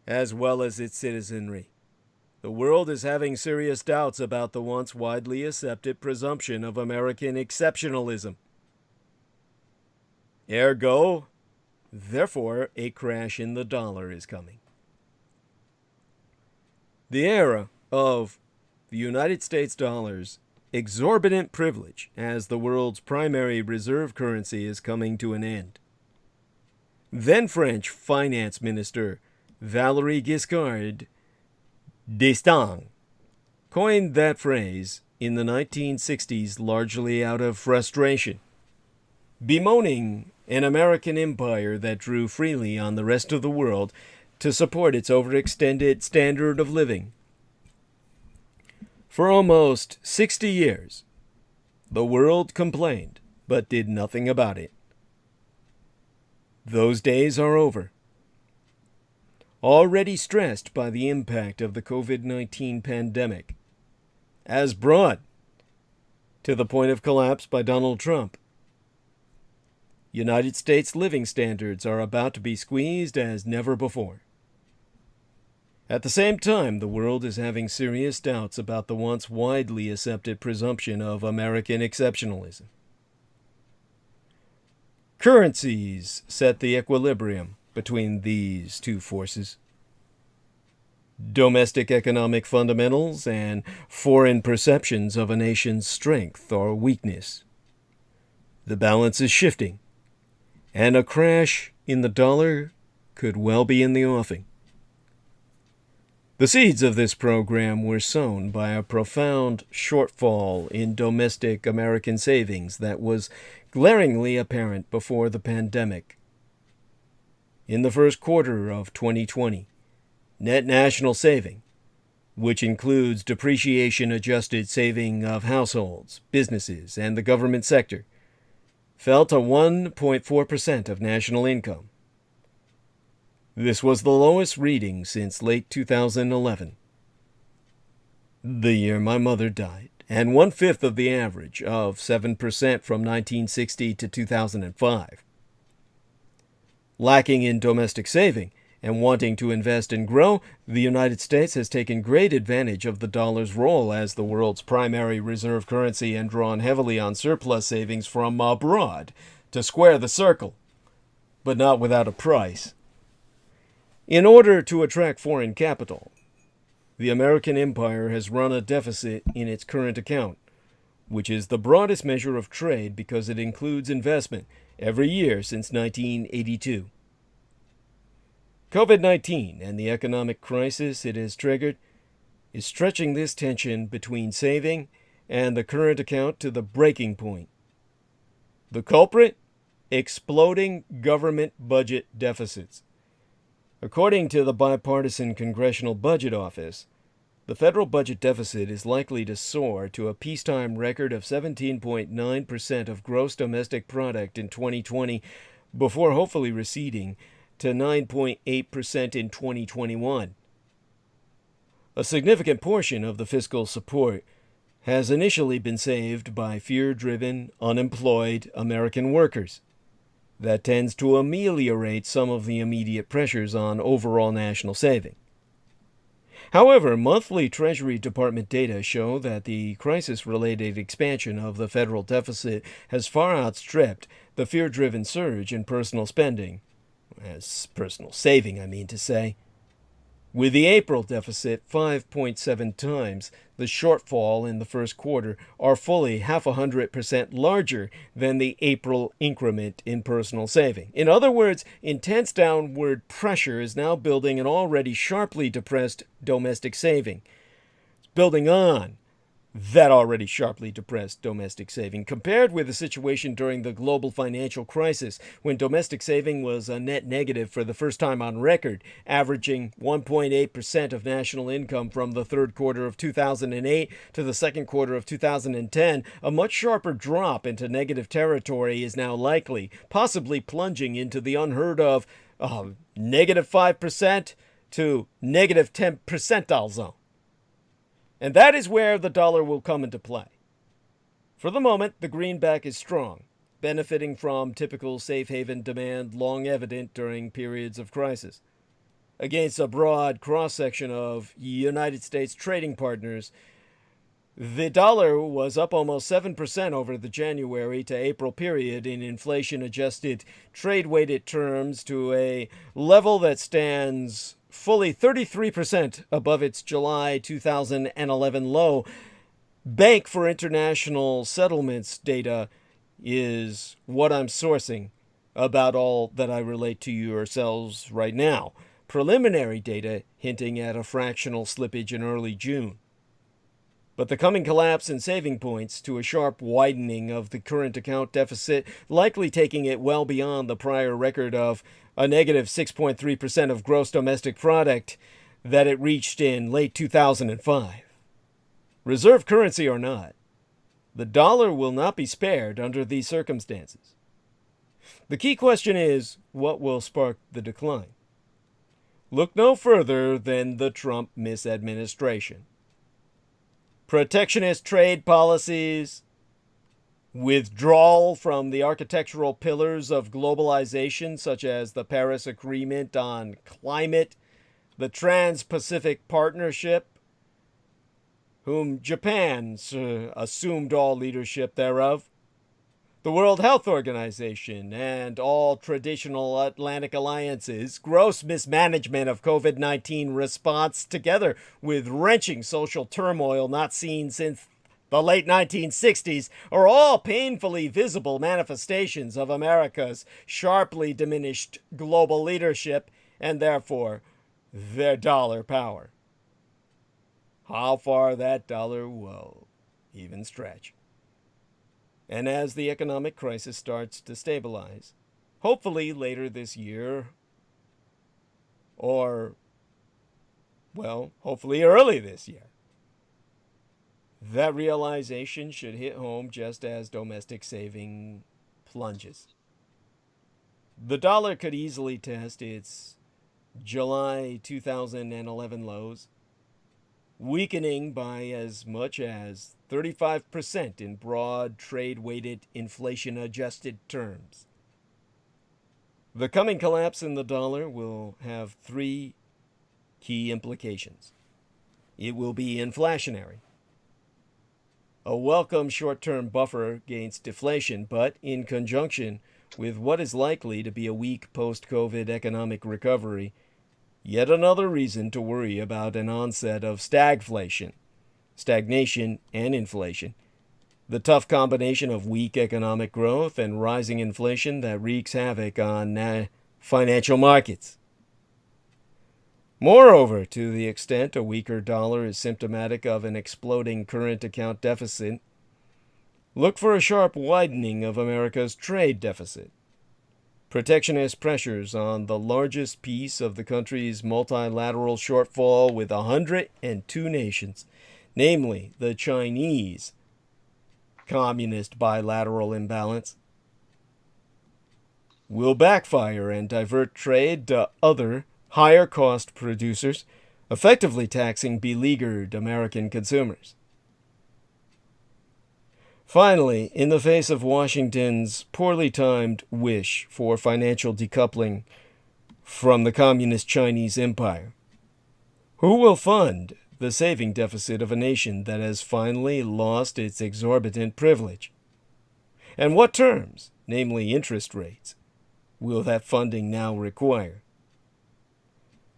as well as its citizenry. The world is having serious doubts about the once widely accepted presumption of American exceptionalism. Ergo, therefore, a crash in the dollar is coming. The era of the United States dollar's exorbitant privilege as the world's primary reserve currency is coming to an end. Then French Finance Minister Valéry Giscard d'Estaing coined that phrase in the 1960s largely out of frustration, bemoaning an American empire that drew freely on the rest of the world to support its overextended standard of living. For almost 60 years, the world complained but did nothing about it. Those days are over. Already stressed by the impact of the COVID-19 pandemic, as brought to the point of collapse by Donald Trump, United States living standards are about to be squeezed as never before. At the same time, the world is having serious doubts about the once widely accepted presumption of American exceptionalism. Currencies set the equilibrium between these two forces. Domestic economic fundamentals and foreign perceptions of a nation's strength or weakness. The balance is shifting, and a crash in the dollar could well be in the offing. The seeds of this program were sown by a profound shortfall in domestic American savings that was glaringly apparent before the pandemic. In the first quarter of 2020, net national saving, which includes depreciation-adjusted saving of households, businesses, and the government sector, fell to 1.4% of national income. This was the lowest reading since late 2011, the year my mother died, and 1/5 of the average of 7% from 1960 to 2005. Lacking in domestic saving and wanting to invest and grow, the United States has taken great advantage of the dollar's role as the world's primary reserve currency and drawn heavily on surplus savings from abroad to square the circle, but not without a price. In order to attract foreign capital, the American empire has run a deficit in its current account, which is the broadest measure of trade because it includes investment every year since 1982. COVID-19 and the economic crisis it has triggered is stretching this tension between saving and the current account to the breaking point. The culprit? Exploding government budget deficits. According to the bipartisan Congressional Budget Office, the federal budget deficit is likely to soar to a peacetime record of 17.9% of gross domestic product in 2020, before hopefully receding to 9.8% in 2021. A significant portion of the fiscal support has initially been saved by fear-driven, unemployed American workers. That tends to ameliorate some of the immediate pressures on overall national saving. However, monthly Treasury Department data show that the crisis-related expansion of the federal deficit has far outstripped the fear-driven surge in personal spending, as personal saving, I mean to say, with the April deficit 5.7 times the shortfall in the first quarter, are fully 0.5% larger than the April increment in personal saving. In other words, intense downward pressure is now building an already sharply depressed domestic saving. It's building on that already sharply depressed domestic saving, compared with the situation during the global financial crisis, when domestic saving was a net negative for the first time on record, averaging 1.8% of national income from the third quarter of 2008 to the second quarter of 2010. A much sharper drop into negative territory is now likely, possibly plunging into the unheard of negative 5% to negative 10 percentile zone. And that is where the dollar will come into play. For the moment, the greenback is strong, benefiting from typical safe haven demand long evident during periods of crisis. Against a broad cross-section of United States trading partners, the dollar was up almost 7% over the January to April period in inflation-adjusted, trade-weighted terms, to a level that stands fully 33% above its July 2011 low. Bank for International Settlements data is what I'm sourcing about all that I relate to yourselves right now. Preliminary data hinting at a fractional slippage in early June. But the coming collapse in saving points to a sharp widening of the current account deficit, likely taking it well beyond the prior record of a negative 6.3% of gross domestic product that it reached in late 2005. Reserve currency or not, the dollar will not be spared under these circumstances. The key question is, what will spark the decline? Look no further than the Trump misadministration. Protectionist trade policies, withdrawal from the architectural pillars of globalization, such as the Paris Agreement on Climate, the Trans-Pacific Partnership, whom Japan assumed all leadership thereof, the World Health Organization, and all traditional Atlantic alliances, gross mismanagement of COVID-19 response, together with wrenching social turmoil not seen since the late 1960s, are all painfully visible manifestations of America's sharply diminished global leadership and therefore their dollar power. How far that dollar will even stretch. And as the economic crisis starts to stabilize, hopefully later this year, or, well, hopefully early this year, that realization should hit home just as domestic saving plunges. The dollar could easily test its July 2011 lows, weakening by as much as 35% in broad trade-weighted inflation-adjusted terms. The coming collapse in the dollar will have three key implications. It will be inflationary, a welcome short-term buffer against deflation, but in conjunction with what is likely to be a weak post-COVID economic recovery, yet another reason to worry about an onset of stagflation, stagnation, and inflation, the tough combination of weak economic growth and rising inflation that wreaks havoc on financial markets. Moreover, to the extent a weaker dollar is symptomatic of an exploding current account deficit, look for a sharp widening of America's trade deficit. Protectionist pressures on the largest piece of the country's multilateral shortfall with 102 nations, namely the Chinese communist bilateral imbalance, will backfire and divert trade to other higher-cost producers, effectively taxing beleaguered American consumers. Finally, in the face of Washington's poorly timed wish for financial decoupling from the communist Chinese empire, who will fund the saving deficit of a nation that has finally lost its exorbitant privilege? And what terms, namely interest rates, will that funding now require?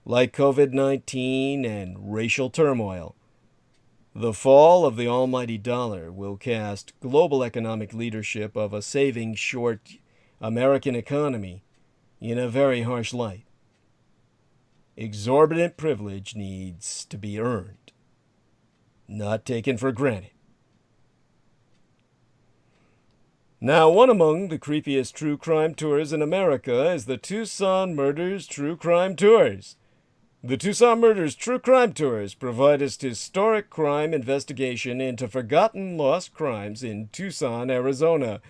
Like COVID-19 and racial turmoil, the fall of the almighty dollar will cast global economic leadership of a saving short American economy in a very harsh light. Exorbitant privilege needs to be earned, not taken for granted. Now, one among the creepiest true crime tours in America is the Tucson Murders True Crime Tours. The Tucson Murders True Crime Tours provide us historic crime investigation into forgotten lost crimes in Tucson, Arizona.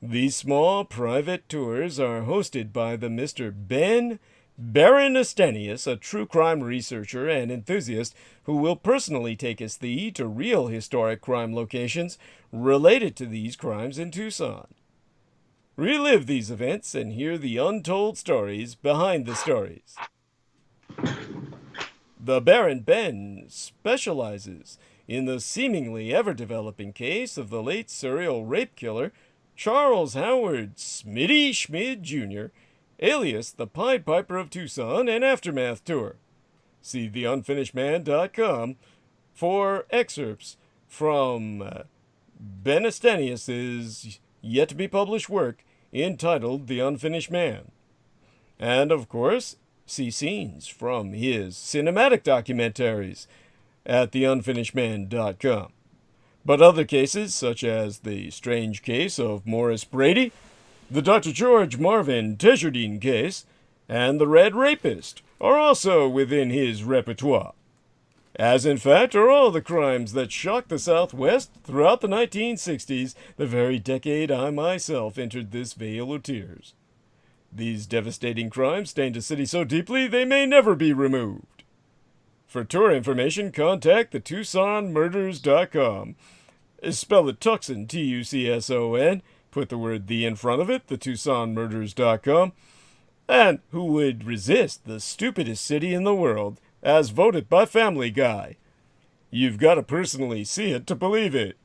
These small private tours are hosted by the Mr. Ben Baronestenius, a true crime researcher and enthusiast who will personally take us to real historic crime locations related to these crimes in Tucson. Relive these events and hear the untold stories behind the stories. The Baron Ben specializes in the seemingly ever-developing case of the late serial rape killer Charles Howard Smitty Schmid Jr., alias the Pied Piper of Tucson, and Aftermath Tour. See theunfinishedman.com for excerpts from Benestenius's yet-to-be-published work entitled The Unfinished Man. And, of course, see scenes from his cinematic documentaries at theunfinishedman.com. But other cases, such as the strange case of Morris Brady, the Dr. George Marvin Tejardine case, and the Red Rapist, are also within his repertoire. As in fact are all the crimes that shocked the Southwest throughout the 1960s, the very decade I myself entered this vale of tears. These devastating crimes stained a city so deeply they may never be removed. For tour information, contact the TucsonMurders.com. Spell it Tucson, Tucson. Put the word "the" in front of it, the TucsonMurders.com. And who would resist the stupidest city in the world, as voted by Family Guy? You've got to personally see it to believe it.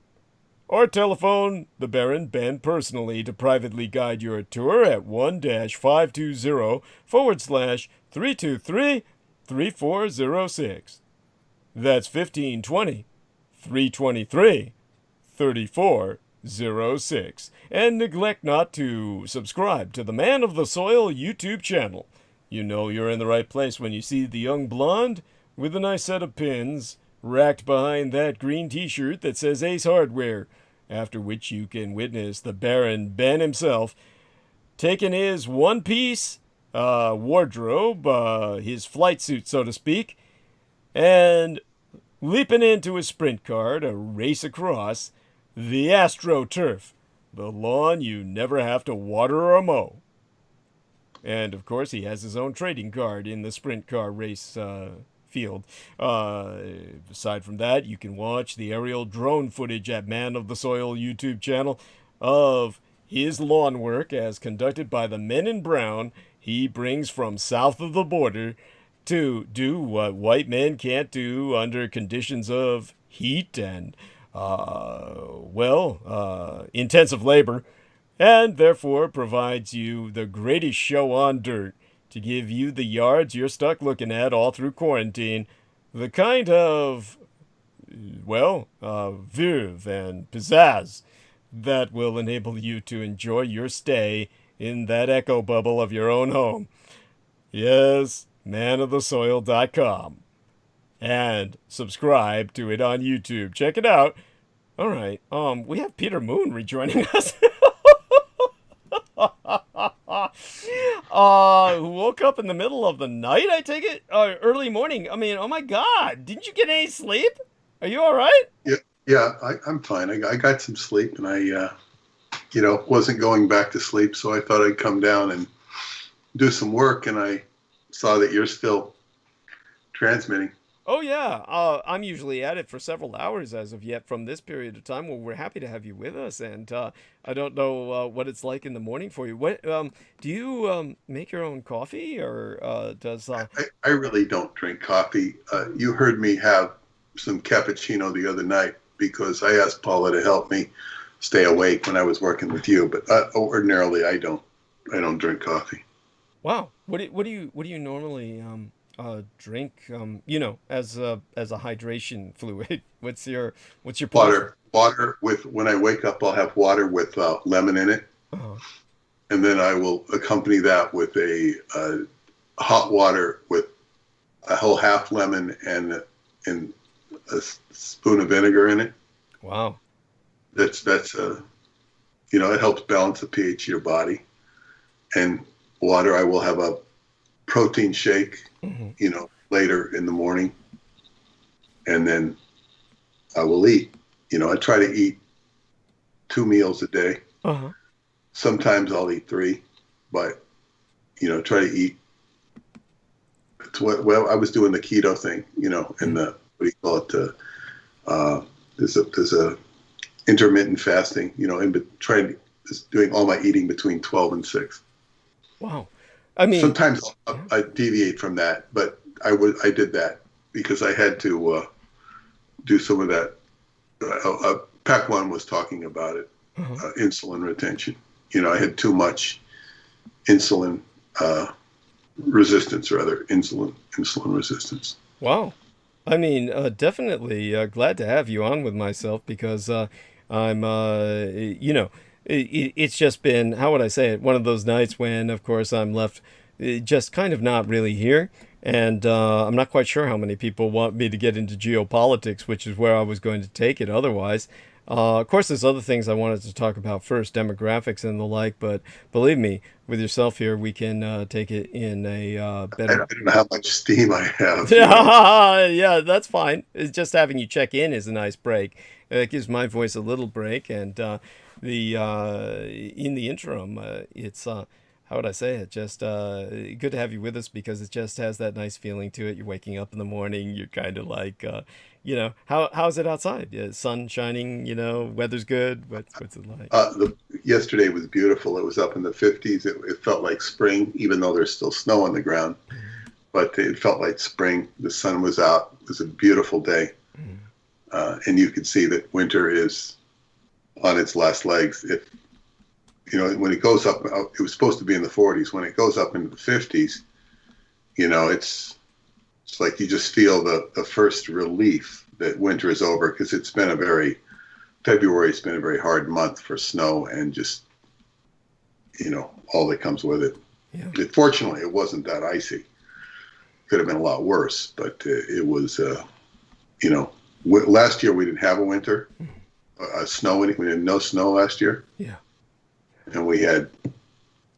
Or telephone the Baron Ben personally to privately guide your tour at 1-520-/323-3406. That's 1520-323-3406. And neglect not to subscribe to the Man of the Soil YouTube channel. You know you're in the right place when you see the young blonde with a nice set of pins racked behind that green t-shirt that says Ace Hardware, after which you can witness the Baron Ben himself taking his one-piece wardrobe, his flight suit, so to speak, and leaping into a sprint car to race across the AstroTurf, the lawn you never have to water or mow. And, of course, he has his own trading card in the sprint car race field. Aside from that, you can watch the aerial drone footage at Man of the Soil YouTube channel of his lawn work as conducted by the men in brown he brings from south of the border to do what white men can't do under conditions of heat and, intensive labor, and therefore provides you the greatest show on dirt to give you the yards you're stuck looking at all through quarantine, the kind of, verve and pizzazz that will enable you to enjoy your stay in that echo bubble of your own home. Yes, manofthesoil.com. And subscribe to it on YouTube. Check it out. All right, we have Peter Moon rejoining us. Who woke up in the middle of the night, I take it? Early morning. I mean, oh my God. Didn't you get any sleep? Are you all right? Yeah, I'm fine. I got some sleep, and I wasn't going back to sleep, so I thought I'd come down and do some work, and I saw that you're still transmitting. Oh, yeah. I'm usually at it for several hours as of yet from this period of time. Well, we're happy to have you with us, and I don't know what it's like in the morning for you. What do you make your own coffee, or does... I really don't drink coffee. You heard me have some cappuccino the other night because I asked Paula to help me stay awake when I was working with you, but ordinarily I don't drink coffee. Wow. What do you normally drink, as a hydration fluid? What's your water with, when I wake up, I'll have water with lemon in it. Uh-huh. And then I will accompany that with a hot water with a whole half lemon and a spoon of vinegar in it. Wow. That's it helps balance the pH of your body. And water, I will have a protein shake, mm-hmm. Later in the morning. And then I will eat. I try to eat 2 meals a day. Uh-huh. Sometimes I'll eat 3, but, try to eat. Well, I was doing the keto thing, and the, what do you call it? There's a intermittent fasting, doing all my eating between 12 and 6. Wow. I mean, sometimes I deviate from that, but I did that because I had to do some of that. Pac One was talking about it, uh-huh. Insulin retention. I had too much insulin resistance, insulin resistance. Wow. I mean, definitely glad to have you on with myself because I'm, it's just been, how would I say it, one of those nights when, of course, I'm left just kind of not really here. And I'm not quite sure how many people want me to get into geopolitics, which is where I was going to take it otherwise. Of course, there's other things I wanted to talk about first, demographics and the like, but believe me, with yourself here, we can take it in a better... I don't know how much steam I have. Yeah, that's fine. It's just having you check in is a nice break. It gives my voice a little break, and in the interim, it's... how would I say it? Just good to have you with us because it just has that nice feeling to it. You're waking up in the morning. You're kind of like, how's it outside? Yeah, sun shining. Weather's good. What's it like? Yesterday was beautiful. It was up in the 50s. It felt like spring, even though there's still snow on the ground. But it felt like spring. The sun was out. It was a beautiful day, and you could see that winter is on its last legs. When it goes up, it was supposed to be in the 40s. When it goes up into the 50s, it's like you just feel the first relief that winter is over, because February's been a very hard month for snow and just, all that comes with it. Yeah. Fortunately, it wasn't that icy. Could have been a lot worse, but it was, last year we didn't have a winter, snow. We had no snow last year. Yeah. And we had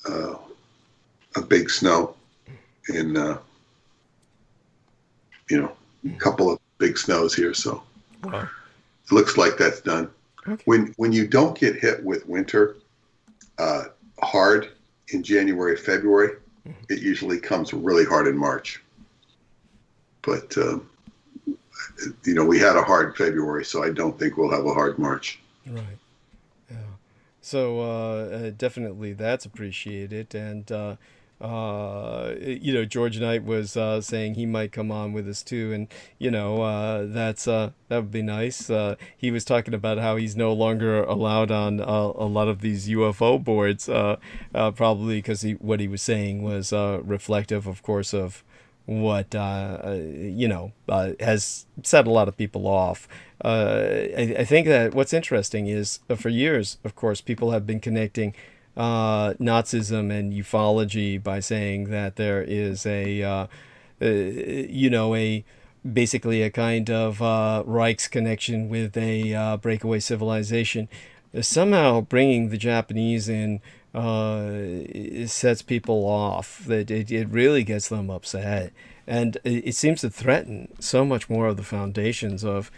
a big snow in, a couple of big snows here. So wow. It looks like that's done. Okay. When you don't get hit with winter hard in January, February, it usually comes really hard in March. But, we had a hard February, so I don't think we'll have a hard March. Right. So definitely that's appreciated. And, George Knight was saying he might come on with us too. And, that would be nice. He was talking about how he's no longer allowed on a lot of these UFO boards, probably because what he was saying was reflective, of course, of what, has set a lot of people off. I think that what's interesting is for years, of course, people have been connecting Nazism and ufology by saying that there is basically a kind of Reich's connection with a breakaway civilization. Somehow bringing the Japanese in sets people off. That it really gets them upset, and it seems to threaten so much more of the foundations of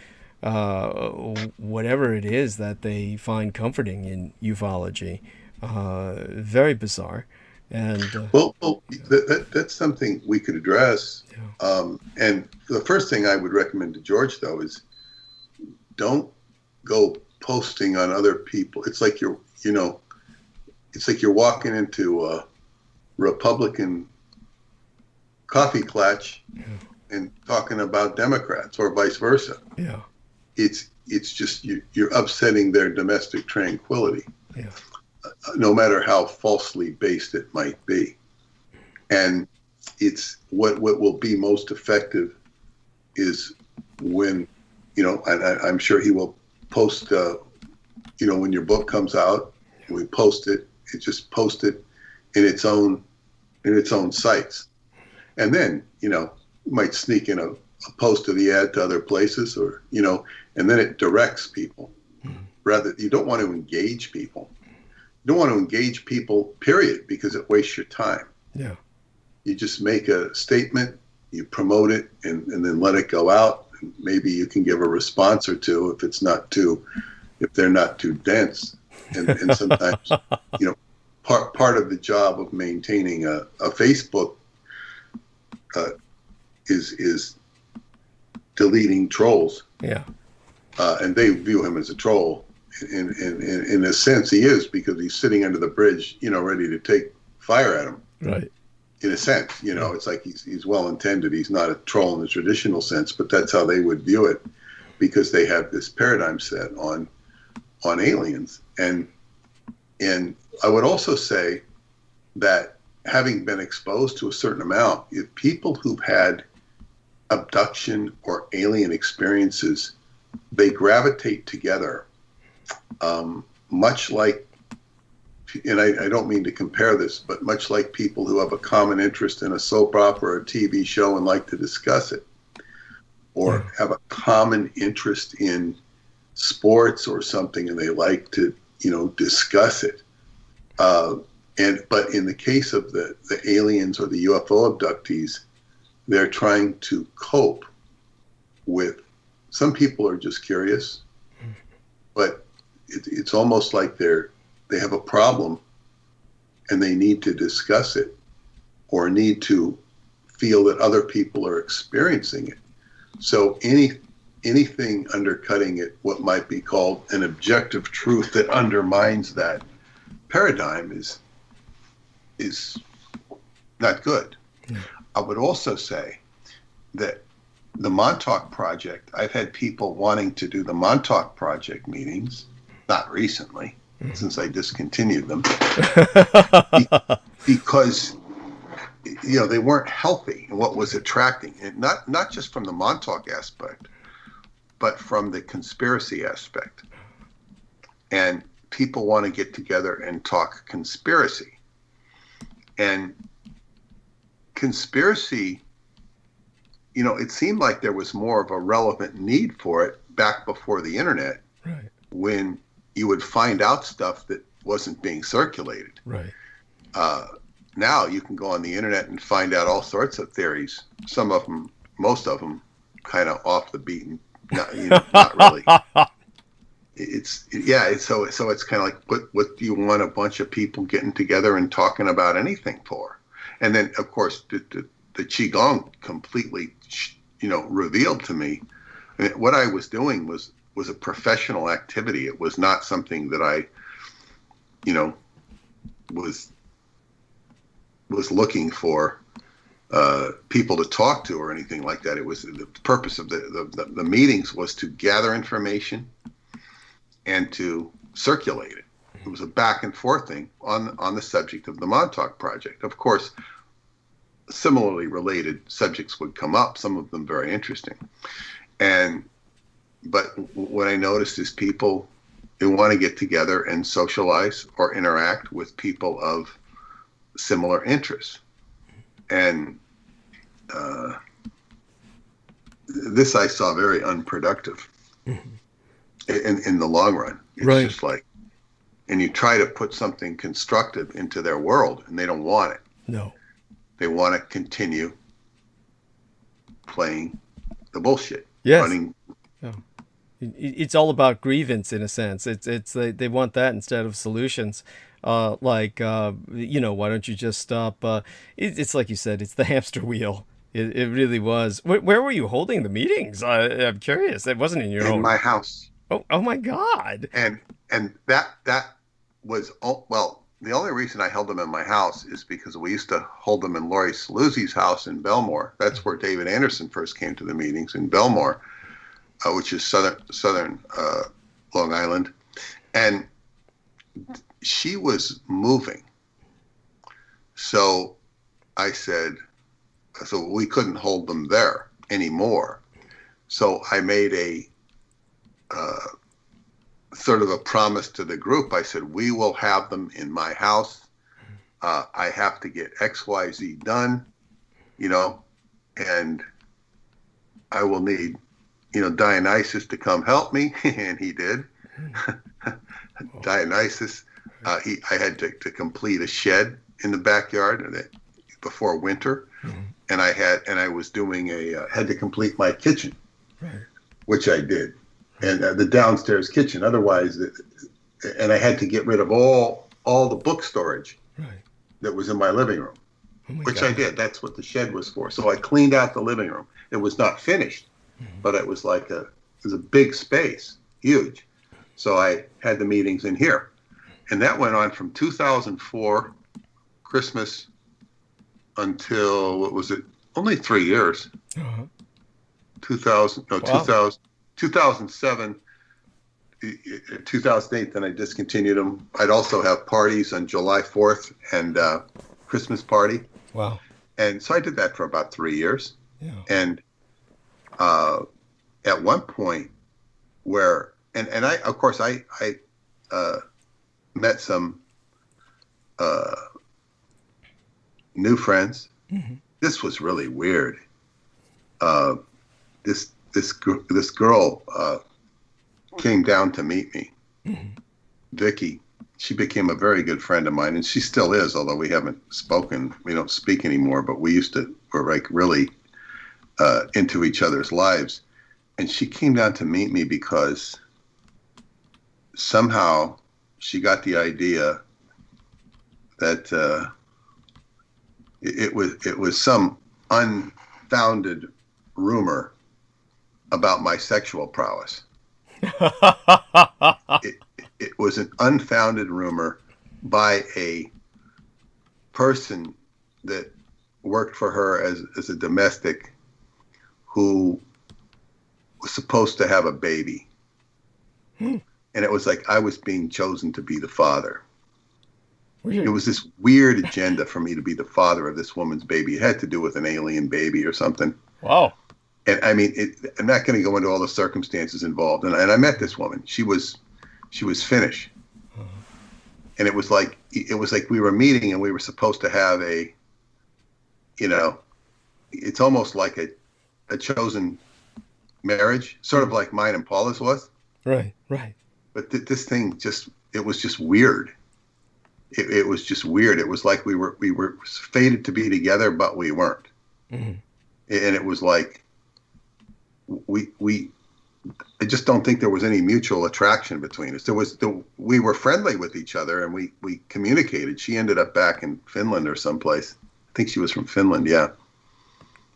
whatever it is that they find comforting in ufology. Very bizarre. And that's something we could address. Yeah. And the first thing I would recommend to George, though, is don't go posting on other people. It's like you're walking into a Republican coffee klatch and talking about Democrats, or vice versa. Yeah. It's just you're upsetting their domestic tranquility. Yeah. No matter how falsely based it might be. And it's what will be most effective is when, and I'm sure he will post, when your book comes out, we post it, just post it in its own sites. And then, you might sneak in a post of the ad to other places, or, and then it directs people. Rather, you don't want to engage people. You don't want to engage people, period, because it wastes your time. Yeah. You just make a statement, you promote it, and then let it go out. And maybe you can give a response or two if they're not too dense. And sometimes, part of the job of maintaining a Facebook is deleting trolls. Yeah. And they view him as a troll. In a sense, he is, because he's sitting under the bridge, ready to take fire at him. Right. In a sense, it's like he's well intended. He's not a troll in the traditional sense, but that's how they would view it, because they have this paradigm set on aliens. And I would also say that, having been exposed to a certain amount, if people who've had abduction or alien experiences, they gravitate together. Much like if and I don't mean to compare this, but much like people who have a common interest in a soap opera or a TV show and like to discuss it, or have a common interest in sports or something and they like to, discuss it. But in the case of the aliens or the UFO abductees, they're trying to cope with, some people are just curious, but it's almost like they have a problem and they need to discuss it or need to feel that other people are experiencing it. So anything undercutting it, what might be called an objective truth that undermines that paradigm is not good. I would also say that the Montauk Project, I've had people wanting to do the Montauk Project meetings, not recently, since I discontinued them, because they weren't healthy in what was attracting, and not just from the Montauk aspect, but from the conspiracy aspect. And people want to get together and talk conspiracy. And conspiracy, it seemed like there was more of a relevant need for it back before the internet, right, when you would find out stuff that wasn't being circulated. Right. Now you can go on the internet and find out all sorts of theories. Some of them, most of them, kind of off the beaten. Not really. So it's kind of like, what do you want a bunch of people getting together and talking about anything for? And then, of course, the Qigong completely, revealed to me, and what I was doing was a professional activity. It was not something that I, was looking for people to talk to or anything like that. It was the purpose of the meetings was to gather information and to circulate it. It was a back and forth thing on the subject of the Montauk Project. Of course, similarly related subjects would come up, some of them very interesting. But what I noticed is people who want to get together and socialize or interact with people of similar interests. And this I saw very unproductive in the long run. It's right. Just like, and you try to put something constructive into their world and they don't want it. No. They want to continue playing the bullshit. Yes. Running. Yeah. It's all about grievance in a sense. It's they want that instead of solutions. Why don't you just stop? It's like you said, it's the hamster wheel. It really was. Where were you holding the meetings? I'm curious. It wasn't in your own. In my house. Oh my God. And that was, well, the only reason I held them in my house is because we used to hold them in Laurie Saluzzi's house in Belmore. That's where David Anderson first came to the meetings, in Belmore, which is southern Long Island. And she was moving. So I said, so we couldn't hold them there anymore. So I made a sort of a promise to the group. I said, we will have them in my house. I have to get XYZ done, and I will need, Dionysus to come help me. And he did. Dionysus, I had to complete a shed in the backyard before winter. Mm-hmm. And I was doing had to complete my kitchen, right, which I did. And the downstairs kitchen. Otherwise, and I had to get rid of all the book storage, right, that was in my living room, which God. I did. That's what the shed was for. So I cleaned out the living room. It was not finished, but it was like it was a big space, huge. So I had the meetings in here, and that went on from 2004 Christmas until, what was it? Only 3 years. Uh-huh. 2007, 2008, then I discontinued them. I'd also have parties on July 4th and Christmas party. Wow. And so I did that for about 3 years. Yeah. And at one point where, and I, of course, I met some new friends. This was really weird. This girl came down to meet me. Vicky. She became a very good friend of mine, and she still is, although we haven't spoken. We don't speak anymore, but we used to, were like really into each other's lives. And she came down to meet me because somehow she got the idea that it was some unfounded rumor about my sexual prowess. It was an unfounded rumor by a person that worked for her as a domestic who was supposed to have a baby. And it was like I was being chosen to be the father. Weird. It was this weird agenda for me to be the father of this woman's baby. It had to do with an alien baby or something. Wow. And I mean, I'm not going to go into all the circumstances involved. And I met this woman. She was Finnish. And it was like we were meeting and we were supposed to have a, it's almost like a chosen marriage, sort of like mine and Paula's was. Right. But this thing it was just weird. It was just weird. It was like we were fated to be together, but we weren't. And it was like, I just don't think there was any mutual attraction between us. We were friendly with each other and we communicated. She ended up back in Finland or someplace. I think she was from Finland. Yeah.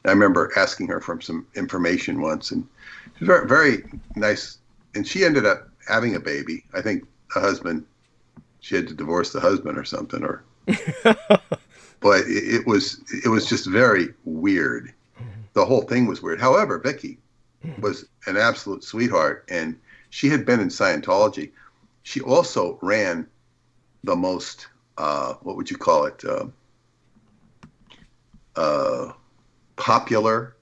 I remember asking her for some information once, and she was very, very nice. And she ended up having a baby. I think she had to divorce the husband or something, but it was just very weird. The whole thing was weird. However, Vicky was an absolute sweetheart, and she had been in Scientology. She also ran the most, what would you call it, popular,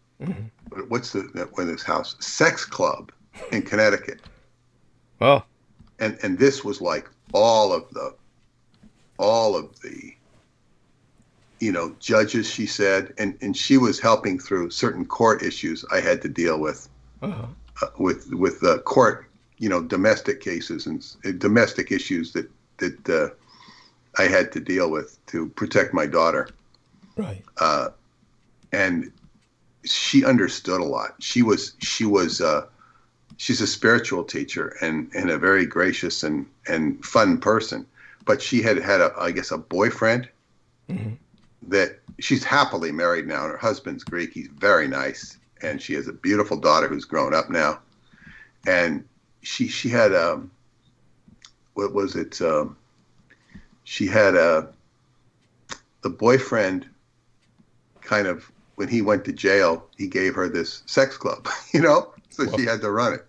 what's this house? Sex club in Connecticut. Oh. And this was like all of the judges, she said, and she was helping through certain court issues I had to deal with, with the court, domestic cases and domestic issues that I had to deal with to protect my daughter. Right. And she understood a lot. She's a spiritual teacher and a very gracious and fun person, but she had a boyfriend. That she's happily married now, and her husband's Greek. He's very nice, and she has a beautiful daughter who's grown up now. And she had she had the boyfriend kind of, when he went to jail, he gave her this sex club, so she had to run it.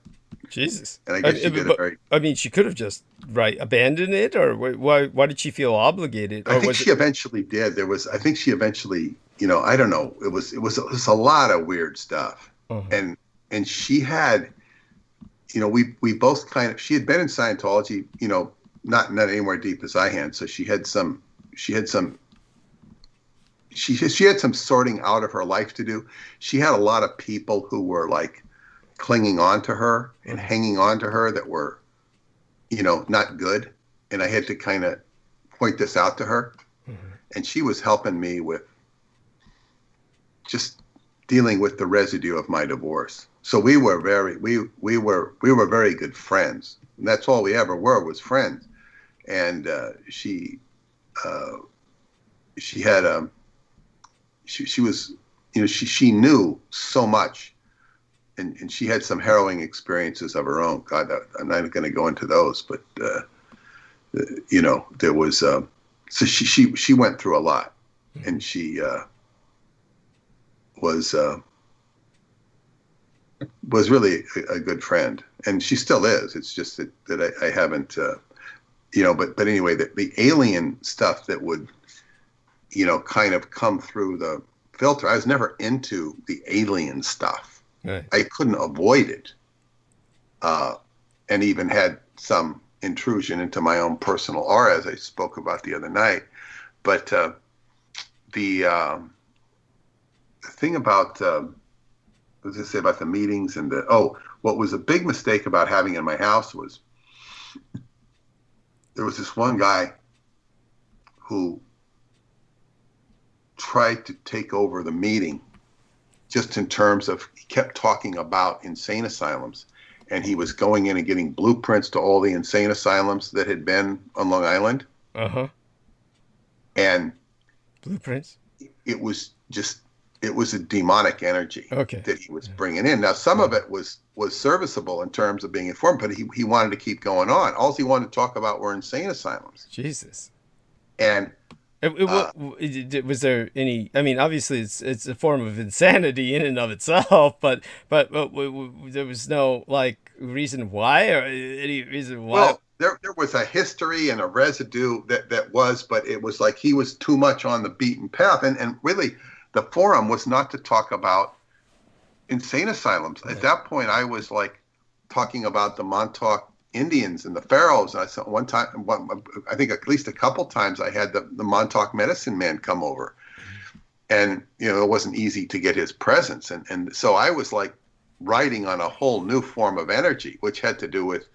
Jesus. And I guess she did it very... I mean, she could have just abandoned it, or why did she feel obligated? I think she eventually did. I think she eventually, I don't know. It was a lot of weird stuff. And she had, we both she had been in Scientology, not anywhere deep as I had. So she had some sorting out of her life to do. She had a lot of people who were like clinging on to her and hanging on to her that were, not good. And I had to kind of point this out to her. And she was helping me with just dealing with the residue of my divorce. So we were very good friends. And that's all we ever were, was friends. And she knew so much. And she had some harrowing experiences of her own. God, I'm not going to go into those, but there was. So she went through a lot, and she was really a good friend, and she still is. It's just that I haven't, But anyway, the alien stuff that would, kind of come through the filter. I was never into the alien stuff. Right. I couldn't avoid it, and even had some intrusion into my own personal aura, as I spoke about the other night. But the thing about what did I say about the meetings and what was a big mistake about having it in my house was there was this one guy who tried to take over the meeting just in terms of, he kept talking about insane asylums, and he was going in and getting blueprints to all the insane asylums that had been on Long Island. And blueprints? It was a demonic energy that he was bringing in. Now, some of it was serviceable in terms of being informed, but he wanted to keep going on. All he wanted to talk about were insane asylums. Jesus. And was there any? I mean, obviously, it's a form of insanity in and of itself, but there was no reason why, or any reason why. Well, there was a history and a residue that was, but it was like he was too much on the beaten path, and really, the forum was not to talk about insane asylums. At that point, I was talking about the Montauk Indians and the pharaohs. And I saw I think at least a couple times I had the Montauk medicine man come over, and it wasn't easy to get his presence, and so I was riding on a whole new form of energy, which had to do with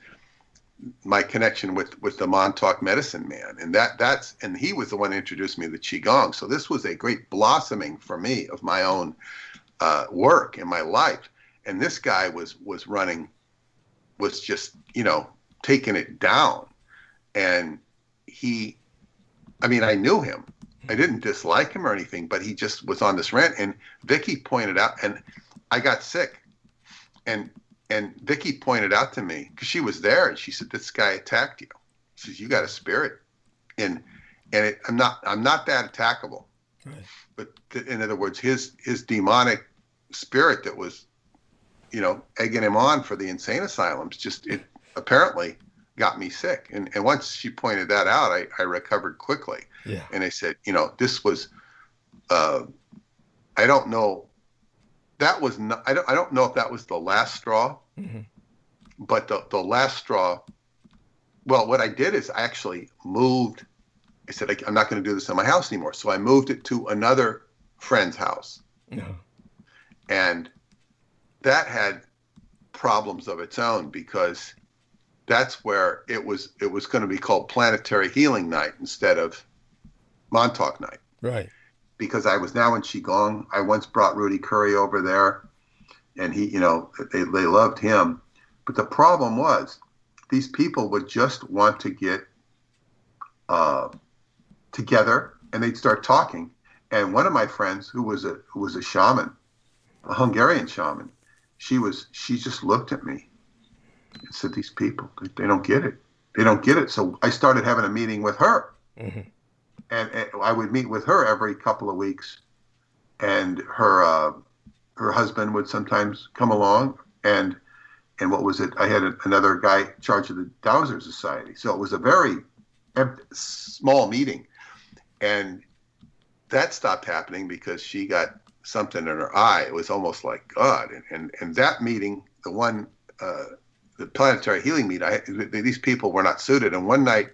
my connection with the Montauk medicine man, and he was the one who introduced me to Qigong. So this was a great blossoming for me of my own work in my life, and this guy was just taking it down. And I knew him. I didn't dislike him or anything, but he just was on this rant. And Vicky pointed out, and I got sick, and Vicky pointed out to me, because she was there, and she said, "This guy attacked you." She says, "You got a spirit," and I'm not that attackable. Right. But in other words, his demonic spirit that was egging him on for the insane asylums, it apparently got me sick. And once she pointed that out, I recovered quickly. Yeah. And I said, this was, I don't know, that was not, I don't know if that was the last straw, but the last straw, well, what I did is I actually moved. I said, I'm not going to do this in my house anymore. So I moved it to another friend's house. And that had problems of its own, because that's where it was going to be called Planetary Healing Night instead of Montauk Night. Right. Because I was now in Qigong. I once brought Rudy Curry over there, and he, they loved him. But the problem was, these people would just want to get together, and they'd start talking. And one of my friends, who was a shaman, a Hungarian shaman, she just looked at me and said, "These people, they don't get it. They don't get it." So I started having a meeting with her. And I would meet with her every couple of weeks, and her husband would sometimes come along, and what was it? I had another guy in charge of the Dowser Society. So it was a very small meeting, and that stopped happening because she got something in her eye. It was almost like God. And that meeting, the one, the planetary healing meeting, these people were not suited. And one night,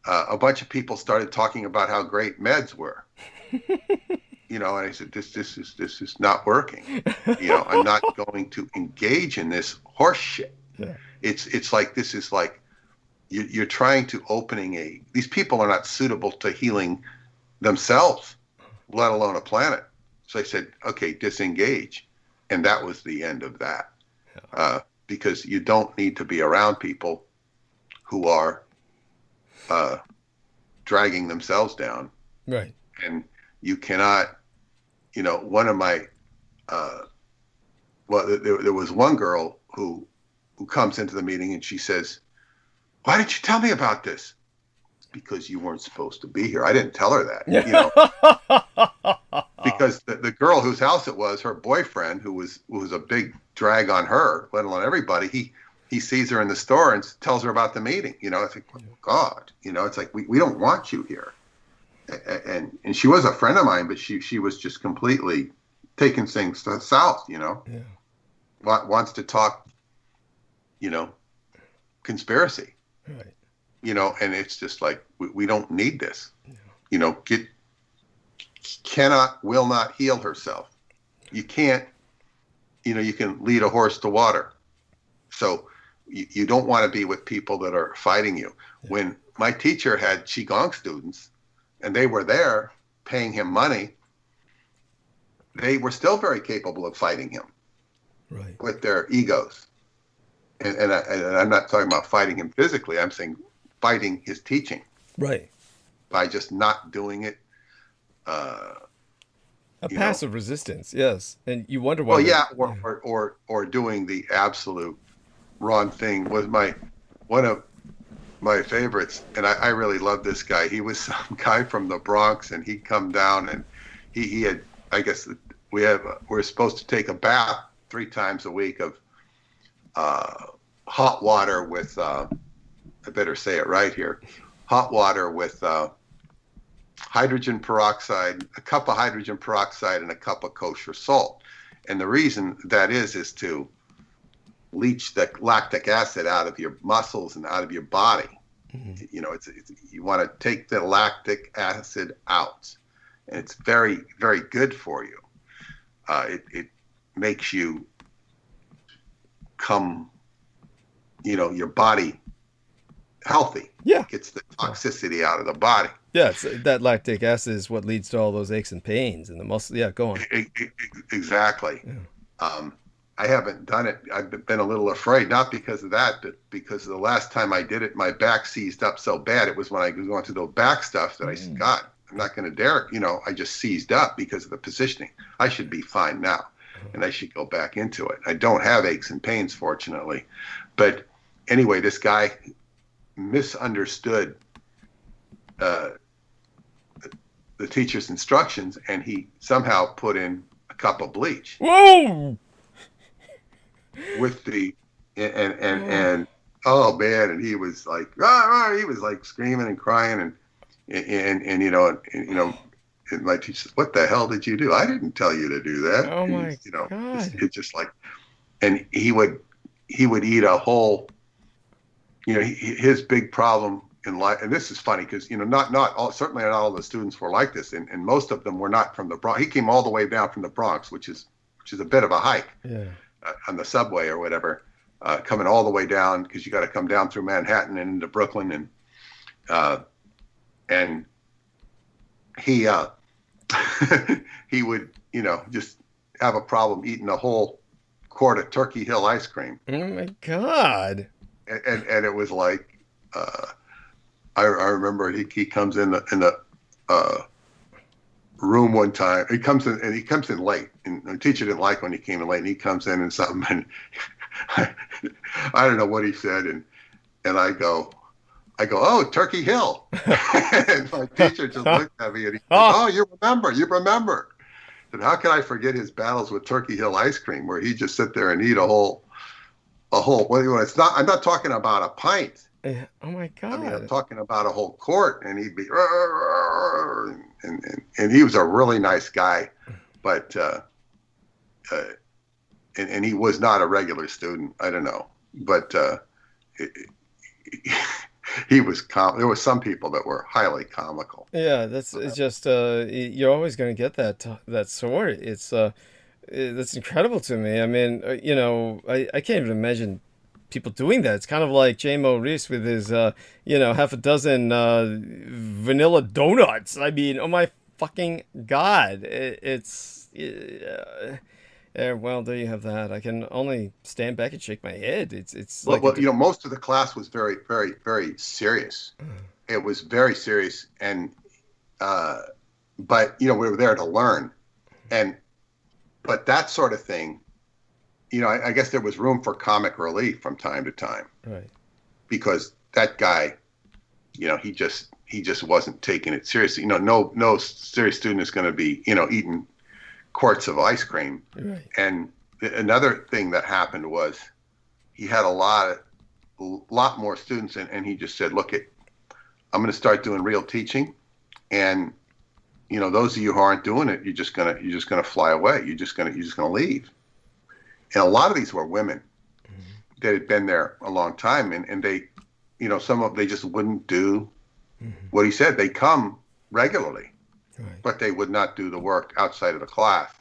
a bunch of people started talking about how great meds were. And I said, this is not working. I'm not going to engage in this horse shit. Yeah. It's like, this is like, you're trying to these people are not suitable to healing themselves, let alone a planet. So I said, okay, disengage. And that was the end of that. Yeah. Because you don't need to be around people who are dragging themselves down. Right. And you cannot, one of my, there was one girl who comes into the meeting, and she says, "Why didn't you tell me about this?" "Because you weren't supposed to be here." I didn't tell her that, because the girl whose house it was, her boyfriend, who was a big drag on her, let alone everybody, he sees her in the store and tells her about the meeting. It's like, oh, God, it's like, we don't want you here. And she was a friend of mine, but she was just completely taking things south, Yeah. Wants to talk, conspiracy. Right. And it's just like, we don't need this. will not heal herself. You can't, you can lead a horse to water. So you don't want to be with people that are fighting you. When my teacher had Qigong students and they were there paying him money, they were still very capable of fighting him with their egos. And I'm not talking about fighting him physically. I'm saying fighting his teaching. Right. By just not doing it. A passive resistance, yes. And you wonder why. Or doing the absolute wrong thing. Was one of my favorites, and I really love this guy. He was some guy from the Bronx, and he'd come down, and he had, I guess we're supposed to take a bath 3 times a week of hot water with I better say it right here, hot water with hydrogen peroxide, a cup of hydrogen peroxide and a cup of kosher salt. And the reason that is to leach the lactic acid out of your muscles and out of your body. You want to take the lactic acid out, and it's very, very good for you. It makes you come, your body healthy. Yeah. It gets the toxicity out of the body. Yeah, that lactic acid is what leads to all those aches and pains in the muscle. Yeah, go on. Exactly. Yeah. I haven't done it. I've been a little afraid, not because of that, but because the last time I did it, my back seized up so bad. It was when I was going through the back stuff that I said, God, I'm not going to dare it. I just seized up because of the positioning. I should be fine now, and I should go back into it. I don't have aches and pains, fortunately. But anyway, this guy misunderstood the teacher's instructions, and he somehow put in a cup of bleach. Whoa! With the and oh man, and he was like he was like screaming and crying and my teacher said, "What the hell did you do? I didn't tell you to do that." Oh my God! It's just like, and he would eat a whole. His big problem in life, and this is funny because certainly not all the students were like this, and most of them were not from the Bronx. He came all the way down from the Bronx, which is a bit of a hike. Yeah. On the subway or whatever, coming all the way down because you got to come down through Manhattan and into Brooklyn, and he he would just have a problem eating a whole quart of Turkey Hill ice cream. Oh my God! And it was like I remember he comes in the room one time. He comes in late, and the teacher didn't like when he came in late, and he comes in and something, and I don't know what he said, and I go, "Oh, Turkey Hill," and my teacher just looked at me and he said, "Oh, you remember." And how can I forget his battles with Turkey Hill ice cream, where he just sit there and eat a whole. It's not. I'm not talking about a pint. Oh my God! I mean, I'm talking about a whole quart, and he'd be, and he was a really nice guy, but and he was not a regular student. I don't know, but he was there was some people that were highly comical. Yeah, it's just you're always going to get that sort. It's that's incredible to me. I mean, I can't even imagine people doing that. It's kind of like J. Maurice with his, half a dozen vanilla donuts. I mean, oh my fucking God. Well, there you have that. I can only stand back and shake my head. It's like most of the class was very, very, very serious. It was very serious, and but we were there to learn, but that sort of thing. I guess there was room for comic relief from time to time, right? Because that guy, he just wasn't taking it seriously. No serious student is going to be, eating quarts of ice cream. Right. And another thing that happened was he had a lot more students, and he just said, "Look, I'm going to start doing real teaching, and those of you who aren't doing it, you're just gonna fly away. You're just gonna leave." And a lot of these were women that had been there a long time, and they, they just wouldn't do what he said. They come regularly, Right. but they would not do the work outside of the class,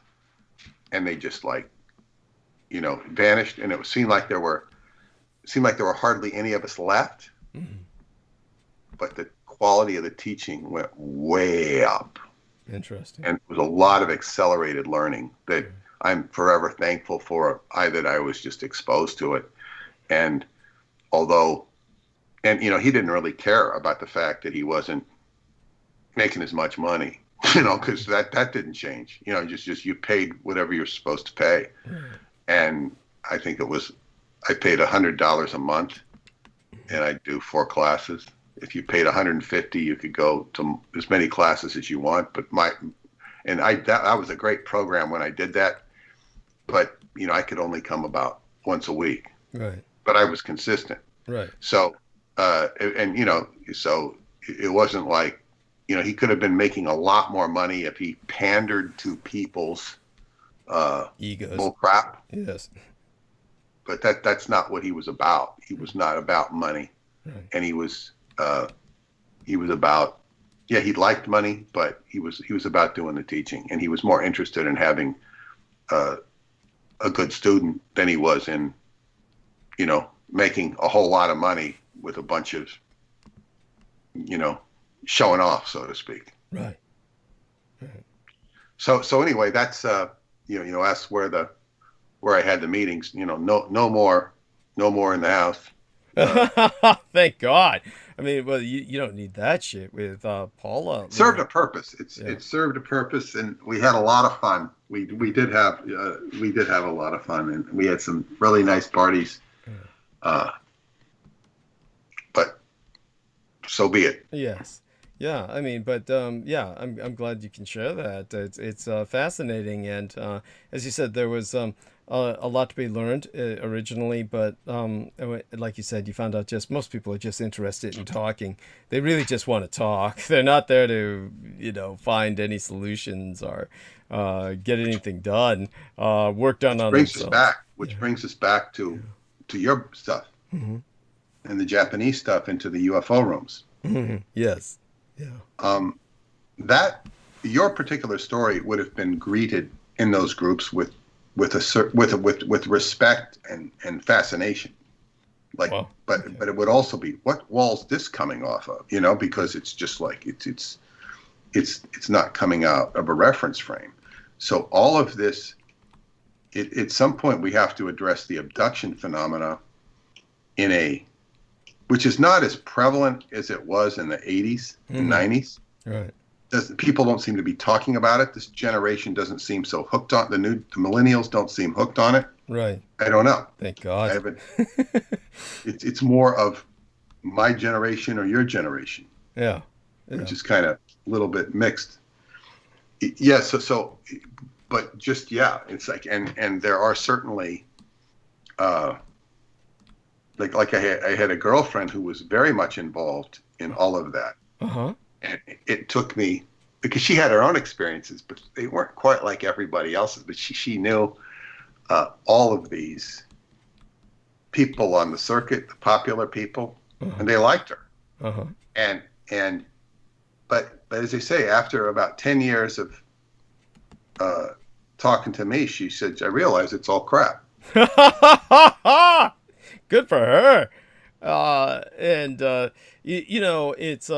and they just like, vanished. And it seemed like there were hardly any of us left, but the quality of the teaching went way up. Interesting. And it was a lot of accelerated learning that I'm forever thankful for. That I was just exposed to it, and he didn't really care about the fact that he wasn't making as much money, because that didn't change. Just you paid whatever you're supposed to pay, and I think I paid $100 a month, and I do 4 classes. If you paid $150, you could go to as many classes as you want. But that was a great program when I did that. But I could only come about once a week. Right. But I was consistent. Right. So, so it wasn't like, he could have been making a lot more money if he pandered to people's egos, bull crap. Yes. But that's not what he was about. He was not about money, and he was about, he liked money, but he was about doing the teaching, and he was more interested in having a good student than he was in, making a whole lot of money with a bunch of, showing off, so to speak. Right. So anyway, that's that's where I had the meetings. No more in the house. Thank God. I mean, well, you don't need that shit with Paula. Served a purpose. It served a purpose, and we had a lot of fun. We did have a lot of fun, and we had some really nice parties. But so be it. Yes. Yeah, I mean, but I'm glad you can share that. It's fascinating, and as you said, there was a lot to be learned originally, but like you said, you found out most people are just interested in talking. They really just want to talk. They're not there to find any solutions or get anything done, work done on themselves. Which brings us back to your stuff and the Japanese stuff into the UFO rooms. Yes. Yeah. That your particular story would have been greeted in those groups with respect and fascination. But it would also be, what wall's this coming off of? Because it's just like it's not coming out of a reference frame. So all of this, at some point we have to address the abduction phenomena which is not as prevalent as it was in the 80s and 90s. Right. People don't seem to be talking about it. This generation doesn't seem so hooked on the millennials don't seem hooked on it. Right. I don't know. Thank God. I haven't. It's more of my generation or your generation. Yeah. Which is kind of a little bit mixed. Yeah. So, but just it's like, and there are certainly. Like I had a girlfriend who was very much involved in all of that. And it took me, because she had her own experiences, but they weren't quite like everybody else's. But she knew all of these people on the circuit, the popular people, and they liked her. But as they say, after about 10 years of talking to me, she said, I realize it's all crap. Good for her. It's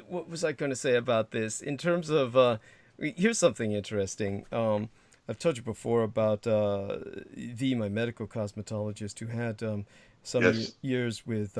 what was I going to say about this in terms of here's something interesting. I've told you before about my medical cosmetologist, who had some years with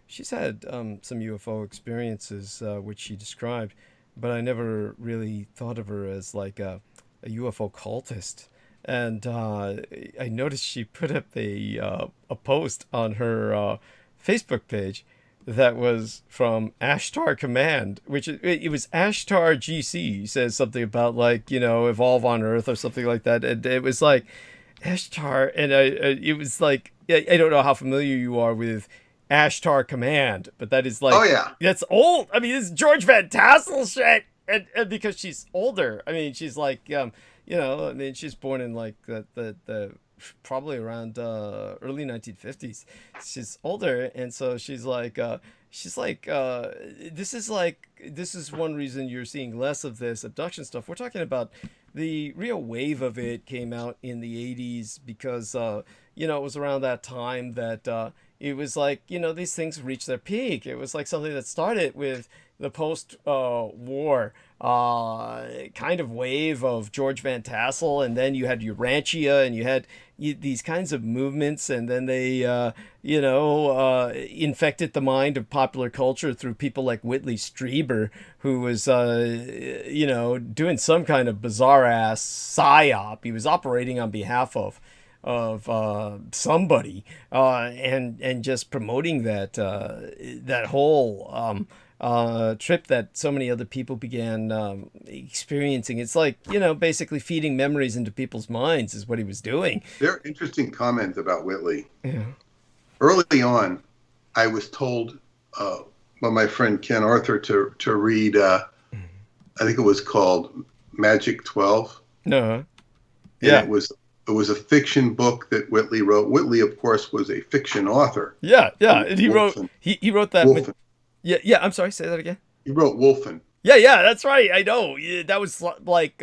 she's had some UFO experiences which she described, but I never really thought of her as like a UFO cultist. And I noticed she put up a post on her Facebook page that was from Ashtar Command, which it was Ashtar GC. Says something about like evolve on Earth or something like that, and it was like Ashtar, and it was like I don't know how familiar you are with Ashtar Command, but that is like that's old. I mean, it's George Van Tassel shit, and because she's older. I mean, she's like I mean, she's born in like the probably around early 1950s. She's older, and so she's like, she's like, this is one reason you're seeing less of this abduction stuff. We're talking about the real wave of it came out in the 80s because, it was around that time that it was like, these things reached their peak. It was like something that started with the post-war kind of wave of George Van Tassel, and then you had Urantia, and you had these kinds of movements, and then they, infected the mind of popular culture through people like Whitley Strieber, who was, doing some kind of bizarre-ass psyop. He was operating on behalf of somebody, and just promoting that whole trip that so many other people began experiencing. It's like, basically feeding memories into people's minds is what he was doing. There are interesting comments about Whitley. Yeah. Early on, I was told by my friend Ken Arthur to read, I think it was called Magic 12. No. Yeah. It was a fiction book that Whitley wrote. Whitley, of course, was a fiction author. Yeah. And he wrote that. Wolfen. Yeah. I'm sorry. Say that again. He wrote Wolfen. Yeah. That's right. I know. That was like.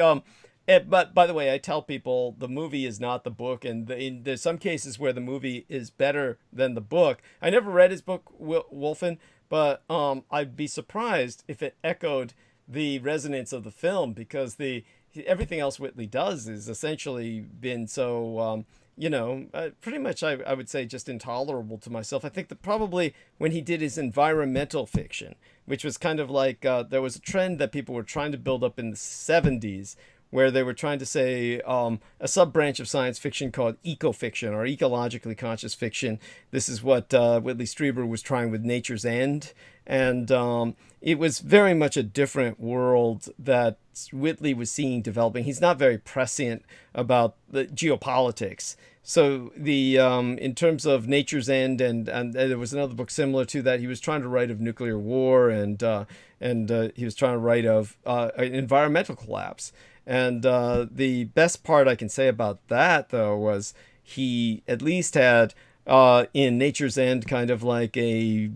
But by the way, I tell people the movie is not the book, and there's some cases where the movie is better than the book. I never read his book Wolfen, but I'd be surprised if it echoed the resonance of the film, because everything else Whitley does is essentially been so, pretty much I would say just intolerable to myself. I think that probably when he did his environmental fiction, which was kind of like, there was a trend that people were trying to build up in the 70s, where they were trying to say a sub-branch of science fiction called eco-fiction, or ecologically conscious fiction. This is what Whitley Strieber was trying with Nature's End. And it was very much a different world that Whitley was seeing developing. He's not very prescient about the geopolitics. So in terms of Nature's End, and there was another book similar to that, he was trying to write of nuclear war, and he was trying to write of environmental collapse. And the best part I can say about that, though, was he at least had in Nature's End kind of like a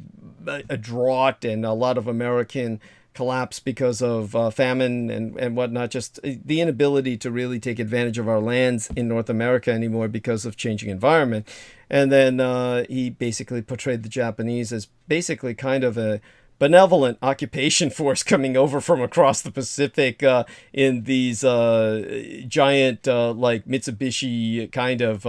drought and a lot of American collapse because of famine and whatnot, just the inability to really take advantage of our lands in North America anymore because of changing environment. And then he basically portrayed the Japanese as basically kind of a benevolent occupation force coming over from across the Pacific in these giant like Mitsubishi kind of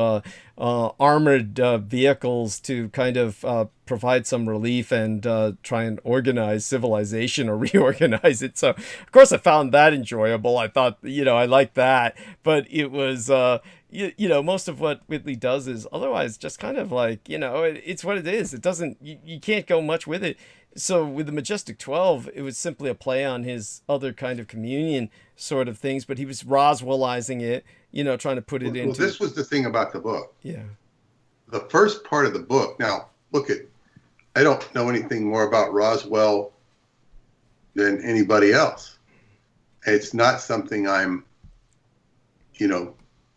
armored vehicles to kind of provide some relief and try and organize civilization or reorganize it. So of course I found that enjoyable. I thought, I liked that, but it was most of what Whitley does is otherwise just kind of like, it's what it is. It doesn't, you can't go much with it. So with the Majestic 12, it was simply a play on his other kind of communion sort of things, but he was Roswellizing it, trying to put it into... Well, this was the thing about the book. Yeah. The first part of the book, now, I don't know anything more about Roswell than anybody else. It's not something I'm,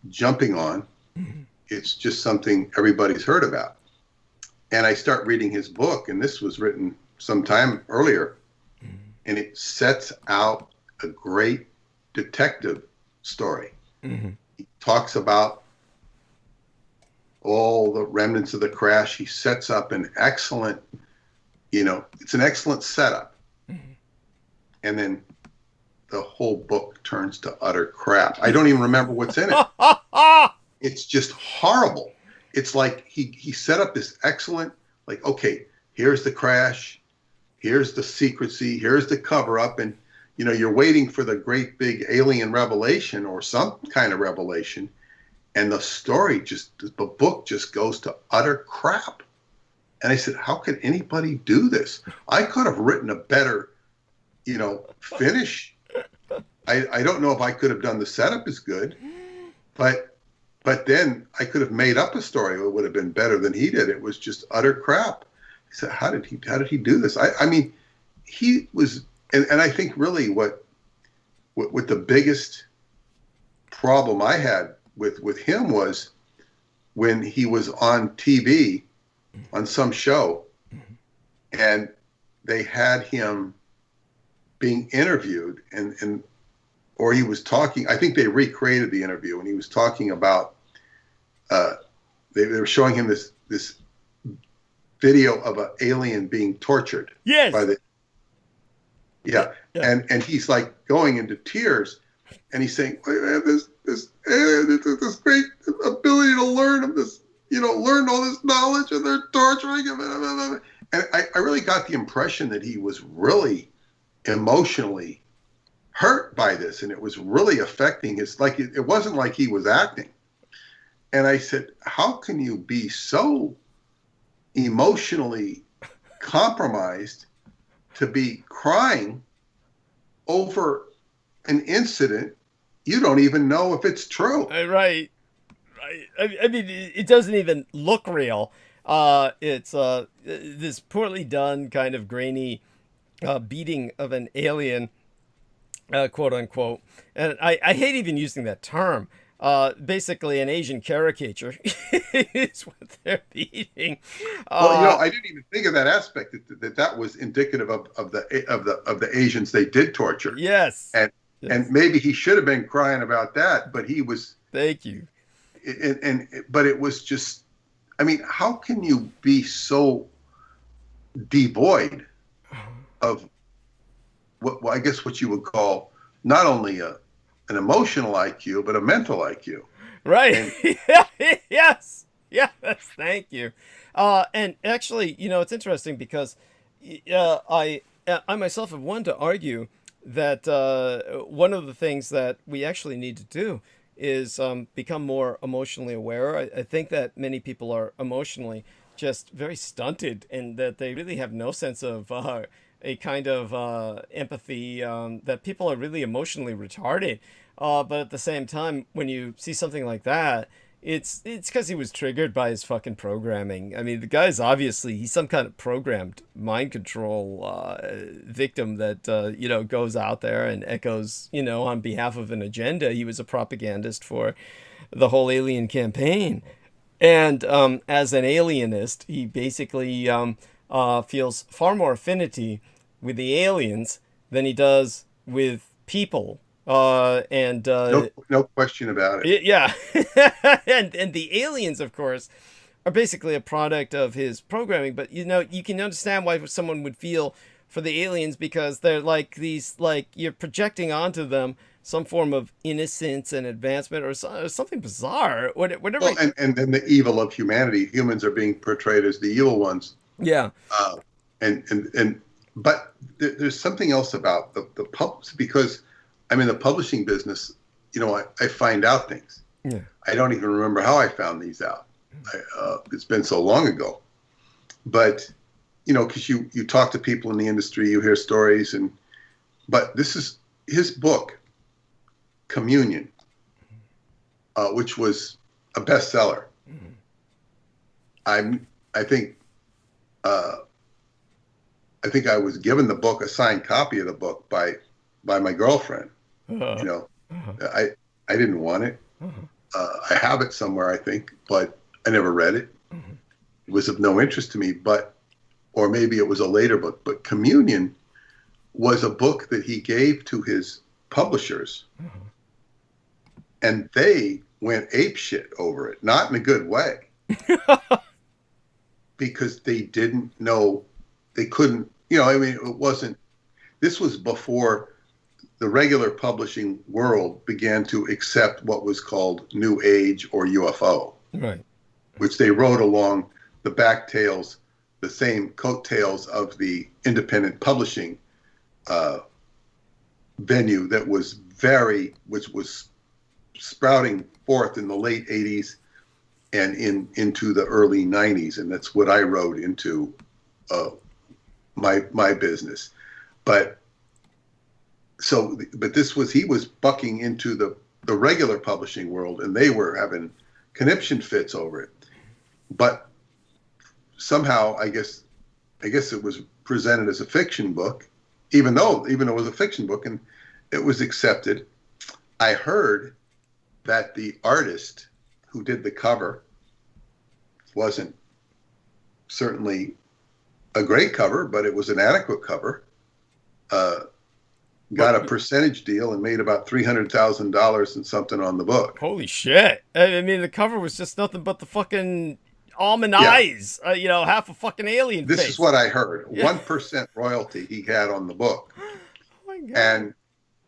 jumping on. Mm-hmm. It's just something everybody's heard about. And I start reading his book, and this was written some time earlier, and it sets out a great detective story. Mm-hmm. He talks about all the remnants of the crash. He sets up an excellent, it's an excellent setup. Mm-hmm. And then the whole book turns to utter crap. I don't even remember what's in it. It's just horrible. It's like he set up this excellent, like, okay, here's the crash. Here's the secrecy, here's the cover-up, and, you're waiting for the great big alien revelation or some kind of revelation, and the book just goes to utter crap. And I said, how could anybody do this? I could have written a better, finish. I don't know if I could have done the setup as good, but then I could have made up a story that would have been better than he did. It was just utter crap. So how did he do this? I mean, he was, and I think really what the biggest problem I had with him was when he was on TV on some show, and they had him being interviewed, or he was talking. I think they recreated the interview, and he was talking about. They were showing him this video of an alien being tortured. Yes. By the. Yeah. And he's like going into tears, and he's saying, "This alien, this great ability to learn of this, learn all this knowledge, and they're torturing him." And I really got the impression that he was really emotionally hurt by this, and it was really affecting his. Like it wasn't like he was acting. And I said, "How can you be so emotionally compromised to be crying over an incident you don't even know if it's true?" Right. I mean, it doesn't even look real. It's this poorly done kind of grainy beating of an alien, quote unquote. And I hate even using that term. Basically, an Asian caricature is what they're beating. Well, I didn't even think of that aspect. That was indicative of the Asians they did torture. Yes. And maybe he should have been crying about that, but he was. Thank you. But it was just. I mean, how can you be so devoid of I guess what you would call not only an emotional IQ, but a mental IQ. Right. Yes. Thank you. And actually, it's interesting because I myself have wanted to argue that one of the things that we actually need to do is become more emotionally aware. I think that many people are emotionally just very stunted, and that they really have no sense of a kind of empathy, that people are really emotionally retarded. But at the same time, when you see something like that, it's because he was triggered by his fucking programming. I mean, the guy's obviously, he's some kind of programmed mind control victim that, goes out there and echoes, on behalf of an agenda. He was a propagandist for the whole alien campaign. And as an alienist, he basically feels far more affinity with the aliens than he does with people. No question about it. Yeah. and the aliens, of course, are basically a product of his programming. But, you can understand why someone would feel for the aliens, because they're like these, like, you're projecting onto them some form of innocence and advancement or something bizarre. Whatever. Well, and then the evil of humanity. Humans are being portrayed as the evil ones. Yeah. But there's something else about the pubs, because I'm in the publishing business. I find out things. Yeah. I don't even remember how I found these out. It's been so long ago. But, because you talk to people in the industry, you hear stories, but this is his book, Communion, which was a bestseller. I think I was given the book, a signed copy of the book by my girlfriend. I didn't want it. I have it somewhere, I think, but I never read it. It was of no interest to me, or maybe it was a later book, but Communion was a book that he gave to his publishers, and they went apeshit over it, not in a good way, because they didn't know, they couldn't, it wasn't, this was before the regular publishing world began to accept what was called New Age or UFO, right? Which they wrote along the backtails, the same coattails of the independent publishing venue that was which was sprouting forth in the late 80s and into the early 90s, and that's what I wrote into my business. But he was bucking into the regular publishing world, and they were having conniption fits over it. But somehow, I guess it was presented as a fiction book, even though it was a fiction book, and it was accepted. I heard that the artist who did the cover wasn't certainly a great cover, but it was an adequate cover. Got a percentage deal and made about $300,000 and something on the book. Holy shit. I mean, the cover was just nothing but the fucking almond eyes, you know, half a fucking alien This face. is what I heard. 1% royalty he had on the book. Oh my God.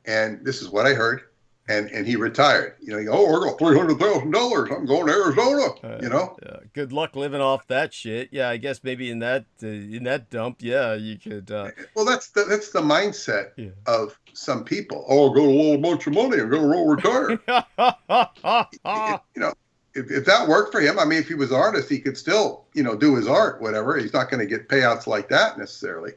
And this is what I heard. And he retired. You know, I got $300,000. I'm going to Arizona. You know. Good luck living off that shit. Yeah, I guess maybe in that dump, yeah, you could. Well, that's the mindset of some people. Oh, I got a little bunch of money. I'm going to roll retire. You know, if that worked for him, I mean, if he was an artist, he could still, you know, do his art, whatever. He's not going to get payouts like that necessarily.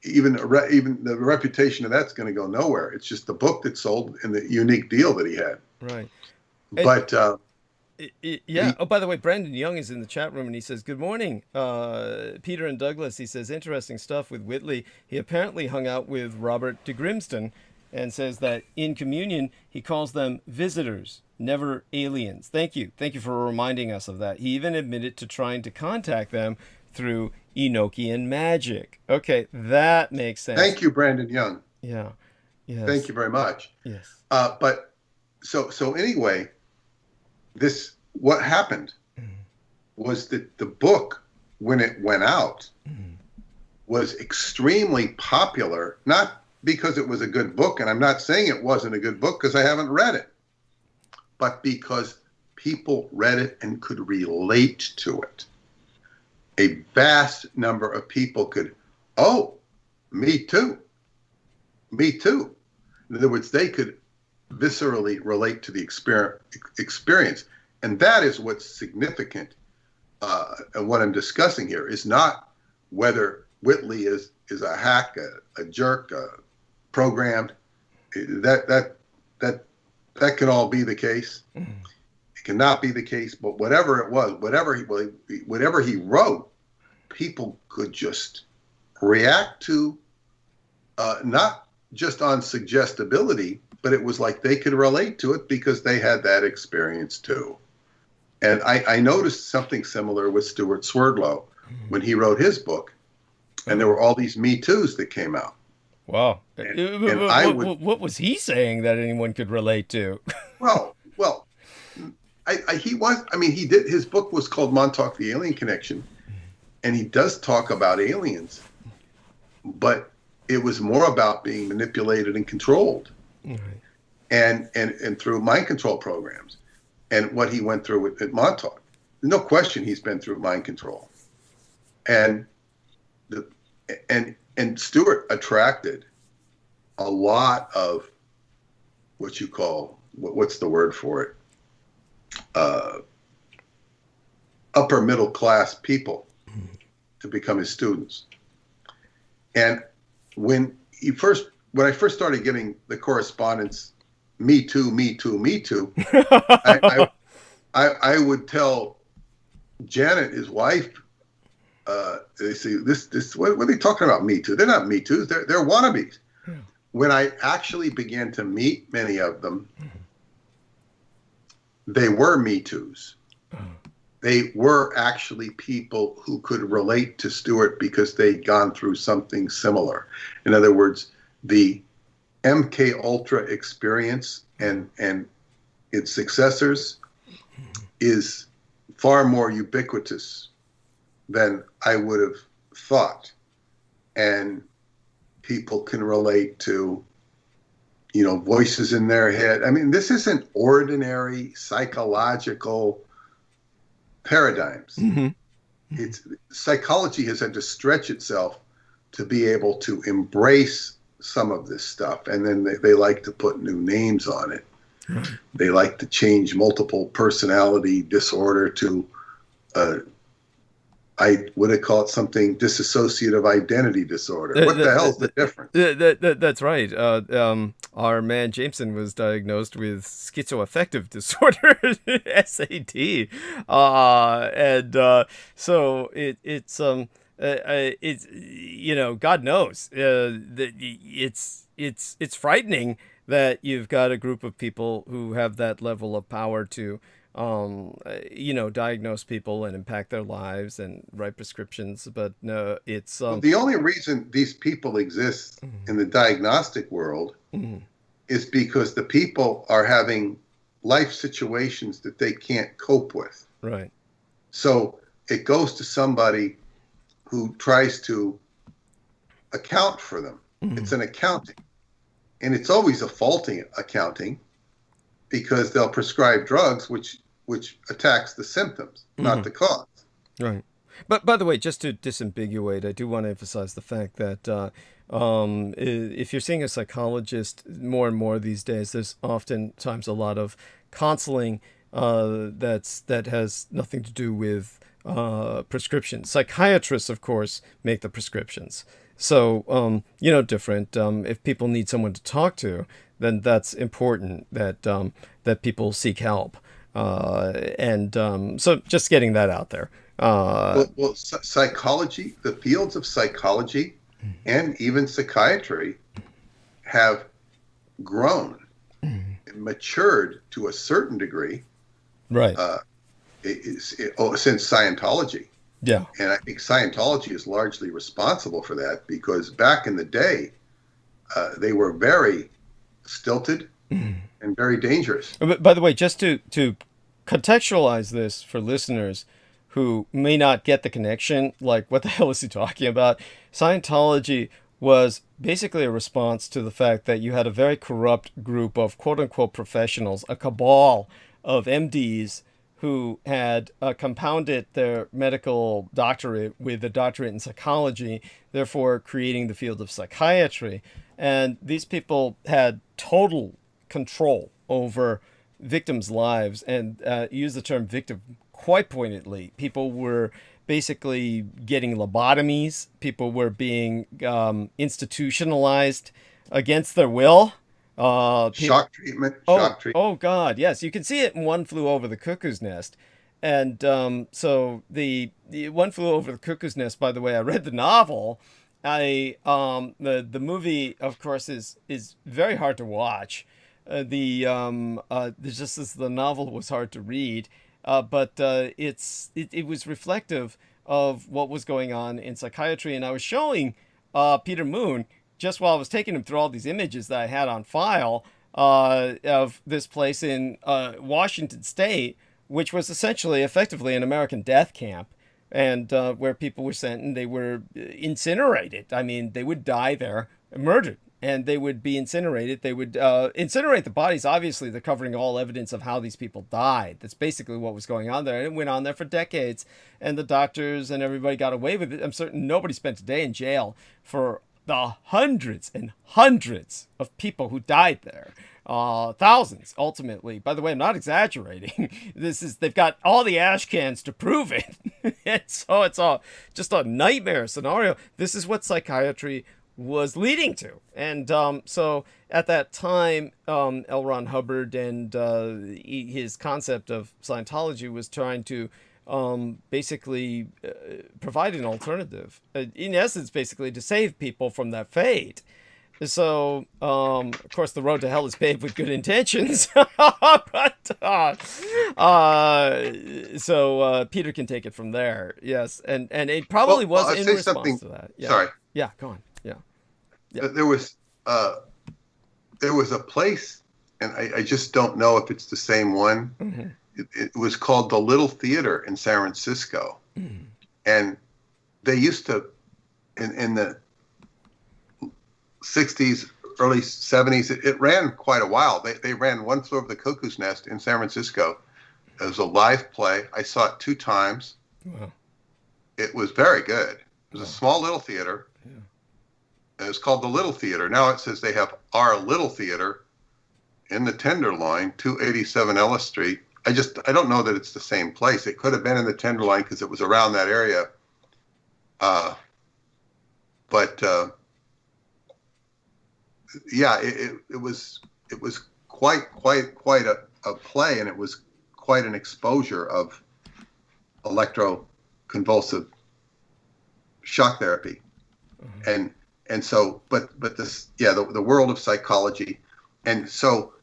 Even the reputation of that's going to go nowhere. It's just the book that sold and the unique deal that he had. Right. But oh, by the way, Brandon Young is in the chat room and he says, "Good morning, Peter and Douglas." He says, "Interesting stuff with Whitley. He apparently hung out with Robert de Grimston, and says that in communion he calls them visitors, never aliens." Thank you for reminding us of that. He even admitted to trying to contact them through Enochian magic. Okay, that makes sense. Thank you, Brandon Young. Yeah. Yes. Thank you very much. Yes. But so anyway, what happened was that the book, when it went out, was extremely popular, not because it was a good book, and I'm not saying it wasn't a good book because I haven't read it, but because people read it and could relate to it. A vast number of people could, oh, me too. Me too. In other words, they could viscerally relate to the experience. And that is what's significant. And what I'm discussing here is not whether Whitley is a hack, a jerk, programmed. That can all be the case. It cannot be the case, but whatever it was, whatever he wrote, people could just react to, not just on suggestibility, but it was like they could relate to it because they had that experience too. And I noticed something similar with Stuart Swerdlow when he wrote his book, and there were all these Me Too's that came out. Wow. And what was he saying that anyone could relate to? Well, he did, his book was called Montauk, the Alien Connection, and he does talk about aliens, but it was more about being manipulated and controlled, and through mind control programs, and what he went through at Montauk. There's no question he's been through mind control, and Stewart attracted a lot of what you call, what's the word for it? Upper middle class people to become his students. And when I first started getting the correspondence, me too, I would tell Janet, his wife, they say, what are they talking about, Me Too? They're not Me Too's, they're wannabes. When I actually began to meet many of them, they were Me Too's. They were actually people who could relate to Stewart because they'd gone through something similar. In other words, the MK Ultra experience and its successors is far more ubiquitous than I would have thought. And people can relate to, voices in their head. I mean, this isn't ordinary psychological paradigms. It's psychology has had to stretch itself to be able to embrace some of this stuff, and then they like to put new names on it. They like to change multiple personality disorder to I would call it something dissociative identity disorder. What the hell's the difference? That's right. Our man Jameson was diagnosed with schizoaffective disorder, SAD, and so it's God knows it's frightening that you've got a group of people who have that level of power to diagnose people and impact their lives and write prescriptions. But no, it's the only reason these people exist in the diagnostic world is because the people are having life situations that they can't cope with. right. So it goes to somebody who tries to account for them. It's an accounting. And it's always a faulty accounting, because they'll prescribe drugs which attacks the symptoms, not the cause. Right. But by the way, just to disambiguate, I do want to emphasize the fact that if you're seeing a psychologist more and more these days, there's oftentimes a lot of counseling that has nothing to do with prescriptions. Psychiatrists, of course, make the prescriptions. So, different. If people need someone to talk to, then that's important that people seek help. So just getting that out there. Psychology, the fields of psychology and even psychiatry have grown and matured to a certain degree. Right. Since Scientology. Yeah. And I think Scientology is largely responsible for that, because back in the day, they were very stilted and very dangerous. By the way, just to contextualize this for listeners who may not get the connection, like, what the hell is he talking about? Scientology was basically a response to the fact that you had a very corrupt group of quote-unquote professionals, a cabal of MDs who had compounded their medical doctorate with a doctorate in psychology, therefore creating the field of psychiatry. And these people had total control over victims' lives, and use the term victim quite pointedly. People were basically getting lobotomies. People were being institutionalized against their will. Shock treatment. Oh God, yes. You can see it in One Flew Over the Cuckoo's Nest. And so the One Flew Over the Cuckoo's Nest, by the way, I read the novel. The movie, of course, is very hard to watch. The novel was hard to read, but it was reflective of what was going on in psychiatry. And I was showing Peter Moon, just while I was taking him through all these images that I had on file of this place in Washington State, which was effectively an American death camp, and where people were sent and they were incinerated. I mean, they would die there, murdered, and they would be incinerated. They would incinerate the bodies. Obviously, they're covering all evidence of how these people died. That's basically what was going on there. And it went on there for decades, and the doctors and everybody got away with it. I'm certain nobody spent a day in jail for the hundreds and hundreds of people who died there. Thousands, ultimately. By the way, I'm not exaggerating. They've got all the ash cans to prove it. And so it's all just a nightmare scenario. This is what psychiatry was leading to. And so at that time, L. Ron Hubbard and his concept of Scientology was trying to basically provide an alternative, in essence, basically to save people from that fate. So, of course, the road to hell is paved with good intentions. But so Peter can take it from there. Yes, and it probably was in response to that. Yeah. Sorry. Yeah, go on. Yeah. There was a place, and I just don't know if it's the same one. Mm-hmm. It was called the Little Theater in San Francisco. Mm. And they used to, in the 60s, early 70s, it ran quite a while. They ran One Flew Over the Cuckoo's Nest in San Francisco. It was a live play. I saw it 2 times. Wow. It was very good. It was a small little theater. Yeah. And it's called the Little Theater. Now it says they have our Little Theater in the Tenderloin, 287 Ellis Street. I don't know that it's the same place. It could have been in the Tenderloin because it was around that area. Yeah, it was quite a play, and it was quite an exposure of electroconvulsive shock therapy. Mm-hmm. And so but this, yeah, the world of psychology. And so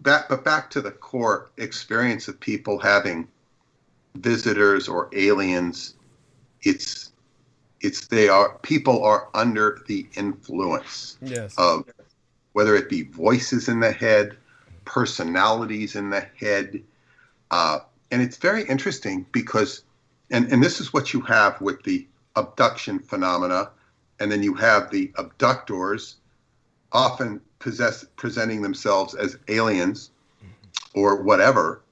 back to the core experience of people having visitors or aliens. People are under the influence of, whether it be voices in the head, personalities in the head, and it's very interesting because, and this is what you have with the abduction phenomena, and then you have the abductors often presenting themselves as aliens or whatever.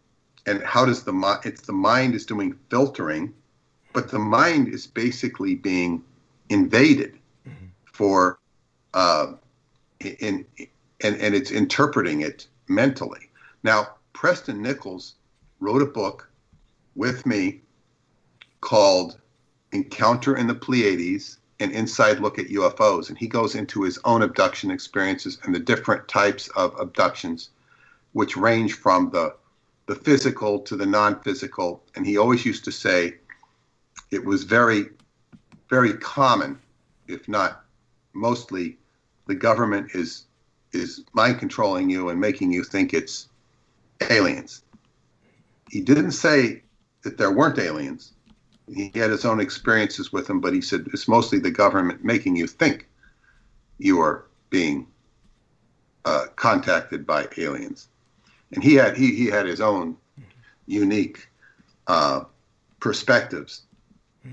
And how does the mind is doing filtering, but the mind is basically being invaded for, and it's interpreting it mentally. Now, Preston Nichols wrote a book with me called Encounter in the Pleiades, an inside look at UFOs. And he goes into his own abduction experiences and the different types of abductions, which range from the physical to the non-physical. And he always used to say it was very, very common, if not mostly, the government is mind controlling you and making you think it's aliens. He didn't say that there weren't aliens. He had his own experiences with them, but he said it's mostly the government making you think you are being contacted by aliens. And he had his own unique perspectives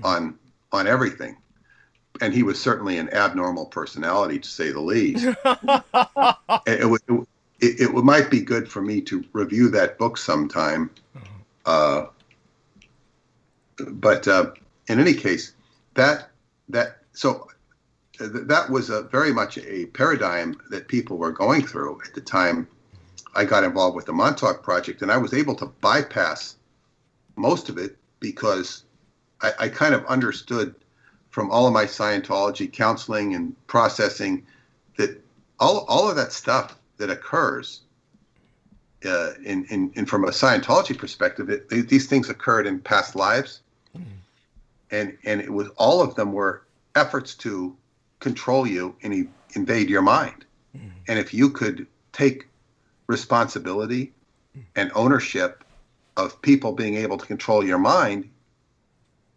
on everything. And he was certainly an abnormal personality, to say the least. It might be good for me to review that book sometime. But in any case, that was very much a paradigm that people were going through at the time I got involved with the Montauk Project, and I was able to bypass most of it because I kind of understood from all of my Scientology counseling and processing that all of that stuff that occurs in from a Scientology perspective, these things occurred in past lives, and it was, all of them were efforts to control you and invade your mind. And if you could take responsibility and ownership of people being able to control your mind,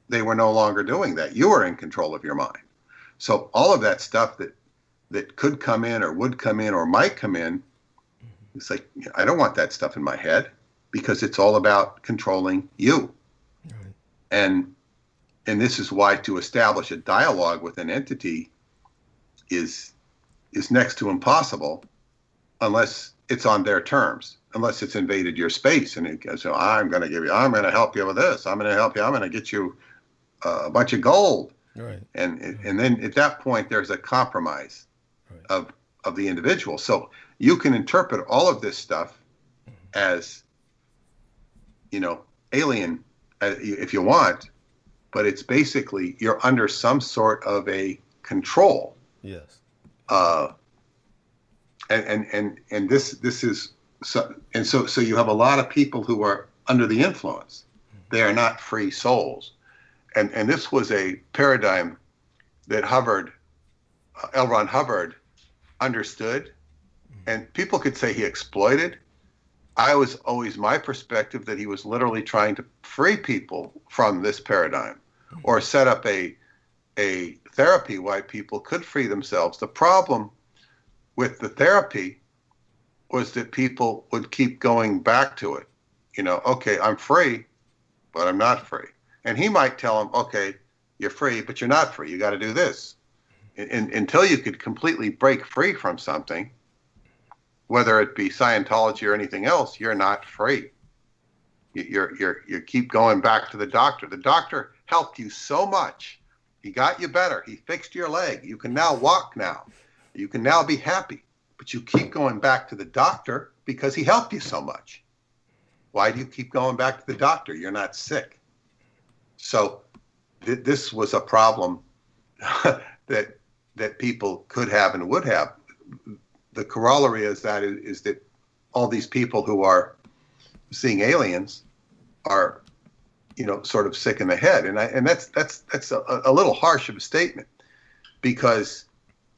they were no longer doing that. You were in control of your mind. So all of that stuff that could come in or would come in or might come in, it's like, I don't want that stuff in my head, because it's all about controlling you. Right. And this is why to establish a dialogue with an entity is next to impossible unless it's on their terms, unless it's invaded your space and it goes, so I'm going to help you with this. I'm going to help you. I'm going to get you a bunch of gold. Right. And then at that point, there's a compromise of the individual. So you can interpret all of this stuff as, alien if you want, but it's basically you're under some sort of a control. Yes. And this is so you have a lot of people who are under the influence. They are not free souls, and this was a paradigm that L. Ron Hubbard understood, and people could say he exploited. I was always my perspective that he was literally trying to free people from this paradigm, or set up a therapy why people could free themselves. The problem with the therapy was that people would keep going back to it. Okay, I'm free, but I'm not free. And he might tell them, okay, you're free, but you're not free. You got to do this. Until you could completely break free from something, whether it be Scientology or anything else, you're not free. You keep going back to the doctor. The doctor helped you so much. He got you better. He fixed your leg. You can now walk now. You can now be happy. But you keep going back to the doctor because he helped you so much. Why do you keep going back to the doctor? You're not sick. So this was a problem that people could have and would have. The corollary is that all these people who are seeing aliens are, sort of sick in the head, and that's a little harsh of a statement, because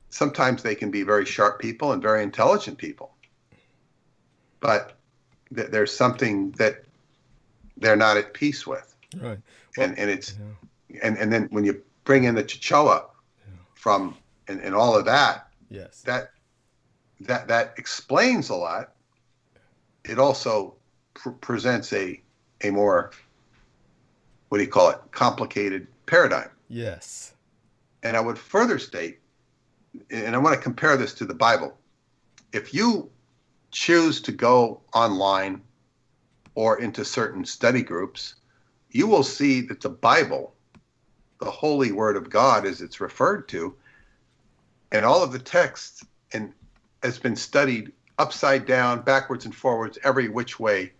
sometimes they can be very sharp people and very intelligent people, but there's something that they're not at peace with. Right. Well, and it's and then when you bring in the Chichewa from and all of that, yes, that explains a lot. It also presents a more, what do you call it, complicated paradigm. Yes. And I would further state, and I want to compare this to the Bible. If you choose to go online or into certain study groups, you will see that the Bible, the holy word of God as it's referred to, and all of the texts and has been studied upside down, backwards and forwards, every which way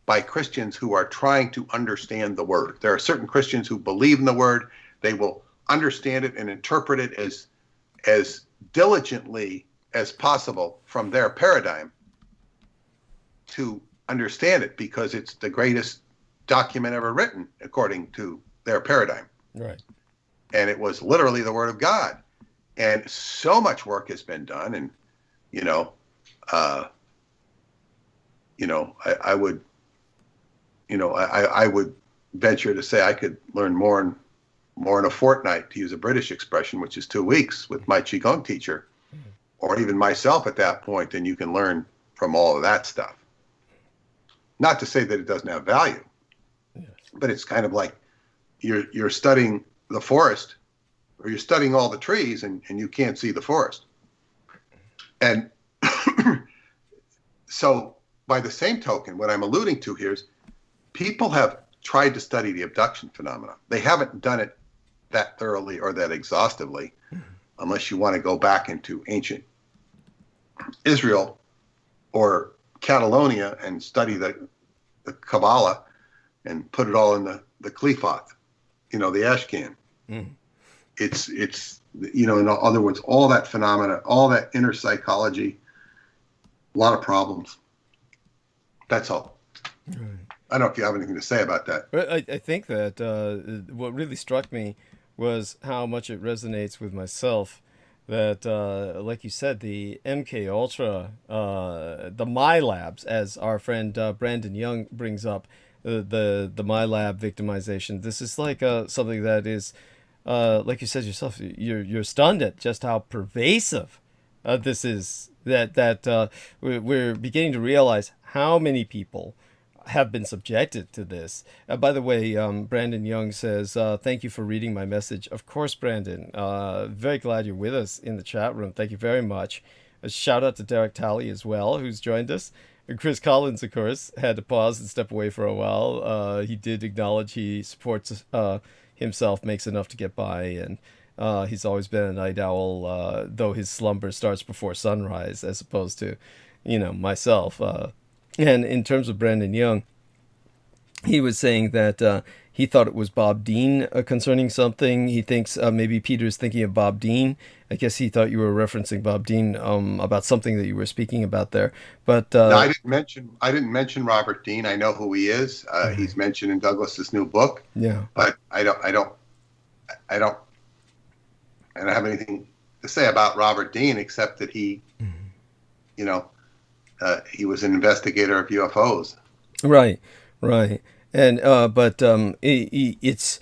by Christians who are trying to understand the word. There are certain Christians who believe in the word. They will understand it and interpret it as diligently as possible from their paradigm to understand it, because it's the greatest document ever written according to their paradigm. Right. And it was literally the word of God. And so much work has been done. And, I would venture to say I could learn more in a fortnight, to use a British expression, which is 2 weeks, with my Qigong teacher, or even myself at that point, than you can learn from all of that stuff. Not to say that it doesn't have value, but it's kind of like you're studying the forest, or you're studying all the trees, and you can't see the forest. And so by the same token, what I'm alluding to here is people have tried to study the abduction phenomena. They haven't done it that thoroughly or that exhaustively, unless you want to go back into ancient Israel or Catalonia and study the Kabbalah and put it all in the Qliphoth, the Ashcan. It's in other words, all that phenomena, all that inner psychology, a lot of problems. That's all. Right. I don't know if you have anything to say about that. But I think that what really struck me was how much it resonates with myself. That, like you said, the MK Ultra, the MyLabs, as our friend Brandon Young brings up, the MyLab victimization. This is like something that is, like you said yourself, you're stunned at just how pervasive this is. That we're beginning to realize how many people have been subjected to this. By the way, Brandon Young says, thank you for reading my message. Of course, Brandon. Very glad you're with us in the chat room. Thank you very much. A shout out to Derek Talley as well, who's joined us. And Chris Collins, of course, had to pause and step away for a while. He did acknowledge he supports himself, makes enough to get by, and he's always been a night owl, though his slumber starts before sunrise, as opposed to, myself. And in terms of Brandon Young, he was saying that he thought it was Bob Dean concerning something. He thinks maybe Peter's thinking of Bob Dean. I guess he thought you were referencing Bob Dean about something that you were speaking about there. But no, I didn't mention Robert Dean. I know who he is. He's mentioned in Douglas's new book. Yeah. But I don't have anything to say about Robert Dean except that he, he was an investigator of UFOs. Right. And it's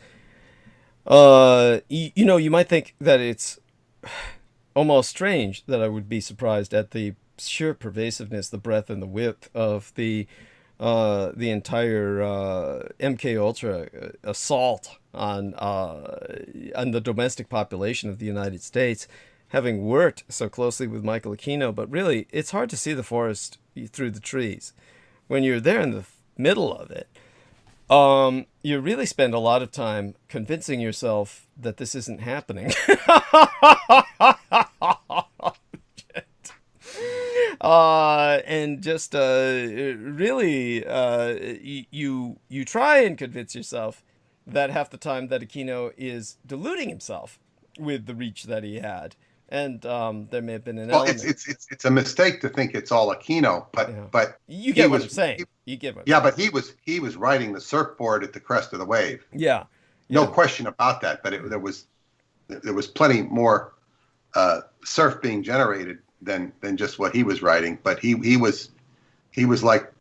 you might think that it's almost strange that I would be surprised at the sheer pervasiveness, the breadth and the width of the entire MK Ultra assault on the domestic population of the United States, having worked so closely with Michael Aquino. But really, it's hard to see the forest through the trees. When you're there in the middle of it, you really spend a lot of time convincing yourself that this isn't happening. And just really, you try and convince yourself that half the time that Aquino is deluding himself with the reach that he had. And there may have been an element. It's a mistake to think it's all Aquino, but you get what I'm saying. But he was riding the surfboard at the crest of the wave. Yeah. No question about that. But there was plenty more surf being generated than just what he was riding. But he was he was like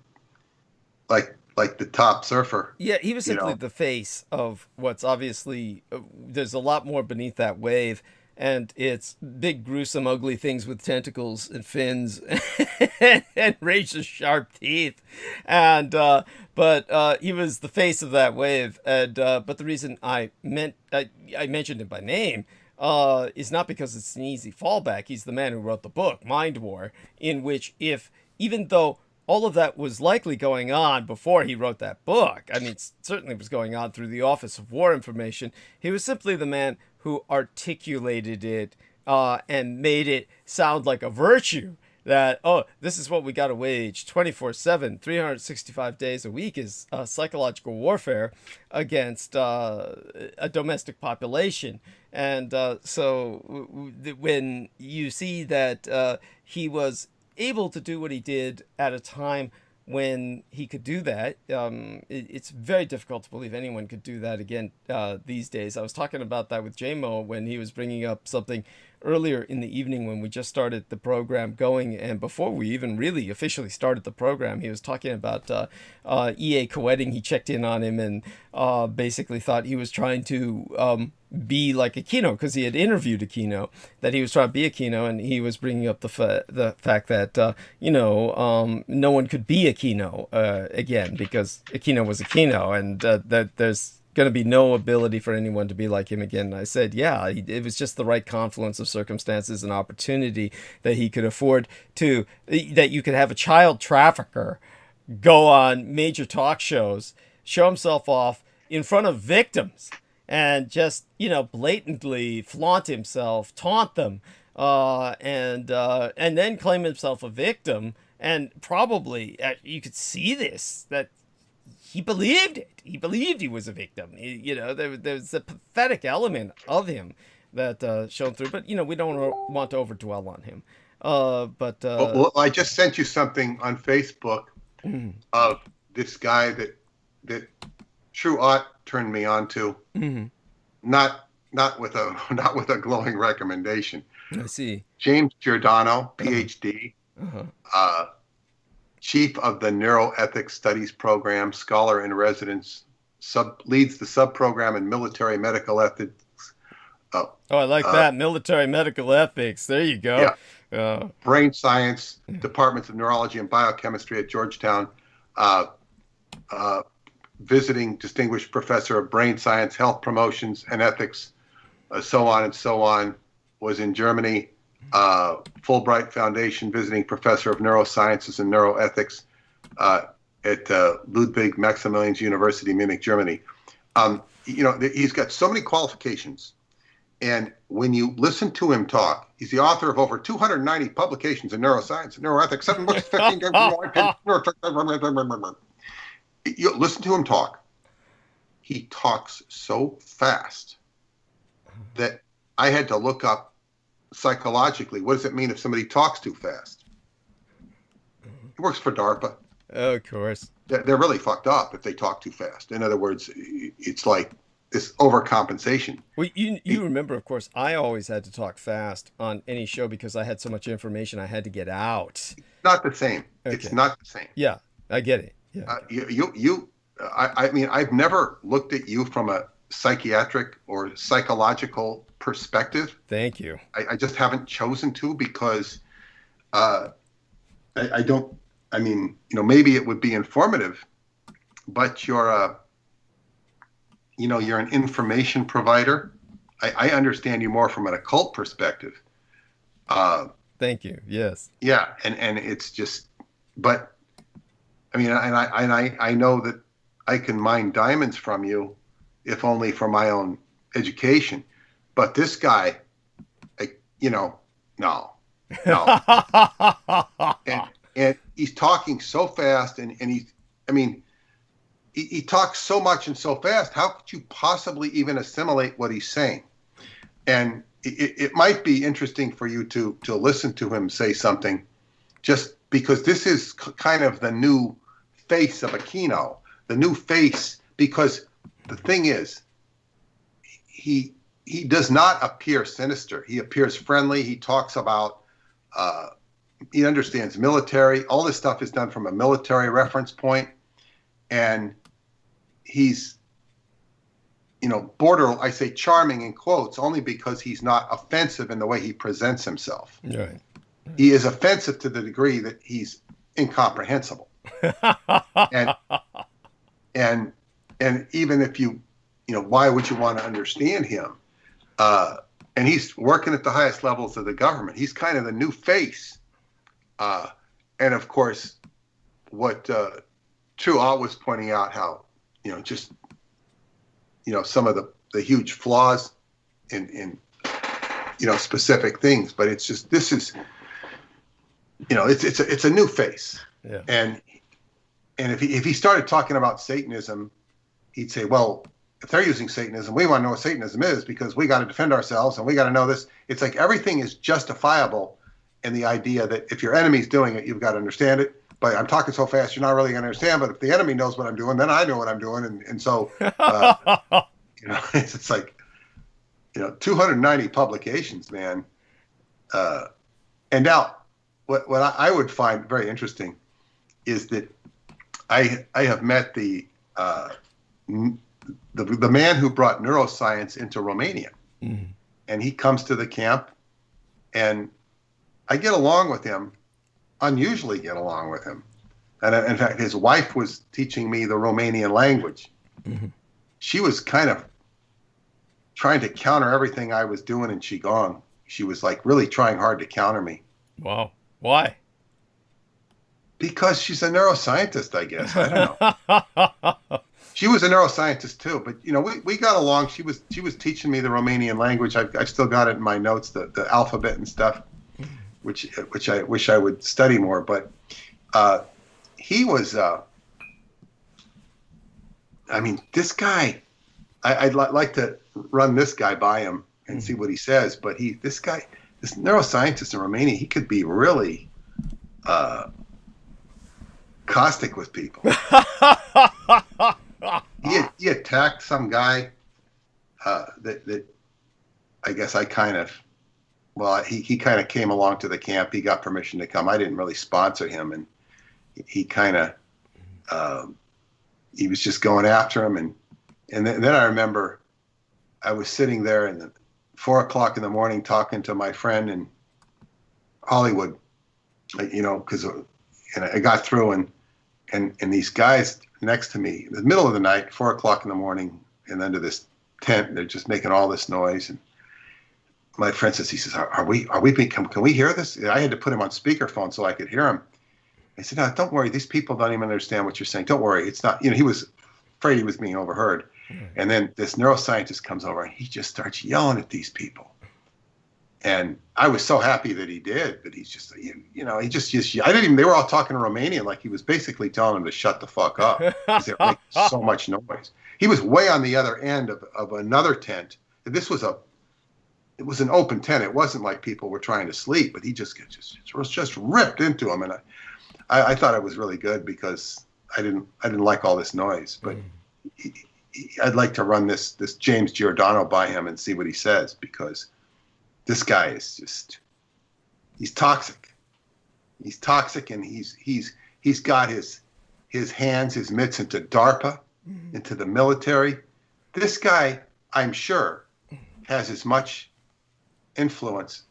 the top surfer. Yeah, he was simply the face of what's obviously there's a lot more beneath that wave, and it's big, gruesome, ugly things with tentacles and fins and razor sharp teeth, and but he was the face of that wave, and but the reason I mentioned him by name is not because it's an easy fallback. He's the man who wrote the book Mind War, in which even though all of that was likely going on before he wrote that book. I mean, it certainly was going on through the Office of War Information. He was simply the man who articulated it and made it sound like a virtue that, oh, this is what we got to wage 24/7, 365 days a week is psychological warfare against a domestic population. And so when you see that he was able to do what he did at a time when he could do that, it's very difficult to believe anyone could do that again these days. I was talking about that with J-Mo when he was bringing up something earlier in the evening when we just started the program going, and before we even really officially started the program, he was talking about E.A. Koetting. He checked in on him and basically thought he was trying to be like Aquino, because he had interviewed Aquino, that he was trying to be Aquino, and he was bringing up the fact that no one could be Aquino again, because Aquino was Aquino, and that there's going to be no ability for anyone to be like him again. And I said, yeah, it was just the right confluence of circumstances and opportunity that he could afford to, that you could have a child trafficker go on major talk shows, show himself off in front of victims, and just, blatantly flaunt himself, taunt them, and then claim himself a victim. And probably you could see this, that he believed it. He believed he was a victim. There's a pathetic element of him that shone through. But, we don't want to overdwell on him. Well, I just sent you something on Facebook of this guy that True Art turned me on to. Mm-hmm. Not with a glowing recommendation. I see. James Giordano, PhD. Uh-huh. Chief of the Neuroethics Studies Program, scholar in residence, leads the sub-program in military medical ethics. I like that, military medical ethics. There you go. Yeah. Brain science, departments of neurology and biochemistry at Georgetown. Visiting distinguished professor of brain science, health promotions, and ethics, so on and so on. Was in Germany. Fulbright Foundation visiting professor of neurosciences and neuroethics at Ludwig Maximilians University, Munich, Germany. He's got so many qualifications, and when you listen to him talk, he's the author of over 290 publications in neuroscience and neuroethics, 7 books, 15 you listen to him talk. He talks so fast that I had to look up psychologically, what does it mean if somebody talks too fast? He works for DARPA. Oh, of course. They're really fucked up if they talk too fast. In other words, it's like this overcompensation. Well, you remember, of course, I always had to talk fast on any show because I had so much information I had to get out. Not the same. Okay. It's not the same. Yeah, I get it. Yeah. I mean, I've never looked at you from a psychiatric or psychological perspective. Thank you. I just haven't chosen to because I don't. I mean, maybe it would be informative, but you're an information provider. I understand you more from an occult perspective. Thank you. Yes. Yeah, and it's just, but I mean, and I know that I can mine diamonds from you, if only for my own education. But this guy, no. and he's talking so fast, and he talks so much and so fast. How could you possibly even assimilate what he's saying? And it might be interesting for you to listen to him say something, just because this is kind of the new face of Aquino, the new face, because the thing is, he does not appear sinister. He appears friendly. He talks about he understands military. All this stuff is done from a military reference point, and he's, I say charming in quotes only because he's not offensive in the way he presents himself. Right. He is offensive to the degree that he's incomprehensible. and even if why would you want to understand him? And he's working at the highest levels of the government. He's kind of the new face. And of course, what Chu Ah was pointing out, how, some of the huge flaws in specific things, but it's just, this is, it's a new face. Yeah. And if he started talking about Satanism, he'd say, well, if they're using Satanism, we want to know what Satanism is because we got to defend ourselves and we got to know this. It's like everything is justifiable in the idea that if your enemy's doing it, you've got to understand it. But I'm talking so fast, you're not really going to understand. But if the enemy knows what I'm doing, then I know what I'm doing. And so, it's like, 290 publications, man. And now what I would find very interesting is that I have met the man who brought neuroscience into Romania. Mm-hmm. And he comes to the camp, and I get along with him, unusually get along with him. And in fact, his wife was teaching me the Romanian language. Mm-hmm. She was kind of trying to counter everything I was doing in Qigong. She was like really trying hard to counter me. Wow. Why? Because she's a neuroscientist, I guess. I don't know. She was a neuroscientist too, but we got along. She was teaching me the Romanian language. I've still got it in my notes, the alphabet and stuff, which I wish I would study more. But he was, this guy. I'd like to run this guy by him and see what he says. But this neuroscientist in Romania, he could be really caustic with people. He attacked some guy that I guess he kind of came along to the camp. He got permission to come. I didn't really sponsor him, and he kind of he was just going after him. And then I remember I was sitting there at 4:00 in the morning talking to my friend in Hollywood, because I got through and these guys next to me in the middle of the night, 4:00 in the morning, and under this tent, they're just making all this noise. And my friend says, can we hear this? I had to put him on speakerphone so I could hear him. I said, no, don't worry. These people don't even understand what you're saying. Don't worry. It's not, he was afraid he was being overheard. And then this neuroscientist comes over and he just starts yelling at these people. And I was so happy that he did, but he's just, they were all talking Romanian, like he was basically telling them to shut the fuck up because they're making so much noise. He was way on the other end of another tent. It was an open tent. It wasn't like people were trying to sleep, but he just ripped into him. And I thought it was really good because I didn't like all this noise, but I'd like to run this James Giordano by him and see what he says, because this guy is he's toxic. He's toxic, and he's got his hands, his mitts into DARPA, into the military. This guy, I'm sure, has as much influence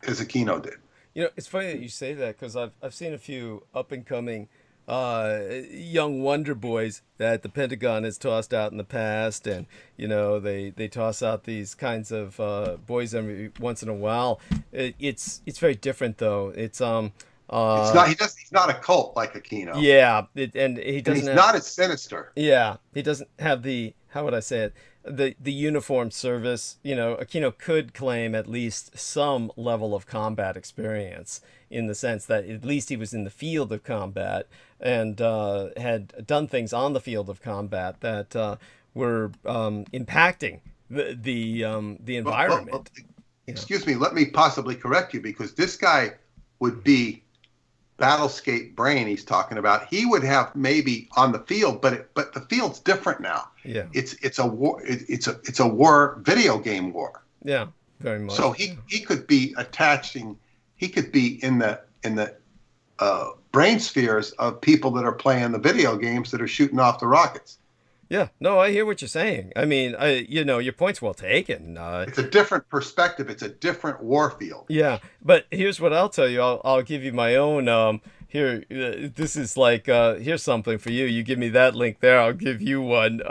as Aquino did. It's funny that you say that, because I've seen a few up and coming young wonder boys that the Pentagon has tossed out in the past, and they toss out these kinds of boys every once in a while. It's very different though. It's not. He's not a cult like Aquino. Yeah, and he doesn't. He's not as sinister. Yeah, he doesn't have the, how would I say it? The uniformed service. Aquino could claim at least some level of combat experience, in the sense that at least he was in the field of combat and had done things on the field of combat that were impacting the environment. Excuse me, let me possibly correct you, because this guy would be battlescape brain he's talking about. He would have maybe on the field, but the field's different now. Yeah, it's a war. It's a war, video game war. Yeah, very much. So he could be attaching. He could be in the brain spheres of people that are playing the video games that are shooting off the rockets. Yeah, no, I hear what you're saying. I mean, your point's well taken. It's a different perspective. It's a different war field. Yeah, but here's what I'll tell you. I'll give you my own. Here, this is like here's something for you. You give me that link there, I'll give you one.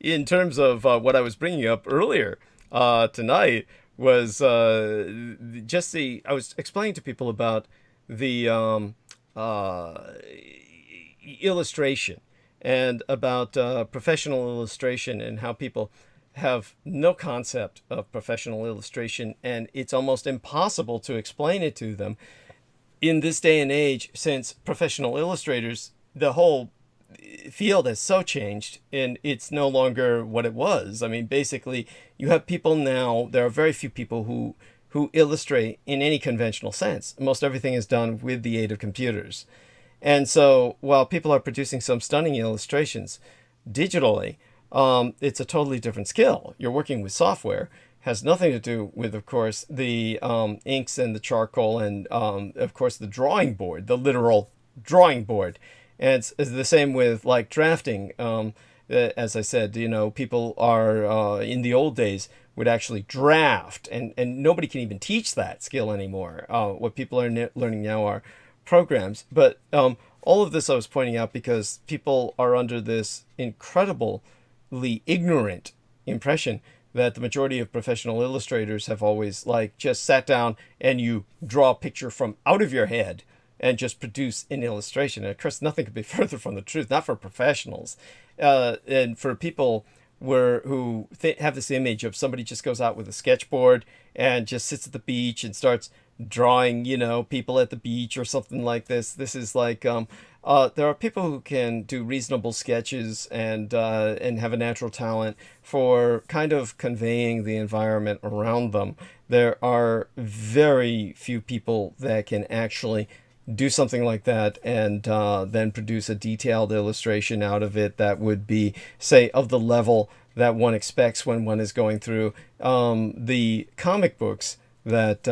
In terms of what I was bringing up earlier tonight was I was explaining to people about the illustration. And about professional illustration and how people have no concept of professional illustration, and it's almost impossible to explain it to them in this day and age, since professional illustrators, the whole field has so changed and it's no longer what it was. I mean, basically, you have people now, there are very few people who illustrate in any conventional sense. Most everything is done with the aid of computers. And so while people are producing some stunning illustrations digitally, it's a totally different skill. You're working with software, has nothing to do with, of course, the inks and the charcoal and, of course, the drawing board, the literal drawing board. And it's the same with like drafting. As I said, people are in the old days would actually draft, and nobody can even teach that skill anymore. What people are learning now are programs. But all of this I was pointing out because people are under this incredibly ignorant impression that the majority of professional illustrators have always like just sat down and you draw a picture from out of your head and just produce an illustration. And of course, nothing could be further from the truth, not for professionals. And for people who have this image of somebody just goes out with a sketchboard and just sits at the beach and starts drawing, people at the beach or something like this. This is like, there are people who can do reasonable sketches and have a natural talent for kind of conveying the environment around them. There are very few people that can actually do something like that and then produce a detailed illustration out of it that would be, say, of the level that one expects when one is going through the comic books that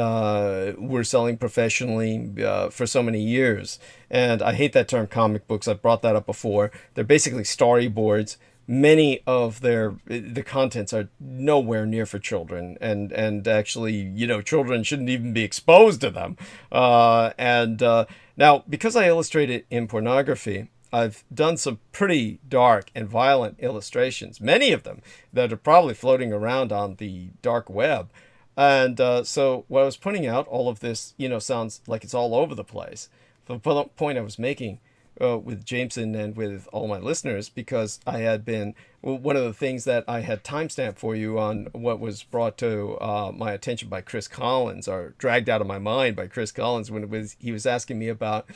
were selling professionally for so many years. And I hate that term comic books. I've brought that up before. They're basically storyboards. Many of the contents are nowhere near for children, and actually, children shouldn't even be exposed to them. Now, because I illustrated in pornography, I've done some pretty dark and violent illustrations, many of them that are probably floating around on the dark web. And so what I was pointing out, all of this, sounds like it's all over the place. The point I was making with Jameson and with all my listeners, because I had been, one of the things that I had timestamped for you on what was brought to my attention by Chris Collins, or dragged out of my mind by Chris Collins, when he was asking me about,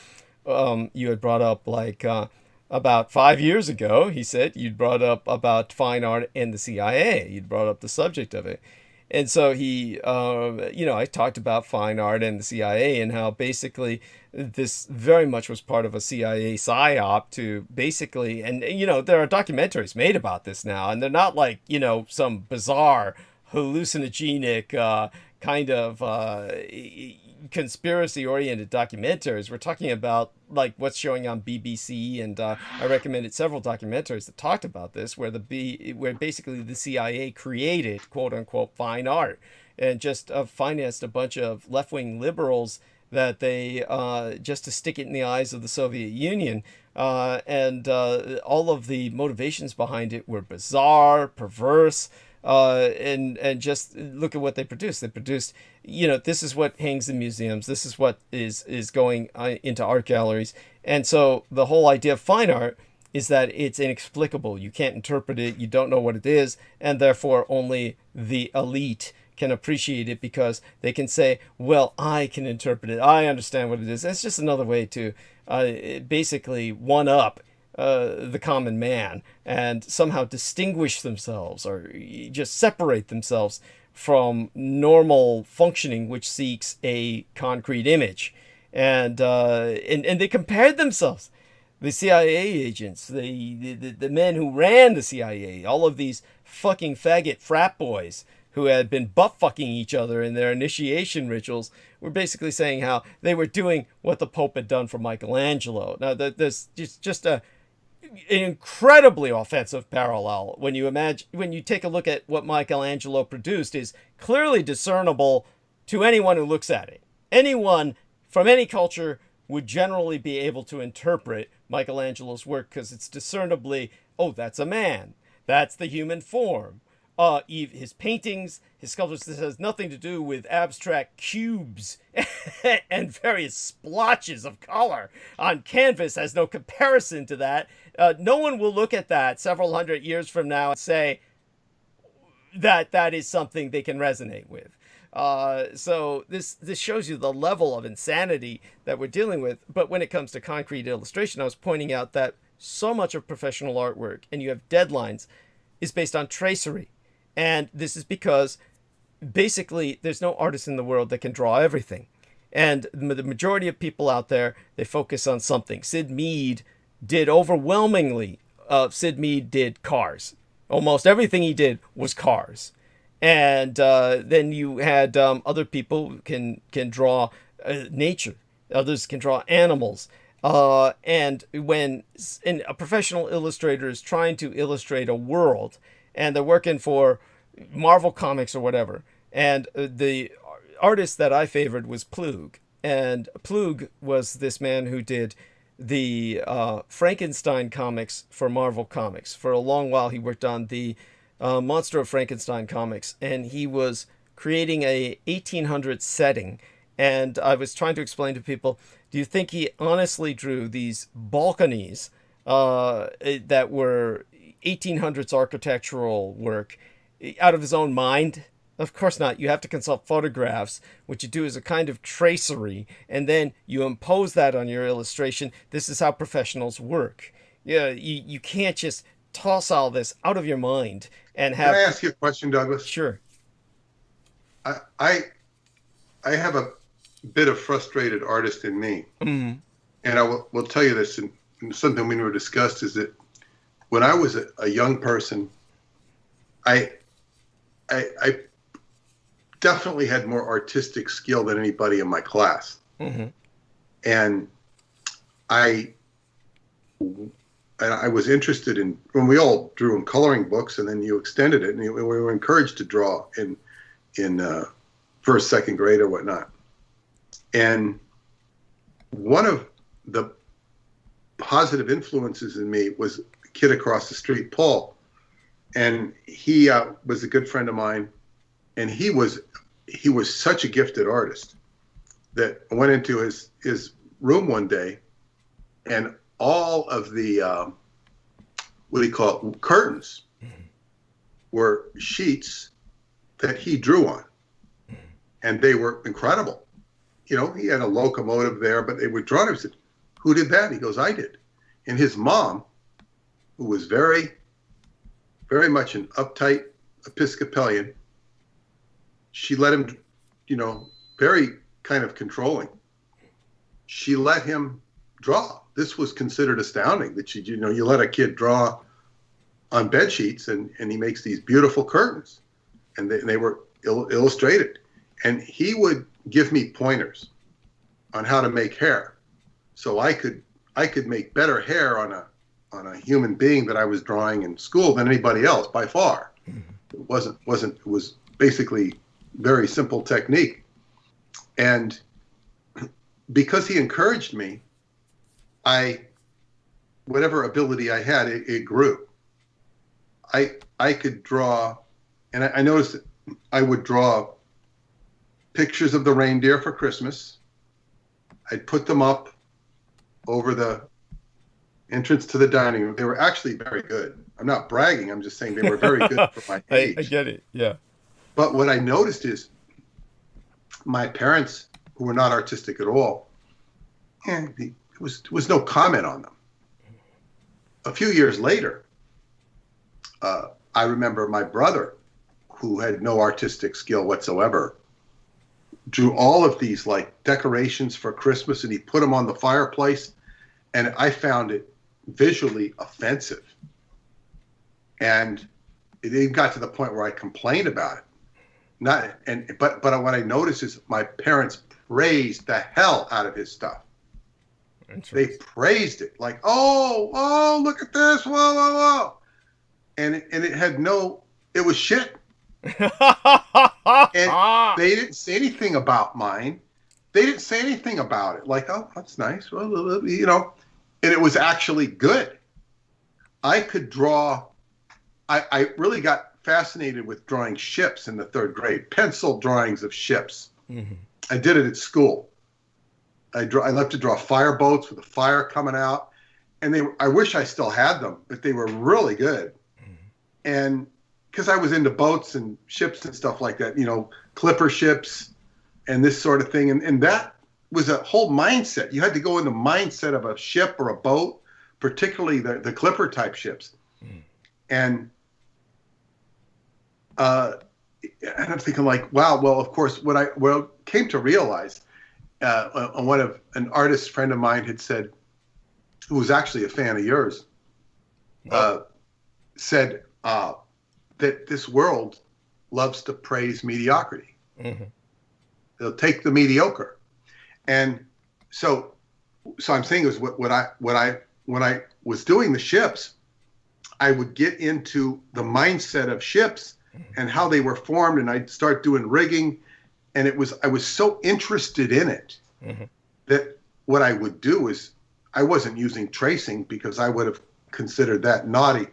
you had brought up like about 5 years ago, he said, you'd brought up about fine art and the CIA. You'd brought up the subject of it. And so I talked about fine art and the CIA and how basically this very much was part of a CIA psyop to basically, and there are documentaries made about this now, and they're not like, some bizarre hallucinogenic kind of conspiracy-oriented documentaries. We're talking about like what's showing on BBC, and I recommended several documentaries that talked about this, where basically the CIA created quote-unquote fine art and just financed a bunch of left-wing liberals that they just to stick it in the eyes of the Soviet Union, and all of the motivations behind it were bizarre, perverse. And just look at what they produced. They produced, this is what hangs in museums. This is what is going into art galleries. And so the whole idea of fine art is that it's inexplicable. You can't interpret it. You don't know what it is. And therefore only the elite can appreciate it, because they can say, well, I can interpret it. I understand what it is. It's just another way to basically one up the common man and somehow distinguish themselves or just separate themselves from normal functioning, which seeks a concrete image. And they compared themselves, the CIA agents, the men who ran the CIA, all of these fucking faggot frat boys who had been butt-fucking each other in their initiation rituals were basically saying how they were doing what the Pope had done for Michelangelo. Now, there's just an incredibly offensive parallel when you take a look at what Michelangelo produced is clearly discernible to anyone who looks at it. Anyone from any culture would generally be able to interpret Michelangelo's work because it's discernibly, oh, that's a man. That's the human form. His paintings, his sculptures, this has nothing to do with abstract cubes and various splotches of color on canvas, has no comparison to that. No one will look at that several hundred years from now and say that that is something they can resonate with. So this shows you the level of insanity that we're dealing with. But when it comes to concrete illustration, I was pointing out that so much of professional artwork, and you have deadlines, is based on tracery. And this is because basically there's no artist in the world that can draw everything. And the majority of people out there, they focus on something. Sid Mead did overwhelmingly, Sid Mead did cars. Almost everything he did was cars. And then you had other people who can draw nature. Others can draw animals. And when a professional illustrator is trying to illustrate a world, and they're working for Marvel Comics or whatever, and the artist that I favored was Plug. And Plug was this man who did the Frankenstein comics for Marvel Comics. For a long while, he worked on the Monster of Frankenstein comics, and he was creating a 1800s setting. And I was trying to explain to people, do you think he honestly drew these balconies that were 1800s architectural work out of his own mind? Of course not. You have to consult photographs. What you do is a kind of tracery, and then you impose that on your illustration. This is how professionals work. Yeah, you can't just toss all this out of your mind and have... Can I ask you a question, Douglas? Sure. I have a bit of frustrated artist in me. Mm-hmm. And I will tell you this, and something we never discussed is that when I was a young person, I definitely had more artistic skill than anybody in my class. Mm-hmm. And I was interested in, when we all drew in coloring books, and then you extended it, and we were encouraged to draw in first, second grade or whatnot. And one of the positive influences in me was a kid across the street, Paul. And he was a good friend of mine, and he was such a gifted artist that I went into his room one day, and all of the what do you call it, curtains were sheets that he drew on, and they were incredible. You know, he had a locomotive there, but they were drawn. I said, "Who did that?" He goes, "I did." And his mom, who was very, very much an uptight Episcopalian, she let him, very kind of controlling. She let him draw. This was considered astounding that you let a kid draw on bed sheets, and he makes these beautiful curtains, and they were illustrated. And he would give me pointers on how to make hair, so I could make better hair on a human being that I was drawing in school than anybody else by far. Mm-hmm. It was basically very simple technique. And because he encouraged me, whatever ability I had, it grew. I could draw, and I noticed that I would draw pictures of the reindeer for Christmas. I'd put them up over the entrance to the dining room. They were actually very good. I'm not bragging. I'm just saying they were very good for my age. I get it. Yeah. But what I noticed is my parents, who were not artistic at all, there was no comment on them. A few years later, I remember my brother, who had no artistic skill whatsoever, drew all of these like decorations for Christmas, and he put them on the fireplace, and I found it visually offensive. And it even got to the point where I complained about it. But what I noticed is my parents praised the hell out of his stuff. They praised it like, oh, look at this, whoa, whoa, whoa, and it had no, it was shit. And they didn't say anything about mine. They didn't say anything about it. Like, oh, that's nice. Well, you know, and it was actually good. I could draw. I really got fascinated with drawing ships in the 3rd grade, pencil drawings of ships. Mm-hmm. I did it at school. I loved to draw fireboats with a fire coming out, and I wish I still had them, but they were really good. Mm-hmm. And because I was into boats and ships and stuff like that, you know, clipper ships and this sort of thing. And that was a whole mindset. You had to go in the mindset of a ship or a boat, particularly the clipper type ships. Mm. And I'm thinking like, wow, well, of course, what I came to realize, an artist friend of mine had said, who was actually a fan of yours, said that this world loves to praise mediocrity. Mm-hmm. They'll take the mediocre. And so I'm saying is when I was doing the ships, I would get into the mindset of ships and how they were formed, and I'd start doing rigging, and I was so interested in it mm-hmm. that what I would do is I wasn't using tracing because I would have considered that naughty,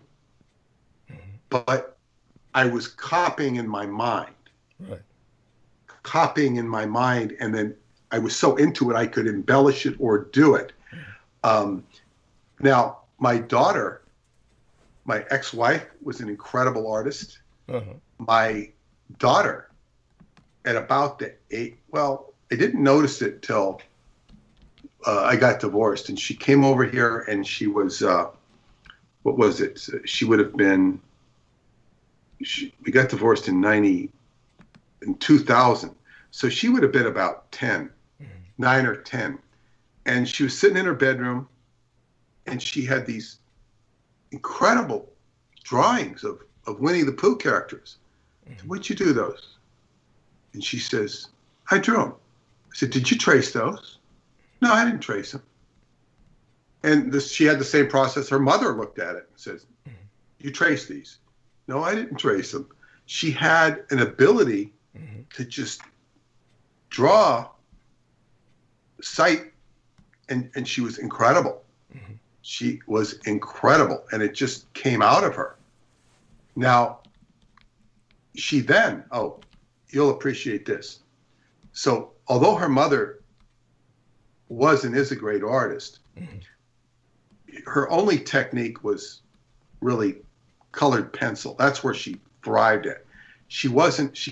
mm-hmm. but I was copying in my mind. Right. Copying in my mind, and then I was so into it I could embellish it or do it. Now, my daughter, my ex-wife, was an incredible artist. Uh-huh. My daughter, at about the age, well, I didn't notice it till I got divorced, and she came over here, and she was, what was it? She would have been, we got divorced in 2000. So she would have been about 10, 9 or 10. And she was sitting in her bedroom, and she had these incredible drawings of Winnie the Pooh characters. Mm-hmm. Where'd you do those? And she says, I drew them. I said, did you trace those? No, I didn't trace them. And she had the same process. Her mother looked at it and says, you traced these? No, I didn't trace them. She had an ability mm-hmm. to just draw sight, and she was incredible. Mm-hmm. She was incredible, and it just came out of her. Now, she then, you'll appreciate this. So, although her mother was and is a great artist, mm-hmm. her only technique was really colored pencil. That's where she thrived at. She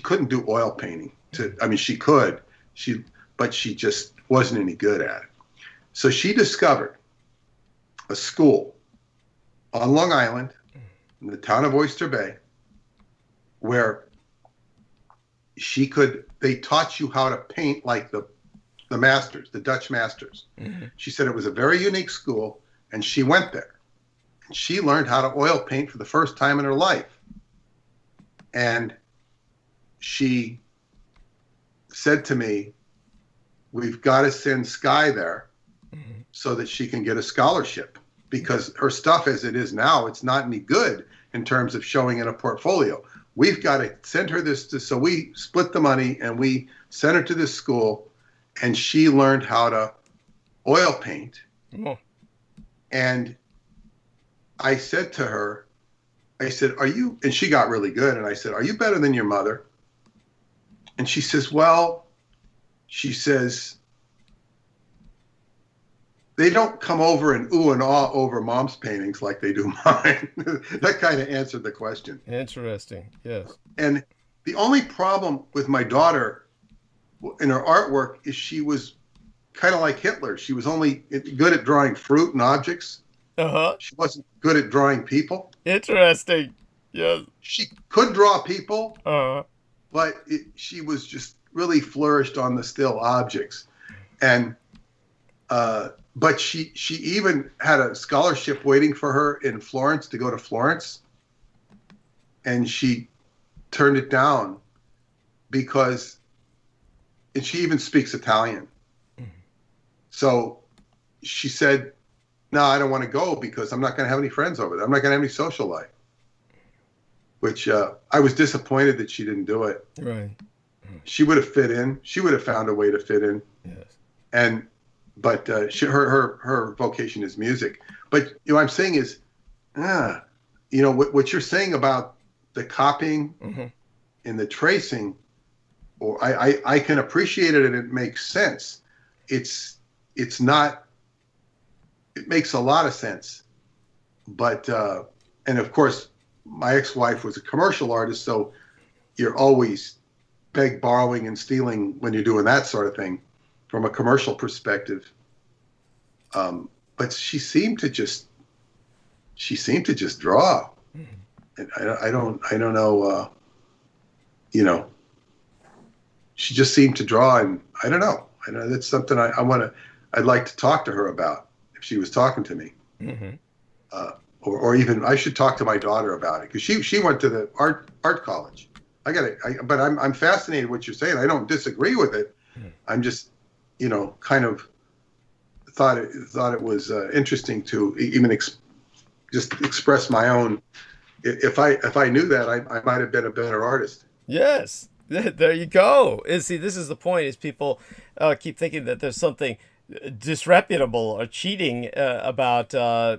couldn't do oil painting. She could, but she just wasn't any good at it. So she discovered a school on Long Island in the town of Oyster Bay where they taught you how to paint like the masters, the Dutch masters. Mm-hmm. She said it was a very unique school, and she went there. And she learned how to oil paint for the first time in her life. And she said to me, we've got to send Sky there mm-hmm. so that she can get a scholarship, because her stuff as it is now, it's not any good in terms of showing in a portfolio. We've got to send her this. So we split the money and we sent her to this school, and she learned how to oil paint. Oh. And I said to her, are you, and she got really good. And I said, are you better than your mother? And she says, they don't come over and ooh and ah over mom's paintings like they do mine. That kind of answered the question. Interesting, yes. And the only problem with my daughter in her artwork is she was kind of like Hitler. She was only good at drawing fruit and objects. Uh-huh. She wasn't good at drawing people. Interesting, yes. She could draw people, uh-huh. but she was just really flourished on the still objects. And but she even had a scholarship waiting for her in Florence to go to Florence, and she turned it down because, and she even speaks Italian. So she said, no, I don't want to go because I'm not going to have any friends over there. I'm not going to have any social life. Which I was disappointed that she didn't do it. Right. She would have fit in. She would have found a way to fit in. Yes. But her vocation is music. But what I'm saying is, what you're saying about the copying and the tracing, or I can appreciate it and it makes sense. It's not. It makes a lot of sense, but and of course, my ex-wife was a commercial artist, so you're always borrowing and stealing when you're doing that sort of thing from a commercial perspective. But she seemed to just draw. And I don't know, she just seemed to draw, and I don't know. That's something I'd like to talk to her about if she was talking to me. Or even I should talk to my daughter about it, because she went to the art college. But I'm fascinated what you're saying. I don't disagree with it. I'm just, kind of thought it was interesting to even just express my own. If I knew that, I might have been a better artist. Yes, there you go. See, this is the point: is people keep thinking that there's something disreputable or cheating about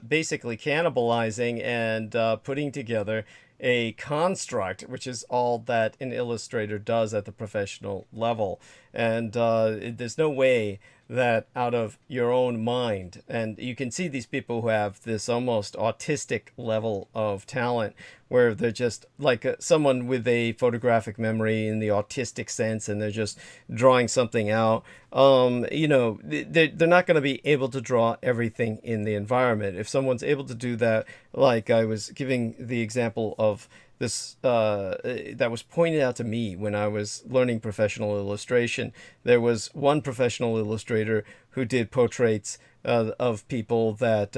basically cannibalizing and putting together a construct, which is all that an illustrator does at the professional level. And there's no way that out of your own mind, and you can see these people who have this almost autistic level of talent, where they're just like someone with a photographic memory in the autistic sense, and they're just drawing something out. They're not going to be able to draw everything in the environment. If someone's able to do that, like I was giving the example of this that was pointed out to me when I was learning professional illustration. There was one professional illustrator who did portraits of people that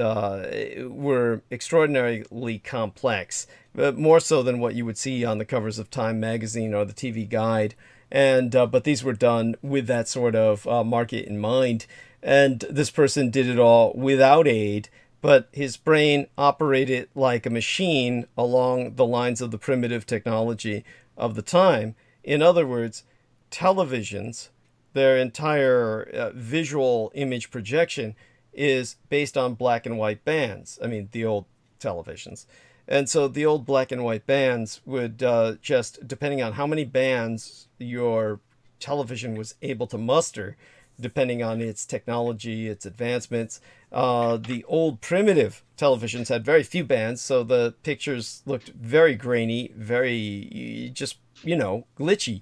were extraordinarily complex, but more so than what you would see on the covers of Time magazine or the TV Guide. And but these were done with that sort of market in mind. And this person did it all without aid, but his brain operated like a machine along the lines of the primitive technology of the time. In other words, televisions, their entire visual image projection is based on black and white bands. I mean, the old televisions. And so the old black and white bands would just, depending on how many bands your television was able to muster, depending on its technology, its advancements. The old primitive televisions had very few bands, so the pictures looked very grainy, very just, glitchy.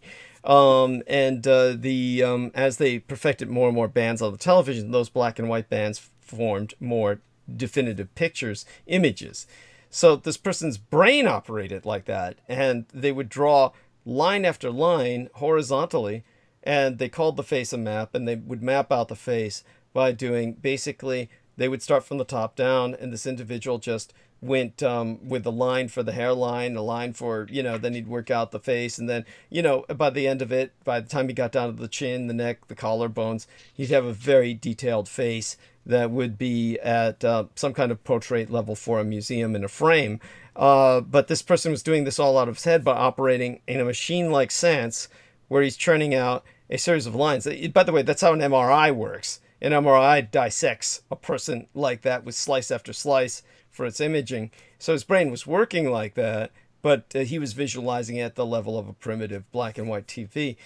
As they perfected more and more bands on the television, those black and white bands formed more definitive pictures, images. So this person's brain operated like that, and they would draw line after line horizontally, and they called the face a map, and they would map out the face by doing, basically, they would start from the top down, and this individual just went with a line for the hairline, a line for, then he'd work out the face, and then, by the end of it, by the time he got down to the chin, the neck, the collarbones, he'd have a very detailed face that would be at some kind of portrait level for a museum in a frame. But this person was doing this all out of his head by operating in a machine-like sense, where he's churning out a series of lines. By the way, that's how an MRI works. An MRI dissects a person like that with slice after slice for its imaging. So his brain was working like that, but he was visualizing at the level of a primitive black and white TV.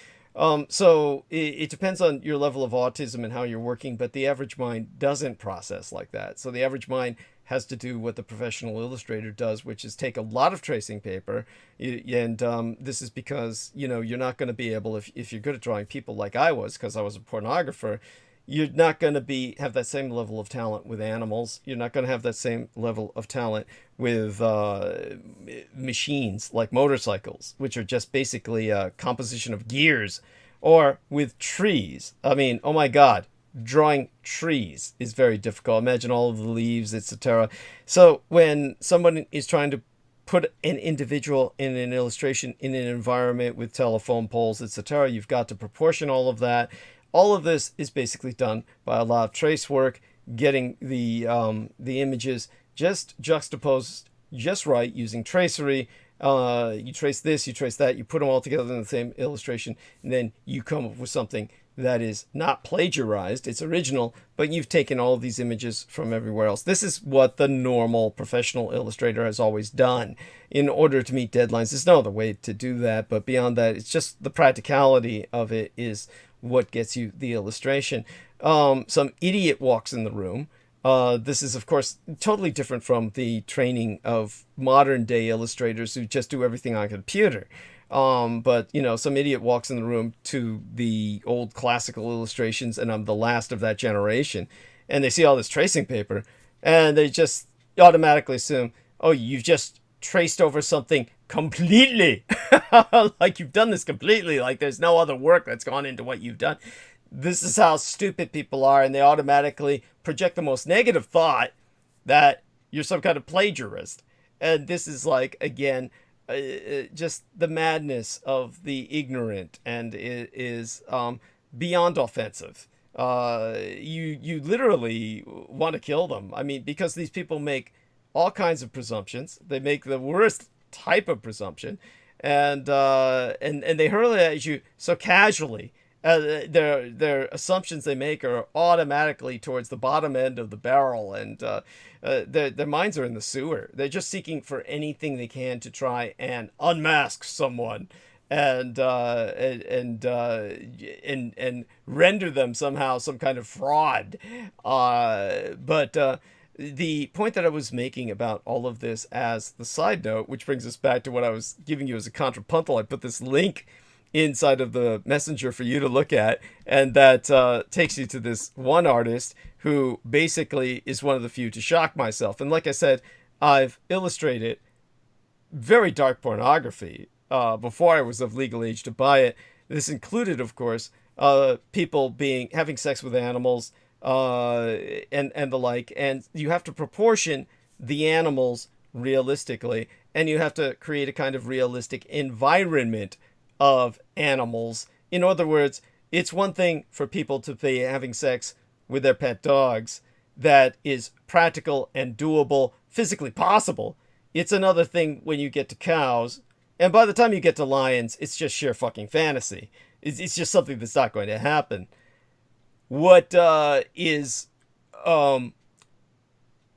So it depends on your level of autism and how you're working, but the average mind doesn't process like that. So the average mind has to do what the professional illustrator does, which is take a lot of tracing paper. And this is because, you're not going to be able, if you're good at drawing people like I was, because I was a pornographer, you're not going to have that same level of talent with animals. You're not going to have that same level of talent with machines like motorcycles, which are just basically a composition of gears, or with trees. I mean, oh my God, drawing trees is very difficult. Imagine all of the leaves, etc. So when someone is trying to put an individual in an illustration in an environment with telephone poles, etc., you've got to proportion all of that. All of this is basically done by a lot of trace work, getting the images just juxtaposed just right using tracery. You trace this, you trace that, you put them all together in the same illustration, and then you come up with something that is not plagiarized, it's original, but you've taken all of these images from everywhere else. This is what the normal professional illustrator has always done in order to meet deadlines. There's no other way to do that, but beyond that, it's just the practicality of it is what gets you the illustration. Some idiot walks in the room. This is, of course, totally different from the training of modern day illustrators who just do everything on a computer. But, you know, some idiot walks in the room to the old classical illustrations, and I'm the last of that generation, and they see all this tracing paper, and they just automatically assume, oh, you've just traced over something completely. Like you've done this completely, like there's no other work that's gone into what you've done. This is how stupid people are, and they automatically project the most negative thought that you're some kind of plagiarist. And this is like, again, just the madness of the ignorant, and it is beyond offensive. You literally want to kill them. I mean, because these people make all kinds of presumptions. They make the worst type of presumption, and they hurl it at you so casually. Their assumptions they make are automatically towards the bottom end of the barrel, and their minds are in the sewer. They're just seeking for anything they can to try and unmask someone and render them somehow some kind of fraud. But the point that I was making about all of this as the side note, which brings us back to what I was giving you as a contrapuntal, I put this link inside of the messenger for you to look at, and that takes you to this one artist who basically is one of the few to shock myself. And like I said, I've illustrated very dark pornography before I was of legal age to buy it. This included, of course, people having sex with animals and the like, and you have to proportion the animals realistically, and you have to create a kind of realistic environment of animals. In other words, it's one thing for people to be having sex with their pet dogs that is practical and doable, physically possible. It's another thing when you get to cows, and by the time you get to lions, it's just sheer fucking fantasy. It's just something that's not going to happen. What is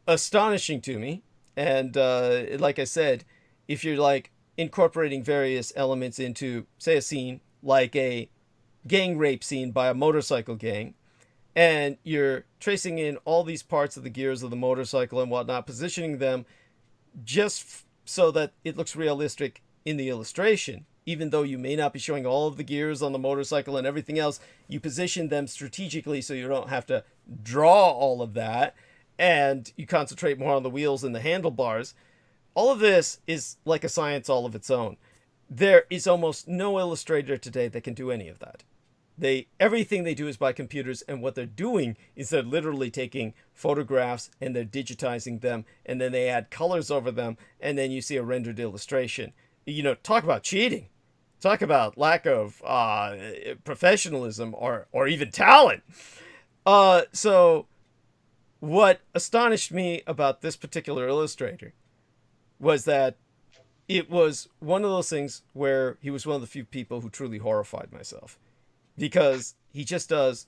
astonishing to me, and like I said, if you're like incorporating various elements into, say, a scene like a gang rape scene by a motorcycle gang, and you're tracing in all these parts of the gears of the motorcycle and whatnot, positioning them just so that it looks realistic in the illustration, even though you may not be showing all of the gears on the motorcycle and everything else, you position them strategically so you don't have to draw all of that, and you concentrate more on the wheels and the handlebars. All of this is like a science all of its own. There is almost no illustrator today that can do any of that. Everything they do is by computers, and what they're doing is they're literally taking photographs and they're digitizing them, and then they add colors over them, and then you see a rendered illustration. You know, talk about cheating. Talk about lack of professionalism or even talent. So what astonished me about this particular illustrator was that it was one of those things where he was one of the few people who truly horrified myself, because he just does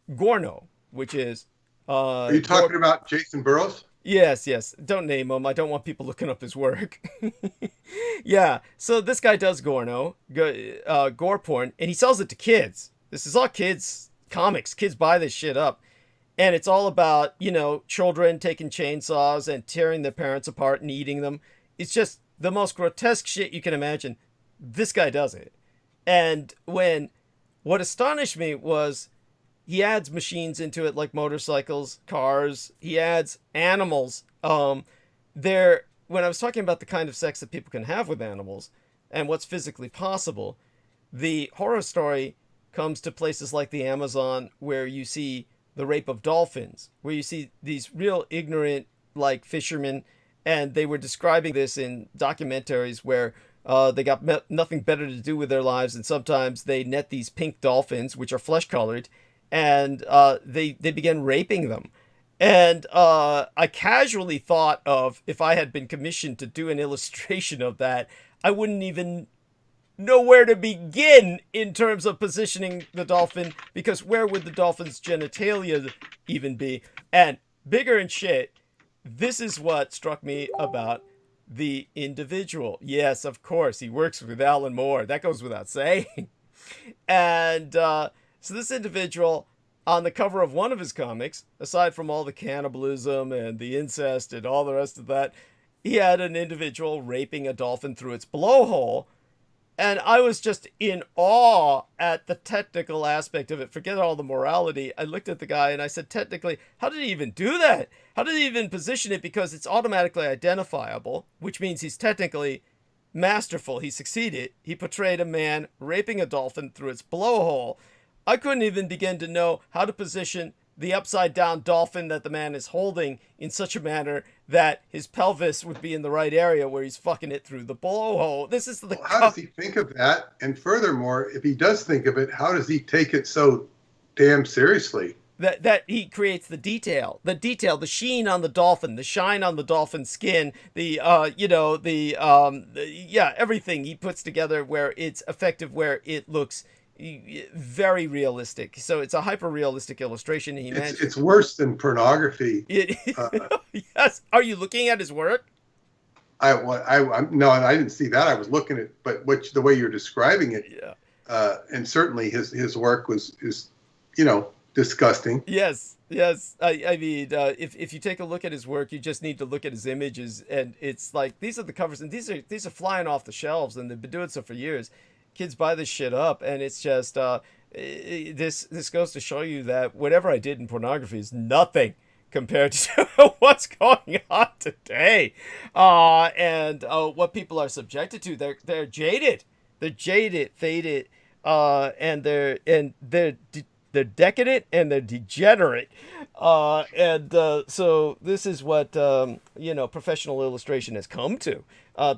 Gorno, which is... Are you talking about Jason Burrows? Yes. Don't name him. I don't want people looking up his work. Yeah, so this guy does Gorno, gore porn, and he sells it to kids. This is all kids comics. Kids buy this shit up. And it's all about, you know, children taking chainsaws and tearing their parents apart and eating them. It's just the most grotesque shit you can imagine. This guy does it. And what astonished me was he adds machines into it, like motorcycles, cars. He adds animals. When I was talking about the kind of sex that people can have with animals and what's physically possible, the horror story comes to places like the Amazon, where you see the rape of dolphins, where you see these real ignorant, like, fishermen and they were describing this in documentaries where they got nothing better to do with their lives, and sometimes they net these pink dolphins, which are flesh-colored, and they began raping them. And I casually thought of, if I had been commissioned to do an illustration of that, I wouldn't even know where to begin in terms of positioning the dolphin, because where would the dolphin's genitalia even be? And bigger and shit, this is what struck me about the individual. Yes, of course, he works with Alan Moore. That goes without saying. And so this individual, on the cover of one of his comics, aside from all the cannibalism and the incest and all the rest of that, he had an individual raping a dolphin through its blowhole. And I was just in awe at the technical aspect of it. Forget all the morality. I looked at the guy and I said, technically, how did he even do that? How did he even position it? Because it's automatically identifiable, which means he's technically masterful. He succeeded. He portrayed a man raping a dolphin through its blowhole. I couldn't even begin to know how to position the upside down dolphin that the man is holding in such a manner that his pelvis would be in the right area where he's fucking it through the blowhole. This is the... Well, how does he think of that? And furthermore, if he does think of it, how does he take it so damn seriously? That he creates the detail, the sheen on the dolphin, the shine on the dolphin's skin, everything he puts together where it's effective, where it looks very realistic. So it's a hyper-realistic illustration. It's worse than pornography. Yes. Are you looking at his work? No, I didn't see that. I was looking at, but the way you're describing it, yeah. And certainly his work is disgusting. Yes. I mean, if you take a look at his work, you just need to look at his images, and it's like, these are the covers, and these are flying off the shelves, and they've been doing so for years. Kids buy this shit up, and it's just this goes to show you that whatever I did in pornography is nothing compared to what's going on today, and what people are subjected to. They're jaded, faded, and they're decadent, and they're degenerate, so this is what professional illustration has come to.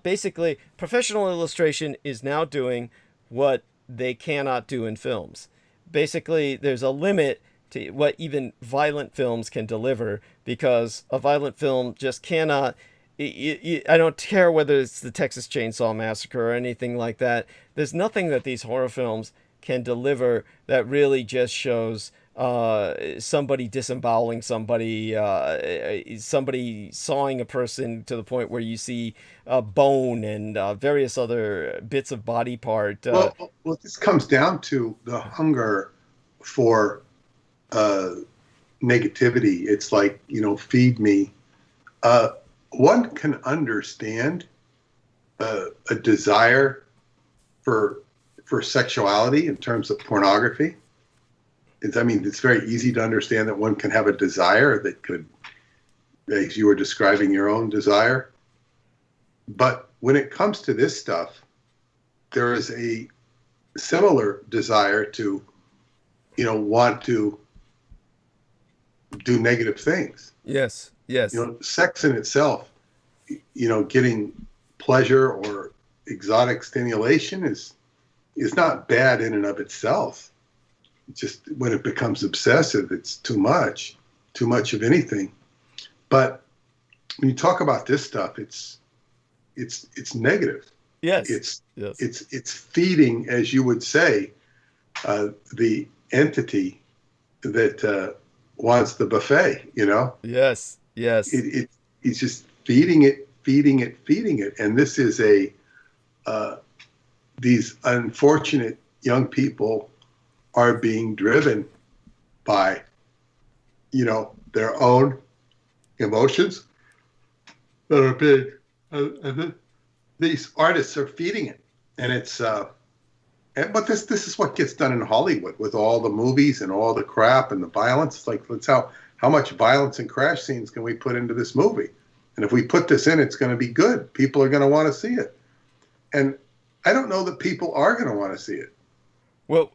Basically, professional illustration is now doing what they cannot do in films. Basically, there's a limit to what even violent films can deliver, because a violent film just cannot... I don't care whether it's the Texas Chainsaw Massacre or anything like that. There's nothing that these horror films can deliver that really just shows somebody disemboweling somebody, somebody sawing a person to the point where you see bone and various other bits of body part. Well, this comes down to the hunger for negativity. It's like, feed me. One can understand a desire for sexuality in terms of pornography. It's very easy to understand that one can have a desire that could, as you were describing your own desire. But when it comes to this stuff, there is a similar desire to, want to do negative things. Yes. Sex in itself, getting pleasure or exotic stimulation is not bad in and of itself. Just when it becomes obsessive, it's too much of anything. But when you talk about this stuff, it's negative. Yes. It's feeding, as you would say, the entity that wants the buffet. Yes. It's just feeding it, and this is these unfortunate young people are being driven by, their own emotions that are being, these artists are feeding it. And but this is what gets done in Hollywood with all the movies and all the crap and the violence. It's like, how much violence and crash scenes can we put into this movie? And if we put this in, it's going to be good. People are going to want to see it. And I don't know that people are going to want to see it. Well,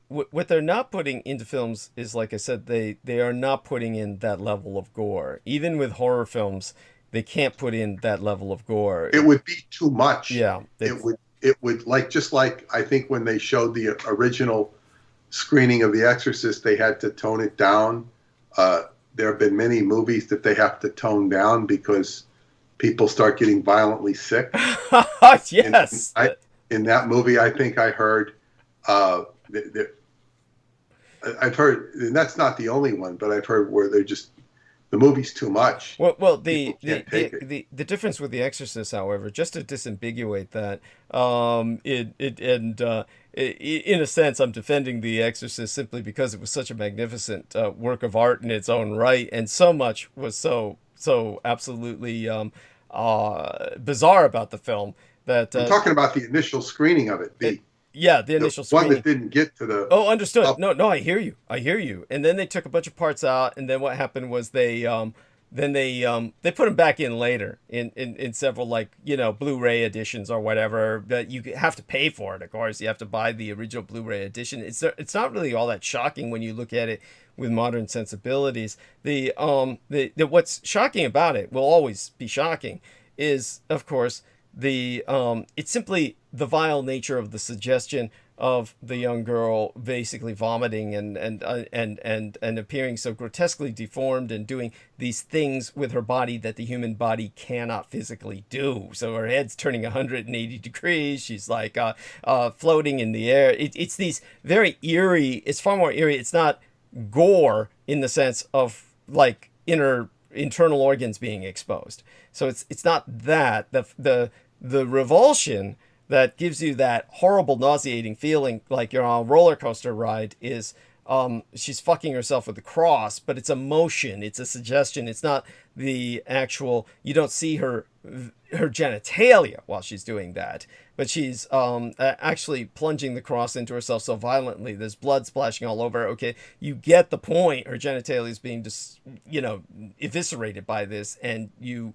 what they're not putting into films is, like I said, they are not putting in that level of gore. Even with horror films, they can't put in that level of gore. It would be too much. Yeah, it would like, just like I think when they showed the original screening of The Exorcist, they had to tone it down. There have been many movies that they have to tone down because people start getting violently sick. Yes. In that movie, I think I heard, I've heard, and that's not the only one, but I've heard where they're just, the movie's too much. Well, the difference with The Exorcist, however, just to disambiguate that, in a sense, I'm defending The Exorcist simply because it was such a magnificent work of art in its own right, and so much was so absolutely bizarre about the film that I'm talking about the initial screening of it. The initial screening. One that didn't get to the. Oh, understood. No, I hear you. And then they took a bunch of parts out, and then what happened was they put them back in later in several, like, Blu-ray editions or whatever. But you have to pay for it, of course. You have to buy the original Blu-ray edition. It's not really all that shocking when you look at it with modern sensibilities. The what's shocking about it, will always be shocking, is, of course, it's simply the vile nature of the suggestion of the young girl basically vomiting and appearing so grotesquely deformed and doing these things with her body that the human body cannot physically do. So her head's turning 180 degrees. She's like floating in the air. It's these very eerie. It's far more eerie. It's not gore in the sense of like internal organs being exposed. So it's not that. The revulsion that gives you that horrible nauseating feeling like you're on a roller coaster ride is she's fucking herself with the cross, but it's a motion, it's a suggestion. It's not the actual, you don't see her genitalia while she's doing that, but she's actually plunging the cross into herself so violently. There's blood splashing all over. Okay, you get the point. Her genitalia is being just, eviscerated by this, and you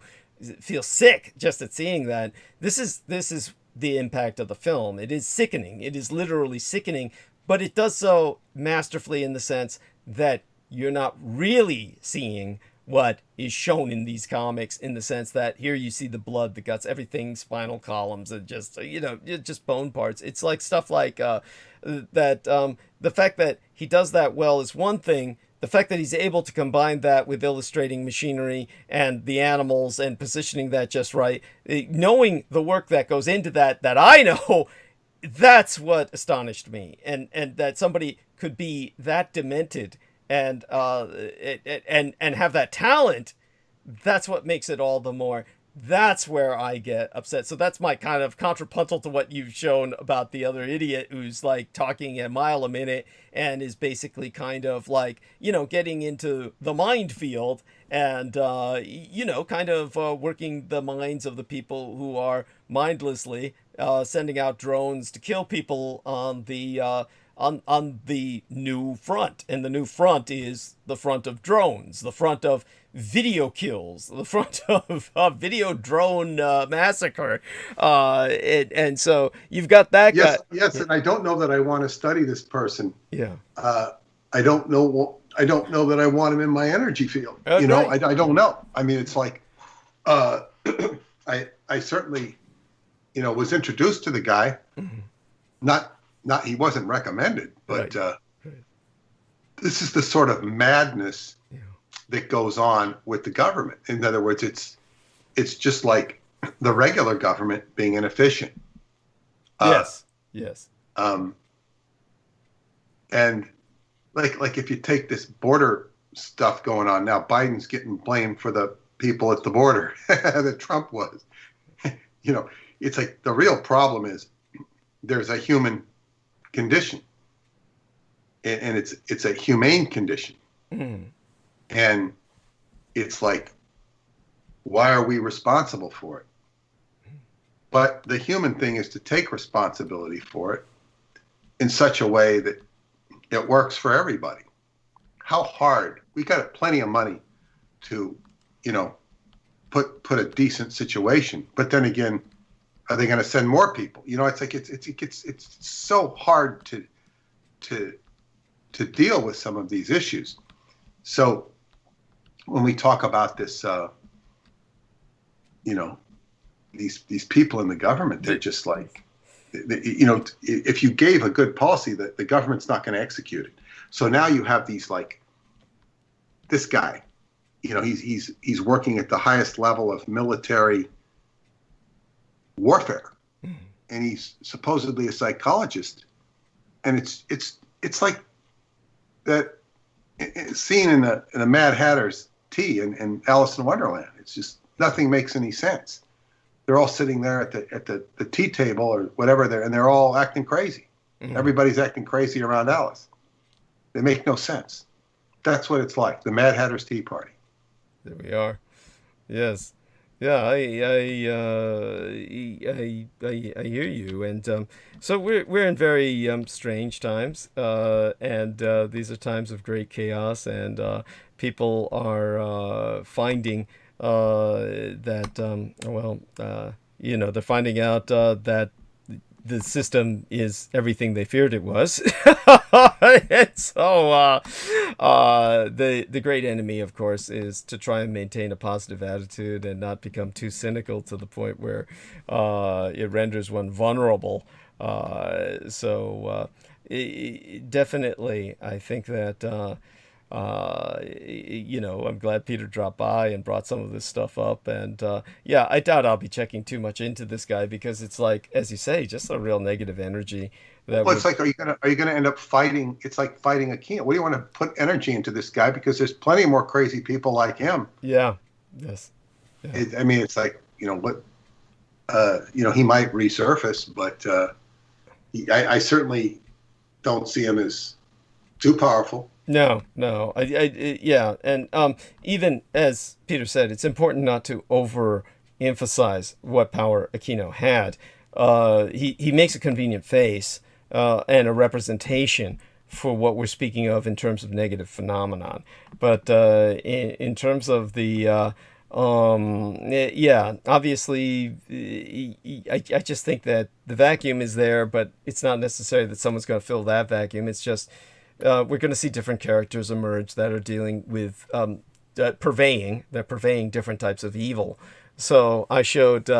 feel sick just at seeing that. This is the impact of the film. It is sickening. It is literally sickening, but it does so masterfully in the sense that you're not really seeing what is shown in these comics, in the sense that here you see the blood, the guts, everything, spinal columns, and just, just bone parts. It's like stuff like that. The fact that he does that well is one thing. The fact that he's able to combine that with illustrating machinery and the animals and positioning that just right, knowing the work that goes into that I know, that's what astonished me. And that somebody could be that demented and have that talent, that's what makes it all the more. That's where I get upset. So that's my kind of contrapuntal to what you've shown about the other idiot who's like talking a mile a minute and is basically kind of like, getting into the mind field and, kind of working the minds of the people who are mindlessly sending out drones to kill people on the new front. And the new front is the front of drones, the front of video kills, the front of video drone massacre, and so you've got that guy. Yes, and I don't know that I want to study this person. Yeah. I don't know that I want him in my energy field. I don't know. I mean, it's like, I certainly, was introduced to the guy. Mm-hmm. Not he wasn't recommended, but right. This is the sort of madness that goes on with the government. In other words, it's just like the regular government being inefficient. Yes. And like if you take this border stuff going on now, Biden's getting blamed for the people at the border that Trump was. It's like the real problem is there's a human condition, and it's a humane condition. Mm. And it's like, why are we responsible for it? But the human thing is to take responsibility for it in such a way that it works for everybody. How hard? We got plenty of money to, put a decent situation. But then again, are they going to send more people? It's like it's so hard to deal with some of these issues. So when we talk about this you know, these people in the government, they're just like, you know, if you gave a good policy, that the government's not going to execute it. So now you have these, like, this guy, you know, he's working at the highest level of military warfare, and he's supposedly a psychologist, and it's like that scene in the Mad Hatter's tea in Alice in Wonderland. It's just, nothing makes any sense. They're all sitting there at the tea table or whatever there, and they're all acting crazy. Everybody's acting crazy around Alice. They make no sense. That's what it's like, the Mad Hatter's Tea Party. There we are. Yes. Yeah, I hear you, and so we're in very strange times, and these are times of great chaos, and people are finding that you know, they're finding out that the system is everything they feared it was. And so the great enemy, of course, is to try and maintain a positive attitude and not become too cynical to the point where it renders one vulnerable. Definitely, I think that you know, I'm glad Peter dropped by and brought some of this stuff up, and yeah, I doubt I'll be checking too much into this guy, because it's like, as you say, just a real negative energy. Well, it's like, are you gonna end up fighting? It's like fighting a king. What do you want to put energy into this guy? Because there's plenty more crazy people like him. Yeah. Yes. Yeah. I mean, it's like, you know what? You know, he might resurface, but I certainly don't see him as too powerful. No. Yeah, and even as Peter said, it's important not to overemphasize what power Aquino had. He makes a convenient face and a representation for what we're speaking of in terms of negative phenomenon. But in terms of the yeah, obviously, I just think that the vacuum is there, but it's not necessary that someone's going to fill that vacuum. It's just we're going to see different characters emerge that are dealing with purveying different types of evil. So I showed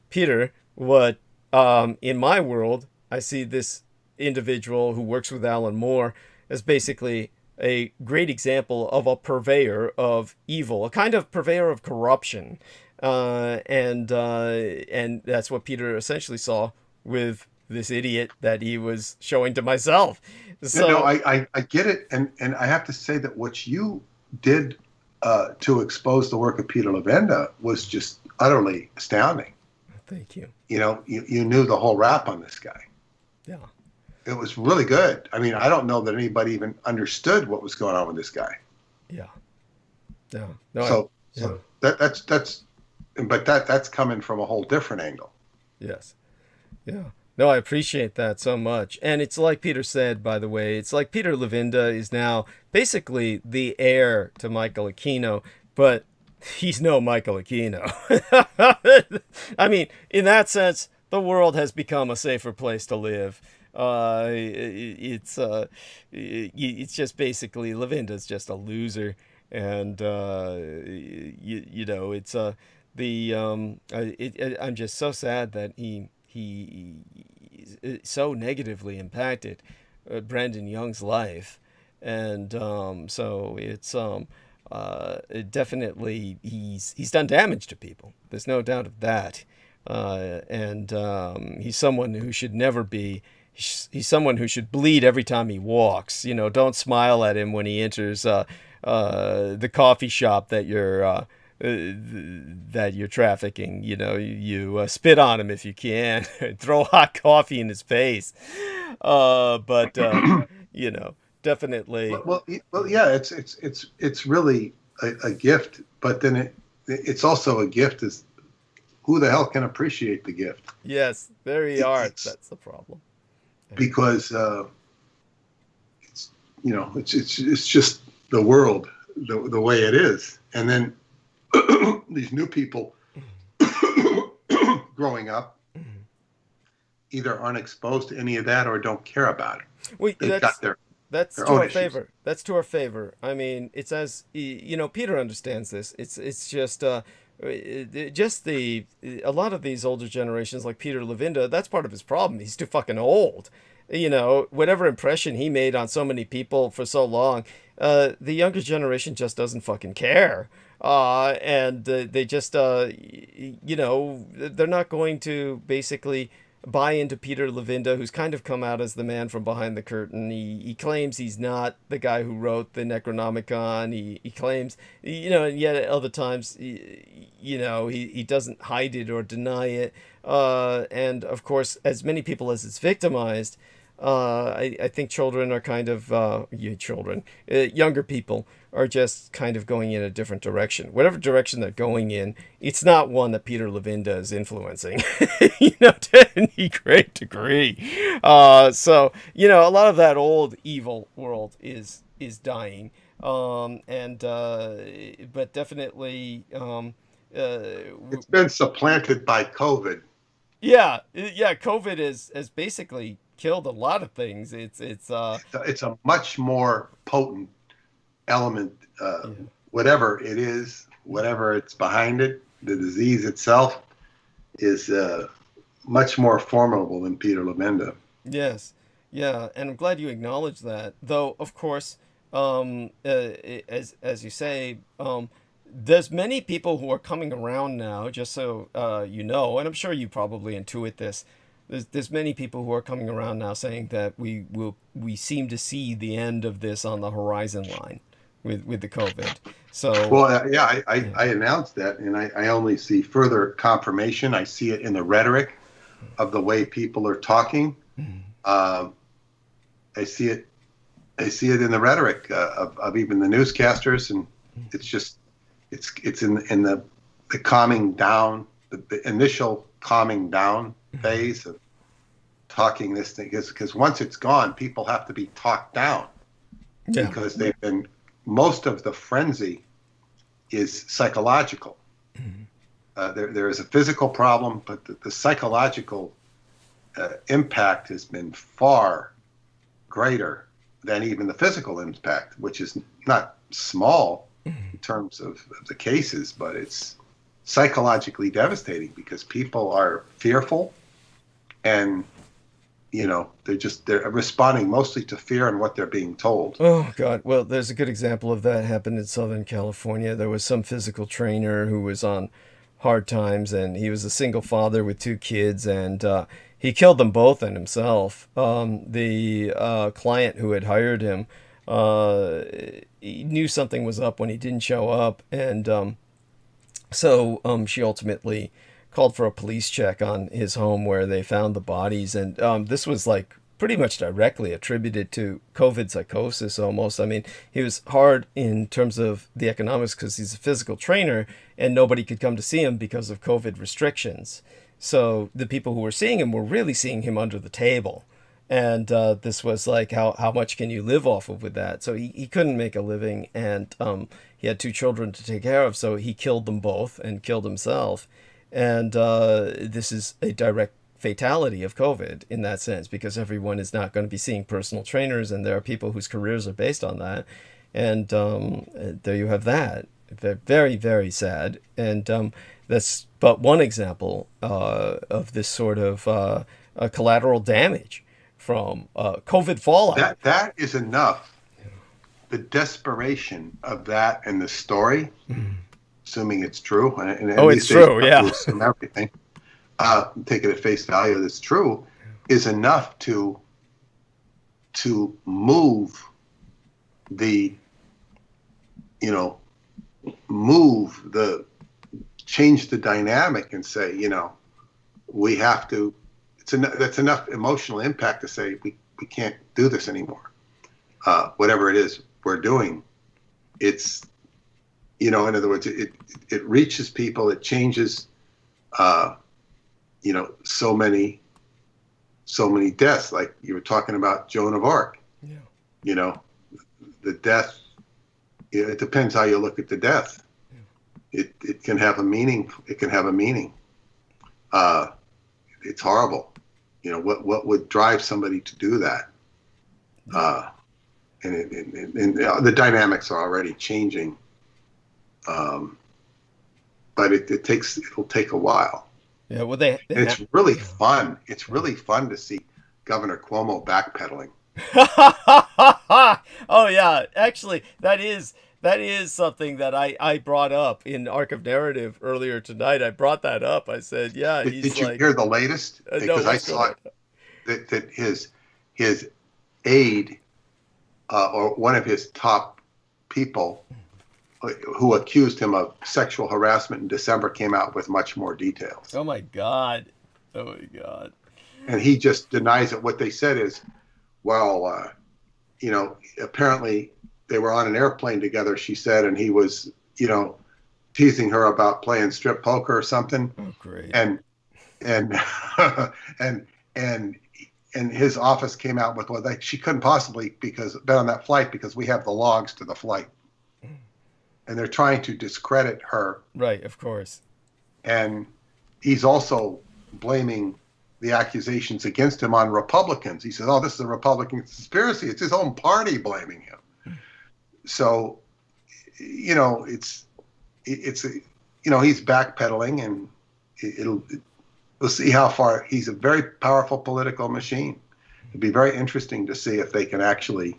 Peter what in my world I see this individual who works with Alan Moore as basically a great example of a purveyor of evil, a kind of purveyor of corruption, and that's what Peter essentially saw with this idiot that he was showing to myself. So no, I get it, and I have to say that what you did to expose the work of Peter Levenda was just utterly astounding. Thank you. You know, you knew the whole rap on this guy. Yeah. It was really good. I mean, I don't know that anybody even understood what was going on with this guy. Yeah. Yeah. No, so that's coming from a whole different angle. Yes. Yeah. No, I appreciate that so much. And it's like Peter said, by the way, it's like Peter Levenda is now basically the heir to Michael Aquino, but he's no Michael Aquino. I mean, in that sense, the world has become a safer place to live. It's just basically Levenda's just a loser, and you know, it's I'm just so sad that he so negatively impacted Brandon Young's life, and so it's it definitely he's done damage to people. There's no doubt of that, and he's someone who should never be. He's someone who should bleed every time he walks. You know, don't smile at him when he enters the coffee shop that you're trafficking. You know, you spit on him if you can, throw hot coffee in his face. But you know, definitely. Well, yeah, it's really a gift, but then it's also a gift. Is who the hell can appreciate the gift? Yes, there you are. That's the problem. Because it's, you know, it's just the world the way it is, and then these new people growing up either aren't exposed to any of that or don't care about it. That's to our favor. That's to our favor. I mean, it's as you know, Peter understands this. It's just just a lot of these older generations, like Peter Levenda, that's part of his problem. He's too fucking old. You know, whatever impression he made on so many people for so long, the younger generation just doesn't fucking care. And they just, you know, they're not going to basically buy into Peter Levenda, who's kind of come out as the man from behind the curtain. He claims he's not the guy who wrote the Necronomicon. He claims, you know, and yet at other times, you know, he doesn't hide it or deny it. And of course, as many people as it's victimized, I think children are kind of, younger people are just kind of going in a different direction. Whatever direction they're going in, it's not one that Peter Levenda is influencing, you know, to any great degree. So, you know, a lot of that old evil world is dying. But definitely, it's been supplanted by COVID. Yeah, COVID has basically killed a lot of things. It's a much more potent element, whatever it is, whatever it's behind it. The disease itself is much more formidable than Peter Levenda. Yes, yeah, and I'm glad you acknowledged that. Though, of course, as you say, there's many people who are coming around now. Just so you know, and I'm sure you probably intuit this. There's many people who are coming around now saying that we seem to see the end of this on the horizon line with the COVID. So well, yeah, I announced that, and I only see further confirmation. I see it in the rhetoric of the way people are talking. I see it in the rhetoric of even the newscasters, and it's just it's in the calming down, the initial calming down phase of talking this thing, because once it's gone, people have to be talked down, because they've been, most of the frenzy is psychological. There is a physical problem, but the psychological impact has been far greater than even the physical impact, which is not small in terms of the cases, but it's psychologically devastating because people are fearful, and you know, they're responding mostly to fear and what they're being told. Oh God. Well, there's a good example of that happened in Southern California. There was some physical trainer who was on hard times, and he was a single father with 2 kids, and he killed them both and himself. The client who had hired him, he knew something was up when he didn't show up, and so she ultimately called for a police check on his home where they found the bodies. And this was like pretty much directly attributed to COVID psychosis almost. I mean, he was hard in terms of the economics because he's a physical trainer and nobody could come to see him because of COVID restrictions. So the people who were seeing him were really seeing him under the table. And this was like, how much can you live off of with that? So he couldn't make a living, and he had 2 children to take care of. So he killed them both and killed himself. And this is a direct fatality of COVID in that sense, because everyone is not going to be seeing personal trainers, and there are people whose careers are based on that. And there you have that. Very, very sad. And that's but one example of this sort of collateral damage from COVID fallout. That is enough. The desperation of that and the story, assuming it's true, and it's true, yeah. Assume everything, take it at face value that's true, is enough to move the, you know, change the dynamic and say, you know, we have to. That's enough emotional impact to say we can't do this anymore. Whatever it is we're doing, it's, you know, in other words, it reaches people, it changes, you know, so many deaths. Like you were talking about Joan of Arc. Yeah. You know, the death. It depends how you look at the death. Yeah. It can have a meaning. It can have a meaning. It's horrible. You know, what would drive somebody to do that? And the dynamics are already changing. but it'll take a while. Yeah, well, and it's really fun. It's really fun to see Governor Cuomo backpedaling. Oh yeah, actually, that is something that I brought up in Arc of Narrative earlier tonight. I brought that up. I said, yeah, did you hear the latest? Because no, I saw that his aide or one of his top people who accused him of sexual harassment in December came out with much more details. Oh my God. Oh my God. And he just denies it. What they said is, well, apparently they were on an airplane together, she said, and he was, teasing her about playing strip poker or something. Oh, great. And and his office came out with, well, she couldn't possibly been on that flight because we have the logs to the flight. And they're trying to discredit her. Right, of course. And he's also blaming the accusations against him on Republicans. He says, oh, this is a Republican conspiracy. It's his own party blaming him. So, he's backpedaling, and we'll see how far. He's a very powerful political machine. It'd be very interesting to see if they can actually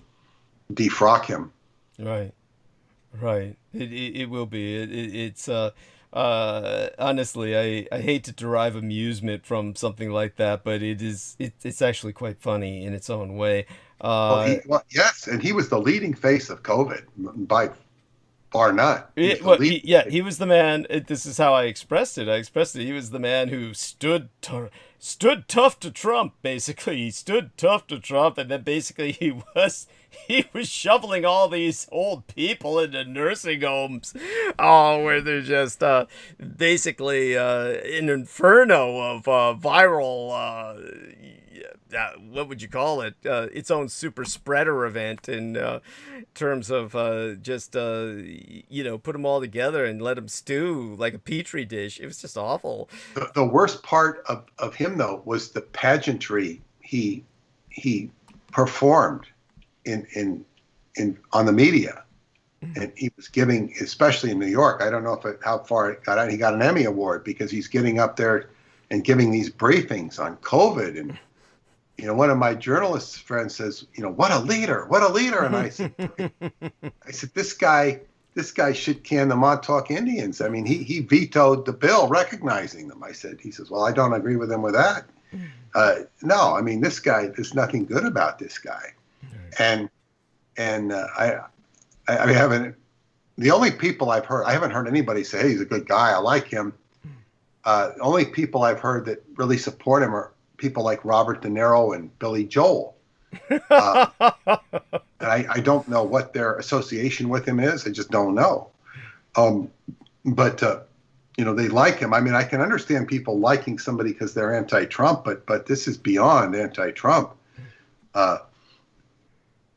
defrock him. Right. It will be. It's honestly, I hate to derive amusement from something like that, but it's actually quite funny in its own way. Yes, and he was the leading face of COVID by far none. He was the man. This is how I expressed it. He was the man who stood tough to Trump. Basically, he stood tough to Trump, and then basically he was shoveling all these old people into nursing homes, where they're just basically an inferno of viral. What would you call it? Its own super spreader event in terms of just put them all together and let them stew like a petri dish. It was just awful. The worst part of him, though, was the pageantry he performed in on the media, and he was giving, especially in New York. I don't know how far it got out. He got an Emmy Award because he's getting up there and giving these briefings on COVID. And one of my journalist friends says, what a leader. And I said, this guy should can the Montauk Indians. I mean, he vetoed the bill recognizing them. He says, well, I don't agree with him with that. No, I mean, this guy, there's nothing good about this guy. And I haven't, the only people I've heard, I haven't heard anybody say, hey, he's a good guy, I like him. The only people I've heard that really support him are people like Robert De Niro and Billy Joel. And I don't know what their association with him is. I just don't know. But they like him. I mean, I can understand people liking somebody because they're anti-Trump, but this is beyond anti-Trump.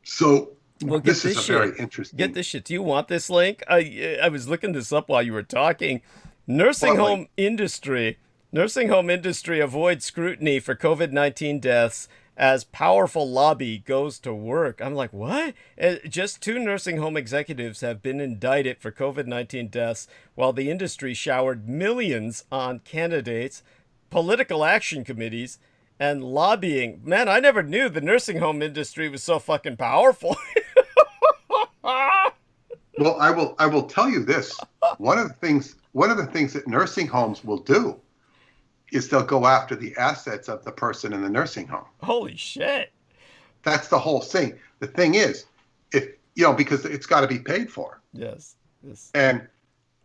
This is very interesting. Get this shit. Do you want this link? I was looking this up while you were talking. Nursing home industry avoids scrutiny for COVID-19 deaths as powerful lobby goes to work. I'm like, what? Just 2 nursing home executives have been indicted for COVID-19 deaths while the industry showered millions on candidates, political action committees, and lobbying. Man, I never knew the nursing home industry was so fucking powerful. Well, I will tell you this. One of the things that nursing homes will do is they'll go after the assets of the person in the nursing home. Holy shit. That's the whole thing. The thing is, because it's got to be paid for. Yes. And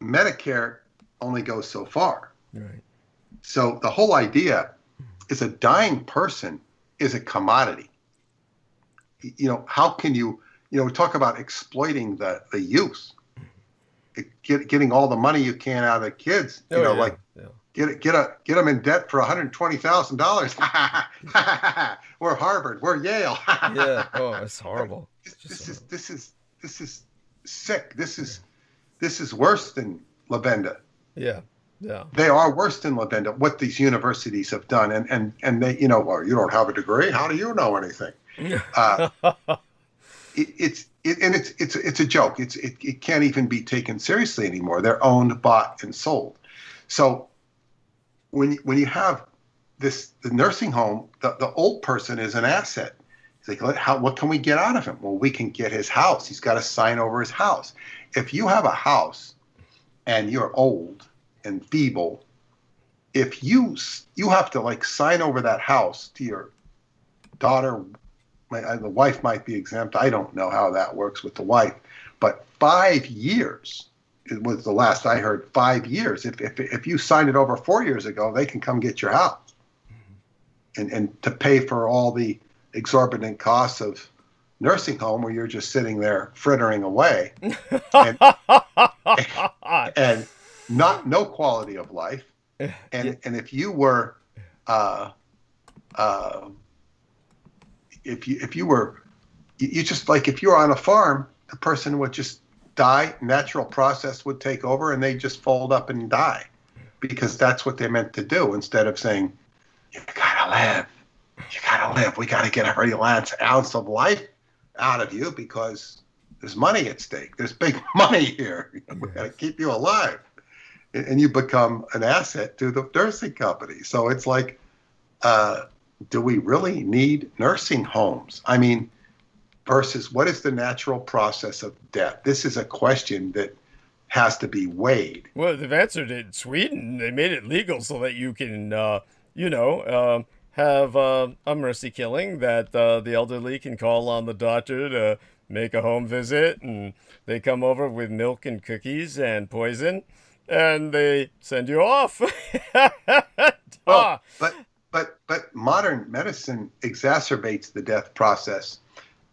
Medicare only goes so far. Right. So the whole idea is a dying person is a commodity. How can you, we talk about exploiting the youth, getting all the money you can out of the kids, Get them in debt for $120,000. We're Harvard. We're Yale. Yeah. Oh, it's horrible. This is sick. This is worse than Labenda. Yeah. Yeah. They are worse than Labenda. What these universities have done, and they, well, you don't have a degree. How do you know anything? It's a joke. It can't even be taken seriously anymore. They're owned, bought, and sold. So when you have the nursing home, the old person is an asset. It's like, what can we get out of him? Well, we can get his house. He's got to sign over his house. If you have a house and you're old and feeble, if you have to like sign over that house to your daughter, the wife might be exempt. I don't know how that works with the wife, but 5 years, it was the last I heard, 5 years. If you signed it over 4 years ago, they can come get your house, and to pay for all the exorbitant costs of nursing home where you're just sitting there frittering away, and no quality of life. And if you were, if you were just like, if you were on a farm, the person would just die. Natural process would take over, and they just fold up and die, because that's what they're meant to do. Instead of saying, you gotta live. We gotta get every last ounce of life out of you because there's money at stake. There's big money here. We gotta keep you alive. And you become an asset to the nursing company. So it's like, do we really need nursing homes? I mean, versus what is the natural process of death? This is a question that has to be weighed. Well, they've answered it in Sweden. They made it legal so that you can, have a mercy killing, that the elderly can call on the doctor to make a home visit, and they come over with milk and cookies and poison, and they send you off. Well, but modern medicine exacerbates the death process.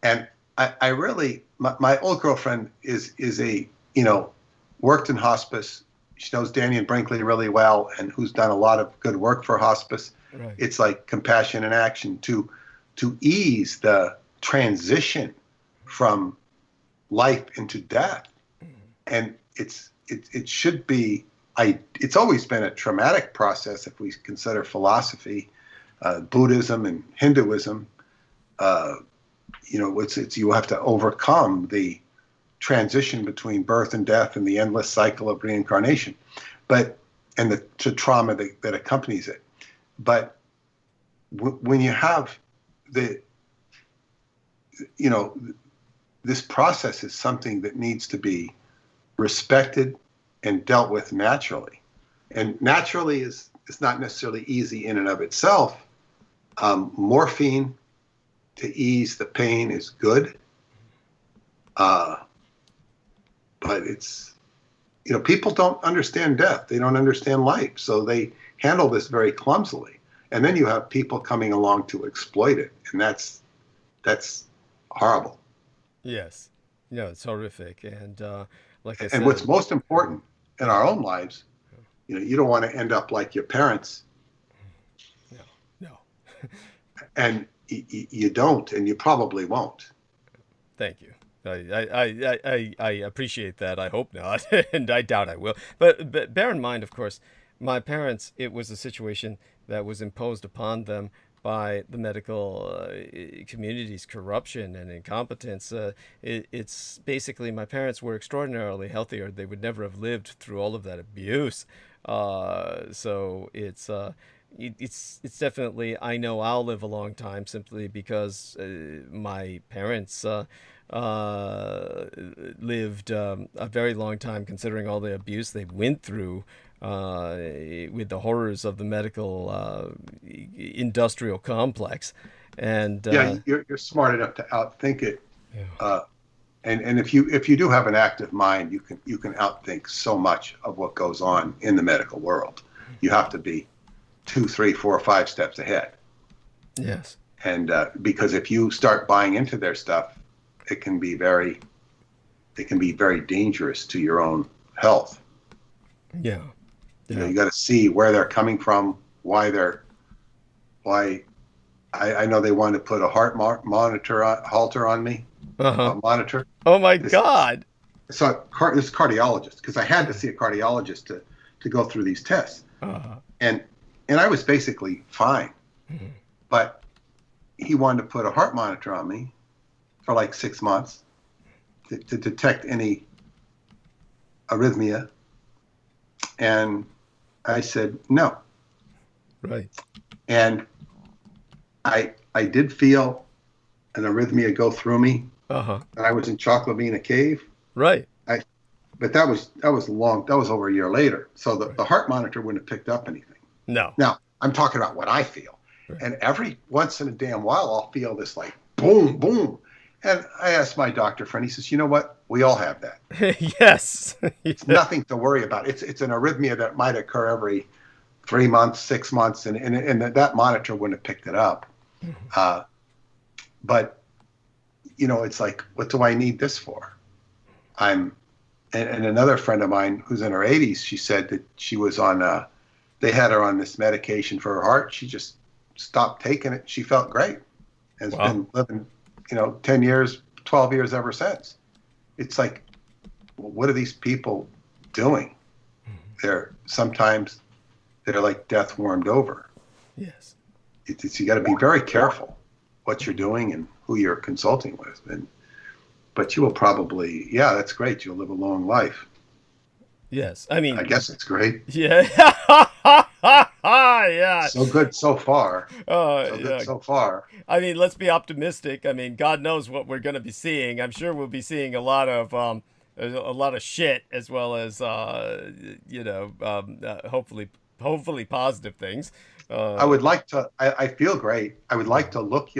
And I really, my old girlfriend is a, worked in hospice. She knows Danny and Brinkley really well, and who's done a lot of good work for hospice. Right. It's like compassion in action to ease the transition from life into death. And it should be, it's always been a traumatic process if we consider philosophy, Buddhism and Hinduism. You have to overcome the transition between birth and death and the endless cycle of reincarnation, and the trauma that accompanies it. But when you have this process is something that needs to be respected and dealt with naturally. And naturally is not necessarily easy in and of itself. Morphine to ease the pain is good. But it's, people don't understand death. They don't understand life. So they handle this very clumsily. And then you have people coming along to exploit it. And that's horrible. Yes. No, it's horrific. And like I said. And what's most important in our own lives, you don't want to end up like your parents. No. And you don't, and you probably won't. Thank you. I appreciate that. I hope not, and I doubt I will. But bear in mind, of course, my parents, it was a situation that was imposed upon them by the medical community's corruption and incompetence. It's basically, my parents were extraordinarily healthy, or they would never have lived through all of that abuse. So it's definitely, I know I'll live a long time simply because my parents lived a very long time, considering all the abuse they went through with the horrors of the medical industrial complex. And you're smart enough to outthink it. Yeah. And if you do have an active mind, you can outthink so much of what goes on in the medical world. You have to be 2, 3, 4, 5 steps ahead. Yes. And because if you start buying into their stuff, it can be very dangerous to your own health. Yeah. You got to see where they're coming from, why I know they wanted to put a heart halter on me. A monitor. Oh my God. So this cardiologist, because I had to see a cardiologist to go through these tests. Uh-huh. And I was basically fine. Mm-hmm. But he wanted to put a heart monitor on me for like 6 months to detect any arrhythmia. And I said, no. Right. And I did feel an arrhythmia go through me. Uh-huh. And I was in Chocolabina Cave. Right. But that was over a year later. So the heart monitor wouldn't have picked up anything. No. Now, I'm talking about what I feel. Right. And every once in a damn while, I'll feel this like boom, boom. And I asked my doctor friend, he says, you know what? We all have that. Yes. It's nothing to worry about. It's an arrhythmia that might occur every 3 months, 6 months, and that monitor wouldn't have picked it up. But, you know, it's like, what do I need this for? And another friend of mine who's in her 80s, she said that she was on, they had her on this medication for her heart. She just stopped taking it. She felt great. And has been living, 10 years, 12 years ever since. It's like, well, what are these people doing? Sometimes they're like death warmed over. Yes. You got to be very careful what you're doing and who you're consulting with. But you will probably, that's great. You'll live a long life. Yes. I mean, I guess it's great. Yeah. Yeah. So good so far. Good so far. I mean, let's be optimistic. I mean, God knows what we're going to be seeing. I'm sure we'll be seeing a lot of shit, as well as hopefully positive things. I would like to. I feel great. I would like to look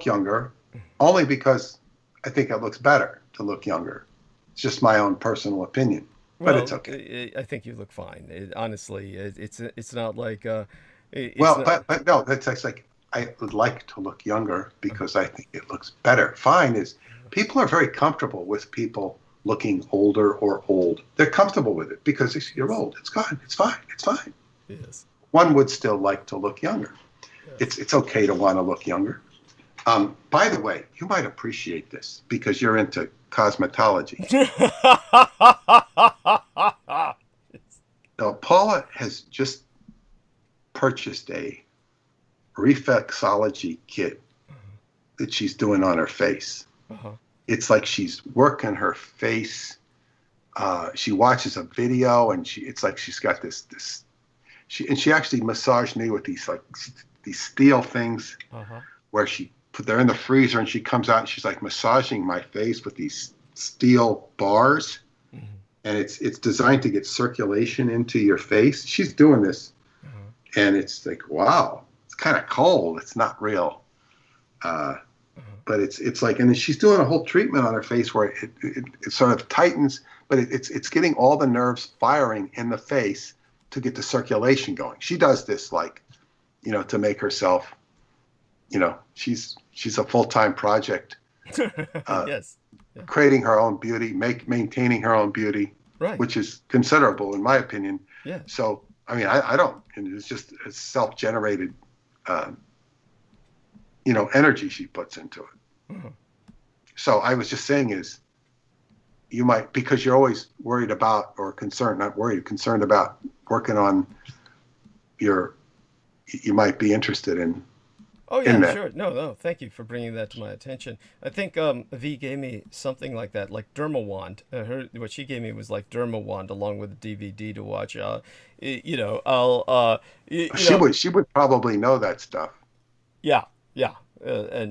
younger, only because I think it looks better to look younger. It's just my own personal opinion, but it's okay. I think you look fine. Honestly, it's not like. But no, that's like, I would like to look younger because I think it looks better. Fine is, people are very comfortable with people looking older or old. They're comfortable with it because you're old. It's fine. It's fine. It's fine. Yes. One would still like to look younger. Yes. It's okay to want to look younger. By the way, you might appreciate this because you're into cosmetology. Now, Paula has just purchased a reflexology kit that she's doing on her face. Uh-huh. It's like she's working her face. She watches a video and it's like she's got this. She actually massaged me with these steel things, uh-huh, where they're in the freezer and she comes out and she's like massaging my face with these steel bars, mm-hmm, and it's designed to get circulation into your face. She's doing this, uh-huh, and it's like, wow, it's kind of cold. It's not real, uh-huh, but it's like, and then she's doing a whole treatment on her face where it sort of tightens, but it's getting all the nerves firing in the face to get the circulation going. She does this to make herself, she's a full-time project. Yes. Yeah. Creating her own beauty, maintaining her own beauty, right, which is considerable in my opinion. Yeah. So, I mean, I don't, and it's just a self-generated, energy she puts into it. Mm-hmm. So I was just saying is, you might, because you're always worried about, or concerned about working on you might be interested in. Oh yeah, sure. No. Thank you for bringing that to my attention. I think V gave me something like that, like Dermawand. What she gave me was like Dermawand, along with the DVD to watch. She would probably know that stuff. Yeah. I'll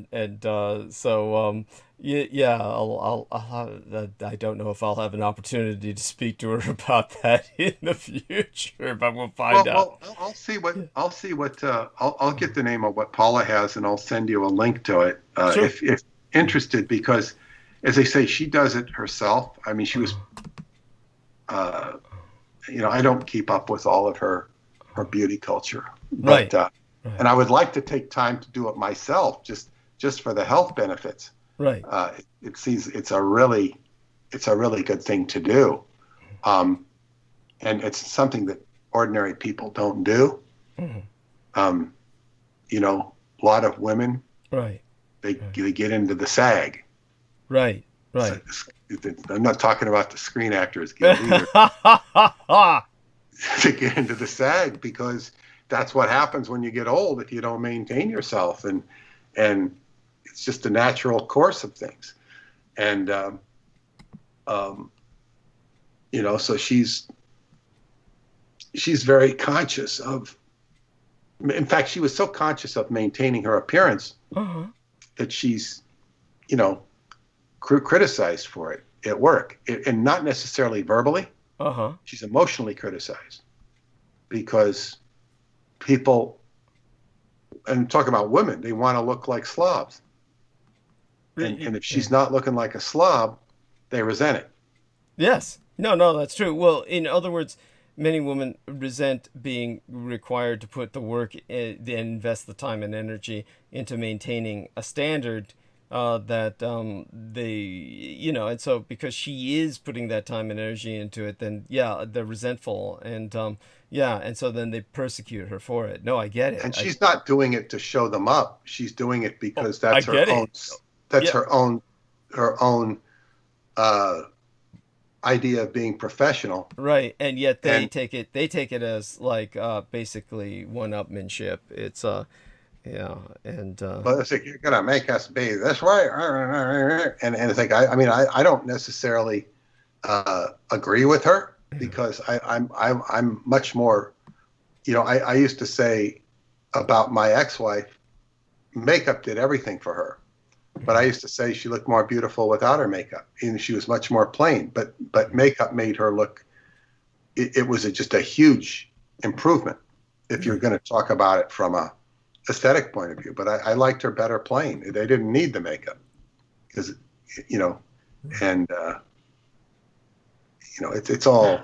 have, I don't know if I'll have an opportunity to speak to her about that in the future, but we'll find out. Well, I'll see what I'll get the name of what Paula has, and I'll send you a link to it, sure, if interested, because as I say, she does it herself. I mean, she was, I don't keep up with all of her beauty culture, but, right. And I would like to take time to do it myself, just for the health benefits. Right. It's a really good thing to do, and it's something that ordinary people don't do. Mm-hmm. A lot of women, right? They get into the SAG. Right. So, I'm not talking about the Screen Actors Guild either. They get into the SAG because that's what happens when you get old if you don't maintain yourself, and it's just a natural course of things. And, so she's very conscious of. In fact, she was so conscious of maintaining her appearance that she's, criticized for it at work, and not necessarily verbally. She's emotionally criticized because people, and talk about women, they want to look like Slavs. And if she's not looking like a Slav, they resent it. Yes. No, that's true. Well, in other words, many women resent being required to put the work and invest the time and energy into maintaining a standard that they, and so because she is putting that time and energy into it, then they're resentful, and and so then they persecute her for it. No, I get it. And she's not doing it to show them up. She's doing it because that's her own. That's her own idea of being professional. Right, and yet they take it as like basically one-upmanship. It's but it's like, you're gonna make us be this way, and it's like I don't necessarily agree with her, because I'm much more, I used to say about my ex-wife, makeup did everything for her. But I used to say she looked more beautiful without her makeup. And she was much more plain. But makeup made her look. It was just a huge improvement if you're going to talk about it from a aesthetic point of view. But I liked her better plain. They didn't need the makeup, because and it's all.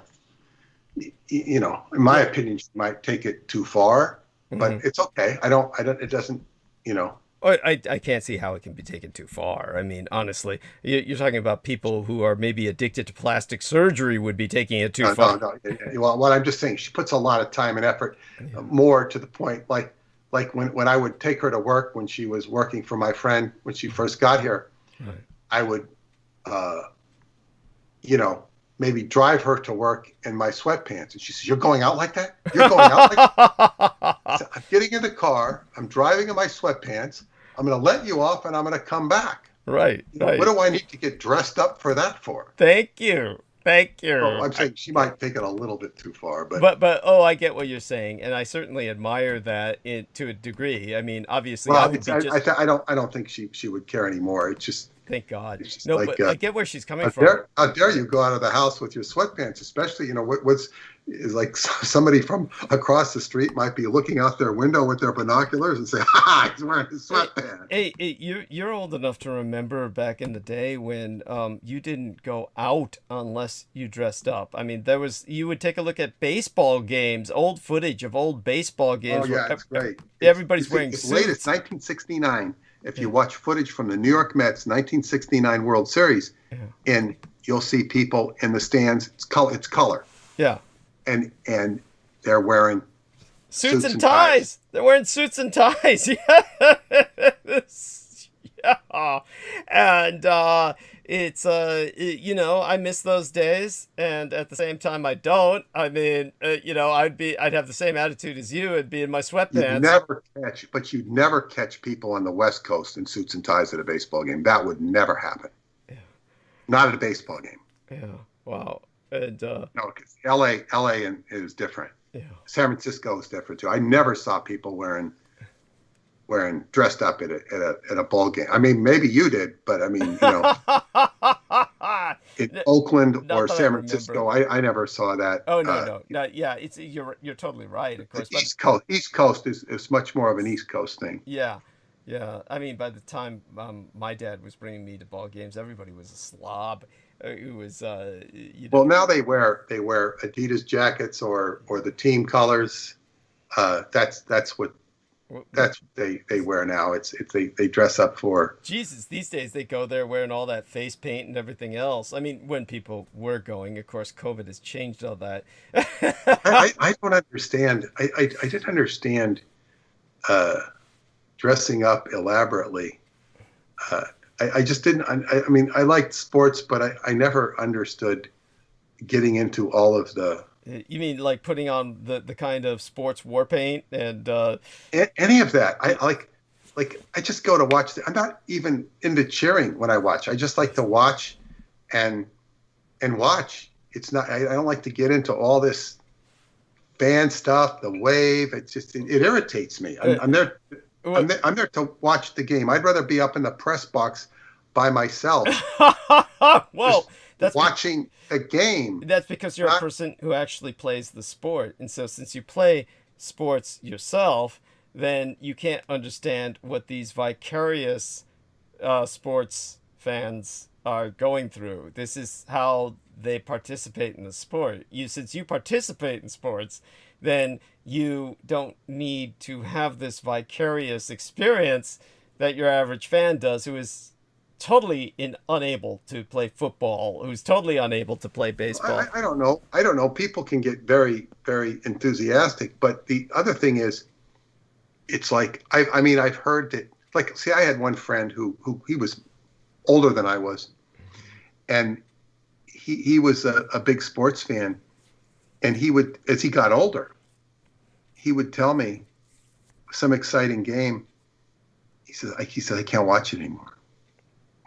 In my opinion, she might take it too far, but it's okay. I don't. It doesn't. I can't see how it can be taken too far. I mean, honestly, you're talking about people who are maybe addicted to plastic surgery would be taking it too far. No. Well, what I'm just saying, she puts a lot of time and effort, more to the point. Like when I would take her to work when she was working for my friend when she first got here, I would, maybe drive her to work in my sweatpants. And she says, "You're going out like that? You're going out like that?" So I'm getting in the car. I'm driving in my sweatpants. I'm going to let you off, and I'm going to come back. Right. What do I need to get dressed up for that for? Thank you. Well, I'm saying she might take it a little bit too far, but I get what you're saying, and I certainly admire that to a degree. I mean, obviously, well, I don't think she would care anymore. It's just. Thank God. No, like, but I get where she's coming from. How dare you go out of the house with your sweatpants, especially, is like somebody from across the street might be looking out their window with their binoculars and say, "Ha, he's wearing his sweatpants." Hey, you're old enough to remember back in the day when you didn't go out unless you dressed up. I mean, you would take a look at baseball games, old footage of old baseball games. Oh yeah, it's great. Everybody's wearing suits. Latest 1969. If you watch footage from the New York Mets 1969 World Series, and you'll see people in the stands, it's color. Yeah. And they're wearing suits and ties. They're wearing suits and ties. Yes. Yeah. And it's I miss those days, and at the same time I don't. I mean, I'd have the same attitude as you. I'd be in my sweatpants. You'd never catch people on the West Coast in suits and ties at a baseball game. That would never happen. Yeah. Not at a baseball game. Yeah. Wow. And no, because LA is different. Yeah. San Francisco is different too. I never saw people wearing dressed up at a ball game. I mean, maybe you did, but I mean, in Oakland or San Francisco, I never saw that. Oh no. Yeah, you're totally right. Of course, East Coast is much more of an East Coast thing. Yeah. I mean, by the time my dad was bringing me to ball games, everybody was a slob. Who was Well, now they wear Adidas jackets or the team colors. That's what they wear now. They dress up for. Jesus, these days they go there wearing all that face paint and everything else. I mean, when people were going, of course, COVID has changed all that. I don't understand. I didn't understand dressing up elaborately. I just didn't. I mean, I liked sports, but I never understood getting into all of the. You mean like putting on the kind of sports war paint and any of that? I just go to watch. I'm not even into cheering when I watch. I just like to watch, and watch. It's not. I don't like to get into all this fan stuff, the wave. It's just it irritates me. I'm there. I'm there to watch the game. I'd rather be up in the press box by myself. Well, that's watching a game. That's because you're a person who actually plays the sport, and so since you play sports yourself, then you can't understand what these vicarious sports fans are going through. This is how they participate in the sport. Since you participate in sports, then you don't need to have this vicarious experience that your average fan does, who is totally unable to play football, who's totally unable to play baseball. I don't know. People can get very, very enthusiastic, but the other thing is, it's like I've heard that. Like, see, I had one friend who he was older than I was, and he was a big sports fan, and he would, as he got older, he would tell me some exciting game. He said, I can't watch it anymore.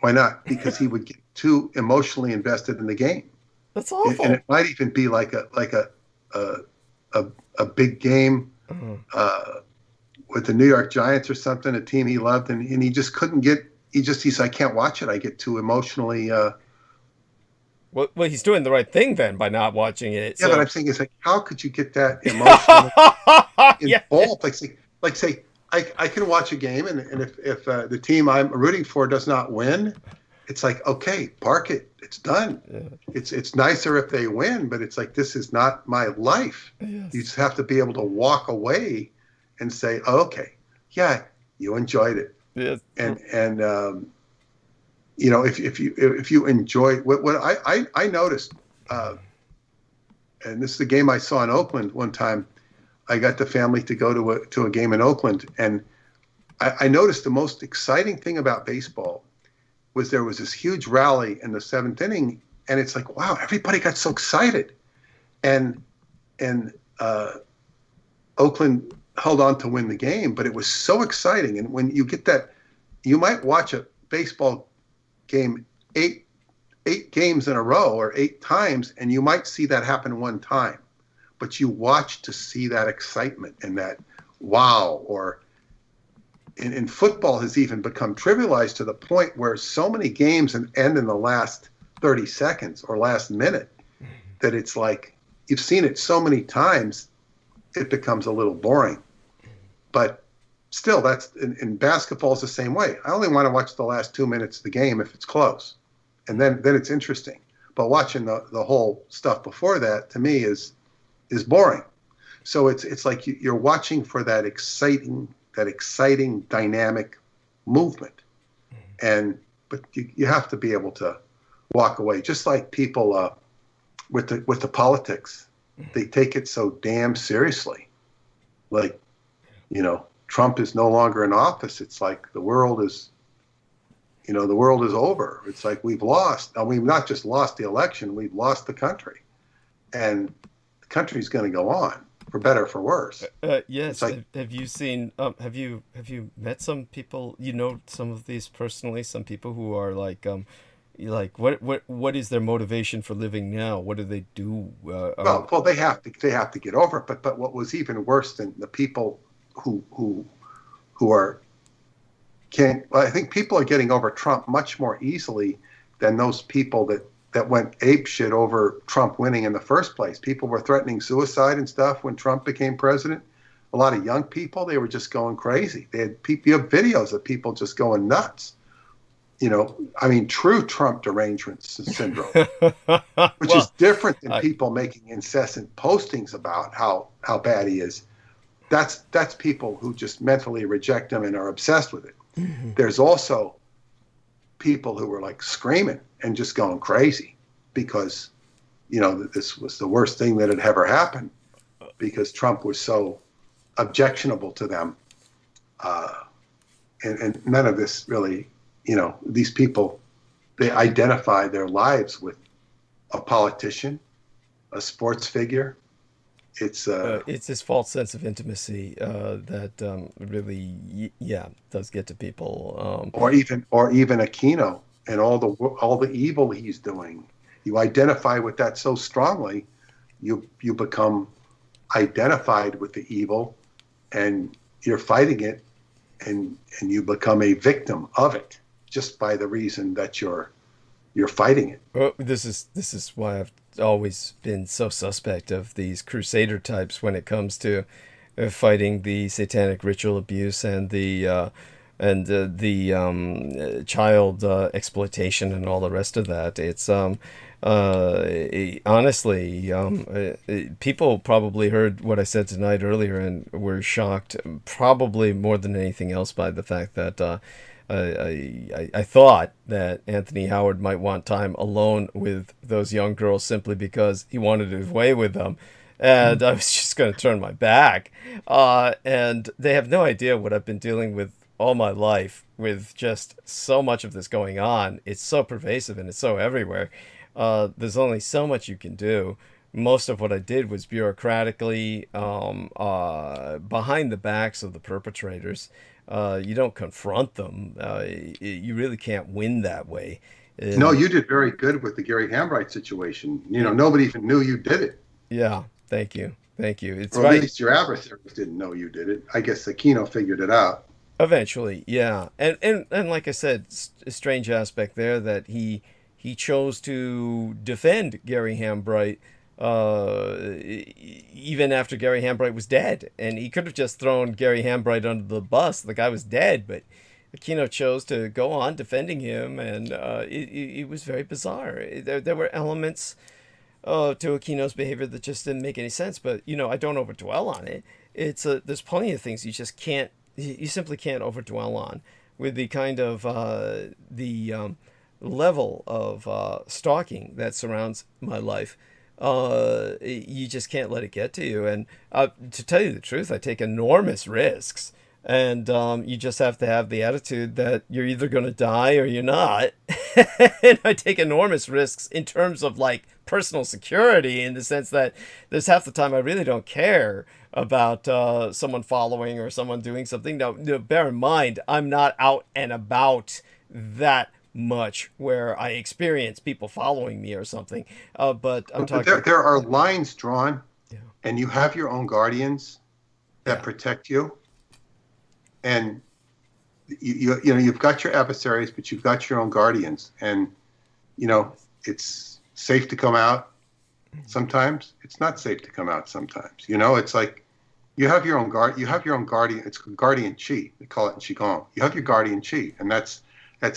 Why not? Because he would get too emotionally invested in the game. That's awful. And it might even be like a big game with the New York Giants or something, a team he loved, and he just couldn't get. He said, I can't watch it. I get too emotionally. Well, he's doing the right thing then by not watching it. Yeah, but I'm saying, it's like, how could you get that emotionally involved? Like say, I can watch a game, and if the team I'm rooting for does not win, it's like, okay, park it. It's done. Yeah. It's nicer if they win, but it's like, this is not my life. Yes. You just have to be able to walk away and say, oh, okay, yeah, you enjoyed it. Yes. And you know, if you enjoy what I noticed, and this is the game I saw in Oakland one time. I got the family to go to a game in Oakland, and I noticed the most exciting thing about baseball was there was this huge rally in the seventh inning, and it's like, wow, everybody got so excited, and Oakland held on to win the game, but it was so exciting. And when you get that, you might watch a baseball game eight games in a row or 8 times, and you might see that happen one time. But you watch to see that excitement and that wow, or in football has even become trivialized to the point where so many games end in the last 30 seconds or last minute that it's like you've seen it so many times, it becomes a little boring. But still, that's in basketball is the same way. I only want to watch the last 2 minutes of the game if it's close, and then it's interesting. But watching the whole stuff before that, to me, is boring. So it's like you're watching for that exciting dynamic movement, but you have to be able to walk away. Just like people with the politics, they take it so damn seriously. Like, you know, Trump is no longer in office. It's like the world is over. It's like we've lost. And we've not just lost the election, we've lost the country, and the country's going to go on, for better or for worse. Yes. Like, have you seen? Have you met some people? You know, some of these personally. Some people who are like what is their motivation for living now? What do they do? Well, they have to get over it. But what was even worse than the people who are can't. Well, I think people are getting over Trump much more easily than those people that went apeshit over Trump winning in the first place. People were threatening suicide and stuff when Trump became president. A lot of young people, they were just going crazy. You have videos of people just going nuts. You know, I mean, true Trump derangement syndrome, which is different than people making incessant postings about how bad he is. That's people who just mentally reject him and are obsessed with it. Mm-hmm. There's also people who were like screaming and just going crazy because, you know, this was the worst thing that had ever happened because Trump was so objectionable to them. And none of this really, you know, these people, they identify their lives with a politician, a sports figure. It's this false sense of intimacy that really, does get to people. Or even Aquino and all the evil he's doing. You identify with that so strongly, you become identified with the evil, and you're fighting it, and you become a victim of it just by the reason that you're fighting it. Well, this is why I've always been so suspect of these crusader types when it comes to fighting the satanic ritual abuse and the child exploitation and all the rest of that. It's honestly, people probably heard what I said tonight earlier and were shocked, probably more than anything else, by the fact that I thought that Anthony Howard might want time alone with those young girls simply because he wanted his way with them. And I was just going to turn my back. And they have no idea what I've been dealing with all my life, with just so much of this going on. It's so pervasive and it's so everywhere. There's only so much you can do. Most of what I did was bureaucratically behind the backs of the perpetrators. You don't confront them. You really can't win that way. No, you did very good with the Gary Hambright situation. Nobody even knew you did it. Yeah, thank you. It's or right. At least your adversaries didn't know you did it. I guess Aquino figured it out. Eventually, yeah. And like I said, a strange aspect there that he chose to defend Gary Hambright even after Gary Hambright was dead. And he could have just thrown Gary Hambright under the bus. The guy was dead, but Aquino chose to go on defending him, and it was very bizarre. There were elements to Aquino's behavior that just didn't make any sense, but, I don't overdwell on it. There's plenty of things you simply can't overdwell on with the kind of level of stalking that surrounds my life. You just can't let it get to you. And to tell you the truth, I take enormous risks, and you just have to have the attitude that you're either going to die or you're not. And I take enormous risks in terms of like personal security, in the sense that there's half the time I really don't care about someone following or someone doing something. Now, bear in mind, I'm not out and about that much where I experience people following me or something. But I'm talking. There are lines drawn, Yeah. and you have your own guardians that protect you. And you've got your adversaries, but you've got your own guardians. And it's safe to come out sometimes. It's not safe to come out sometimes. It's like you have your own guard. You have your own guardian. It's guardian chi. They call it in Qigong. You have your guardian chi, and that's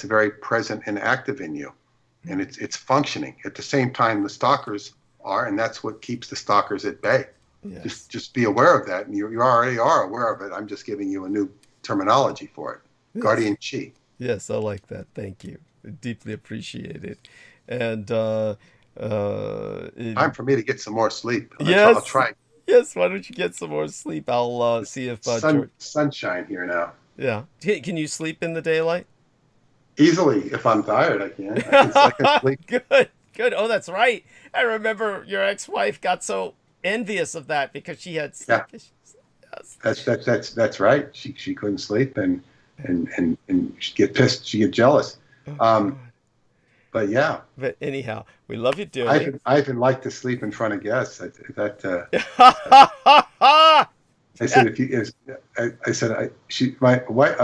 very present and active in you, and it's functioning at the same time the stalkers are, and that's what keeps the stalkers at bay. Yes. Just be aware of that, and you already are aware of it. I'm just giving you a new terminology for it. Yes. Guardian chi. Yes, I like that. Thank you. I deeply appreciate it. And time for me to get some more sleep. Yes, I'll try. Yes, why don't you get some more sleep? I'll see if sunshine here now. Yeah. Can you sleep in the daylight? Easily, if I'm tired, I can. I can sleep. Good. Oh, that's right. I remember your ex-wife got so envious of that because she had sleep issues. Yes. That's right. She couldn't sleep, and she'd get pissed. She'd get jealous. But yeah. But anyhow, we love you dearly. I even like to sleep in front of guests. I said my wife.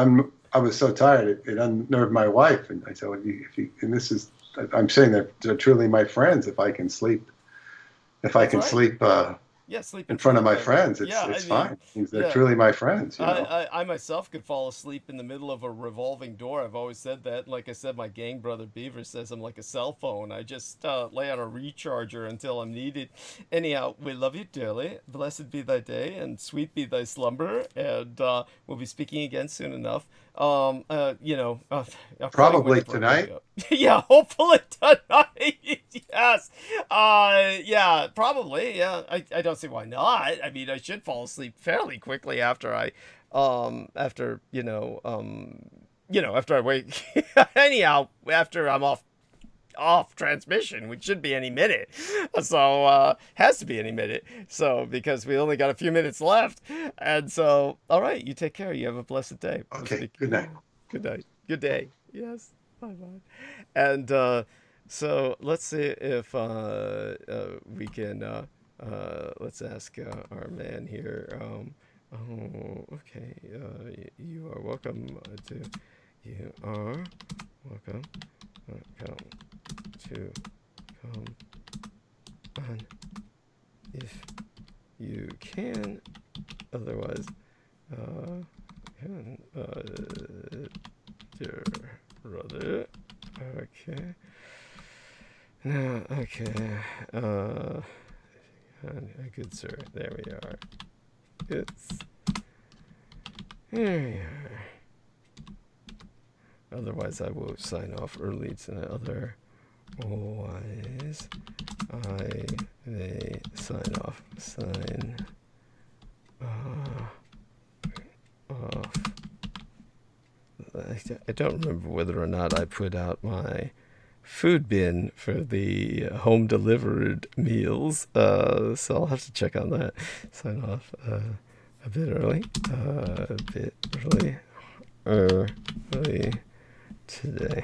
I was so tired, it unnerved my wife, and I said, well, I'm saying they're truly my friends. If I can sleep, sleep in front of my friends, it's fine. They're truly my friends. I myself could fall asleep in the middle of a revolving door. I've always said that. Like I said, my gang brother Beaver says I'm like a cell phone. I just lay on a recharger until I'm needed. Anyhow, we love you dearly. Blessed be thy day, and sweet be thy slumber. And we'll be speaking again soon enough. Probably tonight. Yeah, hopefully tonight. Yes. Yeah, probably. Yeah, I don't see why not. I mean, I should fall asleep fairly quickly after I after I wake. Anyhow, after I'm off transmission, which should be any minute. So has to be any minute. So because we only got a few minutes left. And so all right, you take care. You have a blessed day. Okay. Good night. Good night. Good day. Yes. Bye-bye. And so let's see if we can let's ask our man here. Oh, okay. You are welcome to. You are welcome. Come to come on if you can. Otherwise, can dear brother. Okay. Now, okay. Good sir. There we are. Here we are. Otherwise, I will sign off early tonight. Otherwise, I may sign off. Sign off. I don't remember whether or not I put out my food bin for the home delivered meals, so I'll have to check on that. Sign off a bit early. Early today.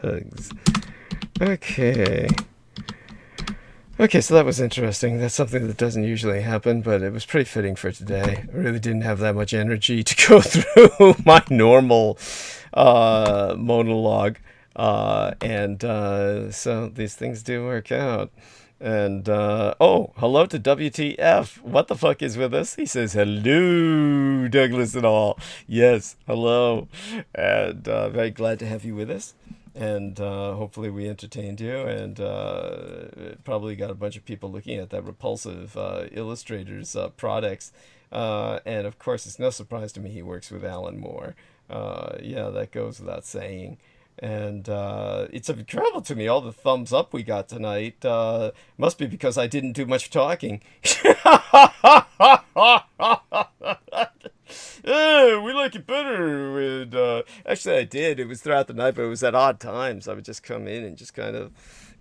Hugs. Okay, so that was interesting. That's something that doesn't usually happen, but it was pretty fitting for today. I really didn't have that much energy to go through my normal monologue, and so these things do work out. And hello to WTF. What the fuck is with us? He says, hello, Douglas and all. Yes, hello. And very glad to have you with us. And hopefully we entertained you, and probably got a bunch of people looking at that repulsive illustrator's products. And of course, it's no surprise to me he works with Alan Moore. Yeah, that goes without saying. And it's incredible to me, all the thumbs up we got tonight. Must be because I didn't do much talking. We like it better with actually I did. It was throughout the night, but it was at odd times. I would just come in and just kind of,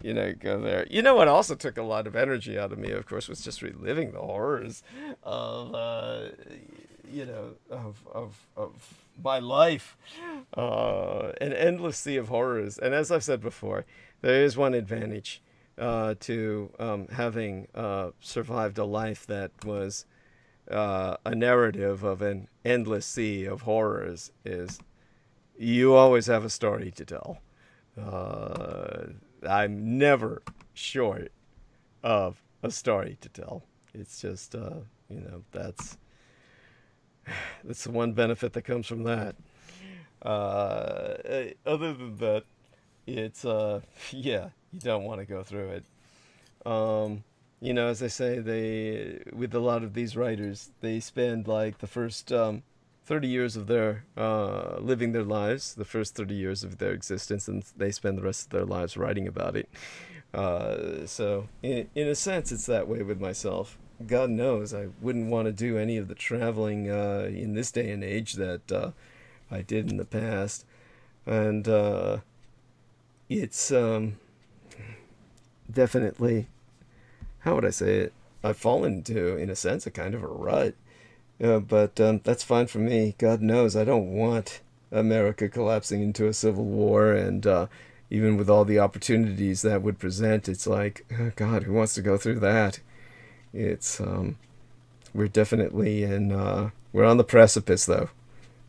go there. You know what also took a lot of energy out of me, of course, was just reliving the horrors of of my life, an endless sea of horrors. And as I've said before, there is one advantage to having survived a life that was a narrative of an endless sea of horrors, is you always have a story to tell. I'm never short of a story to tell. It's just, that's the one benefit that comes from that. Other than that, it's, you don't want to go through it. As I say, with a lot of these writers, they spend like the first 30 years of their living their lives, the first 30 years of their existence, and they spend the rest of their lives writing about it. So in a sense, it's that way with myself. God knows I wouldn't want to do any of the traveling in this day and age that I did in the past. And it's definitely, how would I say it? I've fallen into, in a sense, a kind of a rut. But that's fine for me. God knows I don't want America collapsing into a civil war, and even with all the opportunities that would present, it's like, oh God, who wants to go through that? It's, we're definitely we're on the precipice, though.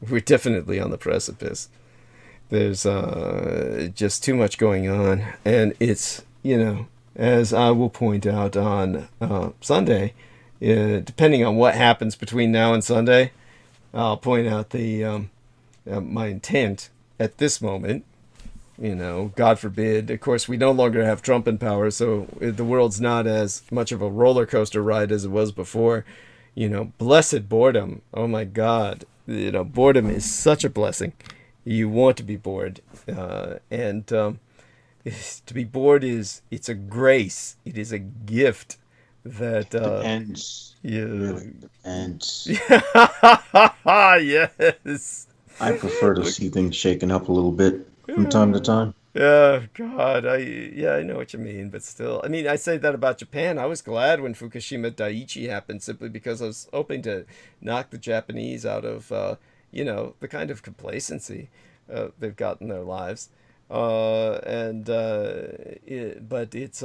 We're definitely on the precipice. There's just too much going on, and it's, as I will point out on Sunday, depending on what happens between now and Sunday, I'll point out the my intent at this moment. God forbid. Of course, we no longer have Trump in power, so the world's not as much of a roller coaster ride as it was before. Blessed boredom. Oh my God. Boredom is such a blessing. You want to be bored, and to be bored it's a grace. It is a gift that depends. Yeah. Really depends. Yes. I prefer to see things shaken up a little bit from time to time. Oh God, I know what you mean, but still, I say that about Japan. I was glad when Fukushima Daiichi happened, simply because I was hoping to knock the Japanese out of the kind of complacency they've got in their lives. But it's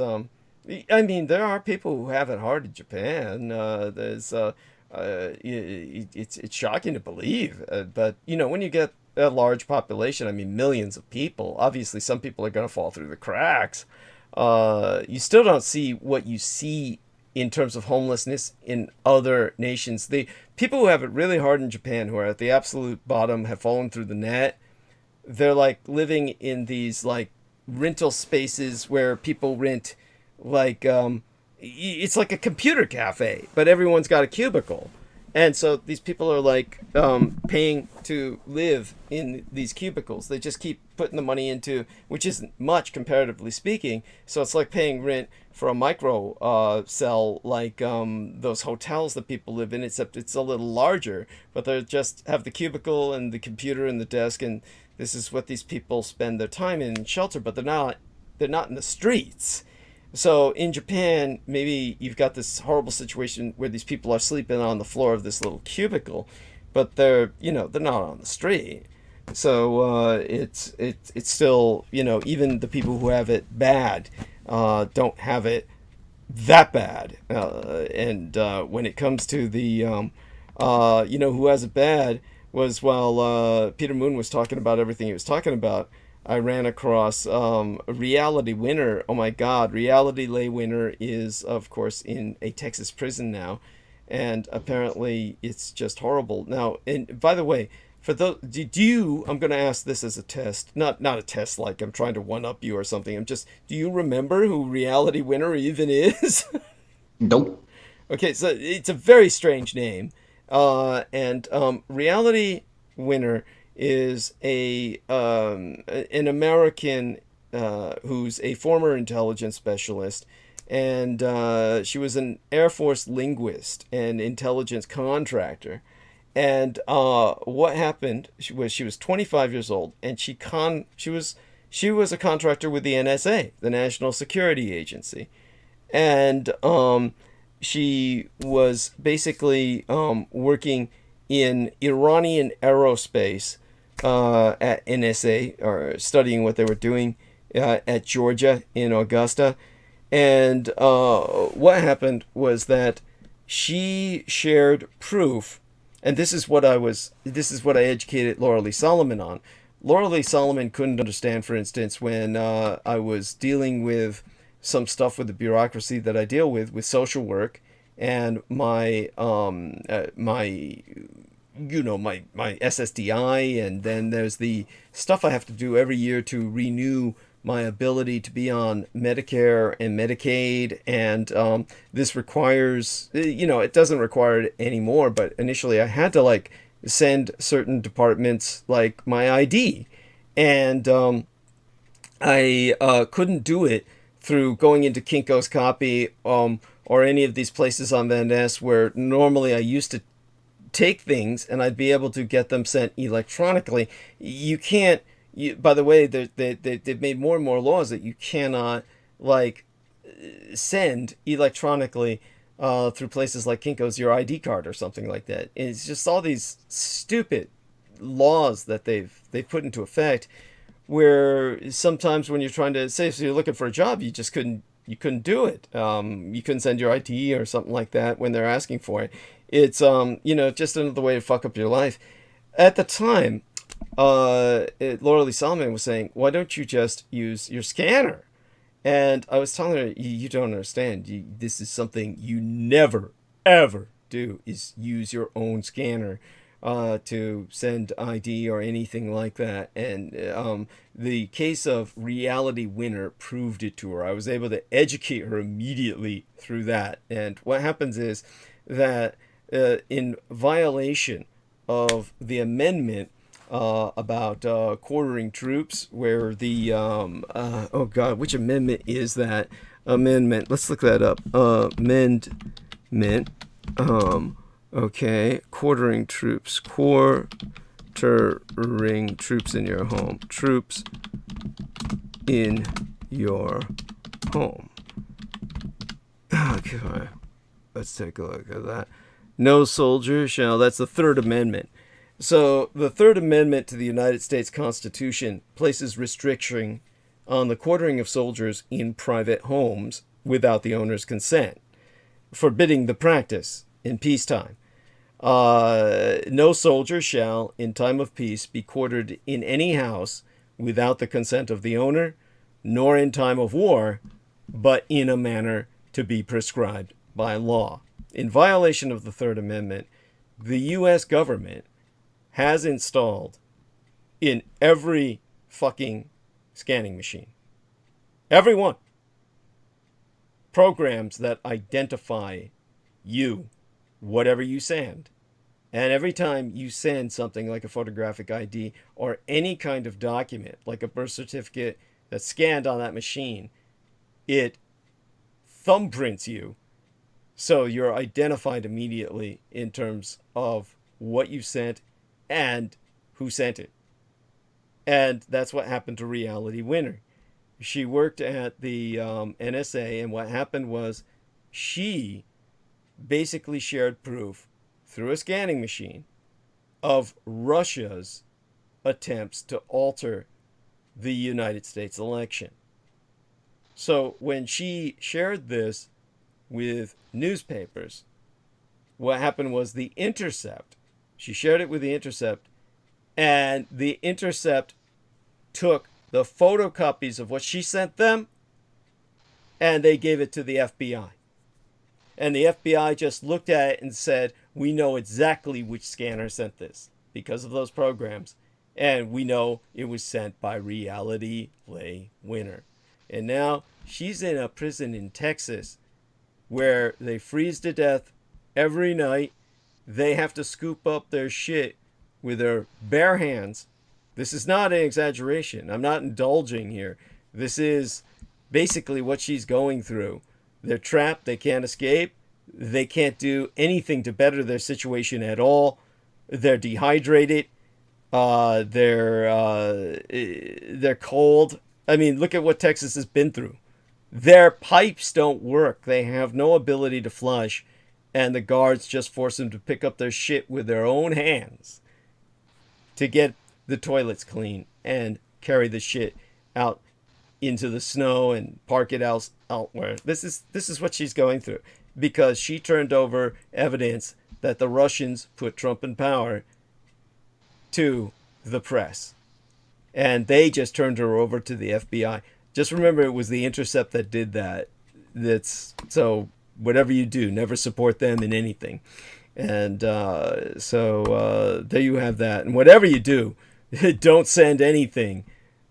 I mean, there are people who have it hard in Japan. It's shocking to believe, but when you get a large population, I mean millions of people, obviously some people are going to fall through the cracks. You still don't see what you see in terms of homelessness in other nations. The people who have it really hard in Japan, who are at the absolute bottom, have fallen through the net. They're like living in these like rental spaces where people rent like it's like a computer cafe, but everyone's got a cubicle. And so these people are like paying to live in these cubicles. They just keep putting the money into, which isn't much comparatively speaking. So it's like paying rent for a micro cell, like those hotels that people live in, except it's a little larger. But they just have the cubicle and the computer and the desk, and this is what these people spend their time in shelter. But they're not in the streets. So in Japan, maybe you've got this horrible situation where these people are sleeping on the floor of this little cubicle, but they're not on the street. So it's still, even the people who have it bad don't have it that bad. And when it comes to the who has it bad, was while Peter Moon was talking about everything he was talking about, I ran across Reality Winner. Oh my God, Reality Lay Winner is, of course, in a Texas prison now, and apparently it's just horrible. Now, and by the way, for those, I'm going to ask this as a test, not a test like I'm trying to one up you or something. Do you remember who Reality Winner even is? Nope. Okay, so it's a very strange name, and Reality Winner is an American who's a former intelligence specialist, and she was an Air Force linguist and intelligence contractor. And what happened was she was 25 years old, and she was a contractor with the NSA, the National Security Agency, and she was basically working in Iranian aerospace at NSA, or studying what they were doing at Georgia in Augusta. And what happened was that she shared proof, and this is what I educated Laura Lee Solomon on. Laura Lee Solomon couldn't understand, for instance, when I was dealing with some stuff with the bureaucracy that I deal with social work, and my SSDI, and then there's the stuff I have to do every year to renew my ability to be on Medicare and Medicaid, and this requires, it doesn't require it anymore, but initially I had to like send certain departments like my ID, and I couldn't do it through going into Kinko's Copy or any of these places on Van Ness where normally I used to take things and I'd be able to get them sent electronically. You can't, by the way, they've made more and more laws that you cannot like send electronically through places like Kinko's your ID card or something like that. And it's just all these stupid laws that they've put into effect, where sometimes when you're trying to say, so you're looking for a job, you couldn't do it. You couldn't send your ID or something like that when they're asking for it. It's just another way to fuck up your life. At the time, Laura Lee Solomon was saying, why don't you just use your scanner? And I was telling her, you don't understand. This is something you never, ever do, is use your own scanner to send ID or anything like that. And the case of Reality Winner proved it to her. I was able to educate her immediately through that. And what happens is that in violation of the amendment about quartering troops, where the which amendment is that? Amendment, let's look that up. Amendment. Okay, quartering troops in your home. Troops in your home. Okay, let's take a look at that. No soldier shall, that's the Third Amendment. So the Third Amendment to the United States Constitution places restriction on the quartering of soldiers in private homes without the owner's consent, forbidding the practice in peacetime. No soldier shall, in time of peace, be quartered in any house without the consent of the owner, nor in time of war, but in a manner to be prescribed by law. In violation of the Third Amendment, the U.S. government has installed in every fucking scanning machine, every one, programs that identify you, whatever you send. And every time you send something like a photographic ID or any kind of document, like a birth certificate that's scanned on that machine, it thumbprints you. So you're identified immediately in terms of what you sent and who sent it. And that's what happened to Reality Winner. She worked at the NSA, and what happened was she basically shared proof through a scanning machine of Russia's attempts to alter the United States election. So when she shared this with newspapers, what happened was The Intercept, she shared it with The Intercept, and The Intercept took the photocopies of what she sent them and they gave it to the FBI. And the FBI just looked at it and said, we know exactly which scanner sent this because of those programs. And we know it was sent by Reality Winner. And now she's in a prison in Texas where they freeze to death every night. They have to scoop up their shit with their bare hands. This is not an exaggeration. I'm not indulging here. This is basically what she's going through. They're trapped. They can't escape. They can't do anything to better their situation at all. They're dehydrated. They're cold. I mean, look at what Texas has been through. Their pipes don't work. They have no ability to flush. And the guards just force them to pick up their shit with their own hands to get the toilets clean and carry the shit out into the snow and park it elsewhere. This is what she's going through because she turned over evidence that the Russians put Trump in power to the press. And they just turned her over to the FBI. Just remember, it was The Intercept that did that. So whatever you do, never support them in anything. And so there you have that. And whatever you do, don't send anything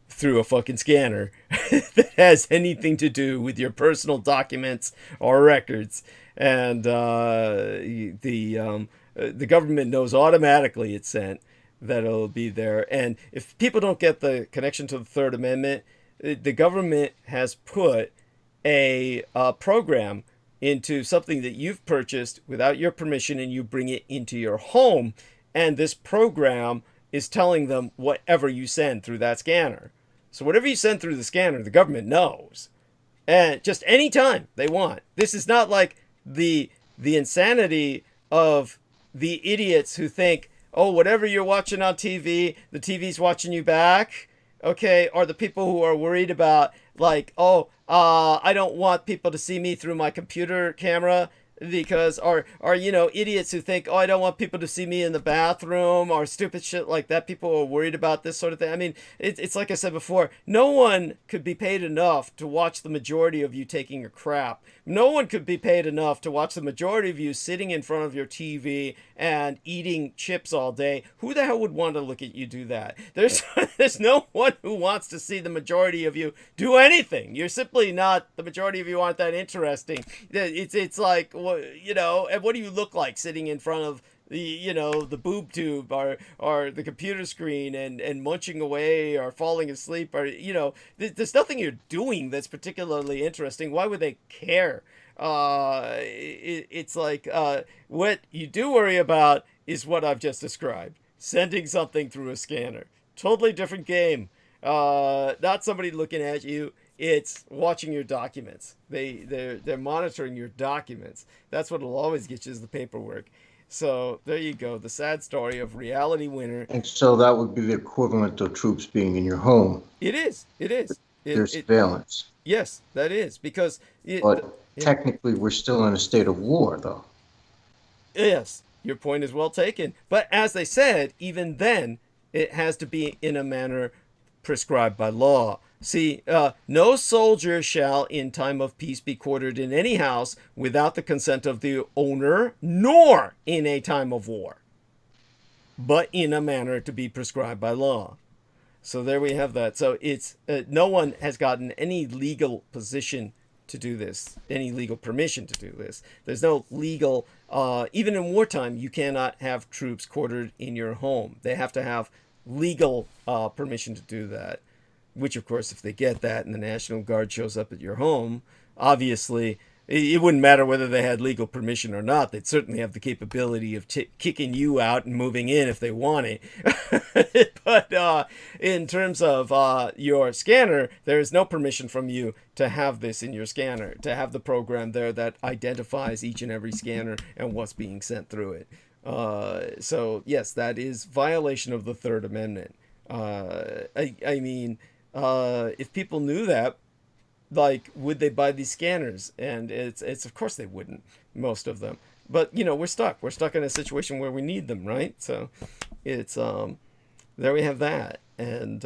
through a fucking scanner that has anything to do with your personal documents or records. And the government knows automatically it's sent, that it'll be there. And if people don't get the connection to the Third Amendment, the government has put a program into something that you've purchased without your permission, and you bring it into your home. And this program is telling them whatever you send through that scanner. So whatever you send through the scanner, the government knows. And just anytime they want. This is not like the insanity of the idiots who think, oh, whatever you're watching on TV, the TV's watching you back. Okay, or the people who are worried about, like, oh, I don't want people to see me through my computer camera because, or idiots who think, oh, I don't want people to see me in the bathroom, or stupid shit like that. People are worried about this sort of thing. I mean, it's like I said before, no one could be paid enough to watch the majority of you taking a crap. No one could be paid enough to watch the majority of you sitting in front of your TV and eating chips all day. Who the hell would want to look at you do that? There's no one who wants to see the majority of you do anything. You're simply not, the majority of you aren't that interesting. It's like, and what do you look like sitting in front of the boob tube or the computer screen and munching away or falling asleep, or there's nothing you're doing that's particularly interesting. Why would they care? It's like what you do worry about is what I've just described, sending something through a scanner. Totally different game. Not somebody looking at you. It's watching your documents. They're monitoring your documents. That's what'll always get you, is the paperwork. So there you go. The sad story of reality winner. And so that would be the equivalent of troops being in your home. It is. It is. There's surveillance. Yes, that is because. But technically, we're still in a state of war, though. Yes, your point is well taken. But as they said, even then, it has to be in a manner prescribed by law. See, no soldier shall in time of peace be quartered in any house without the consent of the owner, nor in a time of war, but in a manner to be prescribed by law. So there we have that. So it's no one has gotten any legal position to do this, any legal permission to do this. There's no legal, even in wartime, you cannot have troops quartered in your home. They have to have legal permission to do that. Which, of course, if they get that and the National Guard shows up at your home, obviously, it wouldn't matter whether they had legal permission or not. They'd certainly have the capability of kicking you out and moving in if they wanted. But in terms of your scanner, there is no permission from you to have this in your scanner, to have the program there that identifies each and every scanner and what's being sent through it. So, yes, that is violation of the Third Amendment. I mean... if people knew that, like, would they buy these scanners? And it's of course they wouldn't, most of them. But, you know, we're stuck in a situation where we need them, right? So it's, there we have that. And,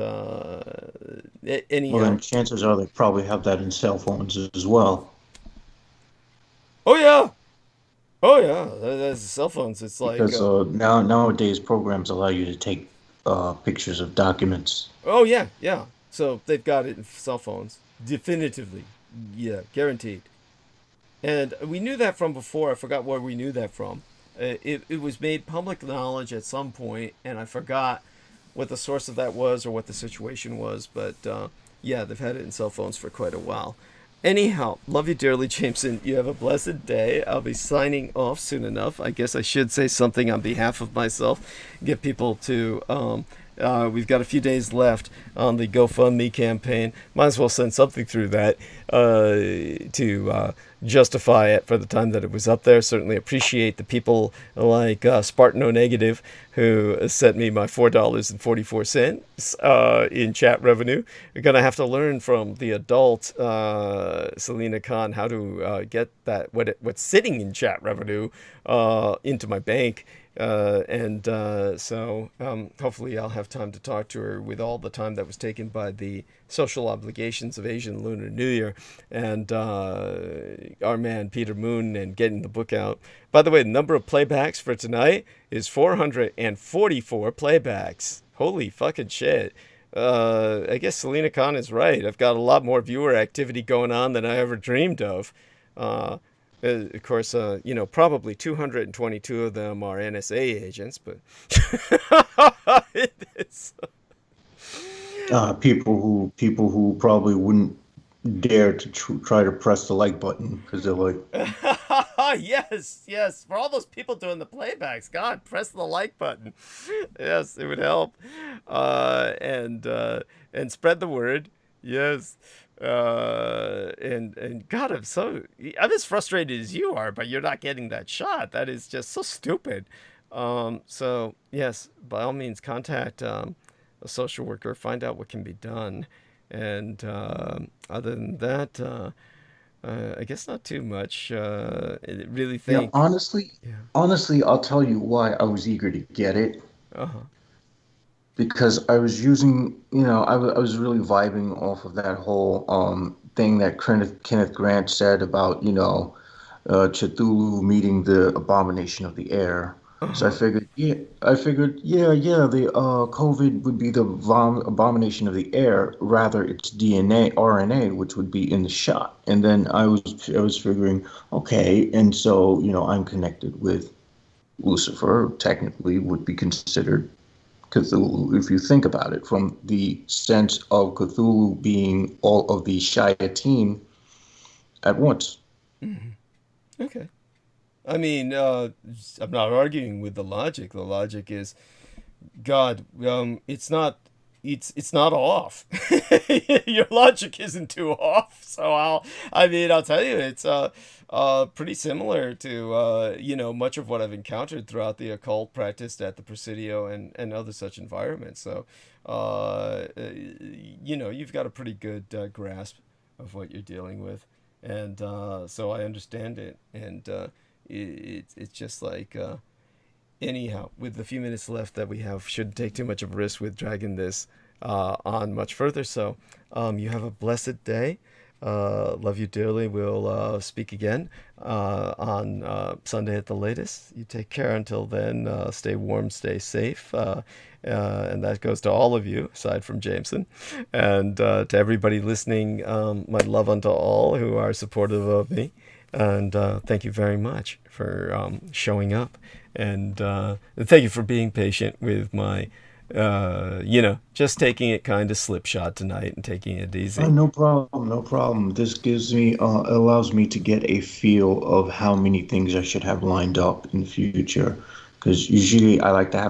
anyhow. Well, then chances are they probably have that in cell phones as well. Oh, yeah. Oh, yeah. There's cell phones. It's like... Because nowadays programs allow you to take pictures of documents. Oh, yeah, yeah. So they've got it in cell phones. Definitively. Yeah, guaranteed. And we knew that from before. I forgot where we knew that from. It was made public knowledge at some point, and I forgot what the source of that was or what the situation was. But, yeah, they've had it in cell phones for quite a while. Anyhow, love you dearly, Jameson. You have a blessed day. I'll be signing off soon enough. I guess I should say something on behalf of myself. Get people to... we've got a few days left on the GoFundMe campaign. Might as well send something through that to justify it for the time that it was up there. Certainly appreciate the people like Spartan O Negative who sent me my $4.44 in chat revenue. We're going to have to learn from the adult Selena Khan how to get that what's sitting in chat revenue into my bank. So hopefully I'll have time to talk to her with all the time that was taken by the social obligations of Asian Lunar New Year and our man Peter Moon and getting the book out. By the way, the number of playbacks for tonight is 444 playbacks. Holy fucking shit. I guess Selena Khan is right. I've got a lot more viewer activity going on than I ever dreamed of. Of course, probably 222 of them are NSA agents, but it's... people who probably wouldn't dare to try to press the like button because they're like, yes, for all those people doing the playbacks, God, press the like button. Yes, it would help, and spread the word. Yes. And God, I'm as frustrated as you are, but you're not getting that shot. That is just so stupid. So yes, by all means, contact a social worker, find out what can be done. And other than that, I guess not too much. Really think. Honestly, I'll tell you why I was eager to get it. Because I was using, I was really vibing off of that whole thing that Kenneth Grant said about, Cthulhu meeting the abomination of the air. So I figured, the COVID would be the abomination of the air. Rather, it's DNA, RNA, which would be in the shot. And then I was figuring, okay, and so, I'm connected with Lucifer, technically would be considered Cthulhu, if you think about it, from the sense of Cthulhu being all of the shayateen at once. Mm-hmm. Okay. I mean, I'm not arguing with the logic. The logic is, God, it's not it's not off. Your logic isn't too off. So I'll tell you, it's pretty similar to much of what I've encountered throughout the occult practiced at the Presidio and other such environments. So you've got a pretty good grasp of what you're dealing with, and so I understand it, and it's just like. Anyhow, with the few minutes left that we have, shouldn't take too much of a risk with dragging this on much further. So you have a blessed day. Love you dearly. We'll speak again on Sunday at the latest. You take care until then. Stay warm, stay safe. And that goes to all of you, aside from Jameson. And to everybody listening, my love unto all who are supportive of me. And thank you very much for showing up. And thank you for being patient with my, just taking it kind of slipshod tonight and taking it easy. No problem, no problem. This gives me, allows me to get a feel of how many things I should have lined up in the future. Because usually I like to have